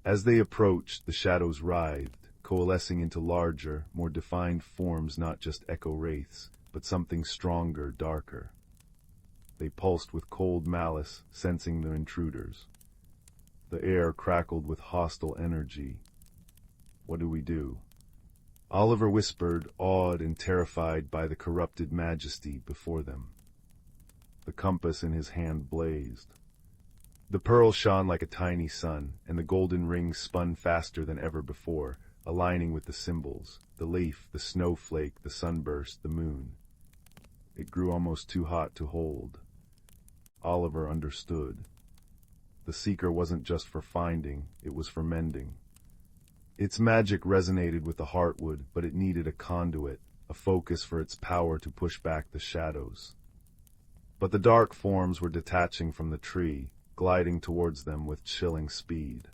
A: As they approached, the shadows writhed, coalescing into larger, more defined forms, not just echo wraiths, but something stronger, darker. They pulsed with cold malice, sensing the intruders. The air crackled with hostile energy. What do we do? Oliver whispered, awed and terrified by the corrupted majesty before them. The compass in his hand blazed. The pearl shone like a tiny sun, and the golden rings spun faster than ever before, aligning with the symbols, the leaf, the snowflake, the sunburst, the moon. It grew almost too hot to hold. Oliver understood. The seeker wasn't just for finding, it was for mending. Its magic resonated with the heartwood, but it needed a conduit, a focus for its power to push back the shadows. But the dark forms were detaching from the tree, gliding towards them with chilling speed.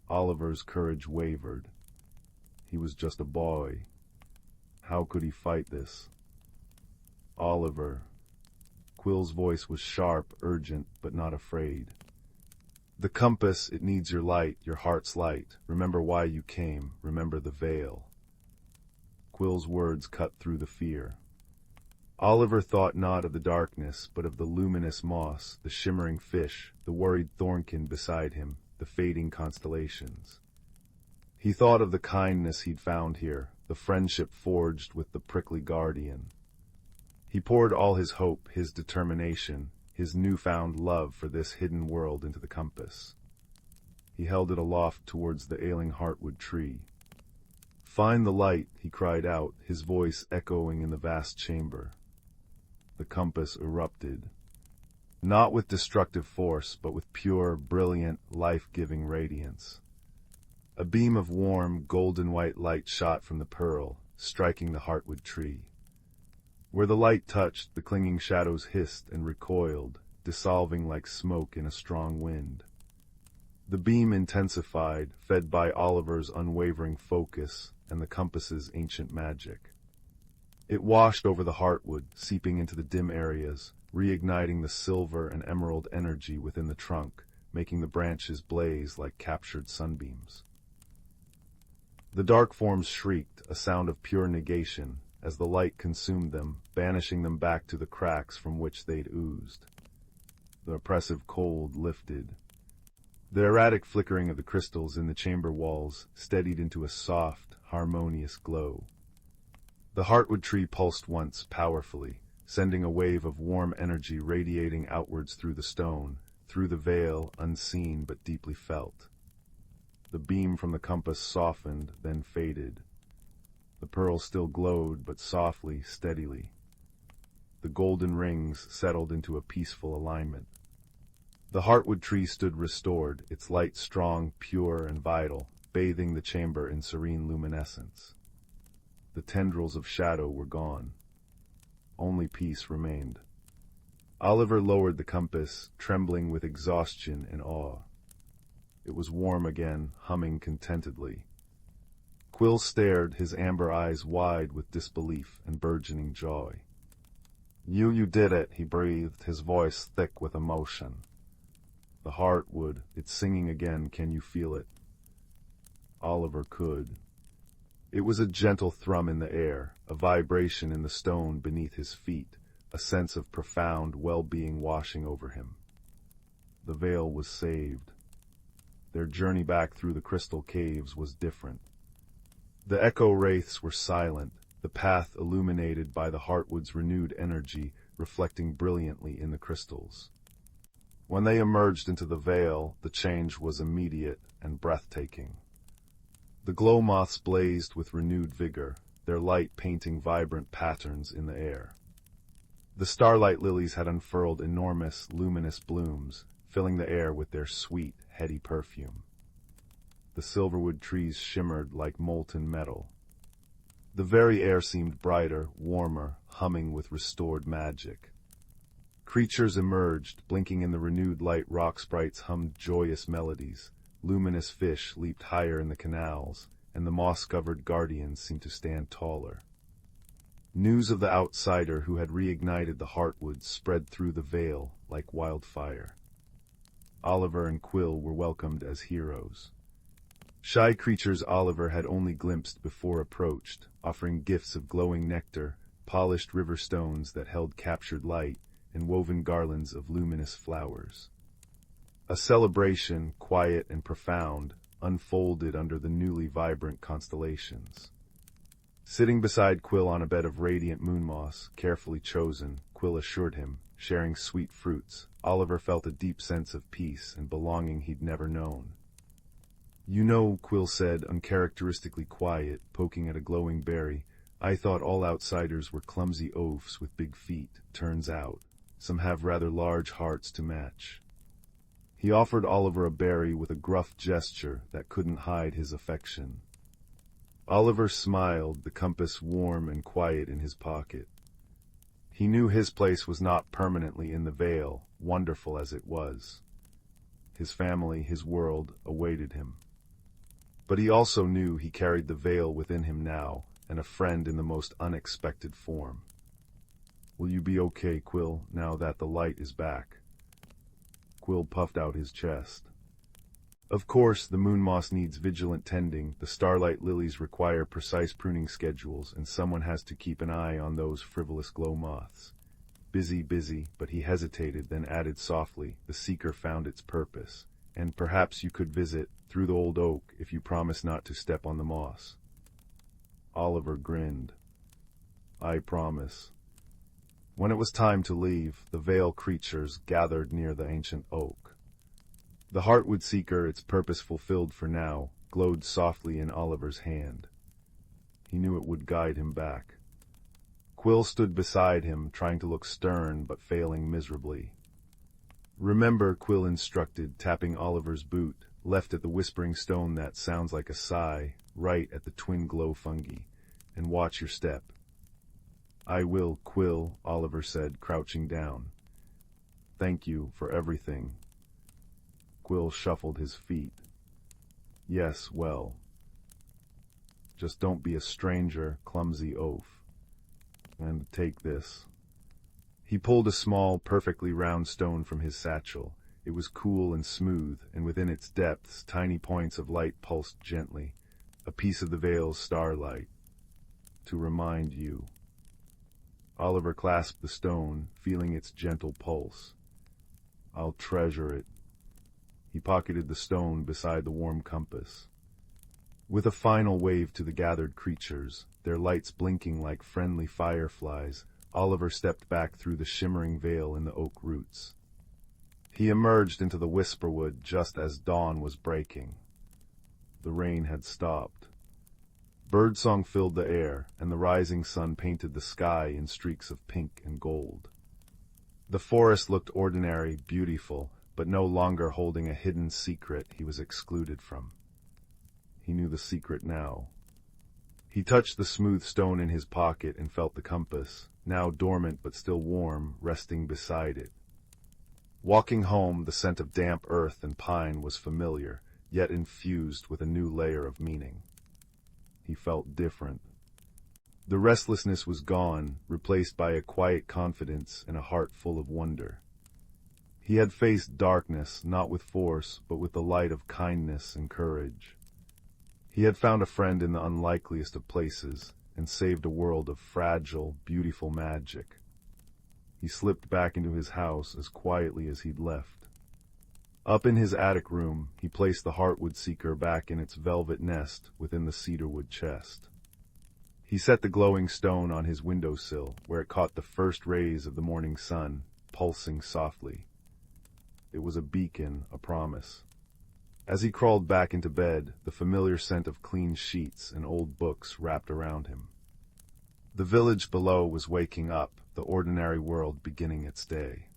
A: Oliver's courage wavered. He was just a boy. How could he fight this? Oliver. Quill's voice was sharp, urgent, but not afraid. The compass, it needs your light, your heart's light. Remember why you came. Remember the veil. Quill's words cut through the fear. Oliver thought not of the darkness, but of the luminous moss, the shimmering fish, the worried thornkin beside him, the fading constellations. He thought of the kindness he'd found here, the friendship forged with the prickly guardian. He poured all his hope, his determination, his newfound love for this hidden world into the compass. He held it aloft towards the ailing heartwood tree. "Find the light," he cried out, his voice echoing in the vast chamber. The compass erupted. Not with destructive force, but with pure, brilliant, life-giving radiance. A beam of warm, golden-white light shot from the pearl, striking the heartwood tree. Where the light touched, the clinging shadows hissed and recoiled, dissolving like smoke in a strong wind. The beam intensified, fed by Oliver's unwavering focus and the compass's ancient magic. It washed over the heartwood, seeping into the dim areas, reigniting the silver and emerald energy within the trunk, making the branches blaze like captured sunbeams. The dark forms shrieked, a sound of pure negation, as the light consumed them, banishing them back to the cracks from which they'd oozed. The oppressive cold lifted. The erratic flickering of the crystals in the chamber walls steadied into a soft, harmonious glow. The heartwood tree pulsed once, powerfully, sending a wave of warm energy radiating outwards through the stone, through the veil, unseen but deeply felt. The beam from the compass softened, then faded. The pearl still glowed, but softly, steadily. The golden rings settled into a peaceful alignment. The heartwood tree stood restored, its light strong, pure, and vital, bathing the chamber in serene luminescence. The tendrils of shadow were gone. Only peace remained. Oliver lowered the compass, trembling with exhaustion and awe. It was warm again, humming contentedly. Quill stared, his amber eyes wide with disbelief and burgeoning joy. You did it," he breathed, his voice thick with emotion. The heartwood, it's singing again, can you feel it? Oliver could. It was a gentle thrum in the air, a vibration in the stone beneath his feet, a sense of profound well-being washing over him. The veil was saved. Their journey back through the crystal caves was different. The echo wraiths were silent, the path illuminated by the heartwood's renewed energy reflecting brilliantly in the crystals. When they emerged into the veil, the change was immediate and breathtaking. The glow moths blazed with renewed vigor, their light painting vibrant patterns in the air. The starlight lilies had unfurled enormous, luminous blooms, filling the air with their sweet, heady perfume. The silverwood trees shimmered like molten metal. The very air seemed brighter, warmer, humming with restored magic. Creatures emerged, blinking in the renewed light. Rock sprites hummed joyous melodies, luminous fish leaped higher in the canals, and the moss-covered guardians seemed to stand taller. News of the outsider who had reignited the heartwood spread through the veil like wildfire. Oliver and Quill were welcomed as heroes. Shy creatures Oliver had only glimpsed before approached, offering gifts of glowing nectar, polished river stones that held captured light, and woven garlands of luminous flowers. A celebration, quiet and profound, unfolded under the newly vibrant constellations. Sitting beside Quill on a bed of radiant moon moss, carefully chosen, Quill assured him, sharing sweet fruits, Oliver felt a deep sense of peace and belonging he'd never known. "You know," Quill said, uncharacteristically quiet, poking at a glowing berry, "I thought all outsiders were clumsy oafs with big feet. Turns out, some have rather large hearts to match." He offered Oliver a berry with a gruff gesture that couldn't hide his affection. Oliver smiled, the compass warm and quiet in his pocket. He knew his place was not permanently in the Vale, wonderful as it was. His family, his world, awaited him. But he also knew he carried the Vale within him now, and a friend in the most unexpected form. "Will you be okay, Quill, now that the light is back?" Quill puffed out his chest. Of course, the moon moss needs vigilant tending, the starlight lilies require precise pruning schedules, and someone has to keep an eye on those frivolous glow moths. Busy, but he hesitated, then added softly, "The seeker found its purpose, and perhaps you could visit through the old oak if you promise not to step on the moss." Oliver grinned. "I promise." When it was time to leave, the Vale creatures gathered near the ancient oak. The heartwood seeker, its purpose fulfilled for now, glowed softly in Oliver's hand. He knew it would guide him back. Quill stood beside him, trying to look stern but failing miserably. "Remember," Quill instructed, tapping Oliver's boot, left at the whispering stone that sounds like a sigh, right at the twin glow fungi, "and watch your step." "I will, Quill," Oliver said, crouching down. "Thank you for everything." Quill shuffled his feet. "Yes, well. Just don't be a stranger, clumsy oaf. And take this." He pulled a small, perfectly round stone from his satchel. It was cool and smooth, and within its depths tiny points of light pulsed gently, a piece of the Vale's starlight. "To remind you." Oliver clasped the stone, feeling its gentle pulse. "I'll treasure it." He pocketed the stone beside the warm compass. With a final wave to the gathered creatures, their lights blinking like friendly fireflies, Oliver stepped back through the shimmering veil in the oak roots. He emerged into the whisperwood just as dawn was breaking. The rain had stopped. Birdsong filled the air, and the rising sun painted the sky in streaks of pink and gold. The forest looked ordinary, beautiful, but no longer holding a hidden secret he was excluded from. He knew the secret now. He touched the smooth stone in his pocket and felt the compass, now dormant but still warm, resting beside it. Walking home, the scent of damp earth and pine was familiar, yet infused with a new layer of meaning. He felt different. The restlessness was gone, replaced by a quiet confidence and a heart full of wonder. He had faced darkness, not with force, but with the light of kindness and courage. He had found a friend in the unlikeliest of places, and saved a world of fragile, beautiful magic. He slipped back into his house as quietly as he'd left. Up in his attic room, he placed the heartwood seeker back in its velvet nest within the cedarwood chest. He set the glowing stone on his windowsill, where it caught the first rays of the morning sun, pulsing softly. It was a beacon, a promise. As he crawled back into bed, the familiar scent of clean sheets and old books wrapped around him. The village below was waking up, the ordinary world beginning its day.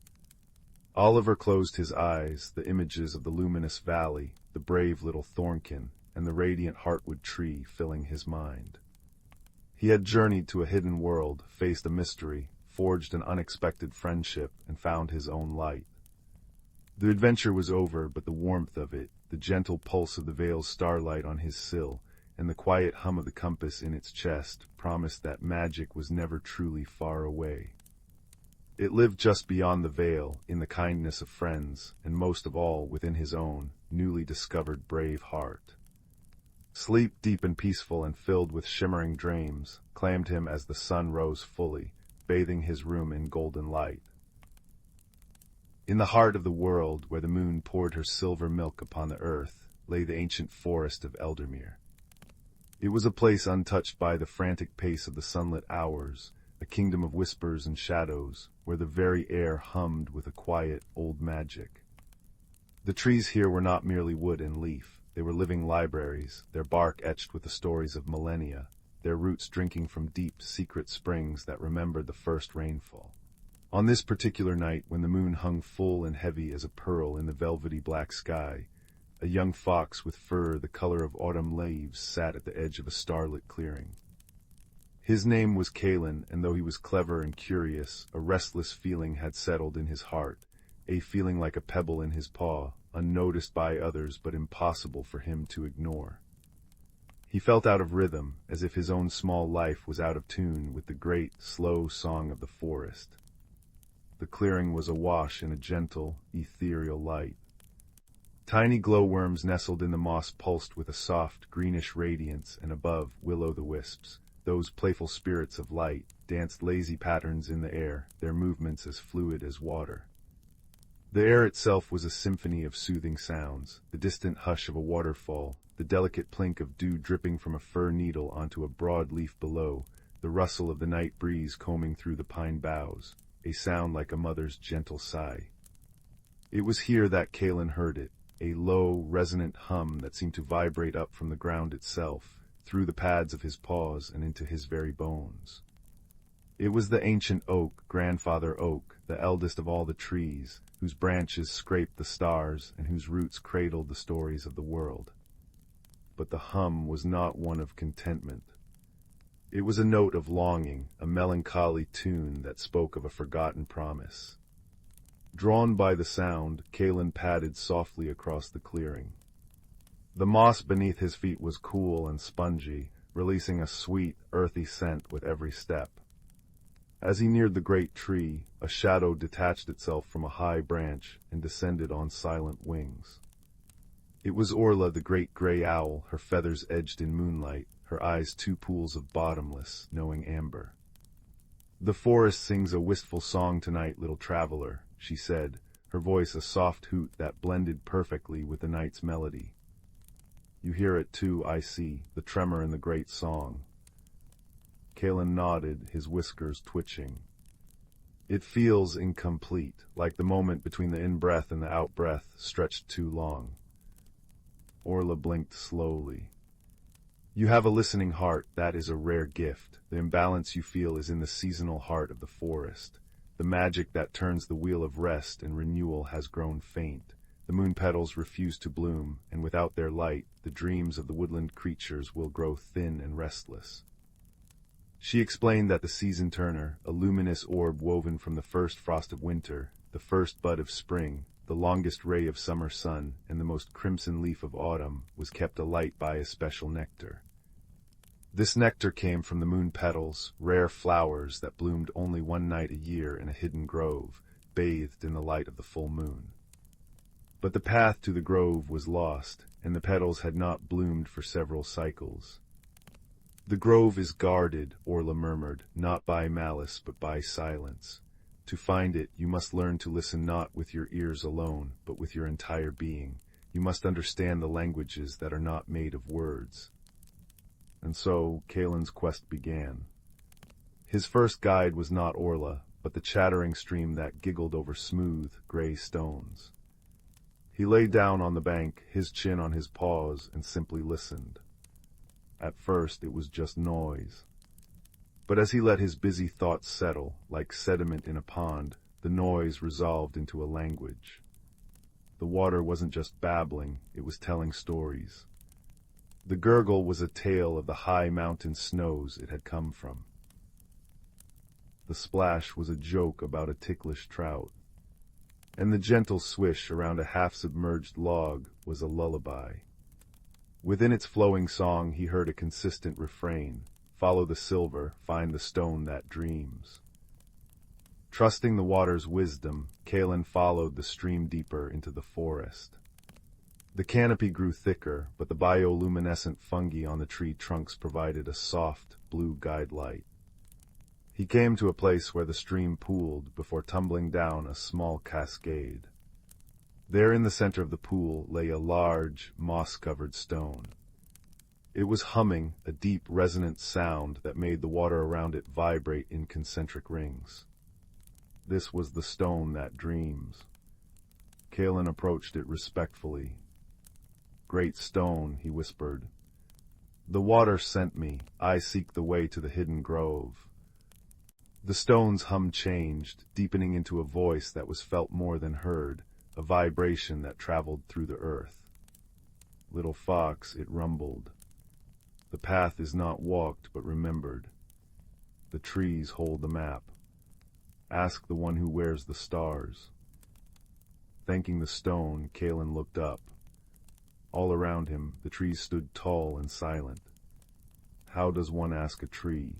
A: Oliver closed his eyes, the images of the luminous valley, the brave little thornkin, and the radiant heartwood tree filling his mind. He had journeyed to a hidden world, faced a mystery, forged an unexpected friendship, and found his own light. The adventure was over, but the warmth of it, the gentle pulse of the Vale's starlight on his sill, and the quiet hum of the compass in its chest promised that magic was never truly far away. It lived just beyond the Vale, in the kindness of friends, and most of all within his own, newly discovered brave heart. Sleep, deep and peaceful and filled with shimmering dreams, claimed him as the sun rose fully, bathing his room in golden light. In the heart of the world, where the moon poured her silver milk upon the earth, lay the ancient forest of Eldermere. It was a place untouched by the frantic pace of the sunlit hours, a kingdom of whispers and shadows, where the very air hummed with a quiet, old magic. The trees here were not merely wood and leaf. They were living libraries, their bark etched with the stories of millennia, their roots drinking from deep, secret springs that remembered the first rainfall. On this particular night, when the moon hung full and heavy as a pearl in the velvety black sky, a young fox with fur the color of autumn leaves sat at the edge of a starlit clearing. His name was Kalen, and though he was clever and curious, a restless feeling had settled in his heart, a feeling like a pebble in his paw, unnoticed by others but impossible for him to ignore. He felt out of rhythm, as if his own small life was out of tune with the great, slow song of the forest. The clearing was awash in a gentle, ethereal light. Tiny glowworms nestled in the moss pulsed with a soft, greenish radiance, and above, will-o'-the-wisps, those playful spirits of light, danced lazy patterns in the air, their movements as fluid as water. The air itself was a symphony of soothing sounds, the distant hush of a waterfall, the delicate plink of dew dripping from a fir needle onto a broad leaf below, the rustle of the night breeze combing through the pine boughs, a sound like a mother's gentle sigh. It was here that Kalen heard it, a low, resonant hum that seemed to vibrate up from the ground itself, through the pads of his paws and into his very bones. It was the ancient oak, grandfather oak, the eldest of all the trees, whose branches scraped the stars and whose roots cradled the stories of the world. But the hum was not one of contentment. It was a note of longing, a melancholy tune that spoke of a forgotten promise. Drawn by the sound, Kalen padded softly across the clearing. The moss beneath his feet was cool and spongy, releasing a sweet, earthy scent with every step. As he neared the great tree, a shadow detached itself from a high branch and descended on silent wings. It was Orla, the great gray owl, her feathers edged in moonlight, her eyes two pools of bottomless, knowing amber. "The forest sings a wistful song tonight, little traveler," she said, her voice a soft hoot that blended perfectly with the night's melody. "You hear it too, I see, the tremor in the great song." Kalen nodded, his whiskers twitching. "It feels incomplete, like the moment between the in-breath and the out-breath stretched too long." Orla blinked slowly. "You have a listening heart, that is a rare gift. The imbalance you feel is in the seasonal heart of the forest. The magic that turns the wheel of rest and renewal has grown faint. The moon petals refuse to bloom, and without their light, the dreams of the woodland creatures will grow thin and restless." She explained that the season turner, a luminous orb woven from the first frost of winter, the first bud of spring, the longest ray of summer sun, and the most crimson leaf of autumn, was kept alight by a special nectar. This nectar came from the moon petals, rare flowers that bloomed only one night a year in a hidden grove, bathed in the light of the full moon. But the path to the grove was lost, and the petals had not bloomed for several cycles. "The grove is guarded," Orla murmured, "not by malice but by silence. To find it, you must learn to listen not with your ears alone, but with your entire being. You must understand the languages that are not made of words." And so Kalen's quest began. His first guide was not Orla, but the chattering stream that giggled over smooth, gray stones. He lay down on the bank, his chin on his paws, and simply listened. At first it was just noise. But as he let his busy thoughts settle, like sediment in a pond, the noise resolved into a language. The water wasn't just babbling, it was telling stories. The gurgle was a tale of the high mountain snows it had come from. The splash was a joke about a ticklish trout. And the gentle swish around a half-submerged log was a lullaby. Within its flowing song he heard a consistent refrain: "Follow the silver, find the stone that dreams." Trusting the water's wisdom, Kalen followed the stream deeper into the forest. The canopy grew thicker, but the bioluminescent fungi on the tree trunks provided a soft, blue guide light. He came to a place where the stream pooled before tumbling down a small cascade. There in the center of the pool lay a large, moss-covered stone. It was humming, a deep, resonant sound that made the water around it vibrate in concentric rings. This was the stone that dreams. Kalen approached it respectfully. "Great stone," he whispered. "The water sent me. I seek the way to the hidden grove." The stone's hum changed, deepening into a voice that was felt more than heard, a vibration that traveled through the earth. "Little fox," it rumbled. "The path is not walked but remembered. the trees hold the map. Ask the one who wears the stars. Thanking the stone, Kalen looked up. All around him, the trees stood tall and silent. How does one ask a tree?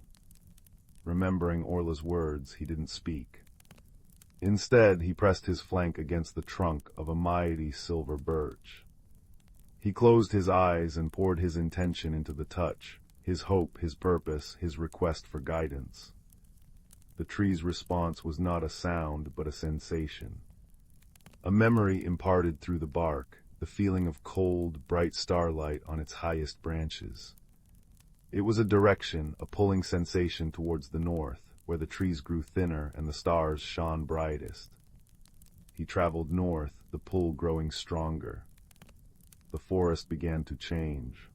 A: Remembering Orla's words, he didn't speak. Instead, he pressed his flank against the trunk of a mighty silver birch. He closed his eyes and poured his intention into the touch, his hope, his purpose, his request for guidance. The tree's response was not a sound, but a sensation. A memory imparted through the bark, the feeling of cold, bright starlight on its highest branches. It was a direction, a pulling sensation towards the north, where the trees grew thinner and the stars shone brightest. He traveled north, the pull growing stronger. The forest began to change.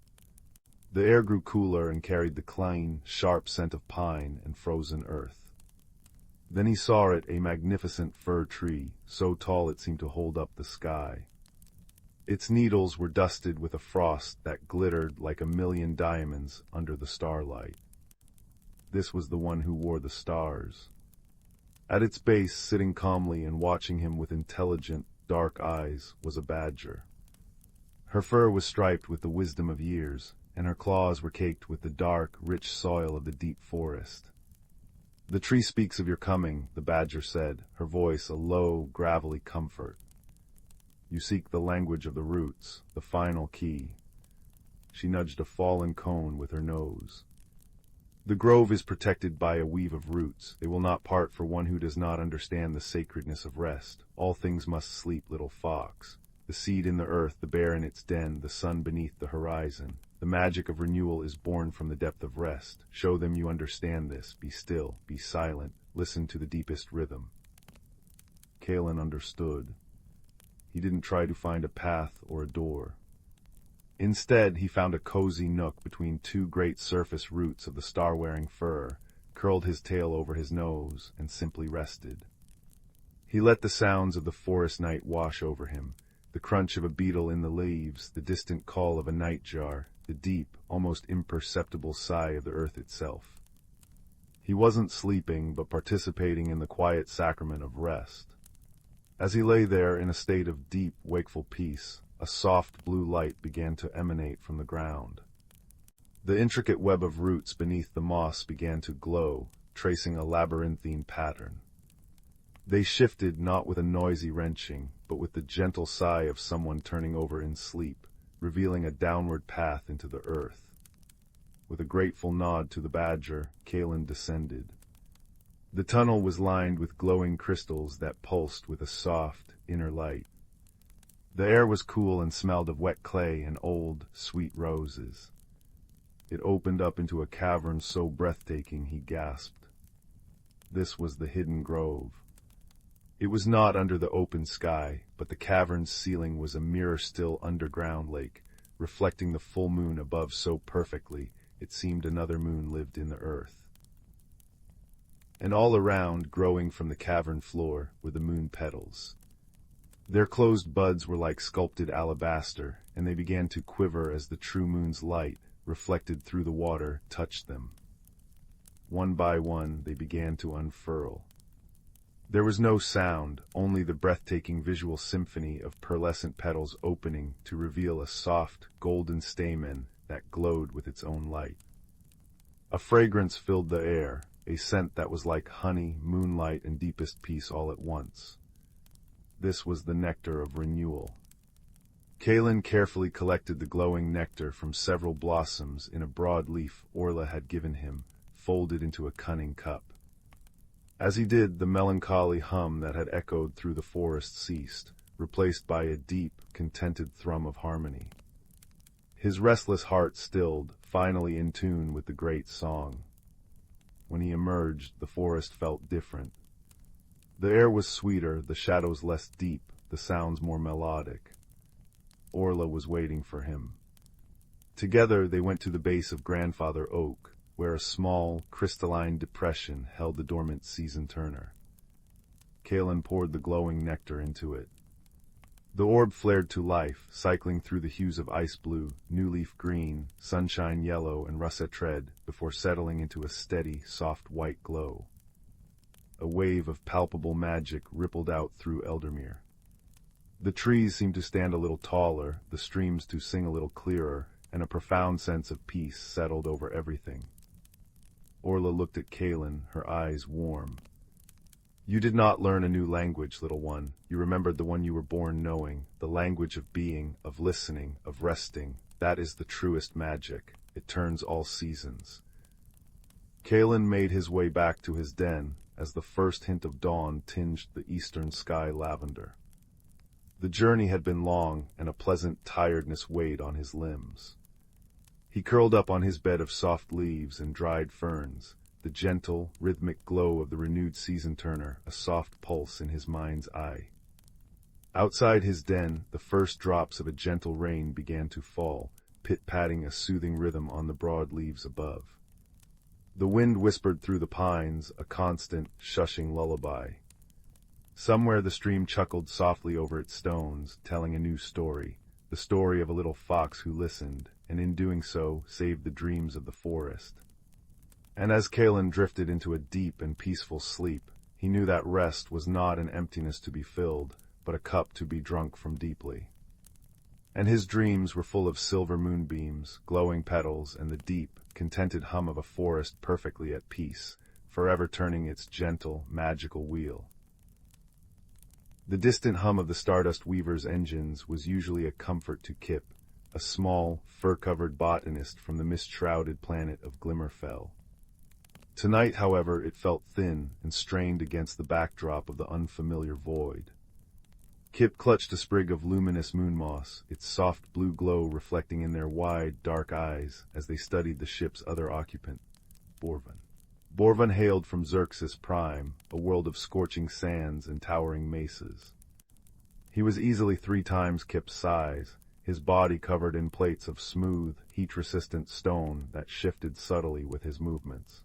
A: The air grew cooler and carried the clean, sharp scent of pine and frozen earth. Then he saw it, a magnificent fir tree, so tall it seemed to hold up the sky. Its needles were dusted with a frost that glittered like a million diamonds under the starlight. This was the one who wore the stars. At its base, sitting calmly and watching him with intelligent, dark eyes, was a badger. Her fur was striped with the wisdom of years, and her claws were caked with the dark, rich soil of the deep forest. "The tree speaks of your coming," the badger said, her voice a low, gravelly comfort. "You seek the language of the roots, the final key." She nudged a fallen cone with her nose. "The grove is protected by a weave of roots. They will not part for one who does not understand the sacredness of rest. All things must sleep, little fox. The seed in the earth, the bear in its den, the sun beneath the horizon. The magic of renewal is born from the depth of rest. Show them you understand this. Be still, be silent, listen to the deepest rhythm." Kalen understood. He didn't try to find a path or a door. Instead, he found a cozy nook between two great surface roots of the star-wearing fir, curled his tail over his nose, and simply rested. He let the sounds of the forest night wash over him, the crunch of a beetle in the leaves, the distant call of a nightjar, the deep, almost imperceptible sigh of the earth itself. He wasn't sleeping, but participating in the quiet sacrament of rest. As he lay there in a state of deep, wakeful peace, a soft blue light began to emanate from the ground. The intricate web of roots beneath the moss began to glow, tracing a labyrinthine pattern. They shifted not with a noisy wrenching, but with the gentle sigh of someone turning over in sleep, revealing a downward path into the earth. With a grateful nod to the badger, Kalen descended. The tunnel was lined with glowing crystals that pulsed with a soft, inner light. The air was cool and smelled of wet clay and old, sweet roses. It opened up into a cavern so breathtaking he gasped. This was the hidden grove. It was not under the open sky, but the cavern's ceiling was a mirror-still underground lake, reflecting the full moon above so perfectly it seemed another moon lived in the earth. And all around, growing from the cavern floor, were the moon petals. Their closed buds were like sculpted alabaster, and they began to quiver as the true moon's light, reflected through the water, touched them. One by one, they began to unfurl. There was no sound, only the breathtaking visual symphony of pearlescent petals opening to reveal a soft, golden stamen that glowed with its own light. A fragrance filled the air, a scent that was like honey, moonlight, and deepest peace all at once. This was the nectar of renewal. Kalen carefully collected the glowing nectar from several blossoms in a broad leaf Orla had given him, folded into a cunning cup. As he did, the melancholy hum that had echoed through the forest ceased, replaced by a deep, contented thrum of harmony. His restless heart stilled, finally in tune with the great song. When he emerged, the forest felt different. The air was sweeter, the shadows less deep, the sounds more melodic. Orla was waiting for him. Together they went to the base of Grandfather Oak, where a small, crystalline depression held the dormant season turner. Kalen poured the glowing nectar into it. The orb flared to life, cycling through the hues of ice blue, new leaf green, sunshine yellow, and russet red, before settling into a steady, soft white glow. A wave of palpable magic rippled out through Eldermere. The trees seemed to stand a little taller, the streams to sing a little clearer, and a profound sense of peace settled over everything. Orla looked at Kaelin, her eyes warm. "You did not learn a new language, little one. You remembered the one you were born knowing, the language of being, of listening, of resting. That is the truest magic. It turns all seasons." Kaelin made his way back to his den, as the first hint of dawn tinged the eastern sky lavender. The journey had been long, and a pleasant tiredness weighed on his limbs. He curled up on his bed of soft leaves and dried ferns, the gentle, rhythmic glow of the renewed season turner a soft pulse in his mind's eye. Outside his den, the first drops of a gentle rain began to fall, pit-patting a soothing rhythm on the broad leaves above. The wind whispered through the pines, a constant, shushing lullaby. Somewhere the stream chuckled softly over its stones, telling a new story, the story of a little fox who listened, and in doing so, saved the dreams of the forest. And as Kaelin drifted into a deep and peaceful sleep, he knew that rest was not an emptiness to be filled, but a cup to be drunk from deeply. And his dreams were full of silver moonbeams, glowing petals, and the deep, contented hum of a forest perfectly at peace, forever turning its gentle, magical wheel. The distant hum of the Stardust Weaver's engines was usually a comfort to Kip, a small, fur-covered botanist from the mist-shrouded planet of Glimmerfell. Tonight, however, it felt thin and strained against the backdrop of the unfamiliar void. Kip clutched a sprig of luminous moon moss, its soft blue glow reflecting in their wide, dark eyes as they studied the ship's other occupant, Borvan. Borvan hailed from Xerxes Prime, a world of scorching sands and towering mesas. He was easily 3 times Kip's size, his body covered in plates of smooth, heat-resistant stone that shifted subtly with his movements.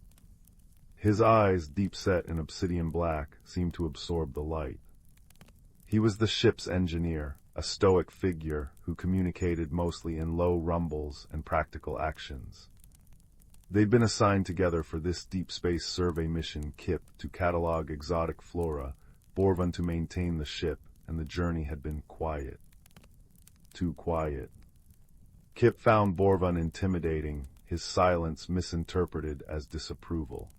A: His eyes, deep-set in obsidian black, seemed to absorb the light. He was the ship's engineer, a stoic figure who communicated mostly in low rumbles and practical actions. They'd been assigned together for this deep space survey mission, Kip to catalog exotic flora, Borvan to maintain the ship, and the journey had been quiet. Too quiet. Kip found Borvan intimidating, his silence misinterpreted as disapproval.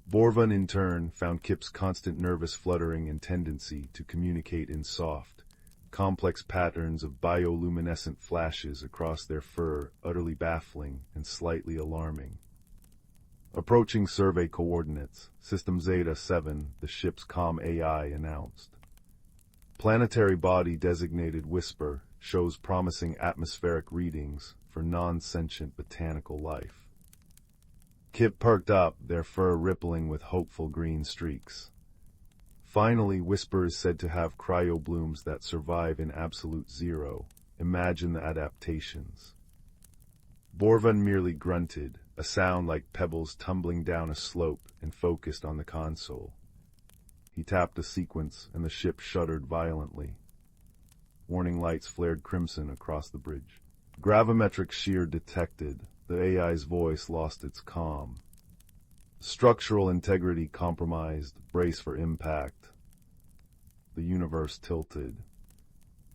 A: Borvan, in turn, found Kip's constant nervous fluttering and tendency to communicate in soft, complex patterns of bioluminescent flashes across their fur utterly baffling and slightly alarming. Approaching survey coordinates, System Zeta-7, the ship's comm AI announced. Planetary body designated Whisper shows promising atmospheric readings for non-sentient botanical life. Kip perked up, their fur rippling with hopeful green streaks. Finally, Whisper is said to have cryoblooms that survive in absolute zero. Imagine the adaptations. Borvan merely grunted, a sound like pebbles tumbling down a slope, and focused on the console. He tapped a sequence, and the ship shuddered violently. Warning lights flared crimson across the bridge. Gravimetric shear detected. The AI's voice lost its calm. Structural integrity compromised. Brace for impact. The universe tilted.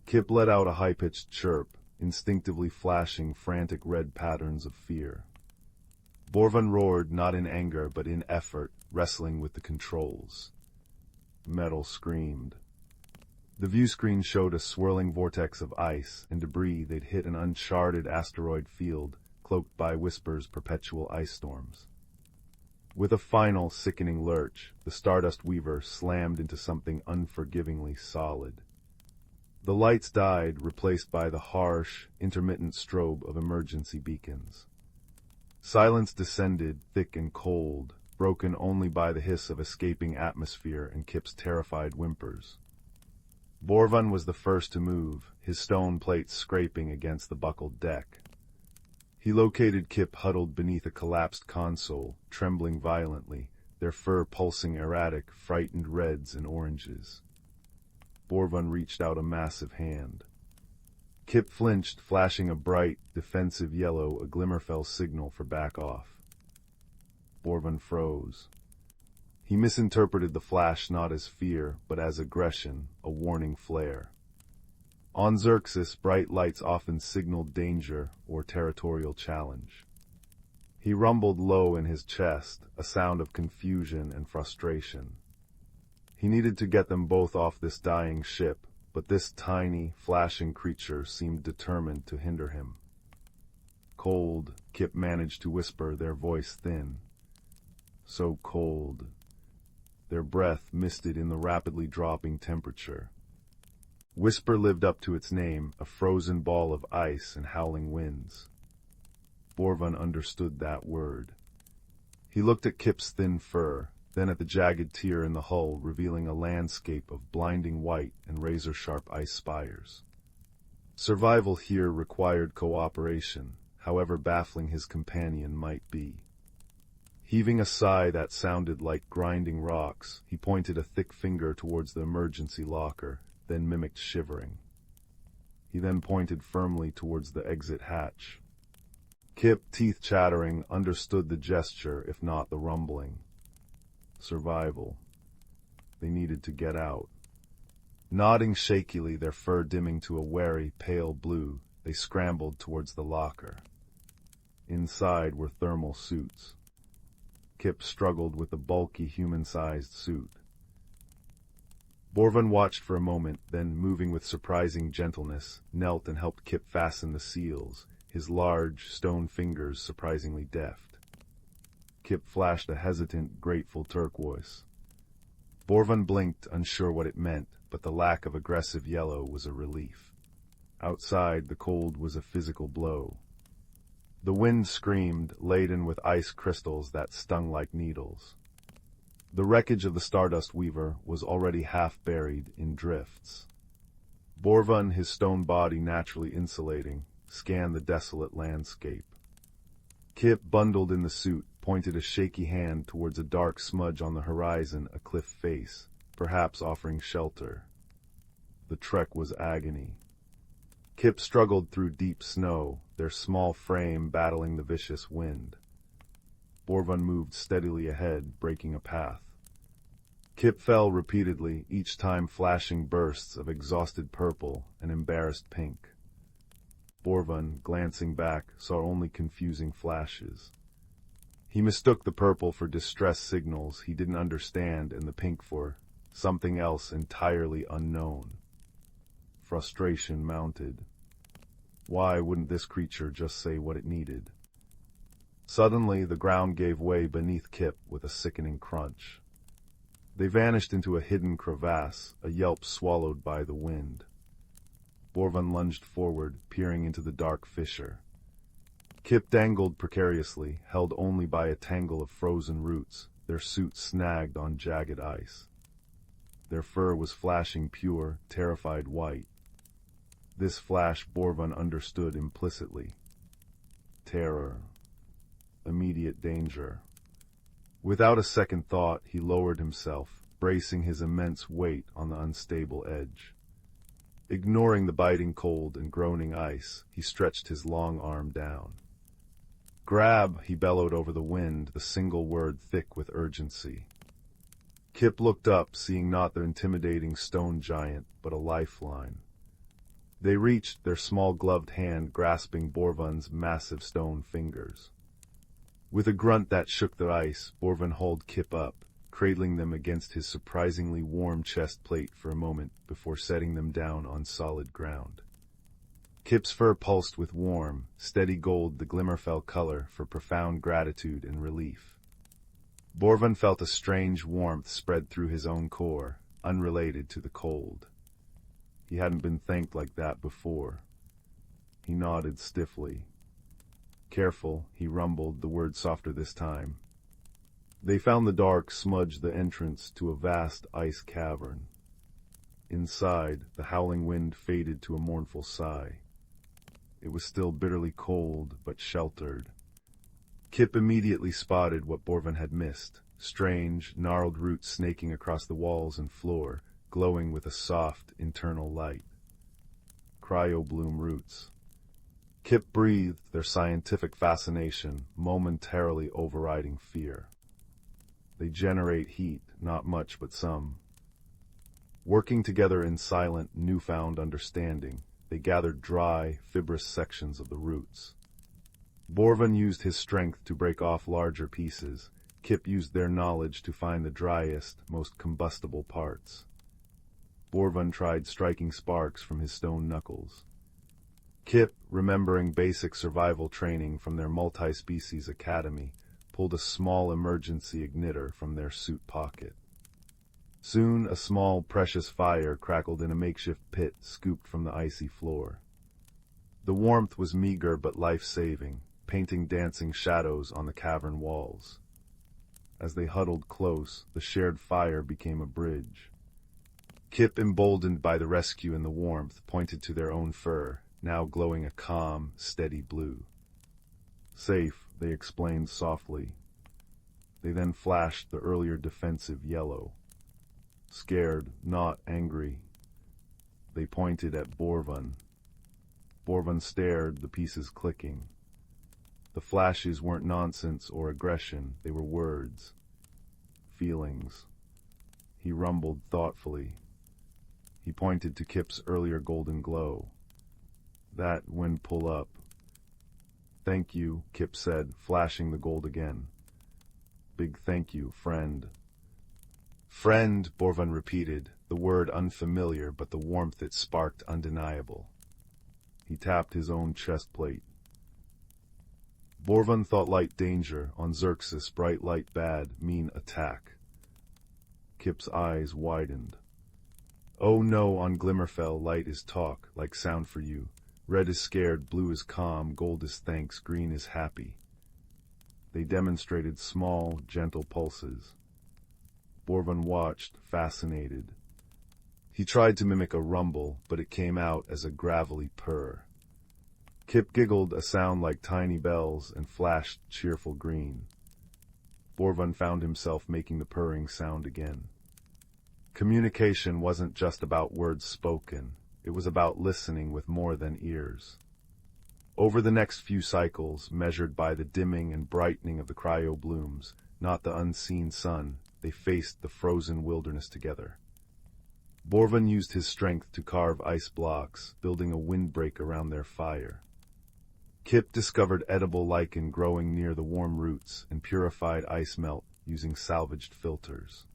A: Kip let out a high-pitched chirp, instinctively flashing frantic red patterns of fear. Borvan roared, not in anger but in effort, wrestling with the controls. Metal screamed. The viewscreen showed a swirling vortex of ice and debris. They'd hit an uncharted asteroid field, cloaked by Whisper's perpetual ice storms. With a final, sickening lurch, the Stardust Weaver slammed into something unforgivingly solid. The lights died, replaced by the harsh, intermittent strobe of emergency beacons. Silence descended, thick and cold, broken only by the hiss of escaping atmosphere and Kip's terrified whimpers. Borvan was the first to move, his stone plates scraping against the buckled deck. He located Kip huddled beneath a collapsed console, trembling violently, their fur pulsing erratic, frightened reds and oranges. Borvun reached out a massive hand. Kip flinched, flashing a bright, defensive yellow, a glimmerfell signal for back off. Borvun froze. He misinterpreted the flash not as fear, but as aggression, a warning flare. On Xerxes, bright lights often signaled danger or territorial challenge. He rumbled low in his chest, a sound of confusion and frustration. He needed to get them both off this dying ship, but this tiny, flashing creature seemed determined to hinder him. Cold, Kip managed to whisper, their voice thin. So cold. Their breath misted in the rapidly dropping temperature. Whisper lived up to its name, a frozen ball of ice and howling winds. Borvun understood that word. He looked at Kip's thin fur, then at the jagged tear in the hull, revealing a landscape of blinding white and razor-sharp ice spires. Survival here required cooperation, however baffling his companion might be. Heaving a sigh that sounded like grinding rocks, he pointed a thick finger towards the emergency locker, then mimicked shivering. He then pointed firmly towards the exit hatch. Kip, teeth chattering, understood the gesture, if not the rumbling. Survival. They needed to get out. Nodding shakily, their fur dimming to a wary, pale blue, they scrambled towards the locker. Inside were thermal suits. Kip struggled with the bulky, human-sized suit. Borvun watched for a moment, then, moving with surprising gentleness, knelt and helped Kip fasten the seals, his large, stone fingers surprisingly deft. Kip flashed a hesitant, grateful turquoise. Borvun blinked, unsure what it meant, but the lack of aggressive yellow was a relief. Outside, the cold was a physical blow. The wind screamed, laden with ice crystals that stung like needles. The wreckage of the Stardust Weaver was already half buried in drifts. Borvun, his stone body naturally insulating, scanned the desolate landscape. Kip, bundled in the suit, pointed a shaky hand towards a dark smudge on the horizon, a cliff face, perhaps offering shelter. The trek was agony. Kip struggled through deep snow, their small frame battling the vicious wind. Borvun moved steadily ahead, breaking a path. Kip fell repeatedly, each time flashing bursts of exhausted purple and embarrassed pink. Borvun, glancing back, saw only confusing flashes. He mistook the purple for distress signals he didn't understand and the pink for something else entirely unknown. Frustration mounted. Why wouldn't this creature just say what it needed? Suddenly, the ground gave way beneath Kip with a sickening crunch. They vanished into a hidden crevasse, a yelp swallowed by the wind. Borvun lunged forward, peering into the dark fissure. Kip dangled precariously, held only by a tangle of frozen roots, their suits snagged on jagged ice. Their fur was flashing pure, terrified white. This flash Borvun understood implicitly. Terror. Immediate danger. Without a second thought, he lowered himself, bracing his immense weight on the unstable edge. Ignoring the biting cold and groaning ice, he stretched his long arm down. Grab, he bellowed over the wind, the single word thick with urgency. Kip looked up, seeing not the intimidating stone giant, but a lifeline. They reached, their small gloved hand grasping Borvun's massive stone fingers. With a grunt that shook the ice, Borvun hauled Kip up, cradling them against his surprisingly warm chest plate for a moment before setting them down on solid ground. Kip's fur pulsed with warm, steady gold, the glimmerfell color for profound gratitude and relief. Borvun felt a strange warmth spread through his own core, unrelated to the cold. He hadn't been thanked like that before. He nodded stiffly. Careful, he rumbled, the word softer this time. They found the dark smudge the entrance to a vast ice cavern. Inside, the howling wind faded to a mournful sigh. It was still bitterly cold, but sheltered. Kip immediately spotted what Borvun had missed, strange, gnarled roots snaking across the walls and floor, glowing with a soft, internal light. Cryobloom roots. Kip breathed their scientific fascination, momentarily overriding fear. They generate heat, not much but some. Working together in silent, newfound understanding, they gathered dry, fibrous sections of the roots. Borvan used his strength to break off larger pieces. Kip used their knowledge to find the driest, most combustible parts. Borvan tried striking sparks from his stone knuckles. Kip, remembering basic survival training from their multi-species academy, pulled a small emergency igniter from their suit pocket. Soon a small, precious fire crackled in a makeshift pit scooped from the icy floor. The warmth was meager but life-saving, painting dancing shadows on the cavern walls. As they huddled close, the shared fire became a bridge. Kip, emboldened by the rescue and the warmth, pointed to their own fur, now glowing a calm, steady blue. Safe, they explained softly. They then flashed the earlier defensive yellow. Scared, not angry. They pointed at Borvan. Borvan stared, the pieces clicking. The flashes weren't nonsense or aggression, they were words. Feelings. He rumbled thoughtfully. He pointed to Kip's earlier golden glow. That wind pull up. Thank you, Kip said, flashing the gold again. Big thank you, friend. Friend, Borvan repeated, the word unfamiliar, but the warmth it sparked undeniable. He tapped his own chest plate. Borvan thought light danger, on Xerxes bright light bad, mean attack. Kip's eyes widened. Oh no, on Glimmerfell light is talk, like sound for you. Red is scared, blue is calm, gold is thanks, green is happy. They demonstrated small, gentle pulses. Borvan watched, fascinated. He tried to mimic a rumble, but it came out as a gravelly purr. Kip giggled, a sound like tiny bells, and flashed cheerful green. Borvan found himself making the purring sound again. Communication wasn't just about words spoken. It was about listening with more than ears. Over the next few cycles, measured by the dimming and brightening of the cryoblooms, not the unseen sun, they faced the frozen wilderness together. Borvan used his strength to carve ice blocks, building a windbreak around their fire. Kip discovered edible lichen growing near the warm roots and purified ice melt using salvaged filters.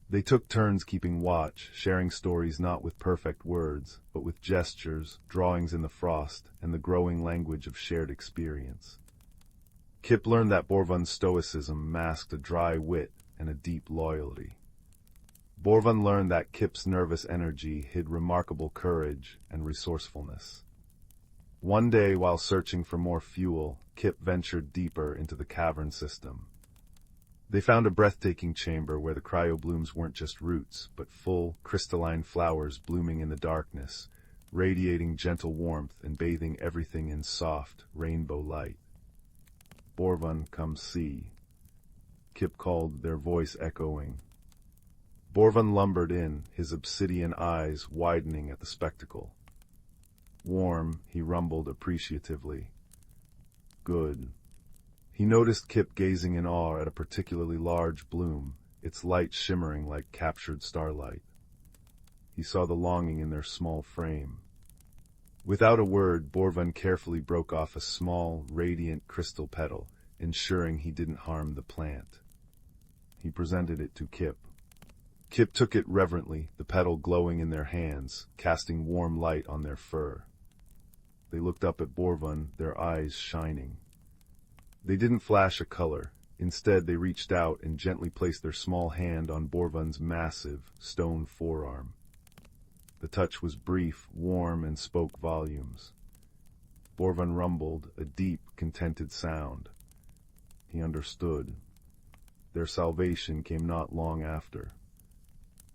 A: They took turns keeping watch, sharing stories not with perfect words, but with gestures, drawings in the frost, and the growing language of shared experience. Kip learned that Borvan's stoicism masked a dry wit and a deep loyalty. Borvan learned that Kip's nervous energy hid remarkable courage and resourcefulness. One day, while searching for more fuel, Kip ventured deeper into the cavern system. They found a breathtaking chamber where the cryoblooms weren't just roots, but full, crystalline flowers blooming in the darkness, radiating gentle warmth and bathing everything in soft, rainbow light. Borvan, come see. Kip called, their voice echoing. Borvan lumbered in, his obsidian eyes widening at the spectacle. Warm, he rumbled appreciatively. Good. He noticed Kip gazing in awe at a particularly large bloom, its light shimmering like captured starlight. He saw the longing in their small frame. Without a word, Borvan carefully broke off a small, radiant crystal petal, ensuring he didn't harm the plant. He presented it to Kip. Kip took it reverently, the petal glowing in their hands, casting warm light on their fur. They looked up at Borvan, their eyes shining. They didn't flash a color. Instead, they reached out and gently placed their small hand on Borvan's massive, stone forearm. The touch was brief, warm, and spoke volumes. Borvan rumbled, a deep, contented sound. He understood. Their salvation came not long after.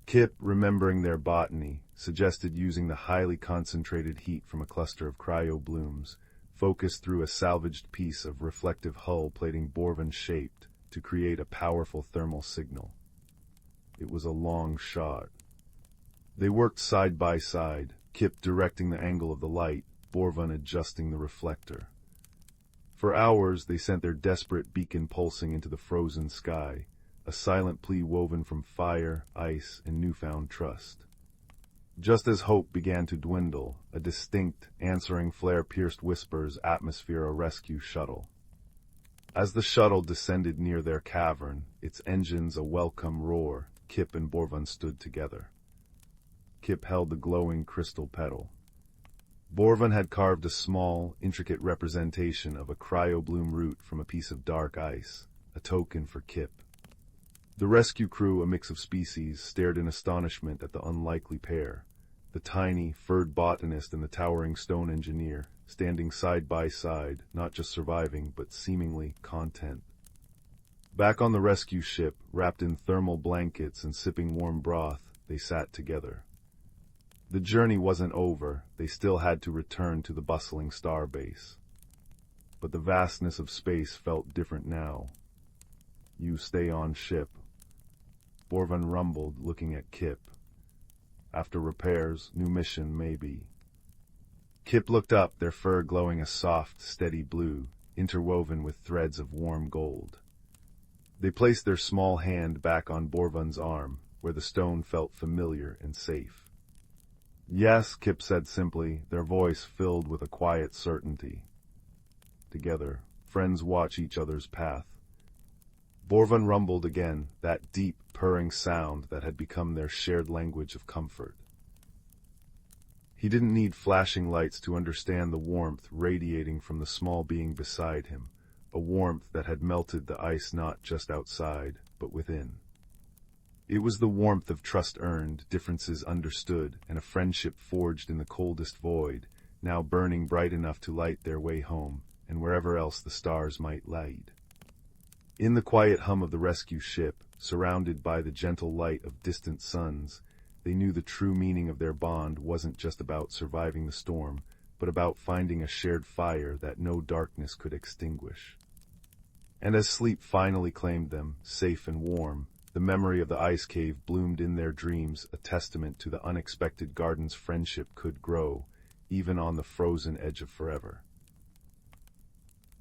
A: Kip, remembering their botany, suggested using the highly concentrated heat from a cluster of cryoblooms, focused through a salvaged piece of reflective hull plating Borvan shaped to create a powerful thermal signal. It was a long shot. They worked side by side, Kip directing the angle of the light, Borvan adjusting the reflector. For hours they sent their desperate beacon pulsing into the frozen sky, a silent plea woven from fire, ice, and newfound trust. Just as hope began to dwindle, a distinct, answering flare pierced whispers atmosphere a rescue shuttle. As the shuttle descended near their cavern, its engines a welcome roar, Kip and Borvan stood together. Kip held the glowing crystal petal. Borvan had carved a small, intricate representation of a cryobloom root from a piece of dark ice, a token for Kip. The rescue crew, a mix of species, stared in astonishment at the unlikely pair, the tiny, furred botanist and the towering stone engineer, standing side by side, not just surviving, but seemingly content. Back on the rescue ship, wrapped in thermal blankets and sipping warm broth, they sat together. The journey wasn't over, they still had to return to the bustling starbase. But the vastness of space felt different now. "You stay on ship," Borvan rumbled, looking at Kip. "After repairs, new mission, maybe." Kip looked up, their fur glowing a soft, steady blue, interwoven with threads of warm gold. They placed their small hand back on Borvan's arm, where the stone felt familiar and safe. "Yes," Kip said simply, their voice filled with a quiet certainty. Together, friends watch each other's path. Borvan rumbled again, that deep, purring sound that had become their shared language of comfort. He didn't need flashing lights to understand the warmth radiating from the small being beside him, a warmth that had melted the ice not just outside, but within. It was the warmth of trust earned, differences understood, and a friendship forged in the coldest void, now burning bright enough to light their way home, and wherever else the stars might light. In the quiet hum of the rescue ship, surrounded by the gentle light of distant suns, they knew the true meaning of their bond wasn't just about surviving the storm, but about finding a shared fire that no darkness could extinguish. And as sleep finally claimed them, safe and warm, the memory of the ice cave bloomed in their dreams, a testament to the unexpected gardens friendship could grow, even on the frozen edge of forever.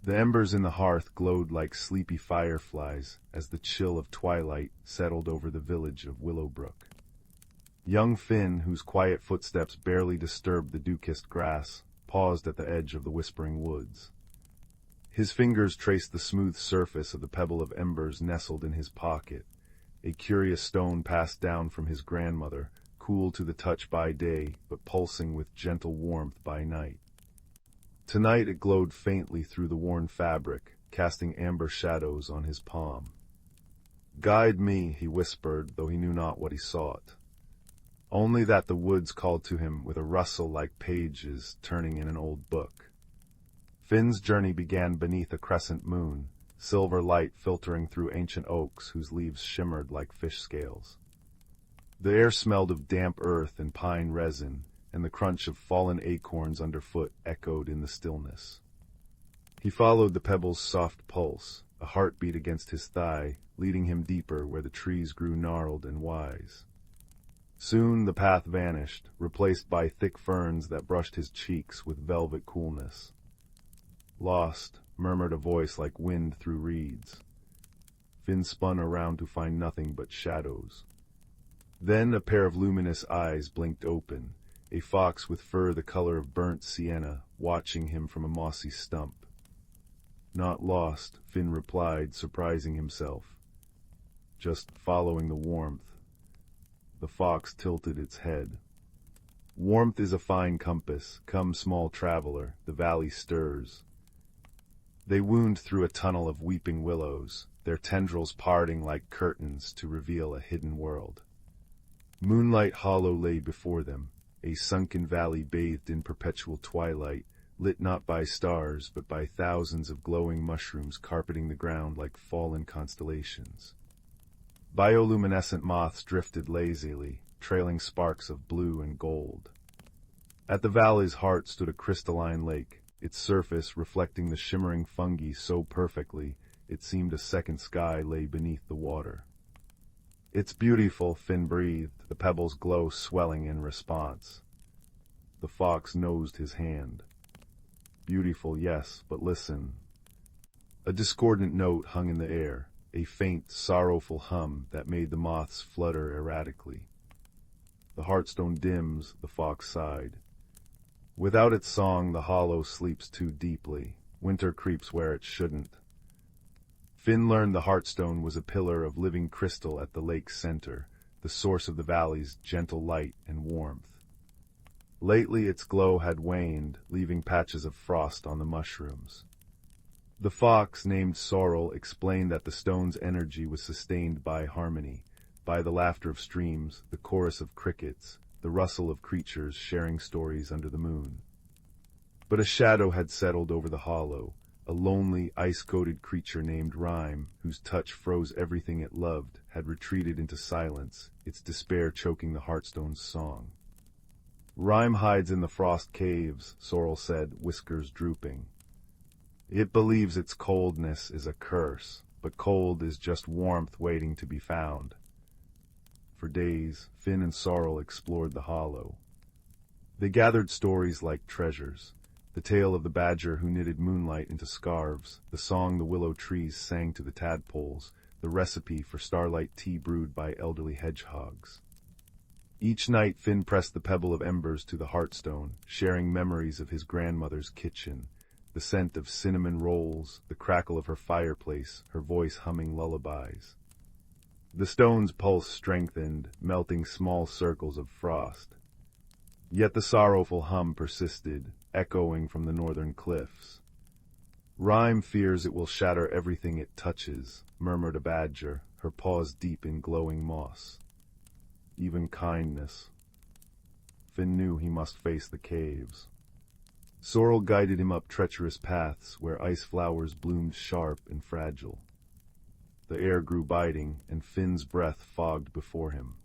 A: The embers in the hearth glowed like sleepy fireflies as the chill of twilight settled over the village of Willowbrook. Young Finn, whose quiet footsteps barely disturbed the dew-kissed grass, paused at the edge of the whispering woods. His fingers traced the smooth surface of the pebble of embers nestled in his pocket, a curious stone passed down from his grandmother, cool to the touch by day, but pulsing with gentle warmth by night. Tonight it glowed faintly through the worn fabric, casting amber shadows on his palm. "Guide me," he whispered, though he knew not what he sought. Only that the woods called to him with a rustle like pages turning in an old book. Finn's journey began beneath a crescent moon, silver light filtering through ancient oaks whose leaves shimmered like fish scales. The air smelled of damp earth and pine resin, and the crunch of fallen acorns underfoot echoed in the stillness. He followed the pebble's soft pulse, a heartbeat against his thigh, leading him deeper where the trees grew gnarled and wise. Soon the path vanished, replaced by thick ferns that brushed his cheeks with velvet coolness. "Lost," murmured a voice like wind through reeds. Finn spun around to find nothing but shadows. Then a pair of luminous eyes blinked open, a fox with fur the color of burnt sienna, watching him from a mossy stump. "Not lost," Finn replied, surprising himself. "Just following the warmth." The fox tilted its head. "Warmth is a fine compass. Come, small traveler, the valley stirs." They wound through a tunnel of weeping willows, their tendrils parting like curtains to reveal a hidden world. Moonlight hollow lay before them, a sunken valley bathed in perpetual twilight, lit not by stars but by thousands of glowing mushrooms carpeting the ground like fallen constellations. Bioluminescent moths drifted lazily, trailing sparks of blue and gold. At the valley's heart stood a crystalline lake, its surface reflecting the shimmering fungi so perfectly it seemed a second sky lay beneath the water. It's beautiful, Finn breathed, the pebble's glow swelling in response. The fox nosed his hand. Beautiful, yes, but listen. A discordant note hung in the air, a faint, sorrowful hum that made the moths flutter erratically. The hearthstone dims, the fox sighed. Without its song, the hollow sleeps too deeply. Winter creeps where it shouldn't. Finn learned the hearthstone was a pillar of living crystal at the lake's center, the source of the valley's gentle light and warmth. Lately its glow had waned, leaving patches of frost on the mushrooms. The fox, named Sorrel, explained that the stone's energy was sustained by harmony, by the laughter of streams, the chorus of crickets, the rustle of creatures sharing stories under the moon. But a shadow had settled over the hollow, a lonely, ice-coated creature named Rime, whose touch froze everything it loved, had retreated into silence, its despair choking the hearthstone's song. Rime hides in the frost caves, Sorrel said, whiskers drooping. It believes its coldness is a curse, but cold is just warmth waiting to be found. For days, Finn and Sorrel explored the hollow. They gathered stories like treasures. The tale of the badger who knitted moonlight into scarves, the song the willow trees sang to the tadpoles, the recipe for starlight tea brewed by elderly hedgehogs. Each night Finn pressed the pebble of embers to the hearthstone, sharing memories of his grandmother's kitchen, the scent of cinnamon rolls, the crackle of her fireplace, her voice humming lullabies. The stone's pulse strengthened, melting small circles of frost. Yet the sorrowful hum persisted, echoing from the northern cliffs. Rime fears it will shatter everything it touches, murmured a badger, her paws deep in glowing moss. Even kindness. Finn knew he must face the caves. Sorrel guided him up treacherous paths where ice flowers bloomed sharp and fragile. The air grew biting, and Finn's breath fogged before him.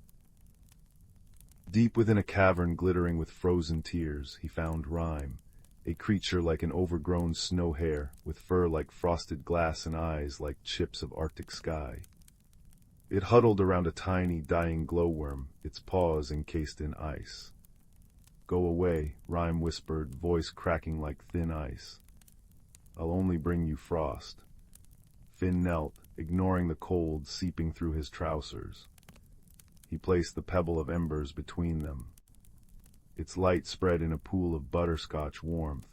A: Deep within a cavern glittering with frozen tears, he found Rime, a creature like an overgrown snow hare, with fur like frosted glass and eyes like chips of Arctic sky. It huddled around a tiny, dying glowworm, its paws encased in ice. Go away, Rime whispered, voice cracking like thin ice. I'll only bring you frost. Finn knelt, ignoring the cold seeping through his trousers. He placed the pebble of embers between them. Its light spread in a pool of butterscotch warmth.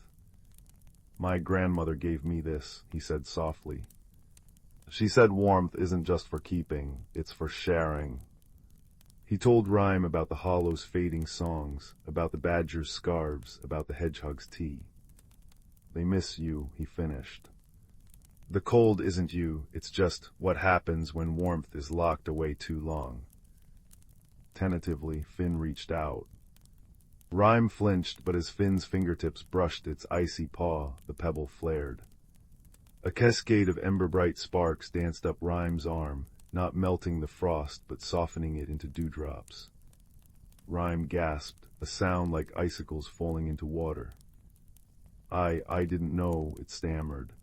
A: My grandmother gave me this, he said softly. She said warmth isn't just for keeping, it's for sharing. He told Rime about the hollow's fading songs, about the badger's scarves, about the hedgehog's tea. They miss you, he finished. The cold isn't you, it's just what happens when warmth is locked away too long. Tentatively, Finn reached out. Rime flinched, but as Finn's fingertips brushed its icy paw, the pebble flared. A cascade of ember-bright sparks danced up Rime's arm, not melting the frost but softening it into dewdrops. Rime gasped, a sound like icicles falling into water. I didn't know, it stammered.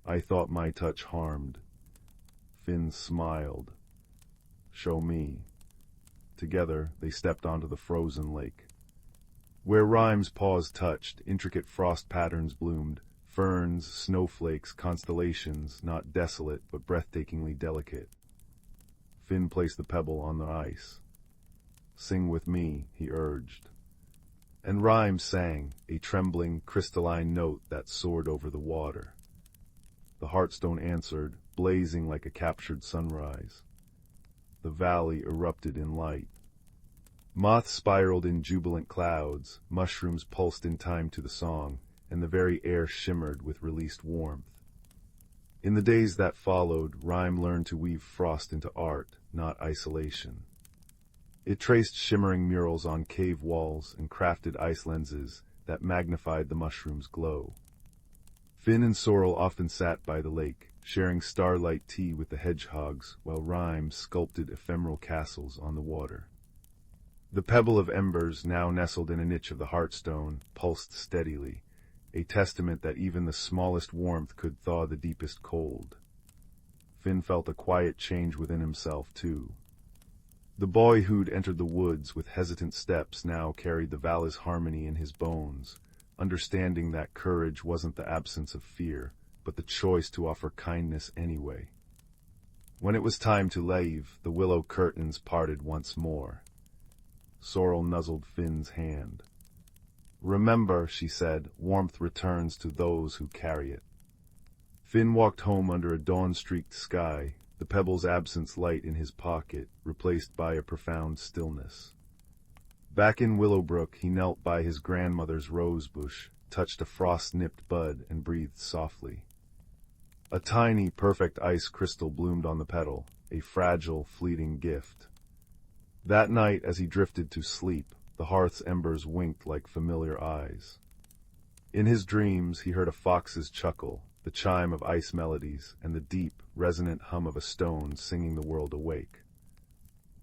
A: I thought my touch harmed. Finn smiled. Show me. Together, they stepped onto the frozen lake. Where Rime's paws touched, intricate frost patterns bloomed, ferns, snowflakes, constellations, not desolate but breathtakingly delicate. Finn placed the pebble on the ice. Sing with me, he urged. And Rime sang, a trembling, crystalline note that soared over the water. The hearthstone answered, blazing like a captured sunrise. The valley erupted in light. Moths spiraled in jubilant clouds, mushrooms pulsed in time to the song, and the very air shimmered with released warmth. In the days that followed, Rime learned to weave frost into art, not isolation. It traced shimmering murals on cave walls and crafted ice lenses that magnified the mushroom's glow. Finn and Sorrel often sat by the lake, sharing starlight tea with the hedgehogs, while Rime sculpted ephemeral castles on the water. The pebble of embers, now nestled in a niche of the hearthstone, pulsed steadily, a testament that even the smallest warmth could thaw the deepest cold. Finn felt a quiet change within himself, too. The boy who'd entered the woods with hesitant steps now carried the valley's harmony in his bones, understanding that courage wasn't the absence of fear, but the choice to offer kindness anyway. When it was time to leave, the willow curtains parted once more. Sorrel nuzzled Finn's hand. "Remember," she said, "warmth returns to those who carry it." Finn walked home under a dawn-streaked sky, the pebble's absence light in his pocket, replaced by a profound stillness. Back in Willowbrook, he knelt by his grandmother's rose bush, touched a frost-nipped bud, and breathed softly. A tiny, perfect ice crystal bloomed on the petal, a fragile, fleeting gift. That night, as he drifted to sleep, the hearth's embers winked like familiar eyes. In his dreams, he heard a fox's chuckle, the chime of ice melodies, and the deep, resonant hum of a stone singing the world awake.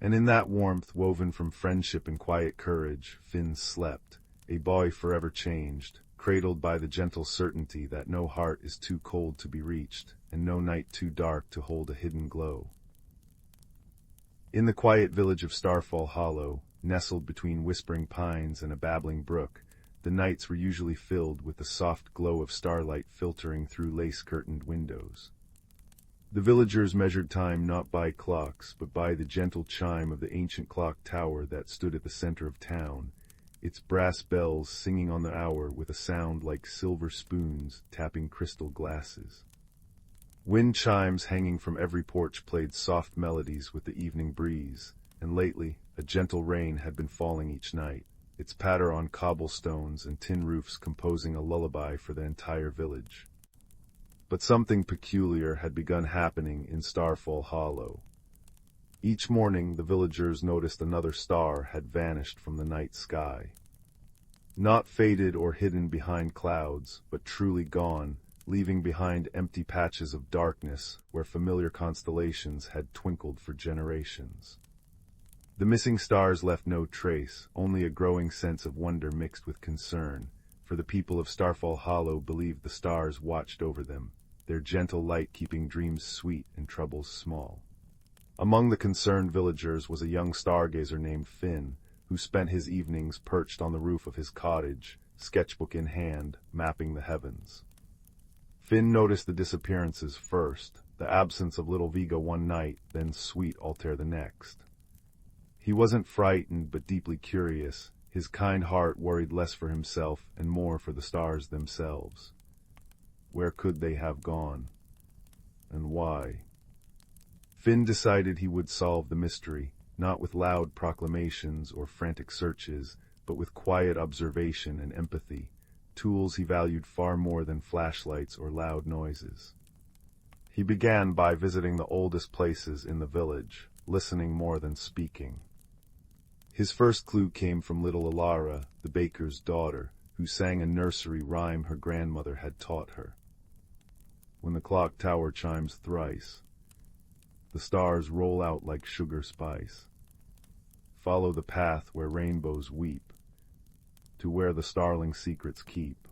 A: And in that warmth, woven from friendship and quiet courage, Finn slept, a boy forever changed, cradled by the gentle certainty that no heart is too cold to be reached, and no night too dark to hold a hidden glow. In the quiet village of Starfall Hollow, nestled between whispering pines and a babbling brook, the nights were usually filled with the soft glow of starlight filtering through lace-curtained windows. The villagers measured time not by clocks, but by the gentle chime of the ancient clock tower that stood at the center of town, its brass bells singing on the hour with a sound like silver spoons tapping crystal glasses. Wind chimes hanging from every porch played soft melodies with the evening breeze, and lately a gentle rain had been falling each night, its patter on cobblestones and tin roofs composing a lullaby for the entire village. But something peculiar had begun happening in Starfall Hollow. Each morning the villagers noticed another star had vanished from the night sky. Not faded or hidden behind clouds, but truly gone, leaving behind empty patches of darkness where familiar constellations had twinkled for generations. The missing stars left no trace, only a growing sense of wonder mixed with concern, for the people of Starfall Hollow believed the stars watched over them, their gentle light keeping dreams sweet and troubles small. Among the concerned villagers was a young stargazer named Finn, who spent his evenings perched on the roof of his cottage, sketchbook in hand, mapping the heavens. Finn noticed the disappearances first, the absence of little Viga one night, then Sweet Altair the next. He wasn't frightened, but deeply curious. His kind heart worried less for himself and more for the stars themselves. Where could they have gone? And why? Finn decided he would solve the mystery, not with loud proclamations or frantic searches, but with quiet observation and empathy, tools he valued far more than flashlights or loud noises. He began by visiting the oldest places in the village, listening more than speaking. His first clue came from little Alara, the baker's daughter, who sang a nursery rhyme her grandmother had taught her. When the clock tower chimes thrice, the stars roll out like sugar spice. Follow the path where rainbows weep, to where the starling secrets keep.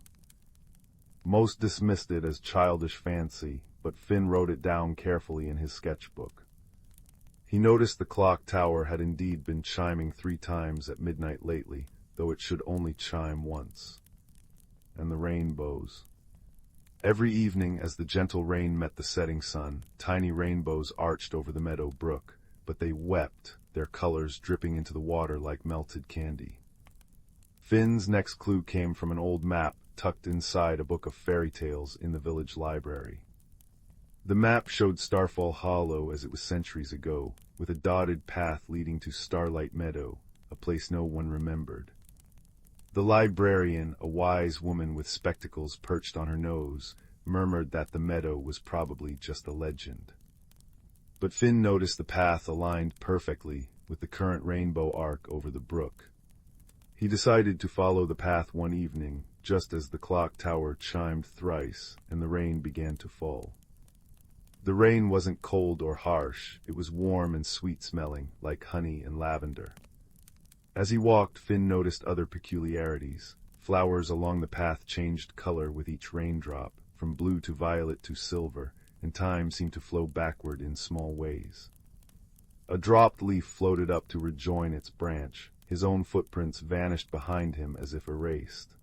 A: Most dismissed it as childish fancy, but Finn wrote it down carefully in his sketchbook. He noticed the clock tower had indeed been chiming 3 times at midnight lately, though it should only chime once. And the rainbows. Every evening as the gentle rain met the setting sun, tiny rainbows arched over the meadow brook, but they wept, their colors dripping into the water like melted candy. Finn's next clue came from an old map tucked inside a book of fairy tales in the village library. The map showed Starfall Hollow as it was centuries ago, with a dotted path leading to Starlight Meadow, a place no one remembered. The librarian, a wise woman with spectacles perched on her nose, murmured that the meadow was probably just a legend. But Finn noticed the path aligned perfectly with the current rainbow arc over the brook. He decided to follow the path one evening, just as the clock tower chimed thrice and the rain began to fall. The rain wasn't cold or harsh, it was warm and sweet-smelling, like honey and lavender. As he walked, Finn noticed other peculiarities. Flowers along the path changed color with each raindrop, from blue to violet to silver, and time seemed to flow backward in small ways. A dropped leaf floated up to rejoin its branch. His own footprints vanished behind him as if erased.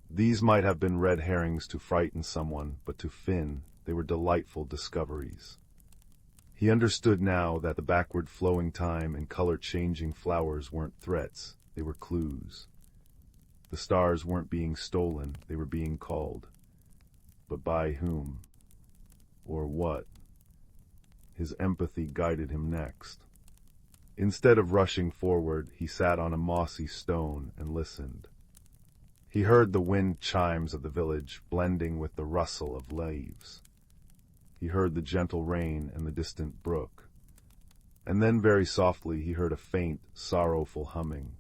A: These might have been red herrings to frighten someone, but to Finn, they were delightful discoveries. He understood now that the backward-flowing time and color-changing flowers weren't threats, they were clues. The stars weren't being stolen, they were being called. But by whom? Or what? His empathy guided him next. Instead of rushing forward, he sat on a mossy stone and listened. He heard the wind chimes of the village blending with the rustle of leaves. He heard the gentle rain and the distant brook. And then very softly he heard a faint, sorrowful humming.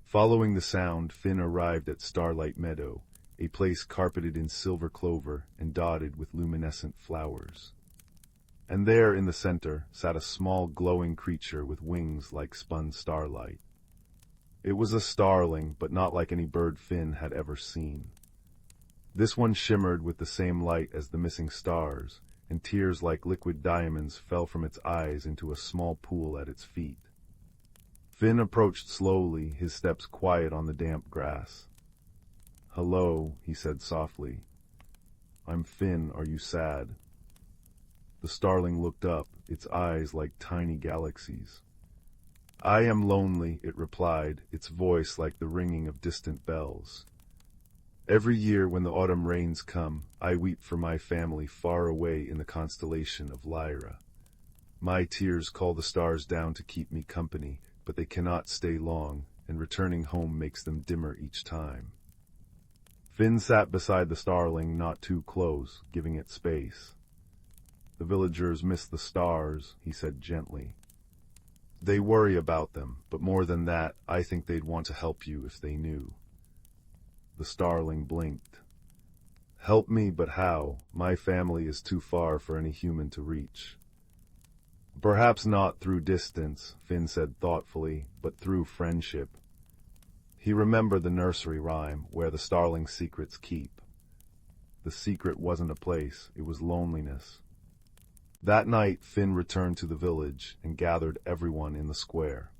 A: Following the sound, Finn arrived at Starlight Meadow, a place carpeted in silver clover and dotted with luminescent flowers. And there in the center sat a small glowing creature with wings like spun starlight. It was a starling, but not like any bird Finn had ever seen. This one shimmered with the same light as the missing stars, and tears like liquid diamonds fell from its eyes into a small pool at its feet. Finn approached slowly, his steps quiet on the damp grass. "Hello," he said softly. "I'm Finn, are you sad?" The starling looked up, its eyes like tiny galaxies. "I am lonely," it replied, its voice like the ringing of distant bells. "Every year when the autumn rains come, I weep for my family far away in the constellation of Lyra. My tears call the stars down to keep me company, but they cannot stay long, and returning home makes them dimmer each time." Finn sat beside the starling, not too close, giving it space. "The villagers miss the stars," he said gently. "They worry about them, but more than that, I think they'd want to help you if they knew." The starling blinked. "Help me, but how? My family is too far for any human to reach." "Perhaps not through distance," Finn said thoughtfully, "but through friendship." He remembered the nursery rhyme, where the starling's secrets keep. The secret wasn't a place, it was loneliness. That night, Finn returned to the village and gathered everyone in the square.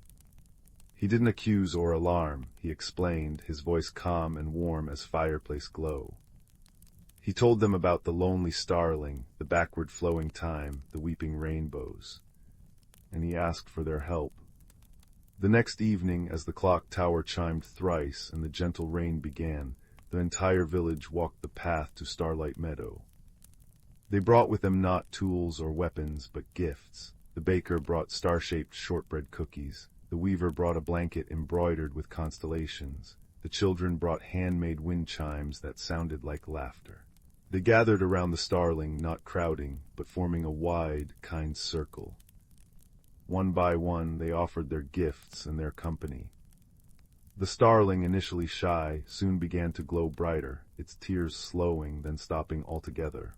A: He didn't accuse or alarm, he explained, his voice calm and warm as fireplace glow. He told them about the lonely starling, the backward-flowing time, the weeping rainbows. And he asked for their help. The next evening, as the clock tower chimed thrice and the gentle rain began, the entire village walked the path to Starlight Meadow. They brought with them not tools or weapons, but gifts. The baker brought star-shaped shortbread cookies. The weaver brought a blanket embroidered with constellations. The children brought handmade wind chimes that sounded like laughter. They gathered around the starling, not crowding, but forming a wide, kind circle. One by one, they offered their gifts and their company. The starling, initially shy, soon began to glow brighter, its tears slowing, then stopping altogether.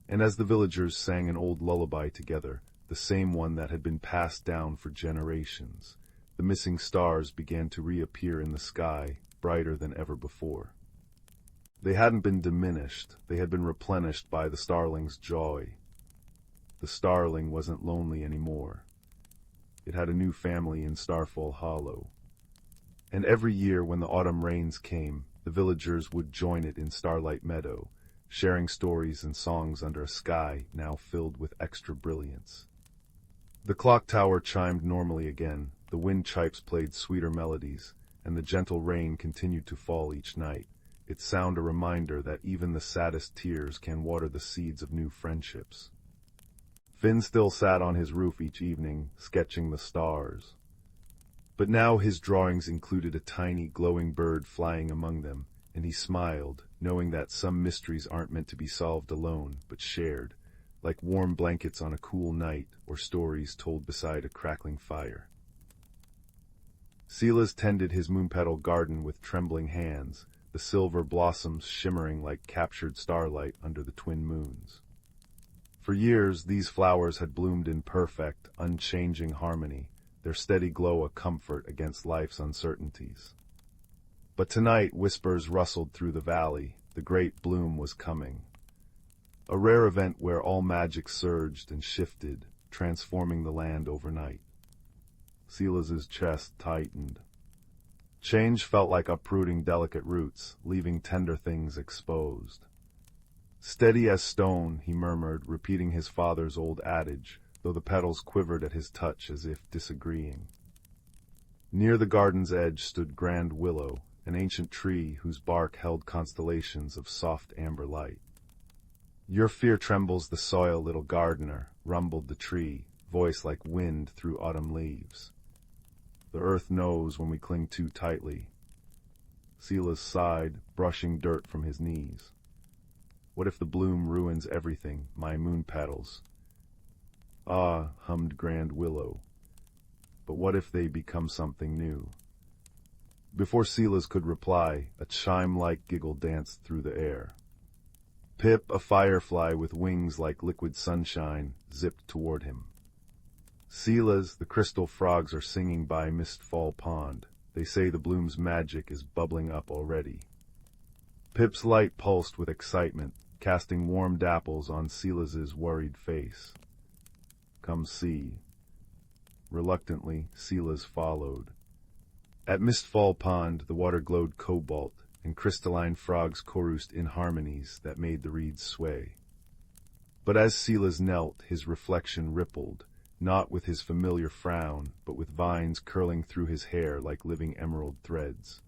A: And as the villagers sang an old lullaby together, the same one that had been passed down for generations, the missing stars began to reappear in the sky, brighter than ever before. They hadn't been diminished, they had been replenished by the starling's joy. The starling wasn't lonely anymore. It had a new family in Starfall Hollow. And every year when the autumn rains came, the villagers would join it in Starlight Meadow, sharing stories and songs under a sky now filled with extra brilliance. The clock tower chimed normally again, the wind chimes played sweeter melodies, and the gentle rain continued to fall each night, its sound a reminder that even the saddest tears can water the seeds of new friendships. Finn still sat on his roof each evening, sketching the stars. But now his drawings included a tiny, glowing bird flying among them, and he smiled, knowing that some mysteries aren't meant to be solved alone, but shared, like warm blankets on a cool night or stories told beside a crackling fire. Silas tended his moonpetal garden with trembling hands, the silver blossoms shimmering like captured starlight under the twin moons. For years, these flowers had bloomed in perfect, unchanging harmony, their steady glow a comfort against life's uncertainties. But tonight, whispers rustled through the valley, the great bloom was coming. A rare event where all magic surged and shifted, transforming the land overnight. Silas's chest tightened. Change felt like uprooting delicate roots, leaving tender things exposed. Steady as stone, he murmured, repeating his father's old adage, though the petals quivered at his touch as if disagreeing. Near the garden's edge stood Grand Willow, an ancient tree whose bark held constellations of soft amber light. "Your fear trembles the soil, little gardener," rumbled the tree, voice like wind through autumn leaves. "The earth knows when we cling too tightly." Silas sighed, brushing dirt from his knees. "What if the bloom ruins everything, my moon petals?" "Ah," hummed Grand Willow. "But what if they become something new?" Before Silas could reply, a chime-like giggle danced through the air. Pip, a firefly with wings like liquid sunshine, zipped toward him. "Silas, the crystal frogs are singing by Mistfall Pond. They say the bloom's magic is bubbling up already." Pip's light pulsed with excitement, casting warm dapples on Silas's worried face. "Come see." Reluctantly, Silas followed. At Mistfall Pond, the water glowed cobalt, and crystalline frogs chorused in harmonies that made the reeds sway. But as Silas knelt, his reflection rippled, not with his familiar frown, but with vines curling through his hair like living emerald threads.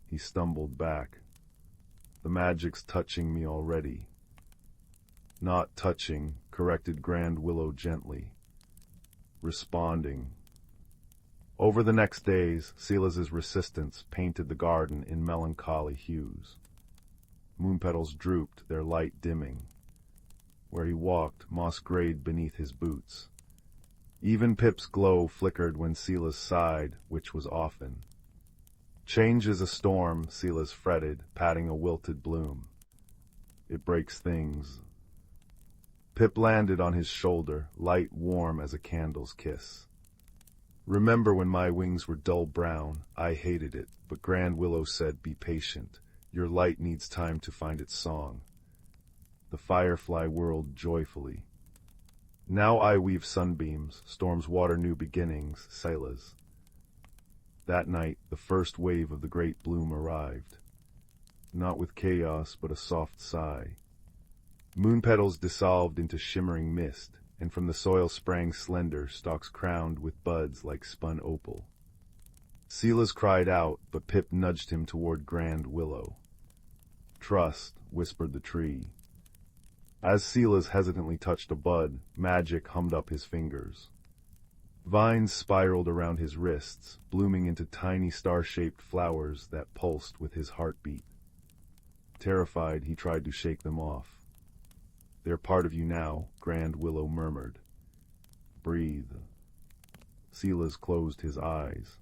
A: He stumbled back. "The magic's touching me already." "Not touching," corrected Grand Willow gently. "Responding." Over the next days, Silas's resistance painted the garden in melancholy hues. Moon petals drooped, their light dimming. Where he walked, moss grayed beneath his boots. Even Pip's glow flickered when Silas sighed, which was often. "Change is a storm," Silas fretted, patting a wilted bloom. "It breaks things." Pip landed on his shoulder, light warm as a candle's kiss. "Remember when my wings were dull brown? I hated it, but Grand Willow said, 'Be patient. Your light needs time to find its song.'" The firefly whirled joyfully. "Now I weave sunbeams, storms water new beginnings, Silas." That night, the first wave of the great bloom arrived. Not with chaos, but a soft sigh. Moon petals dissolved into shimmering mist, and from the soil sprang slender stalks crowned with buds like spun opal. Silas cried out, but Pip nudged him toward Grand Willow. "Trust," whispered the tree. As Silas hesitantly touched a bud, magic hummed up his fingers. Vines spiraled around his wrists, blooming into tiny star-shaped flowers that pulsed with his heartbeat. Terrified, he tried to shake them off. "They're part of you now," Grand Willow murmured. "Breathe." Silas closed his eyes.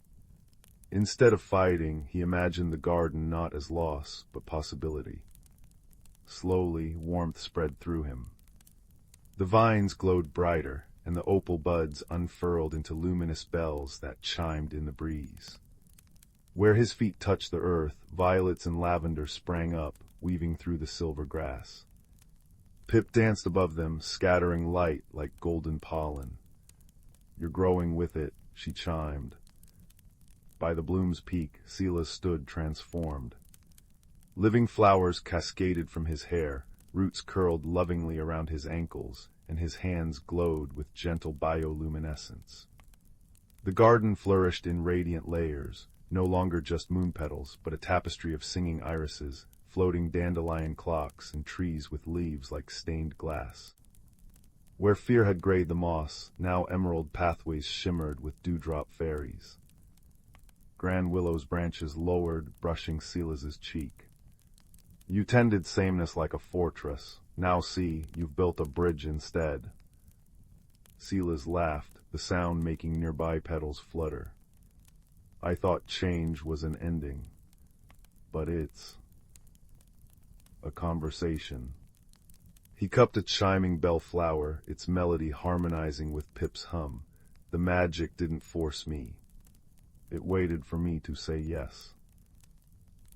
A: Instead of fighting, he imagined the garden not as loss, but possibility. Slowly, warmth spread through him. The vines glowed brighter, and the opal buds unfurled into luminous bells that chimed in the breeze. Where his feet touched the earth, violets and lavender sprang up, weaving through the silver grass. Pip danced above them, scattering light like golden pollen. "You're growing with it," she chimed. By the bloom's peak, Silas stood transformed. Living flowers cascaded from his hair, roots curled lovingly around his ankles, and his hands glowed with gentle bioluminescence. The garden flourished in radiant layers, no longer just moon petals, but a tapestry of singing irises, floating dandelion clocks, and trees with leaves like stained glass. Where fear had grayed the moss, now emerald pathways shimmered with dewdrop fairies. Grand Willow's branches lowered, brushing Silas's cheek. "You tended sameness like a fortress. Now see, you've built a bridge instead." Silas laughed, the sound making nearby petals flutter. "I thought change was an ending, but it's a conversation." He cupped a chiming bellflower, its melody harmonizing with Pip's hum. "The magic didn't force me. It waited for me to say yes."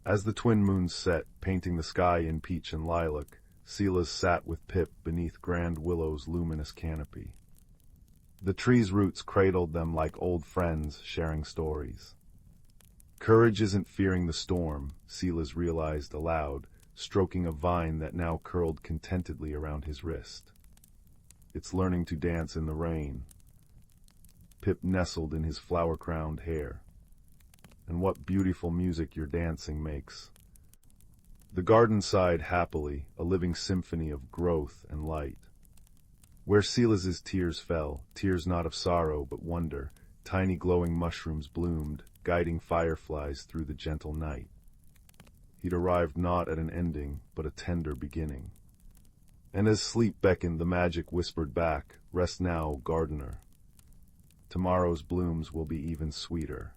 A: As the twin moons set, painting the sky in peach and lilac, Silas sat with Pip beneath Grand Willow's luminous canopy. The tree's roots cradled them like old friends sharing stories. Courage isn't fearing the storm, Silas realized aloud, stroking a vine that now curled contentedly around his wrist. It's learning to dance in the rain. Pip nestled in his flower-crowned hair. And what beautiful music your dancing makes. The garden sighed happily, a living symphony of growth and light. Where Silas's tears fell, tears not of sorrow but wonder, tiny glowing mushrooms bloomed, guiding fireflies through the gentle night. He'd arrived not at an ending, but a tender beginning. And as sleep beckoned, the magic whispered back, "Rest now, gardener. Tomorrow's blooms will be even sweeter."